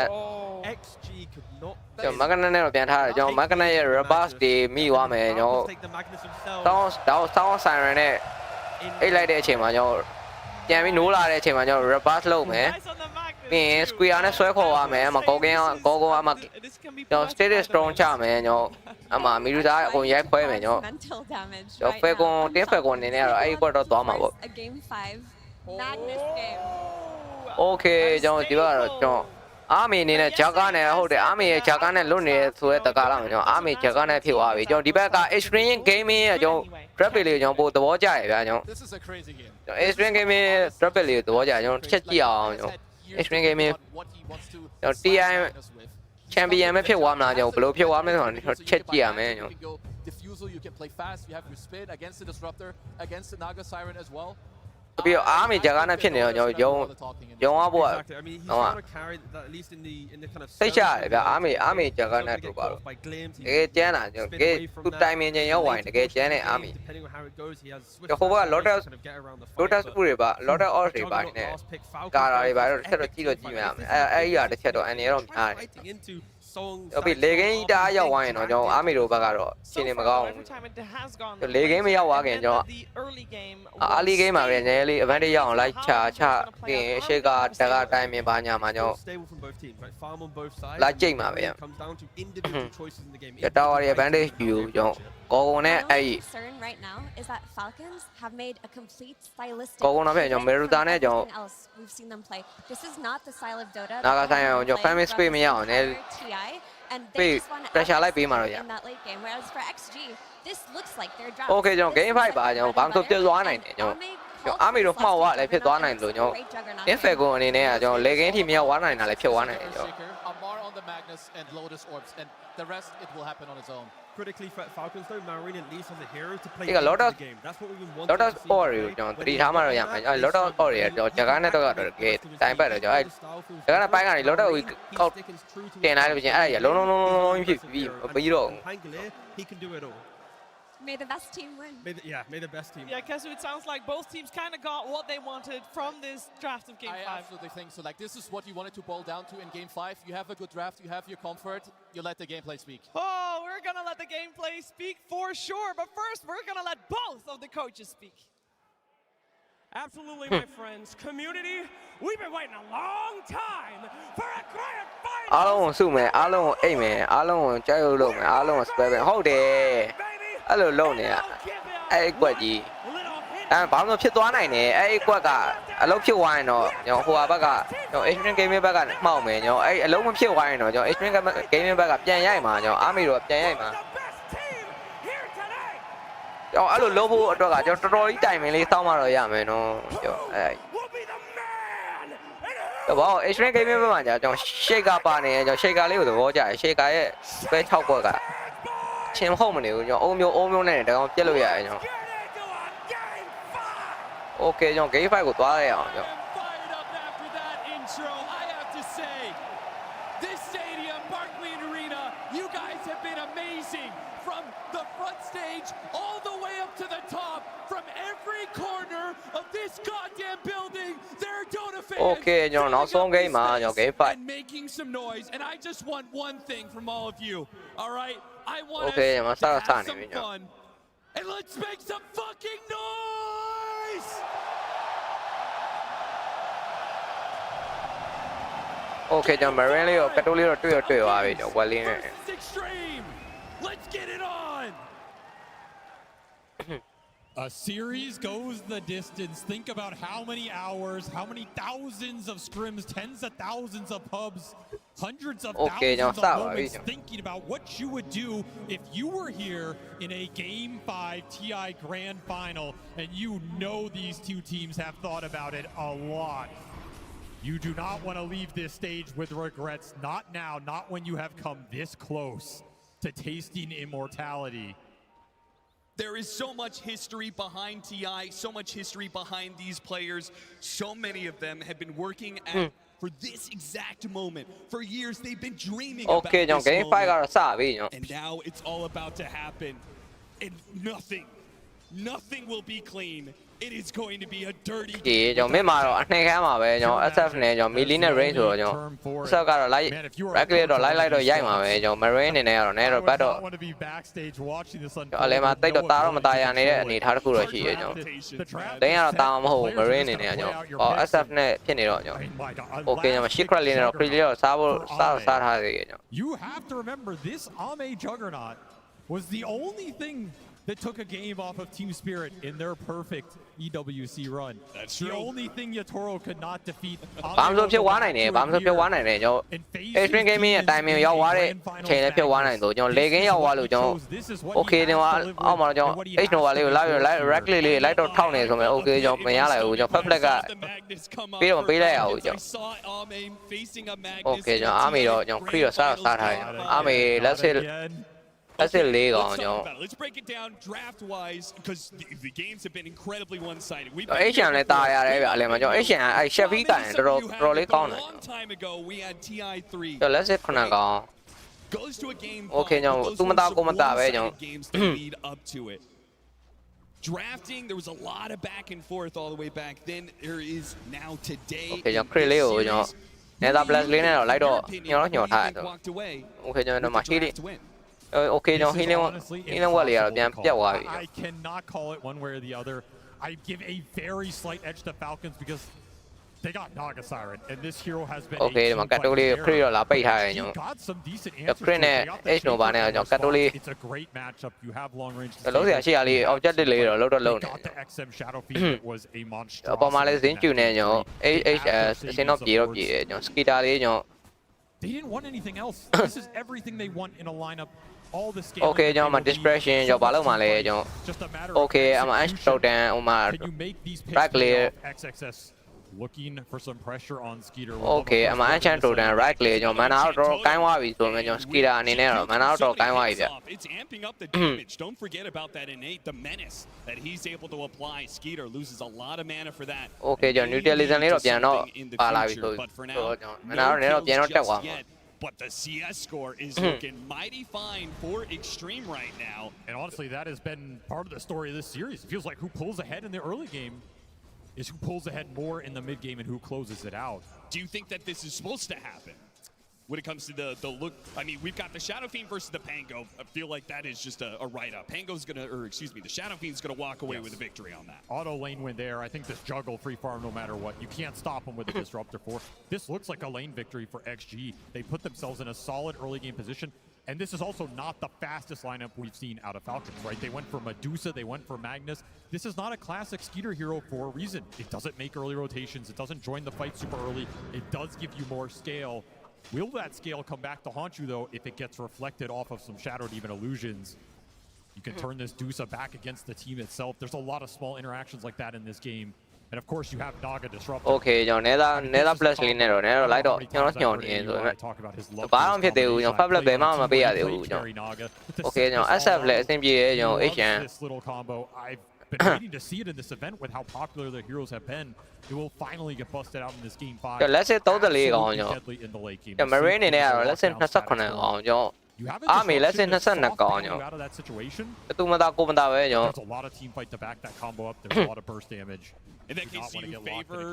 XG could not ကျွန်တော်မက်ကနက်နဲ့တော့ပြန်ထားတယ်ကျွန်တော်မက်ကနက်ရဲ့ reverse တွေမိသွားမယ်ကျွန်တော် take the Magnus himself. တောင်းဆိုင်ရနဲ့အိတ်လိုက်တဲ့အချိန်မှာကျွန်တော်ပြန်ပြီးနိုးလာတဲ့အချိန်မှာကျွန်တော် reverse လုပ်မယ်ပြီးရင် square နဲ့ဆွဲခေါ်ရမယ်အမကောကင်းကောအမကျွန်တော် status strong ချမယ်ကျွန်တော်အမမီလူသားအကုန်ရိုက်ခွဲမယ်ကျွန်တော် mental damage. ကျွန်တော် fair ကွန်တင်း fair ကွန်နေနေတော့အဲ့ဒီကွက်တော့သွားမှာပေါ့ A game 5 Magnus game. okay ကျွန်တော်ဒီဘက်ကတော့ကျွန်တော်အာမီအနေနဲ့ဂျာကာနဲ့ဟုတ်တယ်အာမီရဲ့ဂျာကာနဲ့လွတ်နေဆိုတဲ့တကားလောက်ကျွန်တော်အာမီဂျာကာနဲ့ဖြစ်သွားပြီကျွန်တော်ဒီဘက်က extreme gaming ရဲ့ကျွန်တော် drop လေးကျွန်တော်ပို့သဘောကျရဗျာကျွန်တော် This is a crazy game. extreme gaming drop လေးသဘောကျကျွန်တော်တစ်ချက်ကြည့်အောင်ကျွန်တော် extreme gaming ကျွန်တော် TI champion ပဲဖြစ်သွားမလားကျွန်တော်ဘယ်လိုဖြစ်သွားမလဲဆိုတော့ချက်ကြည့်ရမယ်ကျွန်တော် Diffusal, you can play fast. You have your spin against the disruptor, against the Naga Siren as well. ပြီးတော့အားမီဂျာကာနဲ့ဖြစ်နေတော့ကျွန်တော်ယုံဖို့ Exactly. I mean, he's got to carry that at least in the kind of. စိတ်ချရတယ်ဗျအားမီဂျာကာနဲ့တို့ပါတော့တကယ်ကျန်းတာကျွန်တော်တကယ်သူတိုင်မင်ချင်းရောက်ဝင်တကယ်ကျန်းတဲ့အားမီ Depending on how it goes, he has. ဟိုဘက lotus တွေပါ lotus off တွေပါနေကာရာတွေပါတော့တစ်ချက်တော့ကြည့်လို့ကြည့်ရမယ်အဲ့ဒီဟာတစ်ချက်တော့အန်နေတော့များတယ်ဟုတ်ပြီလေကင်းတားရောက်သွားရင်တော့ကျွန်တော်အားမီတို့ဘက်ကတော့ရှင်းနေမကောင်းဘူးလေကင်းမရောက်သွားခင်ကျွန်တော်အားလီဂိမ်းမှာပဲနည်းလေး advantage ရအောင်လိုက်ချပြီးရင်ရှေ့ကတကတိုင်းမြင်ပါညာမှာကျွန်တော်လိုက်ကြိတ်မှာပဲကျွန်တော်ရဲ့ advantage ယူကျွန်တော်ကိုကုံနဲ့အဲ့ဒီ concern right now is that Falcons have made a complete stylistic ကိုကုံတော့ပြန်ကျွန်တော်မေရူတာနဲ့ကျွန်တော် else we've seen them play. This is not the style of Dota. နာဂဆိုင်အောင်ကျွန်တော် family space မရအောင်လည်း TI and Wait, they just want to pressure လိုက်ပေးမှာတော့ရ in that late game. Whereas for XG, this looks like their draft. Okay ကျွန်တော် game 5ပါကျွန်တော်ဘာမှပြတ်သွားနိုင်တယ်ကျွန်တော်အားမီတို့မှောက်သွားလည်းဖြစ်သွားနိုင်လို့ကျွန်တော် infect ကိုအနေနဲ့ကကျွန်တော်လေကင်းထိမရောက်သွားနိုင်တာလည်းဖြစ်သွားနိုင်တယ်ကျွန်တော် Amar on the Magnus and Lotus Orbs, and the rest it will happen on its own. Critically for Falcons though, Marine at least has a hero to play Look at into the game. That's what we've been wanting Lotus to see. Ori ကျွန်တော်3ထားမှတော့ရမယ်အဲ့ Lotus Ori တော့ဂျာကာနဲ့တော့ကတော့ကဲတိုင်းပတ်တော့ကျွန်တော်အဲ့ဂျာကာနဲ့ပိုင်းကနေ Lotus Ori ကောက်တင်လိုက်လို့ပြင်အဲ့ရလုံးဖြစ်ပြီးပြီးတော့ Pangolier, he can do it all. May the best team win. May the best team. Yeah, Kesu, it sounds like both teams kind of got what they wanted from this draft of Game 5. I absolutely think so. Like, this is what you wanted to boil down to in Game 5. You have a good draft, you have your comfort, you let the gameplay speak. Oh, we're going to let the gameplay speak for sure. But first, we're going to let both of the coaches speak. Absolutely, my friends. Community, we've been waiting a long time for a grand final. အားလုံးကိုစုမယ်အားလုံးကိုအိတ်မယ်အားလုံးကိုကြောက်ရွံ့လုပ်မယ်အားလုံးကို spell ပဲဟုတ်တယ်အဲ့လိုလုပ်နေတာအဲ့ကွက်ကြီးဘာမှမဖြစ်သွားနိုင်တယ်အဲ့ကွက်ကအလုံးဖြစ်သွားရင်တော့ကျွန်တော်ဟိုဘက်ကကျွန်တော် Extreme Gaming ဘက်ကမှောက်မယ်ကျွန်တော်အဲ့အလုံးမဖြစ်သွားရင်တော့ကျွန်တော် Extreme Gaming ဘက်ကပြန်ရိုက်မှာကျွန်တော်အားမေတော့ပြန်ရိုက်မှာကျွန်တော်အဲ့လိုလုပ်ဖို့အတွက်ကကျွန်တော်တော်တော်ကြီးတိုင်မင်းလေးစောင်းမှတော့ရမယ်နော်ကျွန်တော်အဲ့တော့ဘာ Extreme Gaming ဘက်မှာကျွန်တော် shaker ပါနေကျွန်တော် shaker လေးကိုသဘောကျတယ် shaker ရဲ့ spell 6ကွက်ကချင်းမဟုတ်မနေဘူးကျွန်တော်အုံမျိုးနဲ့တကောင်ပြက်လို့ရတယ်ကျွန်တော်Okay,ကျွန်တော် game 5ကိုသွားရအောင်ကျွန်တော် This stadium, Barclays Arena, you guys have been amazing from the front stage all the way up to the top, from every corner of this goddamn building. There are Dota fans. Okay, ကျွန်တော်နောက်ဆုံး game မှာကျွန်တော် game 5 and making some noise, and I just want one thing from all of you. All right, I want Okay, us မစ to စ have နေ some ပြီကျွန်တော် fun, and let's make some fucking noise. Okay, ကျွန်တော် Marine လေးကိုကတိုးလေးတော့တွေ့သွားပြီကျွန်တော် Wall လေးနဲ့ Let's get it on. A series goes the distance. Think about how many hours, how many thousands of scrims, tens of thousands of pubs, hundreds of thousands of moments thinking about what you would do if you were here in a Game 5 TI Grand Final, and you know these two teams have thought about it a lot. You do not want to leave this stage with regrets. Not now, not when you have come this close to tasting immortality. There is so much history behind TI, so much history behind these players. So many of them have been working for this exact moment. For years, they've been dreaming about this moment. And now it's all about to happen. And nothing will be clean. It is going to be a dirty game. ကျွန်တော်မင်းမှာတော့အနှိမ့်ခမ်းမှာပဲကျွန်တော် SF နဲ့ကျွန်တော် Melee နဲ့ Range ဆိုတော့ကျွန်တော် SF ကတော့ လိုက် Regular တော့လိုက်တော့ရိုက်မှာပဲကျွန်တော် Marine အနေနဲ့ကတော့နဲတော့ဘတ်တော့အလဲမှာတိတ်တော့တားတော့မတားရနေတဲ့အနေထားတစ်ခုတော့ရှိရဲကျွန်တော်တင်းကတော့တားမဟုတ်ဘူး Marine အနေနဲ့ကျွန်တော် SF နဲ့ဖြစ်နေတော့ကျွန်တော် Okay ကျွန်တော် Secret လေးနဲ့တော့ Free လေးတော့စားထားသေးတယ်ကျွန်တော် You have to remember this Ame Juggernaut was the only thing that took a game off of Team Spirit in their perfect EWC run. That's the only thing Yatoro could not defeat. ဘာမှမဖြစ်သွားနိုင်တယ်ကျွန်တော် Extreme Gaming ရဲ့ timing ရောက်သွားတဲ့ချိန်လည်းဖြစ်သွားနိုင်တော့ကျွန်တော် လေကင်းရောက်သွားလို့ကျွန်တော် Okay ကျွန်တော်အောက်မှာကျွန်တော် H Nova လေးကိုလိုက် Rack လေးလိုက်တော့ထောက်နေဆိုမယ် Okay ကျွန်တော်မရလိုက်ဘူးကျွန်တော် Fab Black ကပြီးတော့ပေးလိုက်ရအောင်ကျွန်တော် Okay ကျွန်တော်အားမေတော့ကျွန်တော် Cree တော့စားထားတယ်အားမေ let's say That's illegal, yo. Let's break it down draft-wise because the games have been incredibly one-sided. Asian လည်းတာရတယ်ဗျအလဲမှာကျွန်တော် Asian အဲ့ Chevy ကန်တော်လေးကောင်းတယ် Long time ago we had TI3. Let's say ခုနကောင် Goes to a game. Okay ကျွန်တော်သူမတာကိုမတာပဲကျွန်တော် games to lead up to it. Drafting, there was a lot of back and forth all the way back then. There is now today. Okay ကျွန်တော် Crit လေးကိုကျွန်တော် Nether Blast လေးနဲ့တော့လိုက်တော့ညောထားတယ် Okay ကျွန်တော်မှာ Healing Okay, no, healing what I cannot call it one way or the other. I give a very slight edge to Falcons because they got Naga Siren, and this hero has been Okay, you got some decent answers. It's a great matchup. You have long range. The XM Shadow Fiend was a monster. They didn't want anything else. This is everything they want in a lineup. All the scale. Okay, I'm a dispersion. Okay, I'm an Ashtodan. Can you make these picks XXS looking for some pressure on Skeeter? Okay, I'm an Ashtodan. Right, man out or Kainwabi. So when you Skeeter and Inero, man out or Kainwabi. It's amping up the damage. Don't forget about that innate, the menace that he's able to apply. Skeeter loses a lot of mana for that. Okay, John, you tell is a little piano. But for now, but the CS score is looking mighty fine for Extreme right now. And honestly, that has been part of the story of this series. It feels like who pulls ahead in the early game is who pulls ahead more in the mid game and who closes it out. Do you think that this is supposed to happen? when it comes to the look. I mean, we've got the Shadow Fiend versus the Pango. I feel like that is just a write-up. Pango's gonna, or excuse me, the Shadow Fiend's gonna walk away with a victory on that. Auto lane win there. I think this juggle free farm no matter what. You can't stop him with a Disruptor 4. This looks like a lane victory for XG. They put themselves in a solid early game position. And this is also not the fastest lineup we've seen out of Falcons, right? They went for Medusa, they went for Magnus. This is not a classic Skeeter hero for a reason. It doesn't make early rotations. It doesn't join the fight super early. It does give you more scale. Will that scale come back to haunt you, though, if it gets reflected off of some Shadow Demon illusions? You can turn this Dusa back against the team itself. There's a lot of small interactions like that in this game. And of course, you have Naga Disruptor. Okay, ကျွန်တော် Nether plus လေးနဲ့တော့ Nether လိုက်တော့ကျွန်တော်ညှော်နေတယ်ဆိုတော့ဘာမှမဖြစ်သေးဘူးကျွန်တော် Fab လည်းဘယ်မှမပေးရသေးဘူးကျွန်တော် Okay ကျွန်တော် SF လည်းအဆင်ပြေတယ်ကျွန်တော် HN This little combo I've been waiting to see it in this event with how popular the heroes have been. It will finally get busted out in this game 5. Let's say 34កောင်ကျွန်တော် Marine အနေနဲ့ကတော့ let's say 28កောင်ကျွန်တော် Army let's say 22កောင်ကျွန်တော်တူမသားကိုမသားပဲကျွန်တော် There's a lot of team fight to back that combo up. There's a lot of burst damage. In that case, do you favor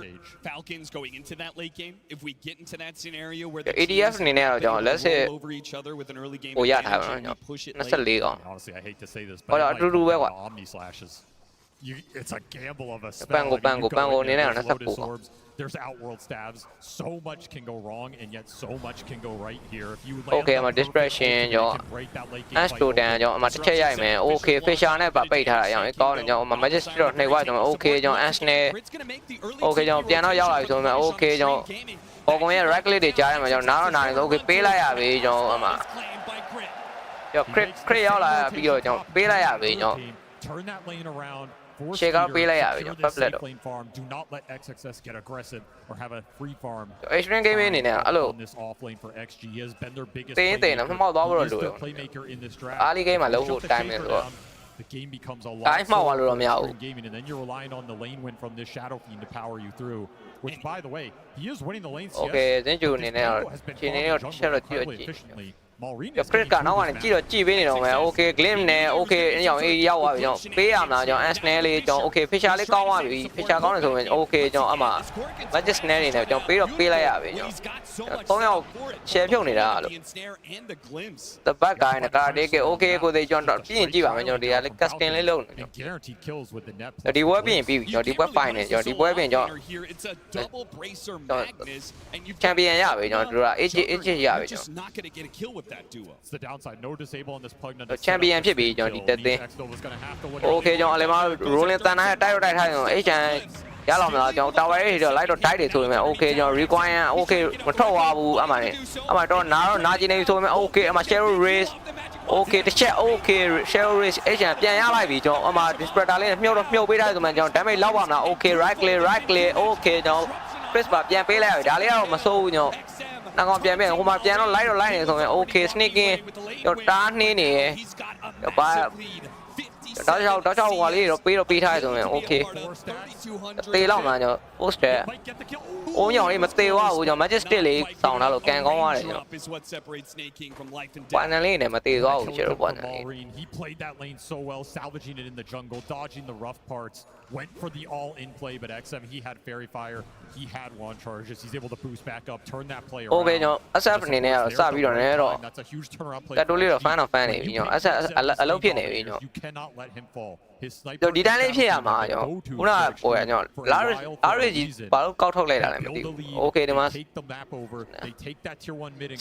Falcons going into that late game? If we get into that scenario where the ADF အနေနဲ့တော့ကျွန်တော် let's say roll over each other with an early game ကိုရထားပါတော့ push it 24កောင် Honestly, I hate to say this, ဟော but အတူတူပဲကွာ Omni slashes. It's a gamble of a Pango, spell. Pango, Pango အနေနဲ့တော့ Lotus 24 orbs. There's outworld stabs. So much can go wrong, and yet so much can go right here. If you land Okay အမ dispersion ကျွန်တော် Astro တန်ကျွန်တော်အမတစ်ချက်ရိုက်မယ် Okay Fisher နဲ့ပိတ်ထားတာအောင်ကောင်းတယ်ကျွန်တော်အမ Majestic တော့နှိပ်သွားကျွန်တော် Okay ကျွန်တော် Ash နဲ့ Okay ကျွန်တော်ပြန်တော့ရောက်လာပြီဆိုတော့ Okay ကျွန်တော်ပေါ်ကွန်ရဲ့ right click တွေကြားရမှာကျွန်တော်နားတော့နားနေဆို Okay ပေးလိုက်ရပြီကျွန်တော်အမကျွန်တော် crit ရောက်လာပြီးတော့ကျွန်တော်ပေးလိုက်ရပြီကျွန်တော် Turn that lane around. Shake outပေးလိုက်ရပြီကျွန်တော် Fab လက်တော့ Do not let XXS get aggressive or have a free farm. Extreme game အနေနဲ့အဲ့လို this off lane for XG has been their biggest တင်းနော်မှောက်သွားဖို့တော့လိုတယ် playmaker in this draft. Early game မှာလုံးဖို့ time နေဆိုတော့ The game becomes a lot. တိုင်းမှောက်သွားလို့တော့မရဘူး gaming, and then you're relying on the lane win from this Shadow Fiend to power you through. Which, by the way, he is winning the lane. Okay ဇင်းကျူအနေနဲ့တော့ရှင်နေတော့ချက်တော့ကြည့်တော့ကြည့် Crit ကနောက်ကနေကြည့်တော့ကြည့်ပေးနေတော့မယ် Okay Glim နဲ့ Okay အကြောင်းအေးရောက်သွားပြီကျွန်တော်ပေးရမလားကျွန်တော် Ash နဲ့လေးကျွန်တော် Okay Fisher လေးကောင်းသွားပြီ Fisher ကောင်းတယ်ဆိုရင် Okay ကျွန်တော်အမှ Magic Snare နေနဲ့ကျွန်တော်ပေးတော့ပေးလိုက်ရပြီကျွန်တော်3ယောက် share ဖြုတ်နေတာလို့ The bad guy နဲ့ Karate က Okay ကိုသေးကျွန်တော်ကြည့်ရင်ကြည့်ပါမယ်ကျွန်တော်ဒီကလေး casting လေးလုပ်နေကျွန်တော်ဒီပွဲပြီးရင်ပြီးပြီကျွန်တော်ဒီပွဲ fine နေကျွန်တော်ဒီပွဲပြီးရင်ကျွန်တော် Champion ရပြီကျွန်တော်တို့က AJ ရပြီကျွန်တော် It's the downside. No disable on this Pugna. Champion ဖြစ်ပြီကျွန်တော်ဒီတက်သိန်း Okay ကျွန်တော်အလယ်မှာ rolling တန်တိုင်းတိုက်တော့တိုက်ထားရင် HN ရလောက်မလားကျွန်တော် tower ရေးတော့ light တော့ တိုက်တယ်ဆိုရင် Okay ကျွန်တော် require Okay မထွက်သွားဘူးအမှန်နဲ့အမှတော့နားကျင်နေပြီဆိုရင် Okay အမှ shadow race Okay တစ်ချက် Okay shadow race HN ပြန်ရလိုက်ပြီကျွန်တော်အမှ disperter လေးမြုပ်ပေးထားတယ်ဆိုမှကျွန်တော် damage လောက်ပါမလား Okay right click Okay ကျွန်တော် press ပါပြန်ပေးလိုက်ရပြီဒါလေးကတော့မစိုးဘူးကျွန်တော်နောက်ကောင်ပြန်ဟိုမှာပြန်တော့ light တော့ light နေဆိုရင် Okay sneaking ကျွန်တော်တားနှင်းနေရယ်ဘာတော့ဟိုလေးတော့ပေးထားရဆိုရင် Okay တေးလောက်မှကျွန်တော် poster အိုးညောင်လေးမတေးသွားဘူးကျွန်တော် Majestic လေးစောင်းလာလို့ကန်ကောင်းသွားတယ်ကျွန်တော် Final လေးနဲ့မတေးသွားဘူးကျွန်တော် Final လေး He played that lane so well, salvaging it in the jungle, dodging the rough parts, went for the all-in play, but XM, he had Fairy Fire, he had one charges, he's able to boost back up, turn that play around. Okay ကျွန်တော် SF အနေနဲ့တော့စပြီးတော့လည်းတော့ That's a huge turnaround play. ကတ်တိုးလေးတော့ fan နေပြီကျွန်တော် SF အလုပ်ဖြစ်နေပြီကျွန်တော် You cannot let him fall. His ဒီတိုင်းလေးဖြစ်ရမှာကျွန်တော်ခုနကဟိုရကျွန်တော် RG ဘာလို့ကောက်ထုတ်လိုက်တာလဲမသိဘူး Okay ဒီမှာ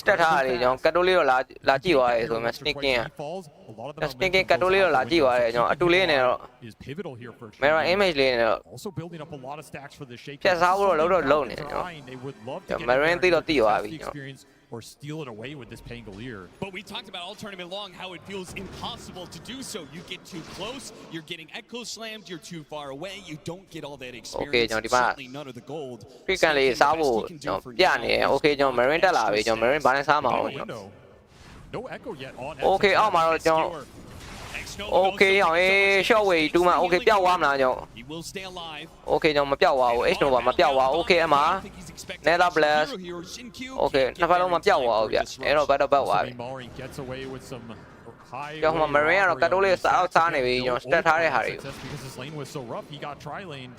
stat ထားရတယ်ကျွန်တော်ကတ်တိုးလေးတော့လာကြည့်သွားရဲဆိုမှ sneaking က sneaking ကတ်တိုးလေးတော့လာကြည့်သွားရဲကျွန်တော်အတူလေးနဲ့တော့ mirror image လေးနဲ့တော့ဖြတ်စားဖို့တော့လုံးနေကျွန်တော် marine သိတော့သိသွားပြီကျွန်တော် or steal it away with this Pangolier. But we talked about all tournament long how it feels impossible to do so. You get too close, you're getting echo slammed, you're too far away, you don't get all that experience, certainly none of the gold. Frequently စားဖို့ကျွန်တော်ပြနေ Okay ကျွန်တော် marine တက်လာပြီကျွန်တော် marine ဘာနဲ့စားမှာအောင်ကျွန်တော် No echo yet on. Okay အောက်မှာတော့ကျွန်တော် Okay အောင်short way 2မှာ Okay ပျောက်သွားမလားကျွန်တော် He will stay alive. Okay ကျွန်တော်မပျောက်သွားဘူး H Nova မပျောက်သွား Okay အမှာ Nether Blast Okay နှစ်ဖက်လုံးမပျောက်သွားဘူးဗျအဲ့တော့ဘတ်တော့ပတ်သွားပြီကျွန်တော် Marine ကတော့ကတ်တိုးလေးစားနေပြီကျွန်တော် stat ထားတဲ့ဟာတွေ because his lane was so rough, he got tri lane.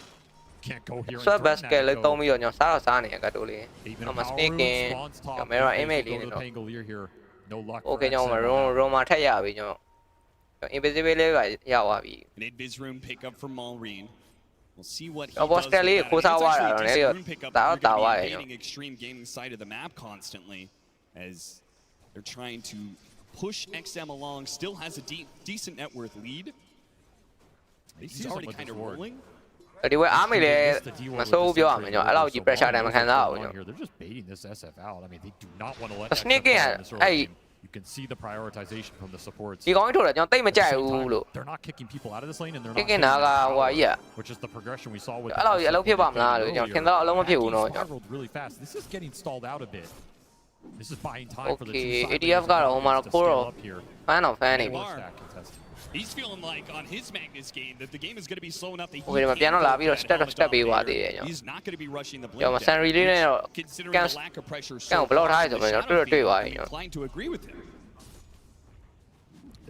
can't go here. So basket လေးသုံးပြီးတော့ကျွန်တော်စားတော့စားနေရကတ်တိုလေးကျွန်တော် sneaking ကျွန်တော် mirror image လေးနဲ့တော့ no luck. Okay ကျွန်တော် room မှာထက်ရပြီကျွန်တော် invisible လေးကရသွားပြီ An invis room pick up from Malrine. We'll see what he တော့ boss တက်လေးကိုစားသွားတာတော့လည်းတာတော့တာသွားတယ်ကျွန်တော် gaining extreme gaming side of the map constantly as they're trying to push XM along. Still has a decent net worth lead. He's already kind of rolling. ဒီဝဲအားမေလည်းမစိုးဘူးပြောရမယ်ကျွန်တော်အဲ့လောက်ကြီး pressure တိုင်းမခံစားဘူးကျွန်တော် They're just baiting this SF out. I mean, they do not want to let sneaking You can see the prioritization from the supports. ဒီကောင်ကြီးထုတ်တယ်ကျွန်တော်တိတ်မကြိုက်ဘူးလို့ They're not kicking people out of this lane and they're not kicking နာကဟိုကြီးอ่ะ which is the progression we saw with အဲ့လောက်ကြီးအလုံးဖြစ်ပါမလားလို့ကျွန်တော်ထင်တော့အလုံးမဖြစ်ဘူးเนาะ really fast. This is getting stalled out a bit. This is buying time for the Okay ADF ကတော့ဟိုမှာတော့ကိုရော fan of fan နေပြီ He's feeling like on his Magnus game that the game is going to be slow enough that he ဟိုဒီမှာပြန်တော့လာပြီးတော့ step ပေးသွားသေးတယ်ကျွန်တော် He's not going to be rushing the blink. ကျွန်တော် San Relay နဲ့တော့ considering the lack of pressure. ကန်ကိုဘလော့ထားရဆိုတော့ကျွန်တော်တွေ့သွားပြီကျွန်တော် inclined to agree with him.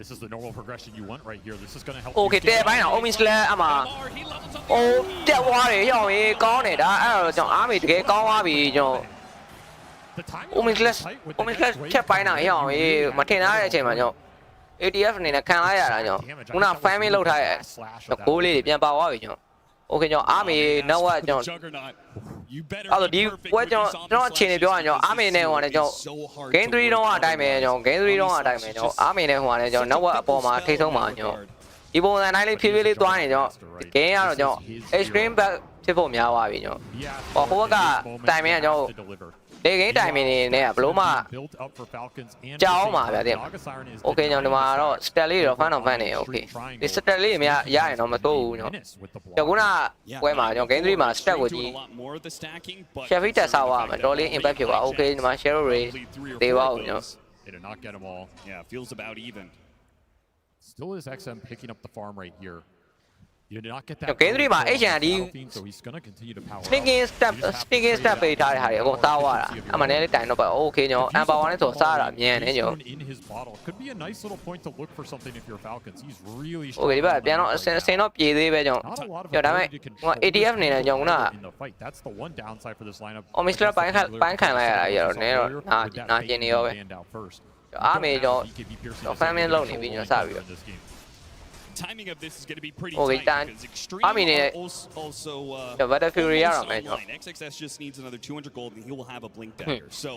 This is the normal progression you want right here. This is going to help. Okay တဲ့ပိုင်းတော့ Omi Slash အမှာအိုးတက်သွားတယ်ရောက်ရင်ကောင်းတယ်ဒါအဲ့တော့ကျွန်တော်အားမေတကယ်ကောင်းသွားပြီကျွန်တော် Omi Slash ချက်ပိုင်းတော့ရောက်ရင်မထင်ထားတဲ့အချိန်မှာကျွန်တော် ATF အနေနဲ့ခံလိုက်ရတာကျွန်တော်ခုန family လောက်ထားရဲ့ဂိုးလေးတွေပြန်ပါသွားပြီကျွန်တော် Okay ကျွန်တော်အားမေနောက်ကကျွန်တော်အဲ့တော့ဒီပွဲကျွန်တော်အခြေအနေပြောရရင်ကျွန်တော်အားမေနဲ့ဟိုကနေကျွန်တော် game 3 တော့အတိုင်းပဲကျွန်တော် game 3 တော့အတိုင်းပဲကျွန်တော်အားမေနဲ့ဟိုကနေကျွန်တော်နောက်အပေါ်မှာထိဆုံးမှာကျွန်တော်ဒီပုံစံတိုင်းလေးဖြည်းဖြည်းလေးသွားနေကျွန်တော် game ကတော့ကျွန်တော် extreme back ဖြစ်ဖို့များသွားပြီကျွန်တော်ဟိုဘက်ကတိုင်မင်းကကျွန်တော်လေဂိမ်းတိုင်မင်းနေနဲ့ဘလို့မှကြောင်းပါဗျာတဲ့ Okay ကျွန်တော်ဒီမှာတော့ stat လေးတော့ fan of fan နေ Okay ဒီ stat လေးများရရင်တော့မသိဘူးကျွန်တော်ခုနပွဲမှာကျွန်တော် game 3မှာ stat ကိုကြည့် Chevy တက်စားသွားမှာတော်လေး impact ဖြစ်သွား Okay ဒီမှာ share rate တေးပါဦးကျွန်တော် They did not get them all. Yeah, feels about even. Still is XM picking up the farm right here. You did not get that. Game 3မှာ HND so he's going to continue to power. sneaking step ပေးထားတဲ့ဟာတွေအကုန်စားသွားတာအမှန်တည်းလေးတိုင်တော့ပါ Okay ကျွန်တော် amber 1နဲ့ဆိုစားတာမြန်နေကျွန်တော် in his bottle could be a nice little point to look for something if you're Falcons. He's really Okay ဒီဘက်ပြန်တော့အစင်တော့ပြေသေးပဲကျွန်တော်ဒါပေမဲ့ဟို ATF နေနဲ့ကျွန်တော်က That's the one downside for this lineup. Omisla ပိုင်းခံလိုက်ရတာရောနည်းတော့နာကျင်နေရောပဲအားမေကျွန်တော် family လောက်နေပြီးကျွန်တော်စပြီးတော့ Timing of this is going to be pretty Okay, tight because extreme I mean, also the Fury online. XXS just needs another 200 gold and he will have a blink dagger. So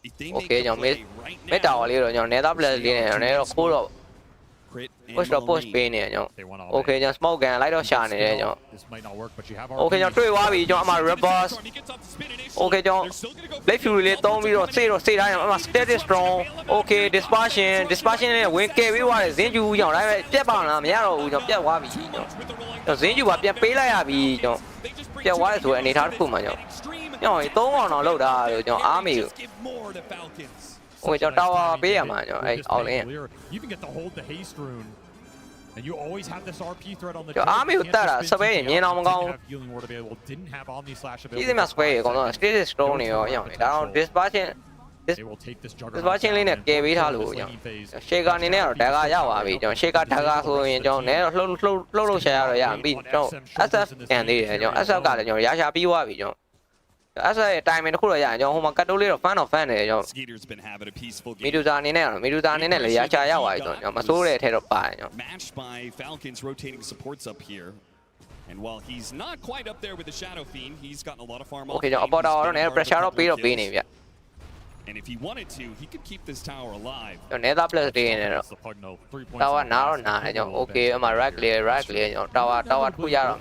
if they make Okay, the play right now, မေတာလေးတော့ကျွန်တော် nether plus လေးနဲ့ကျွန်တော်ခိုးတော့ push ပေးနေကျွန်တော် Okay ကျွန်တော် smoke gun လိုက်တော့ရှာနေတယ်ကျွန်တော် Okay ကျွန်တော်တွေ့သွားပြီကျွန်တော်အမှ red boss Okay ကျွန်တော် Blade Fury လေးသုံးပြီးတော့စေတိုင်းအမှ static strong Okay dispersion နဲ့ဝင်ကဲပြီးသွားတယ်ဇင်းကျူကျွန်တော်ဒါပေမဲ့ပြတ်ပါမလားမရတော့ဘူးကျွန်တော်ပြတ်သွားပြီကျွန်တော်ဇင်းကျူပါပြန်ပေးလိုက်ရပြီကျွန်တော်ပြတ်သွားတယ်ဆိုတဲ့အနေထားတစ်ခုမှကျွန်တော်3កောင်တော့လောက်တာလို့ကျွန်တော်အားမေကို Okay ကျွန်တော် tower ပေးရမှာကျွန်တော်အဲ့အောက်လင်း You even get to hold the haste rune. And you always have this RP threat on the ကျွန်တော်အားမေကိုတက်တာစပယ်မြင်တော့မကောင်း healing ward available. Didn't have Omni Slash ဒီစမှာစပယ်ကတော့ static strong နေရောရောဒါတော့ dispersion လေးနဲ့ကဲပေးထားလို့ကျွန်တော် shaker အနေနဲ့တော့ဒါကရောက်သွားပြီကျွန်တော် shaker ဒါကဆိုရင်ကျွန်တော်နည်းတော့လှုပ်ရှာရတော့ရပြီကျွန်တော် SF ကန်သေးတယ်ကျွန်တော် SF ကလည်းကျွန်တော်ရရှာပြီးသွားပြီကျွန်တော်အဲ့ဆိုရင် timing တစ်ခုတော့ရရင်ကျွန်တော်ဟိုမှာကတ်တိုးလေးတော့ fan နေတယ်ကျွန်တော် Skeeter's been having a peaceful game. မီဒူဇာအနေနဲ့လည်းရရှာရောက်သွားပြီကျွန်တော်မစိုးတဲ့အထက်တော့ပါတယ်ကျွန်တော် Matched by Falcons rotating supports up here. And while he's not quite up there with the Shadow Fiend, he's gotten a lot of farm off. Okay ကျွန်တော်အပေါ်တော့နည်း pressure တော့ပေးနေပြီ And if he wanted to, he could keep this tower alive. ကျွန်တော် nether plus တွေနေတော့ tower နားတယ်ကျွန်တော် Okay အမှ right clear ကျွန်တော် tower တစ်ခုရတော့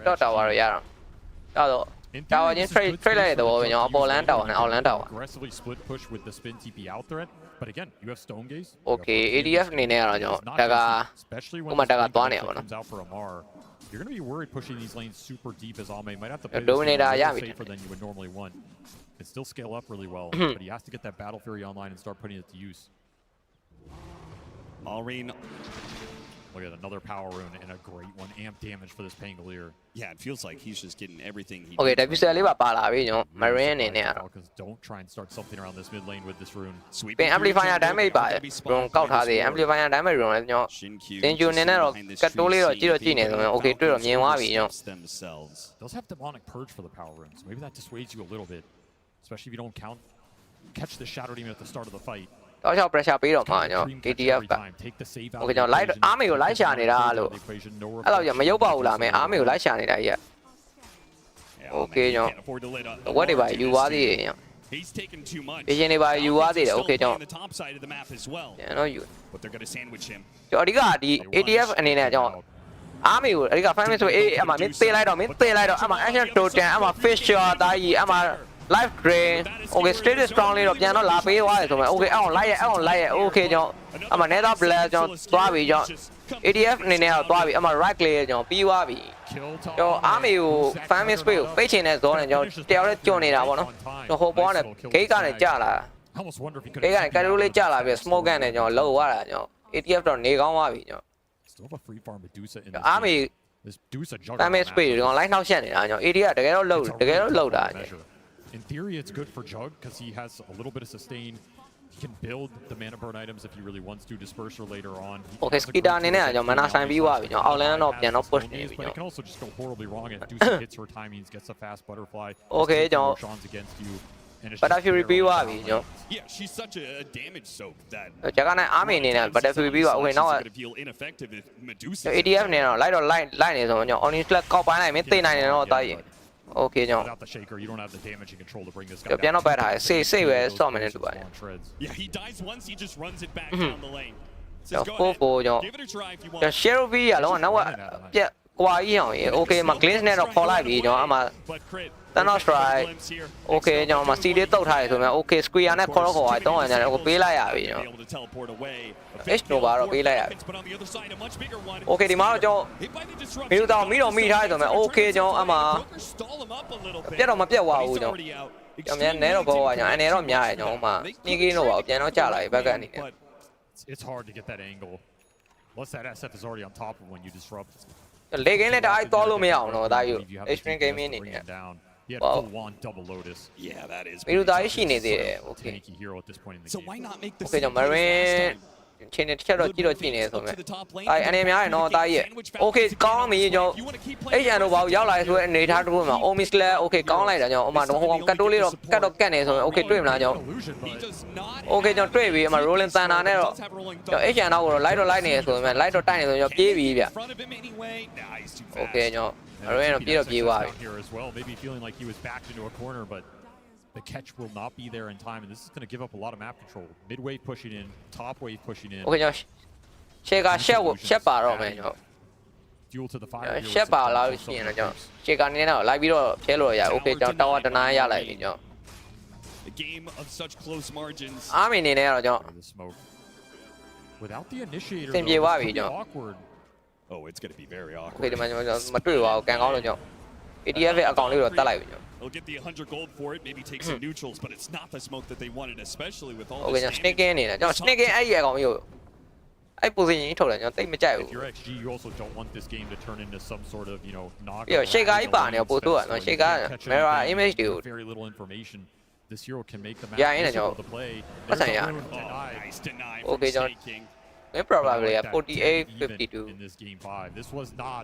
တော့ tower ရတော့တော့tower ချင်း trade လိုက်တဲ့သဘောပဲကျွန်တော်အပေါ်လမ်း tower နဲ့အောက်လမ်း tower aggressively split push with the spin TP out threat. But again, you have Stone Gaze. Okay ADF အနေနဲ့ကတော့ကျွန်တော်ဒါက especially when ဒါကသွားနေပါတော့ comes out for Amar. You're going to be worried pushing these lanes super deep as Ame might have to play Dominator safer than you would normally want. It still scale up really well, but he has to get that Battle Fury online and start putting it to use. Malrine Look at another power rune and a great one. Amp damage for this Pangolier. Yeah, it feels like he's just getting everything he Okay, needs. W လေးပါပါလာပြီကျွန်တော် Marine အနေနဲ့ Falcons don't try and start something around this mid lane with this rune. ပင် amplifier damage ပါတယ် rune ကောက်ထားသေး amplifier damage rune လည်းကျွန်တော်တင်ဂျူအနေနဲ့တော့ကတ်တိုးလေးတော့ကြည့်တော့ကြည့်နေဆိုရင် okay တွေ့တော့မြင်သွားပြီကျွန်တော် Those have demonic purge for the power runes. Maybe that dissuades you a little bit, especially if you don't catch the shadow demon at the start of the fight. တော့ချောက် pressure ပေးတော့မှာကျွန်တော် ATF က okay ကျွန်တော် light army ကို light ရှာနေတာလို့အဲ့တော့မရုပ်ပါဘူးလားမင်း army ကို light ရှာနေတာကြီး okay ကျွန်တော် what တွေပါယူသွားသေးတယ်ကျွန်တော် He's taken too much. ပြင်နေပါယူသွားသေးတယ် okay ကျွန်တော် on the top side of the map as well. ကျွန်တော်ယူ But they're going to sandwich him. ကျွန်တော်အဓိကဒီ ATF အနေနဲ့ကျွန်တော် army ကိုအဓိက family ဆိုအေးအမှမင်းသေးလိုက်တော့အမှ action totem အမှ fisher တာကြီးအမှ life drain okay straight strong လေးတော့ပြန်တော့လာပေးသွားတယ်ဆိုမှ okay အောင်လိုက်ရ okay ကျွန်တော်အမှ nether blast ကျွန်တော်သွားပြီကျွန်တော် ATF အနေနဲ့တော့သွားပြီအမှ right clear ကျွန်တော်ပြီးသွားပြီကျွန်တော် army ကို family space ကိုပိတ်ချင်တဲ့ zone နဲ့ကျွန်တော်တယောက်တည်းကျွနေတာပေါ့နော်ကျွန်တော်ဟိုပေါ်နဲ့ gate ကနေကြာလာ gate ကနေကတ်ရိုးလေးကြာလာပြီး smoke gun နဲ့ကျွန်တော်လှုပ်သွားတာကျွန်တော် ATF တော့နေကောင်းသွားပြီကျွန်တော် Still have a free farm Medusa in this army this Medusa family space ကျွန်တော် line နှောက်ရှက်နေတာကျွန်တော် ATF တကယ်တော့လှုပ်တာ In theory, it's good for Jug because he has a little bit of sustain. He can build the mana burn items if he really wants to. Disperser later on. Okay, speed down in there. Yo, mana sign be wa. Yo, outland up, then up push. But it can also just go horribly wrong if Medusa hits her timings, gets a fast butterfly. Okay, yo. Sean's against you. But if you be wa, yo. Yeah, she's such a damage soak that. Jaga na army in there, but if you be wa, okay now. Feel ineffective if Medusa. ADF ne no, line is on yo. On his like cop na, me te na ne no tai. Okay, yo. Without the shaker, you don't have the damage and control to bring this guy down. Piano bad high. Say where storm in it. Yeah, he dies once, he just runs it back down the lane. Yo, yo. Give it a try if you want. The sheriff be alone. Now what? Yeah, quite young. Okay, my cleans net of call live. Yo, I'm a. Then I'll try. Okay, yo, my CD 倒ထားဆိုတော့ okay squeeze နဲ့ခေါ်တော့I don't want တယ်ကိုပေးလိုက်ရပြီyo. H တော့ပါတော့ပေးလိုက်ရပြီ Okay ဒီမှာတော့ကျွန်တော်မီတော့မိထားဆိုတော့ okay ကျွန်တော်အမှပြတ်တော့မပြတ်သွားဘူးကျွန်တော်မြန်နေတော့ဘောကကျွန်တော်အနေတော့များတယ်ကျွန်တော်မှနှီးကင်းတော့ပါပြန်တော့ကြာလာပြီဘက်ကနေ It's hard to get that angle. Once that SF is already on top of when you disrupt. လေကင်းနဲ့တအားသွားလို့မရအောင်တော့ဒါယူ extreme gaming အနေနဲ့ He had full one double lotus. Yeah, that is. မီတော့ရှိနေသေးတယ် okay. Hero at this point in the game. So why not make the Okay ကျွန်တော် marine ချင်းတစ်ချက်တော့ကြည့်နေဆိုမဲ့အနေများရနော်တားရဲ့ okay ကောင်းပြီကျွန်တော်အဲ့ရန်တော့ဘာရောက်လာဆိုတဲ့အနေထားတစ်ခုမှာ omis လဲ okay ကောင်းလိုက်တာကျွန်တော်ဟိုမှာဟိုကတ်တိုးလေးတော့ကတ်နေဆိုရင် okay တွေ့မလားကျွန်တော် okay ကျွန်တော်တွေ့ပြီအမ rolling thunder နဲ့တော့ကျွန်တော်အဲ့ရန်တော့လိုက်နေဆိုရင် light တော့တိုက်နေဆိုရင်ပြေးပြီဗျ okay ကျွန်တော် marine တော့ပြေးသွားပြီ here as well, maybe feeling like he was backed into a corner, but the catch will not be there in time, and this is going to give up a lot of map control. Mid wave pushing in, top wave pushing in. Okay, ကျွန်တော်ရှက်ပါတော့မယ်ကျွန်တော် Duel to the fire. ရှက်ပါလာလို့ရှိရင်တော့ကျွန်တော်ရှေကနေတော့လိုက်ပြီးတော့ဖျဲလို့ရ Okay ကျွန်တော် tower တနာရလိုက်ပြီကျွန်တော် The game of such close margins. Army အနေနဲ့တော့ကျွန်တော် Without the initiator. သင်ပြေသွားပြီကျွန်တော် awkward. Oh, it's going to be very awkward. Okay ဒီမှာကျွန်တော်မတွေ့ပါဘူးကန်ကောင်းလို့ကျွန်တော် ATF ရဲ့အကောင့်လေးတော့တက်လိုက်ပြီကျွန်တော် They'll get the 100 gold for it, maybe take some neutrals, but it's not the smoke that they wanted, especially with all Okay ကျွန်တော် snake in နေတယ်ကျွန်တော် snake in အဲ့ဒီအကောင်မျိုးအဲ့ position ကြီးထုတ်တယ်ကျွန်တော်တိတ်မကြိုက်ဘူး If you're XG, you also don't want this game to turn into some sort of, knock. ပြီးတော့ shaker ကြီးပါနေပို့တော့နော် shaker mirror image တွေကို very little information. This hero can make the Yeah, in it, yo. to play. What's that, yeah? Nice deny. Okay ကျွန်တော် probably 48-52 in this game 5. This was not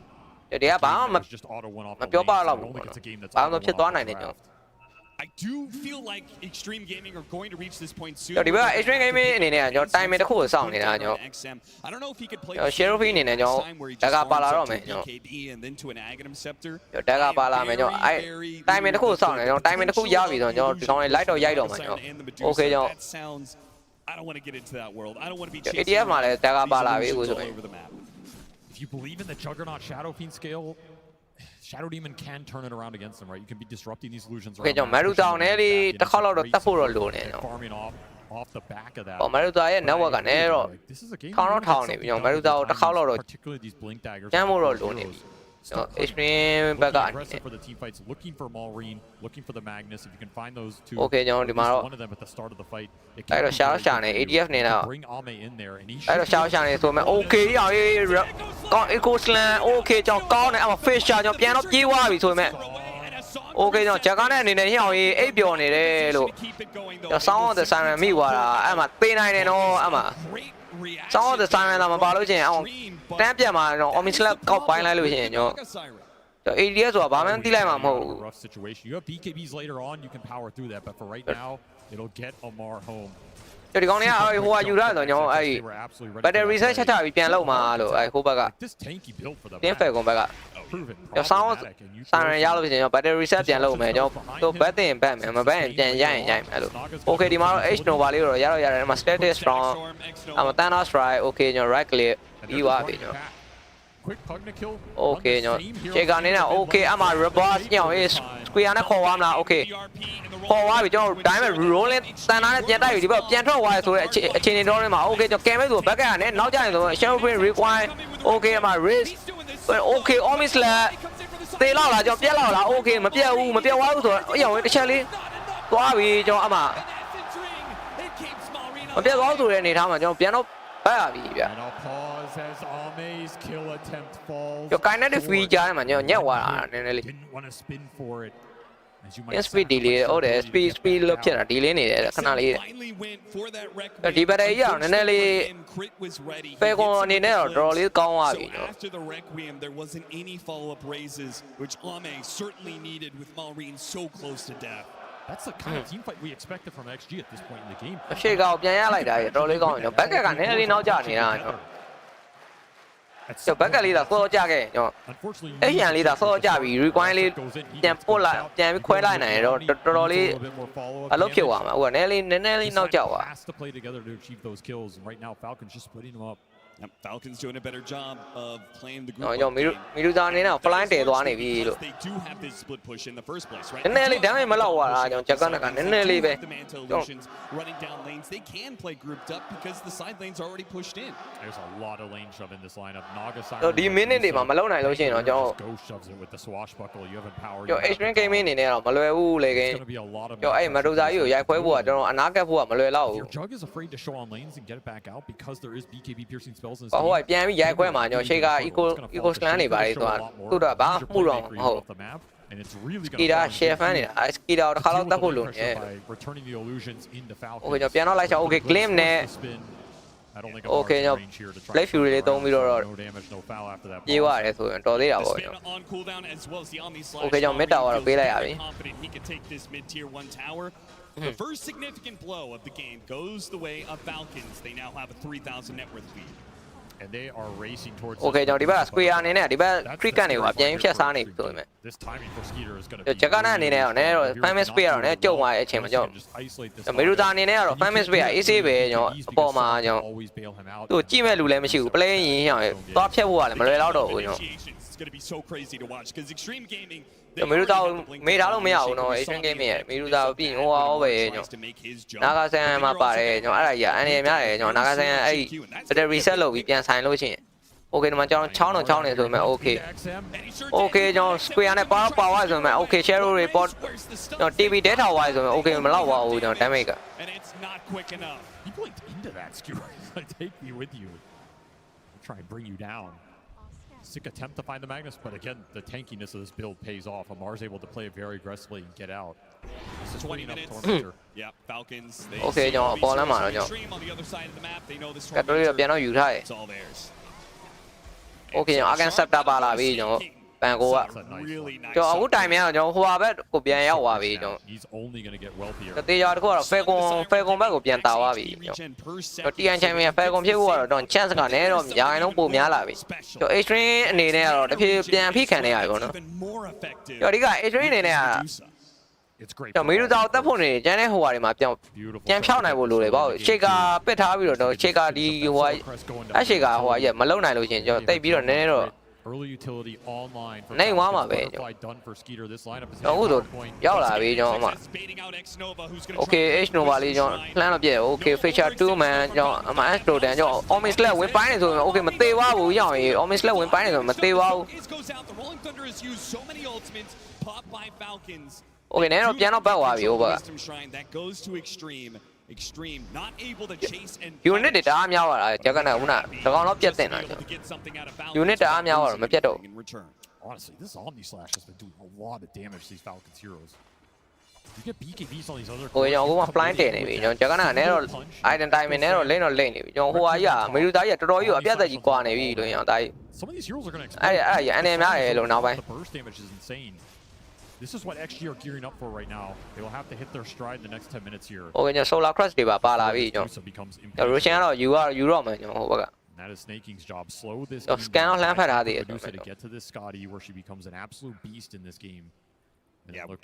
ဒီကဘာမှ just auto went off. မပြောပါတော့ဘူးဘာမှဖြစ်သွားနိုင်တယ်ကျွန်တော် I do feel like Extreme Gaming are going to reach this point soon. ဒီဘက်က extreme gaming အနေနဲ့ကျွန်တော် timing တစ်ခုကိုစောင့်နေတာကျွန်တော် I don't know if he could play sheriff အနေနဲ့ကျွန်တော်တကပါလာတော့မယ်ကျွန်တော် and then to an Aghanim Scepter. တကပါလာမယ်ကျွန်တော်အဲ timing တစ်ခုကိုစောင့်နေကျွန်တော် timing တစ်ခုရပြီဆိုတော့ကျွန်တော်ဒီကောင်လေး light တော့ရိုက်တော့မှာကျွန်တော် okay ကျွန်တော် I don't want to get into that world. I don't want to be chasing. ATF မှာလည်းတကပါလာပြီအခုဆိုရင် If you believe in the Juggernaut Shadow Fiend scale, Shadow Demon can turn it around against them, right? You can be disrupting these illusions. Okay, ကျွန်တော် Maruta နဲ့လေတစ်ခါတော့တတ်ဖို့တော့လိုနေတော့ farming off the back of that. Maruta ရဲ့ network ကလည်းတော့ထောင်းနေပြီကျွန်တော် Maruta ကိုတစ်ခါတော့ particularly these blink daggers. ကျမ်းဖို့တော့လိုနေပြီ extreme ဘက်က aggressive for the team fights, looking for Maureen, looking for the Magnus. If you can find those two, Okay,ကျွန်တော်ဒီမှာတော့ one of them at the start of the fight. အဲ့တော့ shout ရှာနေ ADF နေတော့ bring Ame in there, and he အဲ့တော့ shout ရှာနေဆိုမဲ့ okay ရအောင်ကောင်း eco slam okay ကျွန်တော်ကောင်းတယ်အဲ့မှာ fish ရှာကျွန်တော်ပြန်တော့ပြေးသွားပြီဆိုမဲ့ okay ကျွန်တော်ဂျက်ကားနဲ့အနေနဲ့ရအောင်အိပ်ပျော်နေတယ်လို့ကျွန်တော် sound of the siren မိသွားတာအဲ့မှာပေးနိုင်တယ်နော်အဲ့မှာ sound of the siren တော့မပါလို့ချင်းအောင်တန်းပြတ်မှာကျွန်တော် omnislap ကောက်ပိုင်းလိုက်လို့ရှင်ကျွန်တော် ADS ဆိုတာဘာမှမသိလိုက်မှာမဟုတ်ဘူး rough situation. You have BKBs later on, you can power through that, but for right now, it'll get Amar home. ဒီကောင်လေးကဟိုကယူထားတယ်ကျွန်တော်အဲ့ battery reset ချပြီးပြန်လောက်မှာလို့အဲ့ဟိုဘက်ကတင်းဖယ်ကွန်ဘက်ကကျွန်တော် sound siren ရလို့ရှင်ကျွန်တော် battery reset ပြန်လုပ်မယ်ကျွန်တော်တို့ bat တင်ပတ်မယ်မပတ်ရင်ပြန်ရိုက်ရင်အဲ့လို okay ဒီမှာတော့ H nova လေးတော့ရတော့ရတယ်အဲ့မှာ static strong အဲ့မှာ thanos strike okay ကျွန်တော် right click ပြီးသွားပြီကျွန်တော် quick pugna kill. okay ကျွန်တော်ခြေကနေတော့ okay အဲ့မှာ robot ညောင်းရေး square နဲ့ခေါ်သွားမလား okay ခေါ်သွားပြီကျွန်တော်ဒါပေမဲ့ rolling တန်တာနဲ့ပြန်တိုက်ပြီဒီဘက်ပြန်ထွက်သွားရဆိုတဲ့အခြေအနေတော့ထဲမှာ okay ကျွန်တော် camera ဆိုဘက်ကနဲ့နောက်ကျရင်ဆို shadow play require okay အဲ့မှာ risk okay almost လက်သေးလောက်လားကျွန်တော်ပြက်လောက်လား okay မပြက်ဘူးမပြက်သွားဘူးဆိုတော့အရောင်တစ်ချက်လေးသွားပြီကျွန်တော်အဲ့မှာမပြက်သွားဆိုတဲ့အနေထားမှာကျွန်တော်ပြန်တော့အဲ့ရပြီဗျ Pause as Ame's kill attempt falls. ကျွန်တော် kinetic free ကြားထဲမှာကျွန်တော်ညက်သွားတာနည်းနည်းလေး Didn't want to spin for it. As you might speed delay ဟုတ်တယ် speed လို့ဖြစ်တာ delay နေတယ်ခဏလေးဒီဘက်ကြီးအောင်နည်းနည်းလေးပဲကွန်အနေနဲ့တော့တော်တော်လေးကောင်းသွားပြီနော် After the Requiem, there wasn't any follow-up raises, which Ame certainly needed with Maureen so close to death. That's the kind of team fight we expected from XG at this point in the game. အရှိကောင်ပြန်ရလိုက်တာတော်တော်လေးကောင်းတယ်နော်ဘက်ကနည်းနည်းလေးနောက်ကျနေတာနော်ဘက်ကလေးသာစောကြခဲ့ကျွန်တော်အဲ့ရန်လေးသာစောကြပြီ require လေးပြန်ပုတ်လိုက်ပြန်ပြီးခွဲလိုက်နိုင်တော့တော်တော်လေးအလုပ်ဖြစ်သွားမှာဟိုကနည်းနည်းလေးနောက်ကျသွား has to play together to achieve those kills, and right now Falcons just splitting them up. Yep, Falcons doing a better job of playing the group. ကျွန်တော်မီလူသားအနေနဲ့ flying တည်သွားနေပြီလို့ They do have this split push in the first place, right? နည်းနည်းလေး damage မလောက်သွားတာကျွန်တော်ဂျက်ကနည်းနည်းလေးပဲ running down lanes. They can play grouped up because the side lanes are already pushed in. There's a lot of lane shove in this lineup. Naga siren. ဒီ minute တွေမှာမလောက်နိုင်လို့ရှိရင်တော့ကျွန်တော် Go shoves it with the swashbuckle. You haven't powered. ကျွန်တော် extreme gaming အနေနဲ့တော့မလွယ်ဘူးလေခင်ကျွန်တော်အဲ့မဒူဇာကြီးကိုရိုက်ခွဲဖို့ကကျွန်တော်အနာကပ်ဖို့ကမလွယ်တော့ဘူး Jug is afraid to show on lanes and get it back out because there is BKB piercing spells in his ဟိုကပြန်ပြီးရိုက်ခွဲမှာကျွန်တော်ရှေ့က eco scan တွေပါလေဆိုတာသူတို့ကဘာမှုတော့မဟုတ် and it's really going to share fan နေတာ ski တော့တစ်ခါတော့တတ်ဖို့လိုနေ returning the illusions into Falcons. okay ကျွန်တော်ပြန်တော့လိုက်ချော okay claim နဲ့ I don't think okay ကျွန်တော် play fury လေးသုံးပြီးတော့ no damage no foul after that ပြေးသွားတယ်ဆိုရင်တော်သေးတာပေါ့ကျွန်တော် okay ကျွန်တော် mid tower တော့ပေးလိုက်ရပြီ He can take this mid tier 1 tower. The first significant blow of the game goes the way of Falcons. They now have a 3,000 net worth lead. And they are racing towards. Okay ကျွန်တော်ဒီဘက် square အနေနဲ့ဒီဘက် trick ကနေဟိုပြန်ဖြတ်စားနေပြီဆိုပေမဲ့ This timing for Skeeter is going to ဂျက်ကနာအနေနဲ့တော့နည်းတော့ famous spear တော့နည်းကြုံသွားတဲ့အချိန်မှာကျွန်တော်မေရူတာအနေနဲ့ကတော့ famous spear AC ပဲကျွန်တော်အပေါ်မှာကျွန်တော်သူကြည့်မဲ့လူလည်းမရှိဘူး play ရင်ဟောင်းသွားဖြတ်ဖို့ကလည်းမလွယ်တော့တော့ဘူးကျွန်တော် It's going to be so crazy to watch because Extreme Gaming မေရူတာမေးထားလို့မရဘူးနော် Asian Game ရဲ့မေရူတာပြီးဟိုဟောပဲကျွန်တော်နာဂါဆန်မှာပါတယ်ကျွန်တော်အဲ့ဒါကြီးအန်ရများတယ်ကျွန်တော်နာဂါဆန်အဲ့ battery reset လုပ်ပြီးပြန်ဆိုင်လို့ရှိရင် okay ဒီမှာကျွန်တော်ချောင်းတော့ချောင်းနေဆိုပေမဲ့ okay okay ကျွန်တော် square နဲ့ power ဆိုပေမဲ့ okay shadow report ကျွန်တော် TV data wise ဆိုပေမဲ့ okay မလောက်ပါဘူးကျွန်တော် damage က and it's not quick enough. He blinked into that skewer. Like take me with you. Try and bring you down. Sick attempt to find the Magnus, but again, the tankiness of this build pays off. Amar's able to play very aggressively and get out. This is 20 minutes. Yeah, Falcons. They okay ကျွန်တော်ပေါ်လမ်းမှာတော့ကျွန်တော် on the other side of the map. They know this. ကတ်တိုရီတော့ပြန်တော့ယူထားတယ် It's all theirs. okay ကျွန်တော် Argan Scepter ပါလာပြီကျွန်တော်ပန်ကိုကကျွန်တော်အခုတိုင်မြန်တော့ကျွန်တော်ဟိုဟာဘက်ကိုပြန်ရောက်သွားပြီကျွန်တော် He's only going to get wealthier. တေးကြတစ်ခုကတော့ Falcon ဘက်ကိုပြန်တာသွားပြီကျွန်တော် TN Champion Falcon ဖြစ်ဖို့ကတော့ chance ကလည်းတော့ရာခိုင်နှုန်းပိုများလာပြီကျွန်တော် Extreme အနေနဲ့ကတော့တဖြည်းပြန်ဖိခံနေရပြီပေါ့နော်ကျွန်တော်ဒီက Extreme အနေနဲ့က It's great. ကျွန်တော်မေရူတာကိုတက်ဖို့နေကျန်တဲ့ဟိုဟာတွေမှာပြန်ဖြောက်နိုင်ဖို့လိုတယ်ပေါ့ရှေ့ကပစ်ထားပြီးတော့ရှေ့ကဒီဟိုဟာအရှေ့ကဟိုဟာရမလုံနိုင်လို့ရှင်ကျွန်တော်တိတ်ပြီးတော့နည်းနည်းတော့ early utility online for Này quá mà Falcons. về Butterfly done for Skeeter. This lineup is Ủa rồi, giao lại vì cho mà. Ok, H Nova đi cho plan up vậy. Ok, feature 2 mà cho mà Astro đen cho Omi Slayer win bài này rồi. Ok, mà tiêu quá bùi rồi. Omi Slayer win bài này rồi mà tiêu quá. Ok, nè nó piano bao quá bị over. Unit để đá nhau rồi, cho cái nào cũng nè. Cho con nó chết tiền rồi. Unit đá nhau rồi, mới chết đâu. Honestly, this Omni Slash has been doing a lot of damage to these Falcons heroes. You get BKBs on these other. Ôi nhau cũng flying tiền này vì nhau cho cái nào nè rồi. Ai đến tay mình nè rồi lên này vì nhau hoa ya, mấy đứa tay rồi rồi biết gì qua này vì rồi nhau tay. Some of these heroes are going to Ai anh em ai luôn nào vậy? The burst damage is insane. This is what XG are gearing up for right now. They will have to hit their stride in the next 10 minutes here. Ok nhau Solar Crush đi bà la vì nhau. Rồi xem rồi you mà nhau không That is Snaking's job. Slow this game down. Medusa to get to this Scotty where she becomes an absolute beast in this game.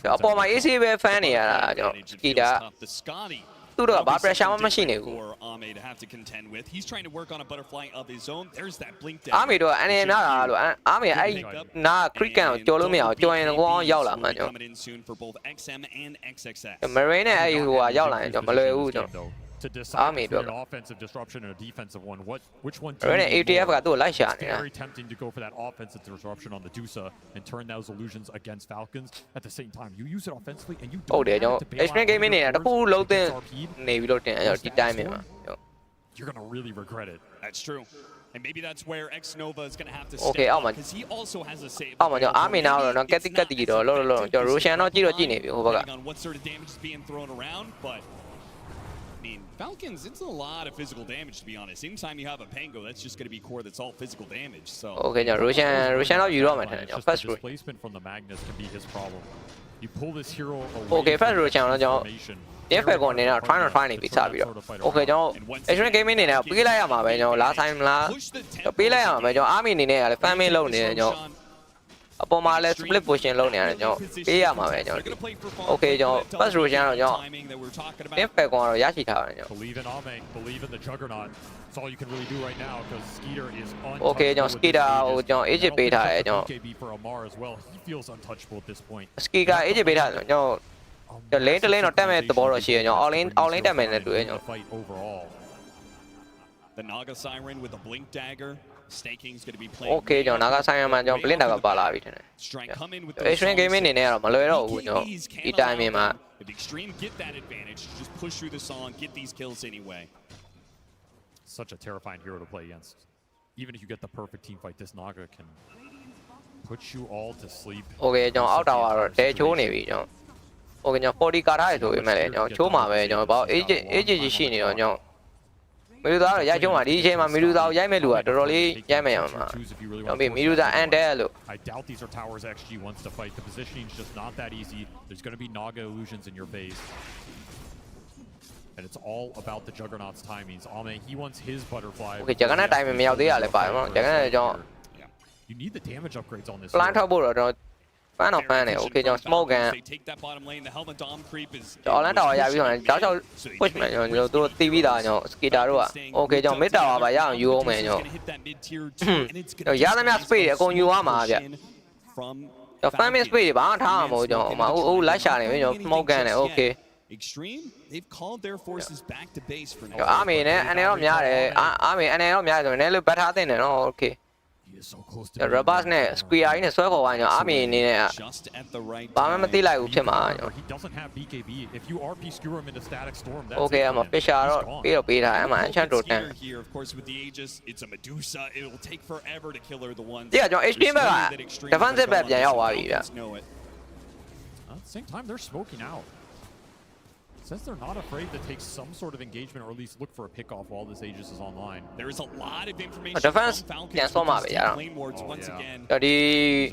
Ở bộ mà easy về fan này là nhau. Kỳ đã. Tôi được bảo pressure mà machine này. Ami đồ anh em nói là Ami ai na cricket cho lúc nào cho anh có giao là mà nhau. Marine này ai hùa giao lại cho mà lời u cho. To decide between an offensive disruption and a defensive one. Which one? ATF got to like shot. It's very tempting to go for that offensive disruption on the Dusa and turn those illusions against Falcons. At the same time, you use it offensively and you don't have to bail out. Extreme game này nó cũng lâu tiền. Này video tiền ở trên time mà. You're gonna really regret it. That's true. And maybe that's where X Nova is going to have to step up mà. because he also has a save. Mà cho Army nào rồi nó cái gì đó lo cho Russian nó chỉ được gì này biết không on what sort of damage is being thrown around, but I mean, Falcons, it's a lot of physical damage to be honest. Anytime you have a Pango, that's just going to be core that's all physical damage. So. Okay, now Russian nó dữ mà thằng first displacement from the Magnus can be his problem. You pull this hero away. Okay, first Russian nó cho tiếp phải còn này nào try này bị sao bị đó. Okay cho Extreme game này nào bị lại mà bây giờ last time là bị lại mà bây giờ Army này là family lâu này cho. Upon my left split position low này cho bây mà vậy cho ok cho first Russian cho tiếp phải còn rồi giá trị thảo này cho ok cho Skeeter cho Egypt bị thải cho Skeeter Egypt bị thải cho lấy nó damage từ bỏ rồi xìa cho all in damage này đuổi cho The Naga Siren with a blink dagger. Snaking's going to be playing. Okay, cho Naga Siren mà cho blink dagger vào lại vậy này. Extreme game này nè mà lười đâu cho đi time mà. If Extreme get that advantage, just push through the song, get these kills anyway. Such a terrifying hero to play against. Even if you get the perfect team fight, this Naga can put you all to sleep. Okay, cho out tower để chỗ này bị cho. Okay, cho 40 card hay rồi mà này cho chỗ mà về cho bảo AJ gì này cho. Medusa là chỗ mà đi chơi mà Medusa giải mê lùa rồi đi giải mê mà nó bị Medusa and there luôn. I doubt these are towers XG wants to fight. The positioning is just not that easy. There's going to be Naga illusions in your base. And it's all about the Juggernaut's timings. Ame, he wants his butterfly. Okay, chắc chắn time mình tí lại phải không? Chắc chắn cho. You need the damage upgrades on this. Plan thao bù rồi. Phá nọc fan này, ok cho smoke à. Cho lát đầu ra ví dụ này, cháu cho push mẹ nhờ tôi TV đào nhờ Skeeter rồi à. Ok cho mid đầu và giá U mẹ nhờ. Rồi giá nó speed con U mà vậy. Cho fan speed bán thao mà cho mà u lái xa này ví dụ smoke này ok. Cho Army này anh em nhá để Army anh em nhá rồi nếu lưu bắt tên này nó ok. The Robust này, Square này xoay khỏi nhau, Army này nè, ba mấy tí lại cũng thêm mà nhau. Ok mà Fisher đó, bị thải mà anh chắc đột nè. Tiếc là cho HP mấy bạn, cái phần sẽ bẹp nhau à bị vậy. Since they're not afraid to take some sort of engagement or at least look for a pickoff while this Aegis is online. There is a lot of information from Falcons lane wards once again. Đi.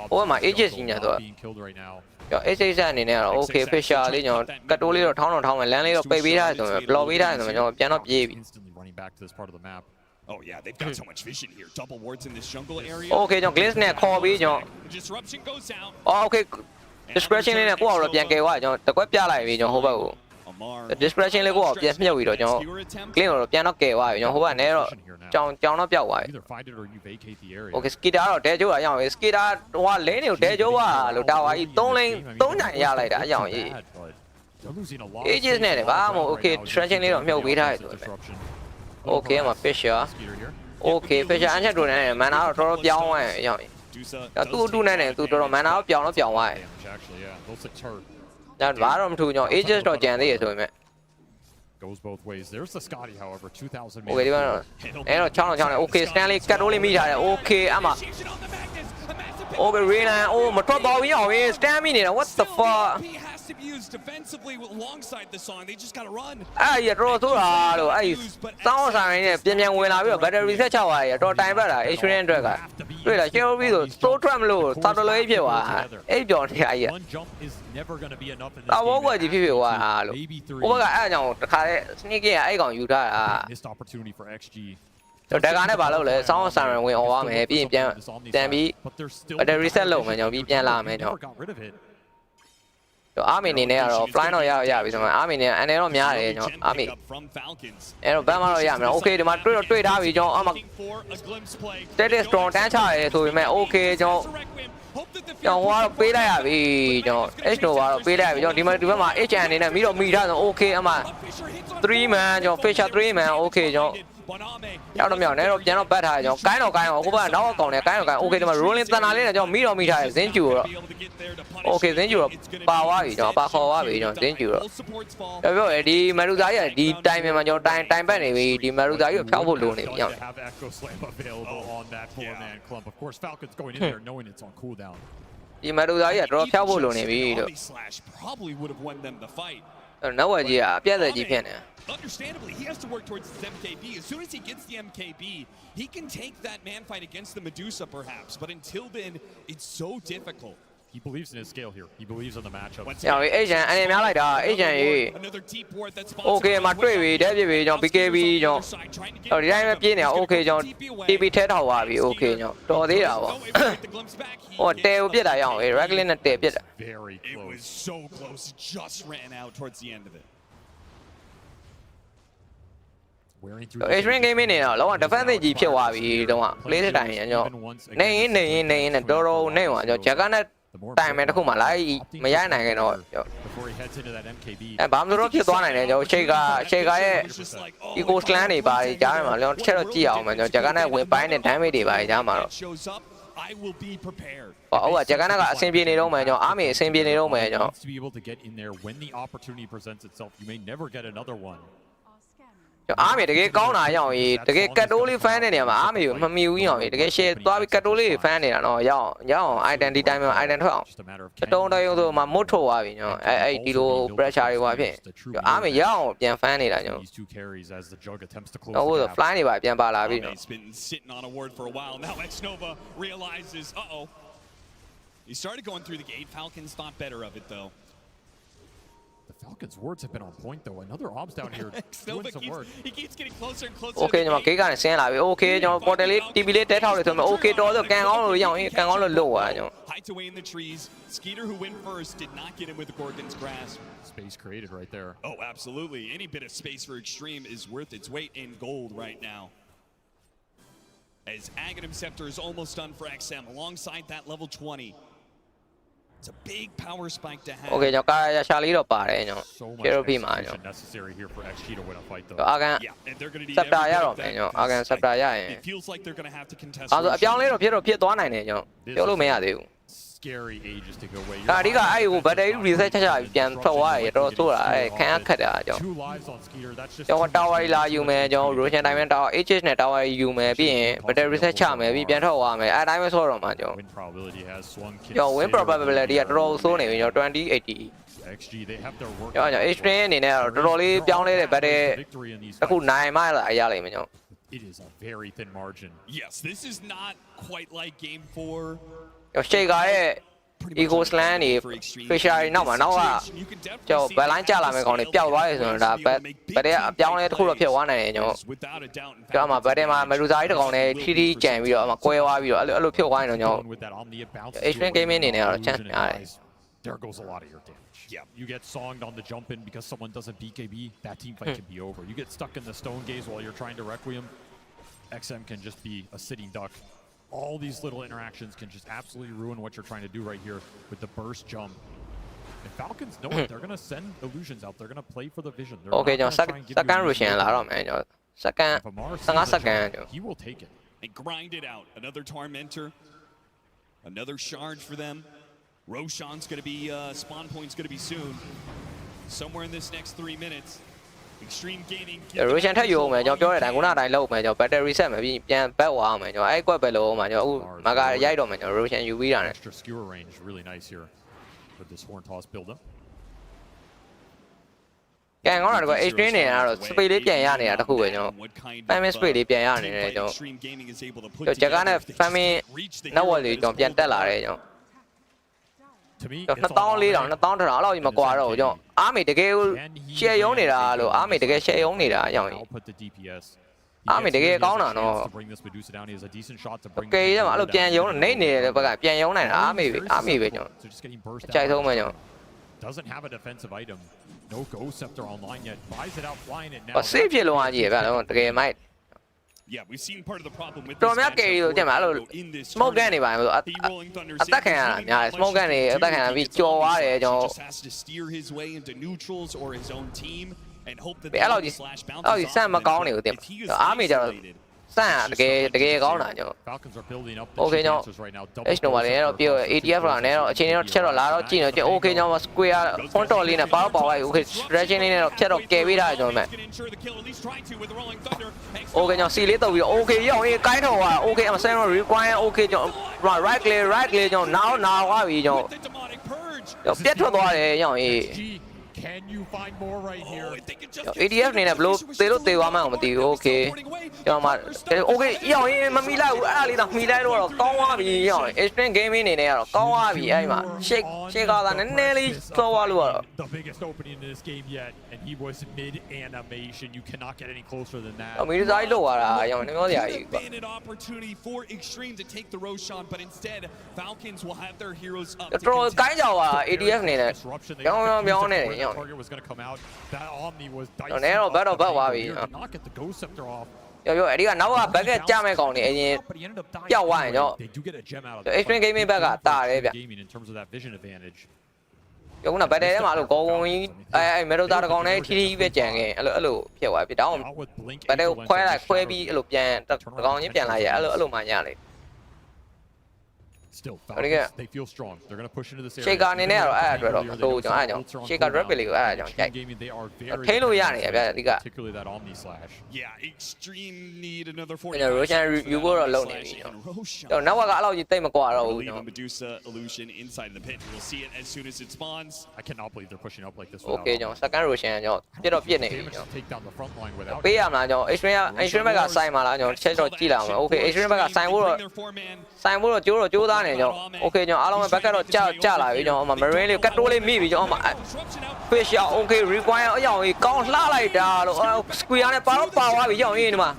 Ôi mà Aegis gì nhỉ tôi? Cho Aegis này nè, ok Fisher đi nhở, cắt đôi lý rồi thong mà lén lý rồi baby ra rồi, blow bí ra rồi cho nó gì. Oh yeah, they've got so much vision here. Double wards in this jungle area. Ok cho Glitch này call bí nhở. Disruption goes out. Ok. Discretion này cũng là dạng kêu quá cho, tôi quét ra lại vì cho hô bầu. discretion လေးကိုပြန်မြုပ်ပြီးတော့ကျွန်တော် clean ကိုပြန်တော့ကယ်သွားပြီကျွန်တော်ဟိုကနေတော့ကြောင်တော့ပြောက်သွားပြီ Okay skater တော့တဲကျိုးတာရအောင် skater ဟိုကလင်းတွေကိုတဲကျိုးသွားလို့တာဝါကြီး3လိန်3ညံရလိုက်တာအကြောင်းကြီး ages နဲ့လေဘာမှမဟုတ် okay stretching လေးတော့မြုပ်ပေးထားတယ်ဆိုတော့ okay မှာ fisher okay fisher အန်ချက်တို့နဲ့ mana တော့တော်တော်ပြောင်းသွားတယ်အကြောင်းကြီးသူ့အတူနဲ့သူတော်တော် mana တော့ပြောင်းသွားတယ်ဒါဘာတော့မထူကျွန်တော် ages တော့ကြံသေးရဆိုပေမဲ့ goes both ways. There's the Scotty, however, 2000. Okay, ဒီမှာအဲ့တော့ချောင်း Okay, Stanley ကတ်တိုးလေးမိထားတယ် Okay အမ Okay, Raylan မထွက်ပါဘူးအောင် Stand မိနေတာ What the fuck to be used defensively alongside the song. They just gotta run. အဲ့ရတော့ဆိုတာလို့အဲ့စောင်းဆိုင်နဲ့ပြန်ဝင်လာပြီးတော့ battery reset ချသွားရတော့တိုင်ပတ်တာ H1 အတွက်ကတွေ့လား share ပြီးဆို slow trap မလို့သာတော်လေးဖြစ်သွားအဲ့ပြောနေအဲ့ရ never going to be enough in this တော့ဘောကြီးဖြစ်သွားတာလို့ဟိုဘက်ကအဲ့အကြောင်းတခါလဲ sneak in အဲ့ကောင်ယူထားတာ missed opportunity for XG တော့ဒါကနဲ့ဘာလုပ်လဲစောင်းဆိုင်ဝင်အောင်သွားမယ်ပြီးရင်ပြန်ပြီး battery reset လုပ်မယ်ကျွန်တော်ပြီးပြန်လာမယ်ကျွန်တော်အာမီအနေနဲ့ကတော့ fly တော့ရပြီဆိုမှအာမီနဲ့အနေတော့များတယ်ကျွန်တော်အာမီအဲ့တော့ဘမ်းမတော့ရမယ် okay ဒီမှာတွေ့ထားပြီကျွန်တော်အမ static strong တန်းချရဲဆိုပေမဲ့ okay ကျွန်တော်ဟိုကတော့ပေးလိုက်ရပြီကျွန်တော် H တော့ကတော့ပေးလိုက်ရပြီကျွန်တော်ဒီဘက်မှာ H အနေနဲ့ပြီးတော့မိထားဆို okay အမ 3 man ကျွန်တော် fisher 3 man okay ကျွန်တော်ရောက်တော့မြောက်နေတော့ပြန်တော့ပတ်ထားကျွန်တော်ကိုင်းတော့ဟိုဘက်နောက်အကောင်နဲ့ကိုင်းတော့ okay ဒီမှာ rolling တန်တာလေးနဲ့ကျွန်တော်မိတော့မိထားတယ်ဇင်းကျူတော့ okay ဇင်းကျူတော့ပါသွားပြီကျွန်တော်ပါခေါ်သွားပြီကျွန်တော်ဇင်းကျူတော့ပြောဒီမရူဇာကြီးဒီတိုင်မှာကျွန်တော်တိုင်ပတ်နေပြီဒီမရူဇာကြီးကိုဖျောက်ဖို့လိုနေပြီကျွန်တော် Of course Falcons going in there knowing it's on cooldown ဒီမရူဇာကြီးကတော့ဖျောက်ဖို့လိုနေပြီလို့ probably would have won them the fight. နောက်ဝက်ကြီးကအပြတ်သက်ကြီးဖြစ်နေ Understandably, he has to work towards his MKB. As soon as he gets the MKB, he can take that man fight against the Medusa, perhaps. But until then, it's so difficult. He believes in his scale here. He believes in the matchup. ကျွန်တော် agent အနေများလိုက်တာ agent ကြီး okay မှာတွေ့ပြီတက်ပြပြီကျွန်တော် BKB ကျွန်တော်ဒီတိုင်းပဲပြေးနေတာ okay ကျွန်တော် TP ထဲထောက်သွားပြီ okay ကျွန်တော်တော်သေးတာပေါ့ဟိုတဲကိုပြစ်တာရအောင် regular နဲ့တဲပြစ်တာ Very close. It was so close. It just ran out towards the end of it. H1 gaming နေတော့လောက defensive ကြီးဖြစ်သွားပြီတော့ play တိုင်းကျွန်တော်နေရင်တော်တော်နေပါကျွန်တော် Jack နဲ့တိုင်မယ်တခုမှလိုက်မရနိုင်ခင်တော့ဘာမှမလို့ဖြစ်သွားနိုင်တယ်ကျွန်တော် Shaker ရဲ့ eco slam တွေပါတယ်ကြားမှာကျွန်တော်တစ်ချက်တော့ကြည့်အောင်မယ်ကျွန်တော် Jack နဲ့ဝင်ပိုင်းနဲ့ damage တွေပါတယ်ကြားမှာတော့ I will be prepared. ဟုတ်ကဲ့ Jack ကအဆင်ပြေနေတော့မယ်ကျွန်တော်အားမီအဆင်ပြေနေတော့မယ်ကျွန်တော် to be able to get in there when the opportunity presents itself. You may never get another one. အားမီတကယ်ကောင်းတာရအောင်ကြီးတကယ်ကတ်တိုးလေး fan တဲ့နေရာမှာအားမီကိုမမီဘူးရအောင်ကြီးတကယ် share သွားပြီးကတ်တိုးလေး fan နေတာတော့ရအောင် item ဒီ time မှာ item ထွက်အောင်တုံးတိုင်းဆိုမှမွတ်ထုတ်သွားပြီကျွန်တော်အဲ့ဒီလို pressure တွေဟိုဖြစ်အားမီရအောင်ပြန် fan နေတာကျွန်တော်ဟုတ် fly နေပါပြန်ပါလာပြီကျွန်တော် He's been sitting on a ward for a while now. Xnova realizes, he started going through the gate. Falcons thought better of it though. The Falcons' wards have been on point though. Another obs down here doing some work. He keeps getting closer and closer. Okay ကျွန်တော် gate ကနေဆင်းလာပြီ okay ကျွန်တော် portal လေး TP လေးတဲထောက်လို့ဆိုမှ okay တော်ဆိုကန်ကောင်းလို့ရအောင်ကန်ကောင်းလို့လို့သွားကျွန်တော် Hides away in the trees. Skeeter, who went first, did not get him with the Gorgon's grasp. Space created right there. Oh, absolutely. Any bit of space for Extreme is worth its weight in gold right now. As Aghanim Scepter is almost done for XM alongside that level 20. It's a big power spike to have. Okay ကျွန်တော်ကာရရှာလေးတော့ပါတယ်ကျွန်တော် Cherokee မှာကျွန်တော် necessary here for XG to win a fight though. အာကန် Scepter ရတော့မယ်ကျွန်တော်အာကန် Scepter ရရင် It feels like they're going to have to contest. အဲ့ဆိုအပြောင်းလေးတော့ဖြစ်သွားနိုင်တယ်ကျွန်တော်ပြောလို့မရသေးဘူး Scary ages to go away. အဓိကအဲ့ဟို battery reset ချပြန်ထွက်သွားရတော်ဆိုတာအဲ့ခံရခက်တာကျွန်တော် 2 lives on Skeeter. That's just ကျွန်တော် tower လာယူမယ်ကျွန်တော် Roshan Diamond Tower HS နဲ့ tower ယူမယ်ပြီးရင် battery reset ချမယ်ပြီးပြန်ထွက်သွားမယ်အဲ့တိုင်းပဲဆော့တော့မှာကျွန်တော် win probability has swung. ကျွန်တော် win probability ကတော်တော်ဆိုးနေပြီကျွန်တော်2080 XG they have their work. ကျွန်တော် H1 အနေနဲ့တော့တော်တော်လေးပြောင်းလဲတဲ့ battery အခုနိုင်မှလာရလိမ့်မယ်ကျွန်တော် It is a very thin margin. Yes, this is not quite like game 4. ကျွန်တော် Shaker ရဲ့ eco slam နေ fisher နောက်မှာနောက်ကကျွန်တော် balance ကျလာမယ်ကောင်တွေပျောက်သွားရဆိုတော့ဒါ battery အပြောင်းလဲတစ်ခုတော့ဖြစ်သွားနိုင်တယ်ကျွန်တော်ကျွန်တော်မှာ battery မှာ medusa ကြီးတစ်ကောင်နဲ့ထီထီကြံပြီးတော့အမှကွဲသွားပြီးတော့အဲ့လိုဖြစ်သွားရင်တော့ကျွန်တော် H1 gaming အနေနဲ့တော့ chance များတယ် there goes a lot of your damage. Yeah. You get songed on the jump in because someone doesn't BKB, that team fight can be over. You get stuck in the stone gaze while you're trying to Requiem, XM can just be a sitting duck. All these little interactions can just absolutely ruin what you're trying to do right here with the burst jump. And Falcons know it. They're going to send illusions out. They're going to play for the vision. Okay, second Russian second, he will take it. And grind it out. Another Tormentor. Another shard for them. Roshan's going to be, spawn point's going to be soon. Somewhere in this next 3 minutes. Extreme Gaming. Russian ထပ်ယူအောင်မယ်ကျွန်တော်ပြောတဲ့တိုင်းခုနတိုင်းလောက်မယ်ကျွန်တော် battle reset မယ်ပြီးပြန် back ဝအောင်မယ်ကျွန်တော်အဲ့ကွက်ပဲလို့မှာကျွန်တော်အခုမကရိုက်တော့မယ်ကျွန်တော် Russian ယူပြီးတာနဲ့ Extra skewer range really nice here with this horn toss build up. ကဲငေါ့တော့ extreme နေရတော့ speed လေးပြန်ရနေတာတခုပဲကျွန်တော် famine speed လေးပြန်ရနေတယ်ကျွန်တော်ဂျက်ကနဲ့ famine network လေးကျွန်တော်ပြန်တက်လာတယ်ကျွန်တော် To me, 2400 2000အဲ့လောက်ကြီးမကွာတော့ဘူးကျွန်တော်အားမေတကယ် share ရုံးနေတာလို့အားမေတကယ် share ရုံးနေတာအကြောင်းကြီး အားမေတကယ်ကောင်းတာနော်ကဲအဲ့လိုပြန်ရုံးနေနေတဲ့ဘက်ကပြန်ရုံးနိုင်တာအားမေပဲကျွန်တော်ကြိုက်ဆုံးပဲကျွန်တော် doesn't have a defensive item. No Ghost Scepter online yet. Buys it out, flying it now. ဆေးဖြစ်လုံးအကြီးပဲတော့တကယ်မိုက် Yeah, we've seen part of the problem with တော်များကယ်ရီတို့တင်မှာအဲ့လို smoke gun တွေပါလို့အသက်ခံရတာများတယ် smoke gun တွေအသက်ခံရပြီးကြော်သွားတယ်ကျွန်တော် has to steer his way into neutrals or his own team and hope that အဲ့လိုကြီးစမ်းမကောင်းနေဘူးတင်အားမေကြတော့စမ်းတကယ်ကောင်းတာကျွန်တော် Falcons are building up Okay ကျွန်တော် H နိုပါလေးတော့ပြော ATF လာနေတော့အချိန်လေးတော့တစ်ချက်တော့လာတော့ကြည့်နေကျွန်တော် Okay ကျွန်တော် square control လေးနဲ့ပါတော့လိုက် Okay stretching လေးနဲ့တော့ဖြတ်တော့ကယ်ပေးတာကျွန်တော်မဲ့ Okay ကျွန်တော် C လေးတော့ပြီး Okay ရောက်ရေးကိုင်းတော့ဟာ Okay အမဆန်တော့ require Okay ကျွန်တော် right clear ကျွန်တော်နားသွားပြီကျွန်တော်ပြတ်ထွက်သွားတယ်ရောက်ရေး Can you find more right here? ADF နေနဲ့ဘလို့သေလို့သေသွားမှမသိဘူး Okay ကျွန်တော်မှ Okay ရောက်ရင်မမီလိုက်ဘူးအဲ့ဒါလေးတော့မီလိုက်တော့ကောင်းသွားပြီရောက်ရင် Extreme Gaming နေနဲ့ကတော့ကောင်းသွားပြီအဲ့မှာ shake ကသာနည်းနည်းလေးစောသွားလို့တော့ The biggest opening in this game yet and he was mid animation. You cannot get any closer than that. အမီဒီဇိုင်းလောက်လာတာရောက်နေပြောစရာကြီးကွာ An opportunity for Extreme to take the Roshan, but instead Falcons will have their heroes up. တော်ကိုင်းကြပါ ADF နေနဲ့ပြောင်းနေတယ်ရောက် Target was going to come out. That Omni was dicey. တော့နေတော့ဘတ်သွားပြီ Not get the Ghost Scepter off. ပြောအဲ့ဒီကနောက်ကဘက်ကကြမဲ့ကောင်နေအရင်ပျောက်သွားရင်တော့ They do get a gem out of Extreme Gaming ဘက်ကတာတယ်ဗျ gaming in terms of that vision advantage. ပြောကဘတ်တယ်ထဲမှာလို့ကောင်းကြီးအဲ့မေဒိုတာတကောင်နဲ့ထီပဲကြံခဲ့အဲ့လိုဖြစ်သွားပြီဒါအောင်ဘတ်တယ်ခွဲလိုက်ခွဲပြီးအဲ့လိုပြန်တကောင်ချင်းပြန်လာရအဲ့လိုမှညလေ Still, Falcons, they feel strong. They're going to push into this area. Shaker အနေနဲ့ကတော့အဲ့အတွက်တော့တို့ကျွန်တော်အဲ့ကြောင့် Shaker rapid လေးကိုအဲ့ကြောင့်ကြိုက်ထိလို့ရနေရဗျအဓိက particularly that Omni slash. Yeah, Extreme need another 40. ကျွန်တော် Roshan review ကိုတော့လုပ်နေပြီကျွန်တော်နောက်ကအလောက်ကြီးတိတ်မကွာတော့ဘူးကျွန်တော် Medusa illusion inside the pit. We'll see it as soon as it spawns. I cannot believe they're pushing up like this. Okay ကျွန်တော် second Roshan ကျွန်တော်ပြတော့ပြစ်နေပြီကျွန်တော် take down the front line without ပေးရမလားကျွန်တော် Extreme ဘက်ကဆိုင်မှာလားကျွန်တော်ချက်တော့ကြည့်လာအောင် Okay Extreme ဘက်ကဆိုင်ဖို့တော့ကြိုးသားနေကျွန်တော် Okay ကျွန်တော်အားလုံးပဲဘက်ကတော့ကြလာပြီကျွန်တော်အမ marine လေးကတ်တိုးလေးမိပြီကျွန်တော်အမ fish ရ Okay require အရောင်ကြီးကောင်းလှလိုက်တာလို့ square နဲ့ပါတော့ပါသွားပြီရောက်ရင်ဒီမှာ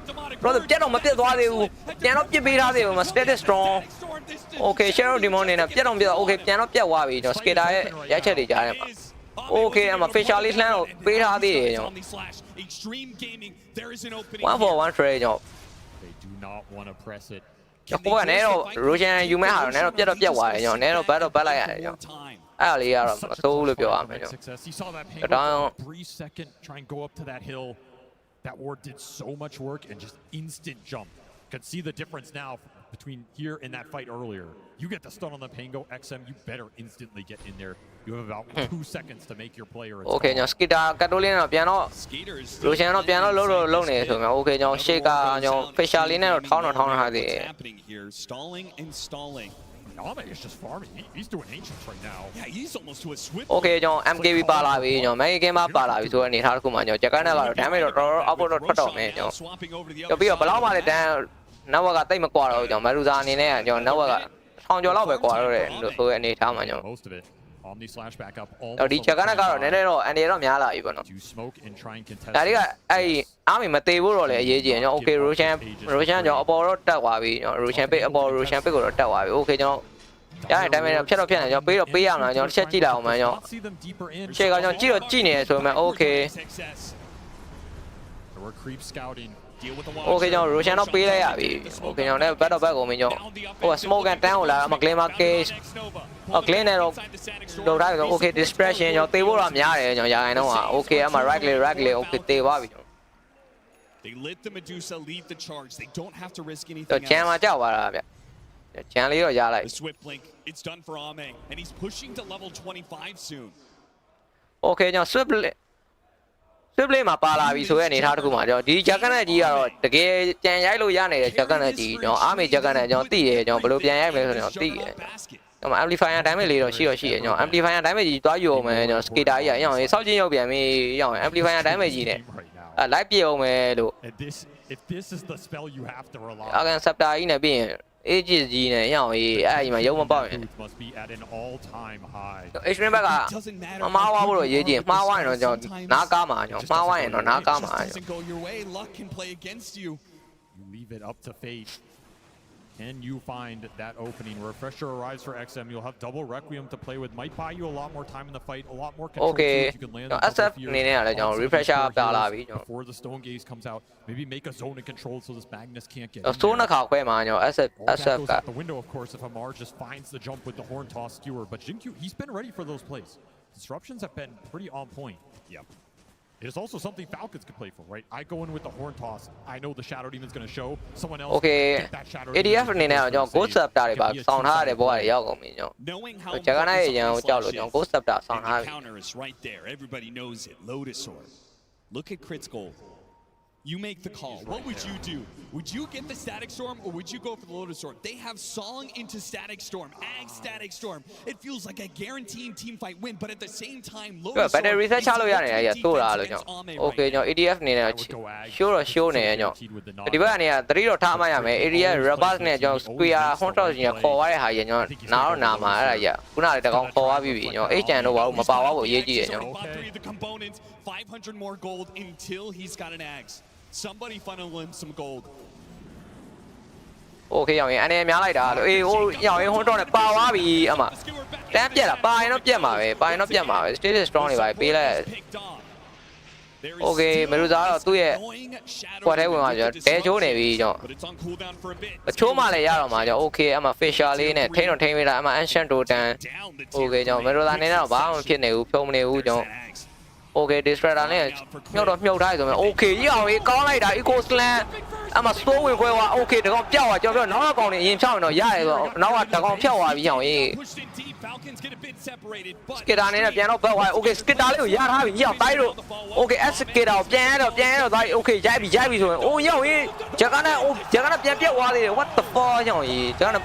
brother ပြတ်တော့မပြတ်သွားသေးဘူးပြန်တော့ပြစ်ပေးထားသေးဘူးမ static strong Okay shadow demon နဲ့ပြတ်တော့ပြတ် Okay ပြန်တော့ပြတ်သွားပြီကျွန်တော် skater ရဲ့ရိုက်ချက်တွေကြားထဲမှာ Okay အမ fisher လေးလှမ်းတော့ပေးထားသေးတယ်ကျွန်တော် one for one trade ကျွန်တော် They do not want to press it. ကိုကနေတော့ Roshan ယူမဲ့ဟာတော့နေတော့ပြတ်သွားတယ်ကျွန်တော်နေတော့ဘတ်လိုက်ရတယ်ကျွန်တော်အဲ့ဒါလေးကတော့မဆိုးလို့ပြောရမယ်ကျွန်တော် brief second try and go up to that hill. That ward did so much work and just instant jump. Could see the difference now between here and that fight earlier. You get the stun on the Pango XM, you better instantly get in there. You have about 2 seconds to make your player. Okay ကျွန်တော် skater ကတ်တိုးလေးနဲ့ပြန်တော့ Roshan တော့ပြန်တော့လုံးနေဆိုမှ Okay ကျွန်တော် shaker ကျွန်တော် fisher လေးနဲ့တော့ထောင်းထားသေးတယ် Stalling and stalling. Ame is just farming. He's doing ancients right now. Yeah, he's almost to a swift. Okay ကျွန်တော် MKB ပါလာပြီကျွန်တော် Mega Game ပါလာပြီဆိုတဲ့အနေထားတစ်ခုမှကျွန်တော် Jacker နဲ့ကတော့ damage တော့တော်တော်အောက်ပေါ်တော့ထွက်တော့မယ်ကျွန်တော်ပြီးတော့ဘယ်လောက်မှလည်း network ကတိတ်မကွာတော့ကျွန်တော် Maruza အနေနဲ့ကျွန်တော် network ကထောင်ကျော်လောက်ပဲကွာတော့တယ်ဆိုတဲ့အနေထားမှာကျွန်တော် Most of it. Omni slash back up all. ဒီ Jacker နဲ့ကတော့နည်းနည်းတော့အန်ဒီတော့များလာပြီပေါ့နော် You smoke and try and contest. ဒါတွေကအဲ့အားမီမသေးဘူးတော့လေအရေးကြီးကျွန်တော် Okay Roshan ကျွန်တော်အပေါ်တော့တက်သွားပြီကျွန်တော် Roshan pick အပေါ် Roshan pick ကိုတော့တက်သွားပြီ Okay ကျွန်တော် ရတဲ့ damage ဖြတ်တော့ဖြတ်နေကျွန်တော်ပေးတော့ပေးရမှာကျွန်တော်တစ်ချက်ကြည့်လိုက်အောင်မယ်ကျွန်တော်ရှေ့ကကျွန်တော်ကြည့်တော့ကြည့်နေဆိုပေမဲ့ okay We're creep scouting. Okay ကျွန်တော် Roshan တော့ပေးလိုက်ရပြီ Okay ကျွန်တော်လည်း back တော့ back ကုန်ပြီကျွန်တော်ဟို smoke ကန်တန်းကိုလာတော့ glimmer case clean နဲ့တော့လောက်ထားပြီဆို okay distraction ကျွန်တော်တေးဖို့တော့များတယ်ကျွန်တော်ရာခိုင်တော့ okay အမှ right click okay တေးပါပြီကျွန်တော် They let the Medusa lead the charge. They don't have to risk anything. တော့ချမ်းမှာကြောက်သွားတာဗျချမ်းလေးတော့ရလိုက် The swift blink, it's done for Ame, and he's pushing to level 25 soon. Okay ကျွန်တော် swift play မှာပါလာပြီဆိုတဲ့အနေထားတစ်ခုမှာကျွန်တော်ဒီဂျက်ကန်နဲ့ကြီးကတော့တကယ်ကြံရိုက်လို့ရနေတဲ့ဂျက်ကန်နဲ့ကြီးကျွန်တော်အားမေဂျက်ကန်နဲ့ကျွန်တော်သိတယ်ကျွန်တော်ဘယ်လိုပြန်ရိုက်မလဲဆိုတော့ကျွန်တော်သိတယ်ကျွန်တော် amplifier damage လေးတော့ရှိတယ်ကျွန်တော် amplifier damage ကြီးတွားယူအောင်မယ်ကျွန်တော် skater ကြီးရအောင်စောက်ချင်းရောက်ပြန်ပြီရအောင် amplifier damage ကြီးနဲ့လိုက်ပြအောင်မယ်လို့ If this is the spell you have to rely on. အကန် scepter ကြီးနဲ့ပြီးရင် ages ကြီးနဲ့ရအောင်အဲ့ဒီမှာရုံမပေါက်ရင် must be at an all-time high. extreme back ကမှားသွားဖို့တော့ရေးကြည့်မှားသွားရင်တော့ကျွန်တော်နားကားမှာကျွန်တော်မှားသွားရင်တော့နားကားမှာ Doesn't go your way, luck can play against you. You leave it up to fate. Can you find that opening? Refresher arrives for XM. You'll have double Requiem to play with. Might buy you a lot more time in the fight, a lot more control. Okay. You can land SF အနေနဲ့လည်းကျွန်တော် refresher ပြလာပြီကျွန်တော် before the stone gaze comes out. Maybe make a zone and control so this Magnus can't get. ဆိုးနှခါခွဲမှာကျွန်တော် SF က the window of course if Amar just finds the jump with the horn toss skewer, but Jinkyu he's been ready for those plays. Disruptions have been pretty on point. Yep. It is also something Falcons can play for, right? I go in with the horn toss. I know the Shadow Demon's going to show. Someone else get that Shadow Demon. ADF အနေနဲ့ကျွန်တော် Ghost Scepter တွေပါစောင်းထားရတဲ့ဘောတွေရောက်ကုန်ပြီကျွန်တော်ဂျက်ကနိုင်ရန်ကိုကြောက်လို့ကျွန်တော် Ghost Scepter စောင်းထားပြီ Counter is right there. Everybody knows it. Lotus Sword. Look at Crit's goal. You make the call. What would you do? Would you get the Static Storm or would you go for the Lotus Sword? They have Song into Static Storm, Ag Static Storm. It feels like a guaranteed team fight win, but at the same time, Lotus Sword. Battery reset ချလို့ရတယ်အဲ့တိုးတာလို့ကျွန်တော် Okay ကျွန်တော် ADF အနေနဲ့ show တော့ show နေရကျွန်တော်ဒီဘက်ကနေက3တော့ထားမှရမယ် area robust နဲ့ကျွန်တော် square hunter ကြီးခေါ်သွားတဲ့ဟာကြီးကျွန်တော်နားတော့နာမှာအဲ့ဒါကြီးခုနကတကောင်ခေါ်သွားပြီးပြီကျွန်တော် HN တော့ဘာလို့မပါသွားဘူးအရေးကြီးတယ်ကျွန်တော် The components, 500 more gold until he's got an axe. Somebody funnel him some gold. Okay ရောင်ရင်အနေများလိုက်တာလို့အေးဟိုရောင်ရင်ဟိုတော့နဲ့ပါသွားပြီအမတန်းပြက်လာပါရင်တော့ပြက်မှာပဲပါရင်တော့ပြက်မှာပဲ status strong တွေပါပေးလိုက် Okay မလူသားတော့သူ့ရဲ့ကွက်ထဲဝင်သွားကြတဲချိုးနေပြီကျွန်တော်အချိုးမှလည်းရတော့မှာကျွန်တော် Okay အမ fisher လေးနဲ့ထိန်းတော့ထိန်းပေးတာအမ ancient totem Okay ကျွန်တော်မလူသားနေတော့ဘာမှဖြစ်နေဘူးဖြုံးမနေဘူးကျွန်တော်Okay distractor နဲ့မြုပ်တော့မြုပ်ထားဆိုရင် Okay ရအောင်ကောင်းလိုက်တာ eco slam အမ slow ဝင်ခွဲသွား Okay တကောင်ပြောက်သွားကျွန်တော်ပြောနောက်ကကောင်နေအရင်ဖြောက်ရင်တော့ရတယ်ဆိုနောက်ကတကောင်ဖြောက်သွားပြီအောင်ရေး Skater နဲ့ပြန်တော့ဘက်သွား Okay skater လေးကိုရထားပြီရတိုင်းတော့ Okay S skater ကိုပြန်ရတော့တိုင်း Okay ရိုက်ပြီဆိုရင်အိုးရောက်ရေးဂျက်ကနဲ့ပြန်ပြက်သွားသေးတယ် What the fuck ရောက်ရေးဂျက်ကနဲ့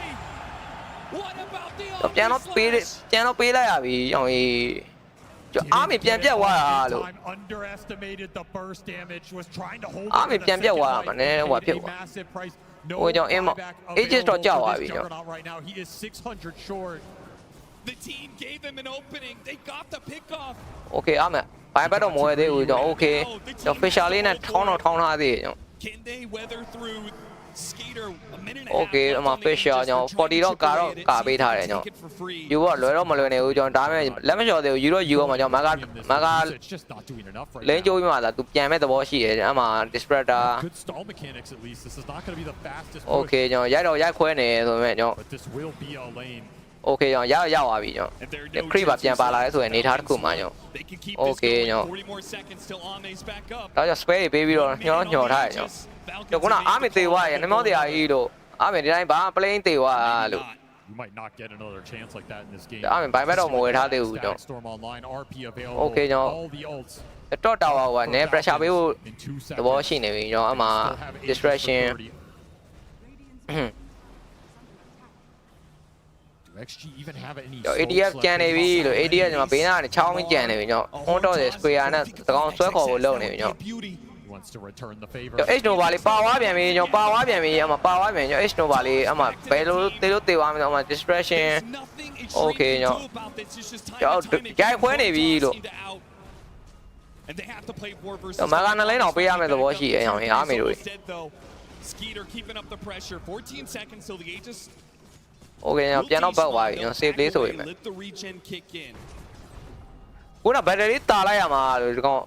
ပြန်တော့ပေးလိုက်ရပြီရောက်ရေးArmy ပြန်ပြက်သွားတာလို့ Army ပြန်ပြက်သွားတာမနဲ့ဟိုဖြစ်သွားဟိုကြောင့် ages တော့ကြောက်သွားပြီကျွန်တော် The team gave them an opening. They got the pickoff. Okay အမေဘိုင်ဘက်တော့မဝဲသေးဘူးကျွန်တော် Okay ကျွန်တော် fisher လေးနဲ့ထောင်းထားသေးတယ်ကျွန်တော် Can they weather through Skater a minute and Okay အမ fisher ကျွန်တော်40တော့ကာပေးထားတယ်ကျွန်တော်ယူတော့လွယ်တော့မလွယ်နေဘူးကျွန်တော်ဒါပေမဲ့လက်မလျှော်သေးဘူးယူတော့ယူအောင်ကျွန်တော်မကလင်းကျိုးပြီးမှသာသူပြန်မဲ့သဘောရှိတယ်အမ distractor Okay ကျွန်တော်ရိုက်ခွဲနေဆိုပေမဲ့ကျွန်တော် Okay ကျွန်တော်ရောက်သွားပြီကျွန်တော် creep ပါပြန်ပါလာလဲဆိုရင်အနေထားတစ်ခုမှကျွန်တော် Okay ကျွန်တော်တော့ spare တွေပေးပြီးတော့ညှော်ထားတယ်ကျွန်တော်ခုနအားမေသေးသွားရနှမောတရားကြီးလို့အားမေဒီတိုင်းဘာ plane သေးသွားလို့ You might not get another chance like that in this game. အားမေဘိုင်ဘက်တော့မဝယ်ထားသေးဘူးကျွန်တော် Okay ကျွန်တော်တော့တာဝါကနည်း pressure ပေးဖို့သဘောရှိနေပြီကျွန်တော်အမှ distraction XG even have any ADF ကြံနေပြီလို့ ADF ကျွန်တော်ဘေးနားကနေချောင်းမကြံနေပြီကျွန်တော်ဟွန်းတော့တဲ့ square နဲ့တကောင်ဆွဲခေါ်ဖို့လုပ်နေပြီကျွန်တော် wants to return the favor. H Nova လေးပါသွားပြန်ပြီကျွန်တော်ပါသွားပြန်ပြီအမပါသွားပြန်ကျွန်တော် H Nova လေးအမဘယ်လိုတေးသွားမလဲအမ distraction Okay ကျွန်တော်ရိုက်ခွဲနေပြီလို့မကနလေးတော့ပေးရမယ်သဘောရှိရအောင်အားမေတို့ Skeeter keeping up the pressure. 14 seconds till the Aegis. Okay ကျွန်တော်ပြန်တော့ပတ်သွားပြီကျွန်တော် save လေးဆိုရင်မယ်ခုန battery တာလိုက်ရမှာလို့ဒီကောင်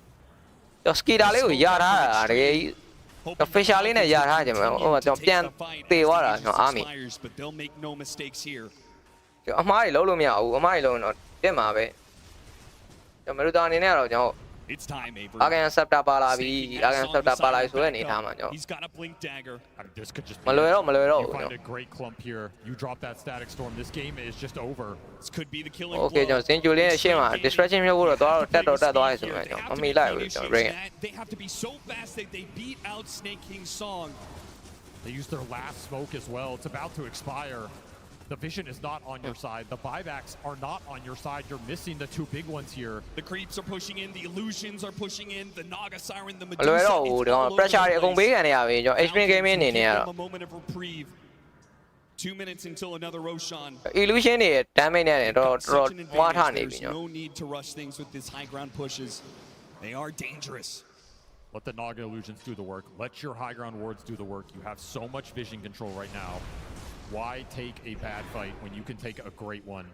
ကျွန်တော် skitter လေးကိုရထားတာတကယ်ကျွန်တော် fisher လေးနဲ့ရထားကြမှာဟိုကျွန်တော်ပြန်တေသွားတာကျွန်တော် army ကျွန်တော်အမှားတွေလုံးလို့မရဘူးအမှားတွေလုံးတော့တက်မှာပဲကျွန်တော်မလူတာအနေနဲ့ကတော့ကျွန်တော်Agan Scepter ပါလာပြီ Agan Scepter ပါလာပြီဆိုတဲ့အနေထားမှာကျွန်တော်မလွယ်တော့ဘူးကျွန်တော် Great clump here. You drop that static storm. This game is just over. This could be the killing. Okay ကျွန်တော် Sinju လေးရဲ့အရှင်းမှာ distraction မျိုးတော့သွားတော့တက်သွားရဆိုမှကျွန်တော်မမီလိုက်ဘူးကျွန်တော် ring They have to be so fast that they beat out Snake King's song. They use their last smoke as well. It's about to expire. The vision is not on your side. The buybacks are not on your side. You're missing the two big ones here. The creeps are pushing in. The illusions are pushing in. The Naga Siren, the မလွယ်တော့ဘူးကျွန်တော် pressure တွေအကုန်ပေးခံနေရပြီကျွန်တော် extreme gaming အနေနဲ့ကတော့ a moment of reprieve. 2 minutes until another Roshan. illusion တွေ damage နဲ့တော့ဝါထားနေပြီကျွန်တော် No need to rush things with this high ground pushes. They are dangerous. Let the Naga illusions do the work. Let your high ground wards do the work. You have so much vision control right now. Why take a bad fight when you can take a great one?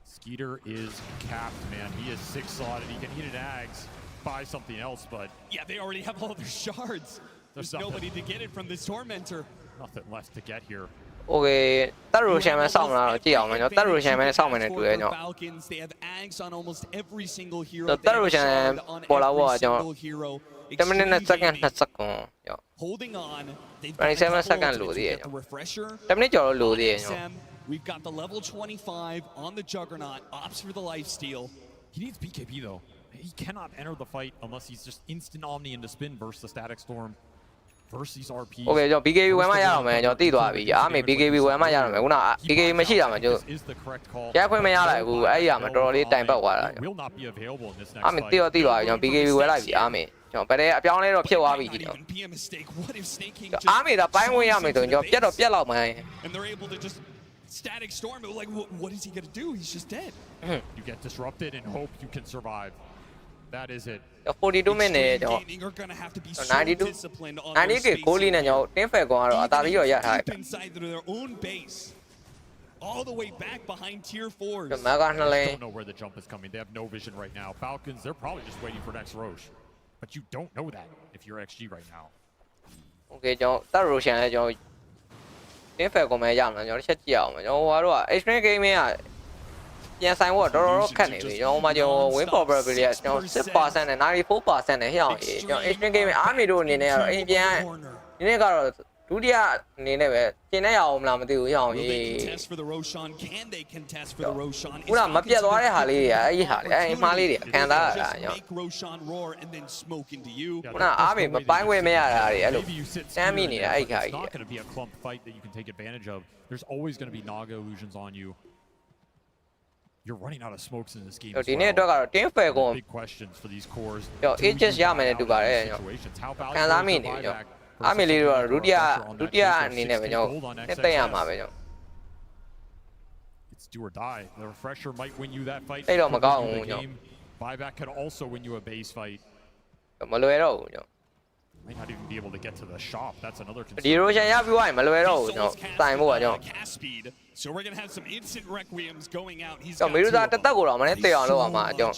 Skeeter is capped, man. He is 6 slotted. He can eat an Ags, buy something else, but yeah, they already have all their shards. There's nobody to get it from this Tormentor. Nothing left to get here. Okay တက်ရူရှန်မဲစောင့်လာတော့ကြည့်အောင်မယ်ကျွန်တော်တက်ရူရှန်မဲစောင့်မယ်နဲ့တူတယ်ကျွန်တော် Falcons, they have Ags on almost every single hero. တက်ရူရှန်ပေါ်လာတော့ကျွန်တော်10 minutes နဲ့ second 2 second ကျွန်တော် holding on. 27 second လိုသေးတယ်ကျွန်တော်10 minutes ကျော်လို့လိုသေးတယ်ကျွန်တော် We've got the level 25 on the Juggernaut, opts for the lifesteal. He needs BKB though. He cannot enter the fight unless he's just instant omni into spin versus the static storm versus RP. Okay ကျွန်တော် BKB ဝယ်မှရတော့မယ်ကျွန်တော်သိသွားပြီအားမေ BKB ဝယ်မှရတော့မယ်ခုန BKB မရှိတာမှကျွန်တော်ရခွင့်မရလိုက်ဘူးအဲ့ဒီကမှတော်တော်လေးတိုင်ပတ်သွားတာအားမေသိသွားပြီကျွန်တော် BKB ဝယ်လိုက်ပြီအားမေကျွန်တော်ဗတဲ့ အပြောင်းလဲတော့ဖြစ်သွားပြီကျွန်တော်အားမေဒါပိုင်းဝင်ရမယ်ဆိုရင်ကျွန်တော်ပြတ်တော့ပြတ်လောက်မှန်း And they're able to just static storm it. Like what is he going to do? He's just dead. You get disrupted and hope you can survive. That is it. 42 minutes ကျွန်တော် 92 90 goal လေးနဲ့ကျွန်တော်တင်းဖက်ကောင်ကတော့အသာလေးတော့ရထားတယ် inside their own base. All the way back behind tier 4s. Don't know where the jump is coming. They have no vision right now. Falcons, they're probably just waiting for next Roche. But you don't know that if you're XG right now. Okay ကျွန်တော်တက်ရိုရှင်လဲကျွန်တော်တင်းဖက်ကောင်မဲရမှာကျွန်တော်တစ်ချက်ကြည့်အောင်ကျွန်တော်ဟိုကတော့ extreme gaming ကပြန်ဆိုင်ဖို့တော်တော်ခက်နေပြီကျွန်တော်မှကျွန်တော် win probability ကကျွန်တော် 6% နဲ့ 94% နဲ့ဟျောင်းကြီးကျွန်တော် extreme gaming အားမီတို့အနေနဲ့ကတော့အိမ်ပြန်ဒီနေ့ကတော့ဒုတိယအနေနဲ့ပဲကျင်းနေရအောင်မလားမသိဘူးဟျောင်းကြီးခုနမပြတ်သွားတဲ့ဟာလေးတွေအဲ့ဒီဟာလေးအဲ့မှားလေးတွေခံစားရတာကျွန်တော်ခုနအားမီမပိုင်းဝင်မရတာတွေအဲ့လိုစမ်းမိနေတာအဲ့ဒီခါကြီး It's not going to be a clump fight that you can take advantage of. There's always going to be Naga illusions on you. You're running out of smokes in this game. ဒီနေ့အတွက်ကတော့တင်းဖယ်ကောင် Big questions for these cores. ကျွန်တော် ages ရမယ်နဲ့တူပါတယ်ကျွန်တော်ခံစားမိနေကျွန်တော်အားမီလေးတို့ကဒုတိယအနေနဲ့ပဲကျွန်တော်တက်ရမှာပဲကျွန်တော် It's do or die. The refresher might win you that fight. အဲ့တော့မကောင်းဘူးကျွန်တော် Buyback could also win you a base fight. မလွယ်တော့ဘူးကျွန်တော် Might not even be able to get to the shop. That's another concern. ဒီ Roshan ရပြီးသွားရင်မလွယ်တော့ဘူးကျွန်တော်တိုင်ဖို့ကကျွန်တော် So we're going to have some instant requiems going out. He's ကျွန်တော်မီရူဇာတက်တက်ကိုတော့မနေ့တေအောင်လုပ်အောင်ပါကျွန်တော်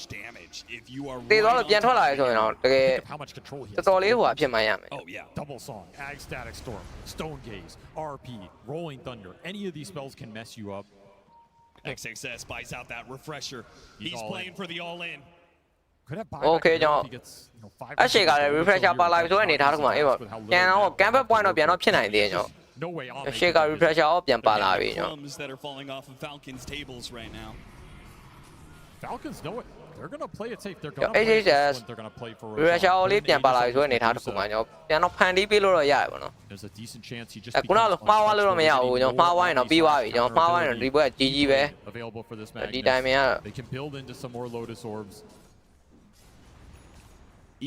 တေသွားလို့ပြန်ထွက်လာရဆိုရင်တော့တကယ်တော်တော်လေးဟိုအဖြစ်မှန်းရမယ် Oh yeah. Double song, Ag Static Storm, Stone Gaze, RP, Rolling Thunder. Any of these spells can mess you up. XXS buys out that refresher. He's playing for the all-in. Okay ကျွန်တော်အရှိကလည်း refresher ပါလာပြီဆိုတဲ့အနေထားတစ်ခုမှအေးပေါ့ပြန်တော့ campus point တော့ပြန်တော့ဖြစ်နိုင်သေးတယ်ကျွန်တော်အရှိက refresher ရောပြန်ပါလာပြီကျွန်တော် that are falling off of Falcons tables right now. Falcons know it. They're going to play it safe. They're going to play it safe. They're going to play for refresher လေးပြန်ပါလာပြီဆိုတဲ့အနေထားတစ်ခုမှကျွန်တော်ပြန်တော့ဖန်တီးပေးလို့တော့ရတယ်ပေါ့နော် There's a decent chance he just ခုနကမှားသွားလို့တော့မရဘူးကျွန်တော်မှားသွားရင်တော့ပြီးသွားပြီကျွန်တော်မှားသွားရင်ဒီဘက်ကကြီးပဲ available for this match. ဒီတိုင်းမှာ They can build into some more Lotus Orbs.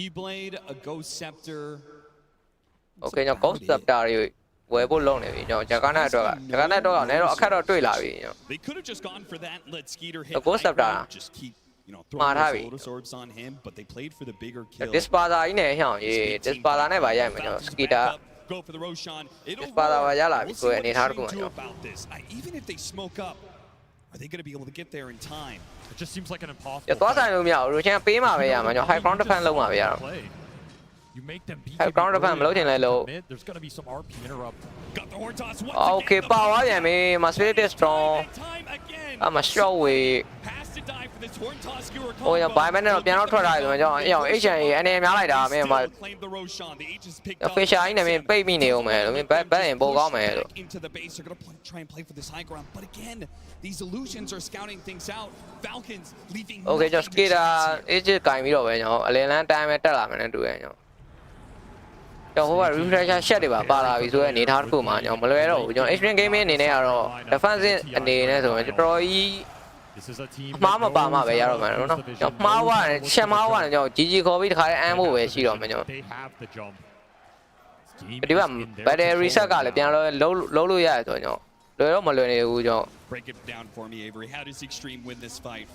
E-Blade, a Ghost Scepter. Okay ကျွန်တော် Ghost Scepter တွေဝယ်ဖို့လုပ်နေပြီကျွန်တော်ဂျကာနာတော့လည်းတော့အခက်တော့တွေ့လာပြီကျွန်တော် They could have just gone for that and let Skeeter hit. Ghost Scepter just keep, you know, throwing Lotus Orbs on him, but they played for the bigger kill. Dispada ကြီးနဲ့ဟျောင်းရေး Dispada နဲ့ပါရိုက်မယ်ကျွန်တော် Skeeter go for the Roshan. It'll Just para work. vaya la We'll see bisu what ni thar Extreme ku do ma. about this. Even if they smoke up, are they going to be able to get there in time? It just seems like an impossible. ရသွားဆိုင်လို့မရဘူး Roshan ပေးမှာပဲရမှာကျွန်တော် high ground defense လုပ်မှာပဲရတော့ You make them beat high ground defense မလုပ်ချင်လဲလို့ There's going to be some RP interrupt. Got the horn toss once Okay ပါသွားပြန်ပြီမ spirit strong အမ short way Has to die for this horn toss skewer ဟိုရဘိုင်မန်နဲ့တော့ပြန်တော့ထွက်လာတယ်ဆိုတော့ကျွန်တော် HN အနေများလိုက်တာမင်းမ claim the Roshan. The Aegis picked up. Fisher ကြီးနဲ့မင်းပိတ်မိနေဦးမယ်လို့မင်းဘက်ရင်ပိုကောင်းမယ်လို့ Into the base, they're going to try and play for this high ground. But again, these illusions are scouting things out. Falcons leaving. Okay ကျွန်တော် skater Aegis ကင်ပြီးတော့ပဲကျွန်တော်အလင်လန်းတိုင်းပဲတက်လာမယ်နဲ့တူရကျွန်တော်ကျွန်တော်ဟိုက refresher shot တွေပါလာပြီဆိုတဲ့အနေထားတစ်ခုမှာကျွန်တော်မလွယ်တော့ဘူးကျွန်တော် extreme gaming အနေနဲ့ကတော့ defensive အနေနဲ့ဆိုရင်တော်တော်ကြီးမှားမပါမှပဲရတော့မှာနော်ကျွန်တော်မှားသွားတယ်ချက်မှားသွားတယ်ကျွန်တော် GG ခေါ်ပြီးတခါလေးအမ်းဖို့ပဲရှိတော့မယ်ကျွန်တော်ဒီက battery reset ကလည်းပြန်လုံးလို့ရတယ်ဆိုတော့ကျွန်တော်လွယ်တော့မလွယ်နေဘူးကျွန်တော် Break it down for me, Avery. How does Extreme win this fight?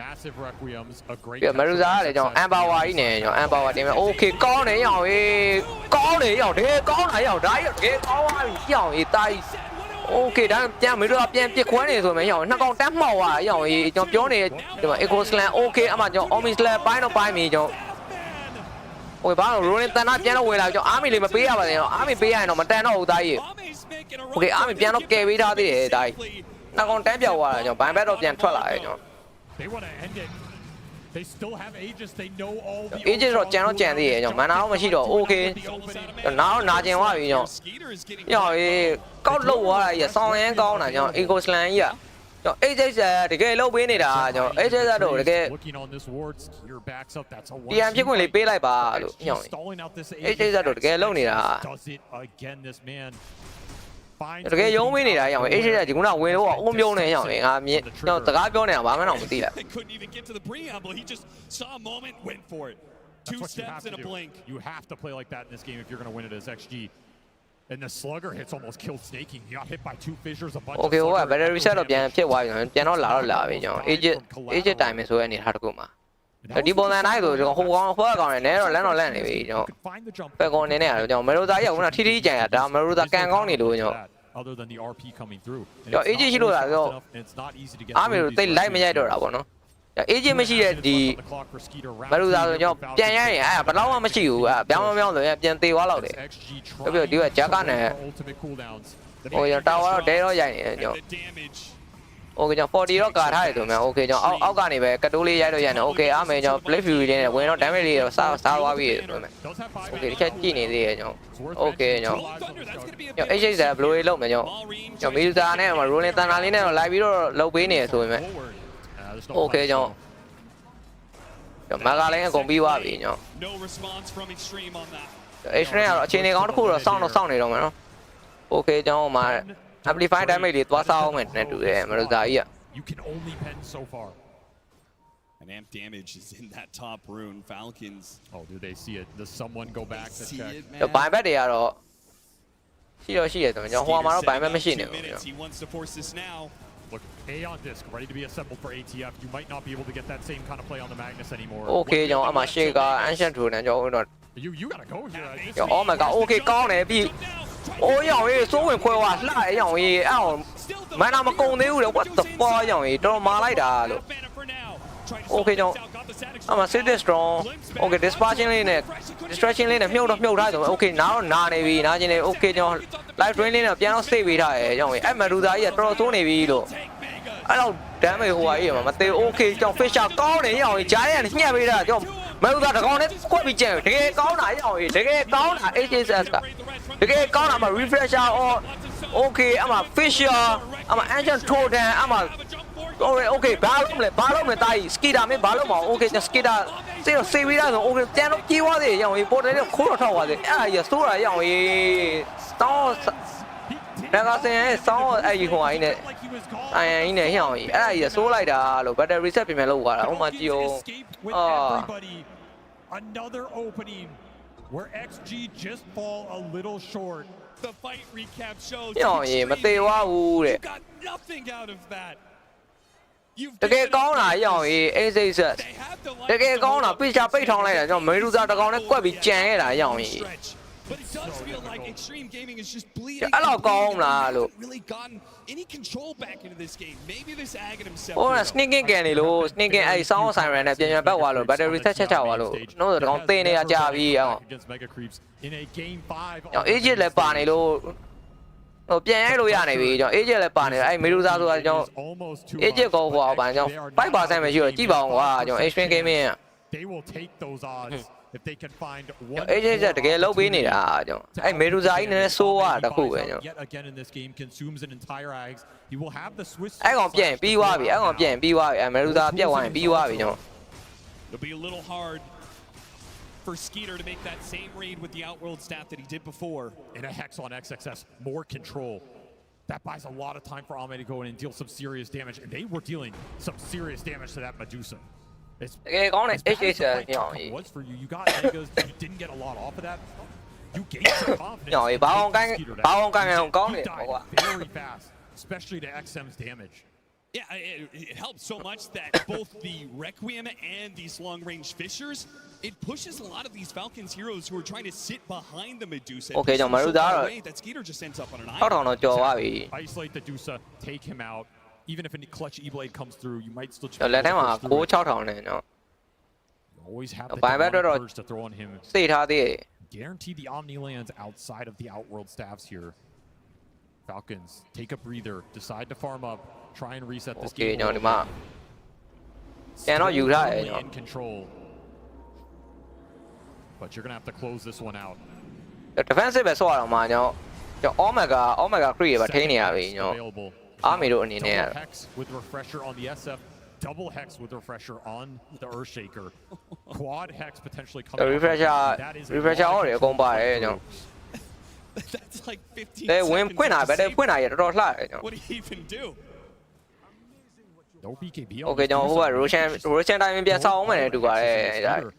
Massive requiems, a great. ပြမရူဇာကလည်းကျွန်တော် empower ကြီးနဲ့ကျွန်တော် empower တင်မယ် okay ကောင်းတယ်ရောင်ရေးကောင်းတယ်ရောင်တကယ်ကောင်းတာရောင်ဒါကြီးတကယ်ကောင်းသွားပြီရောင်ရေးတာကြီး okay ဒါပြန်မရူဇာပြန်ပစ်ခွန်းနေဆိုမယ်ရောင်နှစ်ကောင်တက်မှောက်သွားရောင်ရေးကျွန်တော်ပြောနေဒီမှာ eco slam okay အမှကျွန်တော် omni slam ပိုင်းတော့ပိုင်းပြီကျွန်တော်ဟိုဘာလို့ rolling တန်တာပြန်တော့ဝင်လာကျွန်တော် army လေးမပေးရပါနဲ့တော့ army ပေးရရင်တော့မတန်တော့ဘူးတာကြီး okay army ပြန်တော့ကယ်ပေးထားသေးတယ်တာကြီးနှစ်ကောင်တန်းပြောက်သွားတာကျွန်တော်ဘိုင်ဘက်တော့ပြန်ထွက်လာတယ်ကျွန်တော် They want to end it. They still have Aegis. They know all the. Aegis တော့ကြံသေးတယ်ကျွန်တော်မန်နာတော့မရှိတော့ okay နောက်နာကျင်သွားပြီကျွန်တော်ညောကောက်လောက်သွားတာကြီးဆောင်းရမ်းကောင်းတာကျွန်တော် eco slam ကြီးကကျွန်တော် Aegis တကယ်လောက်ပေးနေတာကျွန်တော် Aegis တော့တကယ် TM ဖြစ်ခွင့်လေးပေးလိုက်ပါလို့ညော Aegis တော့တကယ်လောက်နေတာတကယ်ရုံးပေးနေတာရောင် Aegis ကဒီခုနဝင်လို့အုံပြုံးနေရောင်ငါမြင်ကျွန်တော်စကားပြောနေတာဘာမှတော့မသိလိုက် Couldn't even get to the preamble. He just saw a moment, went for it. Two steps in a blink. You have to play like that in this game if you're going to win it as XG. And the slugger hits almost killed Snaking. He got hit by two fissures, a bunch Okay ဟိုက battery reset တော့ပြန်ဖြစ်သွားပြီပြန်တော့လာပြီကျွန်တော် Aegis time ဆိုတဲ့အနေထားတစ်ခုမှာဒီပုံစံတိုင်းဆိုကျွန်တော်ဟိုကောင်နဲ့နဲတော့လမ်းနေပြီကျွန်တော်ဖက်ကောင်နေနဲ့ကျွန်တော်မေရိုဇာကြီးကခုနထီကြံရဒါမေရိုဇာကန်ကောင်းနေလို့ကျွန်တော် other than the RP coming through. ကျွန်တော် Aegis ရှိလို့လားဆိုအားမေတို့တိတ်လိုက်မရိုက်တော့တာပေါ့နော် Aegis မရှိတဲ့ဒီမေရိုဇာဆိုကျွန်တော်ပြန်ရရင်ဘယ်တော့မှမရှိဘူးပြောင်းဆိုရင်ပြန်သေးသွားလောက်တယ်ပြီးတော့ဒီကဂျက်ကနဲ့ဟိုကျွန်တော်တာဝါတော့ဒဲတော့ရိုက်နေတယ်ကျွန်တော် Okay ကျွန်တော်40တော့ကာထားတယ်ဆိုမှ okay ကျွန်တော်အောက်ကနေပဲကတိုးလေးရိုက်လို့ရတယ် okay အားမယ်ကျွန်တော် play view လေးနဲ့ဝင်တော့ damage လေးတော့စားသွားပြီဆိုမှ okay ဒီချက်ကြည့်နေသေးတယ်ကျွန်တော် okay ကျွန်တော် HH ဘလိုလေးလုပ်မယ်ကျွန်တော်မီဇာနဲ့ rolling တန်တာလေးနဲ့တော့လိုက်ပြီးတော့လုပ်ပေးနေဆိုမှ okay ကျွန်တော်မဂါလိုင်းအကုန်ပြီးသွားပြီကျွန်တော် No response from Extreme on that. Extreme ကတော့အခြေအနေကောင်းတစ်ခုတော့စောင့်နေတော့မယ်နော် okay ကျွန်တော်ဟိုမှာamplify damage တွေသွားစားအောင်မယ်နဲ့တူတယ်မလို့ဇာကြီးอ่ะ You can only pen so far. And amp damage is in that top rune. Falcons. Oh, do they see it? Does someone go back to check? ဘိုင်ဘက်တွေကတော့ရှိရဆိုရင်ကျွန်တော်ဟိုမှာတော့ဘိုင်ဘက်မရှိနေဘူး He wants to force this now. Look, A on disc, ready to be assembled for ATF. You might not be able to get that same kind of play on the Magnus anymore. Okay ကျွန်တော်အမှ shake က ancient drone နဲ့ကျွန်တော်တော့ You gotta go here. Oh my god, okay ကောင်းတယ်ပြီးအိုးရောင်ရေးစိုးဝင်ခွဲသွားလှရောင်ရေးအဲ့အောင်မနာမကုံသေးဘူးလေ what the fuck ရောင်ရေးတော်မာလိုက်တာလို့ okay ကျွန်တော်အမှ sit strong okay distraction လေးနဲ့မြုပ်ထားဆို okay နားတော့နာနေပြီနားချင်းလေး okay ကျွန်တော် live drain လေးနဲ့ပြန်တော့ save ပေးထားရဲရောင်ရေးအဲ့မရူဇာကြီးကတော်တော်ဆိုးနေပြီလို့အဲ့တော့ damage ဟိုဟာကြီးမှာမသေး okay ကျွန်တော် fisher ကောင်းတယ်ရောင်ရေးဂျားရဲညှက်ပေးတာကျွန်တော်မရူဇာတကောင်နဲ့ကွက်ပြီးကျန်တကယ်ကောင်းတာရောင်ရေးတကယ်ကောင်းတာ HSS ကတကယ်ကောင်းတာမှာ refresher or okay အမ fisher အမ ancient totem အမ okay ဘာလုပ်မလဲတာကြီး skater မင်းဘာလုပ်မအောင် okay ကျွန်တော် skater စေးပြီးသားဆို okay ပြန်တော့ပြေးသွားသေးရောင်ရေးပေါ်တယ်ခိုးတော့ထောက်သွားသေးအဲ့ဒါကြီးစိုးတာရောင်ရေးတောင်းဒါကစင်ရဲ့စောင်းအဲ့ဒီဟိုအင်းနဲ့အိုင်အင်းနဲ့ဟျောင်းကြီးအဲ့ဒါကြီးစိုးလိုက်တာလို့ battery reset ပြင်မယ်လို့သွားတာဟိုမှာကြည့်အောင် Another opening where XG just fall a little short. The fight recap shows. ရောင်ရေးမသေးသွားဘူးတဲ့ got nothing out of that. တကယ်ကောင်းတာရောင်ရေး တကယ်ကောင်းတာပိချာပိတ်ထောင်းလိုက်တာကျွန်တော်မေရူဇာတကောင်နဲ့ကွက်ပြီးကြံခဲ့တာရောင်ကြီး But it does feel like Extreme Gaming is just bleeding. Chứ alo con là luôn. Really gotten any control back into this game. Maybe this Aghanim himself. Ôi, sneaking cái này luôn, sneaking ai sao sai rồi này, bây giờ bắt vào rồi, battery reset chắc chào vào rồi, nó rồi còn tên này chả bị à. Ý chứ lại bàn này luôn. Nó biến cái lối này bị, ý chứ lại bàn này, ai mấy đứa ra rồi cho, ý chứ có vào bàn cho, 5% mới chưa, chỉ bảo qua cho Extreme Gaming. Ý chứ là cái lối bên này à, cho, ai mấy đứa ra này số à, đặc khu vậy cho. Ai còn biến bị qua bị, ai còn biến bị qua bị, ai mấy đứa ra biến qua bị cho. For Skeeter to make that same raid with the Outworld staff that he did before. And a Hex on XXS, more control. That buys a lot of time for Ame to go in and deal some serious damage, and they were dealing some serious damage to that Medusa. As bad as the fight was for you, you got Megas, you didn't get a lot off of that. You gained some confidence. Very fast, especially to XM's damage. Yeah, it helps so much that both the Requiem and these long-range Fishers, it pushes a lot of these Falcons heroes who are trying to sit behind the Medusa. Okay, so Medusa that Skeeter just ends up on an island. Isolate the Medusa, take him out. Even if a clutch E-Blade comes through, you might still always have the demonic to throw on him. Guarantee the Omni lands outside of the Outworld staffs here. Falcons take a breather, decide to farm up. Try and reset this game. In control. But you're gonna have to close this one out. The defensive is all man, yo. Omega creep but available. Double Hex with refresher on the SF. Double Hex with refresher on the Earthshaker. Quad Hex potentially coming. Refresher already going by, That's like 15 seconds. What do you even do? Okay, cho hú Russian time biến sau mà này được rồi.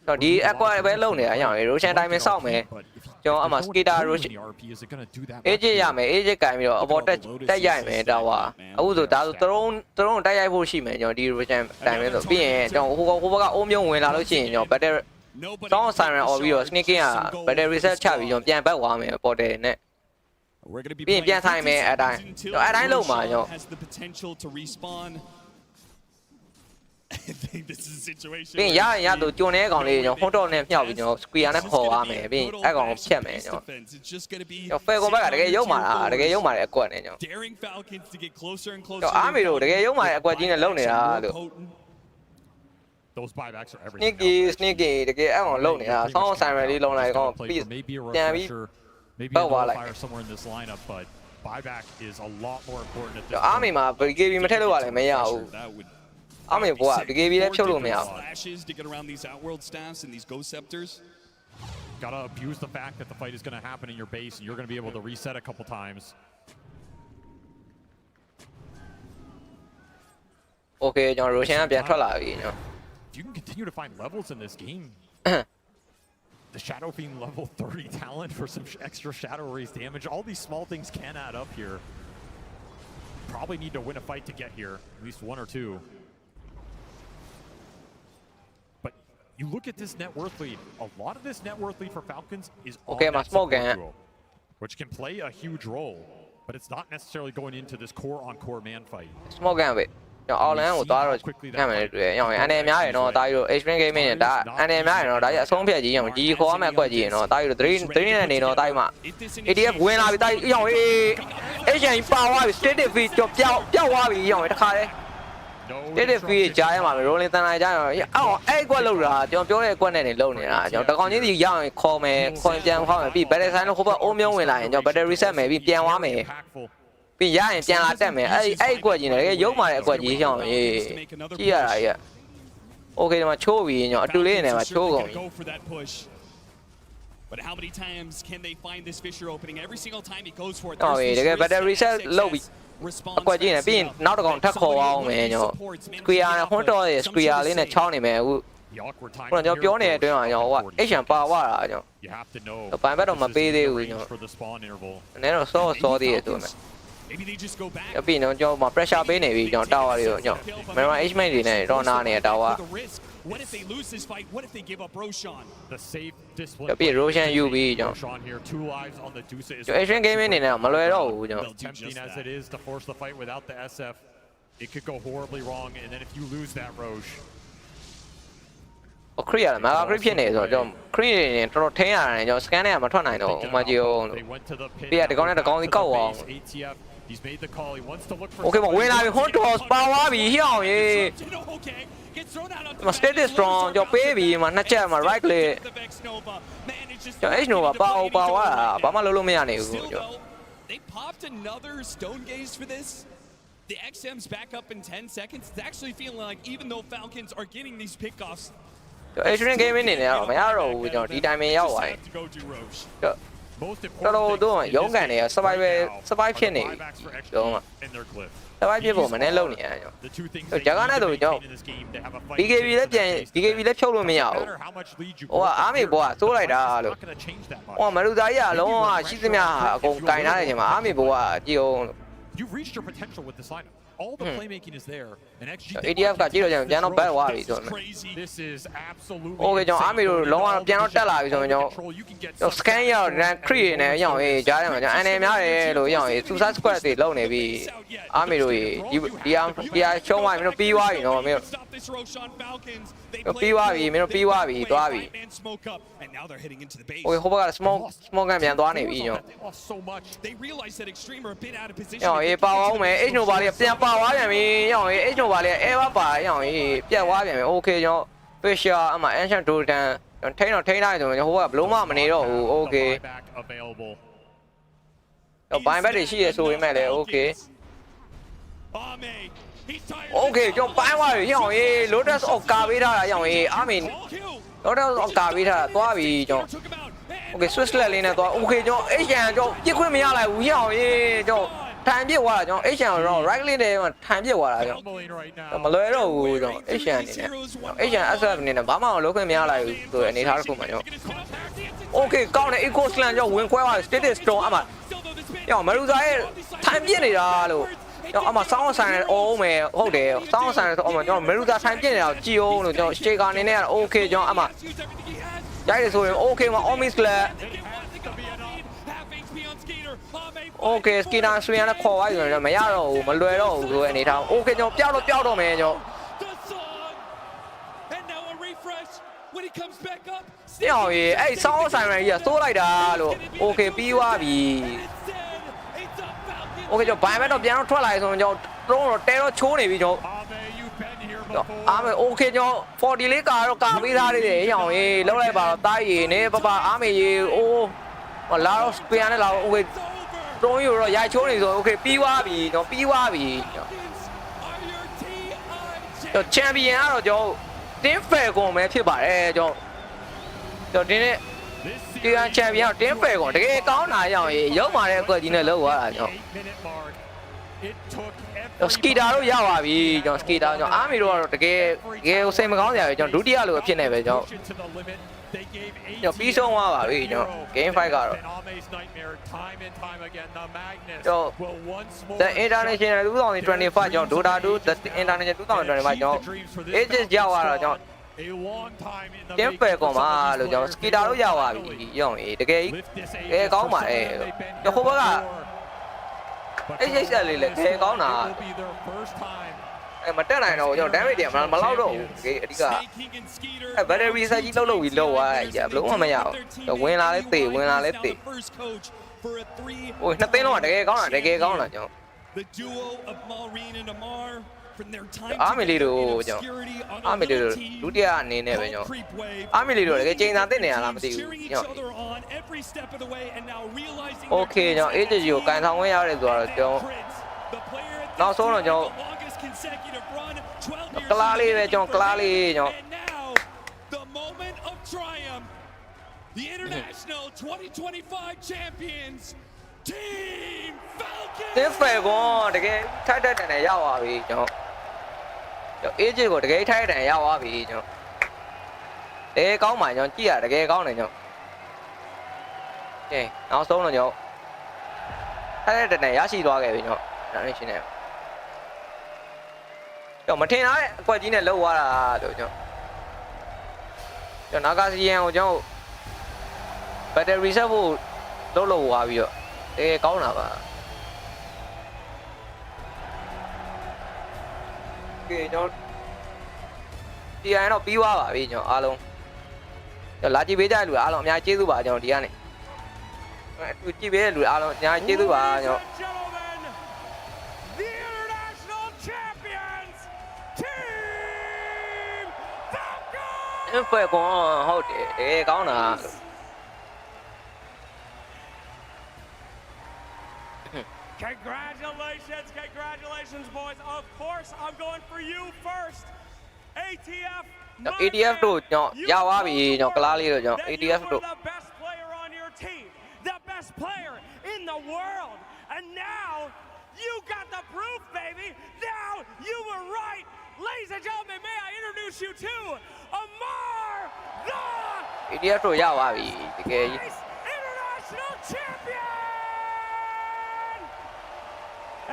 Rồi đi qua bên lâu này nhỉ, Russian time biến sau mà. Cho ama Skida Russian. Ấy chứ ya mày, ấy chứ cái mày rồi, bọn tay dài mày đâu à? Ủa tụi tao tụi tay dài vô xí mày, cho đi Russian time biến rồi. Biến cho hú cái ôm nhung người nào đó chỉ cho better. Xong siren or video sneaking à, better reset chả bị cho biến bắt qua mày, bọn đây nè. Biến thay mày ở đây, ở đây lâu mà cho. Bên nhà tụi chú này còn đi, không cho nên nhau bị nhau square này khó à mày, bên ai còn chết mày nhau. Cho phê con bắt cái dấu mà cái quần này nhau. Cho ám bị rồi cái dấu mà quần chỉ là lâu này à được. Sneaky cái ai còn lâu này à, xong sai rồi đi lâu này còn bị nhà bị bao qua lại. Cho ám bị mà bị cái mà thấy đâu lại mày nhau. I mean, what? The game is so flashes to get around these Outworld staffs and these Ghost Scepters. Gotta abuse the fact that the fight is going to happen in your base, and you're going to be able to reset a couple times. Okay, John Roshan, bien trollado, you know. If you can continue to find levels in this game, the Shadow Fiend level 30 talent for some extra Shadow Raise damage, all these small things can add up here. Probably need to win a fight to get here, at least one or two. You look at this net worth lead. A lot of this net worth lead for Falcons is on that support duo, which can play a huge role, but it's not necessarily going into this core-on-core man fight. Small game vậy. All in của tao rồi. Nghe mày rồi, nhưng mà anh em nhái nó tao rồi Extreme Gaming đã anh em nhái nó đã xuống phía gì mà chỉ khó mà quay gì nó tao rồi three này nó tao mà. ADF win lại tao, nhưng mà Asian bao qua straight defeat cho giao qua bị nhưng mà nó khai đấy. Thế thì phi trái mà mình rolling tan này trái rồi. Ai qua lâu rồi, cho chỗ này qua này lâu này à. Cho ta còn những gì dạng call mày, call piang hoa mày bị better sai nó không phải ôm nhau về lại, cho better reset mày bị piang hoa mày. Bị giá này piang lại tem mày. Ai qua gì này cái dấu mà lại qua gì xong rồi. Chi à lại à. Ok mà chô vì nhỏ tu lên này mà chô còn. But how many times can they find this Fisher opening? Every single time he goes for it. Rồi cái better reset lâu bị qua gì này pin nó còn thắc khổ không mẹ nhở square này không cho thì square lên này cho này mẹ còn cho biểu này đối mà nhở quá Asian bao quá rồi nhở tụi bạn bắt đầu mà pê đi rồi nhở nên nó số đi tụi mẹ cái pin nó cho mà pressure bên này vì nhở đau rồi nhở mấy mà H mấy này rồi na này đau quá What if they lose this fight? What if they give up Roshan? The safe discipline. ပြည့် Roshan ယူပြီးကျွန်တော် Roshan here 2 lives on the Deuce is. Asian gaming အနေနဲ့မလွယ်တော့ဘူးကျွန်တော် Tempting as it is to force the fight without the SF, it could go horribly wrong, and then if you lose that Roche. ခရီးရတယ်မဟာခရီးဖြစ်နေဆိုတော့ကျွန်တော်ခရီးနေတော်တော်ထင်းရတယ်ကျွန်တော် scan နဲ့မထွက်နိုင်တော့ဟိုမှာကြည့်အောင်ပြည့်တကောင်နဲ့တကောင်စီကောက်အောင် He's made the call. He wants to look for. Okay ဝင်လာပြီ hot toss ပါသွားပြီဟျောင်းရေမ status strong ကျွန်တော်ပေးပြီးမှနှစ်ချက်မှ right click ကျွန်တော် H Nova ပါအောင်ပါသွားတာဘာမှလုပ်လို့မရနိုင်ဘူးကျွန်တော် They popped another stone gaze for this. The XM's back up in 10 seconds. It's actually feeling like even though Falcons are getting these pickoffs, ကျွန်တော် Asian gaming အနေနဲ့တော့မရတော့ဘူးကျွန်တော်ဒီ time ရောက်သွားရင်တော်တော်တော့ရုံးကန်နေရ survive ဖြစ်နေကျွန်တော် survive ဖြစ်ဖို့မနဲ့လုံနေရကျွန်တော်ဂျာကန်နဲ့ဆိုကျွန်တော် BKB လည်းပြန် BKB လည်းဖြုတ်လို့မရဘူးဟိုကအားမေဘောကစိုးလိုက်တာလို့ဟိုမလူသားကြီးကလုံးဝရှိသမျှအကုန်ကင်ထားတဲ့အချိန်မှာအားမေဘောကကြည့်အောင် You've reached your potential with this lineup. All the playmaking is there. And XG ADF ကကြည့်တော့ကျွန်တော်ဘက်သွားပြီဆိုတော့ This is absolutely. Okay ကျွန်တော်အားမေတို့လုံးဝပြန်တော့တက်လာပြီဆိုတော့ကျွန်တော် scan ရောက်တဲ့ create နဲ့ရောင်းရေးကြားထဲမှာကျွန်တော် အနေများတယ်လို့ရောင်းရေး suicide squad တွေလုံနေပြီအားမေတို့ဒီအားရှုံးသွားပြီမင်းတို့ပြီးသွားပြီနော်မင်းတို့ပြီးသွားပြီမင်းတို့ပြီးသွားပြီသွားပြီ Okay ဟိုဘက်က smoke ကပြန်သွားနေပြီကျွန်တော် they realize that Extreme are a bit out of position. ရောင်းရေးပါအောင်မယ် H Nova လေးပြန်ပါသွားပြန်ပြီရောင်းရေး H Nova လေး ever ပါရောင်းရေးပြတ်သွားပြန်ပြီ Okay ကျွန်တော် Fisher အမှ Ancient Dotan ထိန်းလိုက်ဆိုရင်ဟိုဘက်ကဘလုံးမမနေတော့ဘူး Okay တော့ဘိုင်ဘက်တွေရှိရဆိုရင်မဲ့လေ Okay Okay ကျွန်တော်ပိုင်းသွားပြီရောင်းရေး Lotus of ကာပေးထားတာရောင်းရေးအားမင်း Lotus of ကာပေးထားတာသွားပြီကျွန်တော် Okay Swiss လက်လေးနဲ့သွား Okay ကျွန်တော် Asian ကျွန်တော်ပြစ်ခွင့်မရလိုက်ဘူးရောင်းရေးကျွန်တော်ထိုင်ပြစ်သွားတာကျွန်တော် Asian တော့ right click နဲ့ထိုင်ပြစ်သွားတာကျွန်တော်မလွယ်တော့ဘူးကျွန်တော် Asian အနေနဲ့ Asian SF အနေနဲ့ဘာမှလုပ်ခွင့်မရလိုက်ဘူးဆိုတဲ့အနေထားတစ်ခုမှကျွန်တော် Okay ကောင်းတယ် Eco Slam ကျွန်တော်ဝင်ခွဲသွား status strong အမှရောင်းမလူသားရဲ့ထိုင်ပြစ်နေတာလို့ကျွန်တော်အမှစောင်းဆိုင်အောင်မယ်ဟုတ်တယ်စောင်းဆိုင်ဆိုအမှကျွန်တော်မလူသားထိုင်ပြစ်နေတာကြည်အောင်လို့ကျွန်တော် shaker အနေနဲ့ Okay ကျွန်တော်အမှရိုက်ရဆိုရင် Okay မှာ Omis Club Okay စကီနာဆွေးရတဲ့ခေါ်သွားပြီမရတော့ဘူးမလွယ်တော့ဘူးဆိုတဲ့အနေထား Okay ကျွန်တော်ပြောက်တော့မယ်ကျွန်တော်ပြောင်းရေးအဲ့စောင်းဆိုင်ရကြီးကစိုးလိုက်တာလို့ Okay ပြီးသွားပြီ Okay ကျွန်တော်ဘိုင်ဘက်တော့ပြန်တော့ထွက်လာဆိုရင်ကျွန်တော်တော့တဲတော့ချိုးနေပြီကျွန်တော်အားမေ Okay ကျွန်တော်40လေးကာတော့ကာပေးထားသေးတယ်ရောင်ရေးလောက်လိုက်ပါတော့တားရည်နေပပအားမေရေးအိုးလာတော့ပြန်နဲ့လာတော့ Okay တုံးယူတော့ရိုက်ချိုးနေဆို Okay ပြီးသွားပြီကျွန်တော်ပြီးသွားပြီကျွန်တော်ချန်ပီယံကတော့ကျွန်တော်တင်းဖယ်ကုန်ပဲဖြစ်ပါတယ်ကျွန်တော်ဒီနေ့ဒီကချန်ပီယံတင်းဖယ်ကုန်တကယ်ကောင်းတာရောင်ရေးရုပ်မာတဲ့အကွက်ကြီးနဲ့လောက်သွားတာကျွန်တော်စကီတာတို့ရပါပြီကျွန်တော်စကီတာကျွန်တော်အားမီတို့ကတော့တကယ်စိတ်မကောင်းစရာပဲကျွန်တော်ဒုတိယလိုအဖြစ်နေပဲကျွန်တော်ပြီးဆုံးသွားပါပြီကျွန်တော် game fight ကတော့ကျွန်တော် The International 2025ကျွန်တော် Dota2 The International 2025ကျွန်တော် ages ရောက်သွားတော့ကျွန်တော်တင်းဖယ်ကုန်ပါလို့ကျွန်တော်စကီတာတို့ရပါပြီရောင်းရေးတကယ်ကြီးကောင်းပါတယ်ကျွန်တော်ဟိုဘက်ကအဲ့လေးလေခဲကောင်းတာအဲ့မတက်နိုင်တော့ကျွန်တော် damage တွေမလောက်တော့ဘူးအဓိကအဲ့ battery research ကြီးလုပ်ပြီးလောက်သွားအဲ့ဘလုံးမရဘူးဝင်လာလဲတေဟိုနှစ်သိန်းလုံးကတကယ်ကောင်းတာကျွန်တော်အားမီလီတို့ကျွန်တော်အားမီလီတို့ဒုတိယအနေနဲ့ပဲကျွန်တော်အားမီလီတို့တကယ်ချိန်သာတင်နေရလားမသိဘူးကျွန်တော် Okay ကျွန်တော် AJ ကိုကန်ဆောင်ဝင်ရတယ်ဆိုတော့ကျွန်တော်နောက်ဆုံးတော့ကျွန်တော်ကလားလေးပဲကျွန်တော်ကလားလေးကျွန်တော် The International 2025 Champions Team Falcons တင်းဖယ်ကုန်တကယ်ထိုက်တဲ့တန်နဲ့ရောက်သွားပြီကျွန်တော် AJ ကိုတကယ်ထိုက်တဲ့တန်ရောက်သွားပြီကျွန်တော်တကယ်ကောင်းပါကျွန်တော်ကြည့်ရတကယ်ကောင်းတယ်ကျွန်တော်ကဲနောက်ဆုံးတော့ကျွန်တော်ထိုက်တဲ့တန်နဲ့ရရှိသွားခဲ့ပြီကျွန်တော်ဒါနဲ့ရှင်းနေကျွန်တော်မထင်ထားတဲ့အကွက်ကြီးနဲ့လှုပ်သွားတာလို့ကျွန်တော် ကျွန်တော်နာဂါစီယန်ကိုကျွန်တော် battery reset ဖို့လုပ်သွားပြီးတော့တကယ်ကောင်းတာပါကဲကျွန်တော်TI တော့ပြီးသွားပါပြီကျွန်တော်အားလုံးကျွန်တော်လာကြည့်ပေးကြတဲ့လူအားလုံးအများကြီးကျေးဇူးပါကျွန်တော်ဒီကနေသူကြည့်ပေးတဲ့လူအားလုံးအများကြီးကျေးဇူးပါကျွန်တော်เปิดก่อนဟုတ်တယ်တကယ်ကောင်းတာ Congratulations, boys. Of course, I'm going for you first. ATF. ATF တို့ကျွန်တော်ရသွားပြီကျွန်တော်ကလားလေးတို့ကျွန်တော် ATF တို့ The best player on your team, the best player in the world. And now you got the proof, baby. Now you were right. Ladies and gentlemen, may I introduce you to Amar the ATF တို့ရသွားပြီတကယ်ကြီး International Champion.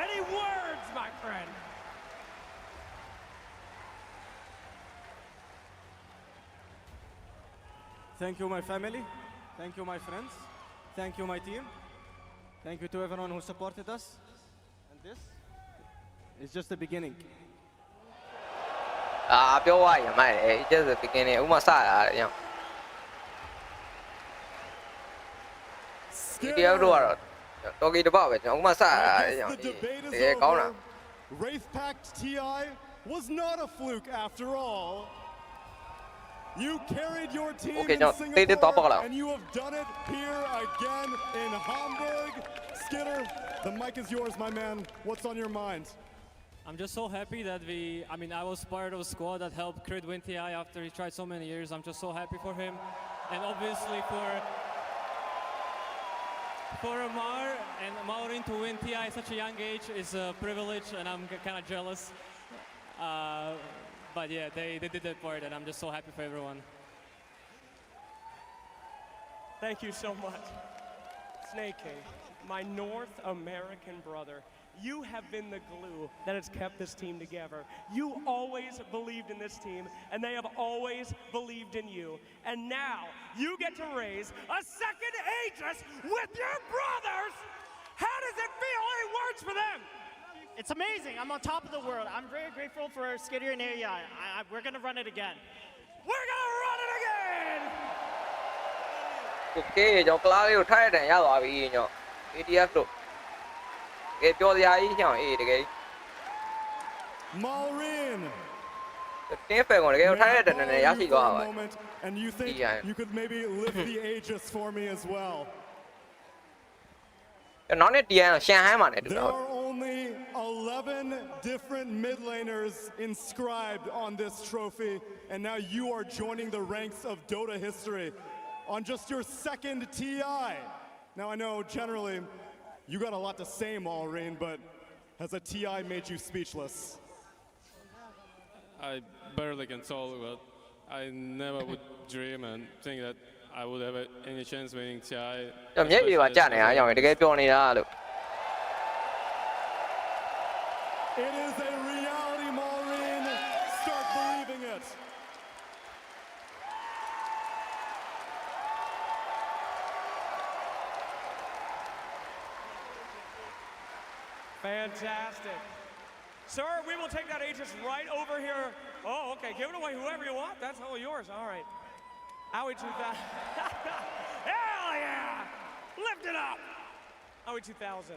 Any words, my friend? Thank you, my family. Thank you, my friends. Thank you, my team. Thank you to everyone who supported us. And this is just the beginning. ပြောရရင်မိုက်တယ် it's just the beginning ဥမာစတာညောင် ATF တို့ကတော့တော်ကီတပောက်ပဲကျွန်တော်ဥမာစတာညောင်တကယ်ကောင်းတာ Wraith Pact TI was not a fluke after all. You carried your team in Singapore and you have done it here again in Hamburg. Skitter, the mic is yours, my man. What's on your mind? I'm just so happy that I was part of a squad that helped Crit win TI after he tried so many years. I'm just so happy for him. And obviously for Amar and Maureen to win TI at such a young age is a privilege, and I'm kind of jealous. But yeah, they did their part, and I'm just so happy for everyone. Thank you so much. Snake King, my North American brother. You have been the glue that has kept this team together. You always believed in this team, and they have always believed in you. And now, you get to raise a second Aegis with your brothers! How does it feel? Any words for them? It's amazing. I'm on top of the world. I'm very grateful for Skitter and AI. We're going to run it again. We're going to run it again! Okay, ကျွန်တော်ကလားလေးကိုထိုက်တဲ့ရသွားပြီညောင် ATF တို့ကဲပြောစရာကြီးညောင်အေးတကယ် Maureen တင်းဖယ်ကောင်တကယ်ထိုက်တဲ့နဲ့ရရှိသွားပါ and you think you could maybe lift the Aegis for me as well. နောက်နေ့ TI ရှန်ဟိုင်းမှာနဲ့တူတာ There are only 11 different mid laners inscribed on this trophy, and now you are joining the ranks of Dota history on just your second TI. Now I know generally you got a lot to say, Maureen, but has a TI made you speechless? I barely can talk, but I never would dream and think that I would have any chance winning TI. မျက်ပြေပါကြာနေတာရောင်တကယ်ပြောနေတာလို့ It is a reality, Maureen. Start believing it. Fantastic. Sir, we will take that Aegis right over here. Oh, okay. Give it away whoever you want. That's all yours. All right. Owie 2000. Hell yeah! Lift it up! Owie 2000,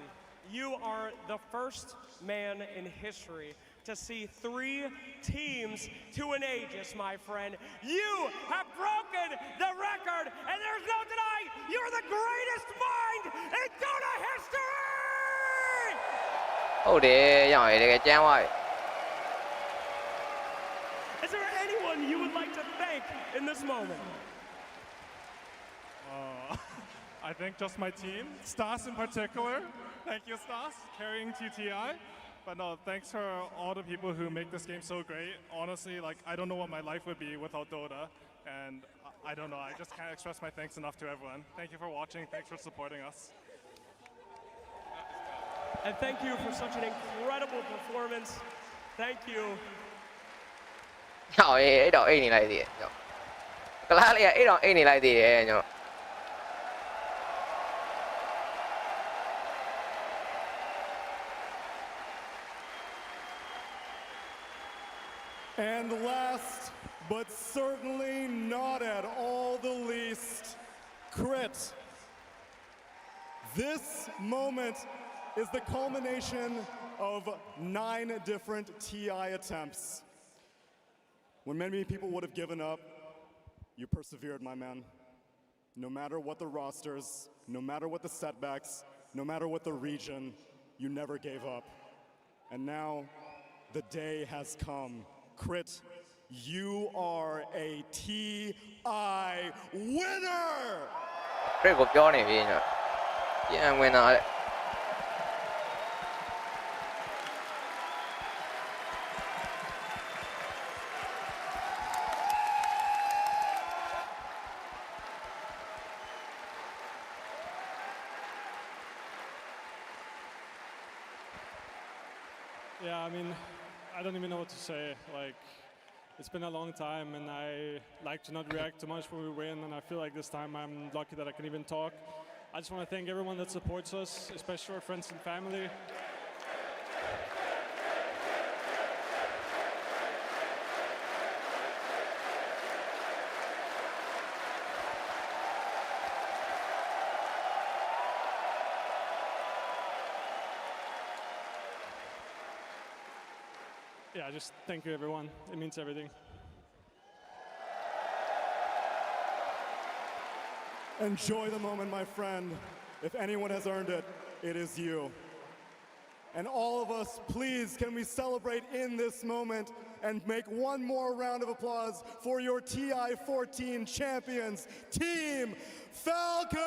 you are the first man in history to see 3 teams to an Aegis, my friend. You have broken the record, and there's no denying you're the greatest mind in Dota history! ဟုတ်တယ်ရောင်တကယ်ကြမ်းသွားပြီ Is there anyone you would like to thank in this moment? I think just my team, Stas in particular. Thank you, Stas, carrying TTI. But no, thanks for all the people who make this game so great. Honestly, like I don't know what my life would be without Dota, and I don't know. I just can't express my thanks enough to everyone. Thank you for watching. Thanks for supporting us. And thank you for such an incredible performance. Thank you. ဟောအေးအဲ့တော့အိတ်နေလိုက်သေးတယ် ကလားလေးကအဲ့တော့အိတ်နေလိုက်သေးတယ်ကျွန်တော် And last, but certainly not at all the least, Crit. This moment is the culmination of 9 different TI attempts. When many people would have given up, you persevered, my man. No matter what the rosters, no matter what the setbacks, no matter what the region, you never gave up. And now, the day has come. Crit, you are a TI winner! Crit ကိုပြောနေပြီညပြန်ဝင်တာတဲ့ Yeah, I mean, I don't even know what to say. Like, it's been a long time, and I like to not react too much when we win, and I feel like this time I'm lucky that I can even talk. I just want to thank everyone that supports us, especially our friends and family. Yeah, just thank you, everyone. It means everything. Enjoy the moment, my friend. If anyone has earned it, it is you. And all of us, please, can we celebrate in this moment and make one more round of applause for your TI-14 champions, Team Falcons!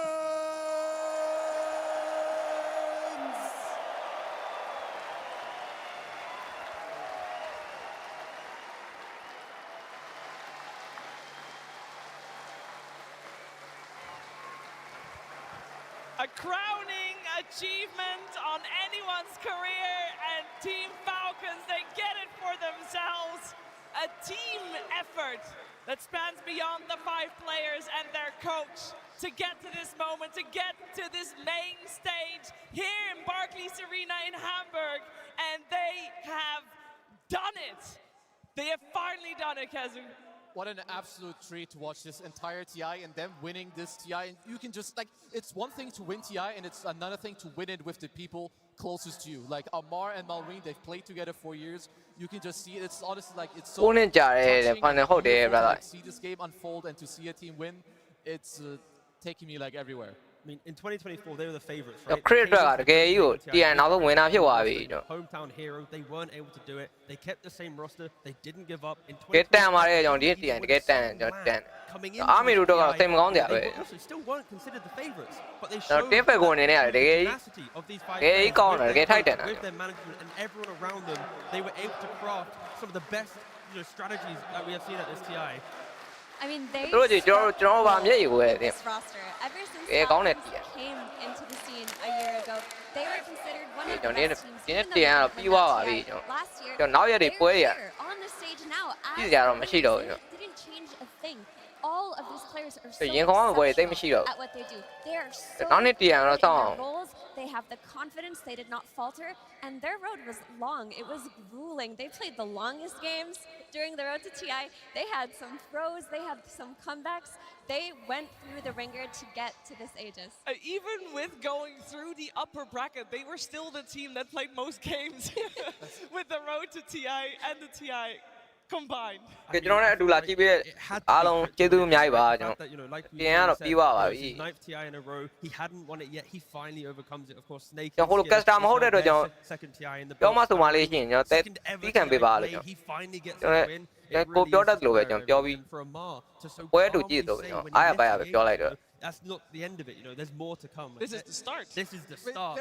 A crowning achievement on anyone's career, and Team Falcons, they get it for themselves. A team effort that spans beyond the 5 players and their coach to get to this moment, to get to this main stage here in Barclays Arena in Hamburg, and they have done it. They have finally done it, Kazu. What an absolute treat to watch this entire TI and them winning this TI. And you can just, like, it's one thing to win TI and it's another thing to win it with the people closest to you. Like Amar and Malrine, they've played together for years. You can just see it. It's honestly like, it's so touching to like, see this game unfold and to see a team win. It's taking me like everywhere. I mean, in 2024, they were the favorites, right? Crit ကတကယ်ကြီးကို TI နောက်ဆုံးဝင်တာဖြစ်သွားပြီကျွန်တော် Hometown hero, they weren't able to do it. They kept the same roster. They didn't give up. In ကဲတန်ပါတယ်ကျွန်တော်ဒီ TI တကယ်တန်ကျွန်တော်တန်အာမီတို့တော့စိတ်မကောင်းကြပဲ They still weren't considered the favorites, but they ကျွန် showed တော်တင်းဖက်ကိုအနေနဲ့တကယ်ကြီး tenacity of these 5 တကယ်ကြီးကောင်းတယ်တကယ်ထိုက်တန်တာ with their management and everyone around them. They were able to craft some of the best strategies that we have seen at this TI. I mean, they တို့ကြီးကျွန်တော်ဗာမျက်ရည်ကိုပဲတင် this roster ever since ကဲကောင်းတယ် Falcons came into the scene a year ago. They were considered one of the ကျွန်တော် best teams. ဒီနေ့ even တင်ရ though တော့ they ပြီးသွားပါပြီ won the TI ကျွန်တော် last year. ကျွန်တော်နောက်ရက်တွေပွဲရ They're here on the stage now. ကြည့်ကြတော့မရှိတော့ဘူး They didn't change a thing. All of these players are so ရင်ခေါင်းကပွဲသိမရှိတော့ at what they do. They are so နောက်နေ့တင်ရတော့ good in စောင့် their roles. They have the confidence. They did not falter, and their road was long. It was grueling. They played the longest games during the road to TI. They had some throws. They had some comebacks. They went through the ringer to get to this Aegis. Even with going through the upper bracket, they were still the team that played most games with the road to TI and the TI combined. ကဲကျွန်တော်လည်းအတူလာကြည့်ပြီးအားလုံးကျေးဇူးအများကြီးပါကျွန်တော်တင်ရတော့ပြီးသွားပါပြီ 9th TI in a row. He hadn't won it yet. He finally overcomes it. Of course, Snake. ကျွန်တော်ဟိုလို customer မဟုတ်တဲ့အတွက်ကျွန်တော် second TI in the ပြောမှဆိုမှလေးရှိရင်ကျွန်တော်တီးခံပေးပါလို့ကျွန် He finally gets တော် the win. ကိုပြောတတ်လို့ပဲကျွန်တော်ပြောပြီး For Amar to so ပွဲတူကြည့်တော့ကျွန်တော်အားရပါရပဲပြောလိုက်တော့ That's not the end of it, there's more to come. This is the start. This is the start.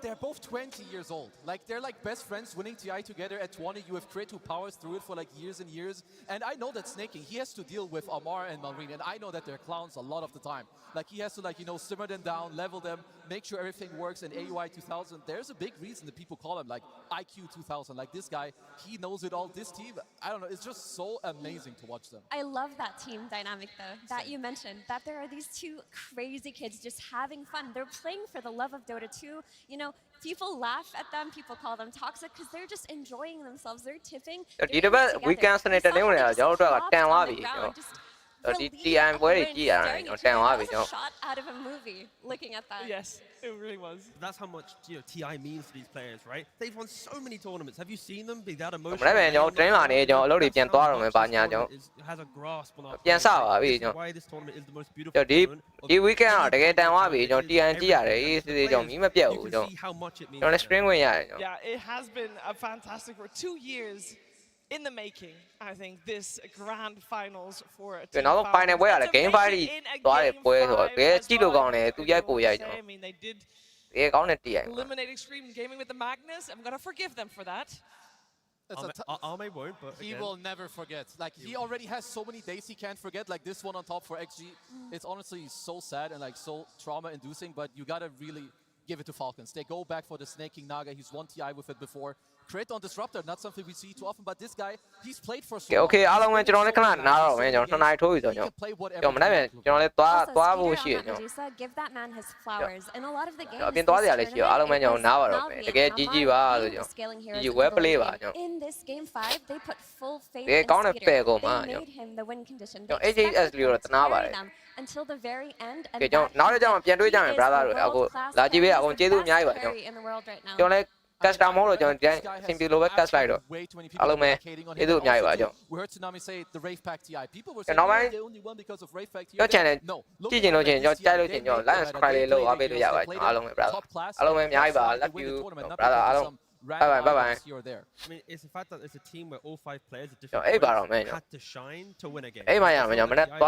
They're both 20 years old. Like they're like best friends winning TI together at 20. You have Crit who powers through it for like years and years. And I know that Snaking, he has to deal with Amar and Malrine, and I know that they're clowns a lot of the time. Like he has to simmer them down, level them, make sure everything works in AUI 2000. There's a big reason that people call him like IQ 2000. Like this guy, he knows it all. This team, I don't know, it's just so amazing to watch them. I love that team dynamic though, that you mentioned, that there are these two crazy kids just having fun. They're playing for the love of Dota 2. You know, people laugh at them, people call them toxic because they're just enjoying themselves. They're tipping. we can send it to anyone else. Y'all talk about 10 lobby. TIပွဲတွေကြည့်ရတာကျွန်တော်တန်သွားပြီကျွန်တော် shot out of a movie looking at that. Yes, it really was. That's how much TI means to these players, right? They've won so many tournaments. Have you seen them be that emotional? မနေ့ကကျွန်တော် train လာနေကျွန်တော်အလုပ်တွေပြန်သွားတော့မယ်ပါညာကျွန်တော် has a grasp on our ပြန်စပါပြီကျွန်တော် why this tournament is the most beautiful ဒီ weekend ကတကယ်တန်သွားပြီကျွန်တော် TI ကြည့်ရတယ်အေးစစ်စစ်ကျွန်တော်မီးမပြတ်ဘူးကျွန်တော်ကျွန်တော်လည်း stream ဝင်ရတယ်ကျွန်တော် Yeah, it has been a fantastic for 2 years in the making. I think this grand finals for a team နောက် final ပွဲရတယ် game 5ကြီးသွားတယ်ပွဲဆိုတော့တကယ်ကြည့်လို့ကောင်းတယ်သူရိုက်ကိုရိုက်ကျွန်တော် I mean, they did တကယ်ကောင်းတဲ့ TI eliminate Extreme Gaming with the Magnus. I'm going to forgive them for that. Arme won't, but he will never forget. Like he already has so many days he can't forget. Like this one on top for XG. It's honestly so sad and like so trauma-inducing. But you gotta really give it to Falcons. They go back for the Snake King Naga. He's won TI with it before. Crit on Disruptor, not something we see too often. But this guy, he's played for so long. Okay, အားလုံးပဲကျွန်တော်လည်းခဏနားတော့မယ်ကျွန်တော်2နာရီထိုးပြီဆိုတော့ကျွန်တော်မနေ့ကကျွန်တော်လည်းသွားဖို့ရှိတယ်ကျွန်တော် Give that man his flowers. In a lot of the games အပြင်သွားကြရလည်းရှိရောအားလုံးပဲကျွန်တော်နားပါတော့မယ်တကယ်ကြီးကြီးပါဆိုကျွန်တော်ဒီ web play ပါကျွန်တော် In this game 5 they put full faith တကယ်ကောင်းတဲ့ပယ်ကုန်မှာ they ကျွန် made him the win condition တော် HHS လေးတော့တနာပါတယ် until the very end and ကျွန်တော်နောက်တစ်ကြောင်ပြန်တွေ့ကြမယ် brother တို့အခုလာကြည့်ပေးအကုန်ကျေးဇူးအများကြီးပါကျွန်တော်လည်း custom မဟုတ်လို့ကျွန်တော်ဒီအဆင်ပြေလို့ပဲ cast လိုက်တော့အားလုံးပဲကျေးဇူးအများကြီးပါကျွန်တော် We heard Tsunami say the Rave Pack TI. People were ကျွန် saying တော်ပိုင်း they only won because of Rave Pack TI. ကျွန်တော် channel ကြည့်ချင်လို့ချင်းကျွန်တော်ကြိုက်လို့ချင်းကျွန်တော် like and subscribe လေးလုပ်အားပေးလို့ရပါတယ်ကျွန်တော်အားလုံးပဲ brother အားလုံးပဲအများကြီးပါ love you brother အားလုံး bye bye. I mean, it's the fact that it's a team where all 5 players are Hey, different. Had to shine to win a game. Hey, my man,